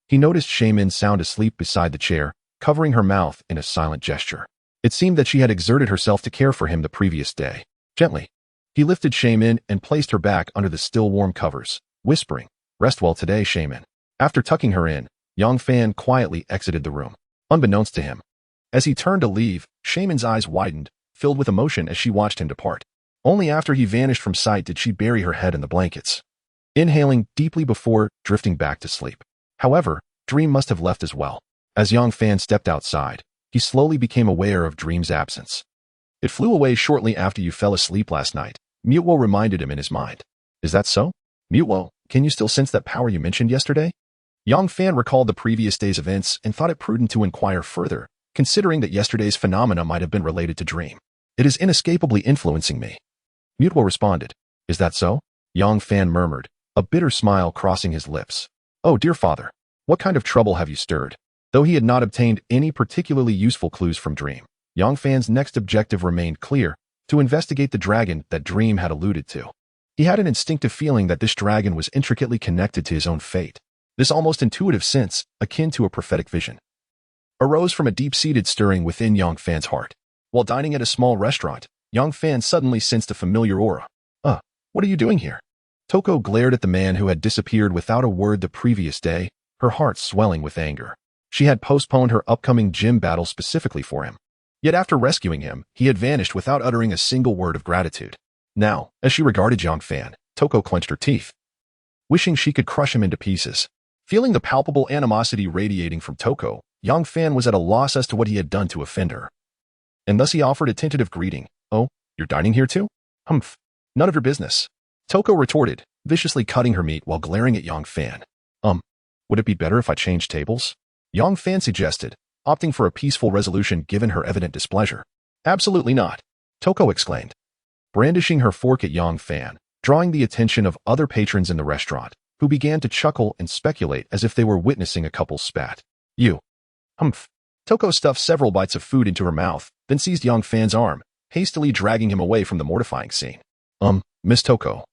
he noticed Shaman sound asleep beside the chair, covering her mouth in a silent gesture. It seemed that she had exerted herself to care for him the previous day. Gently, he lifted Shaman and placed her back under the still warm covers, whispering, Rest well today, Shaman. After tucking her in, Yang Fan quietly exited the room. Unbeknownst to him, as he turned to leave, Shaman's eyes widened, filled with emotion as she watched him depart. Only after he vanished from sight did she bury her head in the blankets, inhaling deeply before drifting back to sleep. However, Dream must have left as well. As Yang Fan stepped outside, he slowly became aware of Dream's absence. It flew away shortly after you fell asleep last night, Mutwo reminded him in his mind. Is that so? Mutwo, can you still sense that power you mentioned yesterday? Yang Fan recalled the previous day's events and thought it prudent to inquire further, considering that yesterday's phenomena might have been related to Dream. It is inescapably influencing me. Mutwo responded. Is that so? Yang Fan murmured, a bitter smile crossing his lips. Oh, dear father, what kind of trouble have you stirred? Though he had not obtained any particularly useful clues from Dream, Yang Fan's next objective remained clear, to investigate the dragon that Dream had alluded to. He had an instinctive feeling that this dragon was intricately connected to his own fate. This almost intuitive sense, akin to a prophetic vision, arose from a deep-seated stirring within Yang Fan's heart. While dining at a small restaurant, Yang Fan suddenly sensed a familiar aura. What are you doing here?" Toko glared at the man who had disappeared without a word the previous day, her heart swelling with anger. She had postponed her upcoming gym battle specifically for him. Yet after rescuing him, he had vanished without uttering a single word of gratitude. Now, as she regarded Yang Fan, Toko clenched her teeth, wishing she could crush him into pieces. Feeling the palpable animosity radiating from Toko, Yang Fan was at a loss as to what he had done to offend her. And thus he offered a tentative greeting. "Oh, you're dining here too? Humph. None of your business," Toko retorted, viciously cutting her meat while glaring at Yang Fan. Would it be better if I changed tables?" Yang Fan suggested, opting for a peaceful resolution given her evident displeasure. "Absolutely not," Toko exclaimed, brandishing her fork at Yang Fan, drawing the attention of other patrons in the restaurant, who began to chuckle and speculate as if they were witnessing a couple spat. "You." "Humph." Toko stuffed several bites of food into her mouth, then seized Yang Fan's arm, hastily dragging him away from the mortifying scene. Miss Toko,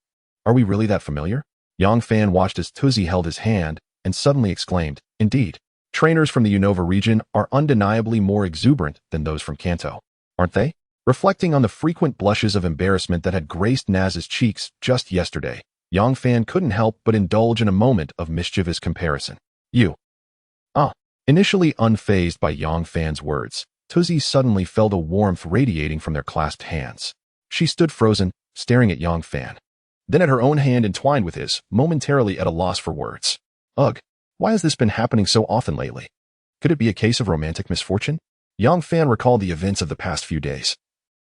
are we really that familiar?" Yang Fan watched as Tuzi held his hand and suddenly exclaimed, "Indeed. Trainers from the Unova region are undeniably more exuberant than those from Kanto, aren't they?" Reflecting on the frequent blushes of embarrassment that had graced Naz's cheeks just yesterday, Yang Fan couldn't help but indulge in a moment of mischievous comparison. "You." Initially unfazed by Yang Fan's words, Tuzi suddenly felt a warmth radiating from their clasped hands. She stood frozen, staring at Yang Fan, then at her own hand entwined with his, momentarily at a loss for words. Ugh, why has this been happening so often lately? Could it be a case of romantic misfortune? Yang Fan recalled the events of the past few days,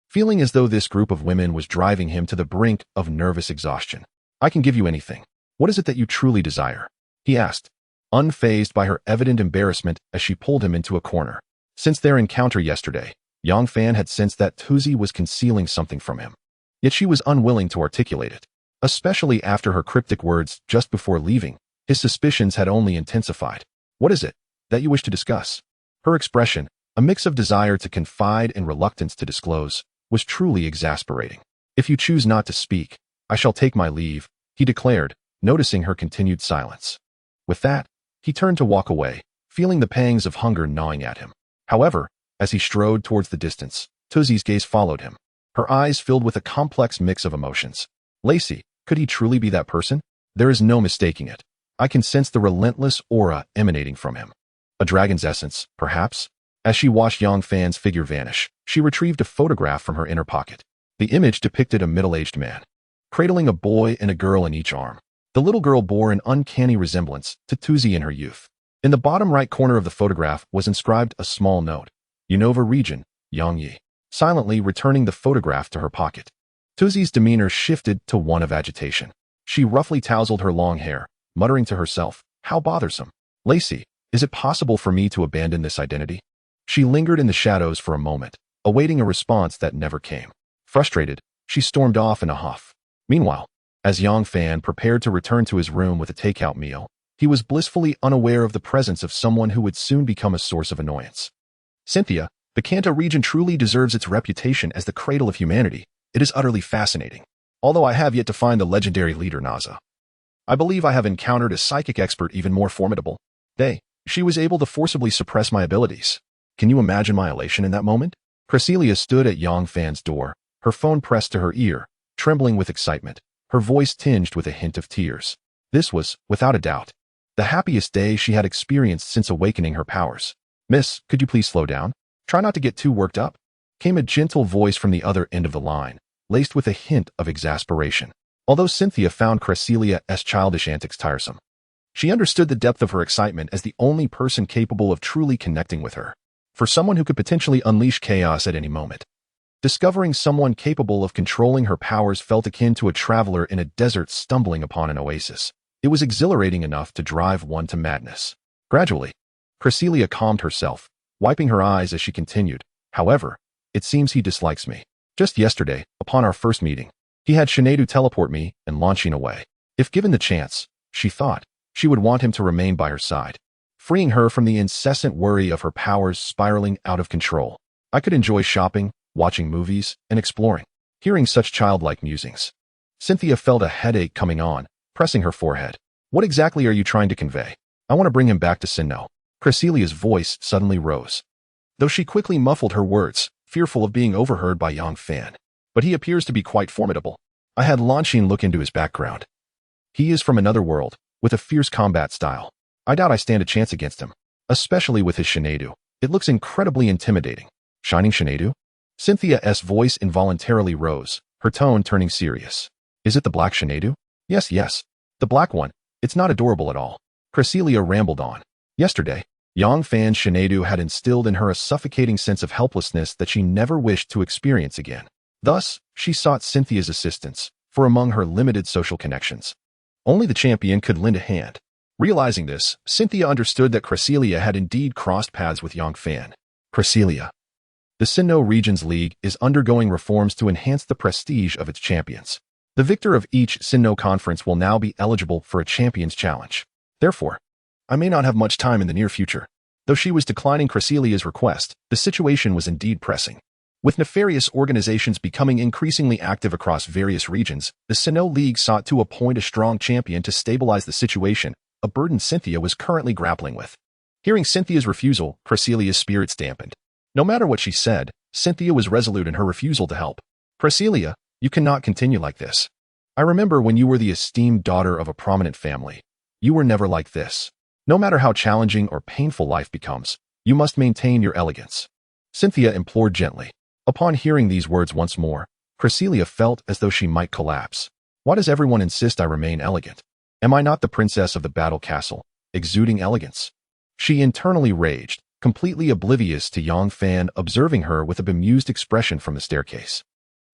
feeling as though this group of women was driving him to the brink of nervous exhaustion. "I can give you anything. What is it that you truly desire?" he asked, unfazed by her evident embarrassment as she pulled him into a corner. Since their encounter yesterday, Yang Fan had sensed that Tuzi was concealing something from him. Yet she was unwilling to articulate it. Especially after her cryptic words just before leaving, his suspicions had only intensified. "What is it that you wish to discuss?" Her expression, a mix of desire to confide and reluctance to disclose, was truly exasperating. "If you choose not to speak, I shall take my leave," he declared, noticing her continued silence. With that, he turned to walk away, feeling the pangs of hunger gnawing at him. However, as he strode towards the distance, Tuzi's gaze followed him, her eyes filled with a complex mix of emotions. Lacey, could he truly be that person? There is no mistaking it. I can sense the relentless aura emanating from him. A dragon's essence, perhaps? As she watched Yang Fan's figure vanish, she retrieved a photograph from her inner pocket. The image depicted a middle-aged man, cradling a boy and a girl in each arm. The little girl bore an uncanny resemblance to Tuzi in her youth. In the bottom right corner of the photograph was inscribed a small note. Unova region, Yang Yi. Silently returning the photograph to her pocket, Tuzi's demeanor shifted to one of agitation. She roughly tousled her long hair, muttering to herself, "How bothersome. Lacey, is it possible for me to abandon this identity?" She lingered in the shadows for a moment, awaiting a response that never came. Frustrated, she stormed off in a huff. Meanwhile, as Yang Fan prepared to return to his room with a takeout meal, he was blissfully unaware of the presence of someone who would soon become a source of annoyance. "Cynthia, the Kanto region truly deserves its reputation as the cradle of humanity. It is utterly fascinating. Although I have yet to find the legendary leader Naza, I believe I have encountered a psychic expert even more formidable. She was able to forcibly suppress my abilities. Can you imagine my elation in that moment?" Kirlia stood at Yang Fan's door, her phone pressed to her ear, trembling with excitement, her voice tinged with a hint of tears. This was, without a doubt, the happiest day she had experienced since awakening her powers. "Miss, could you please slow down? Try not to get too worked up," came a gentle voice from the other end of the line, laced with a hint of exasperation. Although Cynthia found Kirlia's childish antics tiresome, she understood the depth of her excitement as the only person capable of truly connecting with her. For someone who could potentially unleash chaos at any moment, discovering someone capable of controlling her powers felt akin to a traveler in a desert stumbling upon an oasis. It was exhilarating enough to drive one to madness. Gradually, Kirlia calmed herself, wiping her eyes as she continued. "However, it seems he dislikes me. Just yesterday, upon our first meeting, he had Shinedu teleport me and launching away. If given the chance, she thought, she would want him to remain by her side, freeing her from the incessant worry of her powers spiraling out of control. I could enjoy shopping, watching movies, and exploring. Hearing such childlike musings, Cynthia felt a headache coming on, pressing her forehead. What exactly are you trying to convey? I want to bring him back to Sinnoh. Cressilia's voice suddenly rose, though she quickly muffled her words, fearful of being overheard by Yang Fan. But he appears to be quite formidable. I had Lanqin look into his background. He is from another world, with a fierce combat style. I doubt I stand a chance against him, especially with his Shinadu. It looks incredibly intimidating. Shining Shinadu? Cynthia's voice involuntarily rose, her tone turning serious. Is it the black Shinadu? Yes, the black one. It's not adorable at all. Cressilia rambled on. Yesterday, Yang Fan's Shinadu had instilled in her a suffocating sense of helplessness that she never wished to experience again. Thus, she sought Cynthia's assistance, for among her limited social connections, only the champion could lend a hand. Realizing this, Cynthia understood that Cressilia had indeed crossed paths with Yang Fan. Cressilia. The Sinnoh Regions League is undergoing reforms to enhance the prestige of its champions. The victor of each Sinnoh conference will now be eligible for a champion's challenge. Therefore, I may not have much time in the near future. Though she was declining Cressilia's request, the situation was indeed pressing. With nefarious organizations becoming increasingly active across various regions, the Sinnoh League sought to appoint a strong champion to stabilize the situation, a burden Cynthia was currently grappling with. Hearing Cynthia's refusal, Cressilia's spirits dampened. No matter what she said, Cynthia was resolute in her refusal to help. Cressilia, you cannot continue like this. I remember when you were the esteemed daughter of a prominent family. You were never like this. No matter how challenging or painful life becomes, you must maintain your elegance. Cynthia implored gently. Upon hearing these words once more, Cressilia felt as though she might collapse. Why does everyone insist I remain elegant? Am I not the princess of the battle castle, exuding elegance? She internally raged, completely oblivious to Yang Fan observing her with a bemused expression from the staircase.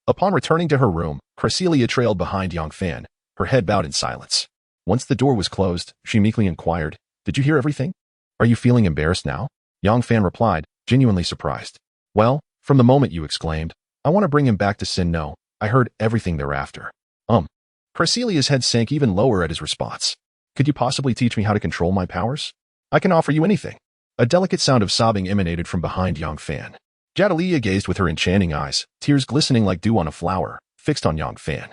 Upon returning to her room, Cressilia trailed behind Yang Fan, her head bowed in silence. Once the door was closed, she meekly inquired, "Did you hear everything? Are you feeling embarrassed now?" Yang Fan replied, genuinely surprised. "Well, from the moment you exclaimed, 'I want to bring him back to Sinnoh,' I heard everything thereafter." Cressilia's head sank even lower at his response. "Could you possibly teach me how to control my powers? I can offer you anything." A delicate sound of sobbing emanated from behind Yang Fan. Jadalia gazed with her enchanting eyes, tears glistening like dew on a flower, fixed on Yang Fan.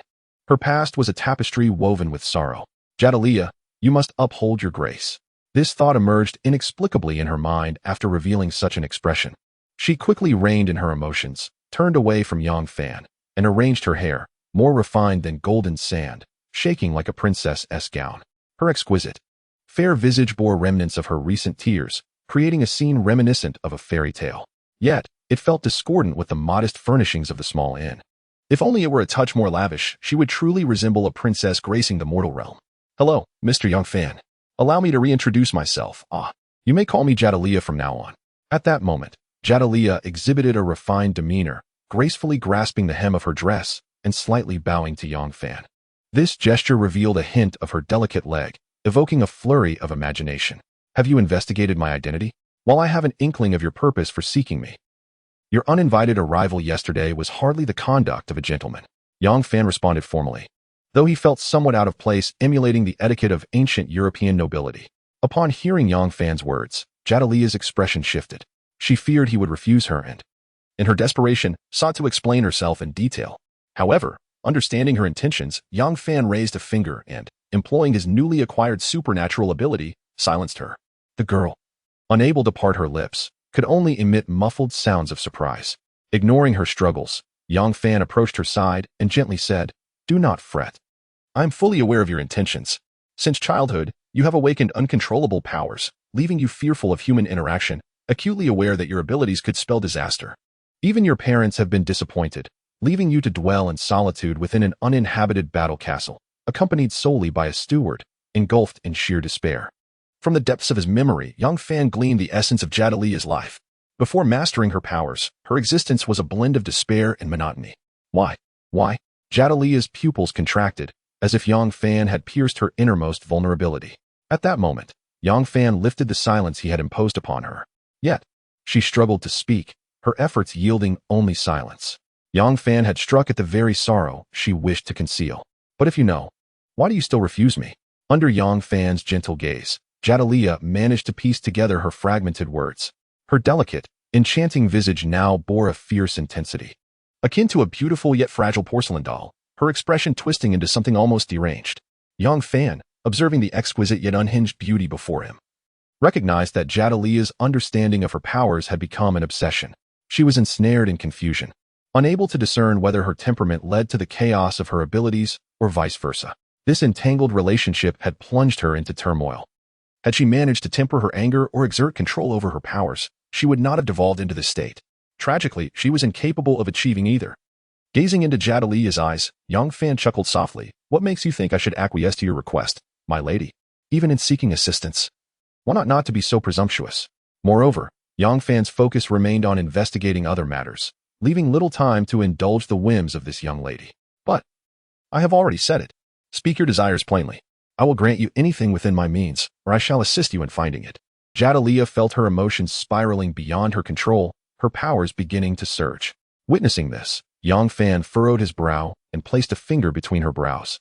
Her past was a tapestry woven with sorrow. "Jadalia, you must uphold your grace." This thought emerged inexplicably in her mind after revealing such an expression. She quickly reined in her emotions, turned away from Yang Fan, and arranged her hair, more refined than golden sand, shaking like a princess's gown. Her exquisite, fair visage bore remnants of her recent tears, creating a scene reminiscent of a fairy tale. Yet, it felt discordant with the modest furnishings of the small inn. If only it were a touch more lavish, she would truly resemble a princess gracing the mortal realm. "Hello, Mr. Yang Fan. Allow me to reintroduce myself. You may call me Jadalia from now on." At that moment, Jadalia exhibited a refined demeanor, gracefully grasping the hem of her dress and slightly bowing to Yang Fan. This gesture revealed a hint of her delicate leg, evoking a flurry of imagination. "Have you investigated my identity? While I have an inkling of your purpose for seeking me, your uninvited arrival yesterday was hardly the conduct of a gentleman." Yang Fan responded formally, though he felt somewhat out of place, emulating the etiquette of ancient European nobility. Upon hearing Yang Fan's words, Jadalia's expression shifted. She feared he would refuse her and, in her desperation, sought to explain herself in detail. However, understanding her intentions, Yang Fan raised a finger and, employing his newly acquired supernatural ability, silenced her. The girl, unable to part her lips, could only emit muffled sounds of surprise. Ignoring her struggles, Yang Fan approached her side and gently said, "Do not fret. I am fully aware of your intentions. Since childhood, you have awakened uncontrollable powers, leaving you fearful of human interaction, acutely aware that your abilities could spell disaster. Even your parents have been disappointed, leaving you to dwell in solitude within an uninhabited battle castle, accompanied solely by a steward, engulfed in sheer despair." From the depths of his memory, Yang Fan gleaned the essence of Jadalia's life. Before mastering her powers, her existence was a blend of despair and monotony. Why? Jadalia's pupils contracted, as if Yang Fan had pierced her innermost vulnerability. At that moment, Yang Fan lifted the silence he had imposed upon her. Yet, she struggled to speak, her efforts yielding only silence. Yang Fan had struck at the very sorrow she wished to conceal. "But if you know, why do you still refuse me?" Under Yang Fan's gentle gaze, Jadalia managed to piece together her fragmented words. Her delicate, enchanting visage now bore a fierce intensity. akin to a beautiful yet fragile porcelain doll, her expression twisting into something almost deranged. Yang Fan, observing the exquisite yet unhinged beauty before him, recognized that Jadalia's understanding of her powers had become an obsession. She was ensnared in confusion, unable to discern whether her temperament led to the chaos of her abilities or vice versa. This entangled relationship had plunged her into turmoil. Had she managed to temper her anger or exert control over her powers, she would not have devolved into this state. Tragically, she was incapable of achieving either. Gazing into Jadalia's eyes, Yang Fan chuckled softly. What makes you think I should acquiesce to your request, my lady? Even in seeking assistance? Why not to be so presumptuous? Moreover, Yang Fan's focus remained on investigating other matters, leaving little time to indulge the whims of this young lady. But I have already said it. Speak your desires plainly. I will grant you anything within my means, or I shall assist you in finding it. Jadalia felt her emotions spiraling beyond her control, her powers beginning to surge. Witnessing this, Yang Fan furrowed his brow and placed a finger between her brows,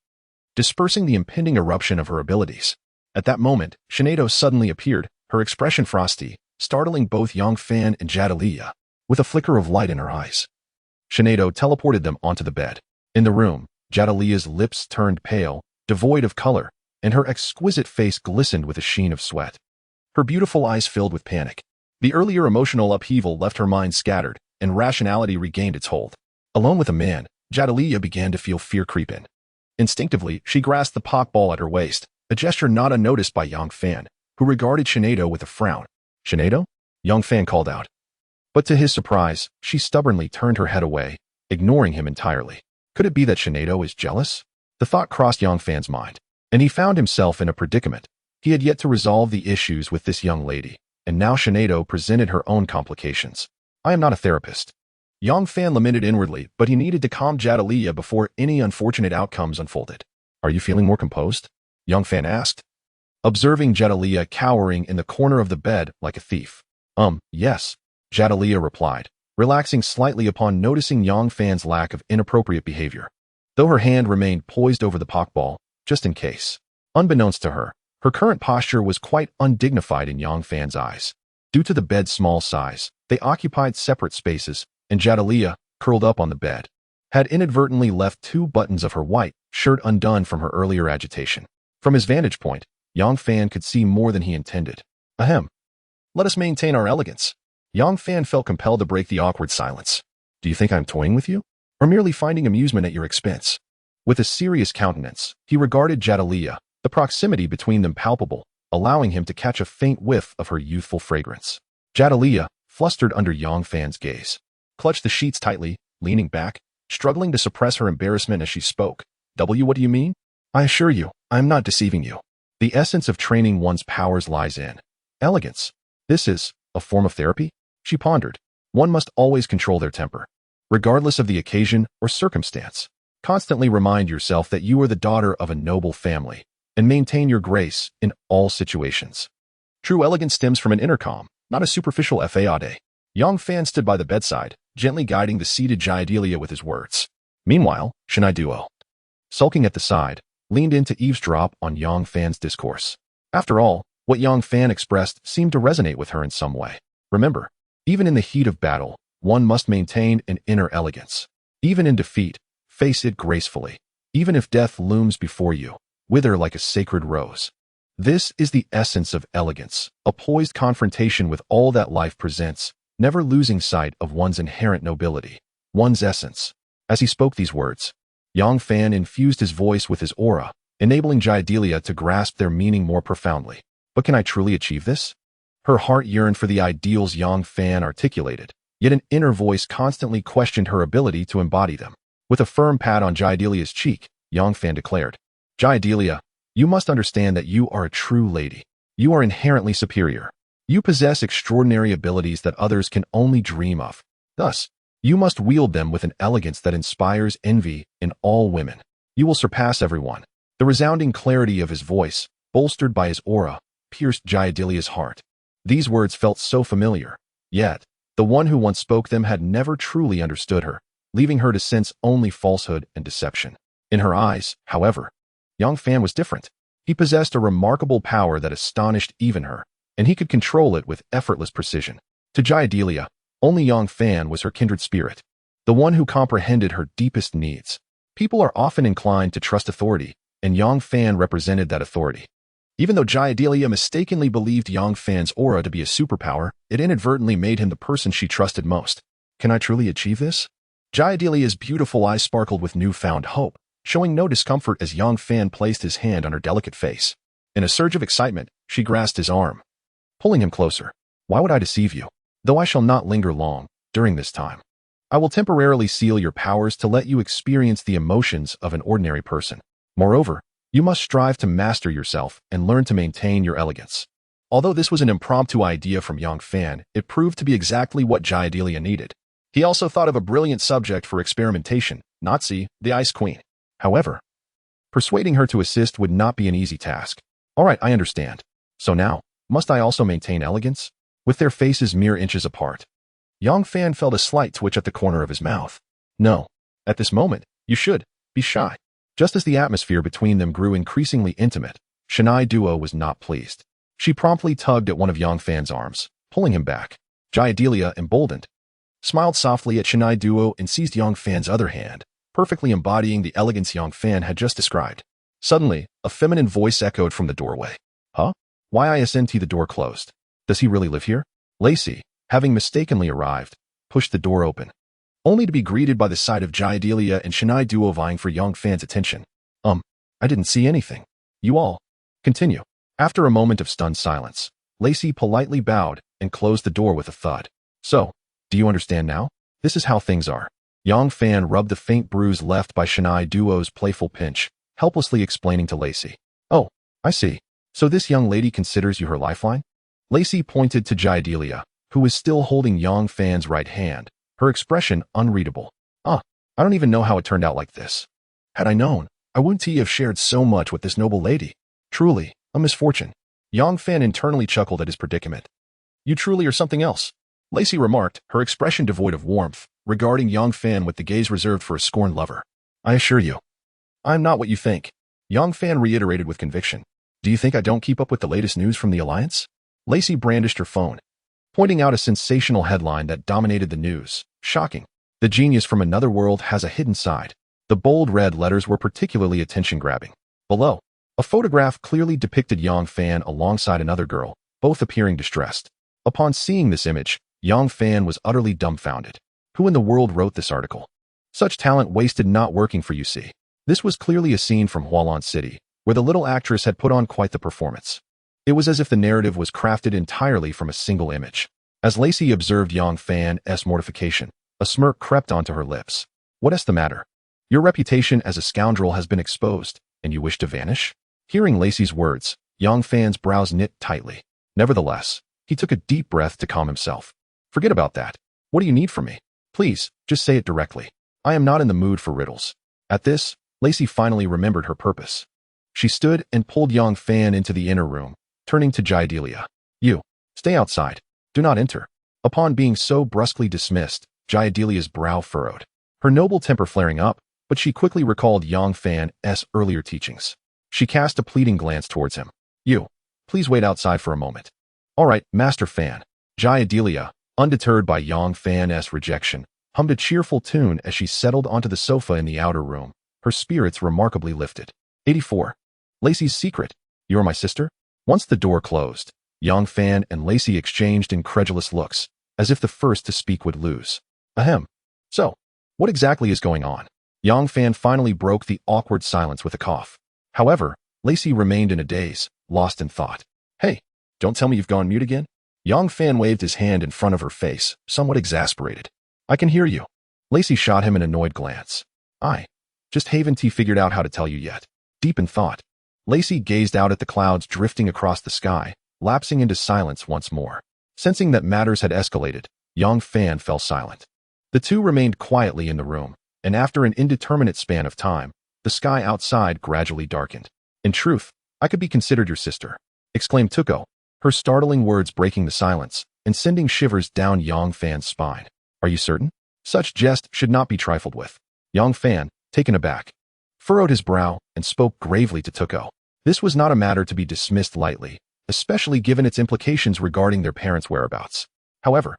dispersing the impending eruption of her abilities. At that moment, Shinado suddenly appeared, her expression frosty, startling both Yang Fan and Jadalia, with a flicker of light in her eyes. Shinado teleported them onto the bed. In the room, Jadalia's lips turned pale, devoid of color, and her exquisite face glistened with a sheen of sweat. Her beautiful eyes filled with panic. The earlier emotional upheaval left her mind scattered, and rationality regained its hold. Alone with a man, Jadalia began to feel fear creep in. Instinctively, she grasped the Pokeball at her waist, a gesture not unnoticed by Yang Fan, who regarded Shinado with a frown. Shinado? Yang Fan called out. But to his surprise, she stubbornly turned her head away, ignoring him entirely. Could it be that Shinado is jealous? The thought crossed Yang Fan's mind, and he found himself in a predicament. He had yet to resolve the issues with this young lady, and now Shinado presented her own complications. I am not a therapist. Yang Fan lamented inwardly, but he needed to calm Jadalia before any unfortunate outcomes unfolded. Are you feeling more composed? Yang Fan asked, observing Jadalia cowering in the corner of the bed like a thief. Yes, Jadalia replied, relaxing slightly upon noticing Yang Fan's lack of inappropriate behavior, though her hand remained poised over the Pokeball, just in case. Unbeknownst to her, her current posture was quite undignified in Yang Fan's eyes. Due to the bed's small size, they occupied separate spaces, and Jadalia, curled up on the bed, had inadvertently left 2 buttons of her white shirt undone from her earlier agitation. From his vantage point, Yang Fan could see more than he intended. Ahem. Let us maintain our elegance. Yang Fan felt compelled to break the awkward silence. Do you think I'm toying with you? Or merely finding amusement at your expense? With a serious countenance, he regarded Jadalia, the proximity between them palpable, allowing him to catch a faint whiff of her youthful fragrance. Jadalia, flustered under Yang Fan's gaze, clutched the sheets tightly, leaning back, struggling to suppress her embarrassment as she spoke. What do you mean? I assure you, I am not deceiving you. The essence of training one's powers lies in elegance. This is a form of therapy? She pondered. One must always control their temper, regardless of the occasion or circumstance. Constantly remind yourself that you are the daughter of a noble family, and maintain your grace in all situations. True elegance stems from an inner calm, not a superficial facade. Yang Fan stood by the bedside, gently guiding the seated Jadalia with his words. Meanwhile, Shinado, sulking at the side, leaned in to eavesdrop on Yang Fan's discourse. After all, what Yang Fan expressed seemed to resonate with her in some way. Remember, even in the heat of battle, one must maintain an inner elegance. Even in defeat, face it gracefully. Even if death looms before you, wither like a sacred rose. This is the essence of elegance, a poised confrontation with all that life presents, never losing sight of one's inherent nobility, one's essence. As he spoke these words, Yang Fan infused his voice with his aura, enabling Jadalia to grasp their meaning more profoundly. But can I truly achieve this? Her heart yearned for the ideals Yang Fan articulated, yet an inner voice constantly questioned her ability to embody them. With a firm pat on Jadalia's cheek, Yang Fan declared, Jadalia, you must understand that you are a true lady. You are inherently superior. You possess extraordinary abilities that others can only dream of. Thus, you must wield them with an elegance that inspires envy in all women. You will surpass everyone. The resounding clarity of his voice, bolstered by his aura, pierced Jadalia's heart. These words felt so familiar, yet the one who once spoke them had never truly understood her, leaving her to sense only falsehood and deception. In her eyes, however, Yang Fan was different. He possessed a remarkable power that astonished even her, and he could control it with effortless precision. To Jadalia, only Yang Fan was her kindred spirit. the one who comprehended her deepest needs. People are often inclined to trust authority, and Yang Fan represented that authority. Even though Jaidelia mistakenly believed Yang Fan's aura to be a superpower, it inadvertently made him the person she trusted most. Can I truly achieve this? Jaidelia's beautiful eyes sparkled with newfound hope, showing no discomfort as Yang Fan placed his hand on her delicate face. In a surge of excitement, she grasped his arm, pulling him closer. Why would I deceive you? Though I shall not linger long, during this time, I will temporarily seal your powers to let you experience the emotions of an ordinary person. Moreover, you must strive to master yourself and learn to maintain your elegance. Although this was an impromptu idea from Yang Fan, it proved to be exactly what Jaidelia needed. He also thought of a brilliant subject for experimentation, Nazi, the Ice Queen. However, persuading her to assist would not be an easy task. All right, I understand. So now, must I also maintain elegance? With their faces mere inches apart. Yang Fan felt a slight twitch at the corner of his mouth. No. At this moment, you should be shy. Just as the atmosphere between them grew increasingly intimate, Shinai Duo was not pleased. She promptly tugged at one of Yang Fan's arms, pulling him back. Jaidelia, emboldened, smiled softly at Shinai Duo and seized Yang Fan's other hand, perfectly embodying the elegance Yang Fan had just described. Suddenly, a feminine voice echoed from the doorway. Huh? Why isn't the door closed? Does he really live here? Lacey, having mistakenly arrived, pushed the door open, only to be greeted by the sight of Jaidelia and Shinai Duo vying for Yang Fan's attention. I didn't see anything. You all. Continue. After a moment of stunned silence, Lacey politely bowed and closed the door with a thud. So, do you understand now? This is how things are. Yang Fan rubbed the faint bruise left by Shinai Duo's playful pinch, helplessly explaining to Lacey. Oh, I see. So this young lady considers you her lifeline? Lacey pointed to Jaidelia, who was still holding Yang Fan's right hand, her expression unreadable. I don't even know how it turned out like this. Had I known, I wouldn't have shared so much with this noble lady. Truly, a misfortune. Yang Fan internally chuckled at his predicament. You truly are something else, Lacey remarked, her expression devoid of warmth, regarding Yang Fan with the gaze reserved for a scorned lover. I assure you, I'm not what you think, Yang Fan reiterated with conviction. Do you think I don't keep up with the latest news from the Alliance? Lacey brandished her phone, pointing out a sensational headline that dominated the news. Shocking. The genius from another world has a hidden side. The bold red letters were particularly attention-grabbing. Below, a photograph clearly depicted Yang Fan alongside another girl, both appearing distressed. Upon seeing this image, Yang Fan was utterly dumbfounded. Who in the world wrote this article? Such talent wasted not working for UC. This was clearly a scene from Hualan City, where the little actress had put on quite the performance. It was as if the narrative was crafted entirely from a single image. As Lacey observed Yang Fan's mortification, a smirk crept onto her lips. What is the matter? Your reputation as a scoundrel has been exposed, and you wish to vanish? Hearing Lacey's words, Yang Fan's brows knit tightly. Nevertheless, he took a deep breath to calm himself. Forget about that. What do you need from me? Please, just say it directly. I am not in the mood for riddles. At this, Lacey finally remembered her purpose. She stood and pulled Yang Fan into the inner room, turning to Jaidelia. You, stay outside. Do not enter. Upon being so brusquely dismissed, Jaidelia's brow furrowed, her noble temper flaring up, but she quickly recalled Yang Fan's earlier teachings. She cast a pleading glance towards him. You, please wait outside for a moment. All right, Master Fan. Jaidelia, undeterred by Yang Fan's rejection, hummed a cheerful tune as she settled onto the sofa in the outer room, her spirits remarkably lifted. 84. Lacey's secret. You're my sister? Once the door closed, Yang Fan and Lacey exchanged incredulous looks, as if the first to speak would lose. Ahem. So, what exactly is going on? Yang Fan finally broke the awkward silence with a cough. However, Lacey remained in a daze, lost in thought. Hey, don't tell me you've gone mute again? Yang Fan waved his hand in front of her face, somewhat exasperated. I can hear you. Lacey shot him an annoyed glance. Just haven't figured out how to tell you yet. Deep in thought, Lacey gazed out at the clouds drifting across the sky, lapsing into silence once more. Sensing that matters had escalated, Yang Fan fell silent. The two remained quietly in the room, and after an indeterminate span of time, the sky outside gradually darkened. In truth, I could be considered your sister, exclaimed Tuko, her startling words breaking the silence and sending shivers down Yang Fan's spine. Are you certain? Such jest should not be trifled with. Yang Fan, taken aback, furrowed his brow and spoke gravely to Tuko. This was not a matter to be dismissed lightly, especially given its implications regarding their parents' whereabouts. However,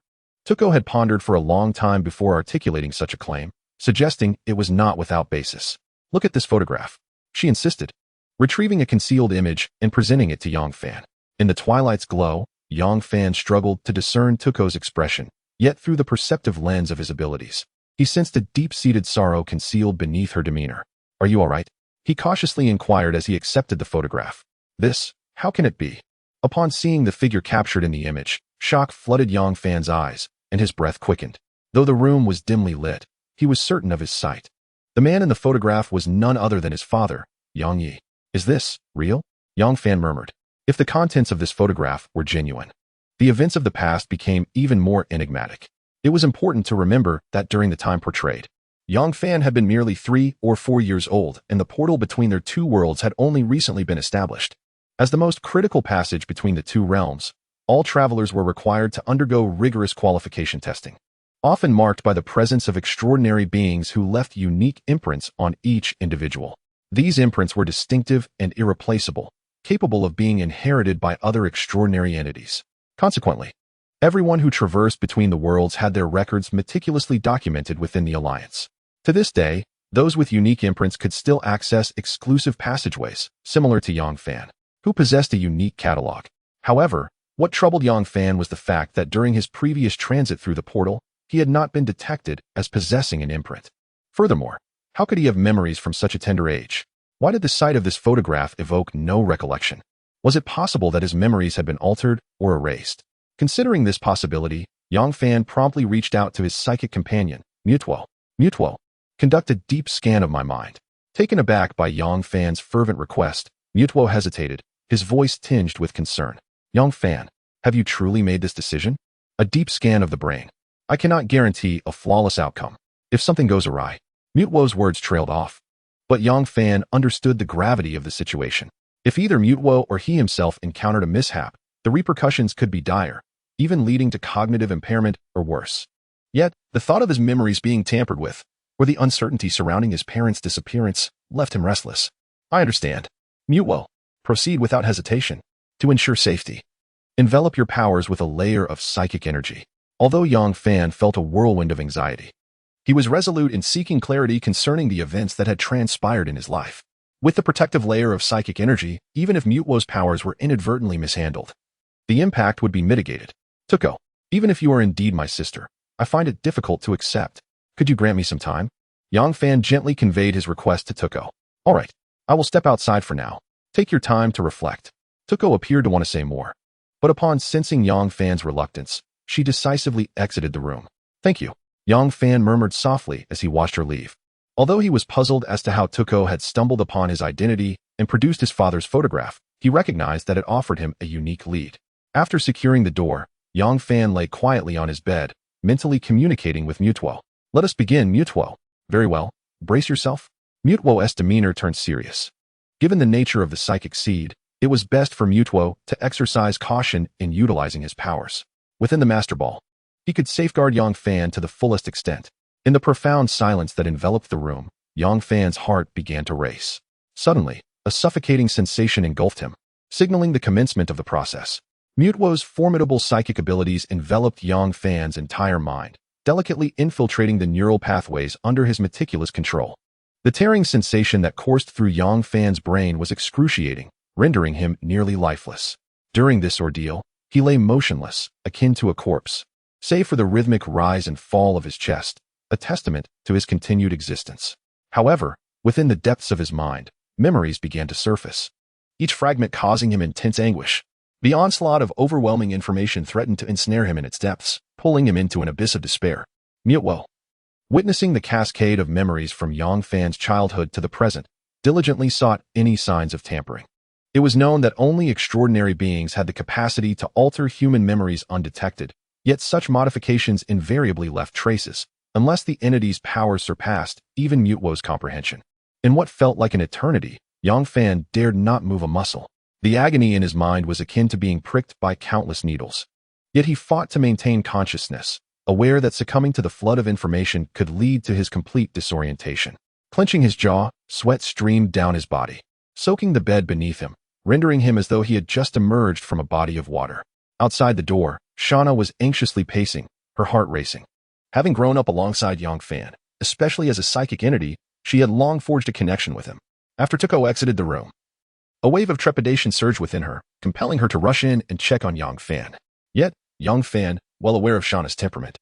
Tuko had pondered for a long time before articulating such a claim, suggesting it was not without basis. Look at this photograph, she insisted, retrieving a concealed image and presenting it to Yongfan. In the twilight's glow, Yongfan struggled to discern Tuko's expression, yet through the perceptive lens of his abilities, he sensed a deep-seated sorrow concealed beneath her demeanor. Are you all right? He cautiously inquired as he accepted the photograph. This, how can it be? Upon seeing the figure captured in the image, shock flooded Yongfan's eyes, and his breath quickened. Though the room was dimly lit, he was certain of his sight. The man in the photograph was none other than his father, Yang Yi. Is this real? Yongfan murmured. If the contents of this photograph were genuine, the events of the past became even more enigmatic. It was important to remember that during the time portrayed, Yongfan had been merely 3 or 4 years old, and the portal between their two worlds had only recently been established. As the most critical passage between the two realms, all travelers were required to undergo rigorous qualification testing, often marked by the presence of extraordinary beings who left unique imprints on each individual. These imprints were distinctive and irreplaceable, capable of being inherited by other extraordinary entities. Consequently, everyone who traversed between the worlds had their records meticulously documented within the Alliance. To this day, those with unique imprints could still access exclusive passageways, similar to Yongfan, who possessed a unique catalog. However, what troubled Yongfan was the fact that during his previous transit through the portal, he had not been detected as possessing an imprint. Furthermore, how could he have memories from such a tender age? Why did the sight of this photograph evoke no recollection? Was it possible that his memories had been altered or erased? Considering this possibility, Yongfan promptly reached out to his psychic companion, Mutuo. Mutuo, conduct a deep scan of my mind. Taken aback by Yongfan's fervent request, Mutuo hesitated, his voice tinged with concern. Yongfan, have you truly made this decision? A deep scan of the brain. I cannot guarantee a flawless outcome. If something goes awry. Mutuo's words trailed off. But Yongfan understood the gravity of the situation. If either Mutuo or he himself encountered a mishap, the repercussions could be dire, even leading to cognitive impairment or worse. Yet, the thought of his memories being tampered with, or the uncertainty surrounding his parents' disappearance, left him restless. I understand. Mutuo, proceed without hesitation. To ensure safety, envelop your powers with a layer of psychic energy. Although Yongfan felt a whirlwind of anxiety, he was resolute in seeking clarity concerning the events that had transpired in his life. With the protective layer of psychic energy, even if Mutuo's powers were inadvertently mishandled, the impact would be mitigated. Tuko, even if you are indeed my sister, I find it difficult to accept. Could you grant me some time? Yongfan gently conveyed his request to Tuko. All right, I will step outside for now. Take your time to reflect. Tuko appeared to want to say more, but upon sensing Yongfan's reluctance, she decisively exited the room. Thank you, Yongfan murmured softly as he watched her leave. Although he was puzzled as to how Tuko had stumbled upon his identity and produced his father's photograph, he recognized that it offered him a unique lead. After securing the door, Yongfan lay quietly on his bed, mentally communicating with Mutuo. Let us begin, Mutuo. Very well. Brace yourself. Mutuo's demeanor turned serious. Given the nature of the psychic seed, it was best for Mutuo to exercise caution in utilizing his powers. Within the Master Ball, he could safeguard Yongfan to the fullest extent. In the profound silence that enveloped the room, Yongfan's heart began to race. Suddenly, a suffocating sensation engulfed him, signaling the commencement of the process. Mutuo's formidable psychic abilities enveloped Yongfan's entire mind, delicately infiltrating the neural pathways under his meticulous control. The tearing sensation that coursed through Yongfan's brain was excruciating, rendering him nearly lifeless. During this ordeal, he lay motionless, akin to a corpse, save for the rhythmic rise and fall of his chest, a testament to his continued existence. However, within the depths of his mind, memories began to surface, each fragment causing him intense anguish. The onslaught of overwhelming information threatened to ensnare him in its depths, pulling him into an abyss of despair. Mutuo, witnessing the cascade of memories from Yongfan's childhood to the present, diligently sought any signs of tampering. It was known that only extraordinary beings had the capacity to alter human memories undetected, yet such modifications invariably left traces, unless the entity's powers surpassed even Mutuo's comprehension. In what felt like an eternity, Yongfan dared not move a muscle. The agony in his mind was akin to being pricked by countless needles. Yet he fought to maintain consciousness, aware that succumbing to the flood of information could lead to his complete disorientation. Clenching his jaw, sweat streamed down his body, soaking the bed beneath him, rendering him as though he had just emerged from a body of water. Outside the door, Shauna was anxiously pacing, her heart racing. Having grown up alongside Fan, especially as a psychic entity, she had long forged a connection with him. After Tuko exited the room, a wave of trepidation surged within her, compelling her to rush in and check on Fan. Yet, Fan, well aware of Shauna's temperament,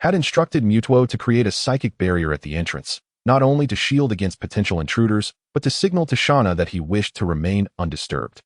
had instructed Mutuo to create a psychic barrier at the entrance, not only to shield against potential intruders, but to signal to Shauna that he wished to remain undisturbed.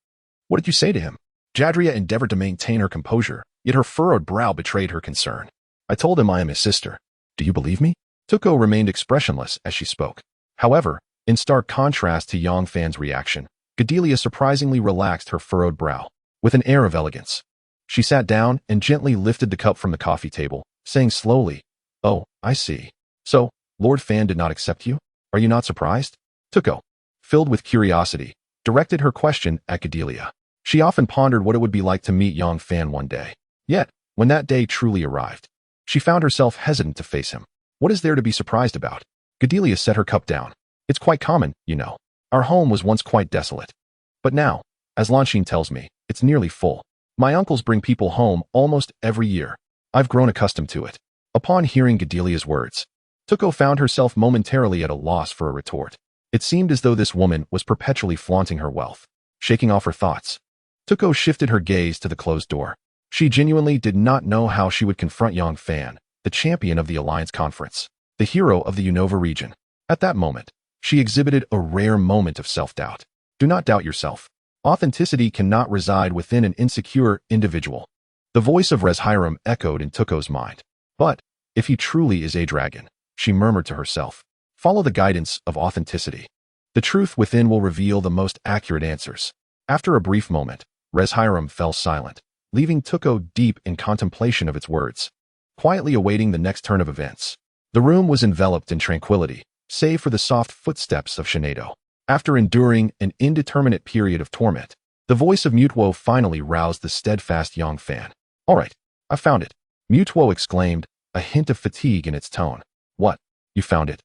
What did you say to him? Jadria endeavored to maintain her composure, yet her furrowed brow betrayed her concern. I told him I am his sister. Do you believe me? Tuko remained expressionless as she spoke. However, in stark contrast to Fan's reaction, Cordelia surprisingly relaxed her furrowed brow. With an air of elegance, she sat down and gently lifted the cup from the coffee table, saying slowly, "Oh, I see. So, Lord Fan did not accept you? Are you not surprised?" Tuko, filled with curiosity, directed her question at Cordelia. She often pondered what it would be like to meet Fan one day. Yet, when that day truly arrived, she found herself hesitant to face him. What is there to be surprised about? Cordelia set her cup down. It's quite common, you know. Our home was once quite desolate. But now, as Lanshin tells me, it's nearly full. My uncles bring people home almost every year. I've grown accustomed to it. Upon hearing Cordelia's words, Tuko found herself momentarily at a loss for a retort. It seemed as though this woman was perpetually flaunting her wealth. Shaking off her thoughts, Tuko shifted her gaze to the closed door. She genuinely did not know how she would confront Fan, the champion of the Alliance Conference, the hero of the Unova region. At that moment, she exhibited a rare moment of self-doubt. Do not doubt yourself. Authenticity cannot reside within an insecure individual. The voice of Hiram echoed in Tuko's mind. But, if he truly is a dragon, she murmured to herself, follow the guidance of authenticity. The truth within will reveal the most accurate answers. After a brief moment, Hiram fell silent, leaving Tuko deep in contemplation of its words, quietly awaiting the next turn of events. The room was enveloped in tranquility, save for the soft footsteps of Shinado. After enduring an indeterminate period of torment, the voice of Mutuo finally roused the steadfast Fan. All right, I found it, Mutuo exclaimed, a hint of fatigue in its tone. What? You found it?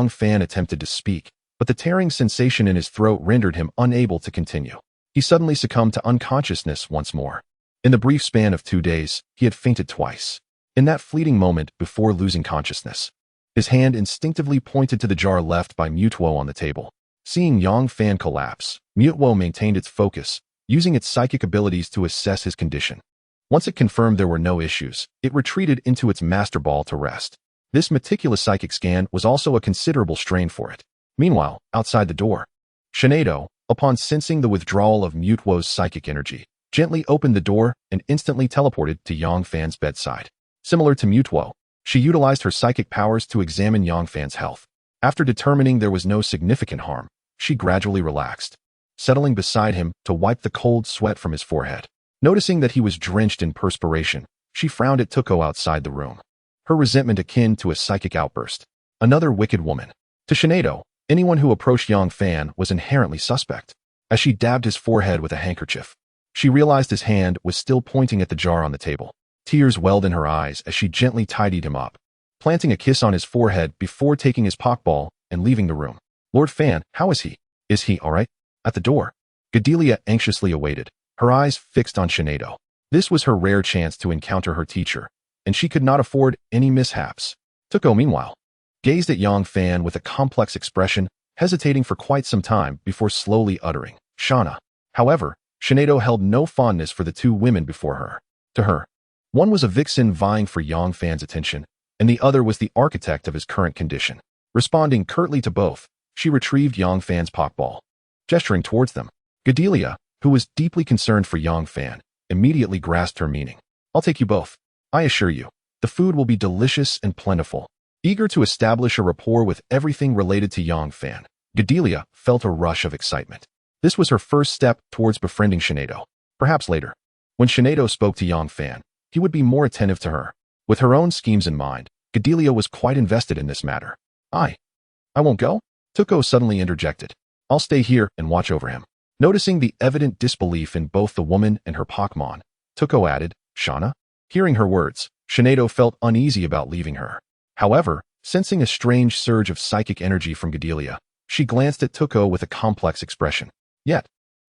Fan attempted to speak, but the tearing sensation in his throat rendered him unable to continue. He suddenly succumbed to unconsciousness once more. In the brief span of 2 days, he had fainted twice. In that fleeting moment before losing consciousness, his hand instinctively pointed to the jar left by Mutuo on the table. Seeing Fan collapse, Mutuo maintained its focus, using its psychic abilities to assess his condition. Once it confirmed there were no issues, it retreated into its master ball to rest. This meticulous psychic scan was also a considerable strain for it. Meanwhile, outside the door, Shinado, upon sensing the withdrawal of Mutuo's psychic energy, gently opened the door and instantly teleported to Fan's bedside. Similar to Mutuo, she utilized her psychic powers to examine Fan's health. After determining there was no significant harm, she gradually relaxed, settling beside him to wipe the cold sweat from his forehead. Noticing that he was drenched in perspiration, she frowned at Tuko outside the room, her resentment akin to a psychic outburst. Another wicked woman. To Shinado, anyone who approached Fan was inherently suspect. As she dabbed his forehead with a handkerchief, she realized his hand was still pointing at the jar on the table. Tears welled in her eyes as she gently tidied him up, planting a kiss on his forehead before taking his pokeball and leaving the room. Lord Fan, how is he? Is he all right? At the door, Cordelia anxiously awaited, her eyes fixed on Shinado. This was her rare chance to encounter her teacher, and she could not afford any mishaps. Tuko, meanwhile, gazed at Fan with a complex expression, hesitating for quite some time before slowly uttering, Shauna. However, Shinado held no fondness for the two women before her. To her, one was a vixen vying for Fan's attention, and the other was the architect of his current condition. Responding curtly to both, she retrieved Fan's pokeball. Gesturing towards them, Cordelia, who was deeply concerned for Fan, immediately grasped her meaning. I'll take you both. I assure you, the food will be delicious and plentiful. Eager to establish a rapport with everything related to Fan, Cordelia felt a rush of excitement. This was her first step towards befriending Shinado. Perhaps later, when Shinado spoke to Fan, he would be more attentive to her. With her own schemes in mind, Cordelia was quite invested in this matter. I won't go? Tuko suddenly interjected. I'll stay here and watch over him. Noticing the evident disbelief in both the woman and her Pokémon, Tuko added, Shauna? Hearing her words, Shinado felt uneasy about leaving her. However, sensing a strange surge of psychic energy from Cordelia, she glanced at Tuko with a complex expression. Yet,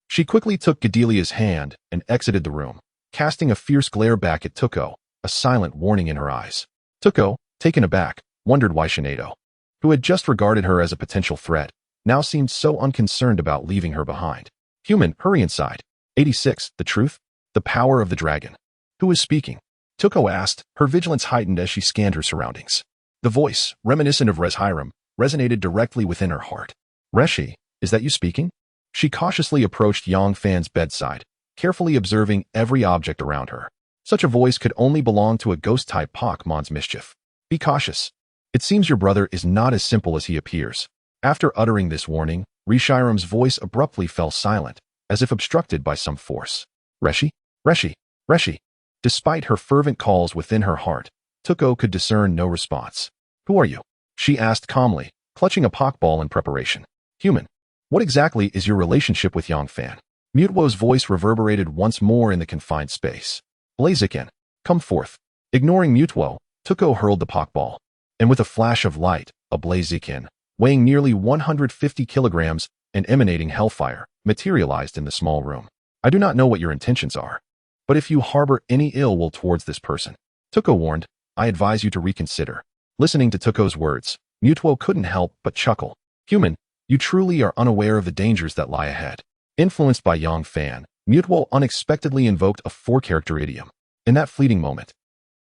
she quickly took Cordelia's hand and exited the room, casting a fierce glare back at Tuko, a silent warning in her eyes. Tuko, taken aback, wondered why Shinado, who had just regarded her as a potential threat, now seemed so unconcerned about leaving her behind. Human, hurry inside. 86. The truth? The power of the dragon. Who is speaking? Tuko asked, her vigilance heightened as she scanned her surroundings. The voice, reminiscent of Reshiram, resonated directly within her heart. Reshi, is that you speaking? She cautiously approached Yongfan's bedside, carefully observing every object around her. Such a voice could only belong to a ghost-type Pokémon's mischief. Be cautious. It seems your brother is not as simple as he appears. After uttering this warning, Reshiram's voice abruptly fell silent, as if obstructed by some force. Reshi? Reshi? Reshi? Despite her fervent calls within her heart, Tuko could discern no response. Who are you? She asked calmly, clutching a Pokeball in preparation. Human. What exactly is your relationship with Yongfan? Mutwo's voice reverberated once more in the confined space. Blaziken, come forth. Ignoring Mutwo, Tuko hurled the Pokeball, and with a flash of light, a Blaziken, weighing nearly 150 kilograms and emanating hellfire, materialized in the small room. I do not know what your intentions are, but if you harbor any ill will towards this person, Tuko warned, I advise you to reconsider. Listening to Tuko's words, Mutwo couldn't help but chuckle. Human, you truly are unaware of the dangers that lie ahead. Influenced by Yongfan, Mutwo unexpectedly invoked a 4-character idiom. In that fleeting moment,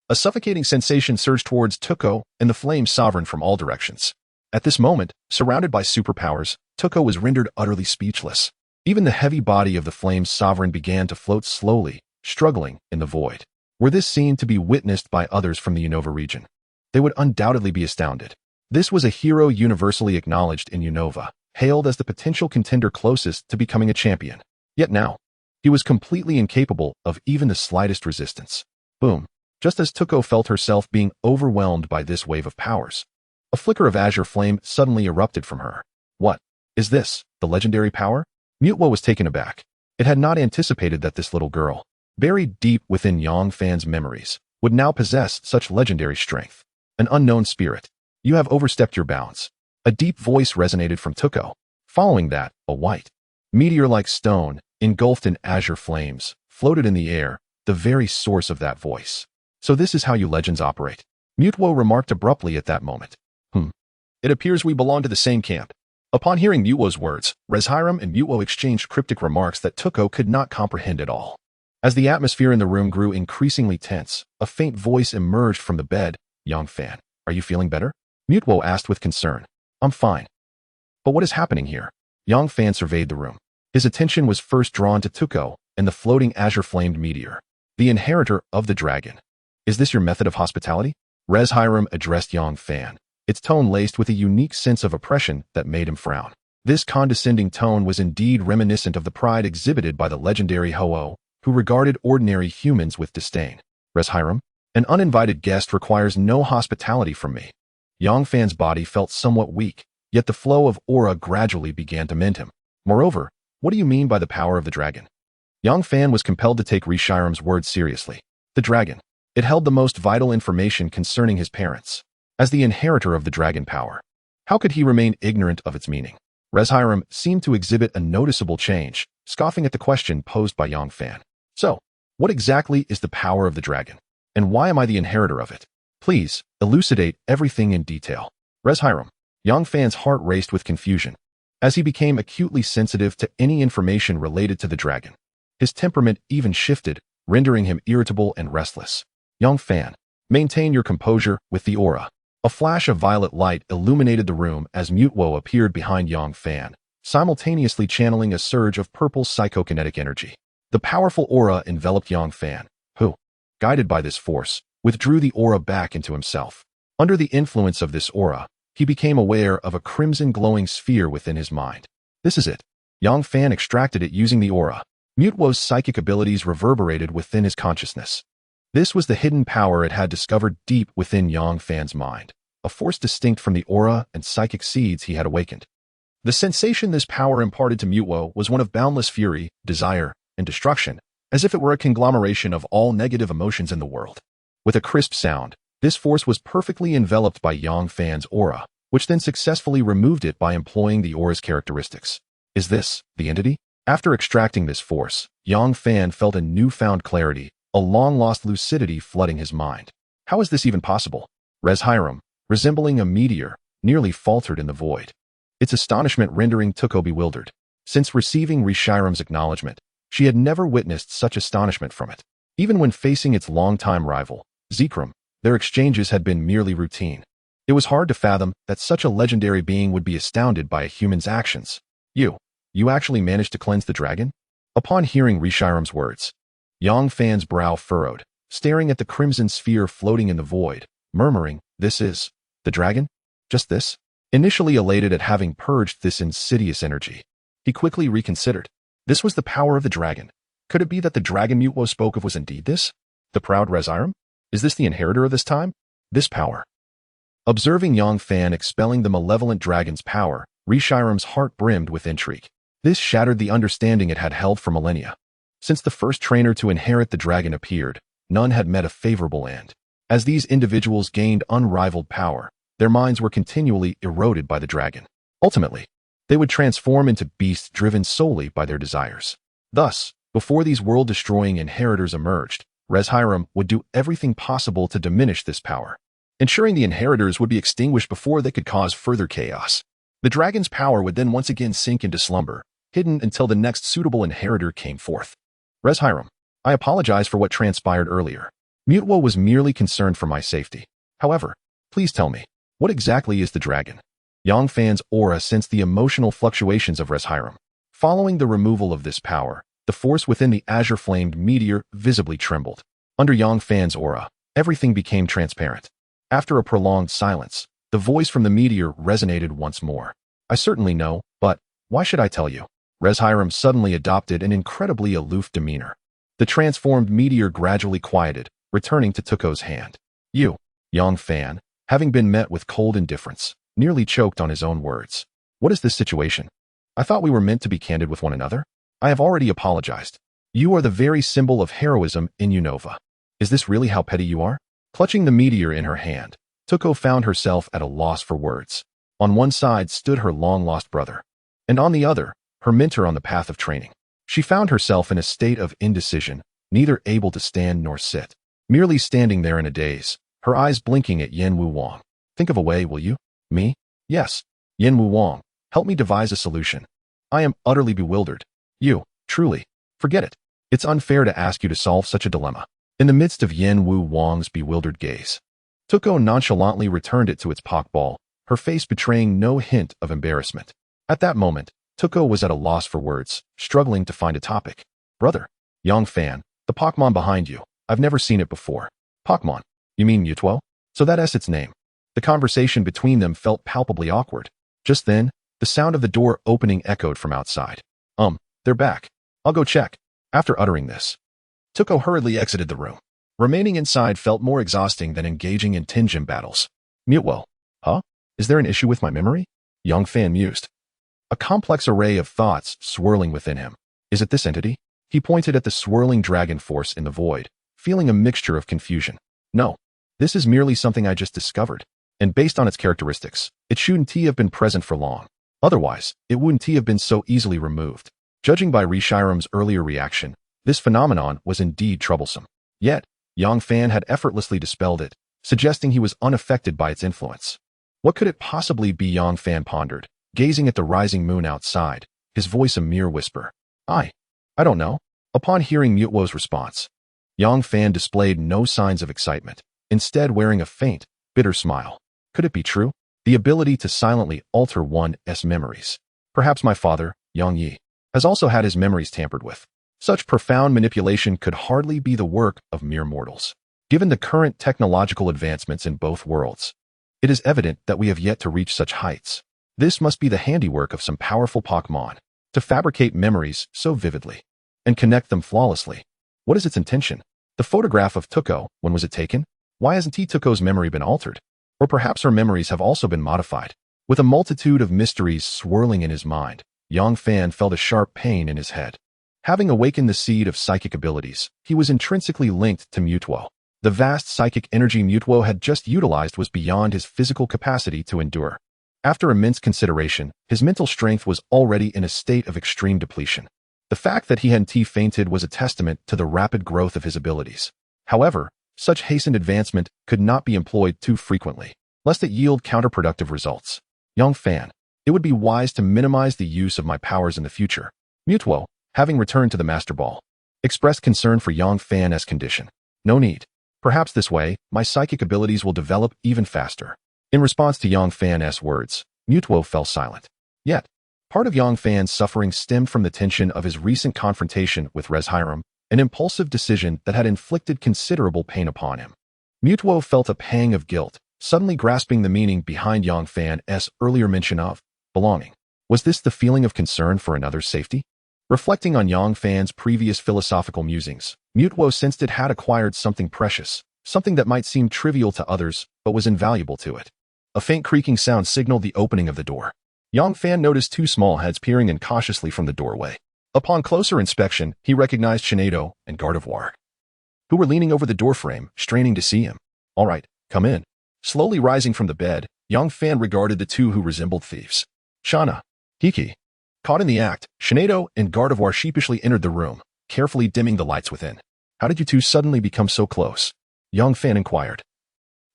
a suffocating sensation surged towards Tuko and the flame sovereign from all directions. At this moment, surrounded by superpowers, Tuko was rendered utterly speechless. Even the heavy body of the flame sovereign began to float slowly, struggling in the void. Were this scene to be witnessed by others from the Unova region, they would undoubtedly be astounded. This was a hero universally acknowledged in Unova, hailed as the potential contender closest to becoming a champion. Yet now, he was completely incapable of even the slightest resistance. Boom. Just as Tuko felt herself being overwhelmed by this wave of powers, a flicker of azure flame suddenly erupted from her. What? Is this the legendary power? Mutwo was taken aback. It had not anticipated that this little girl, buried deep within Yongfan's memories, would now possess such legendary strength. An unknown spirit. You have overstepped your bounds. A deep voice resonated from Tuko. Following that, a white, meteor-like stone, engulfed in azure flames, floated in the air, the very source of that voice. So this is how you legends operate. Mutwo remarked abruptly at that moment. It appears we belong to the same camp. Upon hearing Mutwo's words, Reshiram and Mutwo exchanged cryptic remarks that Tuko could not comprehend at all. As the atmosphere in the room grew increasingly tense, a faint voice emerged from the bed. Yongfan, are you feeling better? Mutwo asked with concern. I'm fine. But what is happening here? Yongfan surveyed the room. His attention was first drawn to Tuko and the floating azure-flamed meteor, the inheritor of the dragon. Is this your method of hospitality? Reshiram addressed Yongfan, its tone laced with a unique sense of oppression that made him frown. This condescending tone was indeed reminiscent of the pride exhibited by the legendary Ho-Oh, who regarded ordinary humans with disdain. Reshiram, an uninvited guest requires no hospitality from me. Yongfan's body felt somewhat weak, yet the flow of aura gradually began to mend him. Moreover, what do you mean by the power of the dragon? Yongfan was compelled to take Reshiram's words seriously. The dragon. It held the most vital information concerning his parents. As the inheritor of the dragon power, how could he remain ignorant of its meaning? Reshiram seemed to exhibit a noticeable change, scoffing at the question posed by Yongfan. So, what exactly is the power of the dragon? And why am I the inheritor of it? Please, elucidate everything in detail. Reshiram. Yongfan's heart raced with confusion, as he became acutely sensitive to any information related to the dragon. His temperament even shifted, rendering him irritable and restless. Yongfan, maintain your composure with the aura. A flash of violet light illuminated the room as Mutwo appeared behind Yongfan, simultaneously channeling a surge of purple psychokinetic energy. The powerful aura enveloped Yongfan, who, guided by this force, withdrew the aura back into himself. Under the influence of this aura, he became aware of a crimson glowing sphere within his mind. This is it. Yongfan extracted it using the aura. Mutwo's psychic abilities reverberated within his consciousness. This was the hidden power it had discovered deep within Yongfan's mind, a force distinct from the aura and psychic seeds he had awakened. The sensation this power imparted to Mutwo was one of boundless fury, desire, and destruction, as if it were a conglomeration of all negative emotions in the world. With a crisp sound, this force was perfectly enveloped by Yongfan's aura, which then successfully removed it by employing the aura's characteristics. Is this the entity? After extracting this force, Yongfan felt a newfound clarity, a long-lost lucidity flooding his mind. How is this even possible? Reshiram, resembling a meteor, nearly faltered in the void. Its astonishment rendering Tuko bewildered. Since receiving Reshiram's acknowledgement, she had never witnessed such astonishment from it. Even when facing its longtime rival, Zekrom, their exchanges had been merely routine. It was hard to fathom that such a legendary being would be astounded by a human's actions. You actually managed to cleanse the dragon? Upon hearing Reshiram's words, Yang Fan's brow furrowed, staring at the crimson sphere floating in the void, murmuring, "This is the dragon? Just this?" Initially elated at having purged this insidious energy, he quickly reconsidered. This was the power of the dragon. Could it be that the dragon Mutwo spoke of was indeed this? The proud Reshiram? Is this the inheritor of this time? This power? Observing Yang Fan expelling the malevolent dragon's power, Reshiram's heart brimmed with intrigue. This shattered the understanding it had held for millennia. Since the first trainer to inherit the dragon appeared, none had met a favorable end. As these individuals gained unrivaled power, their minds were continually eroded by the dragon. Ultimately, they would transform into beasts driven solely by their desires. Thus, before these world-destroying inheritors emerged, Reshiram would do everything possible to diminish this power, ensuring the inheritors would be extinguished before they could cause further chaos. The dragon's power would then once again sink into slumber, hidden until the next suitable inheritor came forth. Reshiram, I apologize for what transpired earlier. Mutwo was merely concerned for my safety. However, please tell me, what exactly is the dragon? Yang Fan's aura sensed the emotional fluctuations of Reshiram. Following the removal of this power, the force within the azure-flamed meteor visibly trembled. Under Yang Fan's aura, everything became transparent. After a prolonged silence, the voice from the meteor resonated once more. I certainly know, but why should I tell you? Reshiram suddenly adopted an incredibly aloof demeanor. The transformed meteor gradually quieted, returning to Tuko's hand. You, Yang Fan, having been met with cold indifference, nearly choked on his own words. What is this situation? I thought we were meant to be candid with one another. I have already apologized. You are the very symbol of heroism in Unova. Is this really how petty you are? Clutching the meteor in her hand, Tuko found herself at a loss for words. On one side stood her long-lost brother, and on the other, her mentor on the path of training. She found herself in a state of indecision, neither able to stand nor sit. Merely standing there in a daze, her eyes blinking at Yen Wu Wang. Think of a way, will you? Me? Yes. Yen Wu Wang, help me devise a solution. I am utterly bewildered. You, truly, forget it. It's unfair to ask you to solve such a dilemma. In the midst of Yen Wu Wang's bewildered gaze, Tuko nonchalantly returned it to its Pokeball, her face betraying no hint of embarrassment. At that moment, Tuko was at a loss for words, struggling to find a topic. Brother, Yang Fan, the Pokémon behind you. I've never seen it before. Pokémon? You mean Mutwo? So that's its name. The conversation between them felt palpably awkward. Just then, the sound of the door opening echoed from outside. They're back. I'll go check. After uttering this, Tuko hurriedly exited the room. Remaining inside felt more exhausting than engaging in Tenjin battles. Mutwo. Huh? Is there an issue with my memory? Yang Fan mused. A complex array of thoughts swirling within him. Is it this entity? He pointed at the swirling dragon force in the void, feeling a mixture of confusion. No, this is merely something I just discovered, and based on its characteristics, it shouldn't have been present for long. Otherwise, it wouldn't have been so easily removed. Judging by Reshiram's earlier reaction, this phenomenon was indeed troublesome. Yet, Yang Fan had effortlessly dispelled it, suggesting he was unaffected by its influence. What could it possibly be? Yang Fan pondered, gazing at the rising moon outside, his voice a mere whisper. I don't know. Upon hearing Mutwo's response, Yang Fan displayed no signs of excitement, instead wearing a faint, bitter smile. Could it be true? The ability to silently alter one's memories. Perhaps my father, Yang Yi, has also had his memories tampered with. Such profound manipulation could hardly be the work of mere mortals. Given the current technological advancements in both worlds, it is evident that we have yet to reach such heights. This must be the handiwork of some powerful Pokémon to fabricate memories so vividly and connect them flawlessly. What is its intention? The photograph of Tuko, when was it taken? Why hasn't Tuko's memory been altered? Or perhaps her memories have also been modified. With a multitude of mysteries swirling in his mind, Yang Fan felt a sharp pain in his head. Having awakened the seed of psychic abilities, he was intrinsically linked to Mutwo. The vast psychic energy Mutwo had just utilized was beyond his physical capacity to endure. After immense consideration, his mental strength was already in a state of extreme depletion. The fact that he hadn't fainted was a testament to the rapid growth of his abilities. However, such hastened advancement could not be employed too frequently, lest it yield counterproductive results. Young Fan, it would be wise to minimize the use of my powers in the future. Mutuo, having returned to the Master Ball, expressed concern for Yang Fan's condition. No need. Perhaps this way, my psychic abilities will develop even faster. In response to Yang Fan's words, Mutuo fell silent. Yet, part of Yang Fan's suffering stemmed from the tension of his recent confrontation with Hiram, an impulsive decision that had inflicted considerable pain upon him. Mutuo felt a pang of guilt, suddenly grasping the meaning behind Yang Fan's earlier mention of belonging. Was this the feeling of concern for another's safety? Reflecting on Yang Fan's previous philosophical musings, Mutuo sensed it had acquired something precious, something that might seem trivial to others, but was invaluable to it. A faint creaking sound signaled the opening of the door. Yang Fan noticed two small heads peering in cautiously from the doorway. Upon closer inspection, he recognized Shinado and Gardevoir, who were leaning over the doorframe, straining to see him. All right, come in. Slowly rising from the bed, Yang Fan regarded the two who resembled thieves. Shana, Hiki. Caught in the act, Shinado and Gardevoir sheepishly entered the room, carefully dimming the lights within. How did you two suddenly become so close? Yang Fan inquired,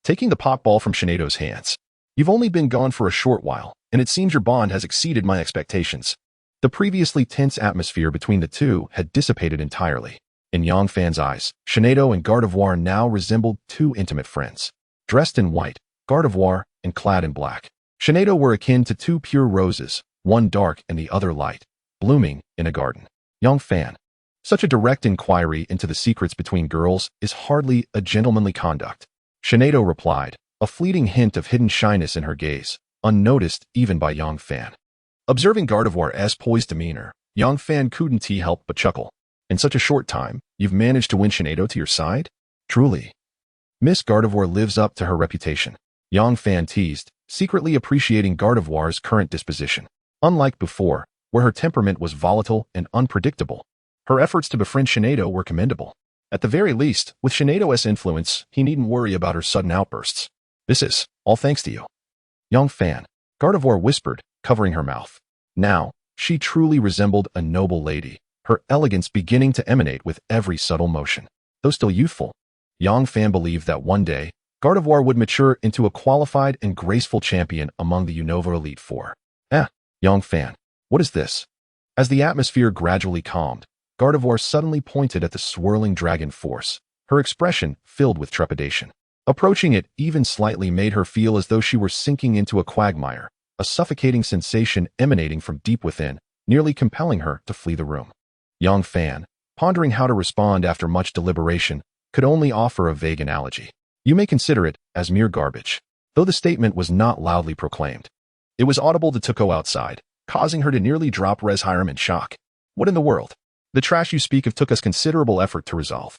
taking the pop ball from Shinado's hands. You've only been gone for a short while, and it seems your bond has exceeded my expectations. The previously tense atmosphere between the two had dissipated entirely. In Yang Fan's eyes, Shinado and Gardevoir now resembled two intimate friends. Dressed in white, Gardevoir, and clad in black, Shinado were akin to two pure roses, one dark and the other light, blooming in a garden. Young Fan. Such a direct inquiry into the secrets between girls is hardly a gentlemanly conduct. Shinado replied, a fleeting hint of hidden shyness in her gaze, unnoticed even by Yang Fan. Observing Gardevoir's poised demeanor, Yang Fan couldn't help but chuckle. In such a short time, you've managed to win Shinado to your side? Truly. Miss Gardevoir lives up to her reputation. Yang Fan teased, secretly appreciating Gardevoir's current disposition. Unlike before, where her temperament was volatile and unpredictable, her efforts to befriend Shinado were commendable. At the very least, with Shinado's influence, he needn't worry about her sudden outbursts. This is all thanks to you. Young Fan, Gardevoir whispered, covering her mouth. Now, she truly resembled a noble lady, her elegance beginning to emanate with every subtle motion. Though still youthful, Yang Fan believed that one day, Gardevoir would mature into a qualified and graceful champion among the Unova Elite Four. Yang Fan, what is this? As the atmosphere gradually calmed, Gardevoir suddenly pointed at the swirling dragon force, her expression filled with trepidation. Approaching it even slightly made her feel as though she were sinking into a quagmire, a suffocating sensation emanating from deep within, nearly compelling her to flee the room. Yang Fan, pondering how to respond after much deliberation, could only offer a vague analogy. You may consider it as mere garbage. Though the statement was not loudly proclaimed, it was audible to Tuko outside, causing her to nearly drop Hiram in shock. What in the world? The trash you speak of took us considerable effort to resolve.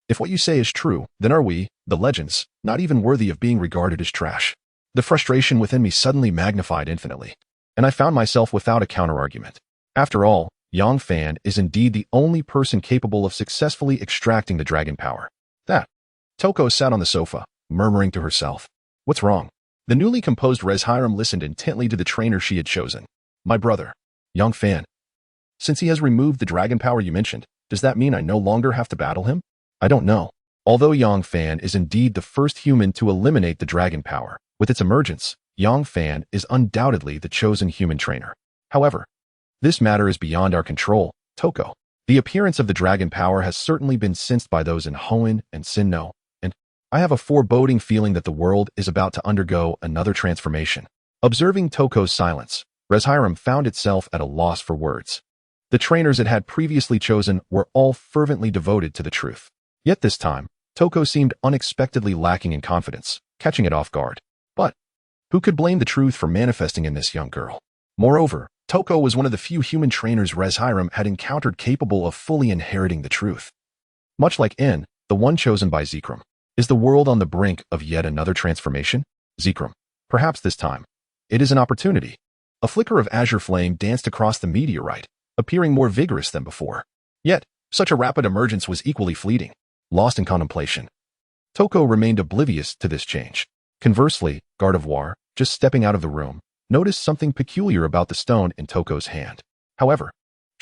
If what you say is true, then are we, the legends, not even worthy of being regarded as trash? The frustration within me suddenly magnified infinitely, and I found myself without a counterargument. After all, Yang Fan is indeed the only person capable of successfully extracting the dragon power. That. Toko sat on the sofa, murmuring to herself. What's wrong? The newly composed Hiram listened intently to the trainer she had chosen. My brother, Yang Fan. Since he has removed the dragon power you mentioned, does that mean I no longer have to battle him? I don't know. Although Yang Fan is indeed the first human to eliminate the dragon power, with its emergence, Yang Fan is undoubtedly the chosen human trainer. However, this matter is beyond our control, Toko. The appearance of the dragon power has certainly been sensed by those in Hoenn and Sinnoh, and I have a foreboding feeling that the world is about to undergo another transformation. Observing Toko's silence, Hiram found itself at a loss for words. The trainers it had previously chosen were all fervently devoted to the truth. Yet this time, Toko seemed unexpectedly lacking in confidence, catching it off guard. But who could blame the truth for manifesting in this young girl? Moreover, Toko was one of the few human trainers Hiram had encountered capable of fully inheriting the truth. Much like N, the one chosen by Zekrom. Is the world on the brink of yet another transformation? Zekrom. Perhaps this time. It is an opportunity. A flicker of azure flame danced across the meteorite, appearing more vigorous than before. Yet, such a rapid emergence was equally fleeting. Lost in contemplation, Toko remained oblivious to this change. Conversely, Gardevoir, just stepping out of the room, noticed something peculiar about the stone in Toko's hand. However,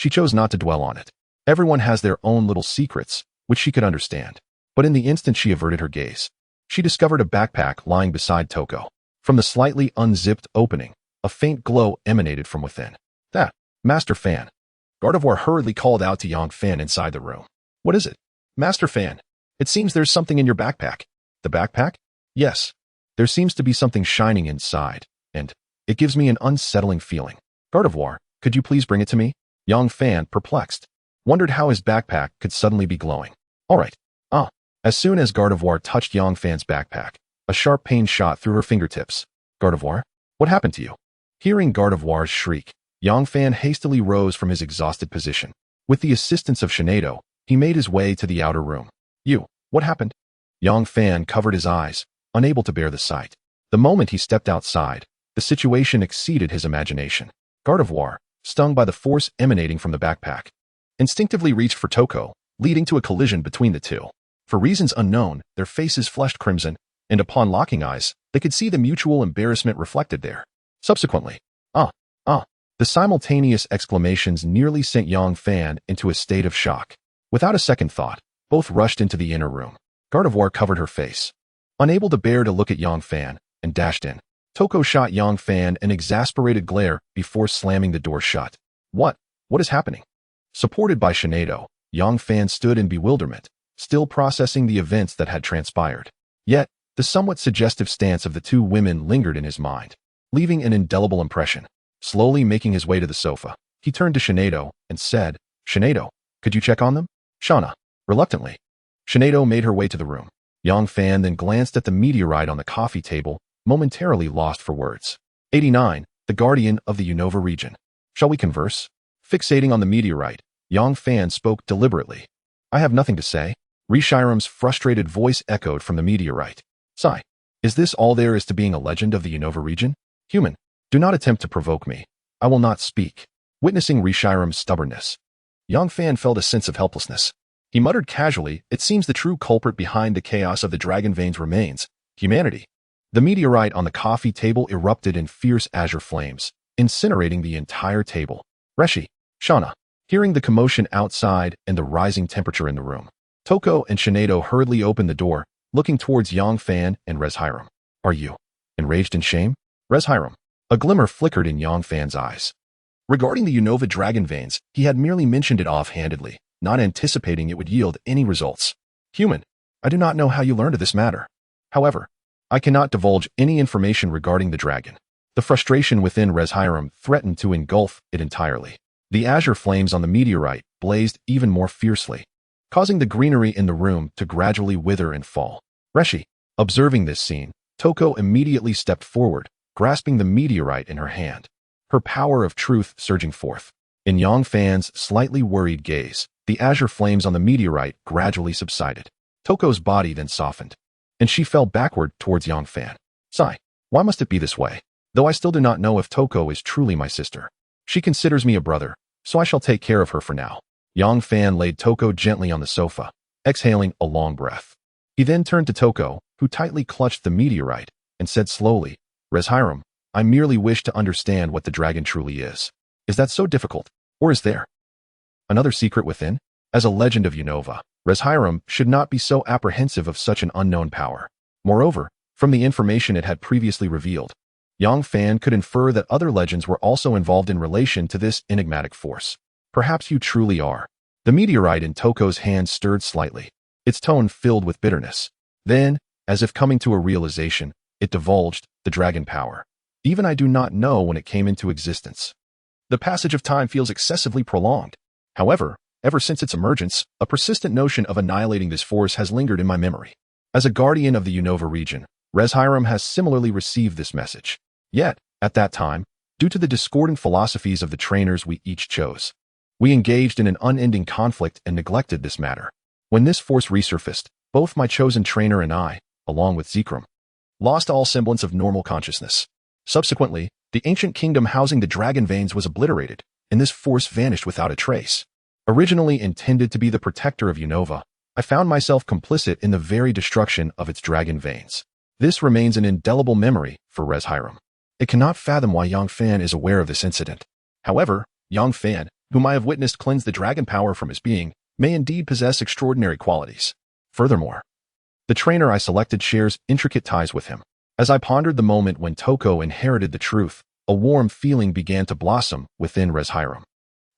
She chose not to dwell on it. Everyone has their own little secrets, which she could understand. But in the instant she averted her gaze, she discovered a backpack lying beside Toko. From the slightly unzipped opening, a faint glow emanated from within. That, Master Fan. Gardevoir hurriedly called out to Yang Fan inside the room. What is it? Master Fan, it seems there's something in your backpack. The backpack? Yes. There seems to be something shining inside, and it gives me an unsettling feeling. Gardevoir, could you please bring it to me? Yang Fan, perplexed, wondered how his backpack could suddenly be glowing. All right. As soon as Gardevoir touched Yang Fan's backpack, a sharp pain shot through her fingertips. Gardevoir, what happened to you? Hearing Gardevoir's shriek, Yang Fan hastily rose from his exhausted position. With the assistance of Shinado, he made his way to the outer room. What happened? Yang Fan covered his eyes, unable to bear the sight. The moment he stepped outside, the situation exceeded his imagination. Gardevoir, stung by the force emanating from the backpack, instinctively reached for Toko, leading to a collision between the two. For reasons unknown, their faces flushed crimson, and upon locking eyes, they could see the mutual embarrassment reflected there. Subsequently, the simultaneous exclamations nearly sent Yang Fan into a state of shock. Without a second thought, both rushed into the inner room. Gardevoir covered her face, unable to bear to look at Yang Fan, and dashed in. Toko shot Yang Fan an exasperated glare before slamming the door shut. What is happening? Supported by Shinado, Yang Fan stood in bewilderment, still processing the events that had transpired. Yet, the somewhat suggestive stance of the two women lingered in his mind, leaving an indelible impression. Slowly making his way to the sofa, he turned to Shinado and said, Shinado, could you check on them? Shauna, reluctantly. Shinado made her way to the room. Yang Fan then glanced at the meteorite on the coffee table, momentarily lost for words. 89. The Guardian of the Unova region. Shall we converse? Fixating on the meteorite, Yang Fan spoke deliberately. I have nothing to say. Reshiram's frustrated voice echoed from the meteorite. Sigh. Is this all there is to being a legend of the Unova region? Human, do not attempt to provoke me. I will not speak. Witnessing Reshiram's stubbornness, Yang Fan felt a sense of helplessness. He muttered casually, it seems the true culprit behind the chaos of the dragon veins remains humanity. The meteorite on the coffee table erupted in fierce azure flames, incinerating the entire table. Reshi, Shauna, hearing the commotion outside and the rising temperature in the room, Toko and Shinado hurriedly opened the door, looking towards Yang Fan and Reshiram. Are you enraged in shame? Reshiram. A glimmer flickered in Yang Fan's eyes. Regarding the Unova dragon veins, he had merely mentioned it offhandedly, not anticipating it would yield any results. Human, I do not know how you learned of this matter. However, I cannot divulge any information regarding the dragon. The frustration within Reshiram threatened to engulf it entirely. The azure flames on the meteorite blazed even more fiercely, causing the greenery in the room to gradually wither and fall. Reshi, observing this scene, Toko immediately stepped forward, grasping the meteorite in her hand, her power of truth surging forth. In Yang Fan's slightly worried gaze, the azure flames on the meteorite gradually subsided. Toko's body then softened, and she fell backward towards Yang Fan. Sigh, why must it be this way? Though I still do not know if Toko is truly my sister. She considers me a brother, so I shall take care of her for now. Yang Fan laid Toko gently on the sofa, exhaling a long breath. He then turned to Toko, who tightly clutched the meteorite, and said slowly, Reshiram, I merely wish to understand what the dragon truly is. Is that so difficult, or is there another secret within? As a legend of Unova, Reshiram should not be so apprehensive of such an unknown power. Moreover, from the information it had previously revealed, Yang Fan could infer that other legends were also involved in relation to this enigmatic force. Perhaps you truly are. The meteorite in Toko's hand stirred slightly, its tone filled with bitterness. Then, as if coming to a realization, it divulged the dragon power. Even I do not know when it came into existence. The passage of time feels excessively prolonged. However, ever since its emergence, a persistent notion of annihilating this force has lingered in my memory. As a guardian of the Unova region, Reshiram has similarly received this message. Yet, at that time, due to the discordant philosophies of the trainers we each chose, we engaged in an unending conflict and neglected this matter. When this force resurfaced, both my chosen trainer and I, along with Zekrom, lost all semblance of normal consciousness. Subsequently, the ancient kingdom housing the dragon veins was obliterated, and this force vanished without a trace. Originally intended to be the protector of Unova, I found myself complicit in the very destruction of its dragon veins. This remains an indelible memory for Reshiram. It cannot fathom why Yang Fan is aware of this incident. However, Yang Fan, whom I have witnessed cleanse the dragon power from his being, may indeed possess extraordinary qualities. Furthermore, the trainer I selected shares intricate ties with him. As I pondered the moment when Toko inherited the truth, a warm feeling began to blossom within Reshiram.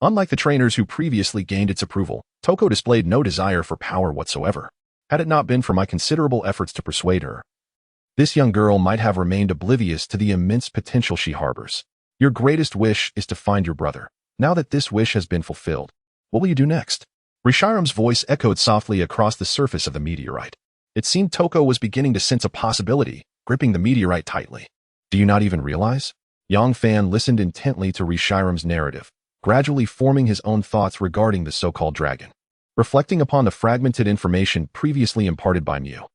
Unlike the trainers who previously gained its approval, Toko displayed no desire for power whatsoever. Had it not been for my considerable efforts to persuade her, this young girl might have remained oblivious to the immense potential she harbors. Your greatest wish is to find your brother. Now that this wish has been fulfilled, what will you do next? Reshiram's voice echoed softly across the surface of the meteorite. It seemed Toko was beginning to sense a possibility, gripping the meteorite tightly. Do you not even realize? Yang Fan listened intently to Reshiram's narrative, gradually forming his own thoughts regarding the so-called dragon. Reflecting upon the fragmented information previously imparted by Mew,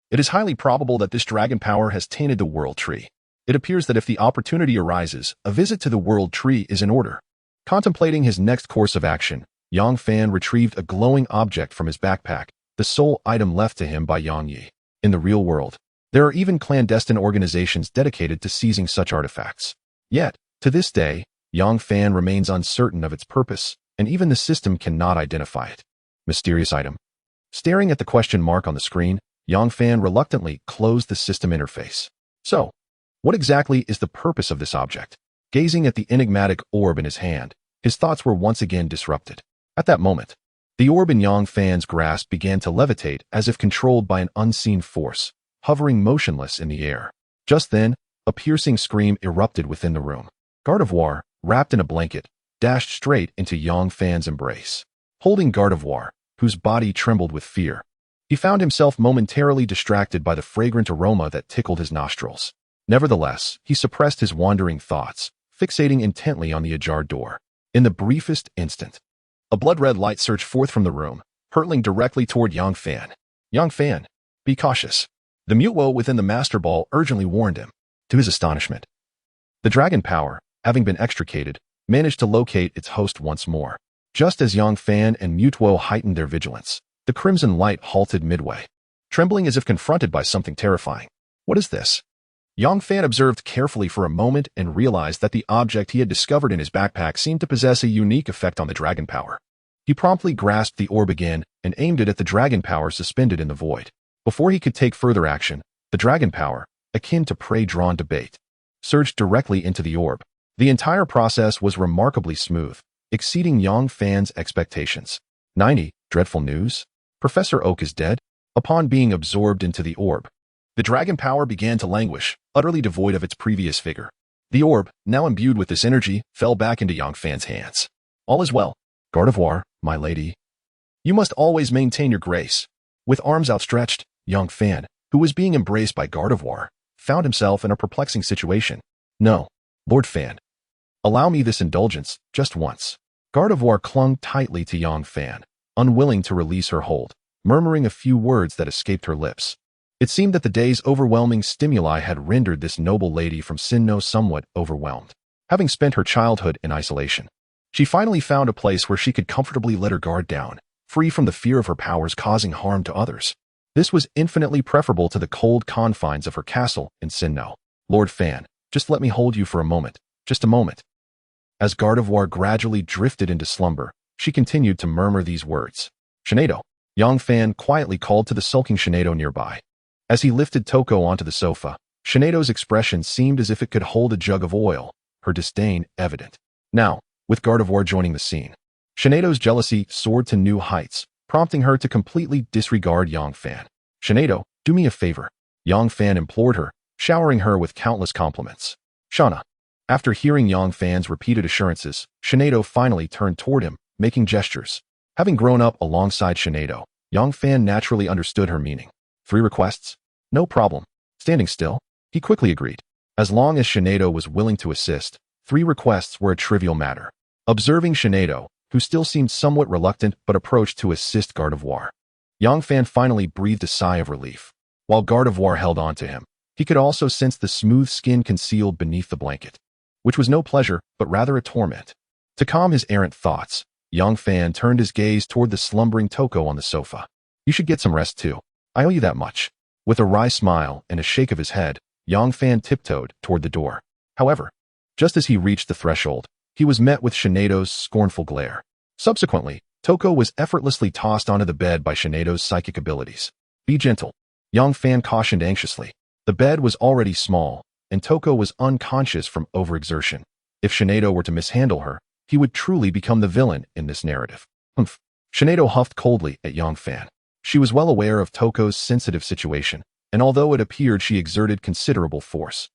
it is highly probable that this dragon power has tainted the World Tree. It appears that if the opportunity arises, a visit to the World Tree is in order. Contemplating his next course of action, Yang Fan retrieved a glowing object from his backpack, the sole item left to him by Yang Yi. In the real world, there are even clandestine organizations dedicated to seizing such artifacts. Yet, to this day, Yang Fan remains uncertain of its purpose, and even the system cannot identify it. Mysterious item. Staring at the question mark on the screen, Yang Fan reluctantly closed the system interface. So, what exactly is the purpose of this object? Gazing at the enigmatic orb in his hand, his thoughts were once again disrupted. At that moment, the orb in Yang Fan's grasp began to levitate as if controlled by an unseen force, hovering motionless in the air. Just then, a piercing scream erupted within the room. Gardevoir, wrapped in a blanket, dashed straight into Yang Fan's embrace. Holding Gardevoir, whose body trembled with fear, he found himself momentarily distracted by the fragrant aroma that tickled his nostrils. Nevertheless, he suppressed his wandering thoughts, fixating intently on the ajar door. In the briefest instant, a blood-red light surged forth from the room, hurtling directly toward Yang Fan. Yang Fan, be cautious. The Mutuo within the Master Ball urgently warned him. To his astonishment, the dragon power, having been extricated, managed to locate its host once more. Just as Yang Fan and Mutuo heightened their vigilance, the crimson light halted midway, trembling as if confronted by something terrifying. What is this? Yang Fan observed carefully for a moment and realized that the object he had discovered in his backpack seemed to possess a unique effect on the dragon power. He promptly grasped the orb again and aimed it at the dragon power suspended in the void. Before he could take further action, the dragon power, akin to prey drawn to bait, surged directly into the orb. The entire process was remarkably smooth, exceeding Yang Fan's expectations. 90. Dreadful news? Professor Oak is dead? Upon being absorbed into the orb, the dragon power began to languish, utterly devoid of its previous vigor. The orb, now imbued with this energy, fell back into Yang Fan's hands. All is well. Gardevoir, my lady. You must always maintain your grace. With arms outstretched, Yang Fan, who was being embraced by Gardevoir, found himself in a perplexing situation. No, Lord Fan. Allow me this indulgence, just once. Gardevoir clung tightly to Yang Fan, unwilling to release her hold, murmuring a few words that escaped her lips. It seemed that the day's overwhelming stimuli had rendered this noble lady from Sinnoh somewhat overwhelmed. Having spent her childhood in isolation, she finally found a place where she could comfortably let her guard down, free from the fear of her powers causing harm to others. This was infinitely preferable to the cold confines of her castle in Sinnoh. Lord Fan, just let me hold you for a moment, just a moment. As Gardevoir gradually drifted into slumber, she continued to murmur these words. Shinado. Yang Fan quietly called to the sulking Shinado nearby. As he lifted Toko onto the sofa, Shinado's expression seemed as if it could hold a jug of oil, her disdain evident. Now, with Gardevoir joining the scene, Shinado's jealousy soared to new heights, prompting her to completely disregard Yang Fan. Shinado, do me a favor. Yang Fan implored her, showering her with countless compliments. Shauna. After hearing Yang Fan's repeated assurances, Shinado finally turned toward him, making gestures. Having grown up alongside Shinado, Yang Fan naturally understood her meaning. 3 requests? No problem. Standing still, he quickly agreed. As long as Shinado was willing to assist, 3 requests were a trivial matter. Observing Shinado, who still seemed somewhat reluctant but approached to assist Gardevoir, Yang Fan finally breathed a sigh of relief. While Gardevoir held on to him, he could also sense the smooth skin concealed beneath the blanket, which was no pleasure, but rather a torment. To calm his errant thoughts, Yang Fan turned his gaze toward the slumbering Toko on the sofa. You should get some rest too. I owe you that much. With a wry smile and a shake of his head, Yang Fan tiptoed toward the door. However, just as he reached the threshold, he was met with Shinedo's scornful glare. Subsequently, Toko was effortlessly tossed onto the bed by Shinedo's psychic abilities. Be gentle, Yang Fan cautioned anxiously. The bed was already small, and Toko was unconscious from overexertion. If Shinedo were to mishandle her, he would truly become the villain in this narrative. Humph. Shinedo huffed coldly at Yang Fan. She was well aware of Toko's sensitive situation, and although it appeared she exerted considerable force,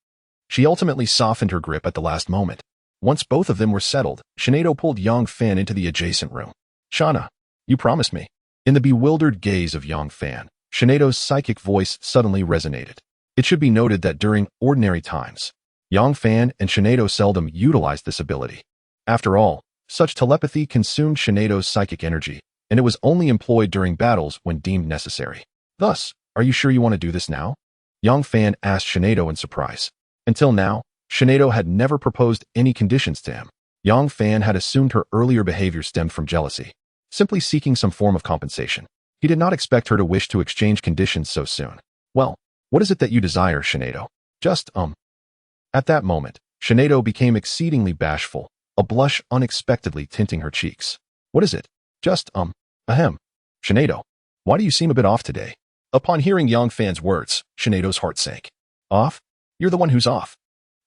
she ultimately softened her grip at the last moment. Once both of them were settled, Shinedo pulled Yang Fan into the adjacent room. Shauna, you promised me. In the bewildered gaze of Yang Fan, Shinedo's psychic voice suddenly resonated. It should be noted that during ordinary times, Yang Fan and Shinedo seldom utilized this ability. After all, such telepathy consumed Shinedo's psychic energy, and it was only employed during battles when deemed necessary. Thus, are you sure you want to do this now? Yang Fan asked Shinedo in surprise. Until now, Shinedo had never proposed any conditions to him. Yang Fan had assumed her earlier behavior stemmed from jealousy, simply seeking some form of compensation. He did not expect her to wish to exchange conditions so soon. Well, what is it that you desire, Shinedo? Just, At that moment, Shinedo became exceedingly bashful, a blush unexpectedly tinting her cheeks. What is it? Just, ahem. Shinedo, why do you seem a bit off today? Upon hearing Yang Fan's words, Shinedo's heart sank. Off? You're the one who's off.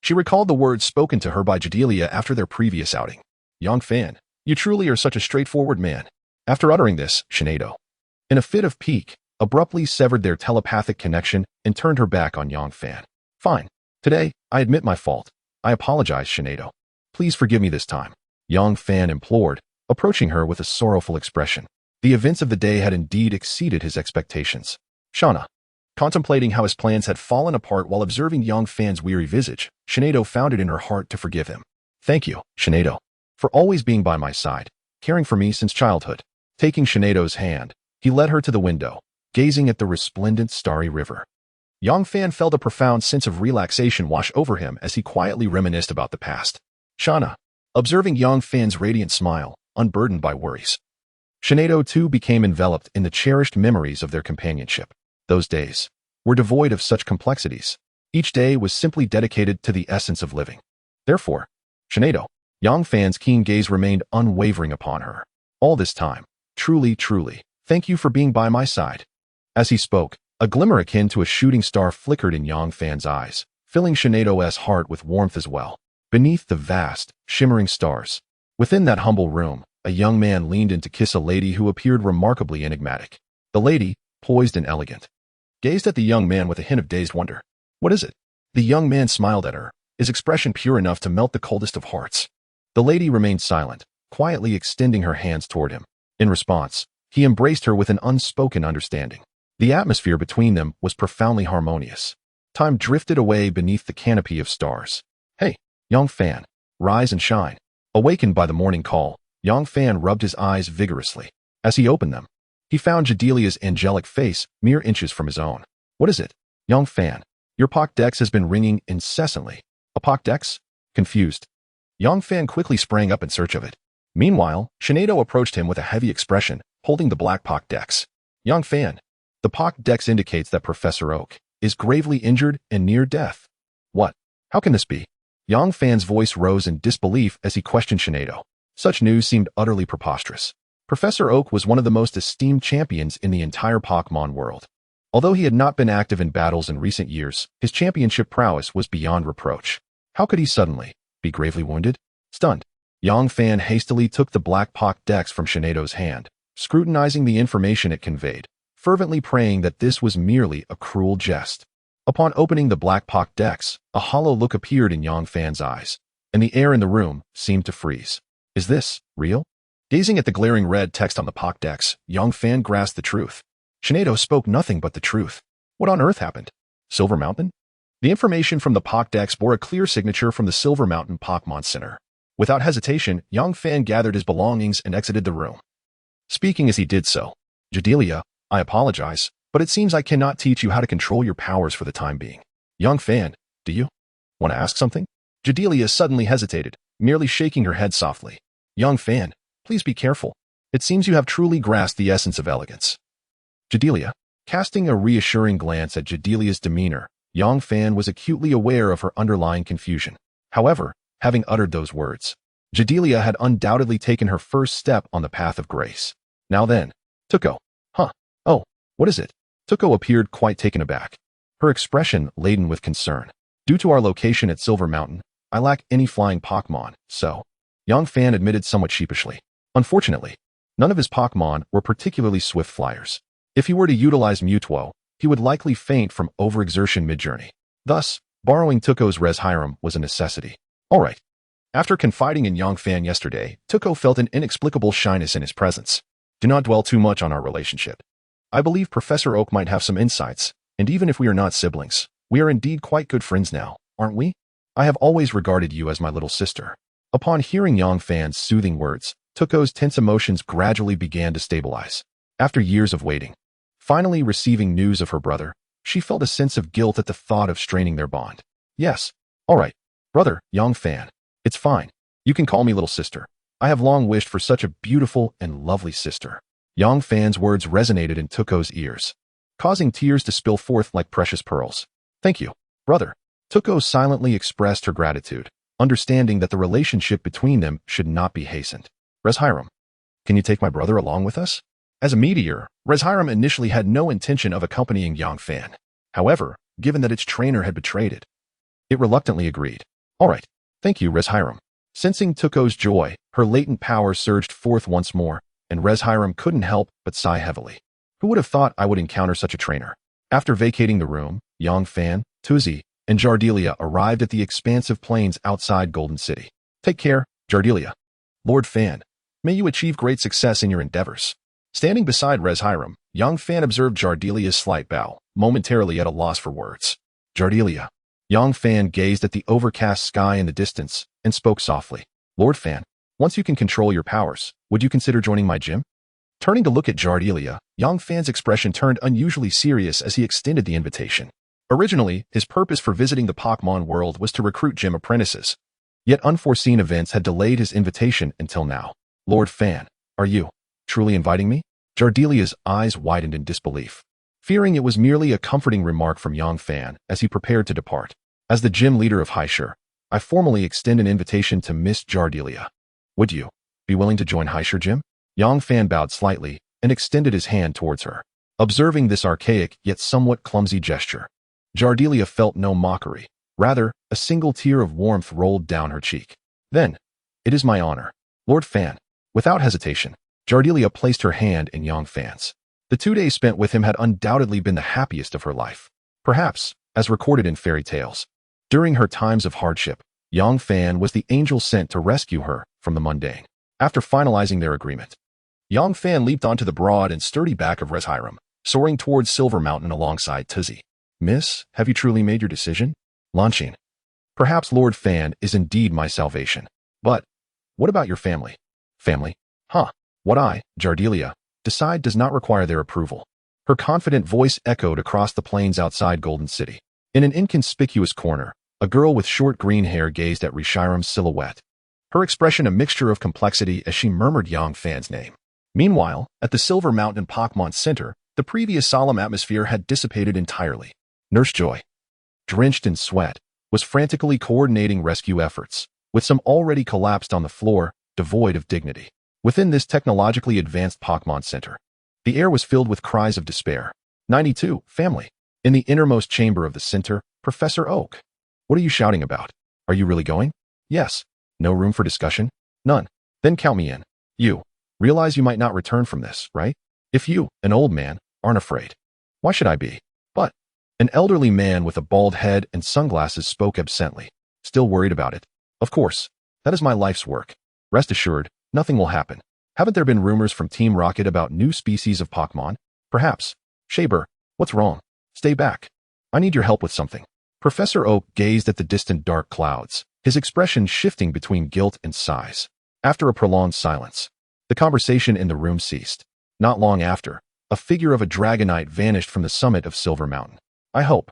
She recalled the words spoken to her by Kirlia after their previous outing. Yang Fan, you truly are such a straightforward man. After uttering this, Shinedo, in a fit of pique, abruptly severed their telepathic connection and turned her back on Yang Fan. Fine. Today, I admit my fault. I apologize, Shinedo. Please forgive me this time. Yang Fan implored, approaching her with a sorrowful expression. The events of the day had indeed exceeded his expectations. Shauna, contemplating how his plans had fallen apart while observing Yang Fan's weary visage, Shinedo found it in her heart to forgive him. Thank you, Shinedo, for always being by my side, caring for me since childhood. Taking Shinedo's hand, he led her to the window, gazing at the resplendent starry river. Yang Fan felt a profound sense of relaxation wash over him as he quietly reminisced about the past. Shauna, observing Yang Fan's radiant smile, unburdened by worries. Shinedo too became enveloped in the cherished memories of their companionship. Those days were devoid of such complexities. Each day was simply dedicated to the essence of living. Therefore, Shinedo, Yang Fan's keen gaze remained unwavering upon her. All this time, truly, thank you for being by my side. As he spoke, a glimmer akin to a shooting star flickered in Yang Fan's eyes, filling Shinedo's heart with warmth as well. Beneath the vast, shimmering stars, within that humble room, a young man leaned in to kiss a lady who appeared remarkably enigmatic. The lady, poised and elegant, gazed at the young man with a hint of dazed wonder. What is it? The young man smiled at her, his expression pure enough to melt the coldest of hearts. The lady remained silent, quietly extending her hands toward him. In response, he embraced her with an unspoken understanding. The atmosphere between them was profoundly harmonious. Time drifted away beneath the canopy of stars. Hey, Yang Fan, rise and shine. Awakened by the morning call, Yang Fan rubbed his eyes vigorously. As he opened them, he found Jadelia's angelic face mere inches from his own. What is it? Yang Fan, your Pokédex has been ringing incessantly. A Pokédex? Confused, Yang Fan quickly sprang up in search of it. Meanwhile, Shinedo approached him with a heavy expression, holding the black Pokédex. Yang Fan, the Pokédex indicates that Professor Oak is gravely injured and near death. What? How can this be? Yang Fan's voice rose in disbelief as he questioned Shinedo. Such news seemed utterly preposterous. Professor Oak was one of the most esteemed champions in the entire Pokémon world. Although he had not been active in battles in recent years, his championship prowess was beyond reproach. How could he suddenly be gravely wounded? Stunned, Yang Fan hastily took the black Pokédex from Shinedo's hand, scrutinizing the information it conveyed, fervently praying that this was merely a cruel jest. Upon opening the black Pokédex, a hollow look appeared in Yang Fan's eyes, and the air in the room seemed to freeze. Is this real? Gazing at the glaring red text on the Pokédex, Yang Fan grasped the truth. Shinedo spoke nothing but the truth. What on earth happened? Silver Mountain? The information from the Pokédex bore a clear signature from the Silver Mountain Pokémon Center. Without hesitation, Yang Fan gathered his belongings and exited the room. Speaking as he did so, Jadelia, I apologize, but it seems I cannot teach you how to control your powers for the time being. Yang Fan, do you want to ask something? Jadelia suddenly hesitated, merely shaking her head softly. Yang Fan, please be careful. It seems you have truly grasped the essence of elegance. Jadelia, casting a reassuring glance at Jadelia's demeanor, Yang Fan was acutely aware of her underlying confusion. However, having uttered those words, Jardilia had undoubtedly taken her first step on the path of grace. Now then, Tuko. Huh. Oh, what is it? Tuko appeared quite taken aback, her expression laden with concern. Due to our location at Silver Mountain, I lack any flying Pokémon, so. Yang Fan admitted somewhat sheepishly. Unfortunately, none of his Pokémon were particularly swift flyers. If he were to utilize Mewtwo, he would likely faint from overexertion mid-journey. Thus, borrowing Tuko's Reshiram was a necessity. Alright. After confiding in Yang Fan yesterday, Tuko felt an inexplicable shyness in his presence. Do not dwell too much on our relationship. I believe Professor Oak might have some insights, and even if we are not siblings, we are indeed quite good friends now, aren't we? I have always regarded you as my little sister. Upon hearing Yang Fan's soothing words, Tuko's tense emotions gradually began to stabilize. After years of waiting, finally receiving news of her brother, she felt a sense of guilt at the thought of straining their bond. Yes, alright, brother, Yang Fan. It's fine. You can call me little sister. I have long wished for such a beautiful and lovely sister. Yang Fan's words resonated in Tuko's ears, causing tears to spill forth like precious pearls. Thank you, brother. Tuko silently expressed her gratitude, understanding that the relationship between them should not be hastened. Reshiram, can you take my brother along with us? As a meteor, Reshiram initially had no intention of accompanying Yang Fan. However, given that its trainer had betrayed it, it reluctantly agreed. Alright, thank you, Reshiram. Sensing Tuko's joy, her latent power surged forth once more, and Reshiram couldn't help but sigh heavily. Who would have thought I would encounter such a trainer? After vacating the room, Yang Fan, Tuzi, and Jardilia arrived at the expansive plains outside Golden City. Take care, Jardilia. Lord Fan, may you achieve great success in your endeavors. Standing beside Reshiram, Yang Fan observed Jardilia's slight bow, momentarily at a loss for words. Jardilia. Yang Fan gazed at the overcast sky in the distance and spoke softly. Lord Fan, once you can control your powers, would you consider joining my gym? Turning to look at Jardilia, Yang Fan's expression turned unusually serious as he extended the invitation. Originally, his purpose for visiting the Pokémon world was to recruit gym apprentices. Yet unforeseen events had delayed his invitation until now. Lord Fan, are you truly inviting me? Jardilia's eyes widened in disbelief, fearing it was merely a comforting remark from Yang Fan as he prepared to depart. As the gym leader of Haishur, I formally extend an invitation to Miss Jardilia. Would you be willing to join Haishur Gym? Yang Fan bowed slightly and extended his hand towards her. Observing this archaic yet somewhat clumsy gesture, Jardilia felt no mockery. Rather, a single tear of warmth rolled down her cheek. Then, it is my honor. Lord Fan. Without hesitation, Jardilia placed her hand in Yang Fan's. The 2 days spent with him had undoubtedly been the happiest of her life. Perhaps, as recorded in fairy tales. During her times of hardship, Yang Fan was the angel sent to rescue her from the mundane. After finalizing their agreement, Yang Fan leaped onto the broad and sturdy back of Reshiram, soaring towards Silver Mountain alongside Tuzi. Miss, have you truly made your decision? Launching. Perhaps Lord Fan is indeed my salvation. But, what about your family? Family? Huh. What I, Jardilia, decide does not require their approval. Her confident voice echoed across the plains outside Golden City. In an inconspicuous corner, a girl with short green hair gazed at Reshiram's silhouette, her expression a mixture of complexity as she murmured Yang Fan's name. Meanwhile, at the Silver Mountain Pokémon Center, the previous solemn atmosphere had dissipated entirely. Nurse Joy, drenched in sweat, was frantically coordinating rescue efforts, with some already collapsed on the floor, devoid of dignity. Within this technologically advanced Pokémon Center, the air was filled with cries of despair. 92, family. In the innermost chamber of the center, Professor Oak. What are you shouting about? Are you really going? Yes. No room for discussion? None. Then count me in. You realize you might not return from this, right? If you, an old man, aren't afraid, why should I be? But an elderly man with a bald head and sunglasses spoke absently. Still worried about it? Of course. That is my life's work. Rest assured, nothing will happen. Haven't there been rumors from Team Rocket about new species of Pokémon? Perhaps. Shaber, what's wrong? Stay back. I need your help with something. Professor Oak gazed at the distant dark clouds, his expression shifting between guilt and sighs. After a prolonged silence, the conversation in the room ceased. Not long after, a figure of a Dragonite vanished from the summit of Silver Mountain. I hope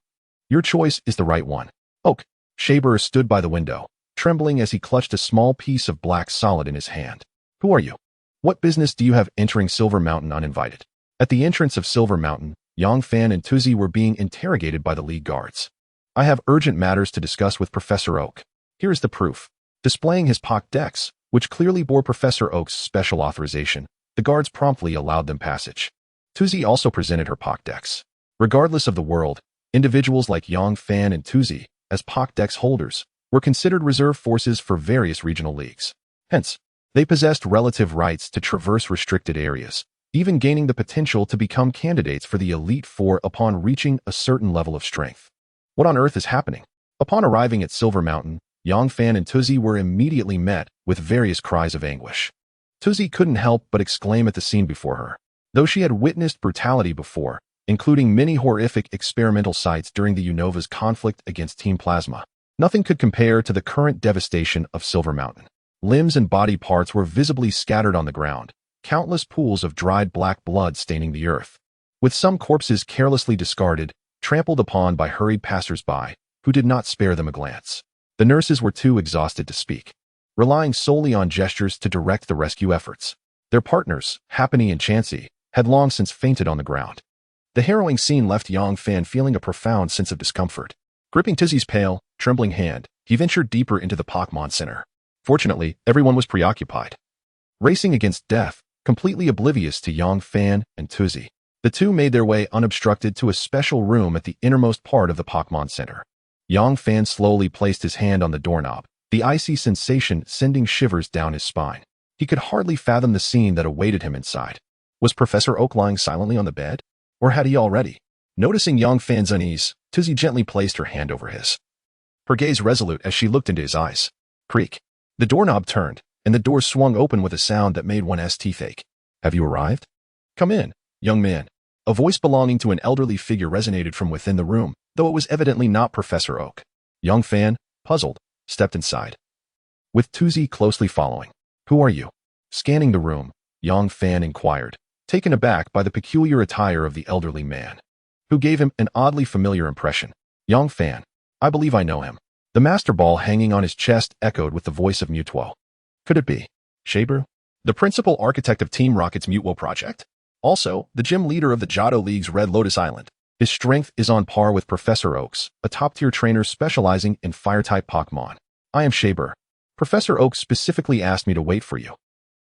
your choice is the right one. Oak. Shaber stood by the window, trembling as he clutched a small piece of black solid in his hand. Who are you? What business do you have entering Silver Mountain uninvited? At the entrance of Silver Mountain, Yang Fan and Tuzi were being interrogated by the league guards. I have urgent matters to discuss with Professor Oak. Here is the proof. Displaying his Pokédex, which clearly bore Professor Oak's special authorization. The guards promptly allowed them passage. Tuzi also presented her Pokédex. Regardless of the world, individuals like Yang Fan and Tuzi, as Pokédex holders, were considered reserve forces for various regional leagues. Hence, they possessed relative rights to traverse restricted areas, even gaining the potential to become candidates for the Elite Four upon reaching a certain level of strength. What on earth is happening? Upon arriving at Silver Mountain, Yang Fan and Tuzi were immediately met with various cries of anguish. Tuzi couldn't help but exclaim at the scene before her. Though she had witnessed brutality before, including many horrific experimental sites during the Unova's conflict against Team Plasma, nothing could compare to the current devastation of Silver Mountain. Limbs and body parts were visibly scattered on the ground, countless pools of dried black blood staining the earth, with some corpses carelessly discarded, trampled upon by hurried passers-by, who did not spare them a glance. The nurses were too exhausted to speak, relying solely on gestures to direct the rescue efforts. Their partners, Happiny and Chansey, had long since fainted on the ground. The harrowing scene left Yang Fan feeling a profound sense of discomfort. Gripping Tuzi's pale, trembling hand, he ventured deeper into the Pokémon Center. Fortunately, everyone was preoccupied, racing against death, completely oblivious to Yang Fan and Tuzi. The two made their way unobstructed to a special room at the innermost part of the Pokémon Center. Yang Fan slowly placed his hand on the doorknob, the icy sensation sending shivers down his spine. He could hardly fathom the scene that awaited him inside. Was Professor Oak lying silently on the bed? Or had he already? Noticing Yang Fan's unease, Tuzi gently placed her hand over his. Her gaze resolute as she looked into his eyes. Creak. The doorknob turned, and the door swung open with a sound that made one's teeth ache. Have you arrived? Come in, young man. A voice belonging to an elderly figure resonated from within the room, though it was evidently not Professor Oak. Yang Fan, puzzled, stepped inside, with Tuzi closely following. Who are you? Scanning the room, Yang Fan inquired, taken aback by the peculiar attire of the elderly man, who gave him an oddly familiar impression. Yang Fan. I believe I know him. The Master Ball hanging on his chest echoed with the voice of Mutuo. Could it be Shaber, the principal architect of Team Rocket's Mutuo project? Also, the gym leader of the Johto League's Red Lotus Island. His strength is on par with Professor Oak's, a top-tier trainer specializing in fire-type Pokémon. I am Shaber. Professor Oak specifically asked me to wait for you.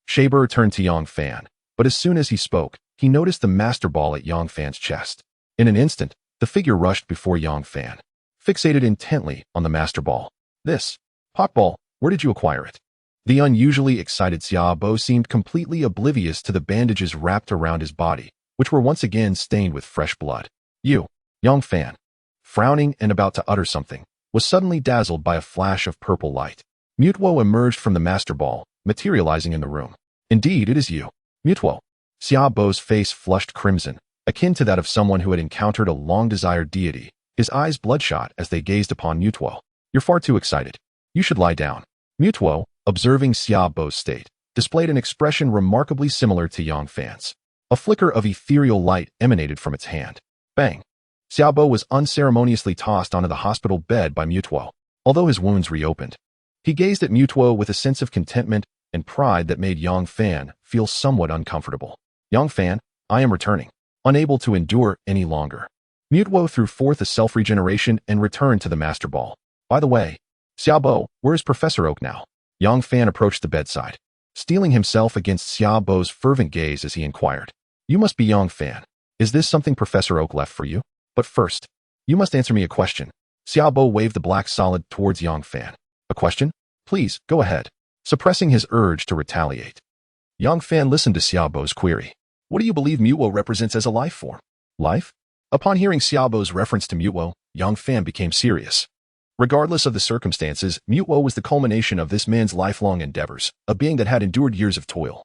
Shaber turned to Yang Fan, but as soon as he spoke, he noticed the Master Ball at Yang Fan's chest. In an instant, the figure rushed before Yang Fan, fixated intently on the Master Ball. This Pokeball, where did you acquire it? The unusually excited Xiaobo seemed completely oblivious to the bandages wrapped around his body, which were once again stained with fresh blood. You, Yang Fan, frowning and about to utter something, was suddenly dazzled by a flash of purple light. Mutuo emerged from the Master Ball, materializing in the room. Indeed, it is you. Mutuo. Xiaobo's face flushed crimson, akin to that of someone who had encountered a long-desired deity, his eyes bloodshot as they gazed upon Mutuo. You're far too excited. You should lie down. Mutuo, observing Xiaobo's state, displayed an expression remarkably similar to Yang Fan's. A flicker of ethereal light emanated from its hand. Bang! Xiaobo was unceremoniously tossed onto the hospital bed by Mutuo, although his wounds reopened. He gazed at Mutuo with a sense of contentment and pride that made Yang Fan feel somewhat uncomfortable. Yang Fan, I am returning, unable to endure any longer. Mutuo threw forth a self-regeneration and returned to the Master Ball. By the way, Xiaobo, where is Professor Oak now? Yang Fan approached the bedside, steeling himself against Xiaobo's fervent gaze as he inquired. You must be Yang Fan. Is this something Professor Oak left for you? But first, you must answer me a question. Xiaobo waved the black solid towards Yang Fan. A question? Please, go ahead. Suppressing his urge to retaliate. Yang Fan listened to Xiaobo's query. What do you believe Mutuo represents as a life form? Life? Upon hearing Xiaobo's reference to Mutuo, Yang Fan became serious. Regardless of the circumstances, Mutuo was the culmination of this man's lifelong endeavors, a being that had endured years of toil,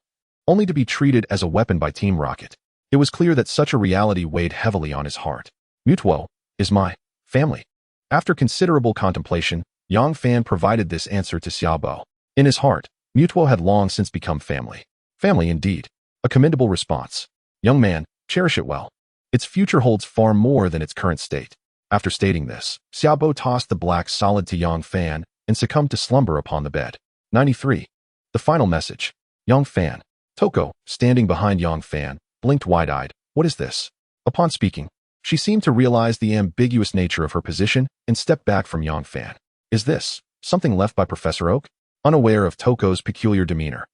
only to be treated as a weapon by Team Rocket. It was clear that such a reality weighed heavily on his heart. Mutuo is my family. After considerable contemplation, Yang Fan provided this answer to Xiaobo. In his heart, Mutuo had long since become family. Family indeed. A commendable response. Young man, cherish it well. Its future holds far more than its current state. After stating this, Xiaobo tossed the black solid to Yang Fan and succumbed to slumber upon the bed. 93. The final message. Yang Fan. Toko, standing behind Yang Fan, blinked wide-eyed. What is this? Upon speaking, she seemed to realize the ambiguous nature of her position and stepped back from Yang Fan. Is this something left by Professor Oak? unaware of Toko's peculiar demeanor.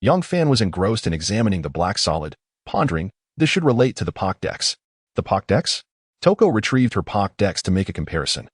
Young Fan was engrossed in examining the black solid, pondering, this should relate to the Pokédex. The Pokédex? Toko retrieved her Pokédex to make a comparison,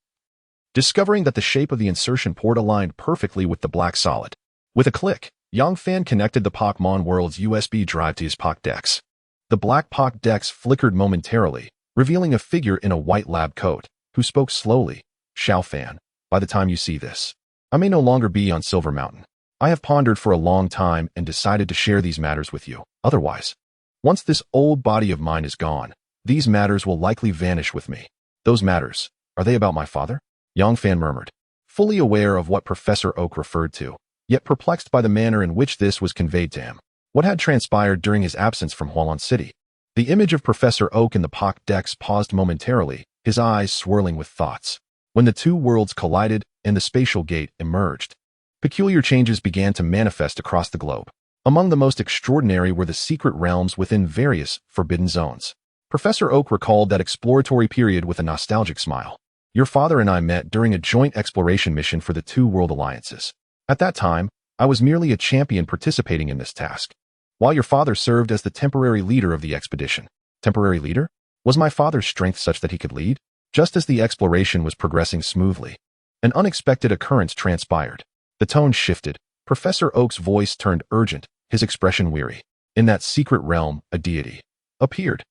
discovering that the shape of the insertion port aligned perfectly with the black solid. With a click, Young Fan connected the Pokémon World's USB drive to his Pokédex. The black Pokédex flickered momentarily, revealing a figure in a white lab coat, who spoke slowly. Xiao Fan, by the time you see this, I may no longer be on Silver Mountain. I have pondered for a long time and decided to share these matters with you. Otherwise, once this old body of mine is gone, these matters will likely vanish with me. Those matters, are they about my father? Young Fan murmured, fully aware of what Professor Oak referred to, yet perplexed by the manner in which this was conveyed to him. What had transpired during his absence from Hualan City? The image of Professor Oak in the Pokédex paused momentarily, his eyes swirling with thoughts. When the two worlds collided and the spatial gate emerged, peculiar changes began to manifest across the globe. Among the most extraordinary were the secret realms within various forbidden zones. Professor Oak recalled that exploratory period with a nostalgic smile. Your father and I met during a joint exploration mission for the two world alliances. At that time, I was merely a champion participating in this task, while your father served as the temporary leader of the expedition. Temporary leader? Was my father's strength such that he could lead? Just as the exploration was progressing smoothly, an unexpected occurrence transpired. The tone shifted. Professor Oak's voice turned urgent, his expression weary. In that secret realm, a deity appeared.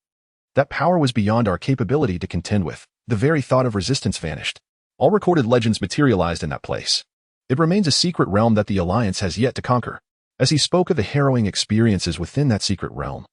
That power was beyond our capability to contend with. The very thought of resistance vanished. All recorded legends materialized in that place. It remains a secret realm that the Alliance has yet to conquer. As he spoke of the harrowing experiences within that secret realm,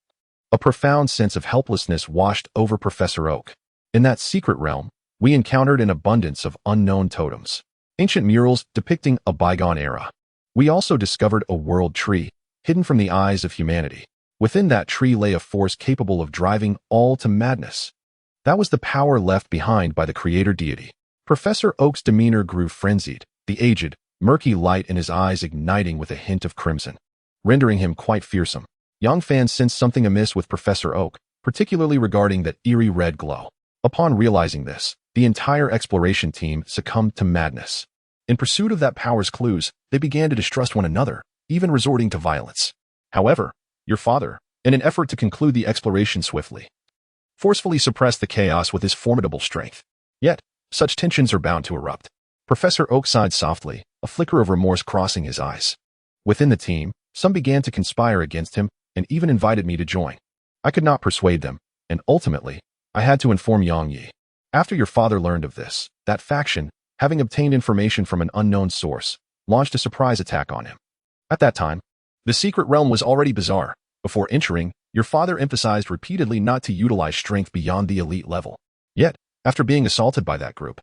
a profound sense of helplessness washed over Professor Oak. In that secret realm, we encountered an abundance of unknown totems, ancient murals depicting a bygone era. We also discovered a world tree, hidden from the eyes of humanity. Within that tree lay a force capable of driving all to madness. That was the power left behind by the creator deity. Professor Oak's demeanor grew frenzied, the aged, murky light in his eyes igniting with a hint of crimson, rendering him quite fearsome. Young Fan sensed something amiss with Professor Oak, particularly regarding that eerie red glow. Upon realizing this, the entire exploration team succumbed to madness. In pursuit of that power's clues, they began to distrust one another, even resorting to violence. However, your father, in an effort to conclude the exploration swiftly, forcefully suppressed the chaos with his formidable strength. Yet, such tensions are bound to erupt. Professor Oak sighed softly, a flicker of remorse crossing his eyes. Within the team, some began to conspire against him and even invited me to join. I could not persuade them, and ultimately, I had to inform Yang Yi. After your father learned of this, that faction, having obtained information from an unknown source, launched a surprise attack on him. At that time, the secret realm was already bizarre. Before entering, your father emphasized repeatedly not to utilize strength beyond the elite level. Yet, after being assaulted by that group,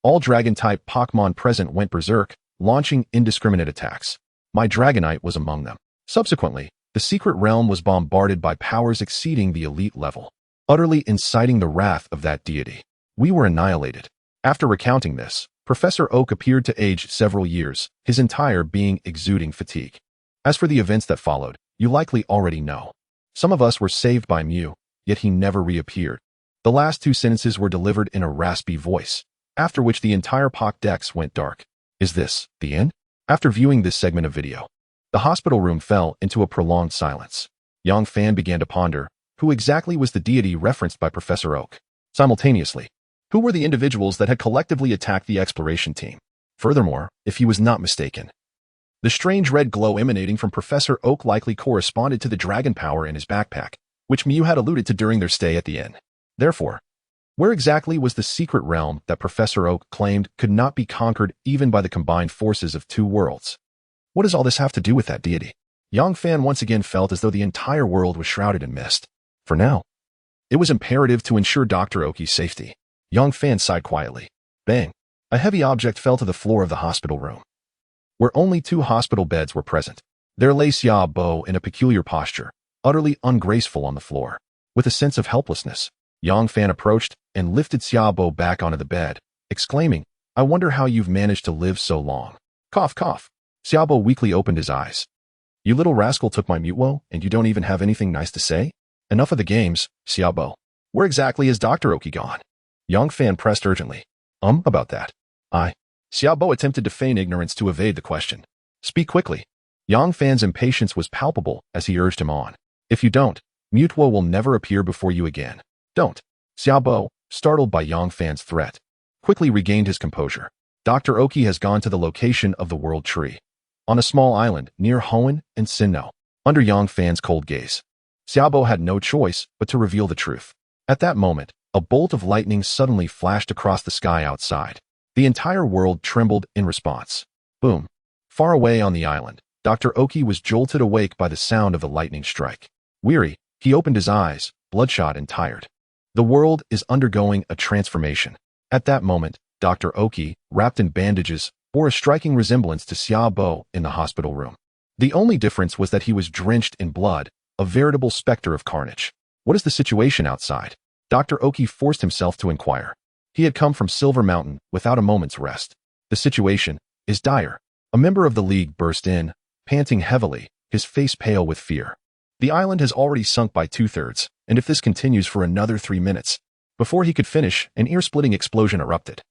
all dragon-type Pokémon present went berserk, launching indiscriminate attacks. My Dragonite was among them. Subsequently, the secret realm was bombarded by powers exceeding the elite level, utterly inciting the wrath of that deity. We were annihilated. After recounting this, Professor Oak appeared to age several years, his entire being exuding fatigue. As for the events that followed, you likely already know. Some of us were saved by Mew, yet he never reappeared. The last two sentences were delivered in a raspy voice, after which the entire Pokédex went dark. Is this the end? After viewing this segment of video, the hospital room fell into a prolonged silence. Young Fan began to ponder, who exactly was the deity referenced by Professor Oak? Simultaneously, who were the individuals that had collectively attacked the exploration team? Furthermore, if he was not mistaken, the strange red glow emanating from Professor Oak likely corresponded to the dragon power in his backpack, which Mew had alluded to during their stay at the inn. Therefore, where exactly was the secret realm that Professor Oak claimed could not be conquered even by the combined forces of two worlds? What does all this have to do with that deity? Young Fan once again felt as though the entire world was shrouded in mist. For now, it was imperative to ensure Dr. Oki's safety. Young Fan sighed quietly. Bang! A heavy object fell to the floor of the hospital room, where only 2 hospital beds were present. There lay Xia Bo in a peculiar posture, utterly ungraceful on the floor. With a sense of helplessness, Young Fan approached and lifted Xia Bo back onto the bed, exclaiming, I wonder how you've managed to live so long. Cough, cough. Xia Bo weakly opened his eyes. You little rascal took my Mutwo, and you don't even have anything nice to say? Enough of the games, Xia Bo. Where exactly is Dr. Oki gone? Young Fan pressed urgently. About that. Xia Bo attempted to feign ignorance to evade the question. Speak quickly. Yang Fan's impatience was palpable as he urged him on. If you don't, Mutuo will never appear before you again. Don't. Xiaobo, startled by Yang Fan's threat, quickly regained his composure. Dr. Oki has gone to the location of the World Tree, on a small island near Hoenn and Sinnoh, under Yang Fan's cold gaze. Xiaobo had no choice but to reveal the truth. At that moment, a bolt of lightning suddenly flashed across the sky outside. The entire world trembled in response. Boom. Far away on the island, Dr. Oki was jolted awake by the sound of the lightning strike. Weary, he opened his eyes, bloodshot and tired. The world is undergoing a transformation. At that moment, Dr. Oki, wrapped in bandages, bore a striking resemblance to Xiaobo in the hospital room. The only difference was that he was drenched in blood, a veritable specter of carnage. What is the situation outside? Dr. Oki forced himself to inquire. He had come from Silver Mountain without a moment's rest. The situation is dire. A member of the League burst in, panting heavily, his face pale with fear. The island has already sunk by 2/3, and if this continues for another 3 minutes, before he could finish, an ear-splitting explosion erupted,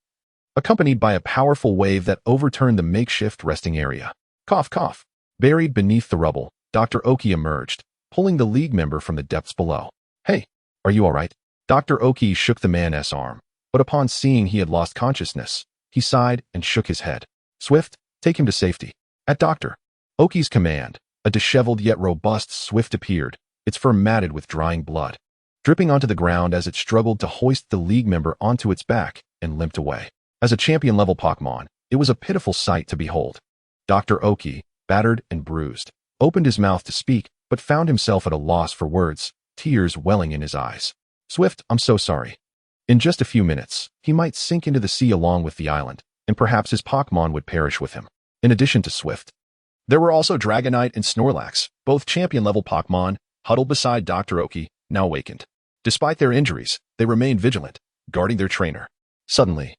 accompanied by a powerful wave that overturned the makeshift resting area. Cough, cough. Buried beneath the rubble, Dr. Oki emerged, pulling the League member from the depths below. Hey, are you all right? Dr. Oki shook the man's arm, but upon seeing he had lost consciousness, he sighed and shook his head. Swift, take him to safety. At Dr. Oki's command, a disheveled yet robust Swift appeared, its fur matted with drying blood, dripping onto the ground as it struggled to hoist the League member onto its back and limped away. As a champion-level Pokémon, it was a pitiful sight to behold. Dr. Oki, battered and bruised, opened his mouth to speak, but found himself at a loss for words, tears welling in his eyes. Swift, I'm so sorry. In just a few minutes, he might sink into the sea along with the island, and perhaps his Pokémon would perish with him. In addition to Swift, there were also Dragonite and Snorlax, both champion-level Pokémon, huddled beside Dr. Oki, now awakened. Despite their injuries, they remained vigilant, guarding their trainer. Suddenly,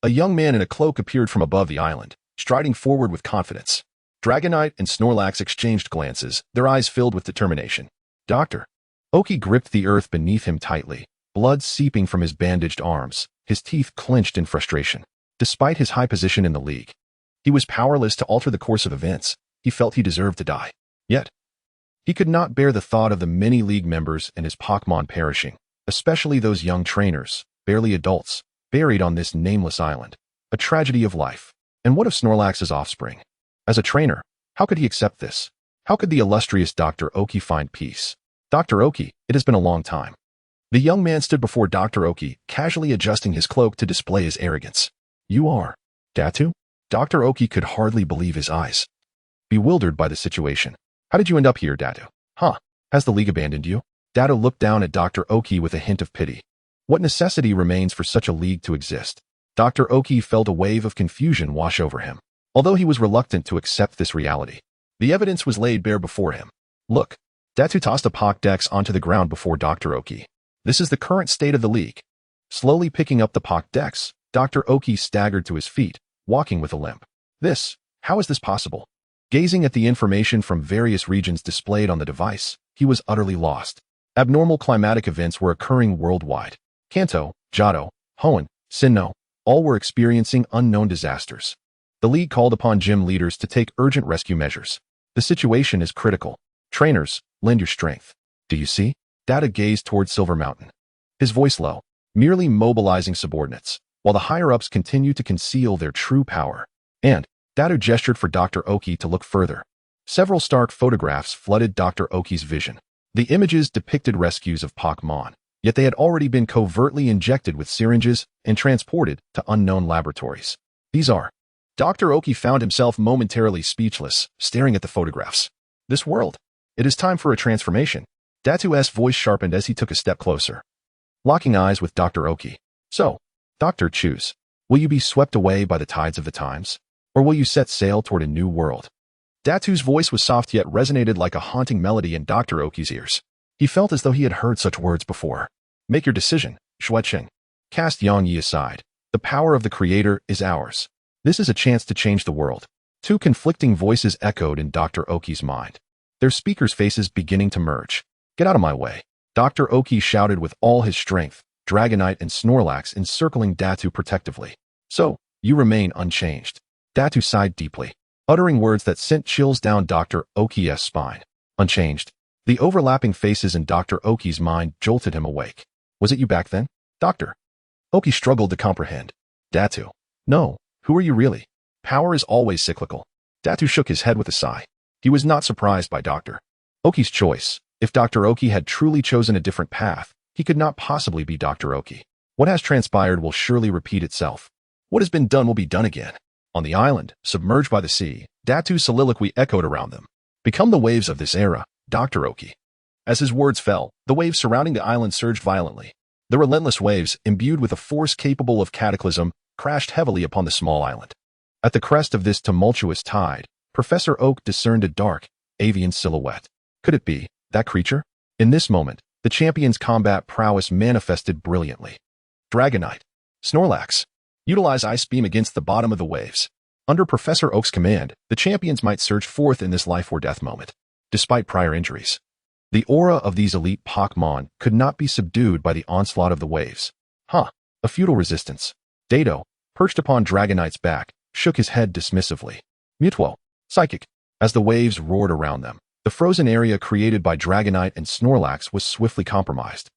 a young man in a cloak appeared from above the island, striding forward with confidence. Dragonite and Snorlax exchanged glances, their eyes filled with determination. Dr. Oki gripped the earth beneath him tightly, blood seeping from his bandaged arms, his teeth clenched in frustration. Despite his high position in the League, he was powerless to alter the course of events. He felt he deserved to die. Yet, he could not bear the thought of the many League members and his Pokémon perishing, especially those young trainers, barely adults, buried on this nameless island. A tragedy of life. And what of Snorlax's offspring? As a trainer, how could he accept this? How could the illustrious Dr. Oki find peace? Dr. Oki, it has been a long time. The young man stood before Dr. Oki, casually adjusting his cloak to display his arrogance. You are Datu? Dr. Oki could hardly believe his eyes, bewildered by the situation. How did you end up here, Datu? Huh? Has the League abandoned you? Datu looked down at Dr. Oki with a hint of pity. What necessity remains for such a league to exist? Dr. Oki felt a wave of confusion wash over him, although he was reluctant to accept this reality. The evidence was laid bare before him. Look. Datu tossed a Pokédex onto the ground before Dr. Oki. This is the current state of the League. Slowly picking up the Pokédex, Dr. Oki staggered to his feet, walking with a limp. How is this possible? Gazing at the information from various regions displayed on the device, he was utterly lost. Abnormal climatic events were occurring worldwide. Kanto, Johto, Hoenn, Sinnoh, all were experiencing unknown disasters. The League called upon gym leaders to take urgent rescue measures. The situation is critical. Trainers, lend your strength. Do you see? Data gazed toward Silver Mountain, his voice low, merely mobilizing subordinates, while the higher-ups continue to conceal their true power. And Data gestured for Dr. Oki to look further. Several stark photographs flooded Dr. Oki's vision. The images depicted rescues of Pokémon, yet they had already been covertly injected with syringes and transported to unknown laboratories. These are. Dr. Oki found himself momentarily speechless, staring at the photographs. This world. It is time for a transformation. Datu's voice sharpened as he took a step closer, locking eyes with Dr. Oki. So, Doctor, choose. Will you be swept away by the tides of the times? Or will you set sail toward a new world? Datu's voice was soft yet resonated like a haunting melody in Dr. Oki's ears. He felt as though he had heard such words before. Make your decision, Xueqing. Cast Yang Yi aside. The power of the Creator is ours. This is a chance to change the world. Two conflicting voices echoed in Dr. Oki's mind, their speakers' faces beginning to merge. Get out of my way. Dr. Oki shouted with all his strength, Dragonite and Snorlax encircling Datu protectively. So, you remain unchanged. Datu sighed deeply. uttering words that sent chills down Dr. Oki's spine. Unchanged, the overlapping faces in Dr. Oki's mind jolted him awake. Was it you back then, Doctor? Oki struggled to comprehend. Datu. No, who are you really? Power is always cyclical. Datu shook his head with a sigh. He was not surprised by Dr. Oki's choice. If Dr. Oki had truly chosen a different path, he could not possibly be Dr. Oki. What has transpired will surely repeat itself. What has been done will be done again. On the island, submerged by the sea, Datu's soliloquy echoed around them. Become the waves of this era, Dr. Oki. As his words fell, the waves surrounding the island surged violently. The relentless waves, imbued with a force capable of cataclysm, crashed heavily upon the small island. At the crest of this tumultuous tide, Professor Oak discerned a dark, avian silhouette. Could it be that creature? In this moment, the champion's combat prowess manifested brilliantly. Dragonite. Snorlax. Utilize Ice Beam against the bottom of the waves. Under Professor Oak's command, the champions might surge forth in this life-or-death moment. Despite prior injuries, the aura of these elite Pokémon could not be subdued by the onslaught of the waves. A futile resistance. Dato, perched upon Dragonite's back, shook his head dismissively. Mutuo. Psychic. As the waves roared around them, the frozen area created by Dragonite and Snorlax was swiftly compromised.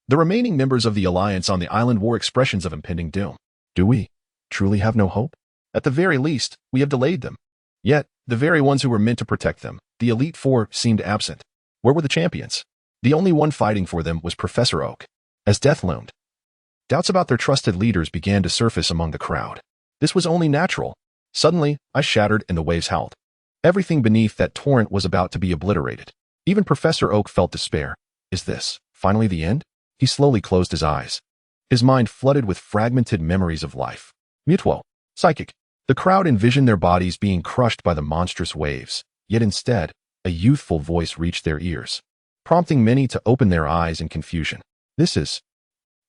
The remaining members of the Alliance on the island wore expressions of impending doom. Do we truly have no hope? At the very least, we have delayed them. Yet, the very ones who were meant to protect them, the Elite Four, seemed absent. Where were the champions? The only one fighting for them was Professor Oak. As death loomed, doubts about their trusted leaders began to surface among the crowd. This was only natural. Suddenly, ice shattered and the waves howled. Everything beneath that torrent was about to be obliterated. Even Professor Oak felt despair. Is this finally the end? He slowly closed his eyes. His mind flooded with fragmented memories of life. Mutuo. Psychic. The crowd envisioned their bodies being crushed by the monstrous waves, yet instead, a youthful voice reached their ears, prompting many to open their eyes in confusion. This is...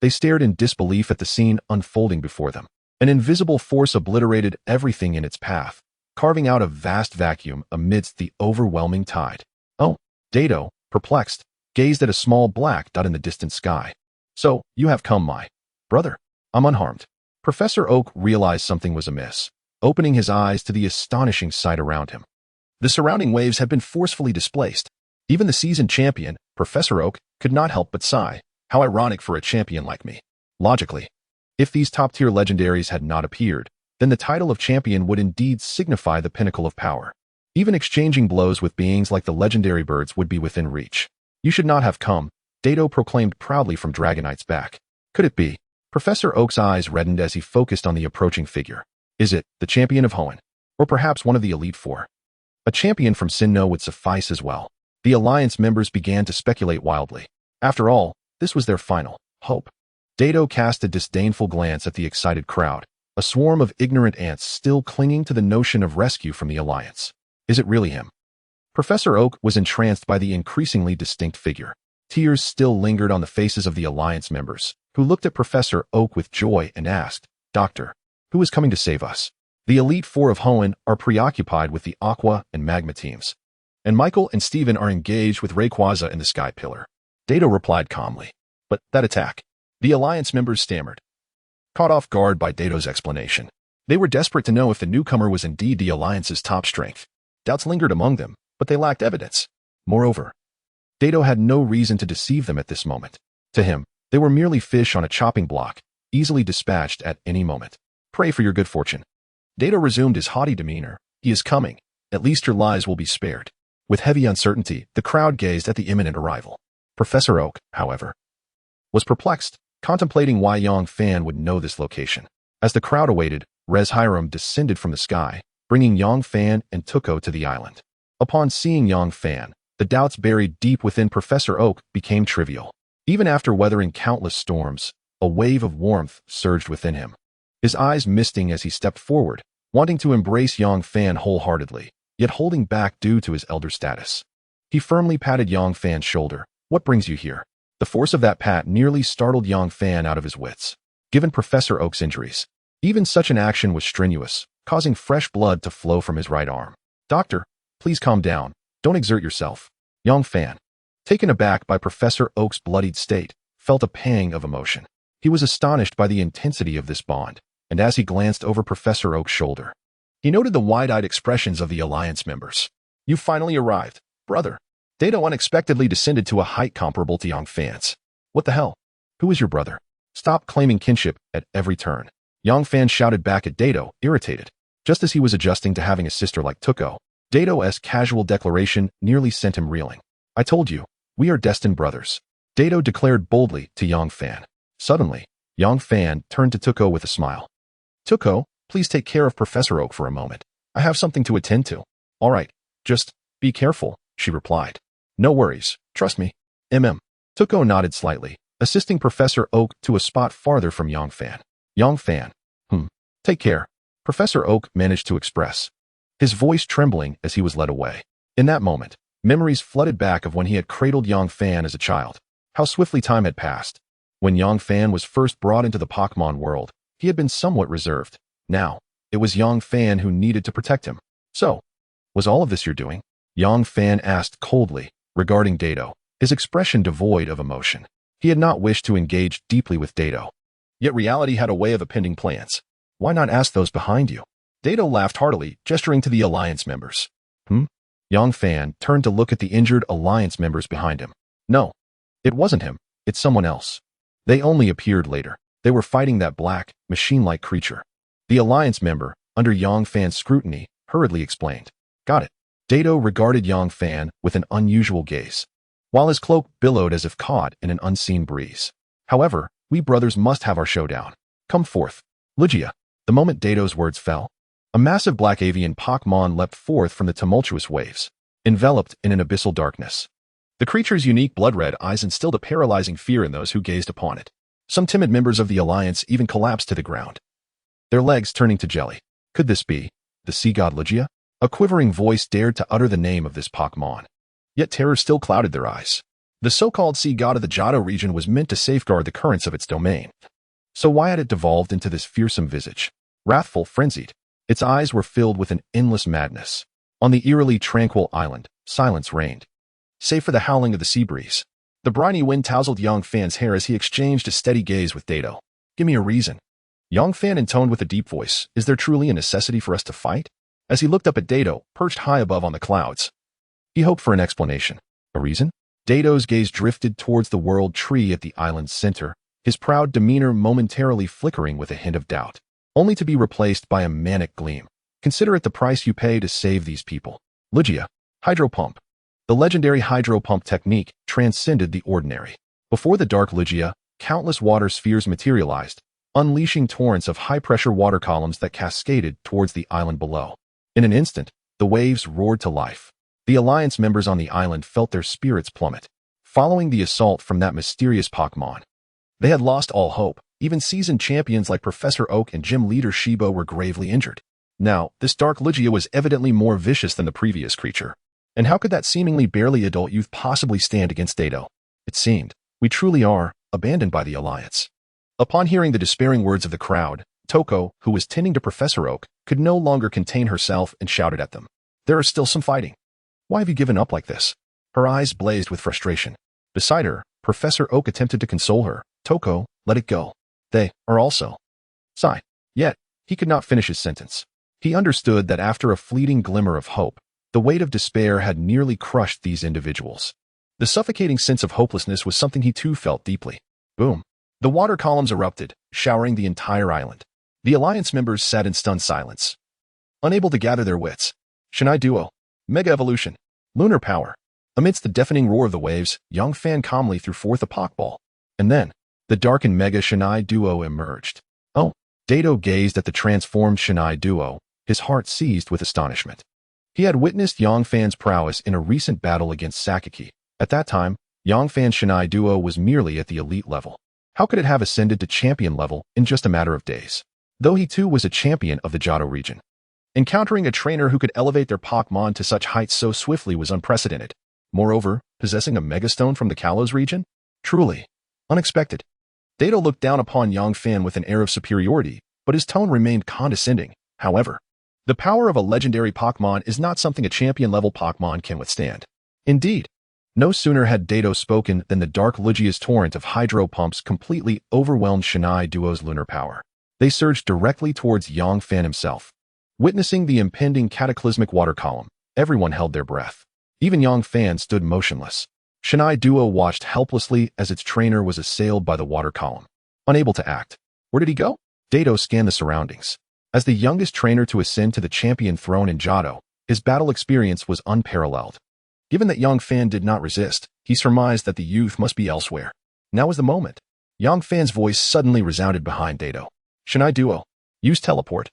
They stared in disbelief at the scene unfolding before them. An invisible force obliterated everything in its path, carving out a vast vacuum amidst the overwhelming tide. Oh, Dato, perplexed, gazed at a small black dot in the distant sky. So, you have come, my brother. I'm unharmed. Professor Oak realized something was amiss, opening his eyes to the astonishing sight around him. The surrounding waves had been forcefully displaced. Even the seasoned champion, Professor Oak, could not help but sigh. How ironic for a champion like me. Logically, if these top-tier legendaries had not appeared, then the title of champion would indeed signify the pinnacle of power. Even exchanging blows with beings like the legendary birds would be within reach. You should not have come, Dato proclaimed proudly from Dragonite's back. Could it be? Professor Oak's eyes reddened as he focused on the approaching figure. Is it the champion of Hoenn? Or perhaps one of the Elite Four? A champion from Sinnoh would suffice as well. The Alliance members began to speculate wildly. After all, this was their final hope. Dato cast a disdainful glance at the excited crowd, a swarm of ignorant ants still clinging to the notion of rescue from the Alliance. Is it really him? Professor Oak was entranced by the increasingly distinct figure. Tears still lingered on the faces of the Alliance members, who looked at Professor Oak with joy and asked, Doctor, who is coming to save us? The Elite Four of Hoenn are preoccupied with the Aqua and Magma teams, and Michael and Steven are engaged with Rayquaza and the Sky Pillar. Dato replied calmly. But that attack? The Alliance members stammered, caught off guard by Dato's explanation. They were desperate to know if the newcomer was indeed the Alliance's top strength. Doubts lingered among them, but they lacked evidence. Moreover, Dato had no reason to deceive them at this moment. To him, they were merely fish on a chopping block, easily dispatched at any moment. Pray for your good fortune. Dato resumed his haughty demeanor. He is coming. At least your lives will be spared. With heavy uncertainty, the crowd gazed at the imminent arrival. Professor Oak, however, was perplexed, contemplating why Yang Fan would know this location. As the crowd awaited, Res Hiram descended from the sky, bringing Yang Fan and Tuko to the island. Upon seeing Yang Fan, the doubts buried deep within Professor Oak became trivial. Even after weathering countless storms, a wave of warmth surged within him. His eyes misting as he stepped forward, wanting to embrace Yang Fan wholeheartedly, yet holding back due to his elder status. He firmly patted Yang Fan's shoulder. What brings you here? The force of that pat nearly startled Yang Fan out of his wits. Given Professor Oak's injuries, even such an action was strenuous, causing fresh blood to flow from his right arm. Doctor, please calm down. Don't exert yourself. Yang Fan, taken aback by Professor Oak's bloodied state, felt a pang of emotion. He was astonished by the intensity of this bond, and as he glanced over Professor Oak's shoulder, He noted the wide-eyed expressions of the Alliance members. You finally arrived, brother. Dato unexpectedly descended to a height comparable to Yang Fan's. What the hell? Who is your brother? Stop claiming kinship at every turn. Yang Fan shouted back at Dato, irritated. Just as he was adjusting to having a sister like Tuko, Dato's casual declaration nearly sent him reeling. I told you, we are destined brothers. Dato declared boldly to Yang Fan. Suddenly, Yang Fan turned to Tuko with a smile. Tuko, please take care of Professor Oak for a moment. I have something to attend to. All right, just be careful, she replied. No worries, trust me. Tuko nodded slightly, assisting Professor Oak to a spot farther from Yang Fan. Yang Fan. Take care, Professor Oak managed to express, his voice trembling as he was led away. In that moment, memories flooded back of when he had cradled Yang Fan as a child. How swiftly time had passed. When Yang Fan was first brought into the Pokémon world, he had been somewhat reserved. Now, it was Yang Fan who needed to protect him. So, was all of this your doing? Yang Fan asked coldly, regarding Dato, his expression devoid of emotion. He had not wished to engage deeply with Dato. Yet reality had a way of appending plans. Why not ask those behind you? Dato laughed heartily, gesturing to the Alliance members. Yang Fan turned to look at the injured Alliance members behind him. No, it wasn't him, it's someone else. They only appeared later. They were fighting that black, machine-like creature. The Alliance member, under Yang Fan's scrutiny, hurriedly explained. Got it. Dato regarded Yang Fan with an unusual gaze, while his cloak billowed as if caught in an unseen breeze. However, we brothers must have our showdown. Come forth. Lugia. The moment Dato's words fell, a massive black avian Pokémon leapt forth from the tumultuous waves, enveloped in an abyssal darkness. The creature's unique blood-red eyes instilled a paralyzing fear in those who gazed upon it. Some timid members of the Alliance even collapsed to the ground, their legs turning to jelly. Could this be the sea god Lugia? A quivering voice dared to utter the name of this Pokémon. Yet terror still clouded their eyes. The so-called sea god of the Johto region was meant to safeguard the currents of its domain. So why had it devolved into this fearsome visage? Wrathful, frenzied, its eyes were filled with an endless madness. On the eerily tranquil island, silence reigned, save for the howling of the sea breeze. The briny wind tousled Yang Fan's hair as he exchanged a steady gaze with Dato. Give me a reason. Yang Fan intoned with a deep voice, is there truly a necessity for us to fight? As he looked up at Dato, perched high above on the clouds, he hoped for an explanation. A reason? Dato's gaze drifted towards the world tree at the island's center, his proud demeanor momentarily flickering with a hint of doubt, only to be replaced by a manic gleam. Consider it the price you pay to save these people. Lugia. Hydro Pump. The legendary Hydro Pump technique transcended the ordinary. Before the Dark Lugia, countless water spheres materialized, unleashing torrents of high-pressure water columns that cascaded towards the island below. In an instant, the waves roared to life. The Alliance members on the island felt their spirits plummet, following the assault from that mysterious Pokémon. They had lost all hope. Even seasoned champions like Professor Oak and gym leader Shibo were gravely injured. Now, this Dark Lugia was evidently more vicious than the previous creature. And how could that seemingly barely adult youth possibly stand against Dato? It seemed, we truly are abandoned by the Alliance. Upon hearing the despairing words of the crowd, Toko, who was tending to Professor Oak, could no longer contain herself and shouted at them. There is still some fighting. Why have you given up like this? Her eyes blazed with frustration. Beside her, Professor Oak attempted to console her. Toko, let it go. They are also. Sigh. Yet, he could not finish his sentence. He understood that after a fleeting glimmer of hope, the weight of despair had nearly crushed these individuals. The suffocating sense of hopelessness was something he too felt deeply. Boom. The water columns erupted, showering the entire island. The Alliance members sat in stunned silence, unable to gather their wits. Shinai Duo. Mega Evolution. Lunar Power. Amidst the deafening roar of the waves, Yang Fan calmly threw forth a Pokeball. And then, the darkened Mega Shinai Duo emerged. Oh. Dato gazed at the transformed Shinai Duo, his heart seized with astonishment. He had witnessed Yang Fan's prowess in a recent battle against Sakaki. At that time, Yang Fan's Shinai Duo was merely at the elite level. How could it have ascended to champion level in just a matter of days? Though he too was a champion of the Johto region. Encountering a trainer who could elevate their Pokémon to such heights so swiftly was unprecedented. Moreover, possessing a Megastone from the Kalos region? Truly unexpected. Dato looked down upon Yang Fan with an air of superiority, but his tone remained condescending. However, the power of a legendary Pokémon is not something a champion-level Pokémon can withstand. Indeed, no sooner had Dato spoken than the Dark Lugia's torrent of hydro pumps completely overwhelmed Shinai Duo's lunar power. They surged directly towards Yang Fan himself. Witnessing the impending cataclysmic water column, everyone held their breath. Even Yang Fan stood motionless. Shinai Duo watched helplessly as its trainer was assailed by the water column. Unable to act. Where did he go? Dato scanned the surroundings. As the youngest trainer to ascend to the champion throne in Johto, his battle experience was unparalleled. Given that Yang Fan did not resist, he surmised that the youth must be elsewhere. Now was the moment. Yang Fan's voice suddenly resounded behind Dato. Shinai Duo, use teleport.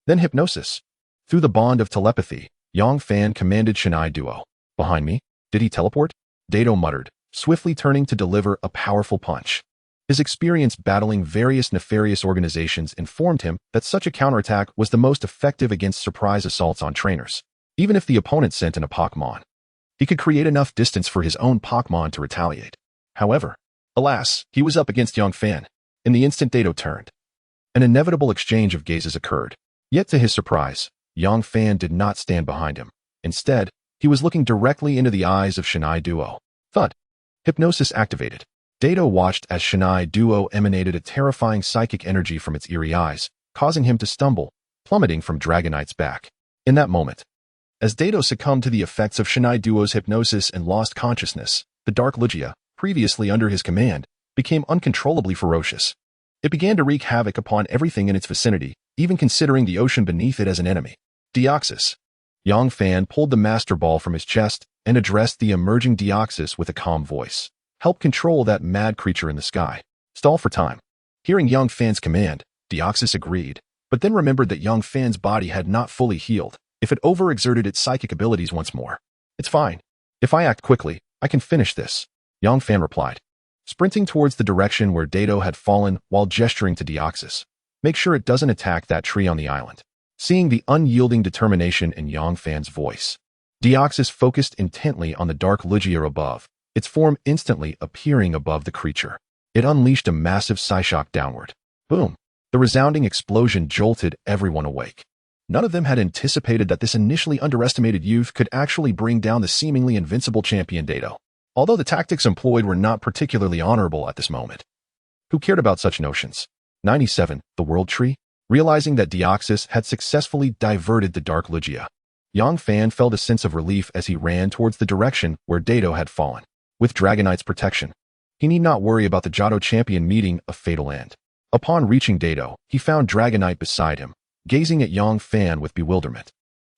Then hypnosis. Through the bond of telepathy, Yang Fan commanded Shinai Duo. Behind me? Did he teleport? Dato muttered, swiftly turning to deliver a powerful punch. His experience battling various nefarious organizations informed him that such a counterattack was the most effective against surprise assaults on trainers. Even if the opponent sent in a Pokémon, he could create enough distance for his own Pokémon to retaliate. However, alas, he was up against Yang Fan. In the instant Dato turned, an inevitable exchange of gazes occurred. Yet to his surprise, Yang Fan did not stand behind him. Instead, he was looking directly into the eyes of Shinai Duo. Thud. Hypnosis activated. Dato watched as Shinai Duo emanated a terrifying psychic energy from its eerie eyes, causing him to stumble, plummeting from Dragonite's back. In that moment, as Dato succumbed to the effects of Shinai Duo's hypnosis and lost consciousness, the Dark Lugia, previously under his command, became uncontrollably ferocious. It began to wreak havoc upon everything in its vicinity, even considering the ocean beneath it as an enemy. Deoxys. Yang Fan pulled the Master Ball from his chest and addressed the emerging Deoxys with a calm voice. Help control that mad creature in the sky. Stall for time. Hearing Yang Fan's command, Deoxys agreed, but then remembered that Yang Fan's body had not fully healed. If it overexerted its psychic abilities once more. It's fine. If I act quickly, I can finish this, Yang Fan replied, sprinting towards the direction where Dato had fallen while gesturing to Deoxys. Make sure it doesn't attack that tree on the island. Seeing the unyielding determination in Yang Fan's voice, Deoxys focused intently on the Dark Lugia above, its form instantly appearing above the creature. It unleashed a massive Psyshock downward. Boom! The resounding explosion jolted everyone awake. None of them had anticipated that this initially underestimated youth could actually bring down the seemingly invincible champion Dato. Although the tactics employed were not particularly honorable at this moment. Who cared about such notions? 97. The World Tree? Realizing that Deoxys had successfully diverted the Dark Lugia, Yang Fan felt a sense of relief as he ran towards the direction where Dato had fallen. With Dragonite's protection, he need not worry about the Johto champion meeting a fatal end. Upon reaching Dato, he found Dragonite beside him, gazing at Yang Fan with bewilderment.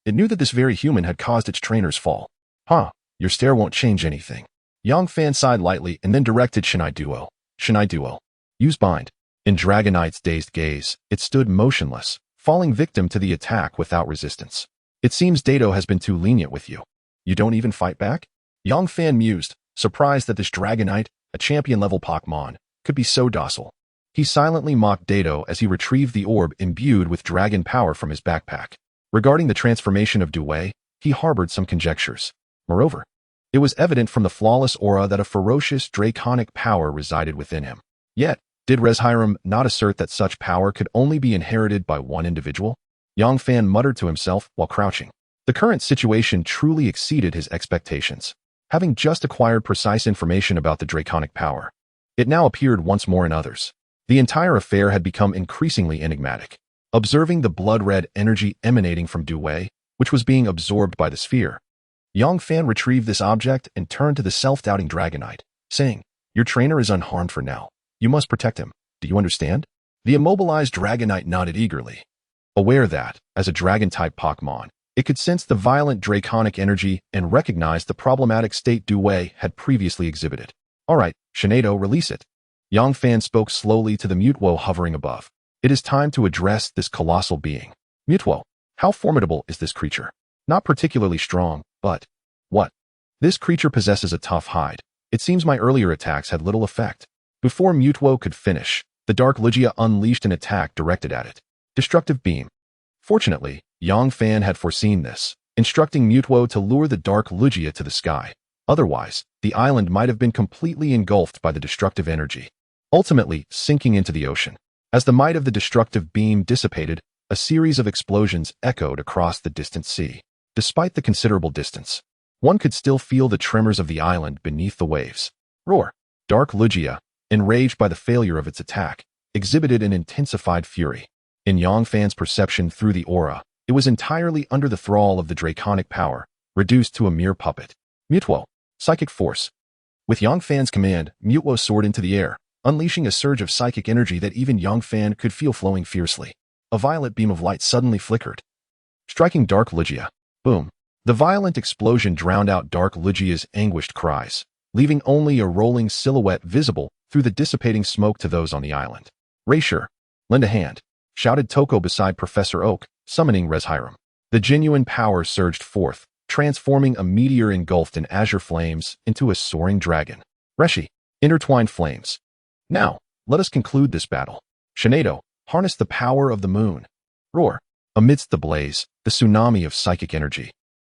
It knew that this very human had caused its trainer's fall. Huh, your stare won't change anything. Yang Fan sighed lightly and then directed Shinai Duo. Shinai Duo, use bind. In Dragonite's dazed gaze, it stood motionless, falling victim to the attack without resistance. It seems Dato has been too lenient with you. You don't even fight back? Yang Fan mused, surprised that this Dragonite, a champion-level Pokémon, could be so docile. He silently mocked Dato as he retrieved the orb imbued with dragon power from his backpack. Regarding the transformation of Dewey, he harbored some conjectures. Moreover, it was evident from the flawless aura that a ferocious draconic power resided within him. Yet, did Reshiram not assert that such power could only be inherited by one individual? Yang Fan muttered to himself while crouching. The current situation truly exceeded his expectations. Having just acquired precise information about the draconic power, it now appeared once more in others. The entire affair had become increasingly enigmatic. Observing the blood-red energy emanating from Dewey, which was being absorbed by the sphere, Yang Fan retrieved this object and turned to the self-doubting Dragonite, saying, "Your trainer is unharmed for now. You must protect him. Do you understand?" The immobilized Dragonite nodded eagerly, aware that, as a dragon-type Pokémon, it could sense the violent draconic energy and recognize the problematic state Dewey had previously exhibited. All right, Shinado, release it. Yang Fan spoke slowly to the Mutuo hovering above. It is time to address this colossal being. Mutuo, how formidable is this creature? Not particularly strong, but... What? This creature possesses a tough hide. It seems my earlier attacks had little effect. Before Mutuo could finish, the Dark Lugia unleashed an attack directed at it. Destructive Beam. Fortunately, Yang Fan had foreseen this, instructing Mutuo to lure the Dark Lugia to the sky. Otherwise, the island might have been completely engulfed by the destructive energy, ultimately sinking into the ocean. As the might of the destructive beam dissipated, a series of explosions echoed across the distant sea. Despite the considerable distance, one could still feel the tremors of the island beneath the waves. Roar! Dark Lugia, enraged by the failure of its attack, exhibited an intensified fury. In Yang Fan's perception through the aura, It was entirely under the thrall of the draconic power, reduced to a mere puppet. Mutwo. Psychic Force. With Yongfan's command, Mutwo soared into the air, unleashing a surge of psychic energy that even Yongfan could feel flowing fiercely. A violet beam of light suddenly flickered, striking Dark Lugia. Boom. The violent explosion drowned out Dark Lugia's anguished cries, leaving only a rolling silhouette visible through the dissipating smoke to those on the island. Raisher, lend a hand, shouted Toko beside Professor Oak, summoning Reshiram. The genuine power surged forth, transforming a meteor engulfed in azure flames into a soaring dragon. Reshi, intertwined flames. Now, let us conclude this battle. Shinado, harness the power of the moon. Roar. Amidst the blaze, the tsunami of psychic energy,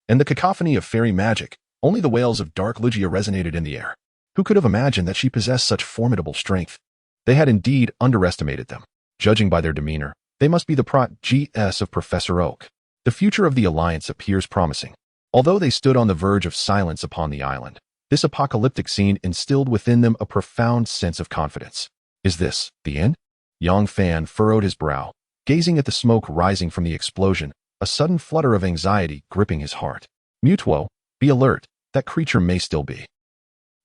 and the cacophony of fairy magic, only the wails of Dark Lugia resonated in the air. Who could have imagined that she possessed such formidable strength? They had indeed underestimated them. Judging by their demeanor, they must be the prot-gs of Professor Oak. The future of the Alliance appears promising. Although they stood on the verge of silence upon the island, this apocalyptic scene instilled within them a profound sense of confidence. Is this the end? Yongfan furrowed his brow, gazing at the smoke rising from the explosion, a sudden flutter of anxiety gripping his heart. Mutwo, be alert, that creature may still be.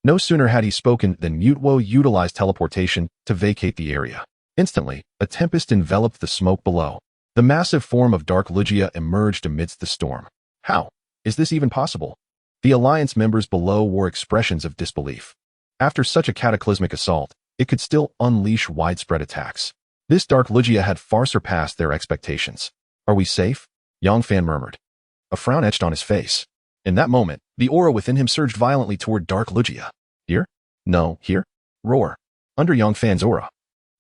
No sooner had he spoken than Mutwo utilized teleportation to vacate the area. Instantly, a tempest enveloped the smoke below. The massive form of Dark Lugia emerged amidst the storm. How is this even possible? The Alliance members below wore expressions of disbelief. After such a cataclysmic assault, it could still unleash widespread attacks. This Dark Lugia had far surpassed their expectations. Are we safe? Yongfan murmured. A frown etched on his face. In that moment, the aura within him surged violently toward Dark Lugia. Here? No, here? Roar. Under Yongfan's aura,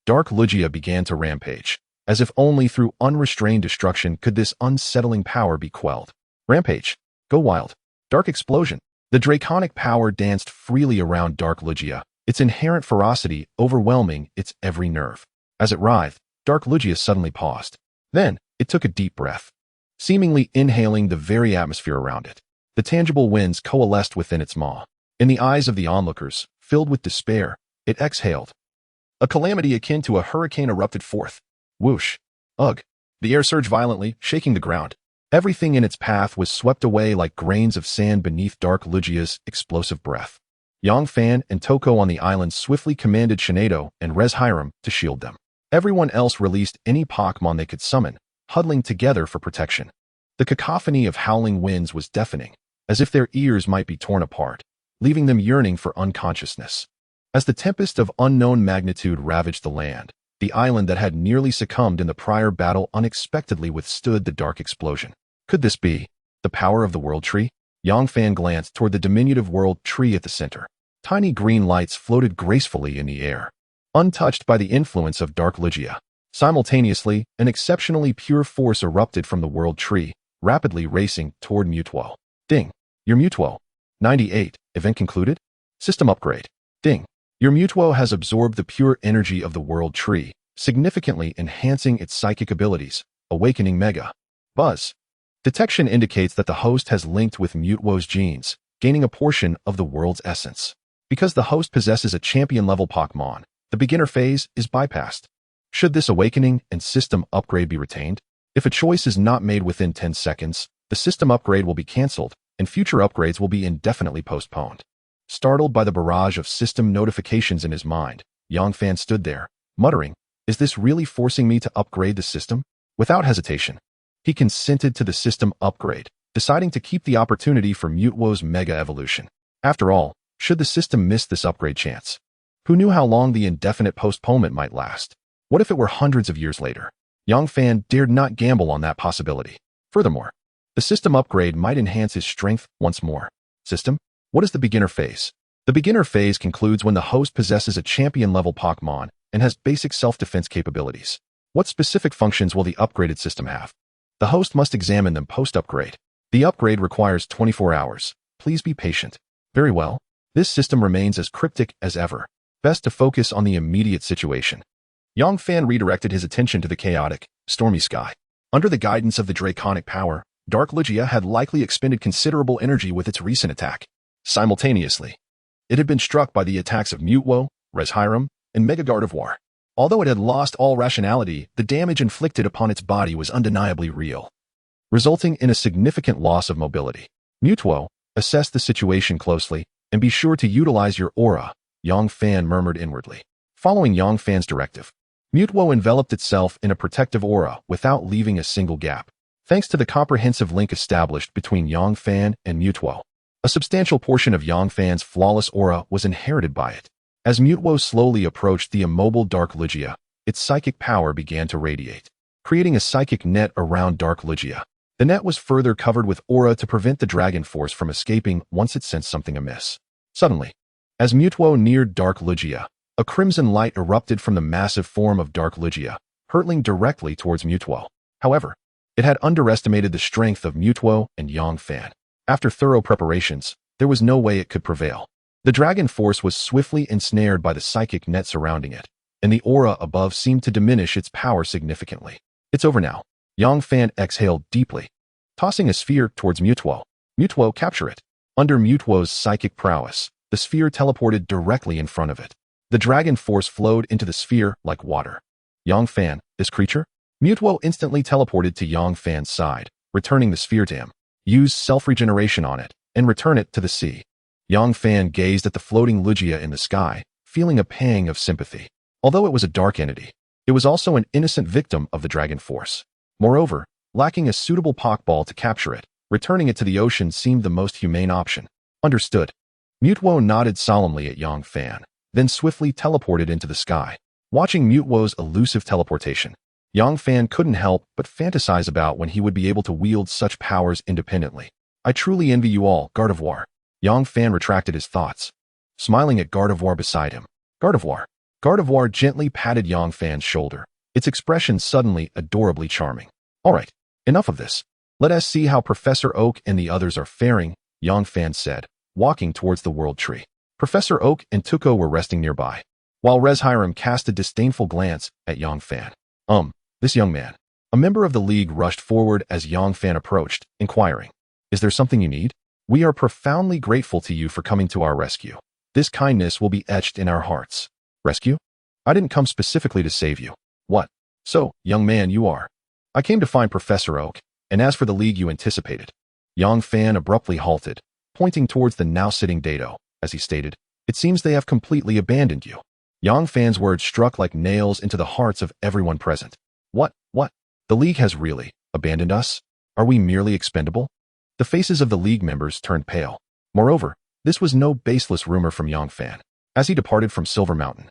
Dark Lugia began to rampage, as if only through unrestrained destruction could this unsettling power be quelled. Rampage. Go wild. Dark explosion. The draconic power danced freely around Dark Lugia, its inherent ferocity overwhelming its every nerve. As it writhed, Dark Lugia suddenly paused. Then, it took a deep breath, seemingly inhaling the very atmosphere around it. The tangible winds coalesced within its maw. In the eyes of the onlookers, filled with despair, it exhaled. A calamity akin to a hurricane erupted forth. Whoosh. Ugh. The air surged violently, shaking the ground. Everything in its path was swept away like grains of sand beneath Dark Lugia's explosive breath. Yongfan and Toko on the island swiftly commanded Shinado and Reshiram to shield them. Everyone else released any Pokémon they could summon, huddling together for protection. The cacophony of howling winds was deafening, as if their ears might be torn apart, leaving them yearning for unconsciousness. As the tempest of unknown magnitude ravaged the land, the island that had nearly succumbed in the prior battle unexpectedly withstood the dark explosion. Could this be the power of the World Tree? Yongfan glanced toward the diminutive World Tree at the center. Tiny green lights floated gracefully in the air, untouched by the influence of Dark Lugia. Simultaneously, an exceptionally pure force erupted from the World Tree, rapidly racing toward Mutwo. Ding. Your Mutwo. 98. Event concluded? System upgrade. Ding. Your Mutwo has absorbed the pure energy of the World Tree, significantly enhancing its psychic abilities. Awakening Mega. Buzz. Detection indicates that the host has linked with Mutwo's genes, gaining a portion of the world's essence. Because the host possesses a champion-level Pokémon, the beginner phase is bypassed. Should this awakening and system upgrade be retained? If a choice is not made within 10 seconds, the system upgrade will be cancelled, and future upgrades will be indefinitely postponed. Startled by the barrage of system notifications in his mind, Yongfan stood there, muttering, "Is this really forcing me to upgrade the system?" Without hesitation, he consented to the system upgrade, deciding to keep the opportunity for Mutwo's Mega Evolution. After all, should the system miss this upgrade chance? Who knew how long the indefinite postponement might last? What if it were hundreds of years later? Yongfan dared not gamble on that possibility. Furthermore, the system upgrade might enhance his strength once more. System? What is the beginner phase? The beginner phase concludes when the host possesses a champion-level Pokémon and has basic self-defense capabilities. What specific functions will the upgraded system have? The host must examine them post-upgrade. The upgrade requires 24 hours. Please be patient. Very well. This system remains as cryptic as ever. Best to focus on the immediate situation. Yongfan redirected his attention to the chaotic, stormy sky. Under the guidance of the draconic power, Dark Lugia had likely expended considerable energy with its recent attack. Simultaneously, it had been struck by the attacks of Mutwo, Reshiram, and Mega Gardevoir. Although it had lost all rationality, the damage inflicted upon its body was undeniably real. resulting in a significant loss of mobility. Mutuo, assess the situation closely and be sure to utilize your aura, Yang Fan murmured inwardly. Following Yang Fan's directive, Mutuo enveloped itself in a protective aura without leaving a single gap. Thanks to the comprehensive link established between Yang Fan and Mutuo, a substantial portion of Yang Fan's flawless aura was inherited by it. As Mutuo slowly approached the immobile Dark Ligia, its psychic power began to radiate, creating a psychic net around Dark Ligia. The net was further covered with aura to prevent the dragon force from escaping once it sensed something amiss. Suddenly, as Mutuo neared Dark Ligia, a crimson light erupted from the massive form of Dark Ligia, hurtling directly towards Mutuo. However, it had underestimated the strength of Mutuo and Yang Fan. After thorough preparations, there was no way it could prevail. The dragon force was swiftly ensnared by the psychic net surrounding it, and the aura above seemed to diminish its power significantly. It's over now. Yang Fan exhaled deeply, tossing a sphere towards Mutuo. Mutuo, capture it. Under Mutuo's psychic prowess, the sphere teleported directly in front of it. The dragon force flowed into the sphere like water. Yang Fan, this creature? Mutuo instantly teleported to Yang Fan's side, returning the sphere to him. Use self-regeneration on it, and return it to the sea. Yang Fan gazed at the floating Ligia in the sky, feeling a pang of sympathy. Although it was a dark entity, it was also an innocent victim of the dragon force. Moreover, lacking a suitable Pokeball to capture it, returning it to the ocean seemed the most humane option. Understood. Mutuo nodded solemnly at Yang Fan, then swiftly teleported into the sky. Watching Mutuo's elusive teleportation, Yang Fan couldn't help but fantasize about when he would be able to wield such powers independently. I truly envy you all, Gardevoir. Yang Fan retracted his thoughts, smiling at Gardevoir beside him. Gardevoir. Gardevoir gently patted Yang Fan's shoulder, its expression suddenly adorably charming. All right, enough of this. Let us see how Professor Oak and the others are faring, Yang Fan said, walking towards the World Tree. Professor Oak and Tuco were resting nearby, while Reshiram cast a disdainful glance at Yang Fan. This young man. A member of the League rushed forward as Yang Fan approached, inquiring, "Is there something you need? We are profoundly grateful to you for coming to our rescue. This kindness will be etched in our hearts." Rescue? I didn't come specifically to save you. What? So, young man, you are. I came to find Professor Oak, and as for the League you anticipated. Yang Fan abruptly halted, pointing towards the now-sitting Dado, as he stated, "It seems they have completely abandoned you." Yang Fan's words struck like nails into the hearts of everyone present. What? The League has really abandoned us? Are we merely expendable? The faces of the League members turned pale. Moreover, this was no baseless rumor from Yang Fan. As he departed from Silver Mountain,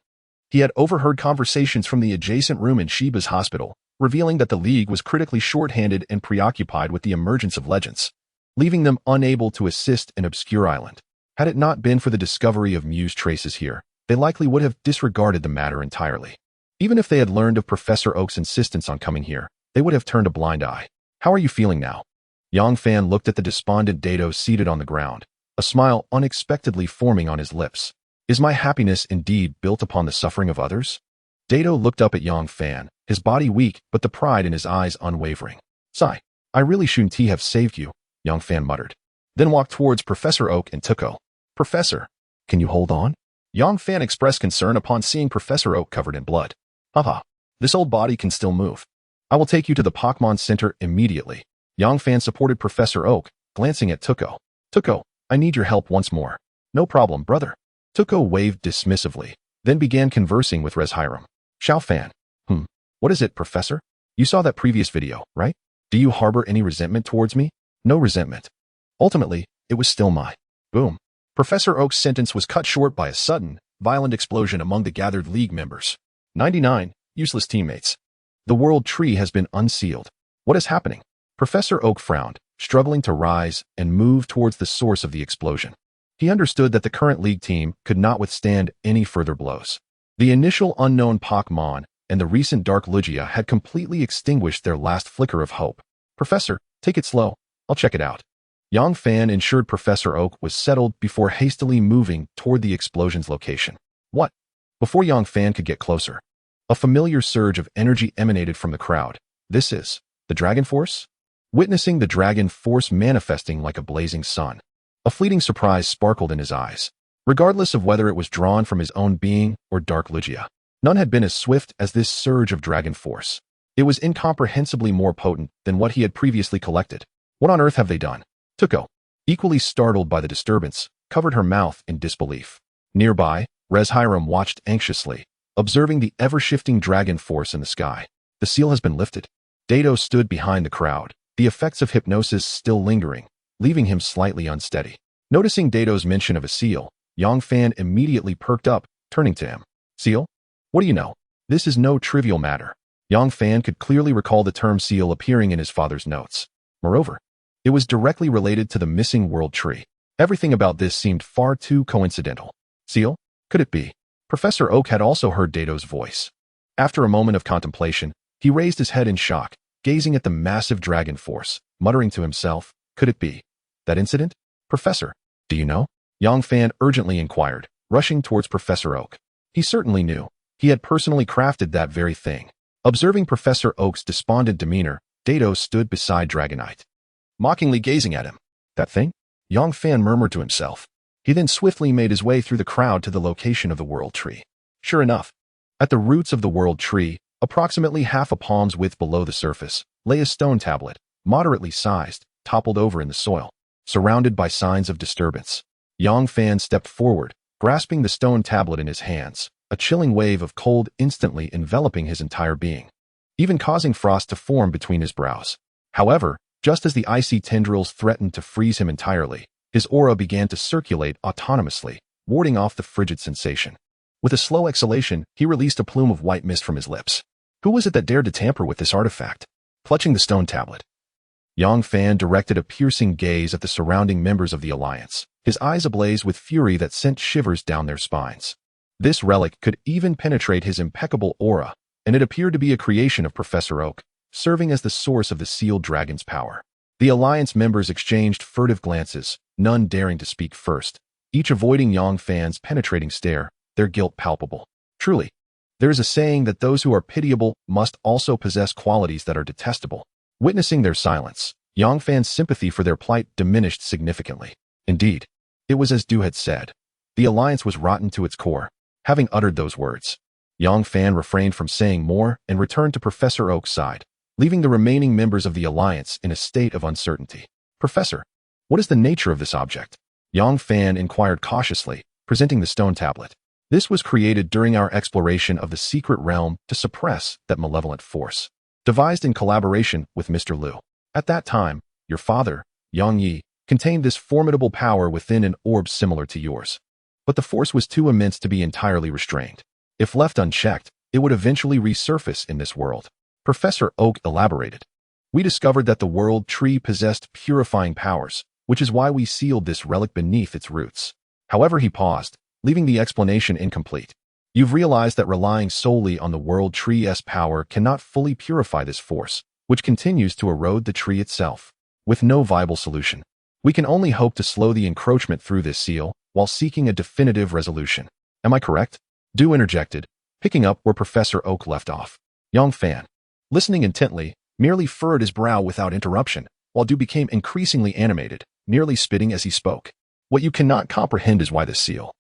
he had overheard conversations from the adjacent room in Shiba's hospital, revealing that the League was critically short-handed and preoccupied with the emergence of legends, leaving them unable to assist an obscure island. Had it not been for the discovery of Mew's traces here, they likely would have disregarded the matter entirely. Even if they had learned of Professor Oak's insistence on coming here, they would have turned a blind eye. How are you feeling now? Yang Fan looked at the despondent Dado seated on the ground, a smile unexpectedly forming on his lips. Is my happiness indeed built upon the suffering of others? Dado looked up at Yang Fan, his body weak but the pride in his eyes unwavering. Sigh, I really shouldn't have saved you, Yang Fan muttered, then walked towards Professor Oak and Tuco. Professor, can you hold on? Yang Fan expressed concern upon seeing Professor Oak covered in blood. Haha, this old body can still move. I will take you to the Pokémon Center immediately. Yang Fan supported Professor Oak, glancing at Tuco. Tuco, I need your help once more. No problem, brother. Tuco waved dismissively, then began conversing with Reshiram. Xiao Fan. What is it, Professor? You saw that previous video, right? Do you harbor any resentment towards me? No resentment. Ultimately, it was still my. Boom. Professor Oak's sentence was cut short by a sudden, violent explosion among the gathered League members. 99. Useless teammates. The World Tree has been unsealed. What is happening? Professor Oak frowned, struggling to rise and move towards the source of the explosion. He understood that the current League team could not withstand any further blows. The initial unknown Pokémon and the recent Dark Ligia had completely extinguished their last flicker of hope. Professor, take it slow. I'll check it out. Yang Fan ensured Professor Oak was settled before hastily moving toward the explosion's location. What? Before Yang Fan could get closer, a familiar surge of energy emanated from the crowd. This is the Dragon Force? Witnessing the Dragon Force manifesting like a blazing sun, a fleeting surprise sparkled in his eyes. Regardless of whether it was drawn from his own being or Dark Ligia, none had been as swift as this surge of Dragon Force. It was incomprehensibly more potent than what he had previously collected. What on earth have they done? Tuko, equally startled by the disturbance, covered her mouth in disbelief. Nearby, Reshiram watched anxiously, observing the ever-shifting dragon force in the sky. The seal has been lifted. Dato stood behind the crowd, the effects of hypnosis still lingering, leaving him slightly unsteady. Noticing Dato's mention of a seal, Yongfan immediately perked up, turning to him. Seal? What do you know? This is no trivial matter. Yongfan could clearly recall the term seal appearing in his father's notes. Moreover, it was directly related to the missing world tree. Everything about this seemed far too coincidental. Seal? Could it be? Professor Oak had also heard Dato's voice. After a moment of contemplation, he raised his head in shock, gazing at the massive dragon force, muttering to himself, could it be? That incident? Professor, do you know? Yongfan urgently inquired, rushing towards Professor Oak. He certainly knew. He had personally crafted that very thing. Observing Professor Oak's despondent demeanor, Dato stood beside Dragonite, mockingly gazing at him. That thing? Yongfan murmured to himself. He then swiftly made his way through the crowd to the location of the world tree. Sure enough, at the roots of the world tree, approximately half a palm's width below the surface, lay a stone tablet, moderately sized, toppled over in the soil, surrounded by signs of disturbance. Yongfan stepped forward, grasping the stone tablet in his hands, a chilling wave of cold instantly enveloping his entire being, even causing frost to form between his brows. However, just as the icy tendrils threatened to freeze him entirely, his aura began to circulate autonomously, warding off the frigid sensation. With a slow exhalation, he released a plume of white mist from his lips. Who was it that dared to tamper with this artifact? Clutching the stone tablet, Yongfan directed a piercing gaze at the surrounding members of the Alliance, his eyes ablaze with fury that sent shivers down their spines. This relic could even penetrate his impeccable aura, and it appeared to be a creation of Professor Oak, serving as the source of the sealed dragon's power. The Alliance members exchanged furtive glances, none daring to speak first, each avoiding Yongfan's penetrating stare, their guilt palpable. Truly, there is a saying that those who are pitiable must also possess qualities that are detestable. Witnessing their silence, Yongfan's sympathy for their plight diminished significantly. Indeed, it was as Du had said. The Alliance was rotten to its core. Having uttered those words, Yongfan refrained from saying more and returned to Professor Oak's side, leaving the remaining members of the Alliance in a state of uncertainty. Professor, what is the nature of this object? Yongfan inquired cautiously, presenting the stone tablet. This was created during our exploration of the secret realm to suppress that malevolent force. Devised in collaboration with Mr. Liu. At that time, your father, Yang Yi, contained this formidable power within an orb similar to yours. But the force was too immense to be entirely restrained. If left unchecked, it would eventually resurface in this world. Professor Oak elaborated. We discovered that the world tree possessed purifying powers, which is why we sealed this relic beneath its roots. However, he paused, leaving the explanation incomplete. You've realized that relying solely on the world tree's power cannot fully purify this force, which continues to erode the tree itself. With no viable solution, we can only hope to slow the encroachment through this seal while seeking a definitive resolution. Am I correct? Du interjected, picking up where Professor Oak left off. Yongfan, listening intently, merely furrowed his brow without interruption, while Du became increasingly animated, nearly spitting as he spoke. What you cannot comprehend is why the seal,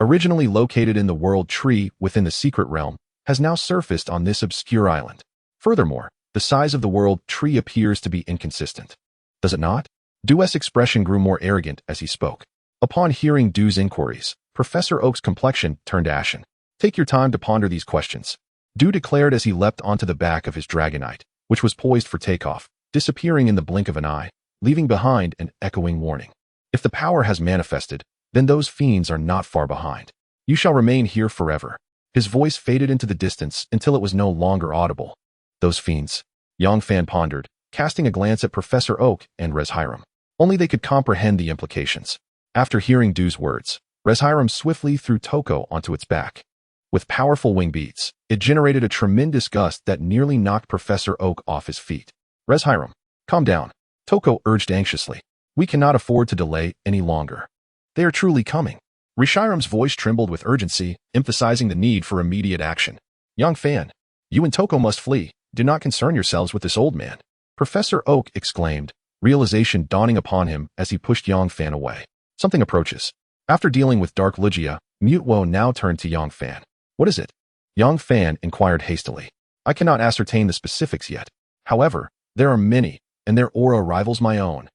originally located in the world tree within the secret realm, has now surfaced on this obscure island. Furthermore, the size of the world tree appears to be inconsistent. Does it not? Du's expression grew more arrogant as he spoke. Upon hearing Du's inquiries, Professor Oak's complexion turned ashen. Take your time to ponder these questions, Du declared as he leapt onto the back of his Dragonite, which was poised for takeoff, disappearing in the blink of an eye, leaving behind an echoing warning. If the power has manifested, then those fiends are not far behind. You shall remain here forever. His voice faded into the distance until it was no longer audible. Those fiends, Yongfan pondered, casting a glance at Professor Oak and Reshiram. Only they could comprehend the implications. After hearing Du's words, Reshiram swiftly threw Toko onto its back. With powerful wing beats, it generated a tremendous gust that nearly knocked Professor Oak off his feet. Reshiram, calm down, Toko urged anxiously. We cannot afford to delay any longer. They are truly coming. Reshiram's voice trembled with urgency, emphasizing the need for immediate action. Yongfan, you and Toko must flee. Do not concern yourselves with this old man. Professor Oak exclaimed, realization dawning upon him as he pushed Yongfan away. Something approaches. After dealing with Dark Lugia, Mutwo now turned to Yongfan. What is it? Yongfan inquired hastily. I cannot ascertain the specifics yet. However, there are many, and their aura rivals my own.